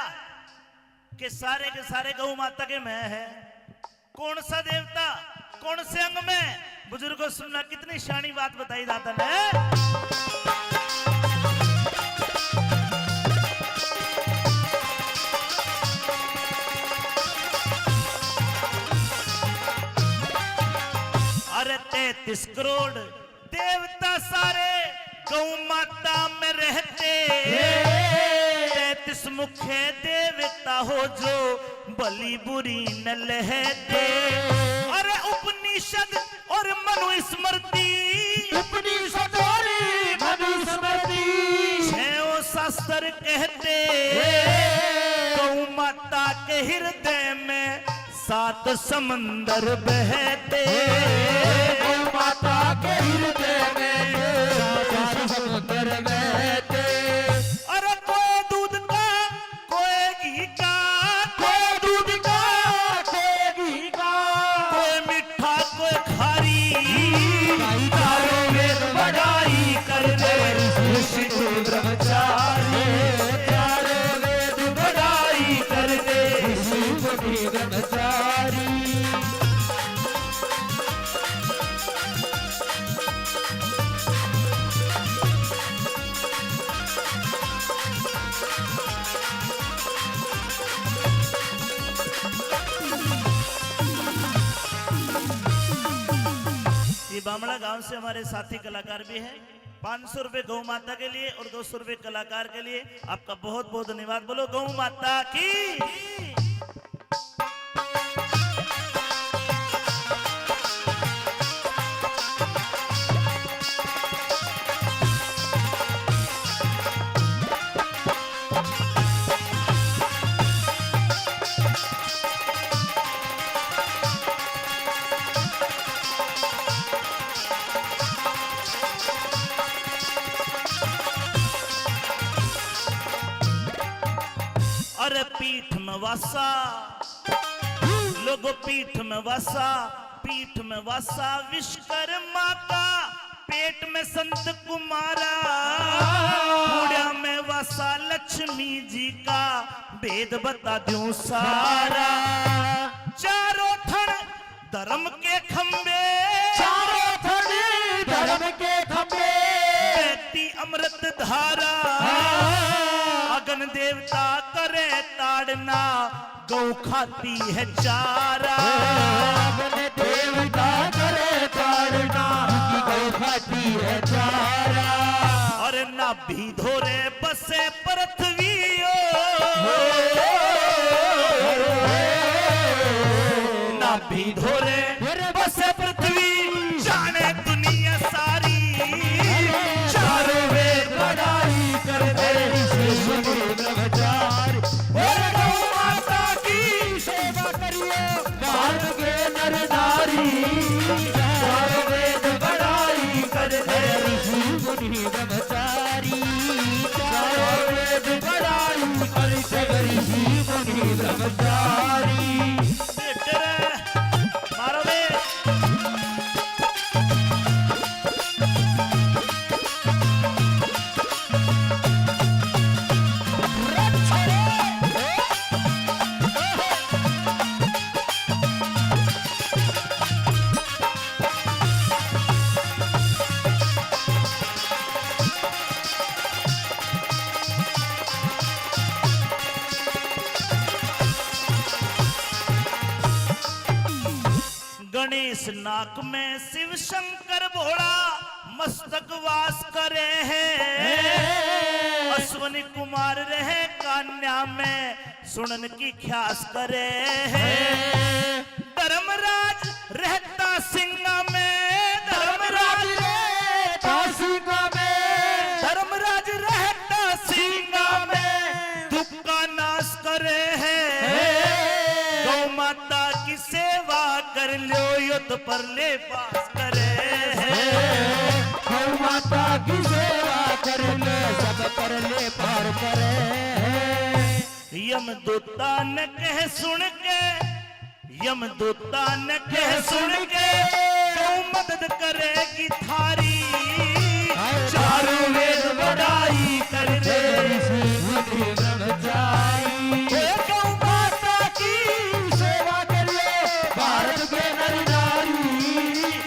कि सारे के सारे गौ माता के मैं है। कौन सा देवता कौन से अंग में? बुजुर्गों सुनना, कितनी शानी बात बताई दादा ने। अरे 33 करोड़ देवता सारे गौ माता में रहते। 33 मुख्य देवता हो जो बलि बुरी न लहते। अरे उपनिषद और मनुस्मृति। उपनिषद और मनुस्मृति। छह शास्त्र कहते गौ माता के हृदय में 7 समंदर बहते। गौ माता के हृदय में 7 समुद्र बहते। अरे कोई दूध का कोई घी का। कोई दूध का कोई घी का। कोई मीठा कोई खारी। चारों वेद बढ़ाई कर दे ऋषि मुनि ब्रह्मचारी। चारों वेद बढ़ाई कर दे ऋषि मुनि ब्रह्मचारी। ये बामड़ा गांव से हमारे साथी कलाकार भी हैं। 500 रुपए गौ माता के लिए और 200 रुपए कलाकार के लिए। आपका बहुत बहुत धन्यवाद। बोलो गौ माता की। अरे पीठ में वासा लोगो, पीठ में वासा। पीठ में वासा विश्वकर्मा का। पेट में संत कुमारा। पूड़ा में वासा लक्ष्मी जी का। वेद बता दूं सारा। चारों थन धर्म के खंबे। चारों थन धर्म के खंबे। बहती अमृत धारा। अगन देवता करे ताड़ना। गौ खाती है चारा। अगन देवता करे ताड़ना। गौ खाती है चारा। और नाभि धोरे बसे पृथ्वी। नाभि धोरे बसे पृथ्वी। जाने दुनिया सारी। चारों वेद बढ़ाई कर दे ऋषि मुनि ब्रह्मचारी। गौ माता की सेवा करिए भारत के नर नारी। चारों वेद बढ़ाई कर दे ऋषि मुनि ब्रह्मचारी। चारों वेद इस नाक में शिव शंकर भोला मस्तक वास करे हैं। अश्वनी कुमार रहे कान्या में सुनन की ख्यास करे हैं। धर्मराज रहता सिंगा में, धर्मराज रहता सिंगा में, धर्मराज रहता सिंगा में दुख का नाश करे हैं। गौ माता की सेवा कर लो युद्ध पर ले पास करे हैं। गौ माता की सेवा कर ले सब कर ले पार करे। यमदूता ने कह सुन के, यमदूता ने कह सुन के गौ मदद करेगी थारी। चारों वेद बड़ाई कर दे ब्रह्मचारी। गौ माता की सेवा कर ले भारत के नर नारी।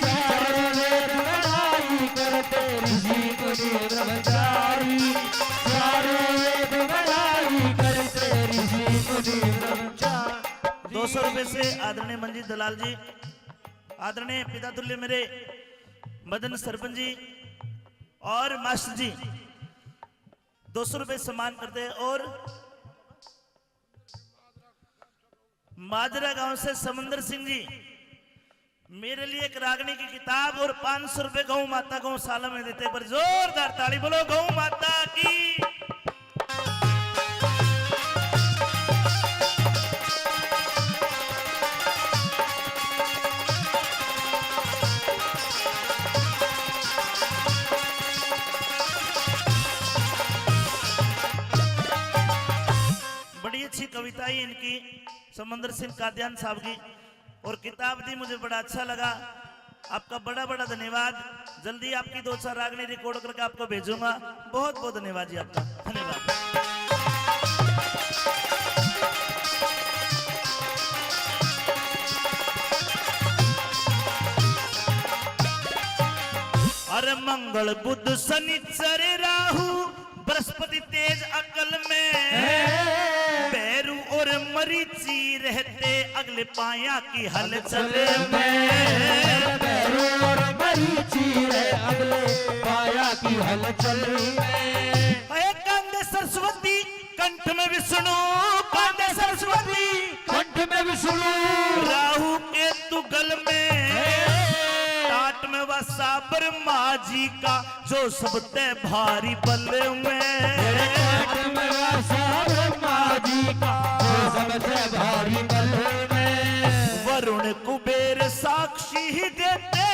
चारों वेद बड़ाई करते ऋषि मुनि ब्रह्मचारी। चारों वेद बड़ाई करते ऋषि मुनि ब्रह्मचारी। 200 रुपए से आदरणीय मंजीत दलाल जी, आदरणीय पिता तुल्य मेरे मदन सरपंच जी और मास्टर जी 200 रुपए सम्मान करते हैं। और माजरा गांव से समंदर सिंह जी मेरे लिए एक रागनी की किताब और 500 रुपए गौ माता गौशाला में देते हैं। पर जोरदार ताली बोलो गौ माता की। बड़ी अच्छी कविता है इनकी, समंदर सिंह कादियान साहब की, और किताब दी मुझे बड़ा अच्छा लगा। आपका बड़ा बड़ा धन्यवाद। जल्दी आपकी 2-4 रागनी रिकॉर्ड करके आपको भेजूंगा। बहुत बहुत धन्यवाद जी आपका, धन्यवाद। अरे मंगल बुध शनिचर राहु बृहस्पति तेज अकल में, भैरू और मरीची रहते अगले पाया की हलचल में। भैरू और मरीची रहे अगले पाया की हलचल में। कांदे सरस्वती कंठ में विष्णु, कांदे सरस्वती कंठ में विष्णु। राहु के तुगल में टाट में वसा ब्रह्मा जी का जो सबते भारी बल में। टाट में वसा ब्रह्मा जी का जो सबसे भारी बल में। वरुण कुबेर साक्षी ही देते,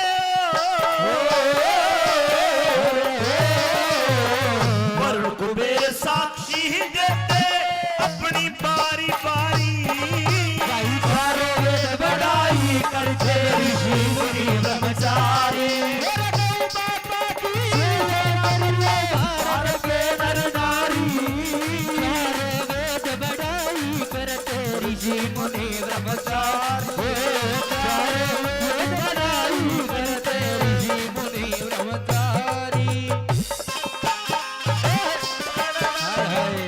वरुण कुबेर साक्षी ही देते अपनी बारी बारी। चारों वेद बड़ाई करते ऋषि मुनि ब्रह्मचारी। भारत के नर नारी। चारों वेद बड़ाई करते ऋषि मुनि ब्रह्मचारी। चारों वेद बड़ाई करते ऋषि मुनि ब्रह्मचारी। हाय हाय।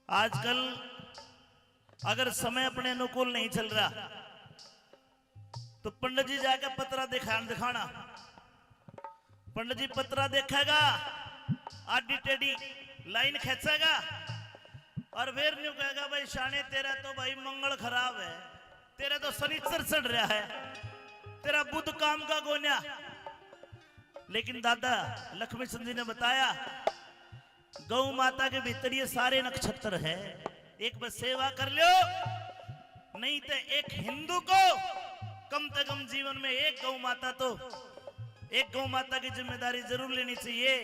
आजकल अगर समय अपने अनुकूल नहीं चल रहा तो पंडित जी जाकर पतरा दिखाना। पंडित जी पतरा देखेगा, आडी टेढ़ी लाइन खींचेगा और फिर न्यू कहेगा भाई शाने तेरा तो भाई मंगल खराब है, तेरा तो शनिचर चढ़ रहा है, तेरा बुध काम का गोन्या। लेकिन दादा लक्ष्मी चंद जी ने बताया गौ माता के भीतर ये सारे नक्षत्र है। एक बस सेवा कर लो, नहीं तो एक हिंदू को कम से कम जीवन में एक गौ माता की जिम्मेदारी जरूर लेनी चाहिए।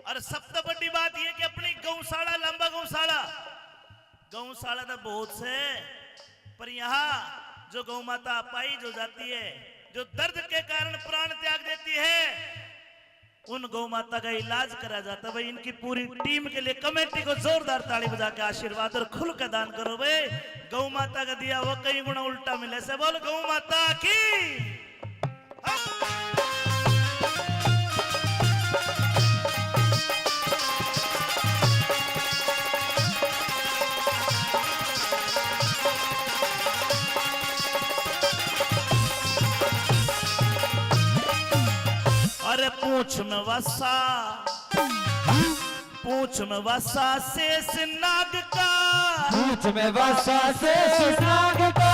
और सबसे बड़ी बात यह कि अपनी गौशाला, लंबा गौशाला तो बहुत से, पर यहाँ जो गौ माता पाई जो जाती है, जो दर्द के कारण प्राण त्याग देती है, उन गौ माता का इलाज करा जाता है भाई। इनकी पूरी टीम के लिए कमेटी को जोरदार ताली बजा के आशीर्वाद और खुल के दान करो भाई। गौ माता का दिया वो कई गुना उल्टा मिले से बोल गौ माता की। अरे पूछ में वसा, पूछ में वसा शेष नाग का, पूछ में वसा शेष नाग का,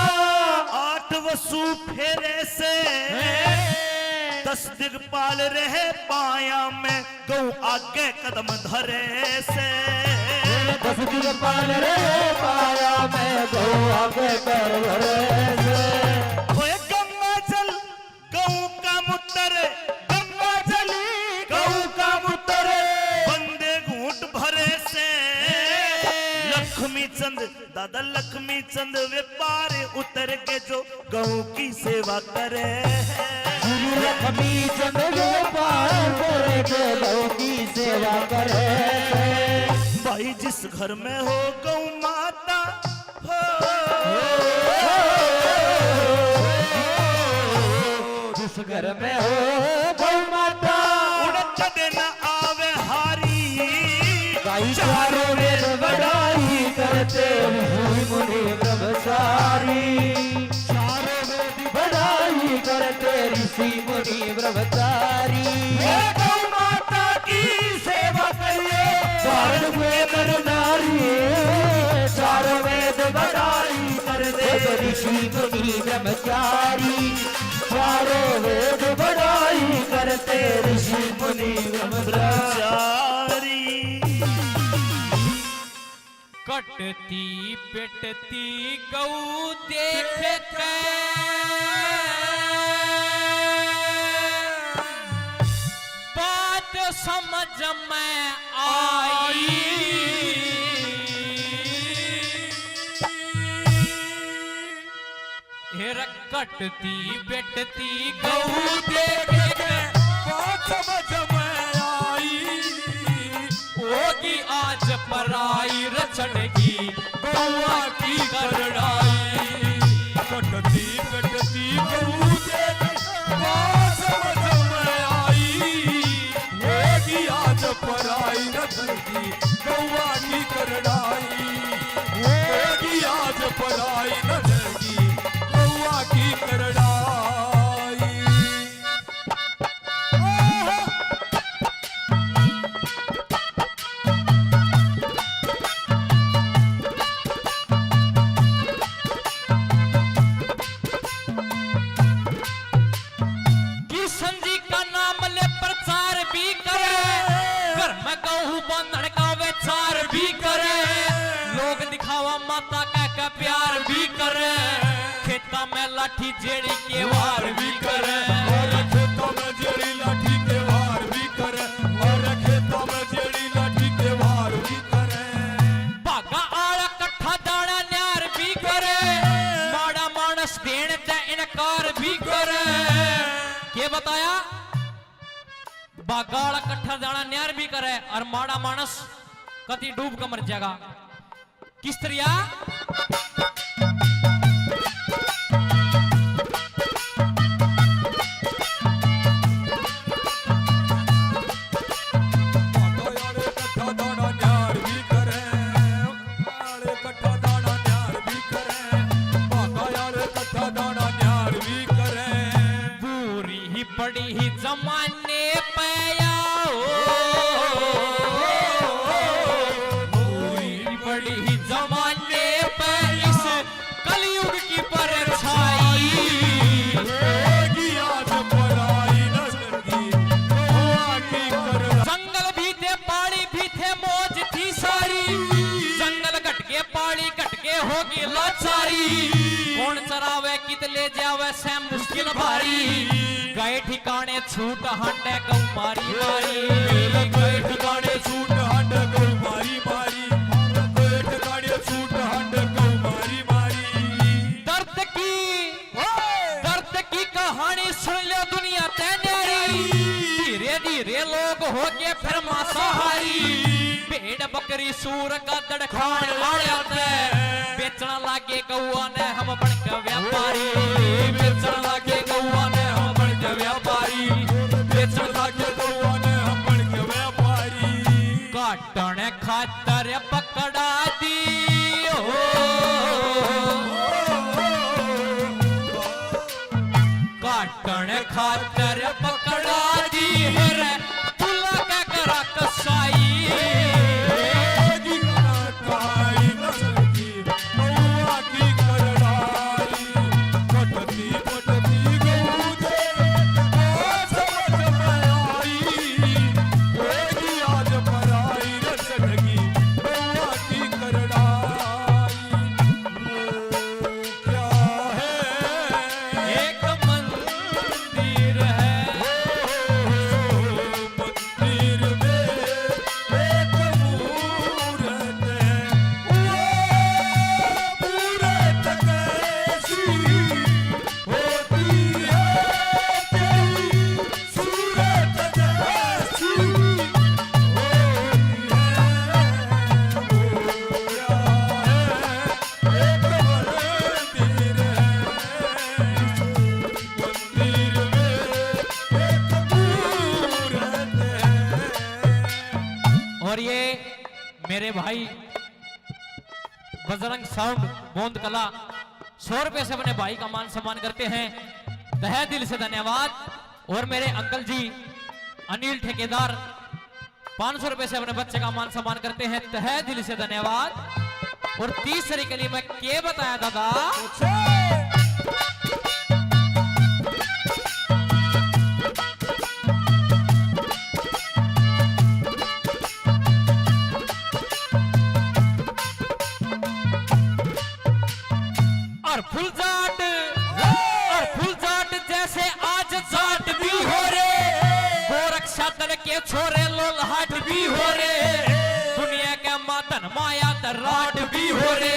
8 वसु फेरे से 10 दिग्पाल रहे पाया में गौ आगे कदम धरे से। 10 दिग्पाल रहे पाया में गौ आगे कर धरे से। ओए गंगा जल गौ का मूत्र, गंगा जल गौ का मूत्र, बंदे घूंट भरे से। लक्ष्मी चंद दादा लक्ष्मी चंद व्यापार उतर के जो गौ की सेवा करे। लक्ष्मी चंद व्यापार उतर के गौ की सेवा करे। भाई जिस घर में हो गौ माता हो, जिस घर में हो गौ माता, उड़क देना आवे हारी। गाई चारों वेद बढ़ाई करते ऋषि मुनि ब्रह्मचारी। चारों वेद बढ़ाई करते ऋषि मुनि ब्रह्मचारी। गौ माता की सेवा करिए चारों वेद नारी, चारों वेद बढ़ाई करते ऋषि मुनि ब्रह्मचारी। चारों वेद बढ़ाई करते ऋषि मुनि ब्रह्मचारी। कटती पिटती गऊ देख के बात समझ में आई। हेर कटती पिटती गऊ देख के बात समझ में आई। होगी आज पराई रचन की गौआ की करड़ाई। कटती कटती गऊ देख बात समझ में आई। होगी आज पराई रचन की गौआ की करड़ाई। होगी आज पराई रचन की गौआ की करड़ाई। प्यार भी करे खेता में लाठी जेड़ी के वार भी करे। और खेतों में जेड़ी लाठी के वार भी करे। और खेतों में जेड़ी लाठी के वार भी करे। भागा आड़ा कट्ठा दाड़ा न्यार भी करे। माड़ा मानस देने ते इनकार भी करे। के बताया भागा आड़ा कट्ठा दाड़ा न्यार भी करे और माड़ा मानस कति डूब कर मर जाएगा। किस तरिया पूरी ही पड़ी ही जमाने पे आओ। पूरी पड़ी ही जमाने पे इस कलयुग की परछाई। जंगल भी थे पहाड़ी भी थे मौज थी सारी। जंगल घट के पहाड़ी घट के होगी लाचारी। कौन चरावे कित ले जावे से मुश्किल भारी। गए ठिकाने छूट हंडे गौ मारी मारी। गए ठिकाने छूट हंडे गौ मारी मारी। गए ठिकाने छूट हंडे गौ मारी मारी। दर्द की कहानी सुन लो दुनिया ते न्यारी। धीरे धीरे लो तेरी सूर का दड़खान आड़े बेचना लागे गौआ ने हम बनके व्यापारी बेचन लागे गौआ ने हम बनके व्यापारी बेचन लागे गौआ ने हम बनके व्यापारी काटने खातर पकड़ा दी काटने खातर पकड़ा दी रे तुला के करा कसाई एक मंदिर है और ये मेरे भाई बजरंग साउंड बोंद कला 100 रुपए से अपने भाई का मान सम्मान करते हैं तहे दिल से धन्यवाद। और मेरे अंकल जी अनिल ठेकेदार 500 रुपए से अपने बच्चे का मान सम्मान करते हैं तहे दिल से धन्यवाद। और तीसरे के लिए मैं क्या बताया दादा और फुल जाट जैसे आज जाट भी हो रे गोरक्षा दल के छोरे लोलहाट भी हो रे दुनिया के मातन माया तराट भी हो रे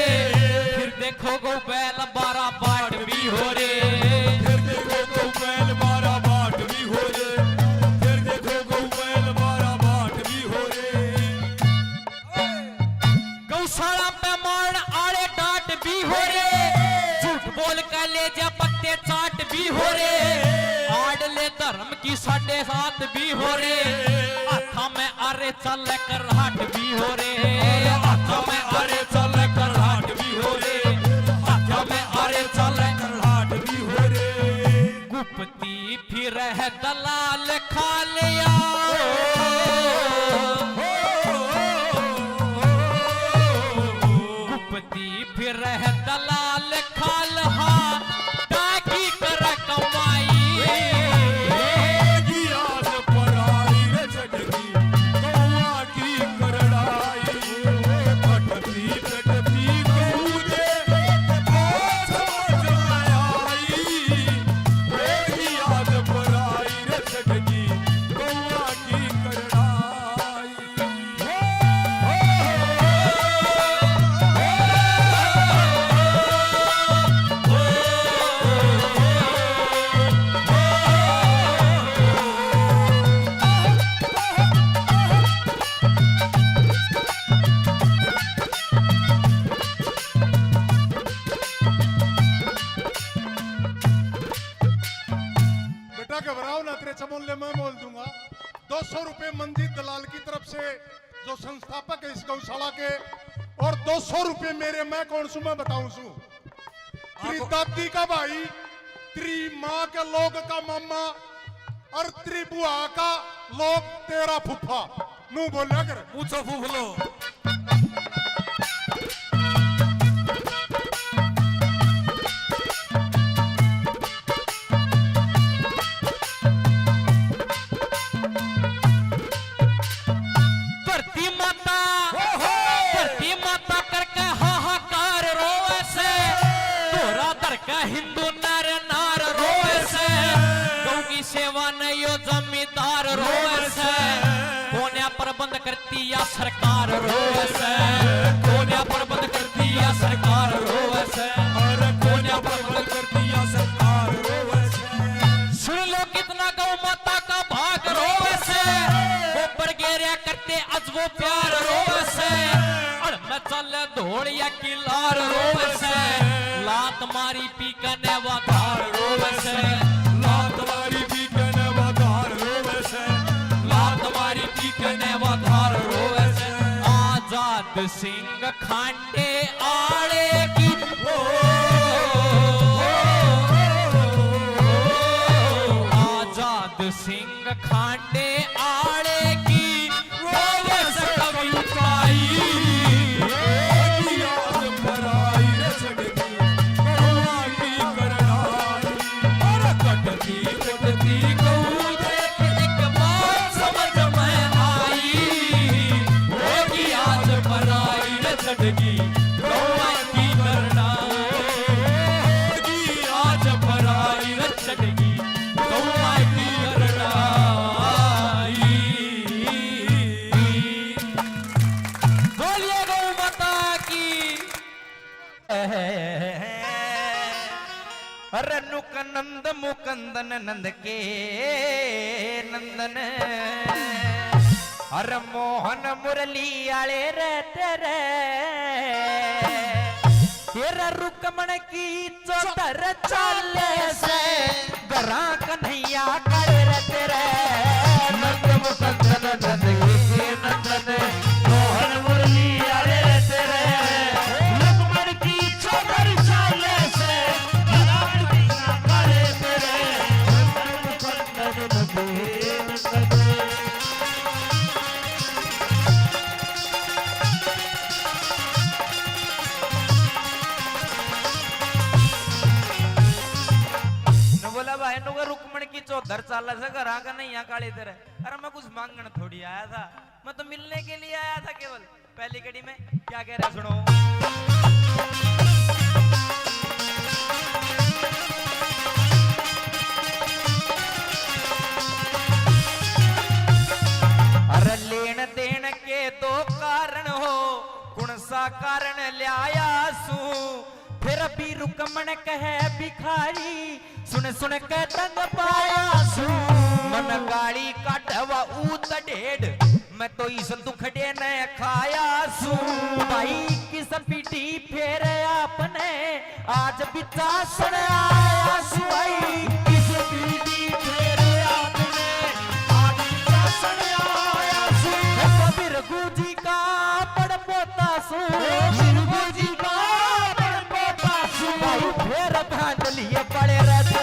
फिर देखो गो बैल 12 बाट भी हो रे फिर देखो गौ बैल 12 बाट भी हो रे फिर देखो गौ बैल 12 बाट भी हो रे गौशाला पे मार आड़े डाट भी हो रे बोल का ले जा पत्ते चाट भी हो रे आड़ ले धर्म की 7.5 भी हो रे हाथा में अरे चल कर हाट भी हो रे हाथा में अरे चल कर हाट भी हो रे हाथा में अरे चल कर हाट भी हो रे गुप्ती फिर है दलाल खा लिया गुप्ती फिर है दलाल खाल ताकि कर कमाई गियास पराई रे छटकी गौआ की करड़ाई फटती फटती गऊ दे समझ में आई गियास पराई रे छटकी गौआ की करड़ाई बेटा घबराओ ना, तेरे चमोले मैं बोल दूंगा। 200 रुपए मंजीत दलाल की तरफ से जो संस्थापक है इस गौशाला के, और 200 रुपए मेरे, मैं कौन सू मैं बताऊं सू, तेरी दादी का भाई, तेरी माँ के लोग का मामा और तेरी बुआ का लोग तेरा फुफा। मुंह बोलिया कर, पूछो फूफलो धरती माता करके हाहाकार रोए से तोरा दर का हिंदू नर नार रोए से गौ की सेवा नहीं यो जमींदार रोए से कोन्या प्रबंध करती या सरकार रोए से कोन्या प्रबंध करती या सरकार रोए से अरे कोन्या प्रबंध करती या सरकार रोवे से। सुन लो कितना गौ माता का भाग रोवे से वो बरगेरिया करते आज वो प्यार रोवे से न चल धोड़िया की लार रोवे से लात मारी पी कने वाधार रोवे से लात मारी पीकने वधार रोवे से लात मारी पी कने वाधार रोवे से आजाद सिंह खांडे आड़े की आजाद सिंह खांडे आड़े की रोवे से कविताई याद पराई रे छड़की कौआ की करनाई और कटती कटती गऊ देख एक बात समझ में आई होगी आज पराई न छड़गी गौआ की करना होगी आज पराई न छड़गी गौआ की करना बोलिए गौ माता की रनुक नंद मुकंदन नंद के नंदन हर मोहन मुरली आले रहते रे तेरा रुकमण की चौधर चाले से गरा कन्हैया कर रहते रे नंद मुकंदन नंद के नंदन मोहन मुरली आले रहते रे रुकमण की चौधर चाले से गरा कन्हैया कर रहते रे नंद मुकंदन नंद के नंदन बोला भाई नुका रुकमण की चौधर चाला से घर आकर नहीं यहाँ काली तरह अरे मैं कुछ मांगने थोड़ी आया था मैं तो मिलने के लिए आया था केवल पहली कड़ी में क्या कह रहा सुनो अरे लेन देन के दो कारण हो कौन सा कारण लिया सू फिर भी रुकमण कहे भिखारी सुन सुन के तंग पाया सू मन गाड़ी काटवा ऊत ढेड मैं तो इस दुखड़े ने खाया सू भाई किस पीटी फेर आपने आज बिचा सुन आया सू भाई किस पीटी फेर आपने आज बिचा सुन आया सू कबीर गुजी का पड़ पोता सू बिरगु जी का पड़ पोता सू भाई फेर भांज लिए पड़े रहते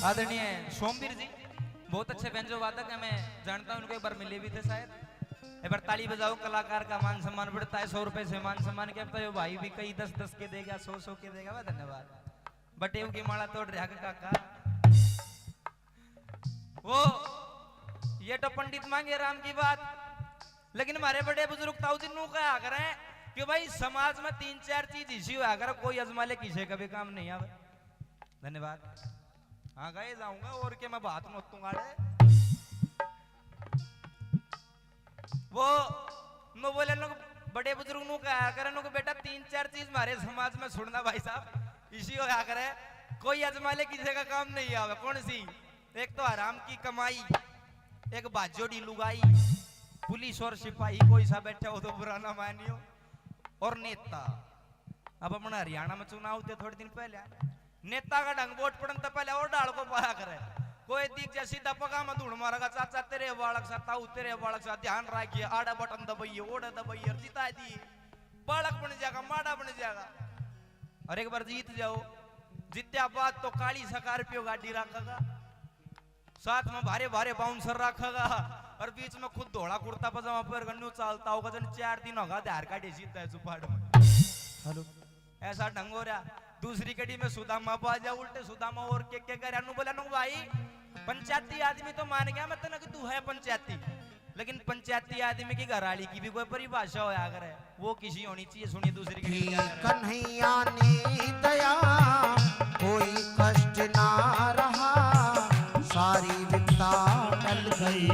आदरणीय सोमवीर जी बहुत अच्छे व्यंजो वादक है मैं जानता हूं उनको एक बार मिले भी थे शायद एक बार ताली बजाओ कलाकार का मान सम्मान बढ़ता है 100 रुपए से मान सम्मान क्या पता है भाई भी कई 10-10 के देगा 100-100 के देगा वाह धन्यवाद बटेव की माला तोड़ रहा काका वो ये तो पंडित मांगे राम की बात लेकिन हमारे बड़े बुजुर्ग ताऊ जी नु कहा करें कि भाई समाज में 3-4 चीज इसी हुआ अगर कोई अजमा ले किसी का भी काम नहीं आवे धन्यवाद हाँ गए जाऊंगा और के मैं बात मत तुम्हारे वो नो बोले लोग बड़े बुजुर्ग नु कहा करे नो बेटा 3-4 चीज हमारे समाज में सुनना भाई साहब इसी हो करे कोई अजमाले किसी का काम नहीं आवे कौन सी एक तो हराम की कमाई एक बाजोड़ी लुगाई पुलिस और सिपाही कोई सा बैठे हो तो बुरा ना मानियो और नेता अब अपना हरियाणा में चुनाव थे थोड़े दिन पहले नेता का ढंग वोट पड़न तो पहले और डाल को पाया करे कोई दिख जा सीधा पका में धूड़ मारेगा चाचा तेरे बालक सा ताऊ तेरे बालक सा ध्यान रखिए आड़ा बटन दबाइए ओड़ा दबाइए जिता दिए बालक बन जाएगा माड़ा बन जाएगा और एक बार जीत जाओ जीत्या बाद तो काली स्कॉर्पियो गाड़ी रखेगा साथ में भारे भारे बाउंसर रखेगा और बीच में खुद धोड़ा कुर्ता पजामा पर गन्नू चालता होगा जन 4 दिन होगा धार काटे जीता है सुपाड़ में हेलो ऐसा ढंग हो रहा दूसरी कड़ी में सुदामा पा जा उल्टे सुदामा और के करे अनु बोला नु भाई पंचायती आदमी तो मान गया मैं तना कि तू है पंचायती लेकिन पंचायती आदमी की घरवाली की भी कोई परिभाषा होया करे, वो किसी होनी चाहिए। सुनिए दूसरी की क्या कह रहा है। कन्हैया ने दया कोई कष्ट ना रहा, सारी विपदा टल गई,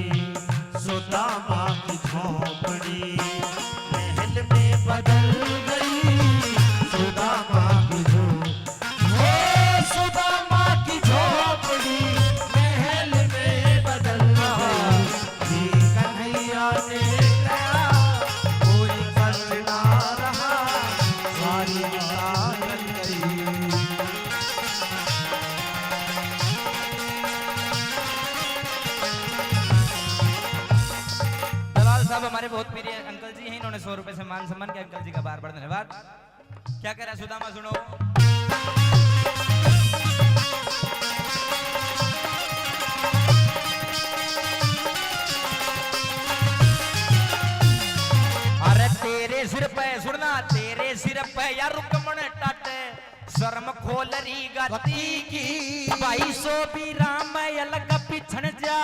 सुदामा की झोपड़ी महल में बदल गई, सुदामा की सुदामा की झोपड़ी महल में बदल गई। कन्हैया ने दया कोई कष्ट ना रहा, सारी विपदा टल गई। दलाल साहब हमारे बहुत प्रिय अंकल जी हैं, इन्होंने 100 रुपए से मान सम्मान के अंकल जी का बार बार धन्यवाद। क्या कह रहा है सुदामा, सुनो। अरे तेरे सिर पे सुनना, तेरे सिर पे यार रुकमण टाटे शर्म खोल री गति की, 2200 भी राम अलग पिछण जा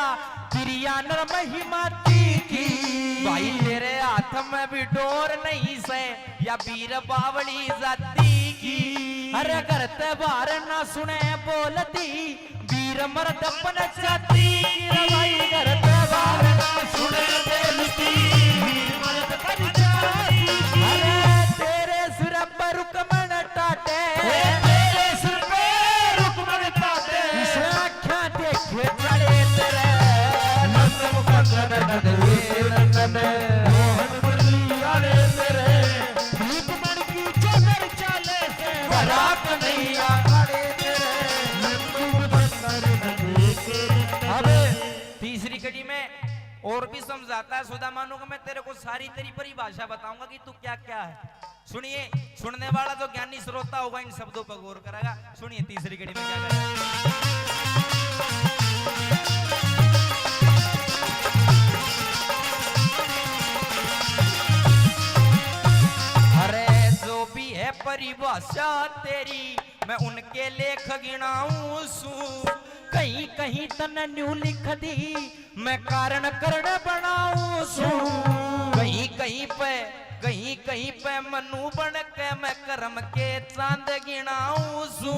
प्रिया नर महिमाती की। भाई तेरे हाथ में भी डोर नहीं से या वीर बावली जाती की। अरे करते बार ना सुने बोलती वीर मर्द अपन जाती। भाई करते बार ना सुने बोलती वीर मर्द अपन जाती। अरे तेरे सिर पर रुकमण टाटे, तेरे सिर पे रुकमण टाटे, आँखें देखे चले तेरे नंद मुकंदर नंद मोहन मुरली वाले तेरे रुकमण की चोदर चाले से बड़ा कन्हैया खड़े तेरे नंद मुकंदर नंद। अब तीसरी कड़ी में और भी समझाता है सुदामानु को, मैं तेरे को सारी तेरी परिभाषा बताऊंगा कि तू क्या क्या है। सुनिए, सुनने वाला जो ज्ञानी श्रोता होगा इन शब्दों पर गौर करेगा। सुनिए तीसरी कड़ी में क्या करेगा। अरे जो भी है परिभाषा तेरी मैं उनके लेख गिनाऊं सू, कहीं कहीं तन न्यू लिख दी मैं कारण करण बनाऊं सू। कहीं कहीं पे मनु बन के मैं कर्म के चांद गिनाऊं सू।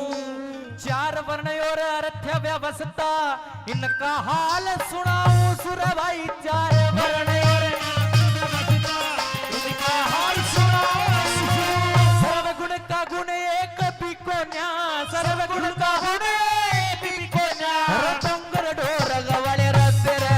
4 वर्ण और अर्थ व्यवस्था इनका हाल सुनाऊं सुर भाई। 4 वर्ण और इनका हाल सुनाऊं सू। सर्वगुण का गुण एक भी को न्या, सर्वगुण का गुण एक भी को न्या। रतंगर ढोर गवाले रते रे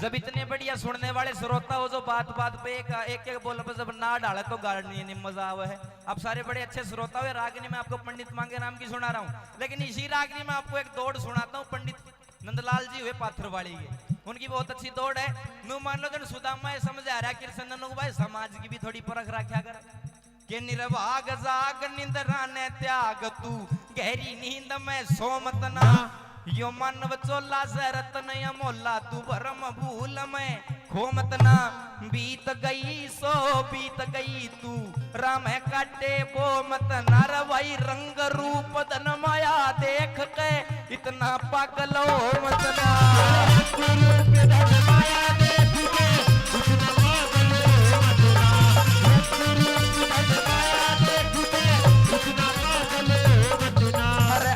जब इतने बढ़िया सुनने वाले श्रोता हो जो बात बात पे एक बोल पर जब ना डाले तो गाड़ी नहीं मजा आवे है। अब सारे बड़े अच्छे श्रोता हुए। रागिनी में आपको पंडित मांगे नाम की सुना रहा हूँ, लेकिन इसी रागिनी में आपको एक दौड़ सुनाता हूँ। पंडित नंदलाल जी हुए पाथरवाड़ी के, उनकी बहुत अच्छी दौड़ है। नू मान लो जन सुदामा समझ आ रहा है कृष्ण भाई समाज की भी थोड़ी परख रखा कर के निर्भाग जाग निंद्रा ने त्याग तू गहरी नींद में सोमत ना। यो मानव चोला से रतन अमोला तू भरम भूल में खोमत ना। बीत गई सो बीत गई तू राम काटे वो मत नर भाई रंग रूप धन माया देख के इतना पागल हो मत ना। माया देख के इतना पागल हो मत ना। माया देख के इतना पागल हो मत ना। अरे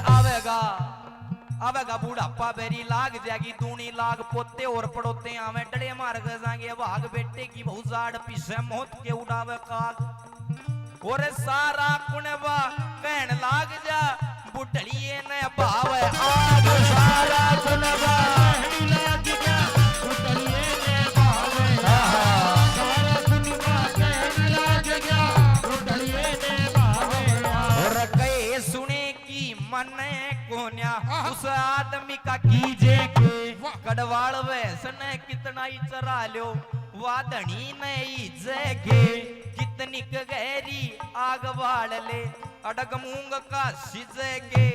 आवेगा बूढ़ापा बेरी लाग जाएगी दूनी लाग पोते और पड़ोते आवे डले मार जाएंगे भाग बेटे की बहु जाड़ पीछे मौत के उड़ावे काग। और सारा कुणबा कहन लाग जा बुढ़लिए ने भाव आग। सारा कुणबा कहन लाग जा बुढ़लिए ने भाव आग। सारा कुणबा कहन लाग जा बुढ़लिए ने भाव। और कहे सुने की मन कोन्या उस आदमी का कीजे के कड़वाड़ वैसन कितना ही चरा लो वादनी नहीं जगे कितनी गहरी आग बाड़ ले अडग मूंग का सिजेगे।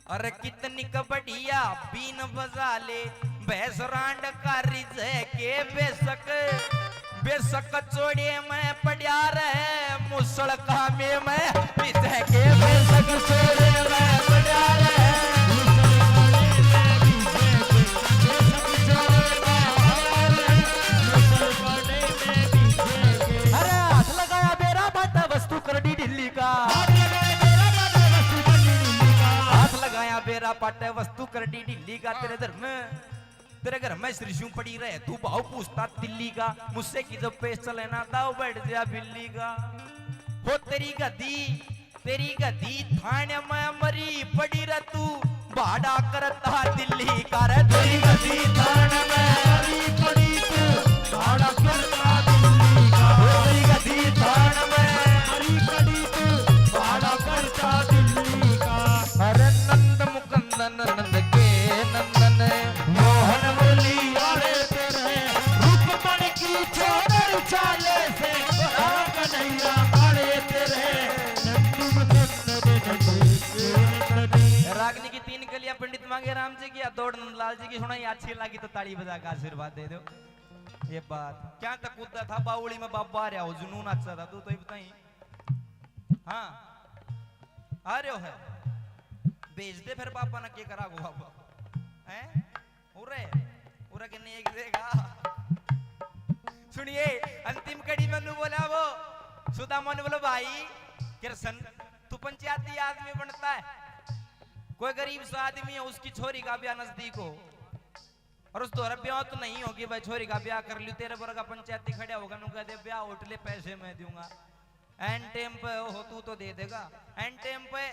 अरे कितनी बढ़िया बीन बजा ले भैंसरांड का रिजे के बेशक बेशक चोड़े में पड़ा रहे मुसड़ का में पिते के बेशक चोड़े में पड़ा रहे अरे हाथ लगाया बेरा बाटा वस्तु करडी ढिल्ली का हाथ लगाया बेरा पाटे वस्तु करडी ढिल्ली का तेरे घर में श्रीशु पड़ी रहे तू भाव पूछता दिल्ली का मुझसे की जब पेश चले ना दाव बैठ जा बिल्ली का हो तेरी गदी थाने में मरी पड़ी रह तू भाड़ा करता दिल्ली का रे तेरी गदी थाने में मरी पड़ी तू भाड़ा करता दिल्ली का तेरी गदी थाने में मरी पड़ी तू भाड़ा करता दिल्ली का अरे नंद मुकंदन नंद के नंदन मोहन मुरली वाले तेरे रुकमण की छोड़ चाले से कन्हैया वाले तेरे रागनी की 3 कलियां पंडित मांगे राम जी की दौड़ नंदलाल जी की सुनाई अच्छी लगी तो ताली बजा का आशीर्वाद दे दो ये बात क्या तक कूदा था बावली में बाबा आ रहा हो जुनून अच्छा था तू तो ही बताई हाँ आ रहे हो है भेज दे फिर पापा ना क्या करा गो बाबा हैं उरे उरे के नहीं एक देगा सुनिए अंतिम कड़ी में नु बोला वो सुदामा ने बोला भाई किरसन तू पंचायती आदमी बनता है कोई गरीब सा आदमी है उसकी छोरी का ब्याह नजदीक हो और उस दोहरा ब्याह तो नहीं होगी भाई छोरी का ब्याह कर लियो तेरे पर का पंचायती खड़ा होगा नु कह दे ब्याह उठले पैसे मैं दूंगा एंड टाइम पे हो तू तो दे देगा एंड टाइम पे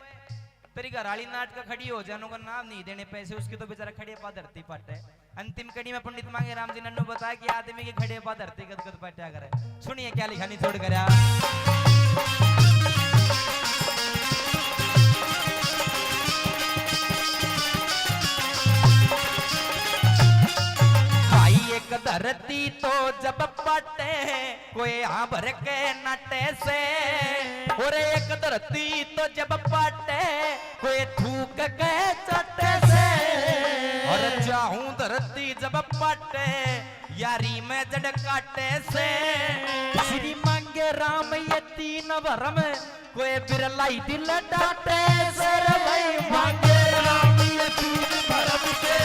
तेरी घराली नाट का खड़ी हो जानो का नाम नहीं देने पैसे उसके तो बेचारा खड़े पा धरती पाटे अंतिम कड़ी में पंडित मांगे राम जी नन्नू बताया कि आदमी के खड़े पा धरती गदगद पाटा करे सुनिए क्या लिखा नहीं छोड़ कर एक धरती तो जब पटे कोई भर के नटे से और एक धरती तो जब पटे कोई थूक के चटे से और चाहूं धरती जब पटे यारी में जड़ काटे से श्री मांगे राम ये 3 भरम कोई बिरलाई दिल डाटे से भाई मांगे राम ये 3 भरम से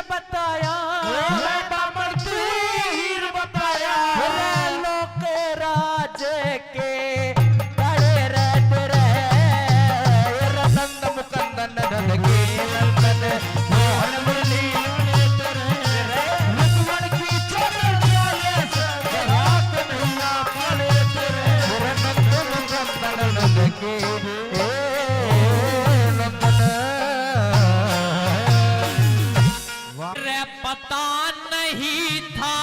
बताया मैं बामण तू हीर बताया लोक राज के बड़े रहते रहे नंद मुकंदन नंद के नंदन मोहन मुरली रुकमण की छोड़ चाले से रात नैया पाले तेरे नंद मुकंदन नंद के पता नहीं था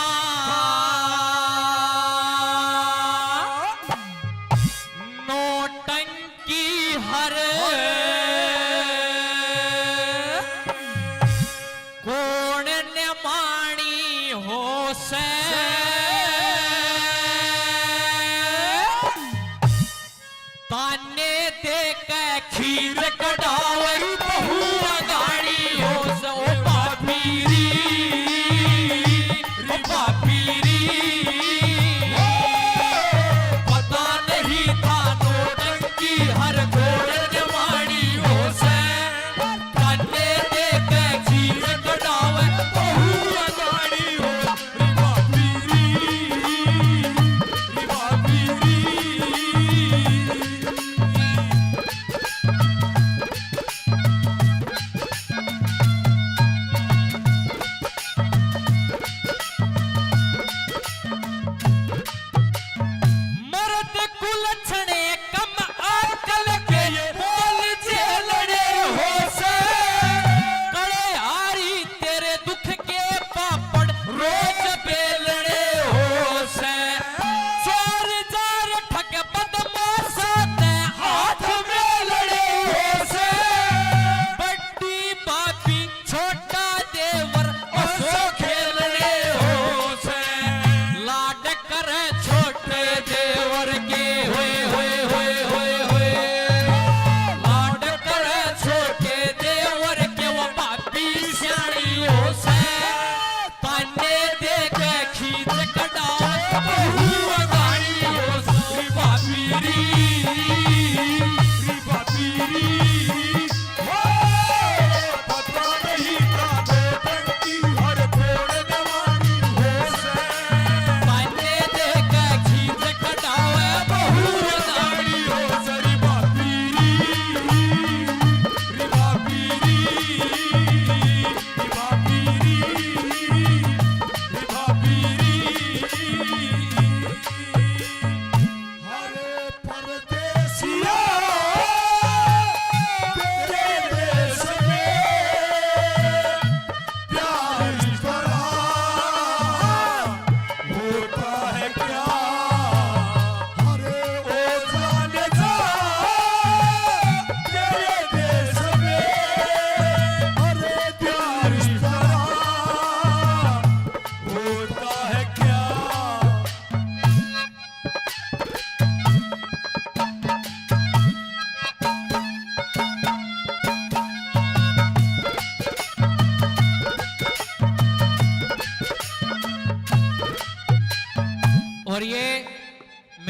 नौटंकी हर कौन ने मानी हो से ताने दे के खीर कढ़ावई बहु गाड़ी हो सो पापीरी पता नहीं था नौटंकी हर घोड़े माड़ी हो से काने दे के खीर कढ़ावे बहु गाड़ी हो रिवा पीरी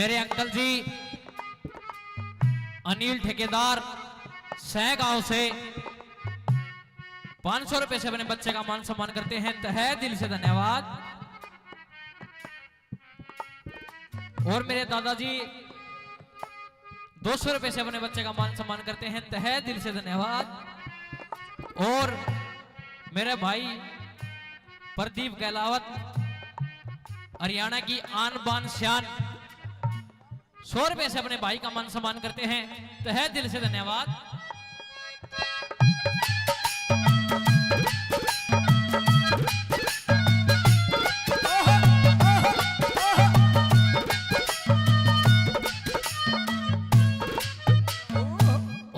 मेरे अंकल जी अनिल ठेकेदार सह गांव से 500 रुपए से अपने बच्चे का मान सम्मान करते हैं, तहे दिल से धन्यवाद। और मेरे दादाजी 200 रुपए से अपने बच्चे का मान सम्मान करते हैं, तहे दिल से धन्यवाद। और मेरे भाई प्रदीप गहलावत हरियाणा की आन बान शान 100 रुपए से अपने भाई का मान सम्मान करते हैं, तहे दिल से धन्यवाद।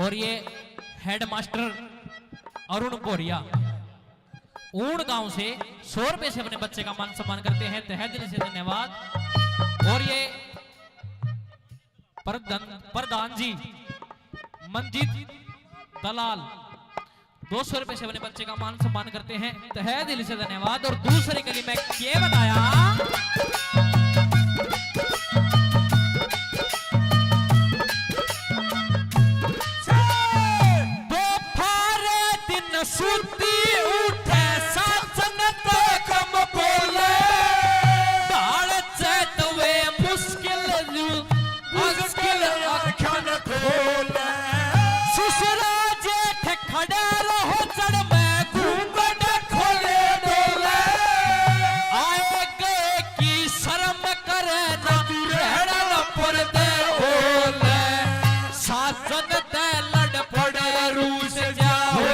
और ये हेडमास्टर अरुण बोरिया ऊण गांव से 100 रुपए से अपने बच्चे का मान सम्मान करते हैं, तहे दिल से धन्यवाद। और ये प्रधान जी मंजीत दलाल 200 रुपए से अपने बच्चे का मान सम्मान करते हैं, तहे दिल से धन्यवाद। और दूसरी गली में क्या बताया, सुती उठे सासन ते कम बोले डाल चेतवे मुश्किल मुश्किल अखन खोले ससुरा जेठ खड़े रहो चढ़ में घूंघट खोले डोले आए गए की शर्म करे ना रहना पर्दे बोले सासन ते लड़ पड़े रूस जाओ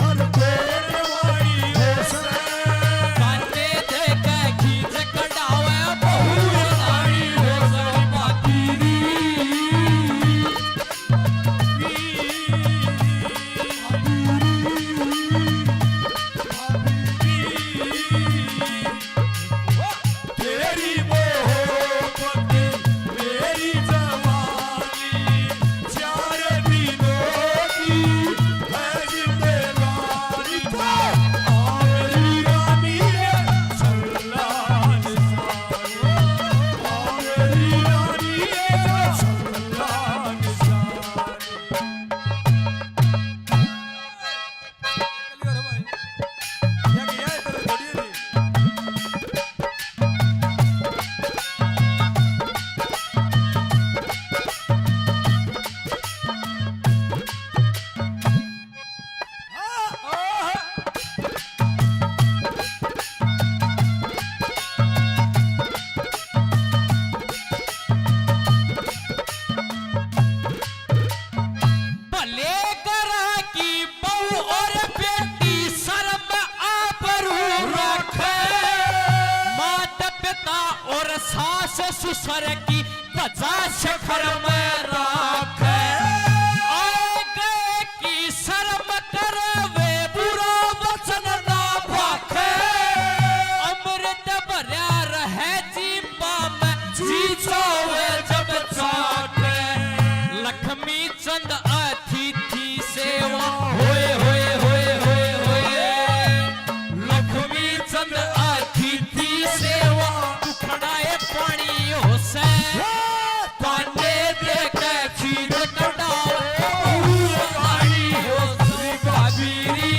हर ईश्वर की ध्वजा शिखर में राखे आगे की शर्म करे वे बुरा वचन ना भाखे अमृत भरा रहे जीवा में जी जावे जब चाटे लक्ष्मी चंद अतिथि सेवा होए होए होए होए होए लक्ष्मी चंद अतिथि सेवा उखड़ाए पानी हो से पांडे देखे खीर कटाओ पानी हो श्री काबीरी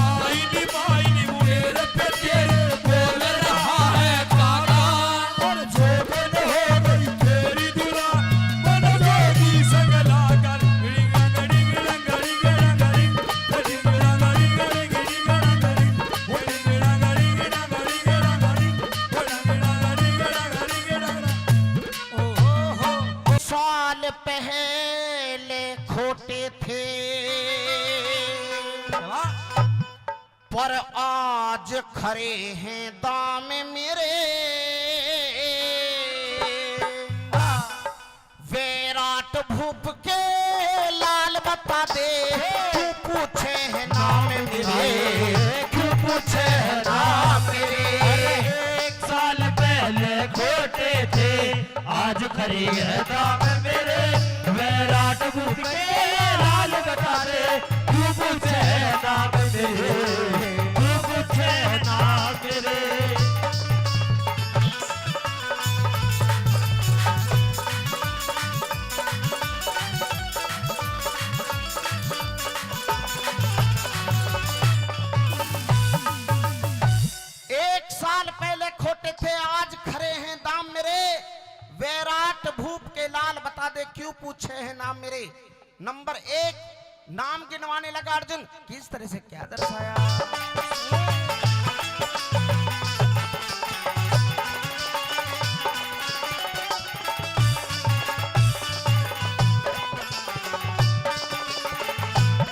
मायनी मायनी मुनेर पे तेरे बोल रहा है काका और जोबन हो गई तेरी दुरा मन जोगी संग लाकर गिड़िंग गिड़िंग गिड़िंग गिड़िंग साल पहले खोटे थे पर आज खरे हैं दाम मेरे विराट भूप के लाल बता दे क्यों पूछे हैं नाम मेरे क्यों पूछे हैं नाम मेरे एक साल पहले खोटे थे आज खरी है दाम मेरे विराट भूप के लाल बता दे क्यों पूछे नाम मेरे क्यों पूछे नाम मेरे एक साल पहले खोटे थे आज खरे हैं दाम मेरे विराट भूप के लाल बता दे क्यों पूछे हैं नाम मेरे नंबर 1 नाम गिनवाने लगा अर्जुन किस तरह से क्या दर्शाया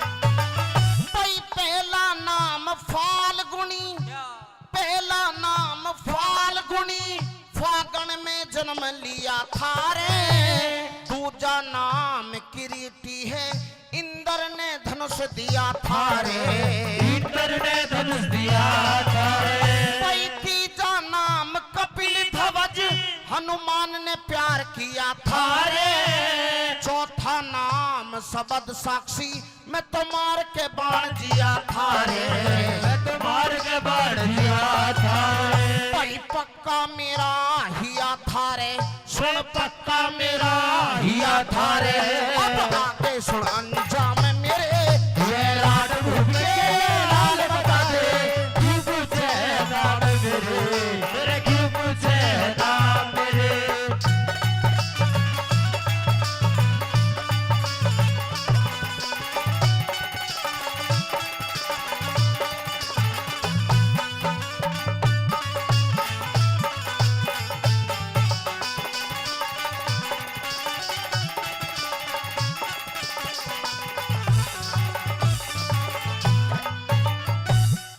भाई पहला नाम फाल्गुनी पहला नाम फाल्गुनी फागण में जन्म लिया था रे दूजा नाम किरीटी है इंद्र ने धनुष दिया था रे इंद्र ने धनुष दिया था भाई तीजा नाम कपिल ध्वज हनुमान ने प्यार किया था रे चौथा नाम सबद साक्षी मैं तो मार के बाण जिया था रे मार के बाढ़ दिया था भाई पक्का मेरा हिया था रे सुन पक्का मेरा हिया था रे अब आगे सुन अंजाम मेरे विराट भूप के लाल बता दे क्यों पूछे नाम मेरे क्यों पूछे नाम मेरे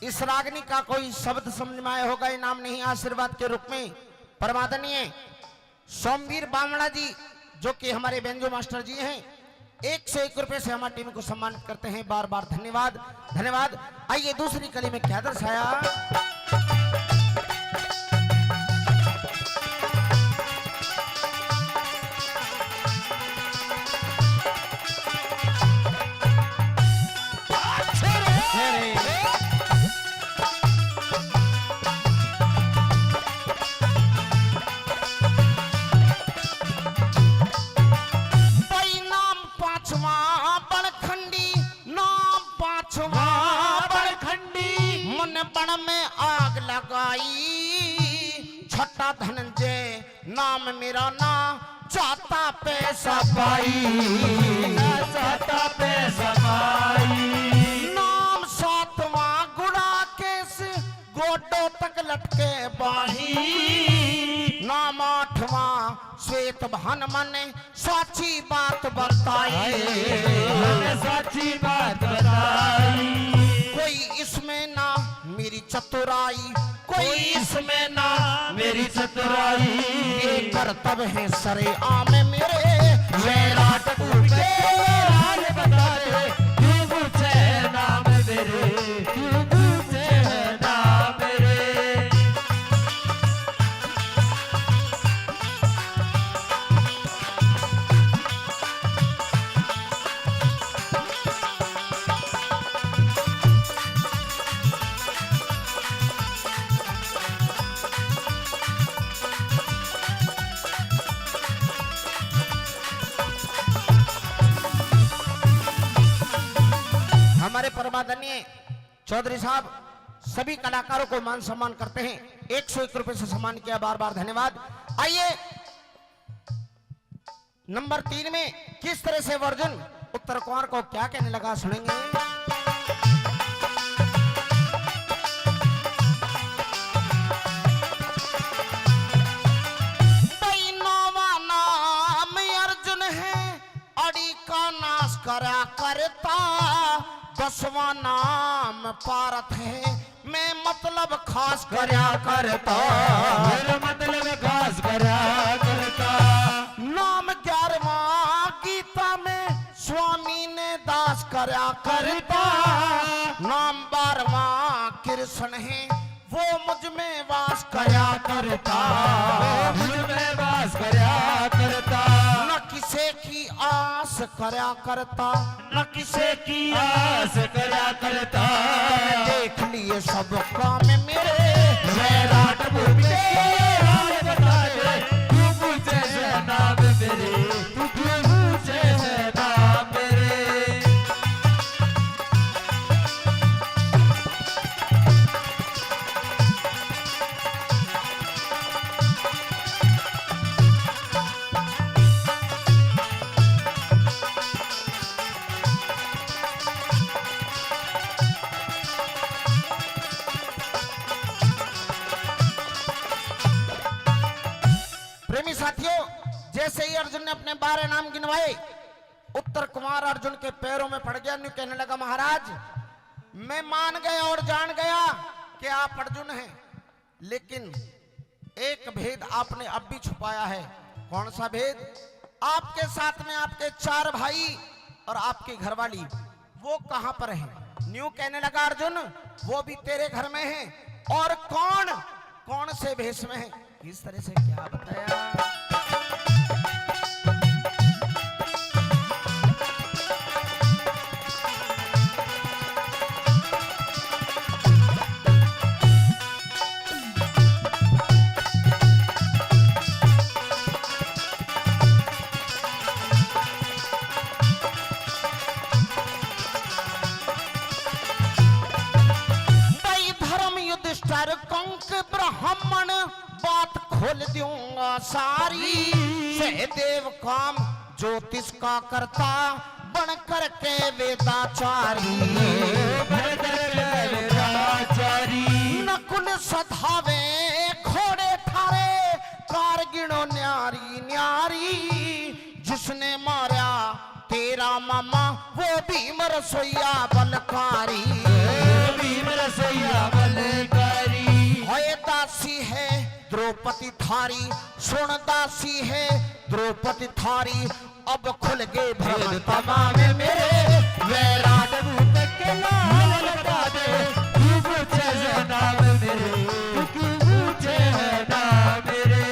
इस रागनी का कोई शब्द समझ में आया होगा इनाम नहीं आशीर्वाद के रूप में परमादनीय सोमवीर बामणा जी जो कि हमारे बेंजो मास्टर जी हैं 101 रुपए से हमारी टीम को सम्मानित करते हैं बार बार धन्यवाद धन्यवाद आइए दूसरी कली में क्या दर्शाया भाई नाम पांचवा बड़खंडी नाम पांचवा बड़खंडी मन बण में आग लगाई छठा धनंजय नाम मेरा ना जाता पैसा पाई जाता पैसा पाई नाम सातवां गुड़ा केस गोडो तक लटके बाही नाम आठवां श्वेत भान मन साची बात बताई मैंने सच्ची बात बताई कोई इसमें ना मेरी की चतुराई कोई इसमें ना मेरी चतुराई ये करतब है सरे आम मेरे विराट पूछे राज बता दे क्यों पूछे नाम मेरे क्यों पूछे नाम मेरे हमारे परमादरणीय चौधरी साहब सभी कलाकारों को मान सम्मान करते हैं 101 रुपए से सम्मान किया बार बार धन्यवाद। आइए नंबर 3 में किस तरह से वर्जुन उत्तर कुमार को क्या कहने लगा सुनेंगे। नौवा नाम अर्जुन है अड़ी का नाश करा करता 10वां नाम पारथ है मैं मतलब खास करया करता मेरा मतलब घास करा करता नाम 11वां गीता में स्वामी ने दास करया करता नाम 12वां कृष्ण है वो मुझ में वास करया करता मुझ में वास करा करता न किसे की आस करया करता न किसे की आस करा करता देख लिए सब काम मेरे विराट पूछे राज बता दे क्यों पूछे नाम मेरे तू क्यों पूछे नाम मेरे प्रेमी साथियों जैसे ही अर्जुन ने अपने 12 नाम गिनवाए उत्तर कुमार अर्जुन के पैरों में पड़ गया न्यू कहने लगा महाराज मैं मान गया और जान गया कि आप अर्जुन हैं लेकिन एक भेद आपने अब भी छुपाया है। कौन सा भेद? आपके साथ में आपके 4 भाई और आपकी घरवाली वो कहां पर हैं? न्यू कहने लगा अर्जुन वो भी तेरे घर में हैं और कौन से भेष में है? किस तरह से क्या बताया? युधिष्ठिर कंक ब्राह्मण बात खोल दूंगा सारी सहदेव काम ज्योतिष का करता बन करके वेदाचारी नकुल सधावे घोड़े थारे कारगिणों न्यारी न्यारी जिसने मारा तेरा मामा वो भीम रसोईया बलकारी भीम रसोईया बलकारी होए दासी है द्रौपदी थारी सुन दासी है द्रौपदी थारी अब खुल गए भेद तमाम मेरे विराट भूत के नाम लगा दे तू पूछे नाम मेरे तू पूछे नाम मेरे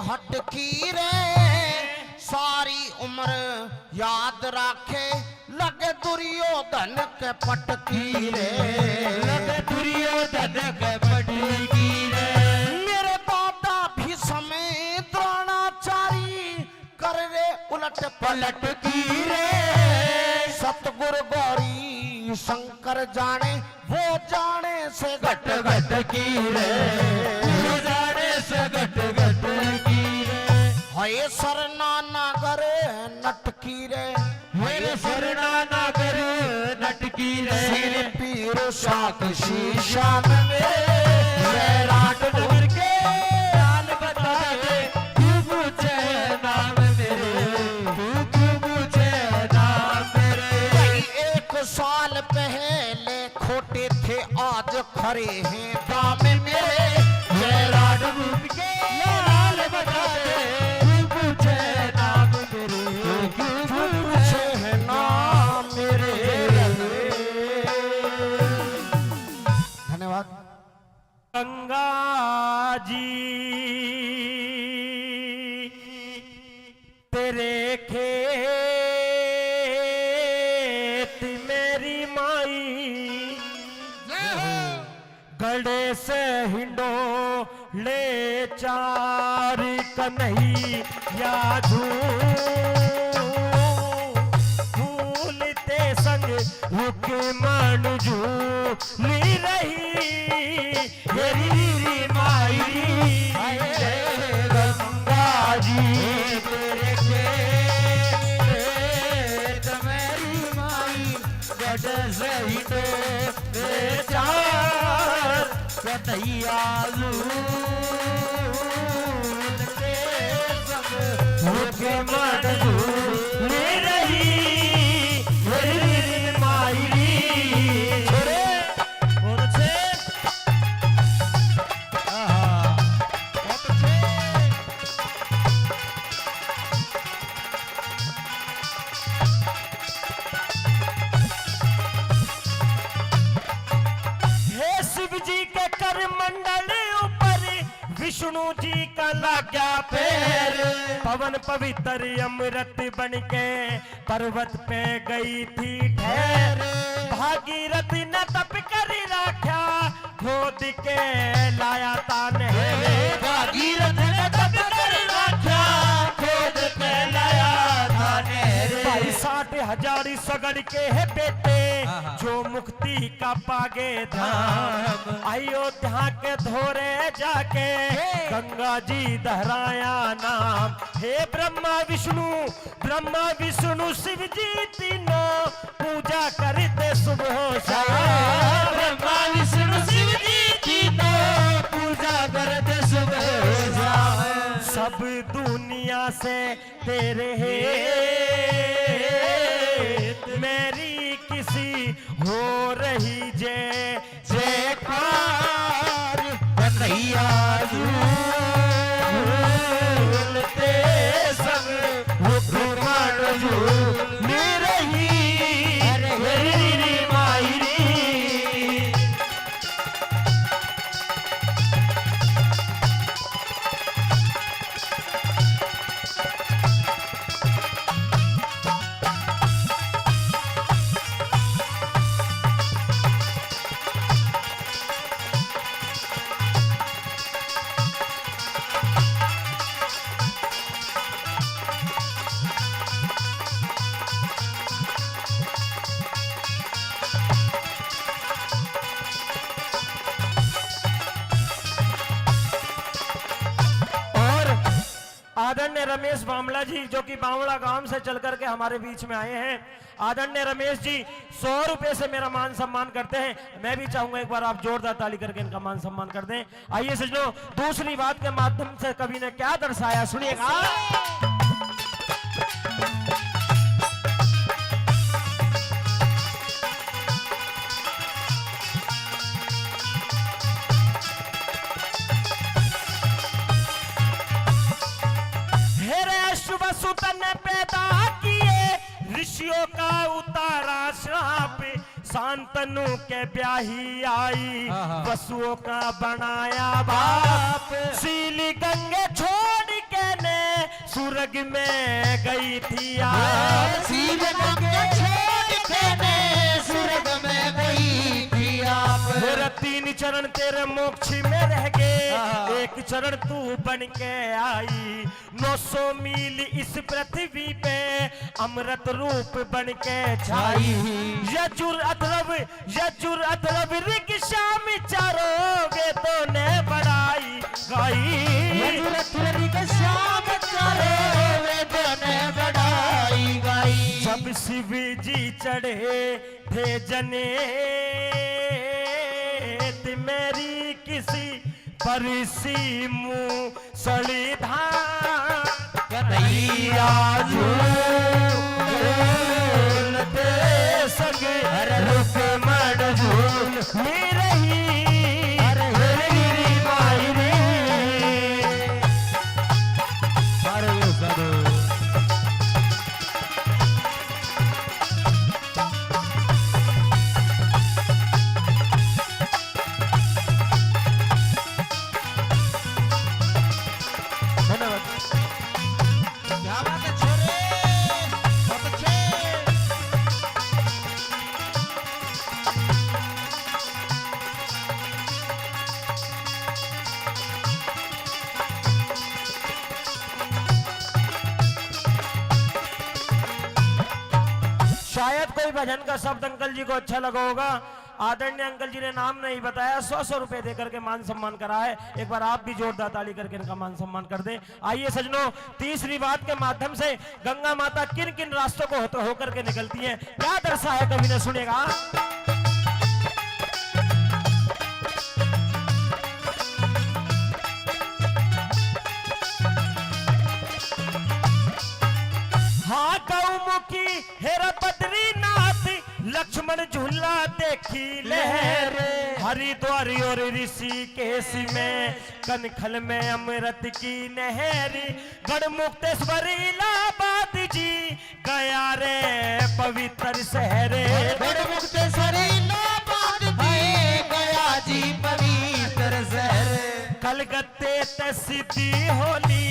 हट की रे सारी उम्र याद राखे लगे दुर्योधन के पटकी रे लगे दुर्योधन के पटकी रे मेरे दादा भी समय द्रोणाचारी कर रे उलट पलट की रे कि शंकर जाने वो जाने से घट घट की रे वो जाने से घट घट की रे हये सरना नागर नटकी रे मेरे सरना ना कर नटकी रे सिर पीर साक्षी शान मेरे रात नगर के हाल बता दे तू पूछे नाम मेरे तू पूछे नाम मेरे भाई 1 साल पहले खोटे थे आज खरे हैं दाम मेरे जय रात मुख के हाल बता दे तू पूछे नाम मेरे तू पूछे है नाम मेरे धन्यवाद गंगा जी तेरे खेत मेरी माई गड़े से हिंडो ले चार कन्हैया झूलते संग रुक मन झूली रही मेरी माई गंगा जी तेरे खेत मेरी माई गढ़ सही तो चार कन्हैया मुझे मन झूली रही मेरी माई छोरे और से हे शिव जी के कर मंडल ऊपर विष्णु जी का लाग्या पैर पवन पवित्र अमृत बन के पर्वत पे गई थी ठहर भागीरथी ने तप कर राख्या खोद के लाया ताने भागीरथ ने तप कर राख्या खोद के लाया थाने भाई 60,000 सगड़ के है बेटे जो मुक्ति का पागे धाम अयोध्या के धोरे जाके गंगा जी दहराया नाम हे ब्रह्मा विष्णु शिव जी तीनों पूजा करते सुबह शाम ब्रह्मा विष्णु शिव जी तीनों पूजा करते सुबह शाम सब दुनिया से तेरे है मेरी किसी हो रही जयकार कन्हैया झूलते सब रुकमान झूल रही मेरी माई आदरणीय रमेश बामला जी जो कि बावला गांव से चल करके हमारे बीच में आए हैं। आदरणीय रमेश जी 100 रुपए से मेरा मान सम्मान करते हैं। मैं भी चाहूंगा एक बार आप जोरदार ताली करके इनका मान सम्मान कर दें। आइए सजनों, दूसरी बात के माध्यम से कवि ने क्या दर्शाया सुनिएगा। वसुत ने पैदा किए ऋषियों का उतारा श्राप, शांतनु के ब्याही आई वसुओं का बनाया बाप। सीली गंगे छोड़ के ने सुरग में गई थी आप, सीली गंगे छोड़ के ने सुरग में गई थी आप। तीन चरण तेरे मोक्ष में रह गए, एक चरण तू बन के आई। 900 मील इस पृथ्वी पे अमृत रूप बन के छाई। ये जुर्अत लब रिक्शा में चारोगे तो ने बढ़ाई गाई। जब शिव जी चढ़े थे जने मेरी किसी परसी मुँह सड़ी धान कन्हैया झूलते सगे रुक मण झूल रही माई रे। शायद कोई भजन का शब्द अंकल जी को अच्छा लगा होगा। आदरणीय अंकल जी ने नाम नहीं बताया, 100 रुपए देकर के मान सम्मान करा है। एक बार आप भी जोरदार ताली करके इनका मान सम्मान कर दें। आइए सजनों, तीसरी बात के माध्यम से गंगा माता किन किन रास्तों को होकर के निकलती है, क्या दर्शाया कवि ने, सुनेगा। हाँ गौमुखी हेरा बद्रीनाथ लक्ष्मण झूला देखी लहर, हरिद्वार और ऋषिकेश में कनखल में अमृत की नहर, गढ़मुक्तेश्वर इलाहाबाद जी गया रे पवित्र शहर। गढ़मुक्तेश्वर इलाहाबाद जी गया जी पवित्र शहर। कलकत्ते सिद्धि होली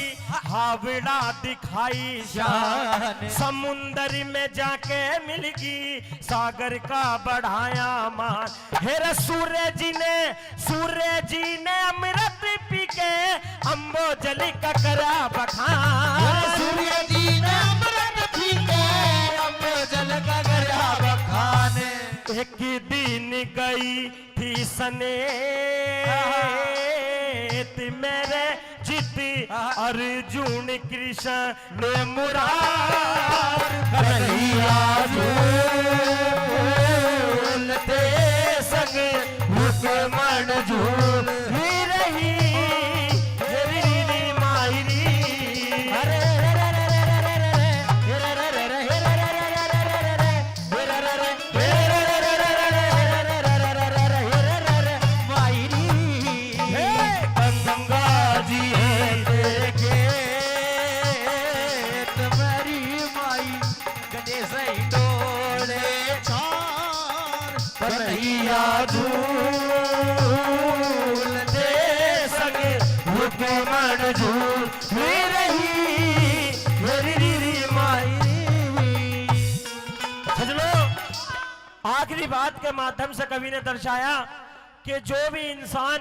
हावड़ा दिखाई शान, समुंदर में जाके मिलगी सागर का बढ़ाया मान। हेरा सूर्य जी ने अमृत पी के अम्बोजली का करा बखान। सूर्य जी ने अमृत पी के अम्बोजल का करा बखान। एक दिन गई थी सने मेरे जित अर्जुन कृष्ण ने मुरार, कन्हैया झूलते संग रुक्मण झूल रही मायरी। कन्हैया झूलते संग रुक्मण झूल रही माई। सजनों, आखिरी बात के माध्यम से कवि ने दर्शाया कि जो भी इंसान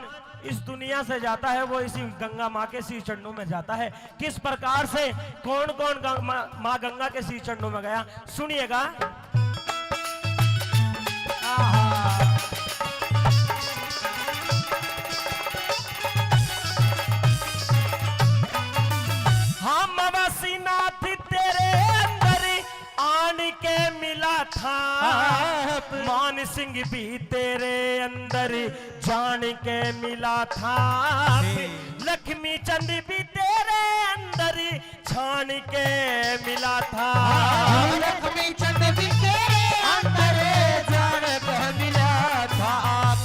इस दुनिया से जाता है वो इसी गंगा माँ के श्री चरणों में जाता है। किस प्रकार से कौन कौन माँ गंगा के श्री चरणों में गया, सुनिएगा। हम वसीनाथ तेरे अंदर आन के मिला था, मान सिंह भी तेरे अंदर जान के मिला था, लक्ष्मी चंद भी तेरे अंदर छान के मिला था। लक्ष्मी चंद भी तेरे अंदर जान के मिला था।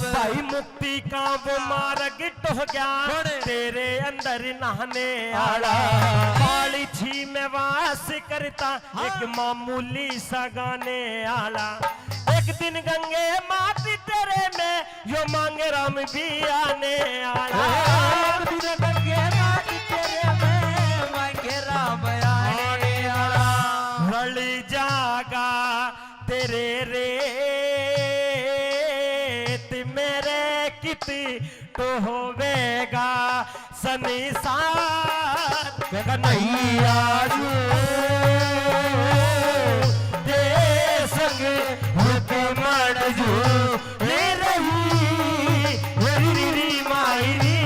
भाई मुक्ति का वो मार्ग टह गया तेरे अंदर नहाने आड़ा, काली झी में वास करता एक मामूली सा गाने आला। एक दिन गंगे माती तेरे में यो मांगे राम भी आने आया। एक दिन गंगे माती तेरे में मांगे राम आने आला। रल जागा तेरे रेत मेरे होवेगा संसार कन्हैया जू दे संग रुकमण जू ले रही मेरी मायरी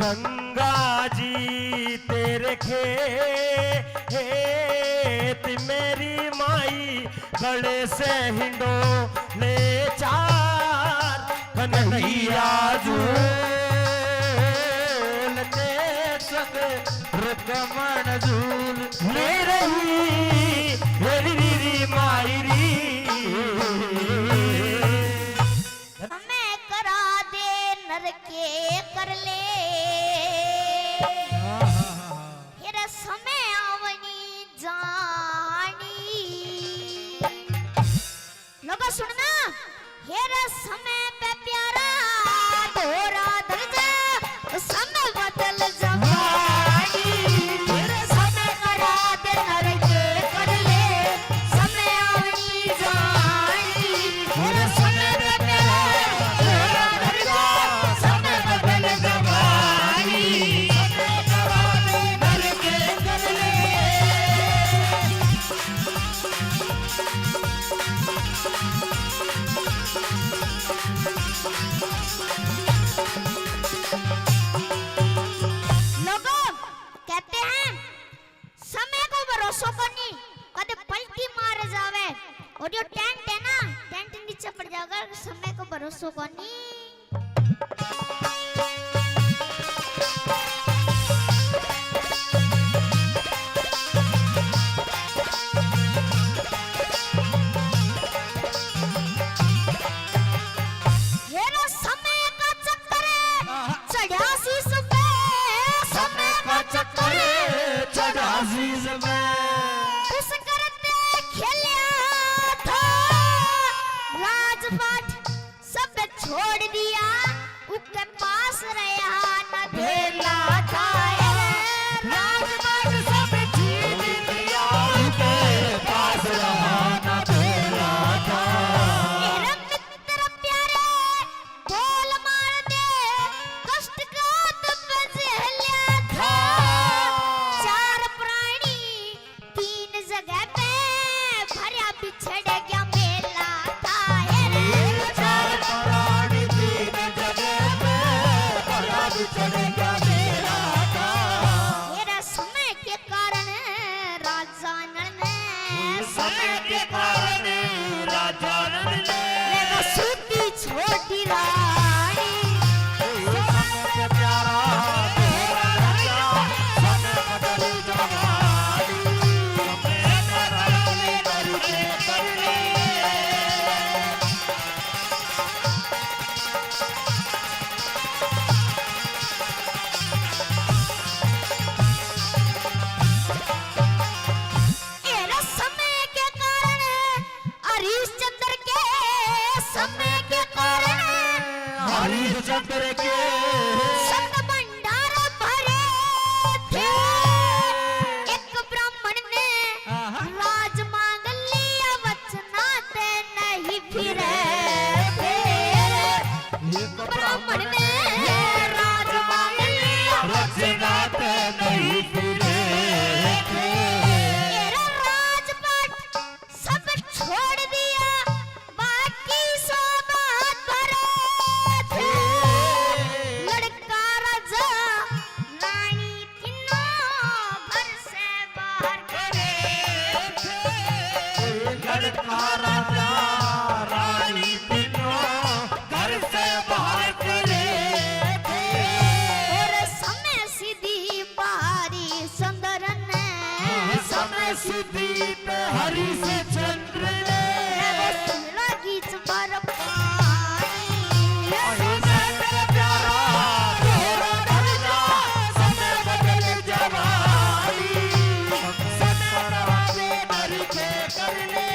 गंगा जी तेरे खेत मेरी माई गले से हिंडो ले चार कन्हैया झूल ते संग रुकमण झूल ले रही मेरी मायरी हमें करा दे नर के कर ले फिर समय आवनी जानी लोग सुनना हेर समय पे प्यारा दोरा दर्जा समय बदल जमानी हेर समय करा दे नर के कर ले समय आवनी जानी हेर समय पे प्यारा दोरा दर्जा समय बदल जमानी समय करा दे नर के कर ले लोगों कहते हैं समय को भरोसा करनी कदे पलटी मार जावे और जो टेंट है ना टेंट नीचे पड़ जाएगा समय को भरोसा करनी हेरा समय का चक्कर है चढ़ा शीश पे समय का चक्कर है चढ़ा शीश पे उस करते खेलिया था राजपाट सब छोड़ दिया उसके पास रहा न भेला था राजपाट सब छीन लिया के पास रहा न भेला था मेरा मित्र प्यारे बोल मार दे कष्ट का तुम झेलिया था चार प्राणी तीन जगह पे भरा बिछड़ गया मेला था चार प्राणी तीन जगह पे भरा बिछड़ गया मेला था मेरा समय के कारण राजा ने समय के कारण राजा ने मेरा सूती छोटी रानी समय प्यारा तेरा राजा समय बदल जवानी समय कराने करके करने मेरा समय के कारण हरिश्चंद्र के समय के कारण हरिश्चंद्र के शब्द भंडार भरे थे एक ब्राह्मण ने राज मांग लिया वचनाते नहीं फिरे थे ब्राह्मण ने राज मांग लिया रचनाते नहीं फिरे थे मेरा राजपाट सब छोड़ दिया बाकी सब भरे थे लड़का राजा रानी तीनों घर से बाहर करे थे लड़का राजा रानी तीनों घर से बाहर करे थे और समय सीधी बारी सुंदर ने समय सिद्धि पे हरि से चंद्र ने लगी चमर पानी समय प्यारा तेरा राजा समय बदल जवानी समय करावे करके करने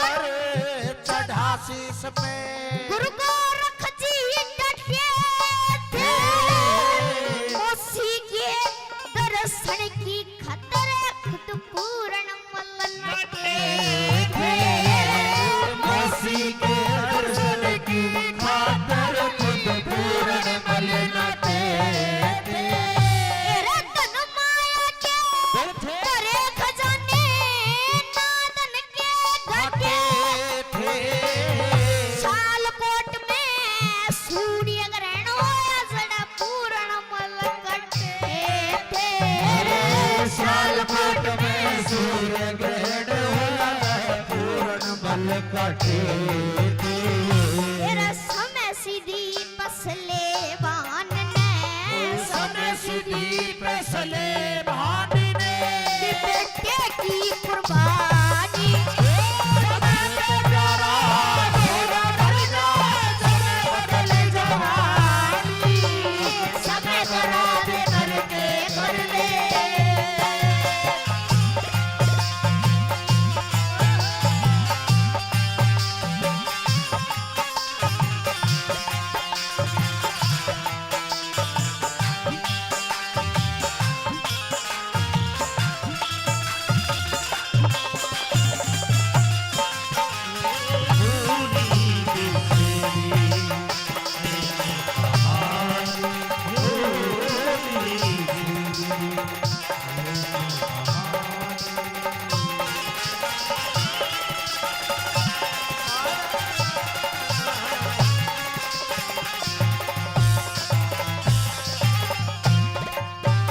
कर चढ़ा शीस पे गुरु गोरख जी डटे थे उसी के दर्शन की खतर खुद पूर्ण मलन थे मौसी के दर्शन की खातर खुद पूर्ण मलनाते थे रतन माया के तेरे खजाने नादन के घटे थे साल कोट में सूर्य ग्रहण होया जड़ा पूर्ण मल कटे थे सालकोट में सूर्य ग्रहण हुआ पूर्ण बल कटे थे तेरा समय सीधी पसले बान ने समय सीधी फैसले भानी ने बेटे की कुर्बानी समय पे प्यारा घोड़ा भर जा समय बदले जवानी समय करा दे नर के कर ले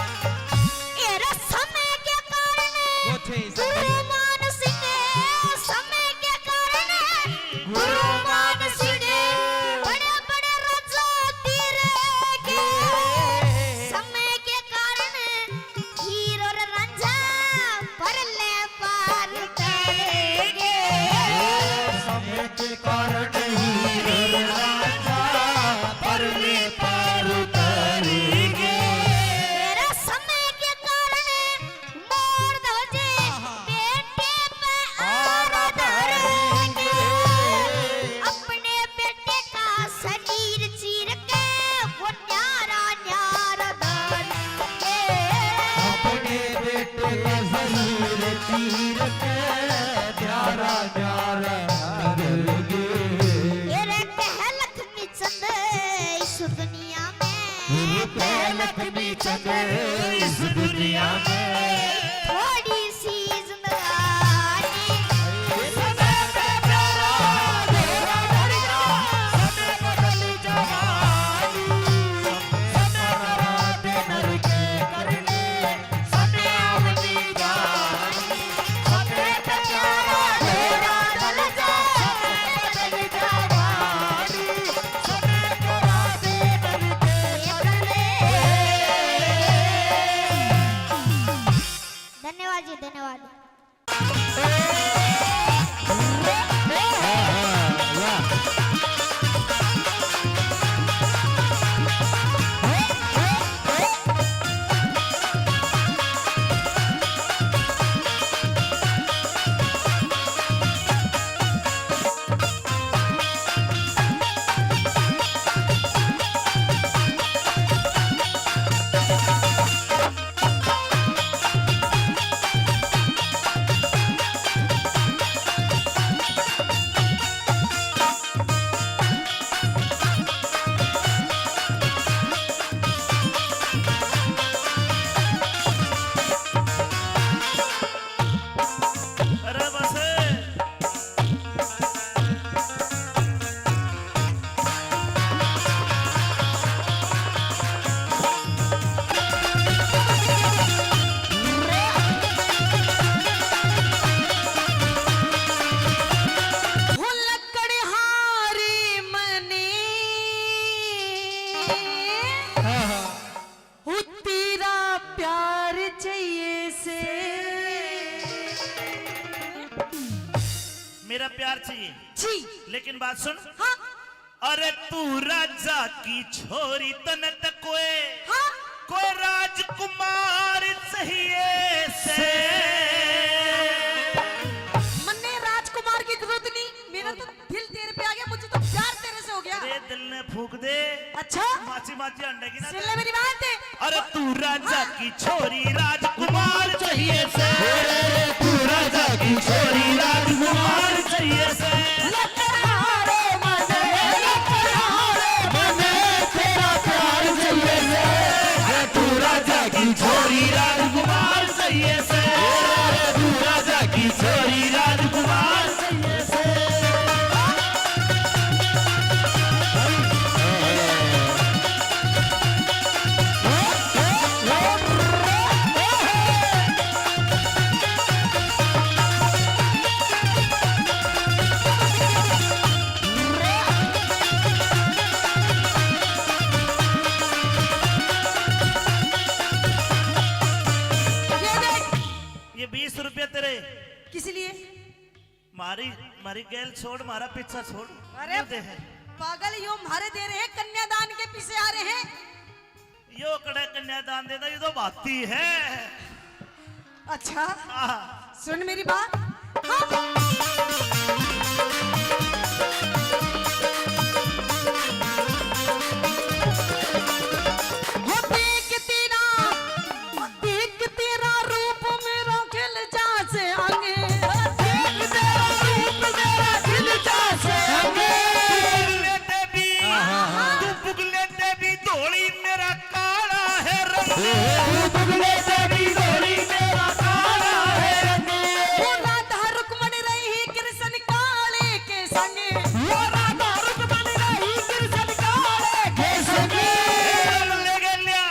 एरा समय के कारण गुरु मान सिंह समय के कारण गुरु मान सिंह बड़े बड़े राजा तेरे के समय के कारण हीर और रंझा परले पार करेंगे समय के कारण हीर राजा परले पार उतरेंगे मेरा समय के कारण मोर ध्वजे बेटे पे आर धरेंगे अपने बेटे का शरीर चीर के वो न्यारा न्यारा धरेंगे अपने बेटे का शरीर चीर के प्यारा प्यारा करेंगे तेरे कह लक्ष्मी चंद इस दुनिया में लक्ष्मी चंद्र इस दुनिया में थोड़ी सी जिंदगानी समय पे प्यारा घोड़ा भर जा समय बदल जवानी समय कराते नर के करने समय आवनी जानी समय पे प्यारा घोड़ा भर जा समय बदल जवानी समय कराते नर के करने धन्यवाद जी धन्यवाद अरे बस लकड़हारी मने तेरा प्यार चाहिए से मेरा प्यार चाहिए जी लेकिन बात सुन हाँ अरे तू राजा की छोरी तन कोई हाँ कोई राजकुमार चाहिए से मन्ने राजकुमार की दे दिल ने फूक दे अच्छा माची माची अंडे की ना सुन ले मेरी बात है। अरे तू राजा की छोरी राजकुमार चाहिए से तू राजा की छोरी राजकुमार चाहिए से तेरा प्यार चाहिए से तू राजा की छोरी राजकुमार चाहिए से तू राजा की छोरी राजकुमार चाहिए से ये देख ये 20 रुपये तेरे किस लिए? मारी मारी गैल छोड़ मारा पीछा छोड़ अरे दे है पागल यो मारे दे रहे हैं कन्यादान के पीछे आ रहे हैं। यो कड़े कन्यादान देता ये तो भाती है अच्छा आह, सुन मेरी बात। हाँ। वो देख तेरा रूप मेरा खिल जासे आगे। देख तेरा रूप मेरा खिल जासे आगे। पुगले देवी तू पुगले देवी धोली मेरा काला है रंग पुगले तेरी डोली मेरा काला है रंग वो राधा रुक्मण रही कृष्ण काले के संगे। वो राधा रुक्मणी रही कृष्ण काले के संग कमले गलिया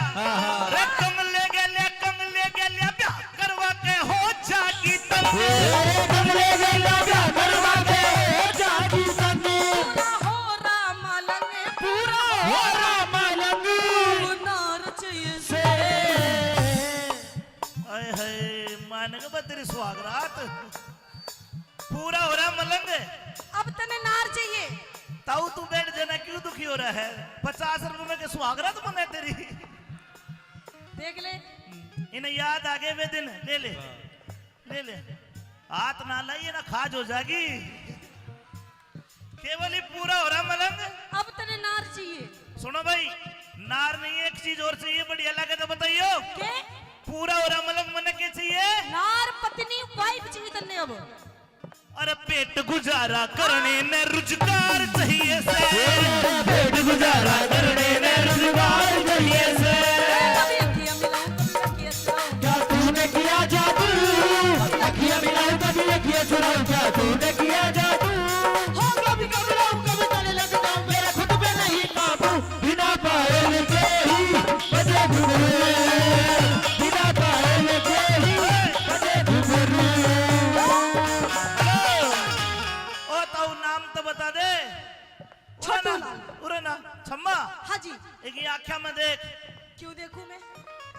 रे कमले गलिया ब्याह करवा के हो जागी तब कमले गला क्या करवा के जागी संग पूरा हो राम लंगे पूरा हो राम लंग नार चाहिए से। आए हाय मानेगा बा तेरी सुहागरात पूरा हो रहा मलंग अब तने नार चाहिए। ताऊ तू बैठ जाना क्यों दुखी हो रहा है 50 रुपए के सुहागरात मने तेरी देख ले इन्हें याद आगे वे दिन ले ले ले ले हाथ ना लाइए ना खाज हो जाएगी केवल ही पूरा हो रहा मलंग अब तने नार चाहिए। सुनो भाई नार नहीं एक चीज और चाहिए बढ़िया लगे तो बताइयो के पूरा हो रहा मलंग मने के चाहिए नार पत्नी वाइफ चाहिए तन्ने अब। अरे पेट गुजारा करने ने रुजगार चाहिए से पेट गुजारा करने ने रोजगार चाहिए से कभी अखियां मिलाऊं कभी अखियां चुराऊं। क्या तूने किया जादू अखियां मिलाऊं कभी अखियां चुराऊं क्या तूने किया जादू हो कभी घबराऊं कभी गले लग जाऊं मेरा खुद पे नहीं काबू बिना पायल के ही बजे घुंघरू बिना पायल के ही बजे घुंघरू ओ ताऊ नाम तो बता दे छोटू उरे ना छम्मा हाँ जी एक ये आख्या में देख क्यों देखूं मैं?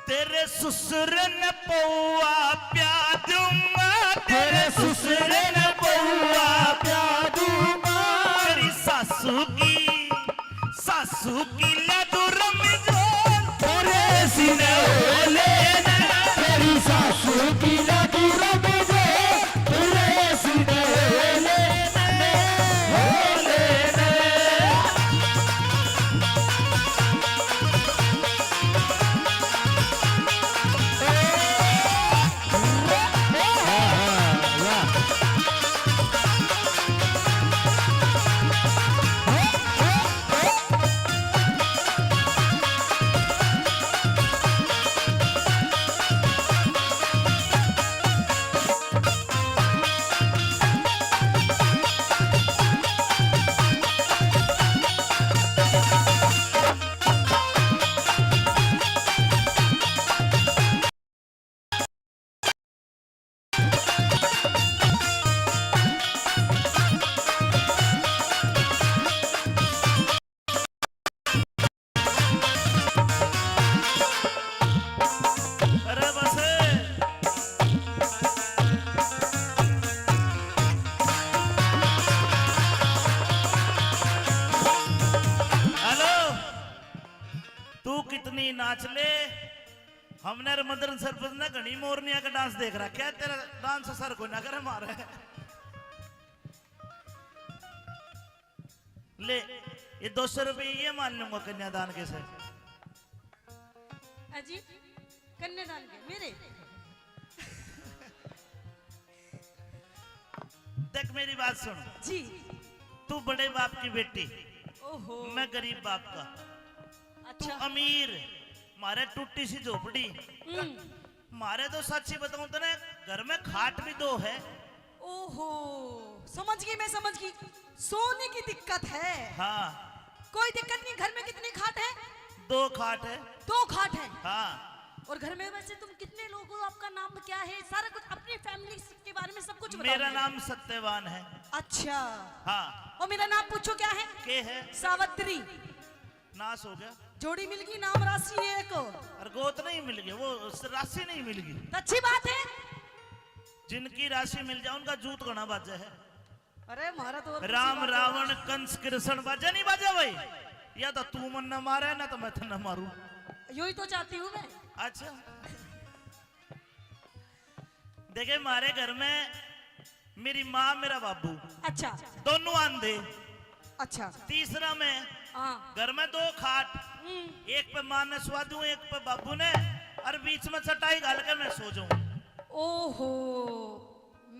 तेरे ससुर ने पौआ प्या दूंगा तेरे ससुर ने पौआ प्या दूंगा तेरी सासू की लडू रमजान तेरे सीने लेना तेरी सासू की लगी रब दे तेरे सीने लेना कितनी नाच ले। हमने मदन सरपंच ने घनी मोरनिया का डांस देख रहा, क्या तेरा डांस सर को ना करे मारे। ले ये 200 रुपये ये मान लूंगा कन्यादान के से। अजी कन्यादान के मेरे देख मेरी बात सुन, जी। तू बड़े बाप की बेटी, ओहो मैं गरीब बाप का। तू अच्छा अमीर, मारे टूटी सी झोपड़ी। मारे तो सच्ची बताऊं तो ना घर में खाट भी 2 है। ओहो समझ गई, मैं समझ गई। सोने की दिक्कत है। हाँ कोई दिक्कत नहीं। घर में कितनी खाट है? 2 खाट है। 2 खाट है। हाँ और घर में वैसे तुम कितने लोग हो? आपका नाम क्या है? सारा कुछ अपनी फैमिली के बारे में सब कुछ बताओ। मेरा नाम सत्यवान है। अच्छा हाँ। और मेरा नाम पूछो क्या है? के है? सावित्री। नाश हो गया। जोड़ी मिल गई, नाम राशि एक। और गोत नहीं मिल गई, वो राशि नहीं मिल गई। तो अच्छी बात है। जिनकी राशि मिल जाए उनका जूत गणा बाजा है। अरे हमारा तो और राम किसी बात रावण कंस कृष्ण बाजा नहीं बाजा भाई। या तो तू मन न मारे ना तो मैं तो न मारू। यूं ही तो चाहती हूँ मैं। अच्छा देखे मारे घर में मेरी माँ मेरा बाबू अच्छा दोनों आंधे। अच्छा तीसरा मैं हाँ घर में 2 खाट, एक पे माँ ने सुवा दूं, एक पे बाबू ने, और बीच में चटाई डाल के मैं सो जाऊं। ओहो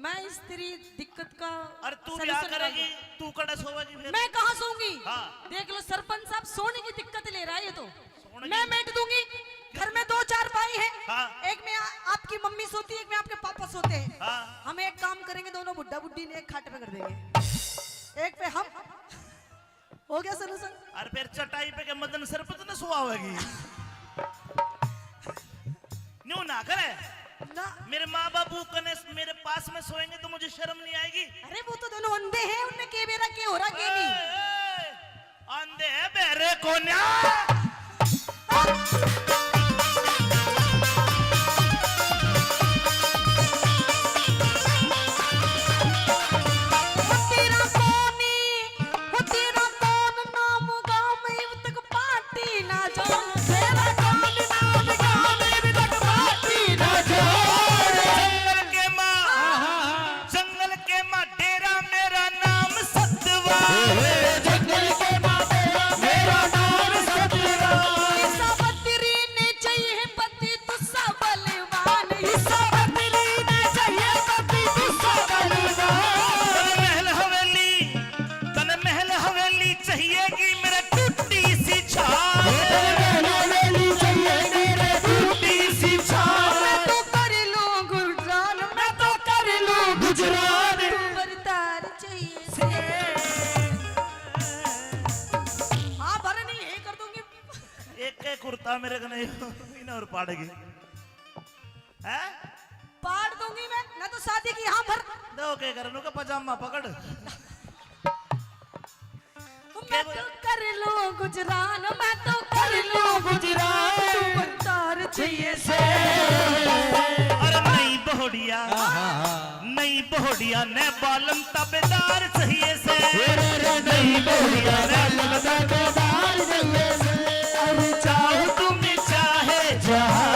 मैं इस तेरी दिक्कत का और तू solution क्या निकाल करेगी? दूं। तू कड़ा सोएगी फिर? मैं कहाँ सोऊंगी? हाँ। देख लो सरपंच साहब, सोने की दिक्कत ले रहा है ये तो। सोने मैं की- मेट दूंगी। घर में 2-4 भाई हैं। हाँ। एक में आपकी मम्मी सोती है, एक में आपके पापा सोते हैं। हाँ। हम एक काम करेंगे, दोनों बुड्ढा बुड्ढी ने एक खाट पे कर देंगे, एक पे हम। हो गया सोल्यूशन। और फिर चटाई पे के मदन सरपंच ने सुहावेगी। न्यू ना करे। ना मेरे माँ बाबू कने मेरे पास में सोएंगे तो मुझे शर्म नहीं आएगी? अरे वो तो दोनों अंधे हैं, उनने के बेरा के हो रहा के नहीं। अंधे है बेरे कोन्या। तेरा कोनी, वो तेरा कौन नाम गाँव में अब तक पार्टी ना जान। तेरा कौन नाम गाँव में अब तक पार्टी ना जान। जंगल के माँ डेरा मेरा नाम सत्यवान। जंगल के माते मेरा नाम सत्यवान। सावित्री ने चाहिए पति तुझसा बलवान। सावित्री ने चाहिए पति तुझसा बलवान। तन महल हवेली चाहिएगी मेरे टूटी सी छाल। हवेली चाहिए मेरे टूटी सी छाल। मैं तो कर लूं गुजरान, मैं तो कर लूं गुजरान। तू बरतार चाहिए से। हाँ भरे नहीं यही कर दूंगी। एक कुर्ता मेरे को नहीं इन और पाड़ेगी हैं? पाड़ दूंगी मैं ना तो शादी की। हाँ भर दो के करनो का पजामा पकड़। मैं तो कर लूं गुजरान, मैं तो कर लूं गुजरान तू बरतार चाहिए से। और नई बहुड़िया ने बालम तबेदार चाहिए से। नहीं बोलिया रलम दावेदार जल्ले से। और चाहो तुम चाहे जहां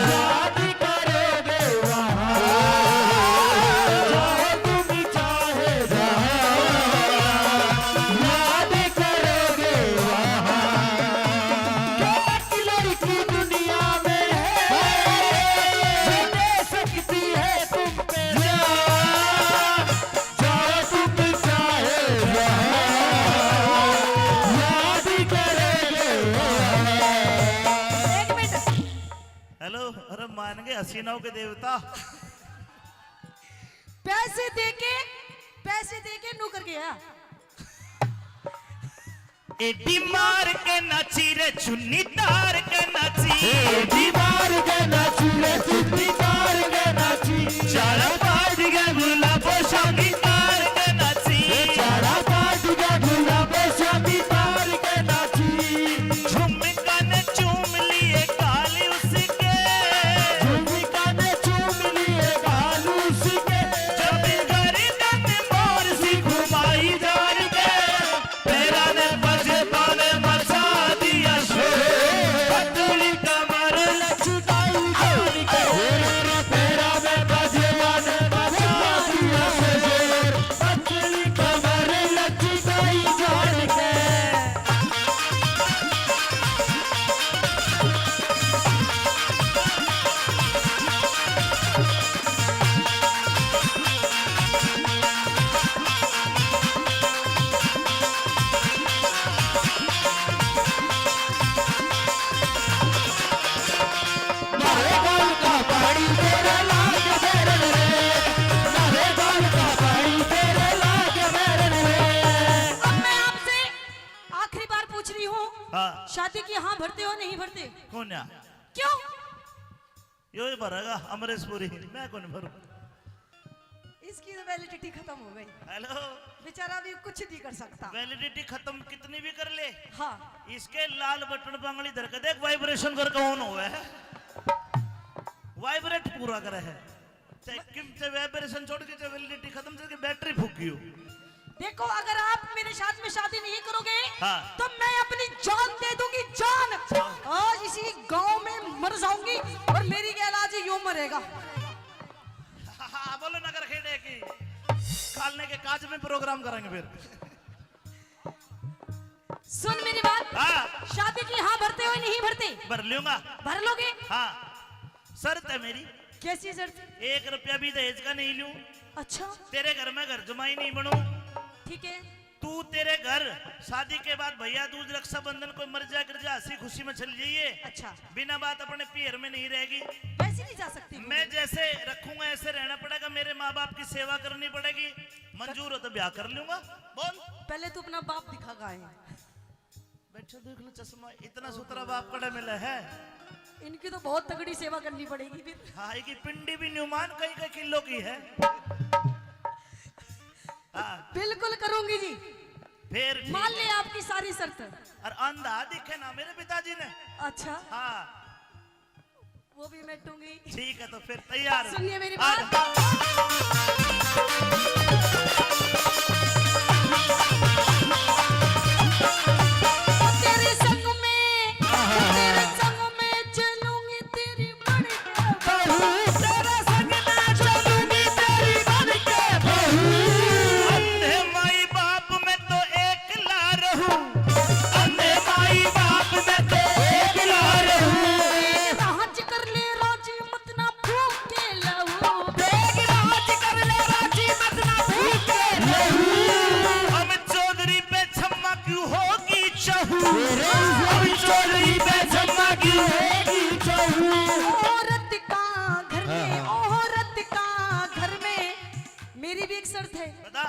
याद करोगे वहाँ। चाहे तुम चाहे जहाँ। याद करोगे वहाँ। एक लड़की दुनिया में है जो दे सकती है तुम पे जान। चाहे तुम चाहे जहाँ। याद करोगे वहाँ। एक मिनट। हेलो, अरे मान गए हसीनाओं के देवता। पैसे देके नौकर गया। एडी मार के नाची रे चुन्नी तार के नाची। दीवार के नाची रे चुन्नी तार के नाची। चारा पाट के गुलाबो शादी तार के नाची। चारा काट के गुलाब शादी तार के नाची। झुमका ने चूम लिए काली उसके। झुमका ने चूम लिए गाल उसके। जब गर्दन मोर सी घुमाई जान के। तेरा ने बजता ने मचा दिया शोर। पतली कमर लचकाई जान के। तेरा में बजवा ने बजा दिया हाँ शादी की हाँ भरते हो नहीं भरते? कौन या क्यों? यो ही भरेगा अमरीश पुरी, मैं कौन भरू? इसकी तो वैलिडिटी खत्म हो गई, हेलो बेचारा भी कुछ नहीं कर सकता। वैलिडिटी खत्म कितनी भी कर ले, हाँ इसके लाल बटन पांगड़ी धर के देख वाइब्रेशन कर ऑन हुआ है, वाइब्रेट पूरा करे है, चाहे किम से वाइब्रेशन छोड़ के वैलिडिटी खत्म करके बैटरी फूकी हो। देखो, अगर आप मेरे साथ में शादी नहीं करोगे हाँ। तो मैं अपनी जान दे दूंगी, जान। आज इसी गांव में मर जाऊंगी और मेरी गैला जी यूं मरेगा। हाँ, बोलो नगर खेड़े की खालने के काज में प्रोग्राम करेंगे फिर। सुन मेरी बात, हाँ शादी की हाँ भरते हो नहीं भरते? भर लूंगा। भर लोगे? हाँ शर्त है मेरी, कैसी शर्त? 1 रुपया भी दहेज का नहीं लूं, अच्छा तेरे घर में घर जमाई नहीं बनूं, ठीक है। तू तेरे घर शादी के बाद भैया दूज रक्षाबंधन को मर जा कर जा हंसी खुशी में चल जाइए। अच्छा, बिना बात अपने पैर में नहीं रहेगी, वैसे नहीं जा सकती? मैं जैसे रखूंगा ऐसे रहना पड़ेगा, मेरे माँ बाप की सेवा करनी पड़ेगी, मंजूर हो तो ब्याह कर लूंगा। बोल पहले तू अपना बाप दिखा गाए। बैठो देख लो चश्मा, इतना सुथरा बाप कड़ा मिला है। इनकी तो बहुत तगड़ी सेवा करनी पड़ेगी फिर। हाँ की पिंडी भी न्यूमान कई कई किलो की है। हाँ बिल्कुल करूंगी जी, फिर ठीक मान है। ले आपकी सारी शर्त। और अंधा दिखे ना मेरे पिताजी ने। अच्छा, हाँ वो भी मेटूंगी। ठीक है तो फिर तैयार। सुनिए मेरी आ बात। तेरे संग में चलूंगी तेरी बन के बहू। तेरे संग में चलूंगी तेरी बन के बहू। अंधे माई बाप में तो एकला रहूं, अंधे माई बाप में तो एकला रहूं। राज कर ले राजी मत ना फूक के लहू। देख राज कर ले राजी मत ना भूख के लहू। हम चौधरी पे छम्मा क्यों होगी चहू, हम चौधरी पे छम्मा क्यों होगी चहू। औरत का घर में, औरत का घर में मेरी भी एक शर्त है, बता।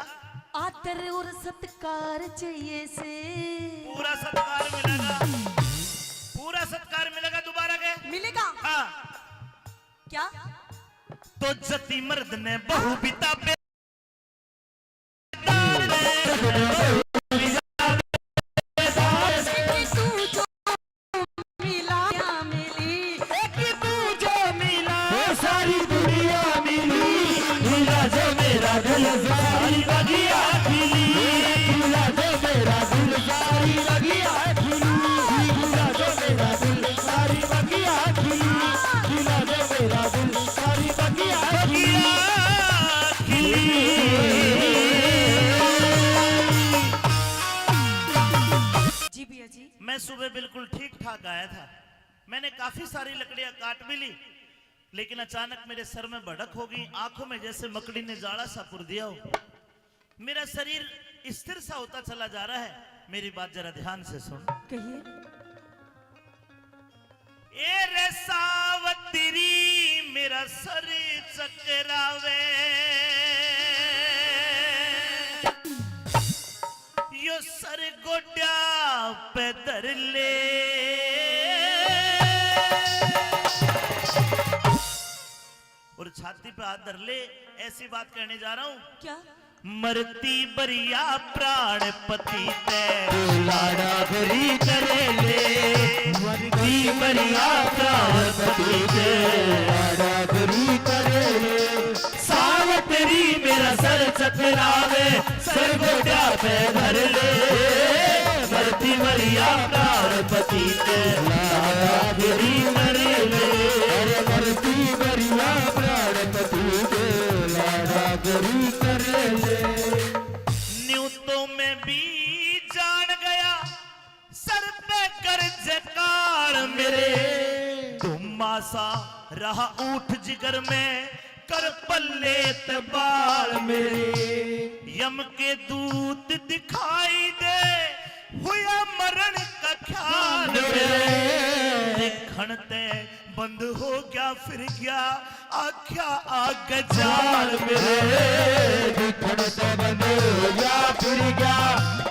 आदर और सत्कार चाहिए से। पूरा सत्कार मिलेगा, पूरा सत्कार मिलेगा। दोबारा के मिलेगा हाँ क्या? तो जती मर्द ने बहु बिता पे कि तू जो मिला या मिली, तू जो मिला सारी दुनिया मिली, मिला जो मेरा दिल सारी बगिया खिली, मिला जो मेरा दिल सारी बगिया खिली, मिला जो मेरा दिल सारी बगिया खिली, मिला जो मेरा दिल सारी बगिया खिली। जी भैया जी। मैं सुबह बिल्कुल ठीक ठाक आया था, मैंने काफी सारी लकड़ियां काट भी ली, लेकिन अचानक मेरे सर में भड़क हो गई, आंखों में जैसे मकड़ी ने जाड़ा सा पुर दिया हो, मेरा शरीर स्थिर सा होता चला जा रहा है। मेरी बात जरा ध्यान से सुन। कहिए। ए रे सावत्री मेरा सर चकरावे, यो सर गोड्या पे धर ले, और छाती पे हाथ धर ले। ऐसी बात कहने जा रहा हूं, क्या? मरती बरिया प्राण पति ते लाड़ा भरी करे ले, मरती बरिया प्राण पति ते लाड़ा भरी करे ले। सावत्री मेरा सर चकरावे, सर गोड्या पे धर ले, मरती बरिया प्राण पति ते लाड़ा भरी करे ले, मरती बरिया प्राण पति ते लाड़ा भरी करे ले। न्यूतों में भी जान गया, सर पे कर्ज काल मेरे, धुम्मा सा रहा ऊठ जिगर में, कर पल्ले तबाल मेरे। यम के दूत दिखाई दे, हुआ मरण का ख्याल मेरे। खणते बंद हो गया फिर गया, आख्या आग जाल मेरे। खणते बंद हो गया फिर गया,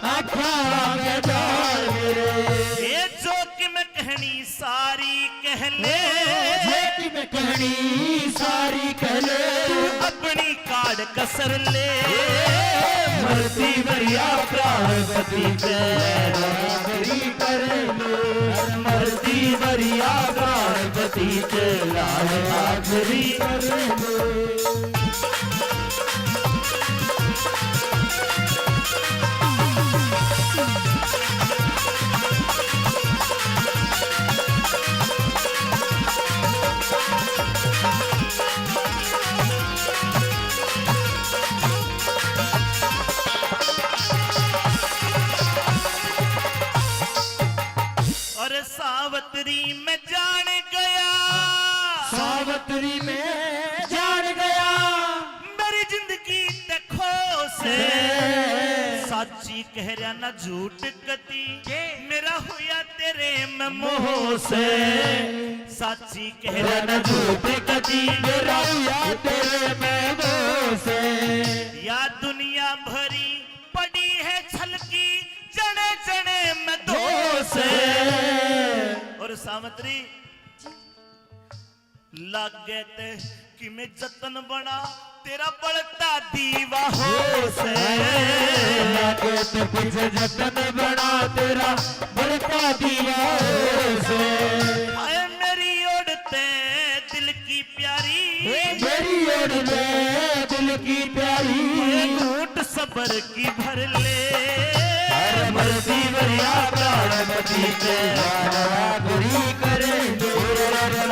आख्या आग जाल मेरे। सारी कह ले जेठी में कहनी सारी कह ले अपनी काट कसर ले मरती भैया प्राणपति के लाडली करे लो मरती भैया प्राणपति के लाडली करे लो और सावतरी में जान गया सावतरी में जान गया मेरी जिंदगी देखो से साची कह रहा ना झूठ कती मेरा हुआ तेरे में मोह से साची कह रहा ना झूठ कती मेरा हुआ तेरे में मोह से या दुनिया भरी पड़ी है छलकी जने जने में दो से और सामत्री लागे ते कि मैं जतन बना तेरा बढ़ता दीवा हो से लागे तो पीछे जतन बना तेरा बढ़ता दीवा हो से आए मेरी ओढ़ते दिल की प्यारी मेरी ओर में दिल की प्यारी घूट सबर की भर ले मरती भैया प्राणपति के लाडली करे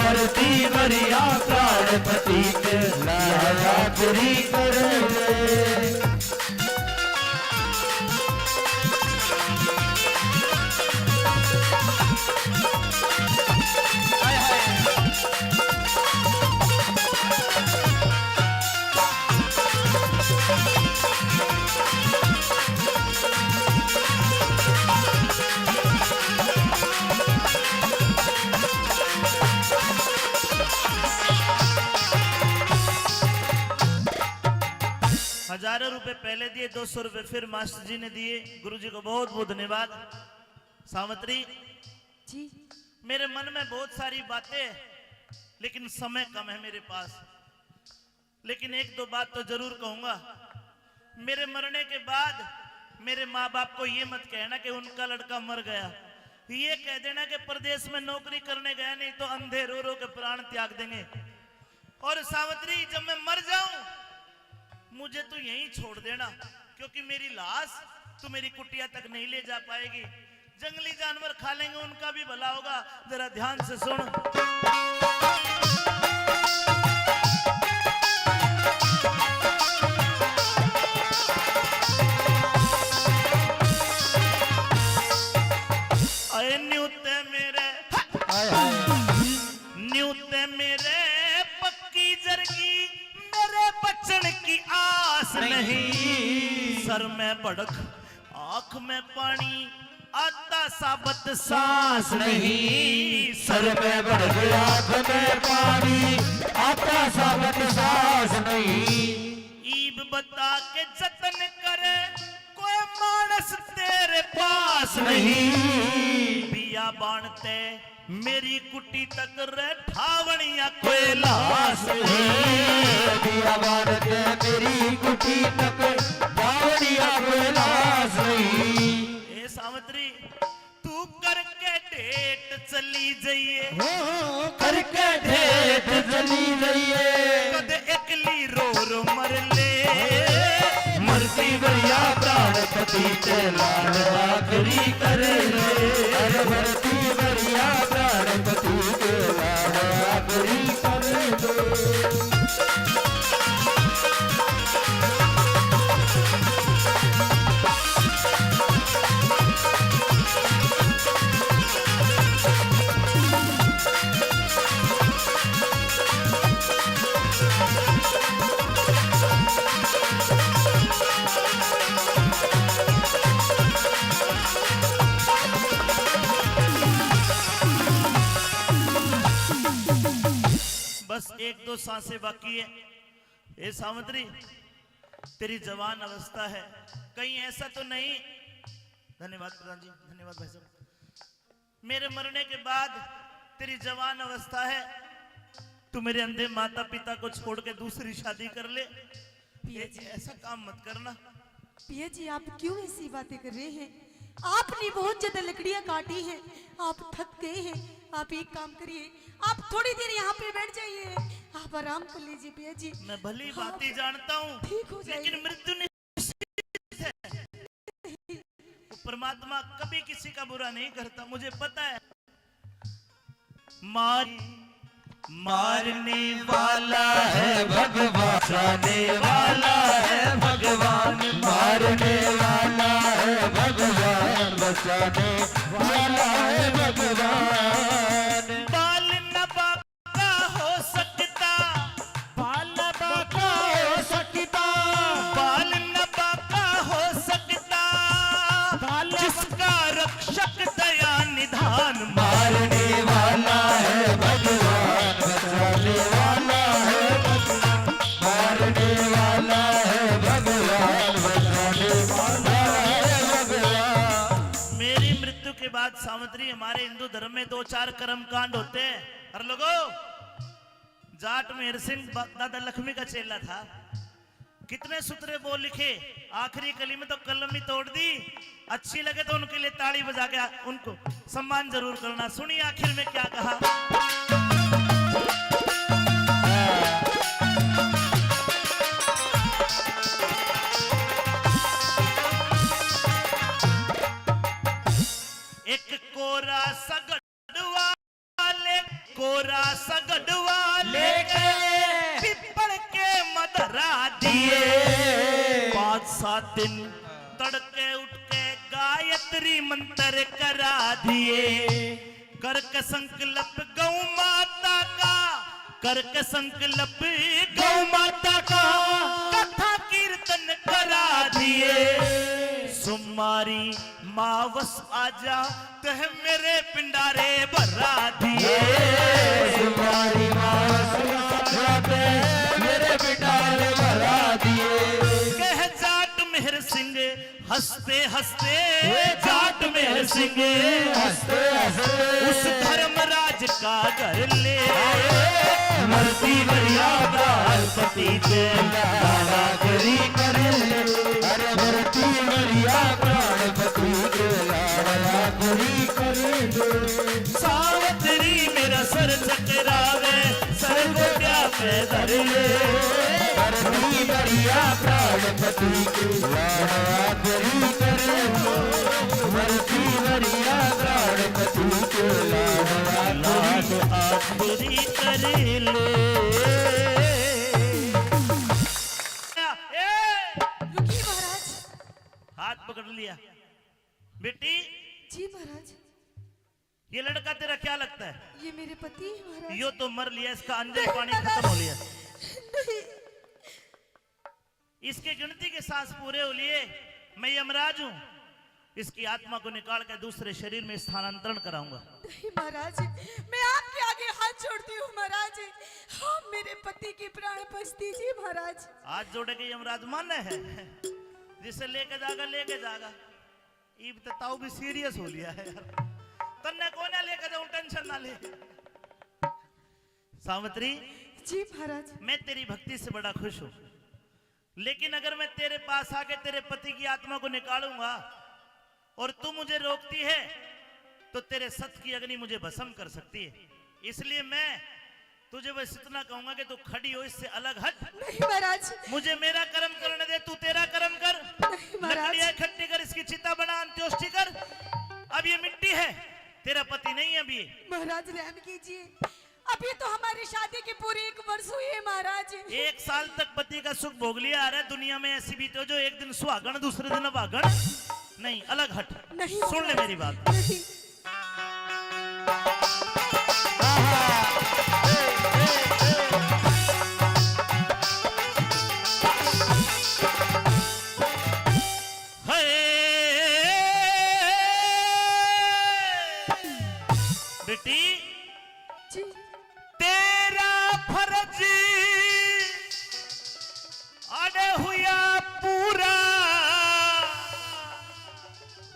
मरती भैया प्राणपति के लाडली करे हजारों रुपए पहले दिए 200 रुपए फिर मास्टर जी ने दिए गुरुजी को बहुत बहुत धन्यवाद सावत्री जी मेरे मन में बहुत सारी बातें लेकिन समय कम है मेरे पास लेकिन एक दो बात तो जरूर कहूंगा मेरे मरने के बाद मेरे माँ बाप को ये मत कहना कि उनका लड़का मर गया ये कह देना कि प्रदेश में नौकरी करने गया नहीं तो अंधे रो रो के प्राण त्याग देंगे और सावत्री जब मैं मर जाऊं मुझे तो यहीं छोड़ देना क्योंकि मेरी लाश तो मेरी कुटिया तक नहीं ले जा पाएगी जंगली जानवर खा लेंगे उनका भी भला होगा जरा ध्यान से सुन अरे न्यूते मेरे पक्की जरगी मेरे बचन की आस नहीं सर में भड़क आंख में पानी आता साबत सांस नहीं सर में बढ़ गया आँख में पानी आता साबत सांस नहीं ईब बता के जतन करे कोई मानस तेरे पास नहीं बिया बाणते मेरी कुटी तक रे ठावणिया कोई लाश दिया बारते मेरी कुटी तक बावड़िया कोई लाश नहीं ए सावत्री तू करके डेट चली जाइए करके ढेट चली जाइए कद एकली रो रो मर ले मरती भैया प्राणपति के लाल आखरी करे अरे मरती भैया प्राणपति के लाल आखरी करे बस एक दो सांसें बाकी है ए सावंतरी तेरी जवान अवस्था है कहीं ऐसा तो नहीं धन्यवाद प्रधान जी धन्यवाद भाई साहब मेरे मरने के बाद तेरी जवान अवस्था है, तू मेरे अंधे माता पिता को छोड़ के दूसरी शादी कर ले। ऐसा काम मत करना। पिया जी आप क्यों ऐसी बातें कर रहे हैं? आपने बहुत ज्यादा लकड़ियां काटी हैं, आप थक गए हैं। आप एक काम करिए, आप थोड़ी देर यहाँ पे बैठ जाइए, आप आराम कर लीजिए पिया जी। मैं भली बात ही जानता हूँ, ठीक हो जाएगा। लेकिन मृत्यु निश्चित है। परमात्मा कभी किसी का बुरा नहीं करता, मुझे पता है। मारने वाला है भगवान, बचाने वाला है भगवान, मारने वाला है भगवान, बचाने वाला है भगवान। बाल न बाका हो सकता, बाल बाका हो सकता, बाल न बाका हो सकता, जिसका रक्षक दया निधान। मारने वाला है भगवान, बचाने वाला है भगवान, मारने वाला है भगवान, बचाने वाला है भगवान। मेरी मृत्यु के बाद सावित्री, हमारे हिंदू धर्म में 2-4 कर्म कांड होते हैं। हर लोगों, जाट मेहर सिंह दादा लक्ष्मी का चेला था, कितने सूत्रे बोल लिखे, आखिरी कली में तो कलम ही तोड़ दी। अच्छी लगे तो उनके लिए ताली बजा के उनको सम्मान जरूर करना। सुनिए आखिर में क्या कहा। एक कोरा सगड़वा ले, कोरा सगड़वा लेके पिपड़ के मदरा दिए। 5-7 दिन तड़के उठ के गायत्री मंत्र करा दिए। करके संकल्प गौ माता का, करके संकल्प गौ माता का, कथा कीर्तन करा दिए। सुमारी मावस आजा तह मेरे पिंडारे भरा दिए। तुम्हारी मेरे पिटारे भरा दिए। कह जाट मेहर सिंह हंसते हंसते, जाट मेहर सिंह हंसते हंसते उस धर्मराज का घर ले। मरती बढ़िया पति पे लाला करी करे, अरे मरती बढ़िया प्राणपति के लाला करी करे। सावित्री मेरा सर चकरावे, सर गोट्या पे धर ले। मरती बढ़िया प्राणपति के लाला करी करे, मरती बढ़िया प्राणपति के लाला आखिरी कर ले। रुकिए महाराज। हाथ पकड़ लिया। बेटी, जी महाराज, ये लड़का तेरा क्या लगता है? ये मेरे पति हैं महाराज। यो तो मर लिया, इसका अंजन पानी खत्म हो लिया। नहीं, इसके गिनती के सांस पूरे हो लिए। मैं यमराज हूं, इसकी आत्मा को निकाल कर दूसरे शरीर में स्थानांतरण कराऊंगा। नहीं महाराज, मैं आपके आगे हाथ जोड़ती हूँ महाराज। हाँ, मेरे पति की प्राण बच दीजिए महाराज। हाथ जोड़े के यमराज माने है, जिसे लेके जागा। ईब ताऊ भी सीरियस हो लिया है यार। तन्ने कोने लेके जाऊं, टेंशन ना ले। सावित्री, जी महाराज। मैं तेरी भक्ति से बड़ा खुश हूं, लेकिन अगर मैं तेरे पास आके तेरे पति की आत्मा को निकालूंगा और तू मुझे रोकती है, तो तेरे सत की अग्नि मुझे भस्म कर सकती है। इसलिए मैं तुझे बस इतना कहूंगा कि तू खड़ी हो, इससे अलग हट। नहीं महाराज, मुझे मेरा कर्म करने दे, तू तेरा कर्म कर। नहीं महाराज। लकड़ियां इकट्ठी कर, इसकी चिता बना, अंत्योष्टि कर। अब ये मिट्टी है, तेरा पति नहीं है अभी। महाराज रहम कीजिए, अभी तो हमारी शादी के पूरे 1 वर्ष हुए हैं महाराज। 1 साल तक पति का सुख भोग लिया। अरे दुनिया में ऐसी भी तो जो एक दिन सुहागण दूसरे दिन अभागण। नहीं, अलग हट। नहीं सुन ले महाराज, मेरी बात। नहीं। बेटी, जी तेरा फर्ज अड़े हुआ पूरा।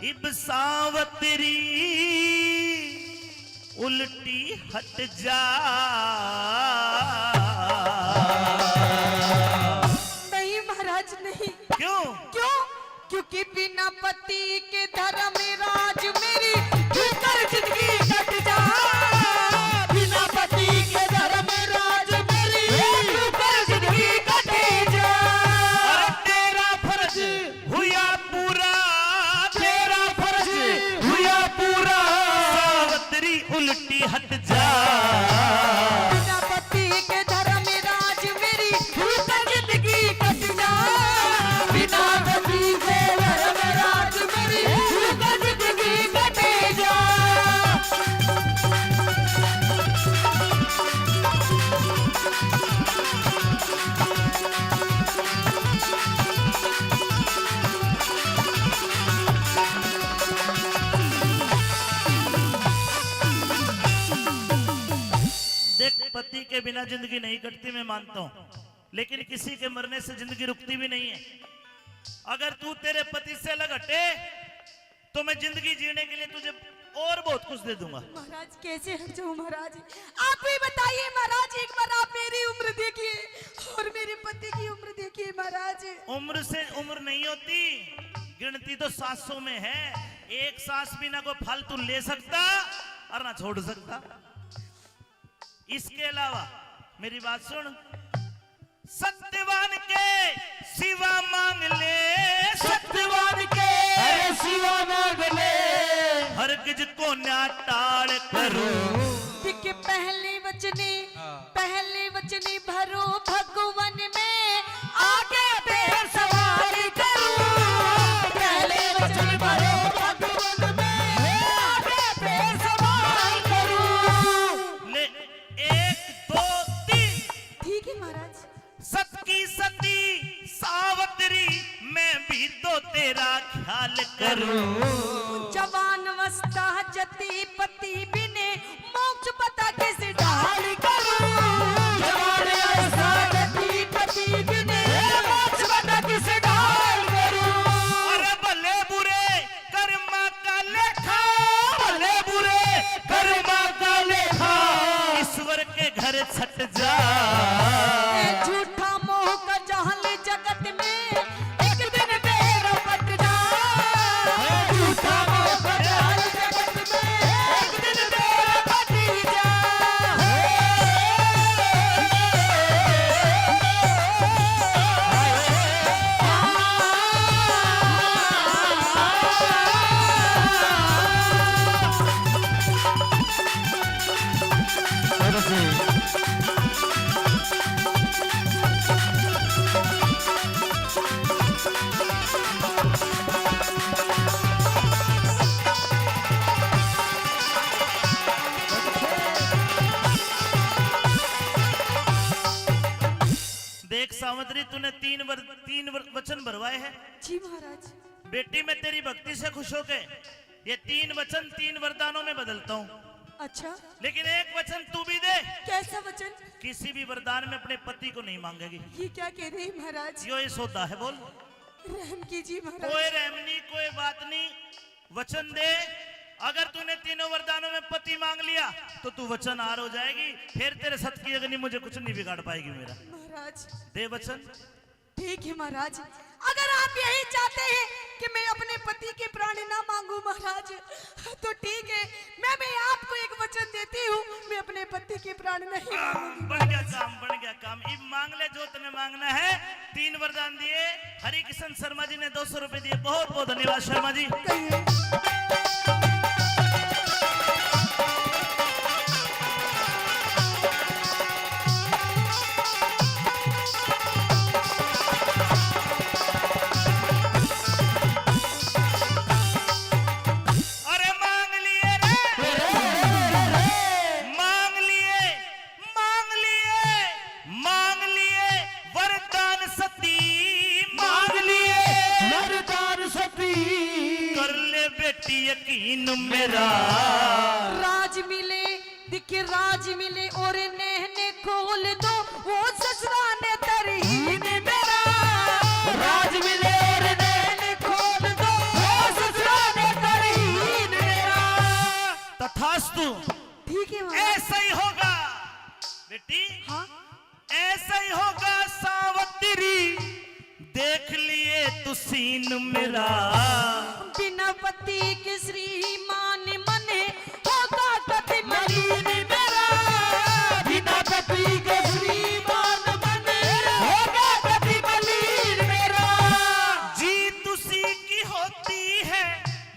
इब सावतरी उल्टी हट जा। नहीं महाराज नहीं। क्यों? क्यों? क्योंकि बिना पति के धर्म राज मेरी भीतर जिंदगी कट जा। बिना पति के धर्म राज मेरी भीतर जिंदगी कटे जा। अरे तेरा फर्ज हुआ पूरा, तेरा फर्ज हुआ पूरा, सावत्री उल्टी हट जा। बिना पति के धर्म राज मेरी भीतर जिंदगी कट जा। बिना पति के धर्म राज मेरी भीतर जिंदगी कटे जा। देख, पति के बिना जिंदगी नहीं कटती, मैं मानता हूं, लेकिन किसी के मरने से जिंदगी रुकती भी नहीं है। अगर तू तेरे पति से अलग हटे तो मैं जिंदगी जीने के लिए तुझे और बहुत कुछ दे दूंगा। महाराज कैसे हट जाऊं महाराज? आप ही बताइए महाराज, एक बार आप मेरी उम्र देखिए और मेरे पति की उम्र देखिए महाराज। उम्र से उम्र नहीं होती, गिनती तो सांसों में है। एक सांस भी ना कोई फालतू ले सकता और ना छोड़ सकता। इसके अलावा मेरी बात सुन, सत्यवान के सिवा मांग ले, सत्यवान के अरे शिवा मांग ले, हरगिज को ना टाल करो। कि पहली वचनी भरो भगवन में आगे फिर सवाल करूं। पहले वचन भरो भगवन में आगे फिर सवाल करूं। ले 1 2 3। ठीक है महाराज। सत की सती सावत्री मैं भी तो तेरा ख्याल करूं। जवान अवस्था जति पति बिने मोक्ष पता कैसे ढाल करूं। जवान अवस्था जति पति बिने मोक्ष पता किसे ढाल करूं। अरे भले बुरे कर्मा का लेखा, भले बुरे कर्मा का लेखा, ईश्वर के घर छट जा। ए झूठा मोह का जहल जगत में एक दिन बेर पट जा। झूठा मोह का जाल जगत में एक दिन बेर पट जा। देख सावत्री, तूने तीन वचन भरवाए हैं। जी महाराज। बेटी, मैं तेरी भक्ति से खुश होके ये 3 वचन 3 वरदानों में बदलता हूँ, अच्छा, लेकिन एक वचन तू भी दे। कैसा वचन? किसी भी वरदान में अपने पति को नहीं मांगेगी। ये क्या कह रहे हैं महाराज? यो ये सौदा है, बोल। रहम कीजिए महाराज। कोई रहमनी कोई बात नहीं, वचन दे। अगर तूने तीनों वरदानों में पति मांग लिया तो तू वचनहार हो जाएगी, फिर तेरे सत की अग्नि मुझे कुछ नहीं बिगाड़ पाएगी मेरा। महाराज दे वचन। ठीक है महाराज, अगर आप यही चाहते हैं कि मैं अपने पति के प्राण ना मांगू महाराज, तो ठीक है, मैं भी आपको एक वचन देती हूँ, मैं अपने पति के प्राण नहीं मांगूंगी। बन गया काम, बन गया काम। अब मांग ले जो तुम्हें मांगना है। 3 वरदान दिए। हरि किशन शर्मा जी ने 200 रुपए दिए, बहुत बहुत धन्यवाद शर्मा जी। कहिए। अरे मांग लिए रे, मांग लिए, मांग लिए, मांग लिए वरदान सती, मांग लिए वरदान सती, कर ले बेटी यकीन मेरा। राज मिले दिखे राज मिले और नहने खोल दो वो ससुरा ने तरहीन मेरा। राज मिले और नैन खोल दो वो ससुरा ने तरहीन मेरा। तथास्तु। ठीक है महाराज। ऐसा ही होगा बेटी, हाँ ऐसा ही होगा सावत्री, देख लिए तू सीन मेरा। बिना पति के श्रीमान मने होगा कति मलिन मेरा। बिना पति के श्रीमान बने होगा कभी मलिन मेरा। जीत उसी की होती है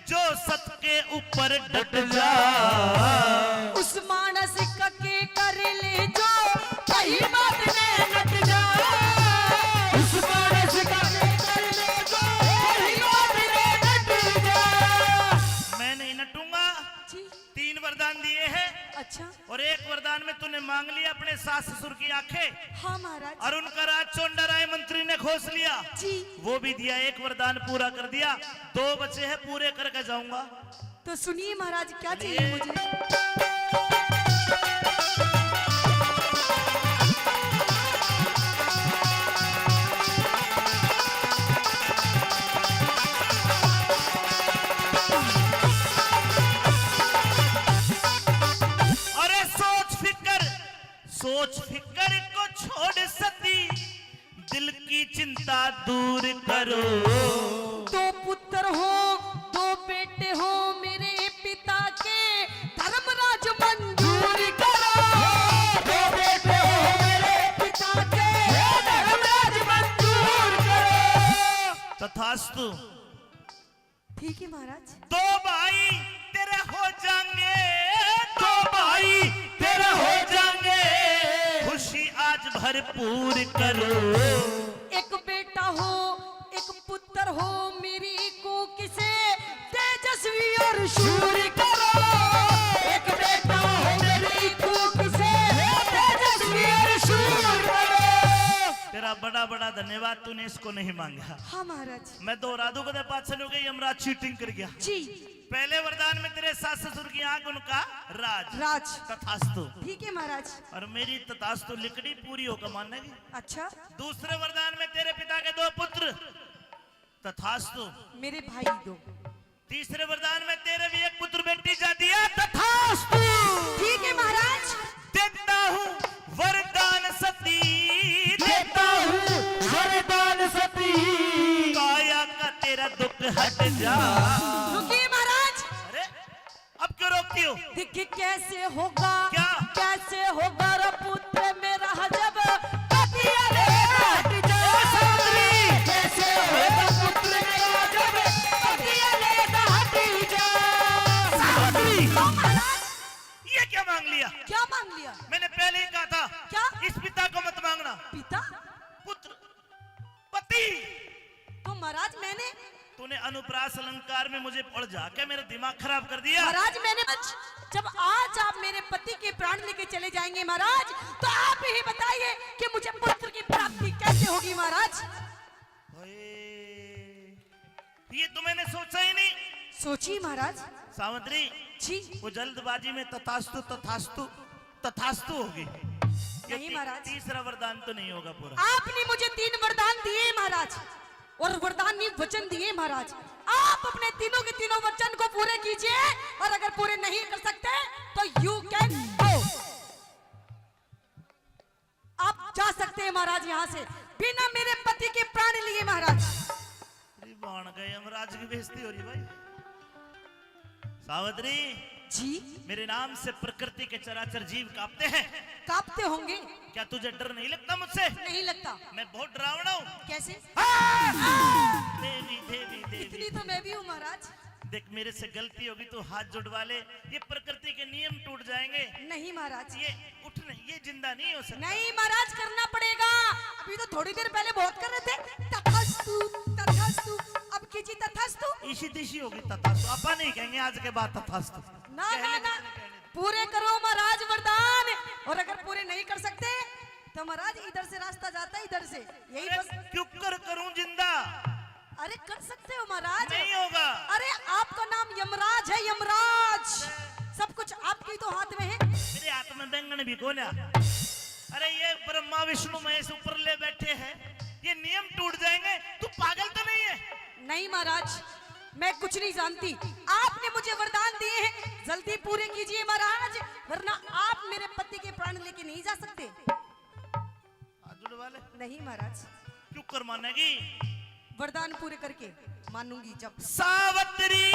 जो सत के ऊपर डट जा। उस मानस के कर ले जो कही बात में नट जा। उस मानस का कर ले जो कहीं बात में नट जा। मैं नहीं नटूंगा। जी 3 वरदान दिए हैं अच्छा। और 1 वरदान में तूने मांग लिया अपने सास ससुर की आंखें, हाँ महाराज और उनका राज चोंडा राय मंत्री ने खोस लिया। जी। वो भी दिया, 1 वरदान पूरा कर दिया। 2 बचे हैं, पूरे करके जाऊंगा। तो सुनिए महाराज क्या चाहिए मुझे। अरे सोच फिकर को छोड़ सती, दिल की चिंता दूर करो। 2 पुत्र हो 2 बेटे हो मेरे पिता के, धर्मराज मंजूर करो। 2 बेटे हो मेरे पिता के, धर्मराज मंजूर करो। तथास्तु। ठीक है महाराज। 2 भाई तेरे हो जाएंगे, 2 भाई तेरे हो जाएंगे, खुशी आज भरपूर करो। 1 बेटा हो 1 पुत्र हो मेरी को किसे, तेजस्वी और शूर करो। 1 बेटा हो मेरी को किसे, तेजस्वी और शूर करो। तेरा बड़ा बड़ा धन्यवाद, तूने इसको नहीं मांगा। हाँ महाराज। मैं दोहरा दूं कदे पाछे हो गई, यमराज चीटिंग कर गया। जी पहले वरदान में तेरे सास ससुर की आंख, उनका राज। राज। तथास्तु। ठीक है महाराज। और मेरी तथास्तु लिखड़ी पूरी होकर मानेगी। अच्छा। दूसरे वरदान में तेरे पिता के 2 पुत्र। तथास्तु। मेरे भाई 2। तीसरे वरदान में तेरे भी 1 पुत्र बेटी जा दिया। तथास्तु। ठीक है महाराज। देता हूँ वरदान सती, देता हूँ वरदान सती, काया का तेरा दुख हट जा। रुकिए महाराज। अरे अब क्यों रोकती हो? देखिए कैसे होगा, क्या? कैसे होगा रे पुत्र मेरा जब पतिया ले हट जा। कैसे होगा पुत्र मेरा जब पतिया लेकर हट जा। सावित्री, तो महाराज ये क्या मांग लिया? क्या मांग लिया? मैंने पहले ही कहा था क्या? इस पिता को मत मांगना। पिता? पुत्र, पति। तो महाराज मैंने तूने अनुप्रास अलंकार में मुझे पढ़ जाके मेरा दिमाग खराब कर दिया। महाराज मैंने जब आज आप मेरे पति के प्राण लेके चले जाएंगे महाराज, तो आप ही बताइए कि मुझे पुत्र की प्राप्ति कैसे होगी महाराज। ये तो मैंने सोचा ही नहीं। सोचिए महाराज। सावित्री जी वो जल्दबाजी में तथास्तु तथास्तु तथास्तु होगी। ये नहीं महाराज। तीसरा वरदान तो नहीं होगा पूरा। आपने मुझे 3 वरदान दिए महाराज, और वरदान नहीं वचन दिए महाराज। आप अपने तीनों के तीनों वचन को पूरे कीजिए, और अगर पूरे नहीं कर सकते तो यू कैन गो। आप जा सकते हैं महाराज यहाँ से, बिना मेरे पति के प्राण लिए महाराज। बाण गए, यमराज की बेइज्जती हो रही भाई। सावित्री जी मेरे नाम से प्रकृति के चराचर जीव कांपते हैं। कांपते होंगे। क्या तुझे डर नहीं लगता मुझसे? नहीं लगता। मैं बहुत डरावना हूँ। कैसे? देवी देवी देवी। इतनी तो मैं भी हूँ महाराज। देख मेरे से गलती होगी तो हाथ जुड़वा ले, ये प्रकृति के नियम टूट जाएंगे। नहीं महाराज। ये उठ नहीं, ये जिंदा नहीं हो सकता। नहीं महाराज करना पड़ेगा। अभी तो थोड़ी देर पहले बहुत कर रहे थे तथास्तु तथास्तु, अब कीजिए तथास्तु। इसी दिशी होगी तथास्तु। आपा नहीं कहेंगे आज के बाद तथास्तु। ना ना ना, पूरे करो महाराज वरदान, और अगर पूरे नहीं कर सकते तो महाराज इधर से रास्ता जाता है, इधर से यही बस। क्यों करूं जिंदा? अरे कर सकते हो महाराज। नहीं होगा। अरे आपका नाम यमराज है, यमराज। सब कुछ आपके तो हाथ में है। मेरे हाथ में बैंगन भी कोना। अरे ये ब्रह्मा विष्णु महेश ऊपर ले बैठे हैं, ये नियम टूट जाएंगे। तू पागल तो नहीं है? नहीं महाराज, मैं कुछ नहीं जानती। आपने मुझे वरदान दिए हैं, जल्दी पूरे कीजिए महाराज, वरना आप मेरे पति के प्राण लेके नहीं जा सकते। हाथ जुड़वा ले। नहीं महाराज, क्यों कर मानेगी? वरदान पूरे करके मानूंगी। जब सावत्री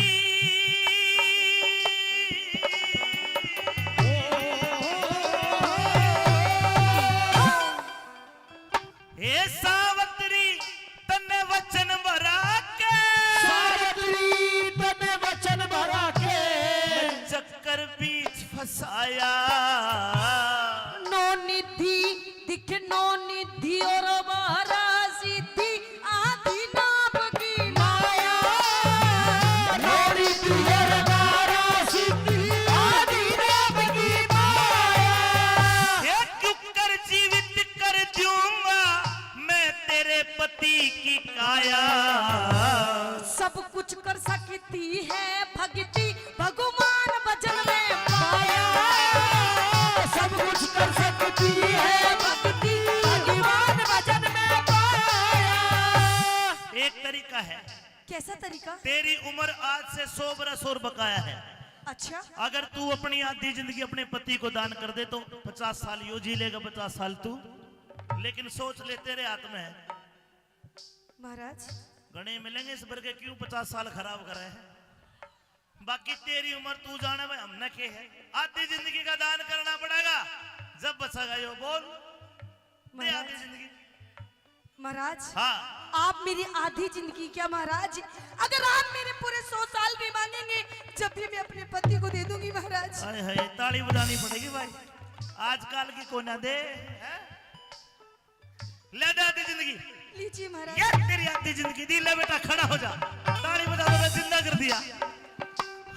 हे सावत्री तन्ने वचन भरा के, सावत्री तने वचन भरा के चक्कर बीच फसाया। नो निधि दिख नो निधि और महाराज सिद्धि आदि नाम की माया। नोरी तुझर दारा सिद्धि आदि नाम की माया। ये क्यों कर जीवित कर दूंगा मैं तेरे पति की काया। सब कुछ कर सकती है भक्ति भगवान भजन में पाया। सब कुछ कर सकती है भक्ति भगवान भजन में पाया। एक तरीका है, कैसा तरीका? तेरी उम्र आज से 100 बरस और बकाया है। अच्छा, अगर तू अपनी आधी जिंदगी अपने पति को दान कर दे तो 50 साल यो जी लेगा, 50 साल तू। लेकिन सोच ले तेरे हाथ में है। महाराज गणे मिलेंगे इस भर के, क्यों 50 साल खराब कर रहे हैं। बाकी तेरी उम्र तू जाने भाई हमने के है। आधी जिंदगी का दान करना पड़ेगा, जब बचेगा यो बोल दे आधी जिंदगी। महाराज हाँ आप मेरी आधी जिंदगी क्या महाराज, अगर आप मेरे पूरे 100 साल भी मांगेंगे जब भी मैं अपने पति को दे दूंगी महाराज। हाय हाय ताली बजानी पड़ेगी भाई, आजकल की को ना दे है? ले दे आधी जिंदगी। लीजिए महाराज। यार तेरी आधी जिंदगी दी, ले बेटा खड़ा हो जा, ताली बजा दो, जिंदा कर दिया।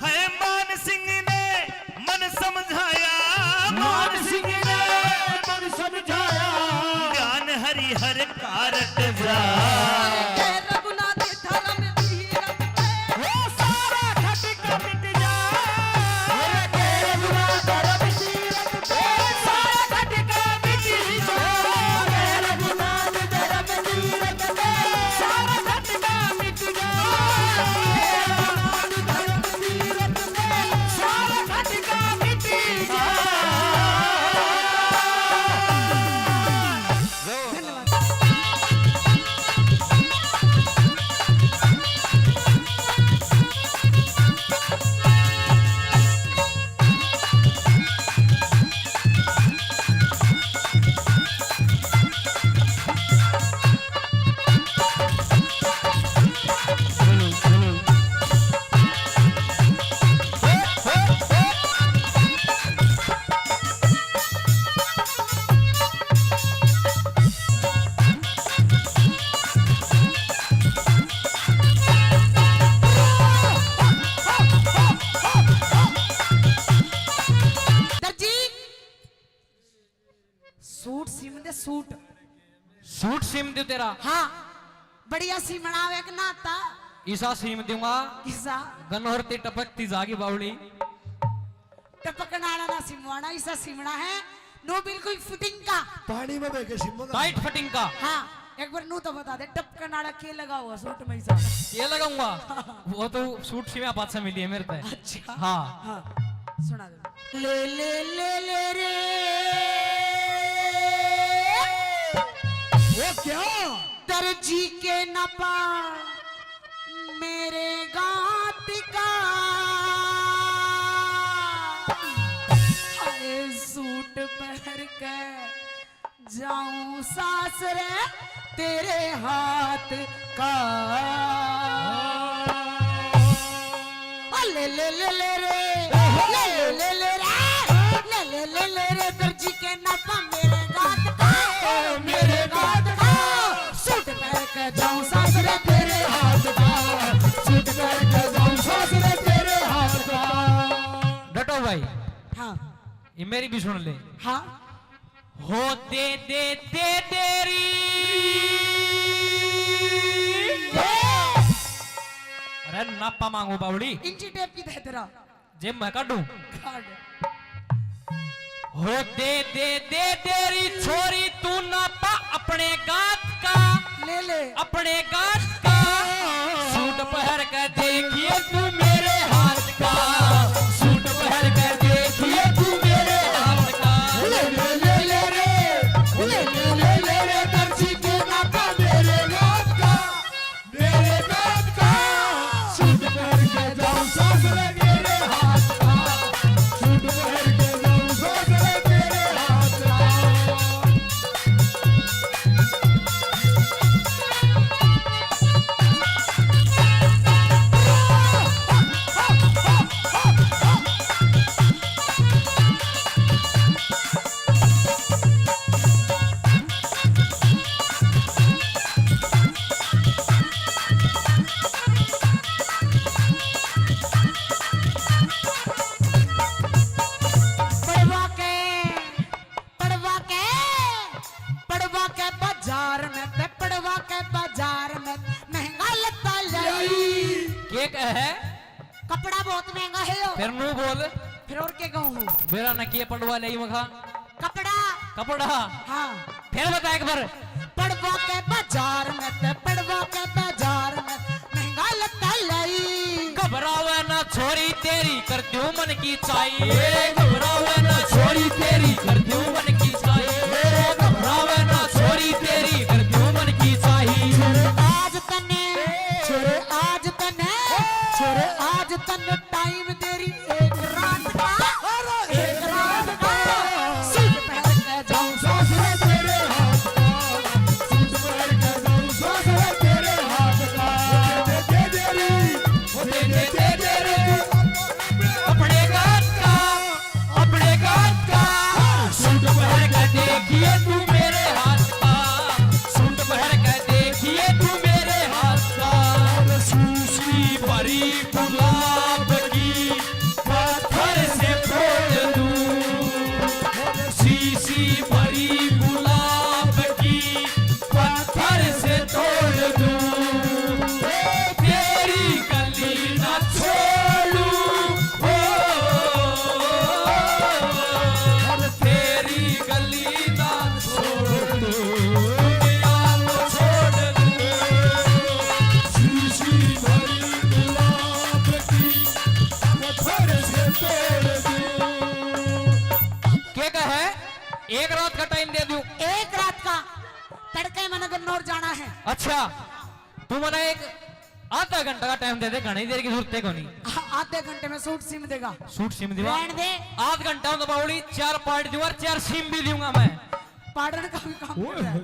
है मान सिंह ने मन समझाया, मान सिंह ने मन समझाया। ज्ञान हरि हर कारक जा। रघुनाथ थारा में वीर वो सारा खटका मिट जा। तेरे रघुनाथ धर्म तीरथ पे सारा खटका मिट जा। तेरे रघुनाथ धर्म तीरथ पे सारा खटका मिट जा। तेरे रघुनाथ धर्म तीरथ पे सारा खटका मिट जा। दर्जी सूट सिम दे सूट। सूट सिम दे तेरा, हाँ बढ़िया सी बनावे के नाता ईसा सिम दूंगा। किसा गनोरती टपकती जागी बावली। टपकनाड़ा ना सिमवाना, ऐसा सिमना है नो बिल्कुल फिटिंग का। पानी में बह के सिम टाइट फिटिंग का। हाँ एक बार नू तो बता दे टपकनाड़ा के लगा हुआ सूट में ऐसा। ये लगाऊंगा वो तो सूट सिम पास से मिली है मेरे पे। अच्छा हाँ हाँ सुना दो। ले ले ले ले रे वो क्या दर्जी के नपा मेरे गात का। हाय सूट पहन के जाऊं सासरे तेरे हाथ का। ले ले ले ले रे ले ले ले रे ले ले ले ले रे दर्जी के नपा मेरे गात का। मेरे गात का सूट पहन के जाऊं सासरे तेरे हाथ का। सूट पहन के जाऊं सासरे तेरे हाथ का। डटो भाई, हाँ ये मेरी भी सुन ले। हाँ हो दे दे दे तेरी अरे नापा मांगो बावली, इंची टेप की दे तेरा जे मैं काटू। कार्ड। हो दे दे दे तेरी छोरी तू नापा अपने गात का। ले ले अपने गात का सूट पहन कर देखिए तू मेरे हाथ का। सूट पहन कर देखिए तू मेरे फिर और क्या कहूँ? मेरा नकिए पड़वा ले मखा कपड़ा। कपड़ा। हाँ फिर बता एक बार। पड़वा के बाजार में ते पड़वा के बाजार में महंगा लगता लाई। घबरावे ना छोरी तेरी कर दूं मन की चाहिए, घबरावे ना छोरी तेरी कर दूं मन की चाहिए, घबरावे ना छोरी तेरी कर दूं मन की चाहिए। आज तने छोरे आज तने छोरे आज तने टाइम तेरी एक रात का एक रात का सूट पहन के जाऊं सासरे तेरे हाथ का, सूट पहन के जाऊं सासरे तेरे हाथ का। दे दे रे, वो दे दे रे अपने गात का, अपने गात का सूट पहन के देखिए तू मेरे हाथ का, सूट पहन के देखिए तू मेरे हाथ का। सूसी भरी गुलाब की पत्थर से तोड़ दूं, शीशी भरी गुलाब की पत्थर से तोड़ दूं, तेरी गली ना छोड़ूं, तेरी गली ना छोड़ दूं, दुनिया को छोड़ दूं, शीशी भरी गुलाब की पत्थर से तोड़ दूं। क्या कहे? एक रात का टाइम दे दूं। एक रात का तड़के मन गन्नौर जाना है। अच्छा तू मना एक आधा घंटा का टाइम दे दे, घनी देर की जरूरत है कोनी। आधे घंटे में सूट सिम देगा। सूट सिम दिवा रहने दे। आधा घंटा तो बावड़ी 4 पार्ट दूंगा और 4 सिम भी दूंगा मैं। पाड़न का भी काम कर रहा है।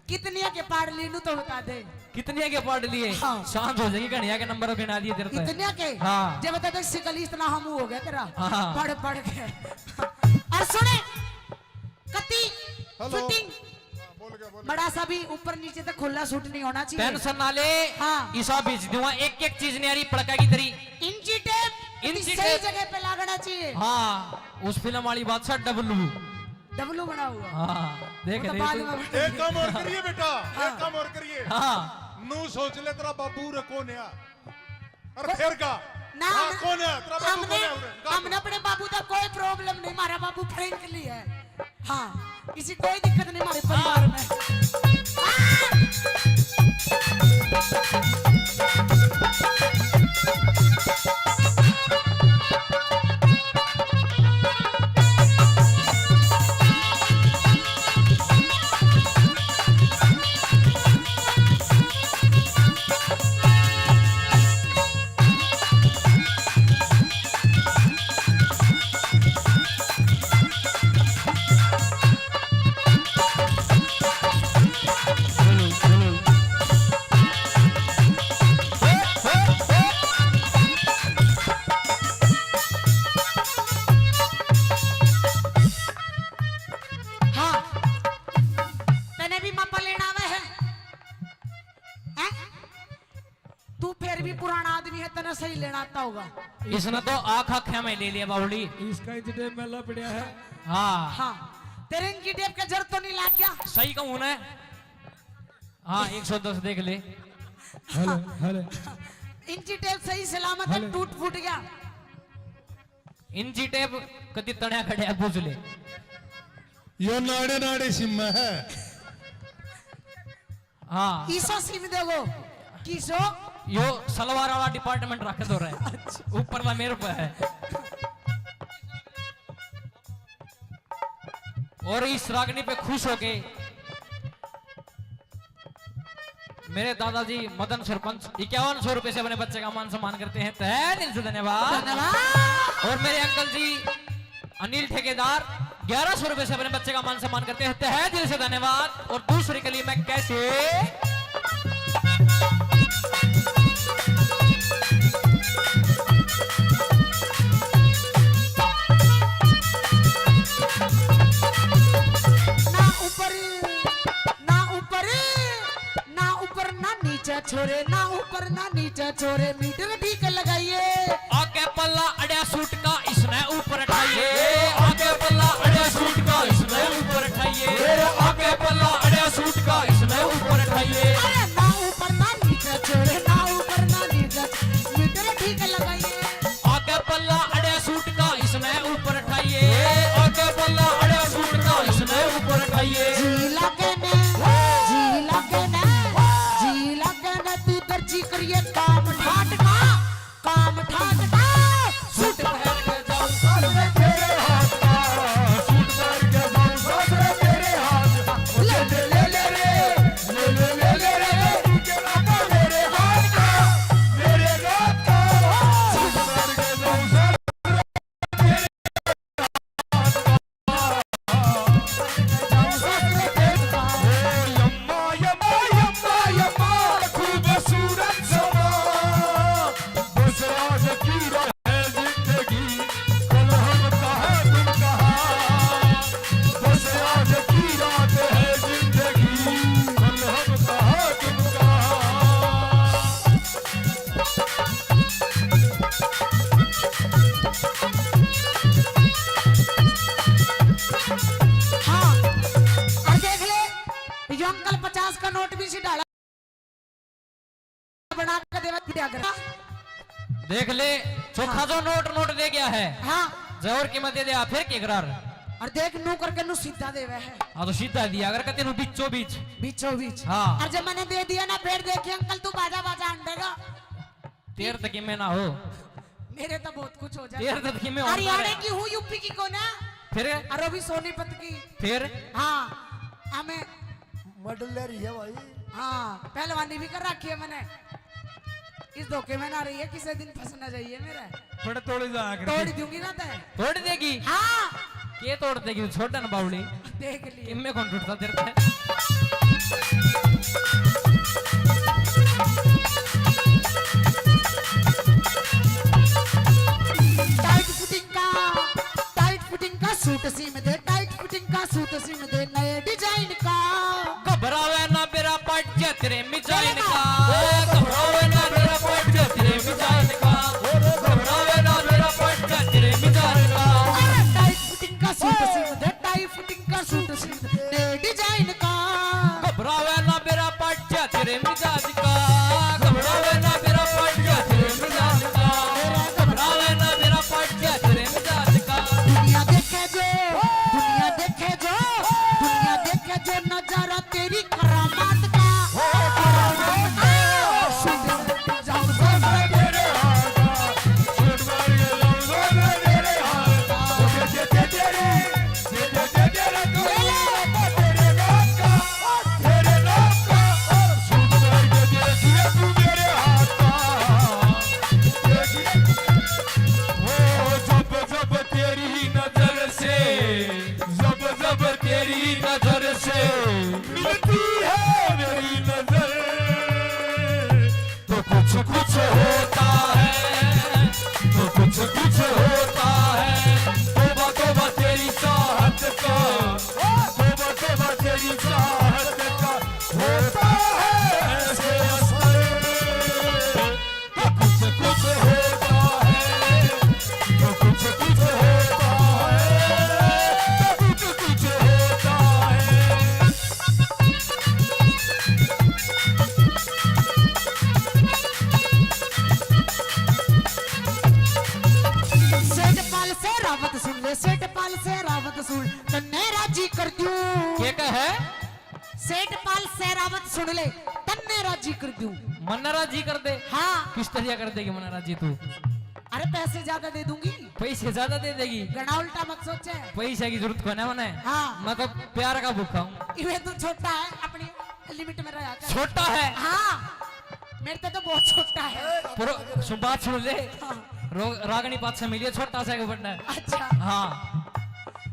कितनी के पाड़ लीनू तो बता दे। कितने के पार्ट लिए? हाँ। शांत हो जाएगी, घनिया के नंबर गिना दिए तेरे पे। इतने के? हाँ। जब बता दे सिकली इतना हम हो गया तेरा। हाँ। पढ़ पढ़ के। और सुने कति फिटिंग बड़ा सा भी ऊपर नीचे तक खुला सूट नहीं होना चाहिए। टेंशन ना ले। हाँ। ईसा बीच दूंगा, एक एक चीज नहीं आ रही पड़का की तरी। इंची टेप इंची सही टेप। जगह पे लागना चाहिए। हाँ उस फिल्म वाली बात सर डब्लू। डब्लू बना हुआ। हाँ देख वो तो ले बाद तू। में एक काम और करिए बेटा, एक काम और करिए। हाँ नू सोच ले तेरा बाबू रे कौन है? अरे फिर का ना हाँ, कौन है तेरा बाबू? हमने कौन है उरे? हमने अपने बाबू का कोई प्रॉब्लम नहीं, हमारा बाबू फ्रेंकली है। हाँ किसी कोई दिक्कत नहीं हमारे परिवार में। हाँ तने भी मापा लेना आवे है? हैं? तू फिर भी पुराना आदमी है, तने सही लेना आता होगा। इसने तो आँख आँखें में ले लिया बावड़ी। इसका इंजन मेला पड़ा है। हाँ हाँ तेरे इनकी टेप का जर तो नहीं लाग गया? सही कहूँ ना। हाँ 110 देख ले। हेलो हेलो इंची टेप सही सलामत है, टूट फूट गया। इंची टेप कति तड़िया खड़िया पूछ ले। यो नाड़े नाड़े सिम है। हाँ ईसो सिम देगो किसो यो सलवार वाला डिपार्टमेंट रख दो रहे, ऊपर का मेरे पे है। और इस रागनी पे खुश होके मेरे दादाजी मदन सरपंच 5100 रुपए से अपने बच्चे का मान सम्मान करते हैं, तहे दिल से धन्यवाद। और मेरे अंकल जी अनिल ठेकेदार 1100 रुपए से अपने बच्चे का मान सम्मान करते हैं, तहे दिल से धन्यवाद। और दूसरी कली मैं कैसे ना ऊपर ना ऊपर ना ऊपर ना नीचे छोरे, ना ऊपर ना नीचे छोरे, मीटर ठीक लगाइए। आगे पल्ला अड़िया सूट का इसने ऊपर उठाइए, आगे पल्ला अड़िया सूट का इसने ऊपर उठाइए, आगे पल्ला अड़िया सूट का इसने ऊपर उठाइए। अरे ना ऊपर ना नीचे छोरे, ना ऊपर ना नीचे, मीटर ठीक लगाइए। आगे पल्ला अड़िया सूट का इसने देख ले चोखा जो नोट दे गया है हाँ जौर कीमत दे दिया फिर के करार और देख नू करके नू सीधा देवे है हाँ तो सीधा दिया अगर कहते नु बीचों बीच बीचों बीच हाँ। और जब मैंने दे दिया ना फिर देखिए अंकल तू बाजा बाजा अंडेगा तेर तक में ना हो मेरे तो बहुत कुछ हो जाए तेर तक में हरियाणा की हूँ यूपी की को ना फिर और अभी सोनीपत की फिर हाँ हमें मॉडलर ही है भाई। हाँ पहलवानी भी कर रखी है मैंने इस धोखे में ना रही है किसी दिन फंस ना जाइए मेरा बड़े तोड़े जा तोड़ दूंगी ना तय तोड़ देगी हाँ के तोड़ देगी छोटा ना बावली देख लिए इनमें कौन टूटता तेरे पे टाइट फिटिंग का सूट सीम दे टाइट फिटिंग का सूट सीम दे नए डिजाइन का घबरावे ना मेरा पट जा तेरे मिजाइन का घबरावे ना मेरा पट जा तेरे मिजाइन का घबरावे ना मेरा पट जा तेरे मिजाइन का टाइट फिटिंग का सूट सीम दे टाइट फिटिंग का सूट सीम दे नए डिजाइन का घबरावे ना मेरा पट जा तेरे मिजाज का घबरावे ना मेरा पट जा तेरे मिजाज का घबरावे ना मेरा पट जा तेरे मिजाज का दुनिया देखे जो नजारा तेरी करामात का तेरी नजर से मिलती है मेरी नजर तो कुछ कुछ होता है तो कुछ कुछ होता है तौबा तौबा तेरी चाहत का तौबा तौबा तेरी चाहत का होता है ऐसे असर तो कुछ कुछ होता है तो कुछ कुछ होता है तो कुछ कुछ होता है सेठ पाल से रावत सुन तन्ने राजी कर दूं के कहे सेठ पाल से रावत सुन ले तन्ने राजी कर दूं मन्नरा जी कर दे हाँ किस तरह कर देगी मन्नरा जी तू अरे पैसे ज्यादा दे दूंगी पैसे ज्यादा दे देगी गणा उल्टा मत सोचे पैसे की जरूरत को ना मने हाँ मैं तो प्यार का भूखा हूँ इवे तो छोटा है अपनी लिमिट में रहा कर छोटा है हाँ मेरे तो बहुत छोटा है पुरो सुबात सुन ले रागनी पात से मिलिए छोटा सा बढ़ना है अच्छा हाँ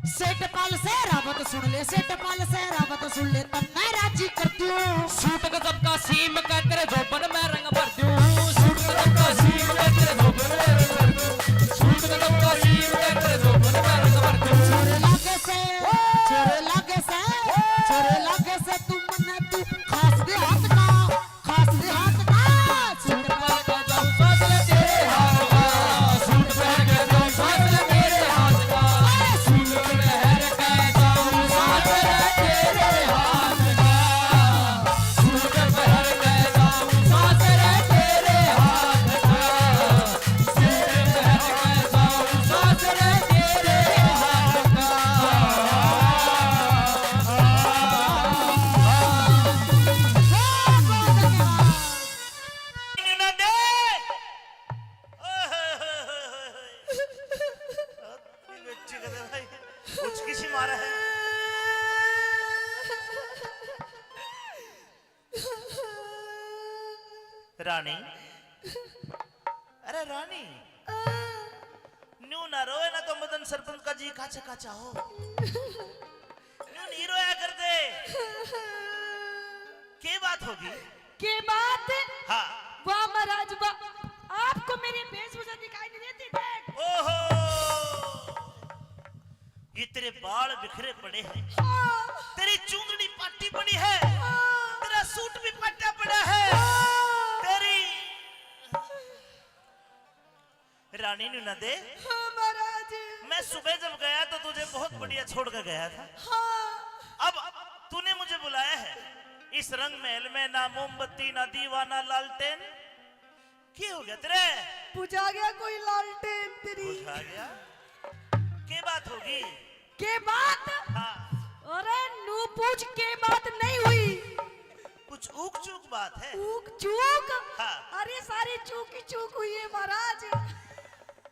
सेठ पाल से रावत सुन ले सेठ पाल से रावत सुन ले तब मैं राजी कर दूं सूट गजब का सीम का तेरे जोबन में रंग भर दूं सूट गजब का सीम का तेरे जोबन में रंग भर दूं सूट गजब का सीम का तेरे जोबन में रंग भर दूं छोरे लागे से तू मन्ना तू खास दे हाथ का सूट पहन के जाऊं साथ ले तेरे हाथ का सूट पहन के जाऊं साथ ले मेरे हाथ का सूट पहन के जाऊं साथ ले तेरे हाथ का सूट पहन के जाऊं साथ ले तेरे हाथ का सूट पहन के जाऊं साथ ले तेरे हाथ का न दे बच्चे का भाई कुछ किसी मारा है रानी अरे रानी न्यू ना रोए ना तो मदन सरपंच का जी काचा काचा हो न्यू नहीं रोया कर दे क्या बात होगी के बात हाँ वाह महाराज वाह आपको मेरी वेशभूषा दिखाई नहीं देती देख ओहो ये तेरे बाल बिखरे पड़े हैं तेरी चूंदड़ी पाटी पड़ी है तेरा सूट भी पट्टा पड़ा है तेरी रानी ने न दे महाराज मैं सुबह जब गया तो तुझे बहुत बढ़िया छोड़ कर गया था अब तूने मुझे बुलाया है इस रंग महल में ना मोमबत्ती ना दीवा ना लालटेन क्या हो गया तेरे बुझा गया कोई लालटेन तेरी बुझा गया के बात होगी के बात। हाँ अरे नू पूछ के बात नहीं हुई, कुछ ऊक चूक बात है। ऊक चूक। हाँ। अरे सारी चूक ही चूक हुई है महाराज।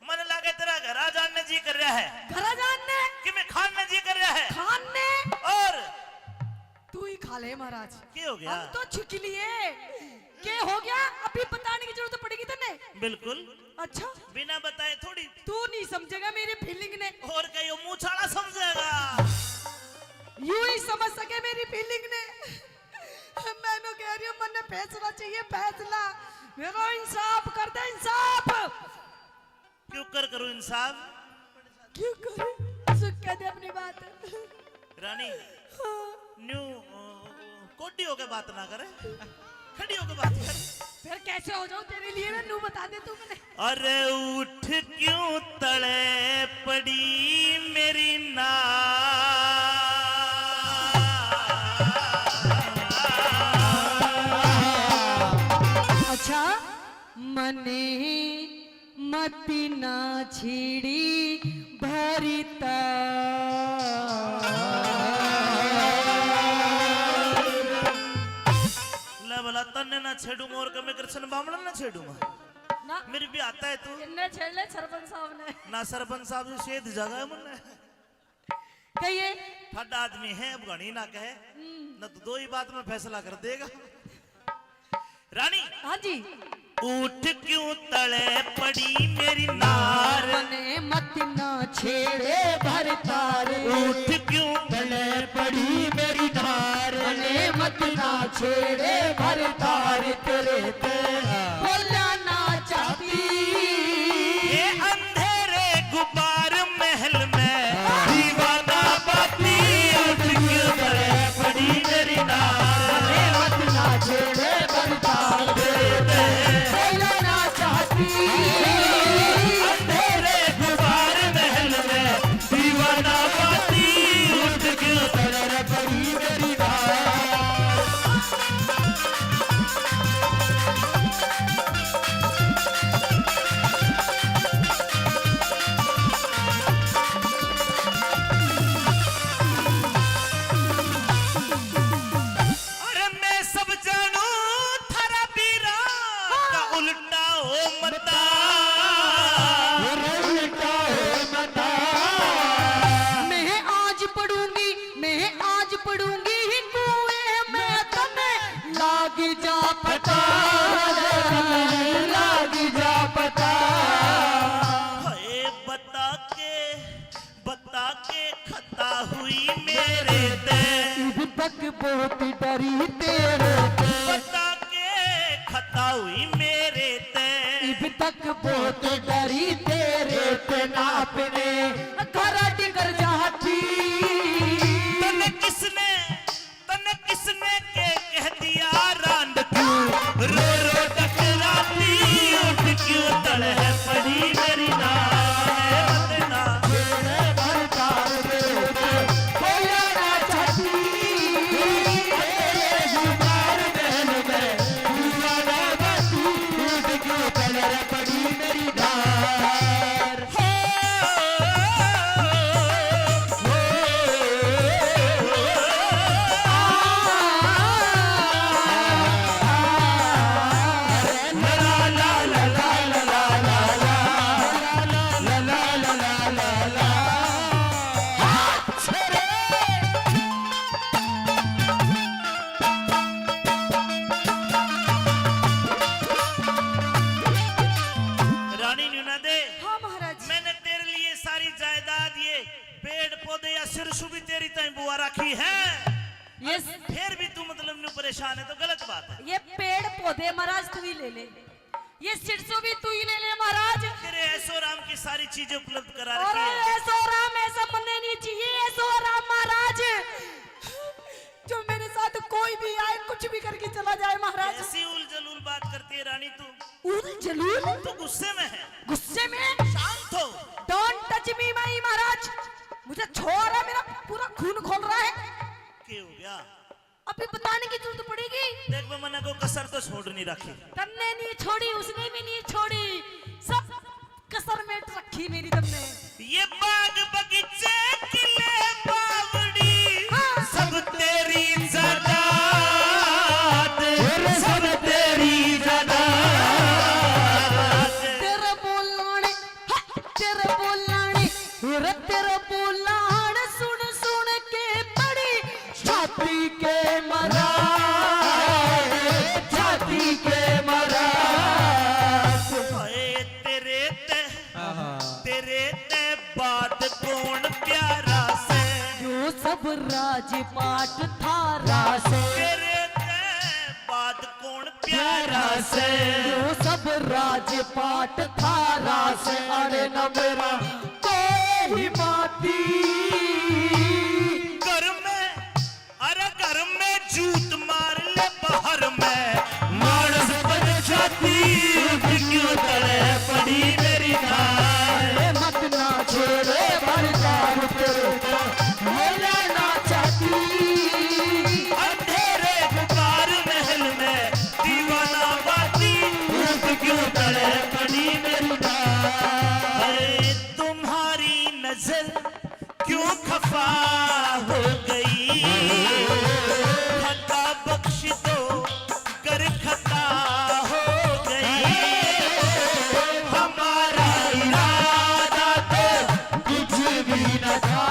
मन लागे तेरा घरा जानने जी कर रहा है घरा जानने कि मैं खान में जी कर रहा है खान ने और तू ही खा ले महाराज। क्या हो गया? हम तो छिक लिए के हो गया, अभी बताने की जरूरत पड़ेगी तने। बिल्कुल अच्छा बिना बताए थोड़ी। तू नहीं समझेगा मेरी फीलिंग ने, और कहीं वो मुंह छाड़ा समझेगा। यूं ही समझ सके मेरी फीलिंग ने। मैं तो कह रही हूँ मन ने फैसला चाहिए, फैसला मेरा इंसाफ कर दे, इंसाफ। क्यों करूं इंसाफ? क्यों करे सुख कह दे अपनी बात। रानी न्यू कोडी होके बात ना करे, खड़ी होके बात कर। फिर कैसे हो जाऊं तेरे लिए मैं नू बता दे तू मैंने। अरे उठ क्यों तले पड़ी मेरी ना। अच्छा मने मती ना छीड़ी भरिता। ले भला तन्ने ना छेड़ूंगा और कभी कृष्ण बामण ना छेड़ूंगा ना मेरी भी आता है तू इन्ने छेड़ ले सरपंच साहब ने। ना सरपंच साहब से शेद जगह है मुन्ने कहिए फटा आदमी है अब घनी ना कहे न तो दो ही बात में फैसला कर देगा। रानी हाँ जी। उठ क्यों तले पड़ी मेरी नार। मने मत ना छेड़े भरतार। उठ क्यों तले पड़ी मेरी नार, मने मत ना छेड़े भरतार तेरे पे बोलना ना चाहती। ये अंधेरे गुब्बार महल में दीवाना बाती। उठ क्यों तले पड़ी मेरी नार। मत ना छेड़े भरतार तेरे पे बोलना चाहती। अंधेरे गुब्बार महल में दीवाना बाती। उठ क्यों तले पड़ी मेरी नार। और मैं सब जानू थारा पीरा का उल्टा हो मता। उल्टा हो मता। मैं आज पढ़ूंगी, मैं आज पढ़ूंगी कुएं में तने लाग जा पता। लाग जा पता। हाय बता के खता हुई मेरे ते। तक बहुत डरी तेरे पे बता के खता हुई मेरे ते। इब तक बहुत डरी तेरे पे नापने घरा टिकर जाती। तने किसने के कह दिया रांड क्यों रो रो टकराती। उठ क्यों तले पड़ी मेरी नार। तेरे भरतार तेरे पे बोलना चाहती। तेरे जुबान महल में दीवाना बाती। उठ क्यों तले पड़ी मेरी नार। रानी न्यूना दे हाँ महाराज। मैंने तेरे लिए सारी जायदाद ये पेड़ पौधे या सिरसु भी तेरी तय बुआ रखी है। ये फिर भी तू मतलब न्यू परेशान है तो गलत बात है। ये पेड़ पौधे महाराज तू ही ले ले, ये सिरसों भी तू ही ले ले महाराज। तेरे ऐसो राम की सारी चीजें उपलब्ध करा और रखी है। ऐसो राम ऐसा बनने नहीं चाहिए। ऐसो राम महाराज जो मेरे साथ कोई भी आए कुछ भी करके चला जाए महाराज। ऐसी उल जलूल बात करती है रानी तू। उल जलूल तू गुस्से में है, गुस्से में। शांत हो। डोंट टच मी माई महाराज। मुझे छोड़ रहा है, मेरा पूरा खून खोल रहा है। क्या हो गया? अभी बताने की जरूरत पड़ेगी। देख मैं मना को कसर तो छोड़ नहीं रखी। तमने नहीं छोड़ी, उसने भी नहीं छोड़ी, सब कसर में रखी मेरी तमने। ये बाग बगीचे किले बावड़ी सब तेरी ज़ादात, सब तेरी ज़ादात। तेरा बोलाने तेरा बोलाने तेरा बोलाने सुन सुन के बड़ी छाती के मरा छाती के मरा ओए तेरे ते बात कौन प्यारा से, जो सब राजपाट थारा से तेरे ते बात कौन प्यारा से। जो सब राजपाट थारा से अरे न मेरा कोई माती घर में जूत मार ले बाहर में मानस पर छाती क्यों तले पड़ी मेरी नार। मत ना छोड़े भरदार तेरे को मेरा ना चाहती अंधेरे गुबार महल में दीवाना बाती क्यों तले पड़ी मेरी नार। अरे तुम्हारी नजर क्यों खफा हो गई, खता बख्श दो कर खता हो गई। हमारा इरादा तो कुछ भी न था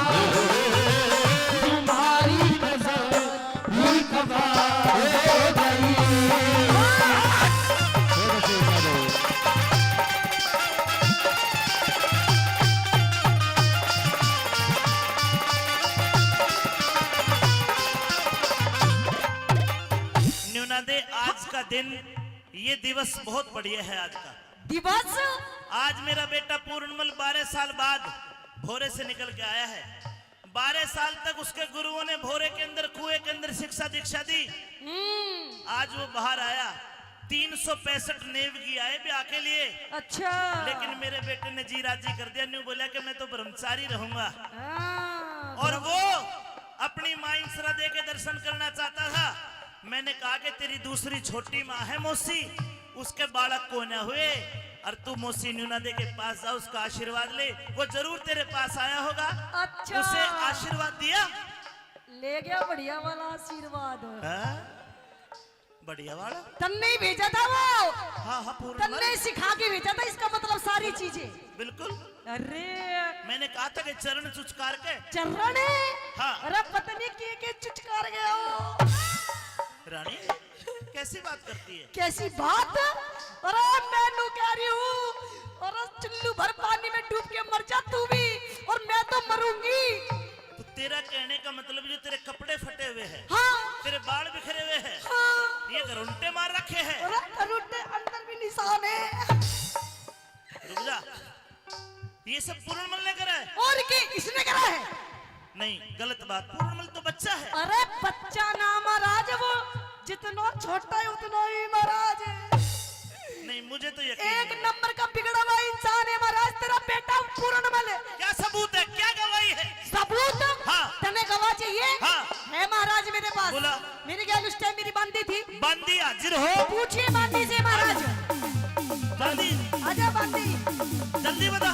तुम्हारी नजर ही खबा हो गई। न्यूना दे आज का दिन, ये दिवस बहुत बढ़िया है आज का दिवस। आज मेरा बेटा पूर्णमल 12 साल बाद भोरे से निकल के आया है। 12 साल तक उसके गुरुओं ने भोरे के अंदर कुएं के अंदर शिक्षा दीक्षा दी। आज वो बाहर आया, 365 नेवगी आए ब्याह के लिए, अच्छा। लेकिन मेरे बेटे ने जी राजी कर दिया। न्यू बोला कि मैं तो ब्रह्मचारी रहूंगा, हाँ, और वो अपनी मां इंसरा दे के दर्शन करना चाहता था। मैंने कहा कि तेरी दूसरी छोटी माँ है मौसी, उसके बालक को न हुए, और तू मौसी न्यूना दे के पास जा, उसका आशीर्वाद ले, वो जरूर तेरे पास आया होगा। अच्छा। उसे आशीर्वाद दिया, ले गया बढ़िया वाला आशीर्वाद। हाँ? बढ़िया वाला। तन्ने ही भेजा था वो, हाँ हाँ पूर्ण तन्ने ही सिखा के भेजा था, इसका मतलब सारी चीजें। बिल्कुल। अरे मैंने कहा था कि चरण चुचकार के चरण है। हाँ। अरे पत्नी के चुचकार गया हो। रानी कैसी बात करती है? कैसी बात? अरे मैं नू कह रही हूँ, अरे चुल्लू भर पानी में डूब के मर जा तू भी, और मैं तो मरूंगी। तो तेरा कहने का मतलब जो तेरे कपड़े फटे हुए हैं, हाँ तेरे बाल बिखरे हुए हैं, हाँ। ये घरुंटे मार रखे हैं। अरे घरुंटे अंदर भी निशान है। रुक जा, ये सब पूर्णमल ने करा है? और की इसने करा है? नहीं, गलत बात। पूर्णमल तो बच्चा है। अरे बच्चा ना महाराज, वो जितना छोटा है उतना ही महाराज है। नहीं, मुझे तो यकीन एक नहीं। नंबर का बिगड़ा हुआ इंसान है महाराज तेरा बेटा पूर्णमल। क्या सबूत है? क्या गवाही है? सबूत? हाँ। तने गवाह चाहिए? हाँ। है महाराज मेरे पास। बोला। मेरी ख्याल उस टाइम मेरी बांदी थी। बांदी हाजिर हो। पूछिए बांदी से महाराज। बांदी आजा बांदी, जल्दी बता,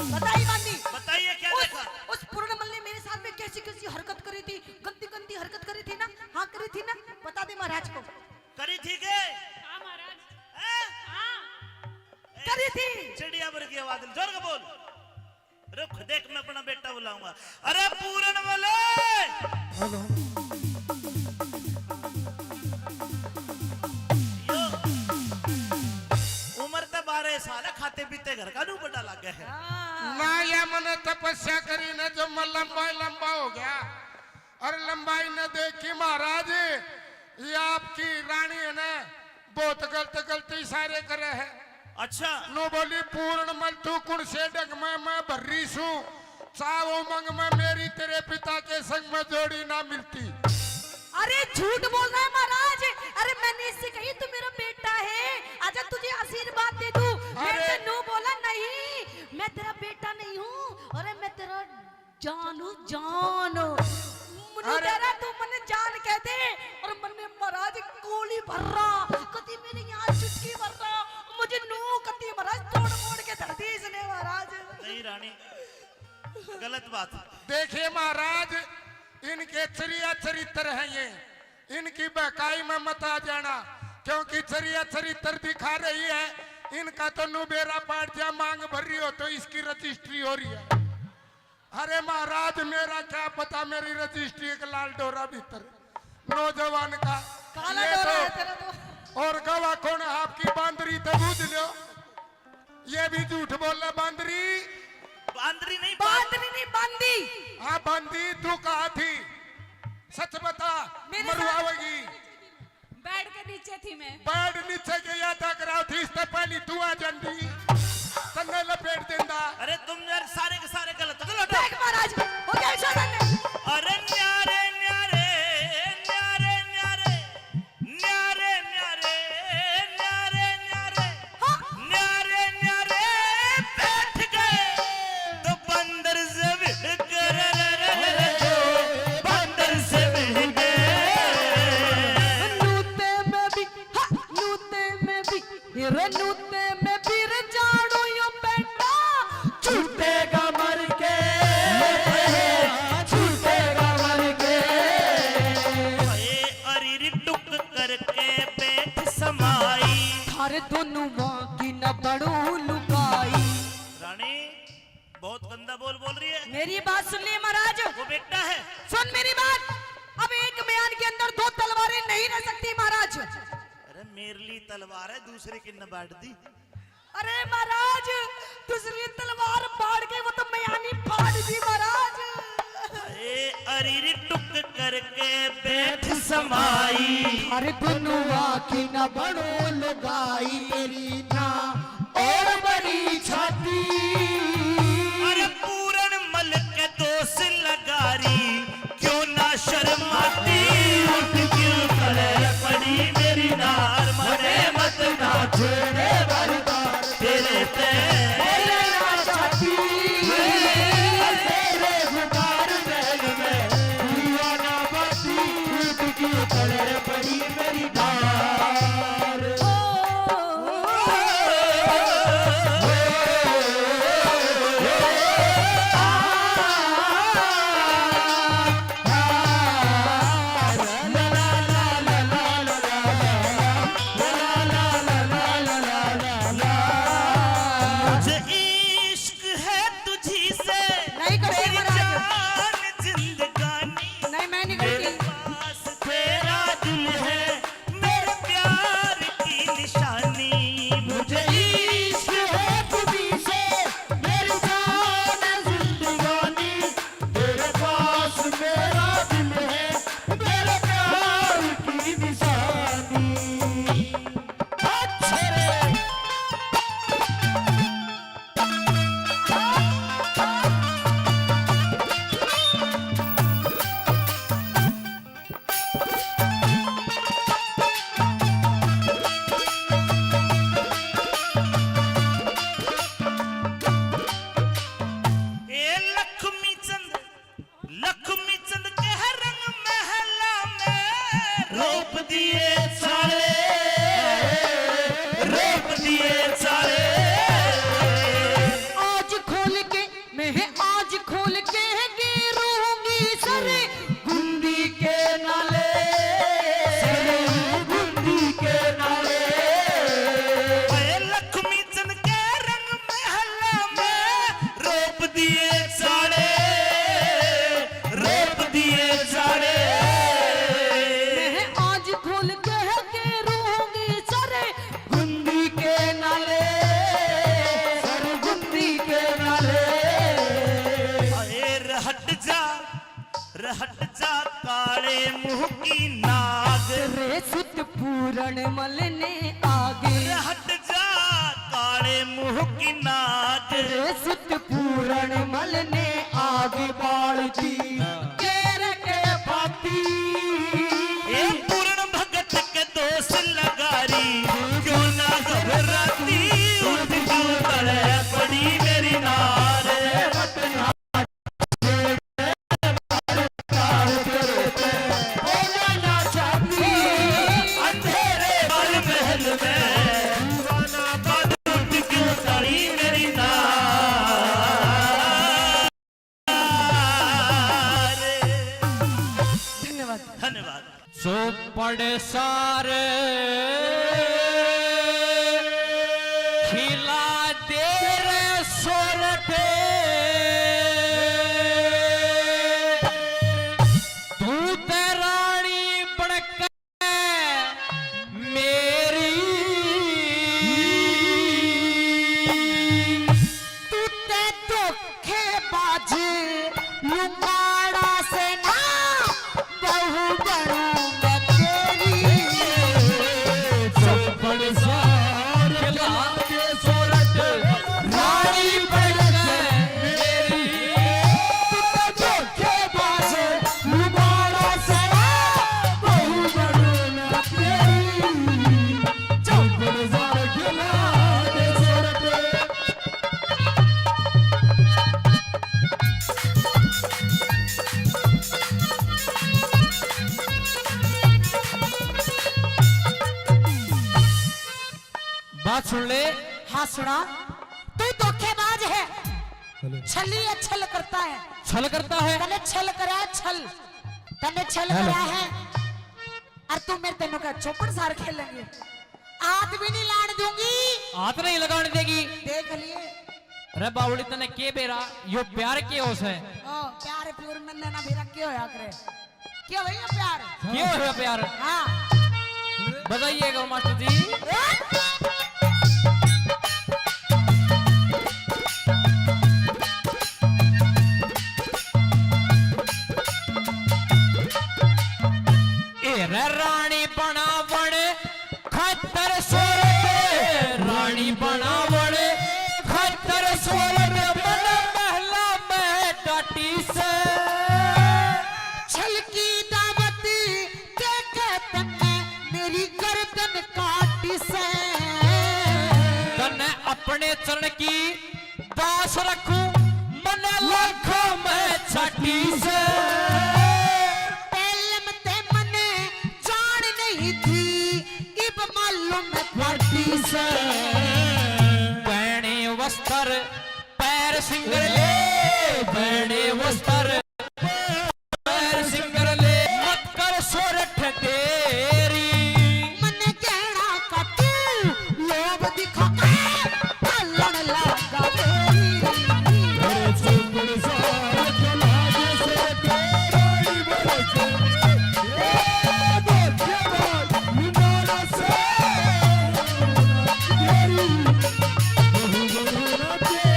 बताइए बांदी। बताइए क्या देखा? उस पूर्णमल ने मेरे साथ में कैसी कैसी हरकत करी थी, गंदी गंदी हरकत करी थी ना? हाँ करी थी ना? बता दे महाराज को। करी थी के? हाँ महाराज। हैं? हाँ। करी थी। चिड़िया भर की आवाज में जोर का बोल। रुक, देख मैं अपना बेटा बुलाऊंगा। अरे पूर्णमल, यो, उम्र तो 12 साल है, खाते पीते घर का नू बड़ा लग गया है। ना या मैंने तपस्या करी ना, जो मैं लंबा हो गया, और लंबाई न देखी महाराज। ये आपकी रानी है ना, बहुत गलत इशारे करे है। अच्छा, नो बोली पूर्णमल तू कुण से डग मैं भर्री सू, चाहो मंग में मेरी तेरे पिता के संग में जोड़ी ना मिलती। अरे झूठ बोल रहा है महाराज। अरे मैंने इससे कही तू मेरा बेटा है, आजा तुझे आशीर्वाद दे दूं। मैं नो बोला नहीं, मैं तेरा बेटा नहीं हूँ, अरे मैं तेरा जान हूँ, जान। मनु तेरा तू मने जान कह दे और मने महाराज गोली भर रहा कति मेरे यहाँ चुटकी भर रहा मुझे नू कति महाराज तोड़ मोड़ के धर दी इसने महाराज। नहीं रानी, गलत बात। देखिए महाराज, इनके चरित्र हैं ये, इनकी बहकाई में मत आ जाना, क्योंकि चरित्र दिखा रही है। इनका तो नुबेरा पाट जा मांग भर रही हो तो इसकी रजिस्ट्री हो रही है। अरे महाराज मेरा क्या पता, मेरी रजिस्ट्री एक लाल डोरा भीतर नौजवान का काला ये डोरा है तेरा तो। और गवाह कौन है आपकी बांदरी, तो बूझ लो। ये भी झूठ बोल रहा बांदरी। बांदरी नहीं, बांदी। हाँ बांदी, तू कहा थी सच बता, मरवाएगी। बेड के नीचे थी मैं। बेड नीचे के याद कराओ थी, इससे पहले तू आ जंदी तन्ने लपेट देंदा। अरे तुम यार सारे के सारे गलत हो। देख महाराज हो गया शासन। अरे न्यारे न्यारे न्यारे न्यारे न्यारे न्यारे न्यारे न्यारे न्यारे न्यारे बैठ गए तो बंदर से भिड़ गए, बंदर से भिड़ गए। नूते में भी रे नूते में भी रे जाड़ो यो बेटा छूटेगा मर के, छूटेगा मर के। अरे टुक करके बैठ समाई। थारे दोनों माँ की न बड़ो लुकाई। रानी बहुत गंदा बोल रही है। मेरी बात सुन ली महाराज, वो बेटा है। सुन मेरी बात। अब एक म्यान के अंदर दो तलवारें नहीं रह सकती महाराज। अरे मेरे लिए तलवार है, दूसरे की न बांट दी। अरे महाराज दूसरी तलवार फाड़ के वो तो म्यानी फाड़ दी महाराज। अरे टुक करके बैठ समाई। अरे गुनुआ की न बड़ो लगाई तेरी ना और बड़ी छाती। अरे पूरन मल के दोष लगारी क्यों ना शर्माती। उठ क्यों करे पड़ी मेरी नार, मरे मत ना छेड़े बरदार तेरे पे ना छाती तेरे गुबार महल में दीवाना बसी। उठ क्यों करे पड़ी मेरी नार। मुझे इश्क है तुझी से नहीं करती मेरी महाराज। जान जिंदगानी। नहीं मैं नहीं मेरे करती। पास तेरा दिल है मेरे प्यार की निशानी। मुझे इश्क है तुझी से मेरी जान जिंदगानी। तेरे पास मेरा दिल है मेरे प्यार की निशानी। अच्छे ए लक्ष्मी चंद के रंग महला में रोप दिए सारे, रोप दिए सारे। आज खोल के मैं आज खोल के गिरूंगी सरे गुंदी के नाले, गुंदी के नाले। ए लक्ष्मी चंद के रंग महला में रोप दिए सारे, रोप दिए सारे। मैं आज खोल के गिरूंगी सरे गुंदी के नाले, सर गुंदी के नाले। अरे रहट जा काले मुंह की नाग। रे सुत पूरण मलने आगे। रहट जा काले मुंह की नाग। रे सुत पूरण मलने आग बालती केर के पाती। ए पूर्ण भगत के दोष लगारी क्यों ना घबराती। उठ क्यों तड़े पड़ी मेरी नार। तेरे चौपड़ सार खिला दे रे सोरठे तू ते रानी बनके मेरी तू ते धोखेबाज लुमाड़ा से ना बहु बनूं मैं तेरी। चौपड़ सार खिला के सोरठ रानी बनके मेरी तू ते धोखेबाज लुमाड़ा से ना बहु बनूं मैं तेरी चौपड़ सार खिला के सोरठ बात सुन ले। हाँ सुना, तू धोखेबाज है, छली छल करता है, छल करता है। तने छल करा है, तने छल करा है और तू मेरे तेनों का चौपड़ सार खेलेंगे, हाथ भी नहीं लाने दूंगी। हाथ नहीं लगाने देगी। देख लिए अरे बावली तने के बेरा यो प्यार के होस है। ओ प्यार प्योर मन ना बेरा क्यों होया करे, क्यों भैया प्यार? क्यों है प्यार? हाँ बताइएगा मास्टर जी। रे रानी बनावण खतर सोरठ रानी बनावण खतर सोरठ मन महला में डाटी से छल की दावत के तने मेरी गर्दन काटी से। तने अपने चरण की दास रखूं मन लाखों में छठी से पहले ते मने जान नहीं थी, इब मालूम पार्टी से। पहने वस्त्र पैर सिंगर ले पहने वस्त्र पैर सिंगर ले मत कर सोरठ तेरी मने कहना का तू लोभ दिखा के लड़ लगा तेरी। अरे चौपड़ सार खिला के सोरठ रानी बनके धोखेबाज लुमाड़ा से तेरी बहु बनूं मैं तेरी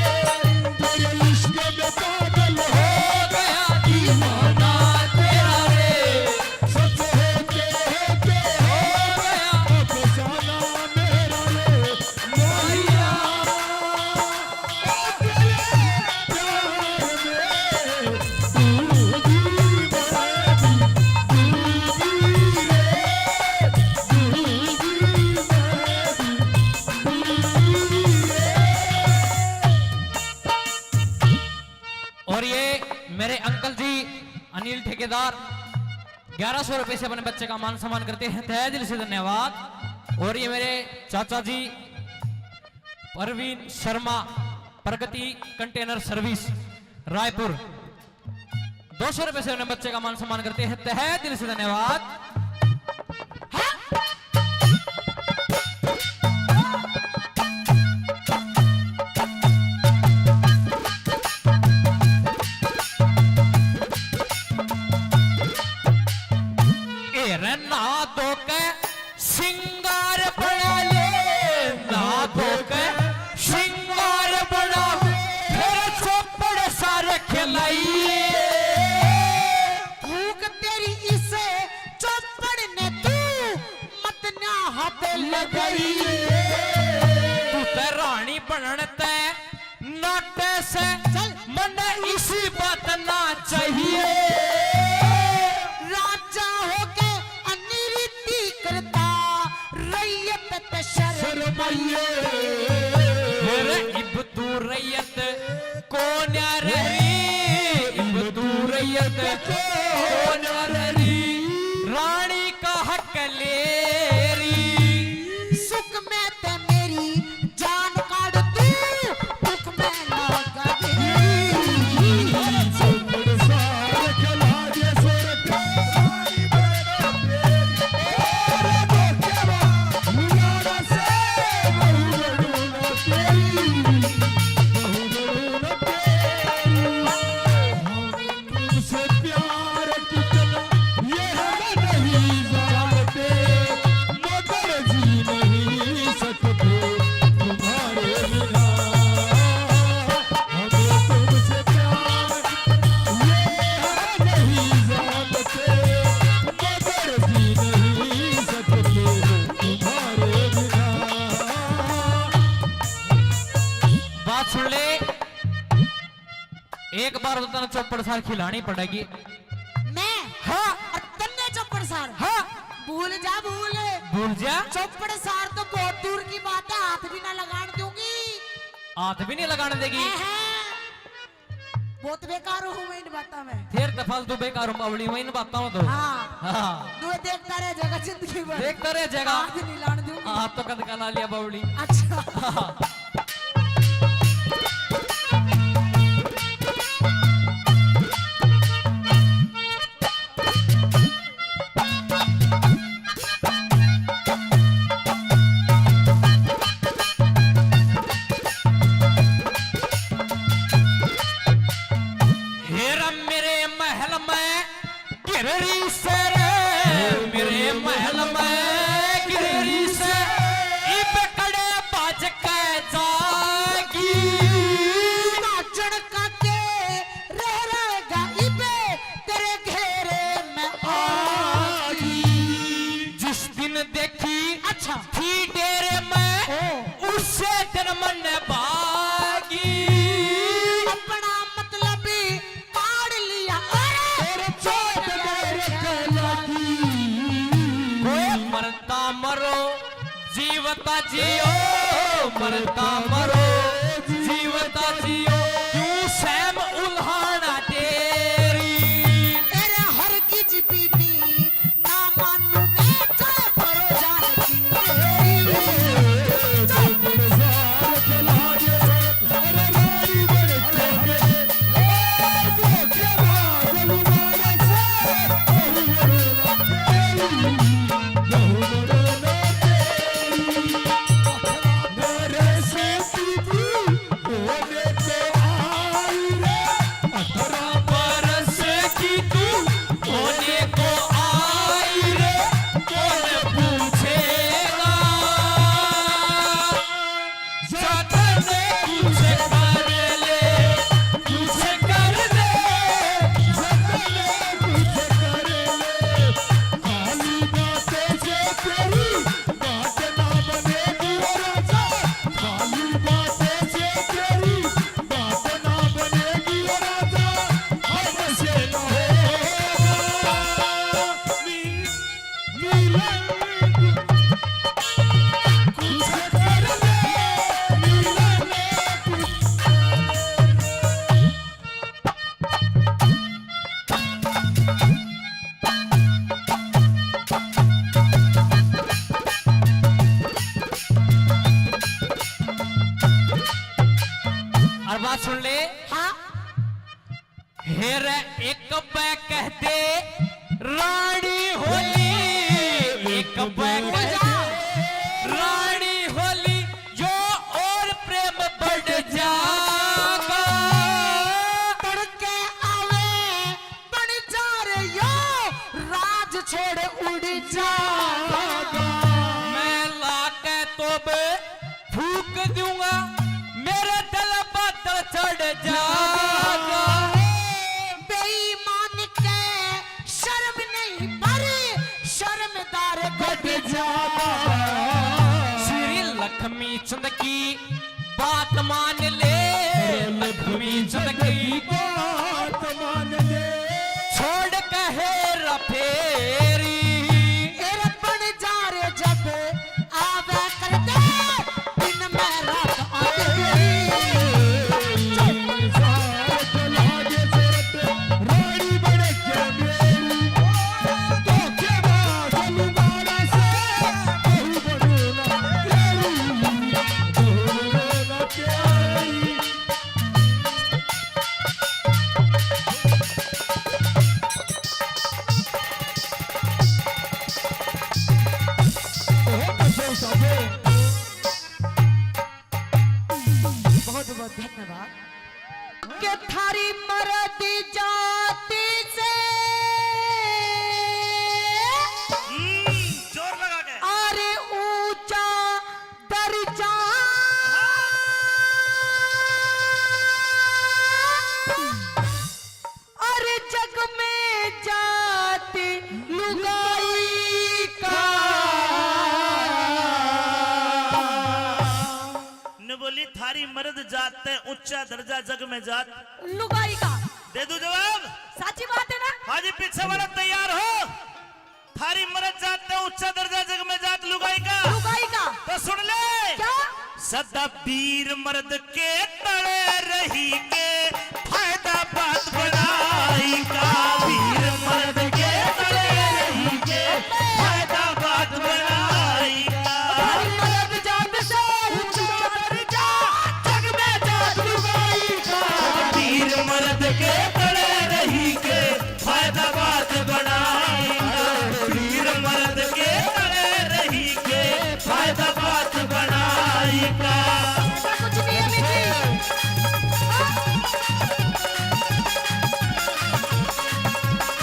तेरे इश्क में पागल हो गया दीवाना तेरा रे सच है के हो गया अफसाना मेरा रे मारिया ओ तेरे प्यार में तू भी और ये मेरे अंकल जी अनिल ठेकेदार 1100 रुपए से अपने बच्चे का मान सम्मान करते हैं, तहे दिल से धन्यवाद। और ये मेरे चाचा जी परवीन शर्मा प्रगति कंटेनर सर्विस रायपुर 200 रुपए से अपने बच्चे का मान सम्मान करते हैं, तहे दिल से धन्यवाद। ना धो के सिंगार बना ले ना धो के सिंगार बना फिर चौपड़ सारे खिलाइए भूख तेरी इसे चौपड़ ने तू मत ना हाथ लगाई। तू ते रानी बनन ते नाटे से मन इसी बात ना चाहिए राजा होके अनिरीति करता रैयत पे शर्माइए। मेरे इब तू रैयत कौन रही इब तू रैयत कौन रही रानी का हक ले री सुख में ते मेरी जान काट तू, दुख में लगा चौपड़ सार खिला के सोरठ रानी बनके एक बार तो तने चौपड़ सार खिलानी पड़ेगी। मैं हाँ और तन्ने चौपड़ सार हाँ भूल जा भूल जा। चौपड़ सार तो बहुत दूर की बात है, हाथ भी ना लगाने दूंगी। हाथ भी नहीं लगाने देगी। बहुत बेकार हूँ मैं इन बातों में। फिर तो फालतू बेकार हूँ बावली मैं इन बातों में तो। हाँ हाँ तू देखता रह जाएगा जिंदगी भर, देखता रह जाएगा। हाथ नहीं लाने दूंगी। हाथ तो कद का ला लिया बावली। अच्छा हाँ। हेरा मेरे महल में गिररी से रे, मेरे महल में गिररी से इब कड़े बाज के जागी। नाचन का के रह रहेगा इबे तेरे घेरे में आगी। जिस दिन देखी अच्छा थी डेरे में उससे दिन मन भागी। अपना मतलब ही पाड़ लिया। अरे चोट मेरे लगी। कोई मरता मरो जीवता जियो, मरता मरो जीवता जियो, यूं सैम उल्हाना तेरी। तेरे हर गिज बीनी ना मानू मैं चाहे करो जान की चौपड़ सार चला के अरे रानी बड़े चले धोखेबाज लुगाड़ा मेरे से सीधी होने को आई रे 18 बरस की तू होने को आई रे, कौन पूछेगा सतने कुछ कर ले, कुछ कर ले। सकले कुछ कर ले खाली बातें से तेरी बात ना बनेगी राजा। खाली बातें से तेरी बात ना बनेगी राजा। हमसे न होगा मिलन कुछ कर ले मिलन कुछ और बात सुन ले। हाँ हेर एक बै कहते रानी होली, एक बै कहते रानी होली, जो और प्रेम बढ़ जाएगा। तड़के आवे बन जा रे यो राज छोड़ उड़ जाएगा। मैं लाके तोबे फूक दूंगा, मेरे दिल पर चढ़ जाएगा। बेईमान के शर्म नहीं पर शर्मदार घट जाएगा। श्री लक्ष्मी चंद की बात मान ले, लक्ष्मी चंद की बात मान ले छोड़ कहे रफेरी। तेरे बन जा रे जब आवे कर दे दिन में रात आती। चौपड़ सार चला के सूरत रानी बड़े के मेरी धोखेबाज लुगाड़ा से कहूँ बनूना तेरी। बहुत बहुत धन्यवाद। के थारी मरद जाति से जोर लगा के। अरे ऊंचा दर्जा अरे जग में जाति लुगाई का। ने बोली थारी मर्द जात है ऊंचा दर्जा जग में जात। लुगाई का दे दूं जवाब? साची बात है ना? हाजी पीछे वाला तैयार हो? थारी मरद जात ने ऊंचा दर्जा जग में जात लुगाई का। लुगाई का तो सुन ले क्या? सदा वीर मर्द के तले रही के फायदा बात बनाई का। वीर मर्द के तले रही के फायदा बात बनाई का। मर्द जात से ऊंचा दर्जा जग में जात लुगाई का। वीर मर्द के तले रही के फायदा बात बनाई का। वीर मर्द के तले रही के फायदा बात बनाई का। ऐसा कुछ नहीं है मिजी।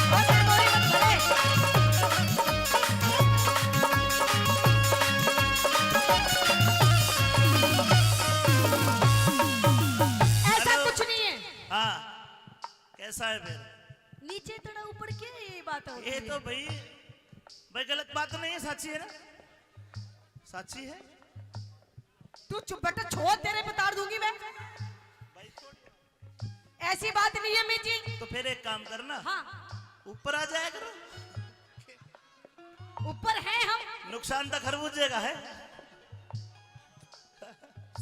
और मोरी मत करे। ऐसा कुछ नहीं है। हाँ कैसा है फिर? नीचे तड़ा ऊपर क्या ये बात होती ये है? तो भाई भाई गलत बात तो नहीं है, साची है ना? साची है। तू चुप बेटा, छोड़ तेरे पे तार दूंगी मैं। ऐसी बात नहीं है मिजी। तो फिर एक काम करना, हाँ ऊपर आ जाया करो। ऊपर हैं हम। नुकसान तो खरबूजे का है।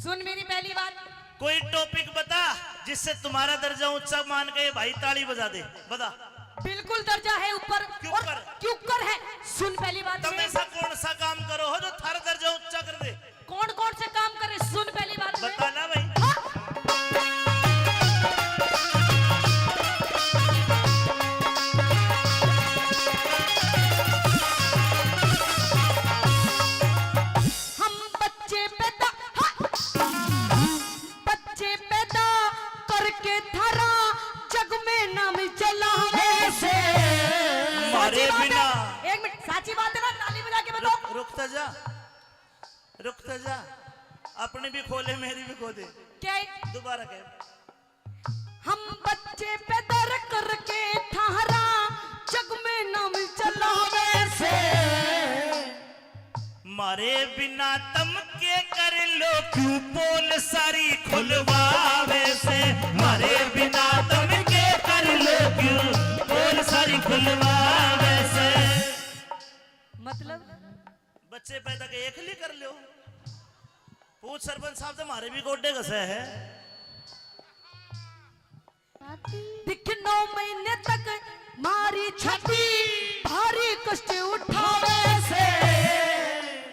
सुन मेरी पहली बात, कोई टॉपिक बता जिससे तुम्हारा दर्जा ऊंचा मान के भाई ताली बजा दे। बता। बिल्कुल दर्जा है ऊपर। क्यों और ऊपर? क्यों ऊपर है? सुन पहली बात तुम मेरी। ऐसा कौन सा काम करो हो जो थारा दर्जा ऊंचा कर दे? कौन कौन से काम करे? सुन पहली बात मेरी। बताना भाई। हम बच्चे पैदा बच्चे पैदा करके थारा जग में नाम चलावे से। मारे साची बात बिना। है? एक मिनट, साची बात है ना? ताली बजा के बताओ। रुकता जा, रुकता जा। अपनी भी खोले मेरी भी खो दे। क्या है? दोबारा कह। हम बच्चे पैदा करके थारा जग में नाम चलावे से। मारे बिना तम के कर लो क्यों पोल सारी खुलवावे से। मारे बिना तम के कर लो क्यों पोल सारी खुलवावे से। मतलब बच्चे पैदा के एक ली कर लो। पूछ सरपंच साहब से, हमारे भी गोड्डे घसे है। दिख 9 महीने तक मारी छाती भारी कष्ट उठावे से।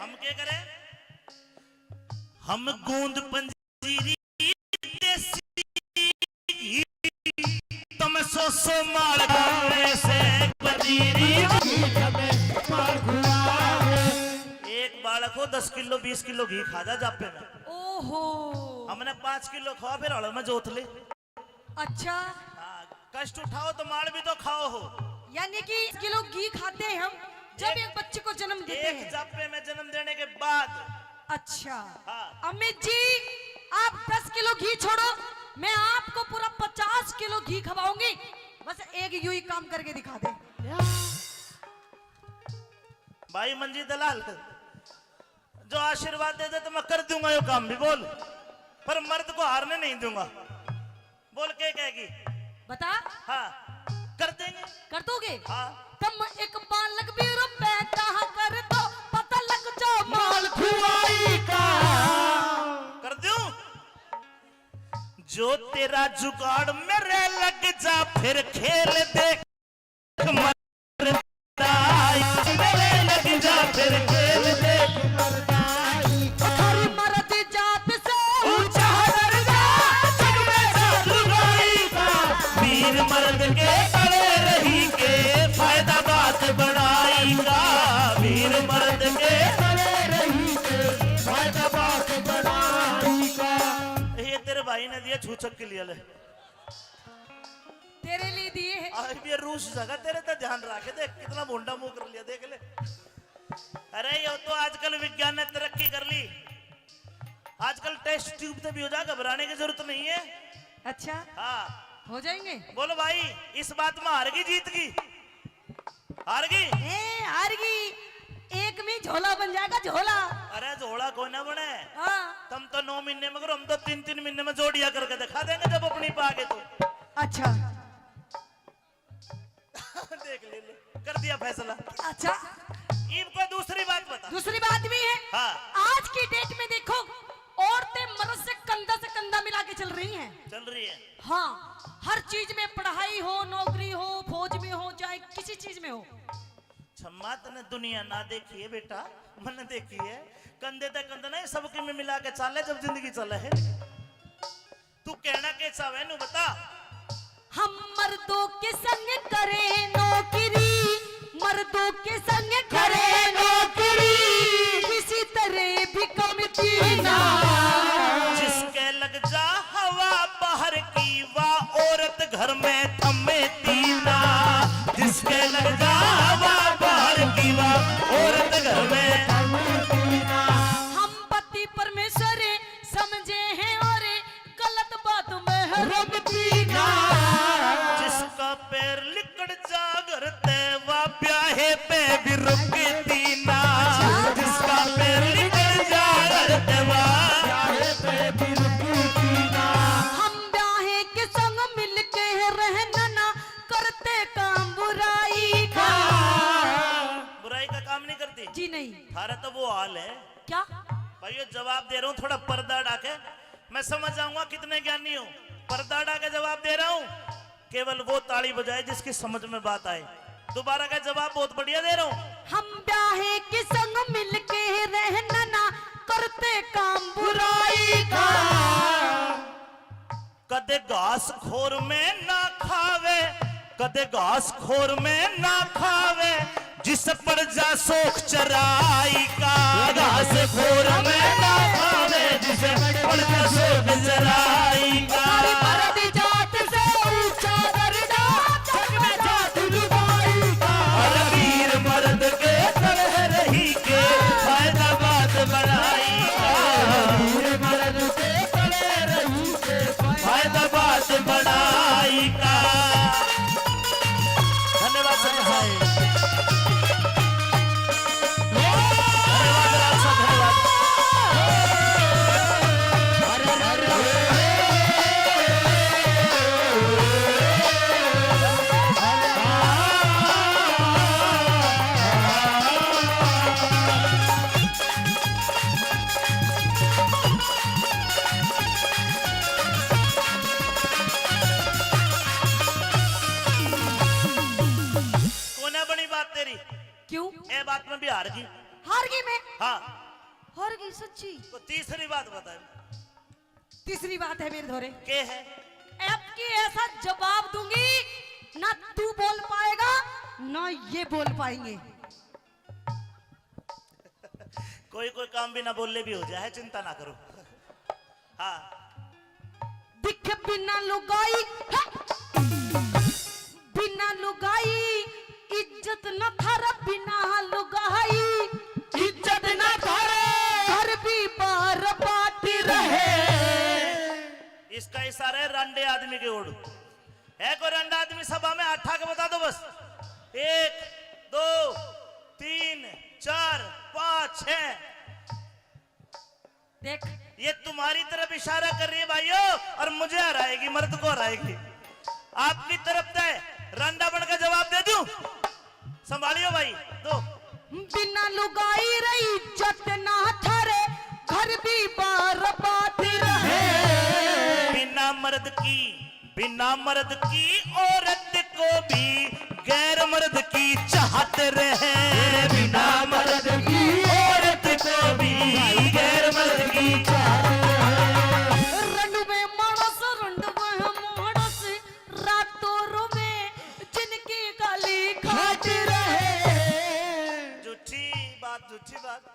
हम क्या करें? हम गूंद पंजीरी देसी घी, तुम सो माल गावे से पंजीरी। एक बालक हो 10 किलो 20 किलो घी खा जा जापे में। ओहो हमने 5 किलो खाओ फिर हड़ में जोत ले। अच्छा, हाँ, कष्ट उठाओ तो माल भी तो खाओ हो। यानी कि किलो घी खाते हैं हम जब एक बच्चे को जन्म देते एक हैं। जापे में जन्म देने के बाद। अच्छा हाँ। अमित जी, आप 10 किलो घी छोड़ो, मैं आपको पूरा 50 किलो घी खवाऊंगी। बस एक यूं ही काम करके दिखा दे। भाई मंजी दलाल जो आशीर्वाद दे दे तो मैं कर दूंगा ये काम भी। बोल, पर मर्द को हारने नहीं दूंगा। बोल के कहेगी? बता। हाँ कर देंगे। कर दोगे? हाँ। तुम एक बालक भी रुपए कहाँ कर दो, पता लग जाओ माल खुआई का। कर दूं? जो तेरा जुगाड़ मेरे लग जा फिर खेल देख मरदाई। मेरे लग जा फिर खेल देख मरदाई। हरी मर्द जात से ऊंचा दर्जा जग में जात लुगाई का। वीर मर्द के तले रही के फायदा बात बनाई का। वीर मर्द के तले रही के फायदा बात बनाई का। ये तेरे भाई ने दिया छूछक के लिए ले। तेरे लिए दिए हैं। आज भी रूस जगह तेरे तो ध्यान रखे। देख कितना भोंडा मुंह कर लिया, देख ले। अरे ये तो आजकल विज्ञान ने तरक्की कर ली। आजकल टेस्ट ट्यूब से भी हो जा, घबराने की जरूरत नहीं है। अच्छा हाँ हो जाएंगे। बोलो भाई, इस बात में हार गई जीत गई? हार गई। हार गई। एक में झोला बन जाएगा, झोला। अरे जोड़ा कोई ना बने, हाँ तुम तो 9 महीने में करो, हम तो 3-3 महीने में जोड़िया करके दिखा देंगे जब अपनी पागे तो। अच्छा देख ले, कर दिया फैसला। अच्छा ईब को दूसरी बात बता। दूसरी बात भी है। हाँ। आज की डेट में देखो औरतें मर्द से कंधा मिला के चल रही हैं। चल रही है। हाँ, हर चीज में, पढ़ाई हो, नौकरी हो, फौज में हो, चाहे किसी चीज में हो। छम्मा तने दुनिया ना देखी है बेटा, मैंने देखी है। कंधे तक कंधा नहीं, सबके में मिला के चाले जब जिंदगी चले है। तू कहना कैसा है नु बता। हम मर्दों के संग करें नौकरी, मर्दों के संग करें नौकरी, किसी तरह भी कमती ना। जिसके लग जा हवा बाहर की, वाह औरत घर में थमेती ना। जिसके लग जा हवा बाहर की, वाह औरत घर में थमेती ना। हम पति परमेश्वर समझे हैं और गलत बात में रमती ना। जिसका पैर लिकड़ जा करते, वाह ब्याहे पे भी रुकती ना। जिसका पैर लिकड़ जा करते, वाह ब्याहे पे भी रुकती ना। हम ब्याहे के संग मिलके रहना ना, करते काम बुराई का। बुराई का काम नहीं करती जी नहीं। थारा तो वो हाल है। क्या? भाई ये जवाब दे रहा हूँ, थोड़ा पर्दा डाके मैं समझ जाऊंगा कितने ज्ञानी हो। पर्दा डाके जवाब दे रहा हूँ, केवल वो ताली बजाए जिसकी समझ में बात आए। दोबारा का जवाब बहुत बढ़िया दे रहा हूँ। हम ब्याहे के संग मिलके रहना ना, करते काम बुराई का। कदे घास खोर में ना खावे, कदे घास खोर में ना खावे, जिस पर जा सोख चराई का। घास खोर में ना खावे, जिस पर जा सोख चराई का। मर्द जात से ऊंचा दर्जा, जग में जात लुगाई का। हर वीर मर्द के तरह रही के, फायदा बात बढ़ाई का। वीर मर्द के तरह रही के, फायदा बात बढ़ाई का। धन्यवाद सर भाई, धन्यवाद राज साहब, धन्यवाद। कोने बनी बात तेरी, क्यों? ए बात में भी हार गई। हार गई मैं? हाँ, हार गई सच्ची? तो तीसरी बात बता। तीसरी बात है मेरे धोरे, के है? अब की ऐसा जवाब दूंगी ना तू बोल पाएगा ना ये बोल पाएंगे। कोई कोई काम भी ना बोलने भी हो जाए, चिंता ना करो। हाँ, दिख बिना लुगाई है, बिना लुगाई इज्जत न थारा, बिना लुगाई इज्जत न थारे, घर भी बार बाट रहे। इसका इशारा है रंडे आदमी के ओर। है कोई रंडा आदमी सभा में? आठा के बता दो बस। 1 2 3 4 5 6। देख ये तुम्हारी तरफ इशारा कर रही है भाइयों, और मुझे हराएगी, मर्द को हराएगी। आपकी तरफ तय रंडा बनकर जवाब दे दूं? संभालियो भाई, दो। बिना लुगाई रही इज्जत ना थारे, घर भी बार बाट रहे। बिना मर्द की औरत को भी गैर मर्द की चाहत रहे। बिना मर्द की औरत को भी गैर मर्द की चाहत रहे। रंडवे मानस रंडवे मानस, रातों रोवे जिनकी गाली खाट रहे। झूठी बात।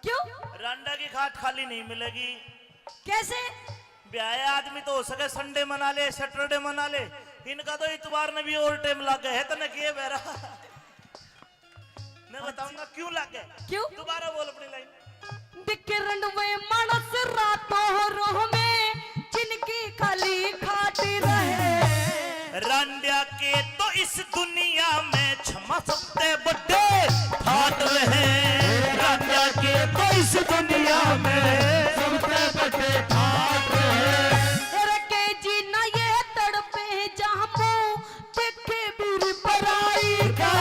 क्यों? रंडा की खाट खाली नहीं मिलेगी। कैसे? ब्याह आदमी तो हो सके संडे मना ले, सैटरडे मना ले, इनका तो इतवार में भी और टाइम लग गए है। तो किए बेरा मैं बताऊंगा क्यों लग गए। क्यों? दोबारा बोल अपनी लाइन। दिखे रंडवे मानस रातों रोह में जिनकी खाली खाट रहे। रंडिया के तो इस दुनिया में क्षमा सकते बड़े ठाट रहे। रंडिया के तो इस दुनिया में सबसे बड़े ठाट है। रखे जी ना ये तड़पे जामो देखे बीर पराई का।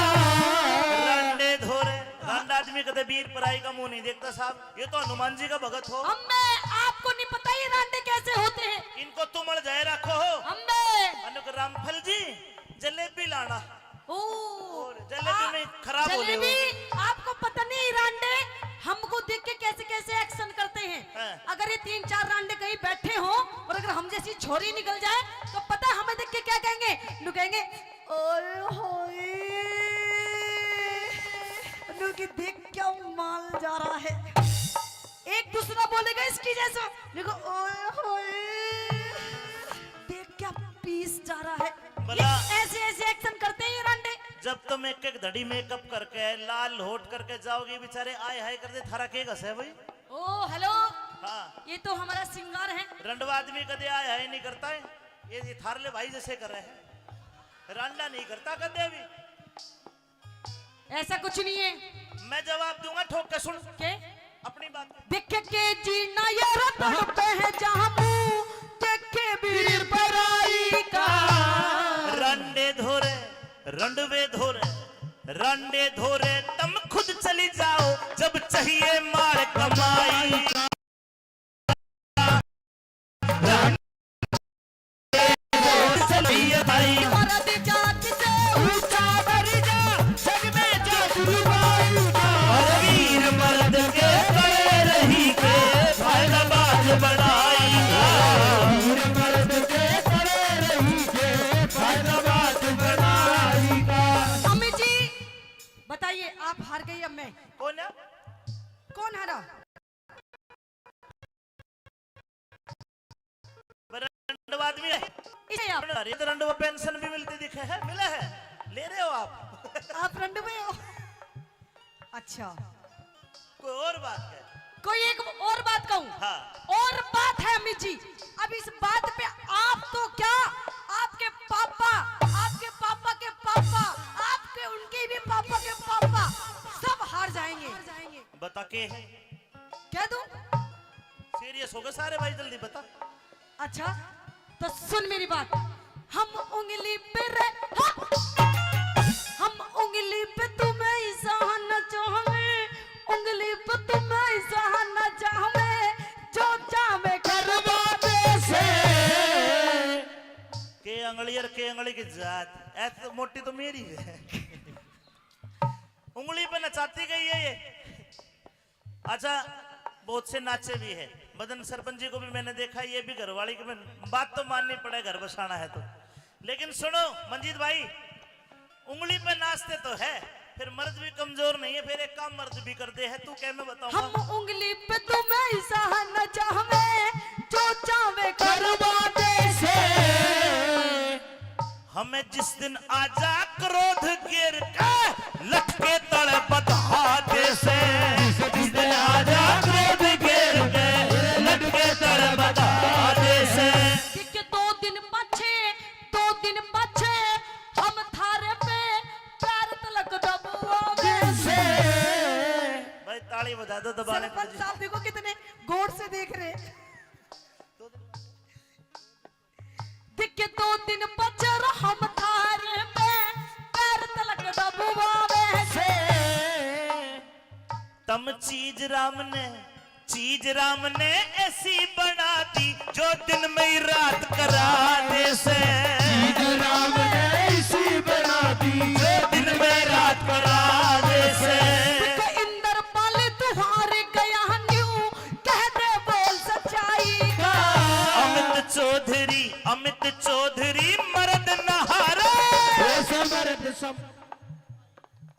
रंडे धोरे रंड आदमी कदे वीर पराई का मुंह नहीं देखता साहब। ये तो हनुमान जी का भगत हो। अम्मे आपको नहीं पता ये रांडे कैसे होते हैं। इनको तुम अड़ जाए रखो हो। अम्मे अनुक रामफल जी जलेबी लाना। ओ जलेबी में खराब हो जलेबी आपको पता नहीं रांडे हमको देख के कैसे कैसे एक्शन करते हैं। हाँ। अगर ये 3-4 रांडे कहीं बैठे हो और अगर हम जैसी छोरी निकल जाए तो पता है हमें देख के क्या कहेंगे। लोग कहेंगे ओए होए लोग देख क्या माल जा रहा है। एक दूसरा बोलेगा इसकी जैसा देखो ओए होए देख क्या पीस जा रहा है। भला ऐसे ऐसे एक्शन करते हैं ये रांडे। जब तुम एक एक धड़ी मेकअप करके लाल होट करके जाओगे बेचारे आए हाय कर दे थारा के घस है भाई। ओ हेलो हाँ ये तो हमारा सिंगार है। रंडवा आदमी कदे आए हाय नहीं करता है। ये थारले भाई जैसे कर रहे हैं। रांडा नहीं करता कदे भी। ऐसा कुछ नहीं है। मैं जवाब दूंगा ठोक के सुन के अपनी बात। देख के जीना ये रतन पे है जामू देखे बीर पराई का। रंडे धोरे रंडवे धोरे रंडे धोरे तुम खुद चली जाओ जब चाहिए मार कमाई। चलिए भाई मर्द जात से ऊंचा दर्जा जग में जादू भाई का। और वीर मर्द के बड़े रही के फायदा बात बनाई। वीर मर्द के खड़े रही के फैसलाबाद बनाई का। अम्मी जी बताइए आप हार गई अब मैं कौन है? कौन हारा। रंडवा आदमी है। इसे आप अरे तो रंडवा पेंशन भी मिलती दिखे है मिला है ले रहे हो आप रंडू में हो। अच्छा कोई और बात है? कोई एक और बात कहूँ। हाँ। और बात है अम्मी जी अब इस बात पे आप तो क्या आपके पापा के पापा आपके उनके भी पापा के पापा सब हार जाएंगे। बता के है कह दूं। सीरियस हो गए सारे भाई जल्दी बता। अच्छा तो सुन मेरी बात। हम उंगली पे हम उंगली पे तुम्हें इशारा चाहे उंगली पे तुम्हें इशारा चाहे जो चाहे करवा दे से। के अंगली और के अंगली की जात ऐसे मोटी तो मेरी है। उंगली पे नचाती गई है ये। अच्छा बहुत से नाचे भी है। मदन सरपंच जी को भी मैंने देखा। ये भी घरवाली की बात तो माननी पड़े घर बसाना है तो। लेकिन सुनो मंजीत भाई उंगली पे नाचते तो है फिर मर्द भी कमजोर नहीं है। फिर एक काम मर्द भी करते हैं। तू क्या मैं बताऊंगा। हम उंगली पे तुम्हें इशारा चाहे जो चाहे करवा दे से। हमें जिस दिन आजा क्रोध गिर के लटके तड़ बधा दे से। जिस दिन आजा क्रोध गिर के लटके तड़ बधा दे से। कि 2 दिन पछे हम थारे पे पैर तलक दबुआ से। भाई ताली बजा दो दबाने पर सरपंच साहब देखो कितने गौर से देख रहे हैं। दिख के 2 दिन पछे हम थारे पे पैर तलक दबुआ से। तम चीज राम ने ऐसी बना दी जो दिन में ही रात करा दे से। चीज राम ने ऐसी बना दी जो दिन में रात करा दे से। इंदर पाले तुम्हारे गया न्यू कह दे बोल सच्चाई का। अमित चौधरी मर्द नहारा।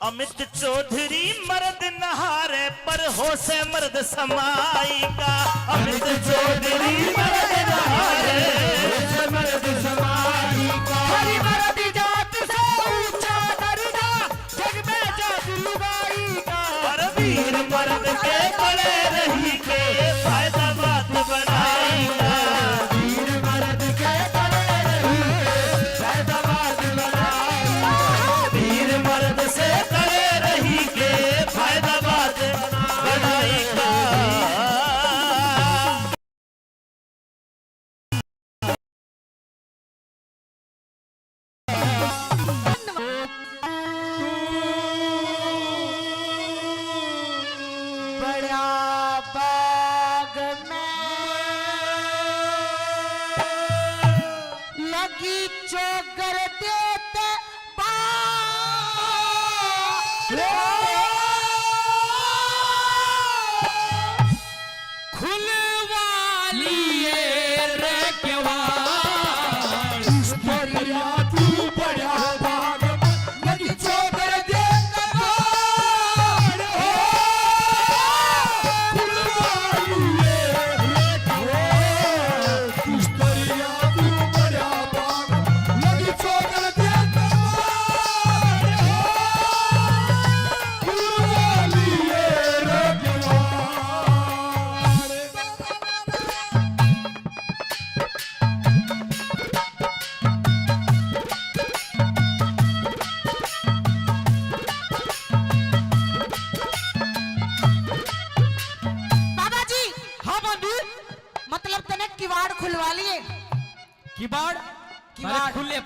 अमित चौधरी मर्द नहारे पर हो से मर्द समाई का। अमित चौधरी मर्द नहारे से मर्द समाई का। हरी मर्द जात से ऊंचा दर्जा जग में जादू भाई का। और वीर मर्द के बड़े रही के फायदा बात बनाई का। वीर मर्द के बड़े रही के फैसलाबाद बनाई का। वीर मर्द से बड़े रही के फायदा बात बनाई का।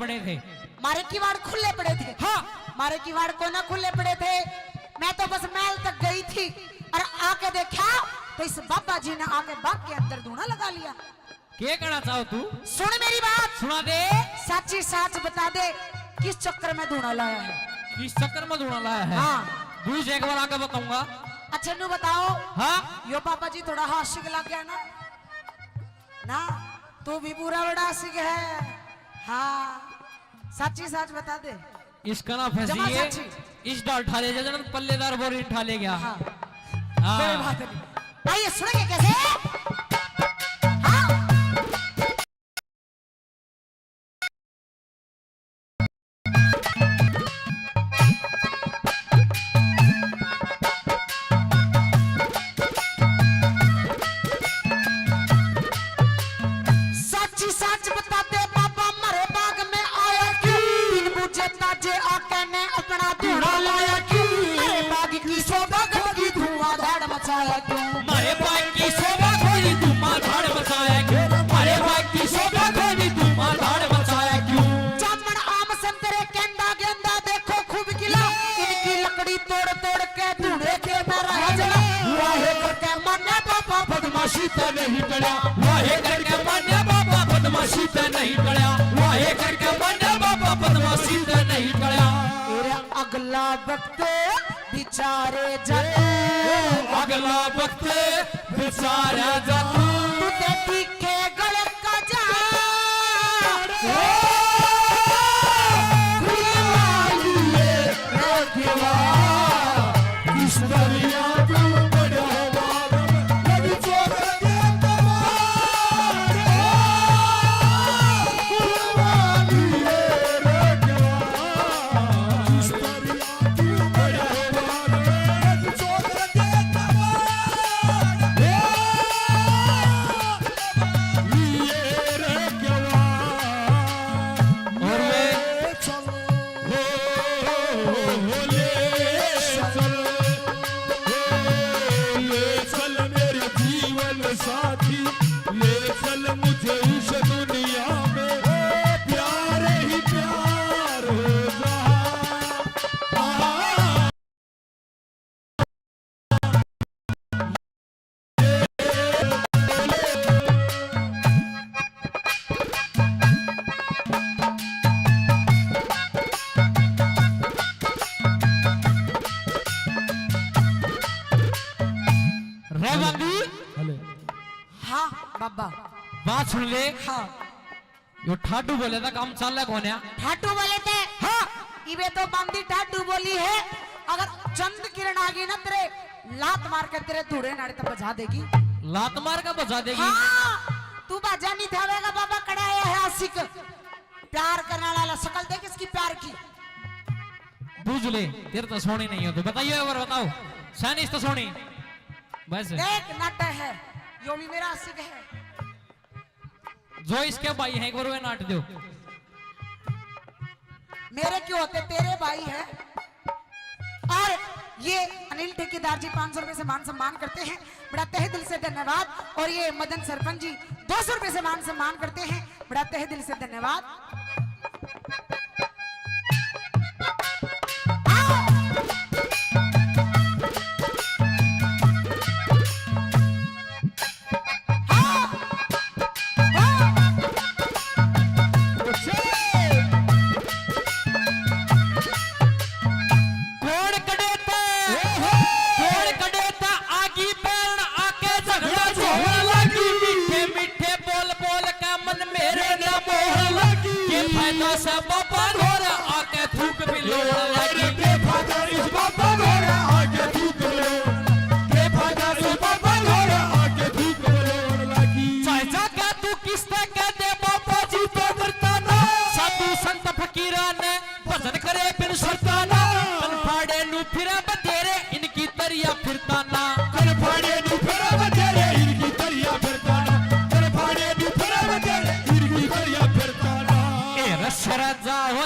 पड़े थे। मारे किवाड़ खुले पड़े थे। हाँ मारे किवाड़ को ना खुले पड़े थे। मैं तो बस महल तक गई थी और आके देखा तो इस बाबा जी ने आके बाग के अंदर धूना लगा लिया। क्या कहना चाहो तू? सुन मेरी बात, सुना दे। सच्ची सच बता दे किस चक्कर में धूना लाया है? किस चक्कर में धूना लाया है? हाँ दूसरे एक बार आके बताऊंगा। अच्छा नू बताओ। हाँ यो पापा जी थोड़ा हाशिक लग गया ना? ना तू भी पूरा बड़ा हाशिक है। हाँ सच्ची सच बता दे। इसका ना जमा फंसी है। सच्ची। इस डाल उठा ले जा पल्लेदार बोरी उठा ले गया। हाँ हाँ। कोई बात नहीं। आइए सुनेंगे कैसे? हाँ सच्ची सच बता दे बाबा मरे बाग में आया क्यों? दिन बुझे ताजे आके ने अपना धूना लाया क्यों? मरे बाग की शोभा खोगी धुआंधार मचाया क्यों? मारे बाग की शोभा खोजी धुआंधार मचाया क्यों? मारे बाग की शोभा खोजी धुआंधार मचाया क्यों? जामन आम संतरे केंदा गेंदा देखो खूब खिला। इनकी लकड़ी तोड़ तोड़ के धूने के में रह जला। वाहे करके मन्ने बाबा बदमाशी तो नहीं टला। वाहे करके मान्या बाबा बदमाशी तो नहीं टला। वाहे करके मान्या बाबा बदमाशी तो नहीं टला। तेरा अगला वक्त बिचारे जल अगला वक्त बेचारा जातू। तू देखी के गले का जा इस दरिया तू बड़ा लग चोर दे तमार कुर्बानी रे जवान। इस दरिया तू बड़ा लग चोर दे तमार ये रे जवान। और वे चलो ले चल मेरे जीवन साथी, ले चल मुझे इस दुनिया में प्यार ही प्यार होगा। रे बंदी हाँ बाबा बात सुन ले। हाँ यो ठाडू बोले था काम चल रहा कोन्या। ठाटू बोले थे। हाँ इवे तो बंदी ठाटू बोली है। अगर चंद किरण आ गई ना तेरे लात मार के तेरे धूड़े नाड़े तक बजा देगी। लात मार का बजा देगी। हाँ तू बजा नहीं थावेगा बाबा कड़ाया है आशिक प्यार करने वाला। शकल देख इसकी प्यार की। बूझ ले तेरे तो सोनी नहीं हो तो बताइए एक बार बताओ सैनिस तो सोनी बस देख नट है यो भी मेरा आशिक है। जो इसके भाई हैं एक बार वे नाट दो। मेरे क्यों होते तेरे भाई है। और ये अनिल ठेकेदार जी 500 रुपए से मान सम्मान करते हैं, बड़ा तहे दिल से धन्यवाद। और ये मदन सरपंच जी 200 रुपए से मान सम्मान करते हैं, बड़ा तहे दिल से धन्यवाद।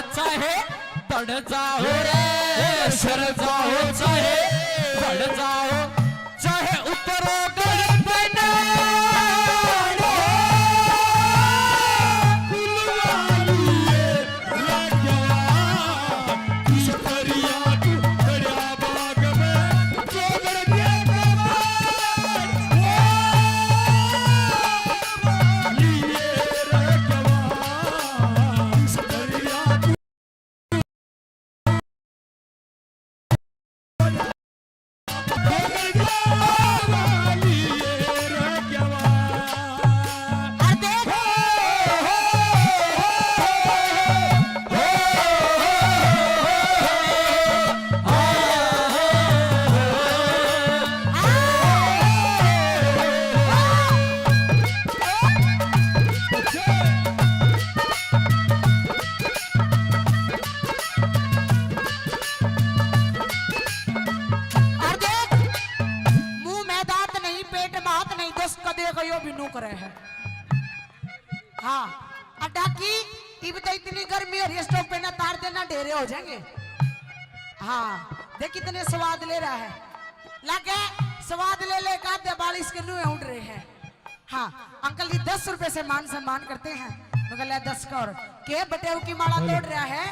चाहे बढ़ जाओ रे सर जाओ चाहे बढ़ जाओ चाहे उतरो मेरे स्टोव पे ना तार देना, ढेरे हो जाएंगे। हाँ देख कितने स्वाद ले रहा है, लगे स्वाद ले लेगा दिवालीस के नुए उड़ रहे हैं। हाँ अंकल जी 10 रुपए से मान सम्मान करते हैं, मगर ले 10 का और के बटेऊ की माला तोड़ रहा है।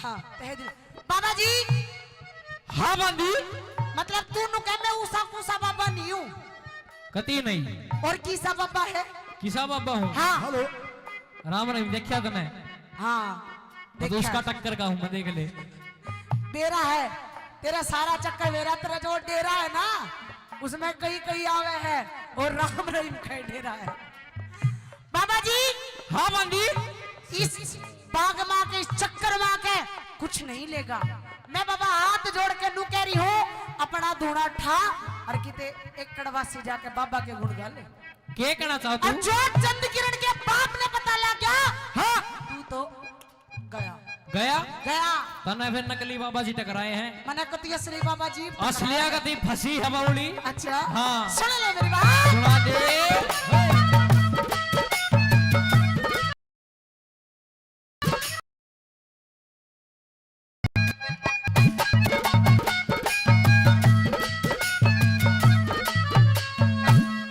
हाँ तहे दिल बाबा जी। हाँ बंदी मतलब तू नु कह मैं उसा कुसा बाबा नहीं हूँ, कती नहीं और किसा बाबा है? किसा बाबा हूँ। हाँ हेलो राम रहीम देखा तने? हाँ मैं तो उसका टक्कर का हूँ, मैं देख ले। बेरा है तेरा सारा चक्कर, मेरा तेरा जो डेरा है ना उसमें कई कई आवे है और राम रहीम का डेरा है। बाबा जी। हाँ बंदी इस बाग माँ के, इस चक्कर माँ के कुछ नहीं लेगा। मैं बाबा हाथ जोड़ के नू कह रही हूँ अपना धूना ठा और किते एक कड़वासी जाके बाबा के गुण गा ले। क्या कहना चाहो तू? जो चंद किरण के बाप ने पता लग गया, हाँ तू तो गया गया गया। तने फिर नकली बाबा जी टकराए हैं। मने कती असली बाबा जी असलिया कती फंसी है बाउली। अच्छा हाँ सुन ले मेरी बात। सुना दे।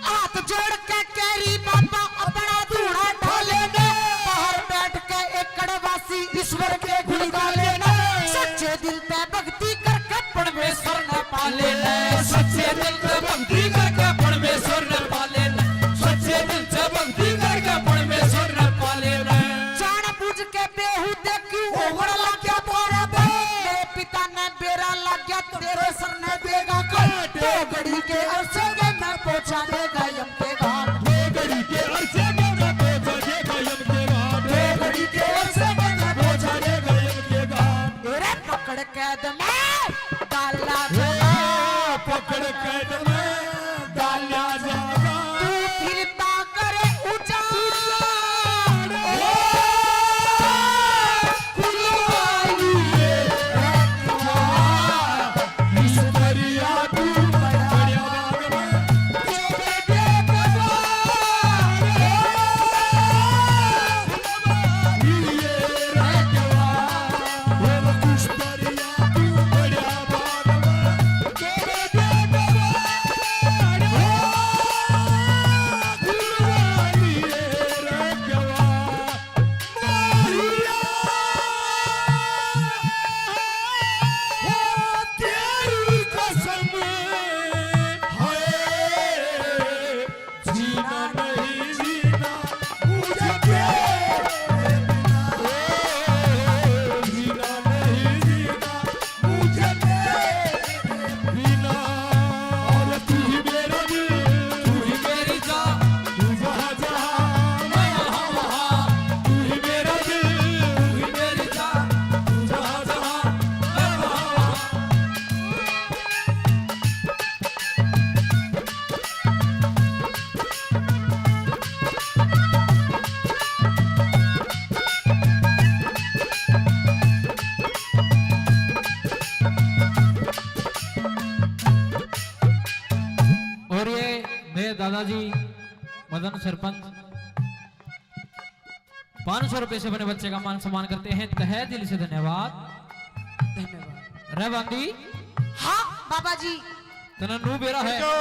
हाथ जोड़ के कैरी बाबा अपना धूड़ा ढाले ने, बाहर बैठ के एक कड़वासी ईश्वर के गुण गा लेना। सच्चे दिल पे भक्ति करके परमेश्वर ने पा लेना। सच्चे दिल से भक्ति करके परमेश्वर ने पा लेना। सच्चे दिल से भक्ति करके परमेश्वर ने पा लेना। जान बुझ के बेहूदे क्यों ओगड़ लग गया तोरे बे, मेरे पिता ने बेरा लग गया तेरे सर ने देगा कल। दो घड़ी के अरसे में मैं पहुंचा देगा यम के घाट। घड़ी के अरसे में मैं पहुंचा देगा यम के घाट। घड़ी के अरसे में मैं पहुंचा देगा यम के घाट। तेरे पकड़ कैद में डाला पकड़ कैद में डाला जाएगा। तू फिरता करे इस दरिया तू दरिया बाग में कुछ दरिया तू दरिया बाग में तेरी कसम जीना नहीं जीना मुझे जीना नहीं जीना मुझे बिना। और तू ही मेरा दिल, तू ही मेरी जान, तू जहाँ जहाँ मैं वहाँ वहाँ। तू ही मेरा दिल, तू ही मेरी जान, तू जहाँ जहाँ मैं वहाँ वहाँ। और ये मेरे दादाजी मदन सरपंच 500 रुपए से बने बच्चे का मान सम्मान करते हैं। तहे दिल से धन्यवाद। धन्यवाद। रे बंदी हाँ बाबा जी तना नू बेरा है। जो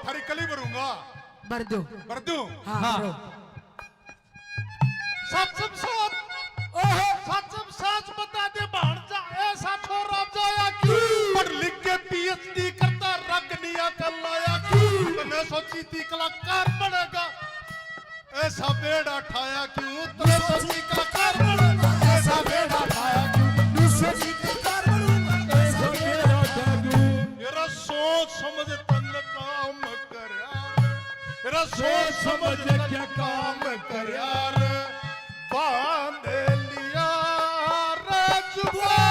थारी कली भरूंगा भर दो। भर दूं। हाँ हाँ। भरो। सच सच बता दे भाणजा, ऐसा छोरा जाया क्यों? पढ़ लिख के पीएचडी करता रगनिया कर लाया क्यों? तूने सोची थी कलाकार बनेगा, ऐसा बेड़ा ठाया क्यों? तूने सोची कलाकार बनेगा, ऐसा बेड़ा ठाया क्यों? तूने सोची कलाकार बनेगा, ऐसा बेड़ा ठाया क्यों? मेरा सोच समझ तन काम कर यार, मेरा सोच समझ क्या काम कर यार। बांध लिया रजुआर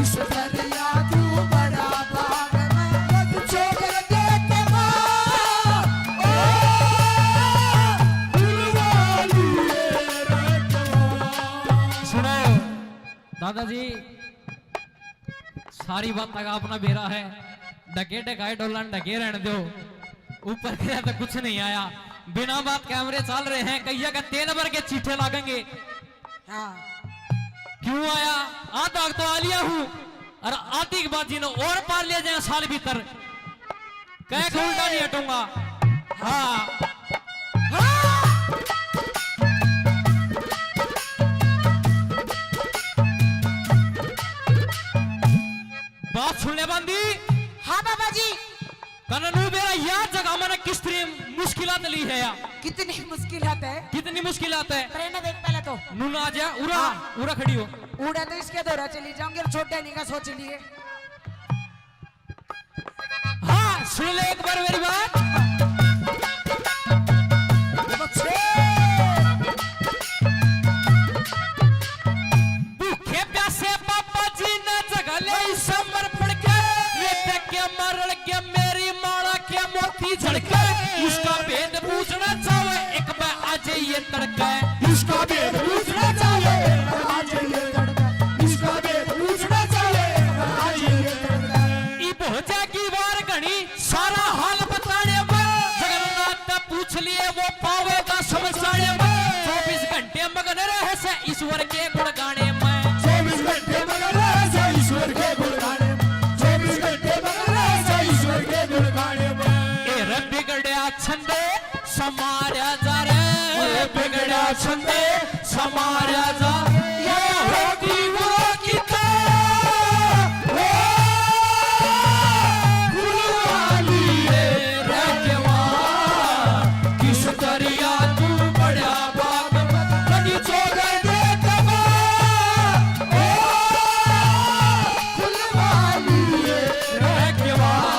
इस दरिया तू बड़ा बाग में छोड़ दे के माँ। सुनो दादाजी, सारी बात का अपना बेरा है। ढके ढकाए डोला ढके रहने दो, ऊपर गया तो कुछ नहीं आया। बिना बात कैमरे चल रहे हैं, कहिया का तेल भर के चीठे लागेंगे। हाँ क्यों आया? आधा तो आ लिया हूँ और आधी के बाद जिन्हें और पार ले जाए साल भीतर, कह के उल्टा नहीं हटूंगा। हाँ बात सुनने बंदी। हाँ बाबा जी। कननू मेरा यार जगह मैंने किस तरह मुश्किलात ली है या कितनी मुश्किलात है, कितनी मुश्किलात है। ट्रेन देख पहले तो नून आ जा, उरा हाँ। उरा खड़ी हो। उड़ा तो इसके दौरा चली जाऊंगी और छोटे नहीं का सोच लिए। हाँ सुन ले एक बार मेरी बात। भूखे प्यासे पापा जी ने जगह ले समर्पण के, रेत के मरड़ के मेरी माला के मोती झड़के। इसका भेद पूछना चाहे एक बार आज ये तड़के, इसका भेद पूछना चाहे आज ये तड़का, इसका भेद पूछना चाहे आज ये तड़का। ई भोजा की बार घनी सारा हाल बताने में, जगन्नाथ ने पूछ लिए वो पावेगा समझाने में। 24 घंटे मगन रहे से ईश्वर के गुण गाने में, 24 घंटे मगन रहे से ईश्वर के गुण गाने में, 24 घंटे मगन रहे से ईश्वर के गुण गाने में। ए रे बिगड़या छंदे समार्या जा रे, बिगड़या छंदे समार्या जा। ये होती वो किता वो फुलवाली रे जवान, किस दरिया तू बड़ा बाग कदी चोगर दे तबा ओ फुलवाली रे जवान।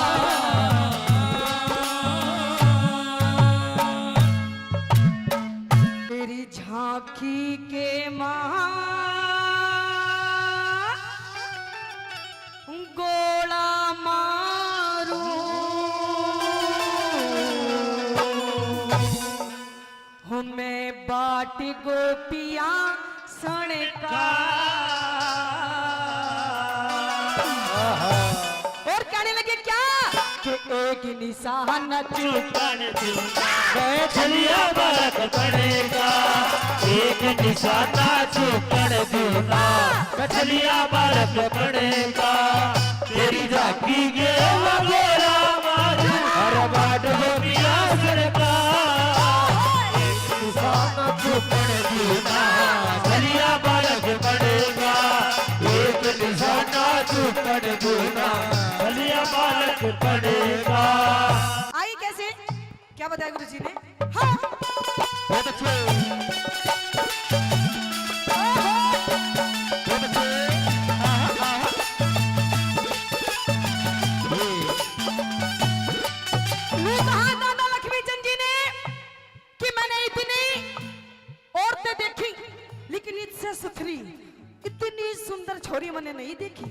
तेरी झांकी के मां गोला मारू, हमें बाटी गोपिया सड़का। और कहने लगे क्या कि एक निशान चुपन छलिया बात पड़ेगा, एक निशाना चुपड़ दूंगा, कछलिया बालक पड़ेगा। तेरी झाकी के गोरा मारू हर बाट गोपिया सड़का, एक निशाना चुपड़ दूंगा, छलिया बालक पड़ेगा, एक निशाना चुपड़ दूंगा, छलिया बालक पड़ेगा। आई कैसे, क्या बताया गुरु जी ने? हाँ बहुत अच्छे, बहुत अच्छे। यूं कहा दादा लक्ष्मी चंद जी ने कि मैंने इतनी औरतें देखी, लेकिन इससे सुथरी इतनी सुंदर छोरी मैंने नहीं देखी।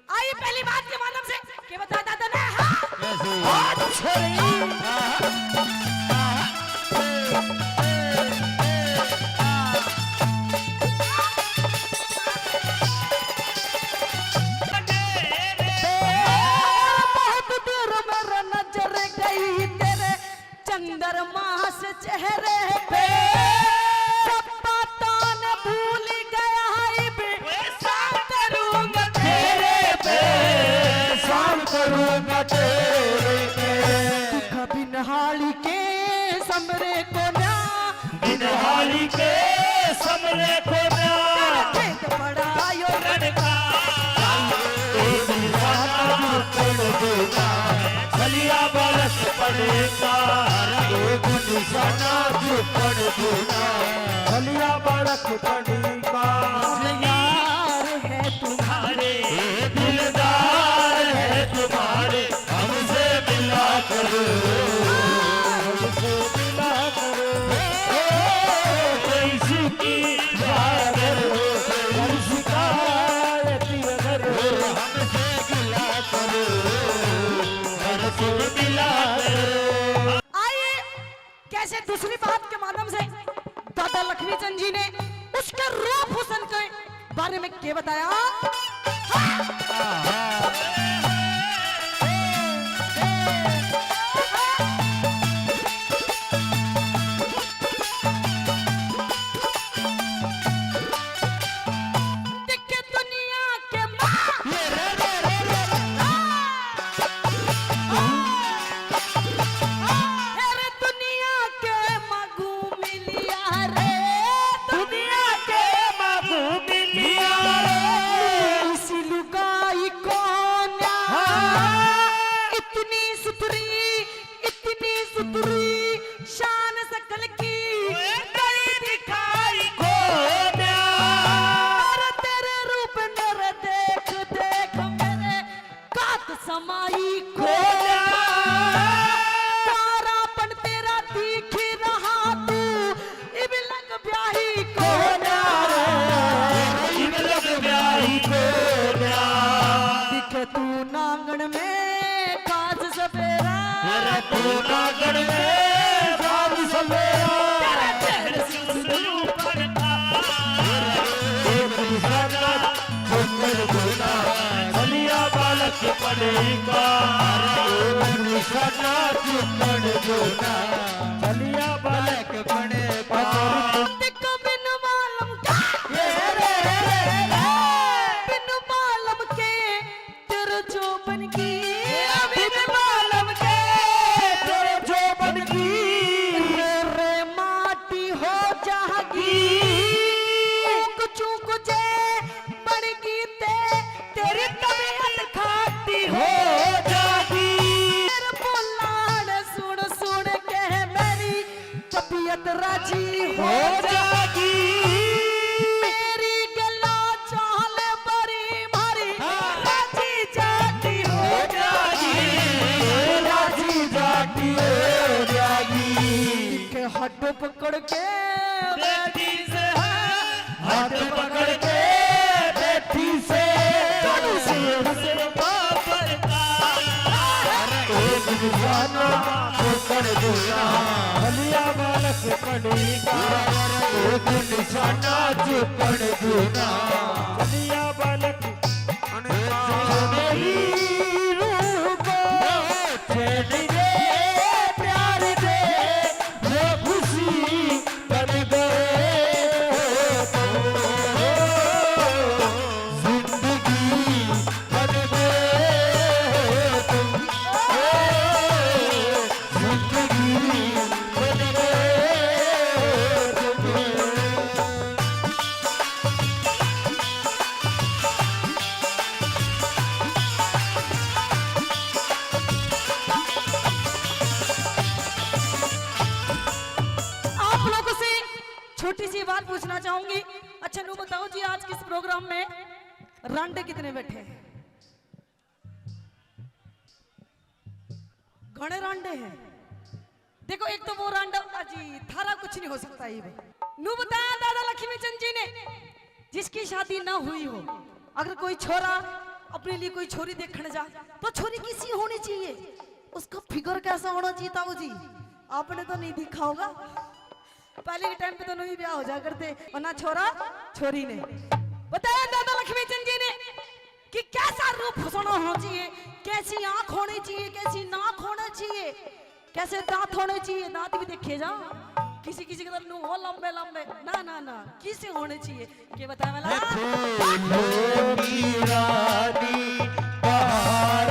आई पहली बात के माध्यम से क्या बता दादा ने? बहुत दूर मेरा नजर गई तेरे चंद्रमा से चेहरे पे, सब बातों ने भूल गया शाम करूंगा तेरे पे, शाम करूंगा तेरे पे। कभी नहाली के समरे को ना, बिनहाली के समरे को ना, खेत बड़ा यो लड़का एक निशाना चुपड़ दूंगा, छलिया बालक पड़ेगा, एक निशाना चुपड़ दूंगा, छलिया बालक पड़ेगा। यार है तुम्हारे दिलदार है तुम्हारे, हमसे मिला करो, हमसे मिला करो। कैसी की बादल हो, कैसी शिकायत अगर हो, हमसे मिला करो, हमसे मिला करो। आइए कैसे दूसरी बात के माध्यम से दादा लक्ष्मी चंद जी ने उसके रूप हुसन के बारे में क्या बताया? देखे दुनिया के माँ अरे दुनिया के मगू मिलिया रे दुनिया के मगू मिलिया रे इसी लुगाई कौन इतनी सुथरी शान सकल की कई दिखाई अरे तेरे रूप नर देख देख मेरे कात समाई को तारापन तेरा दिख रहा तू इब लग ब्याही को दिखे तू नांगन में काज सपेरा तेरे चेहरे से सुसुलू पड़ता बलिया बालक पड़ेगा निशाना चुपड़ जोना बलिया बालक पड़ेगा देखो बिन मालूम का बिन मालूम के तेरे जोबन की बिन मालूम के तेरे जोबन की रे माटी हो जागी कुछ जे बड़गी तेरी तबीयत खाती हो जागी तेरे बोलान सुन सुन के मेरी तबीयत राजी हो जागी मेरी गला चाल बड़ी मारी राजी जाती हो जागी राजी जाती हो जाएगी के हट पकड़ के बेटी से हाथ पकड़ के बेटी से एक निशाना चुपड़ जोना बलिया बालक पड़ेगा एक निशाना चुपड़ जोना बलिया बालक मेरी रूह को चैन दे प्यार दे वो खुशी बन गए जिंदगी बन गए तुम जिंदगी बन गए तुम आप लोगों से छोटी सी बात पूछना चाहूंगी। अच्छा नु बताओ जी आज किस प्रोग्राम में रांडे कितने बैठे हैं? घणे रांडे हैं। देखो एक तो वो रांडा जी थारा कुछ नहीं हो सकता ये नु बताया दादा लक्ष्मी चंद जी ने जिसकी शादी ना हुई हो अगर कोई छोरा अपने लिए कोई छोरी देखने जा तो छोरी किसी होनी चाहिए उसका फिगर कैसा होना चाहिए ताऊ जी आपने तो नहीं देखा होगा पहले के टाइम पे तो नहीं ब्याह हो जा करते और ना छोरा छोरी ने बताया दादा लक्ष्मी चंद जी ने कि कैसा रूप होना चाहिए कैसी आंख होनी चाहिए कैसी नाक होना चाहिए कैसे दांत होने चाहिए दांत भी देखे जा किसी किसी के तरफ हो लंबे लंबे ना ना ना किसे होने चाहिए ये बताया वाला फूलों की रानी बहार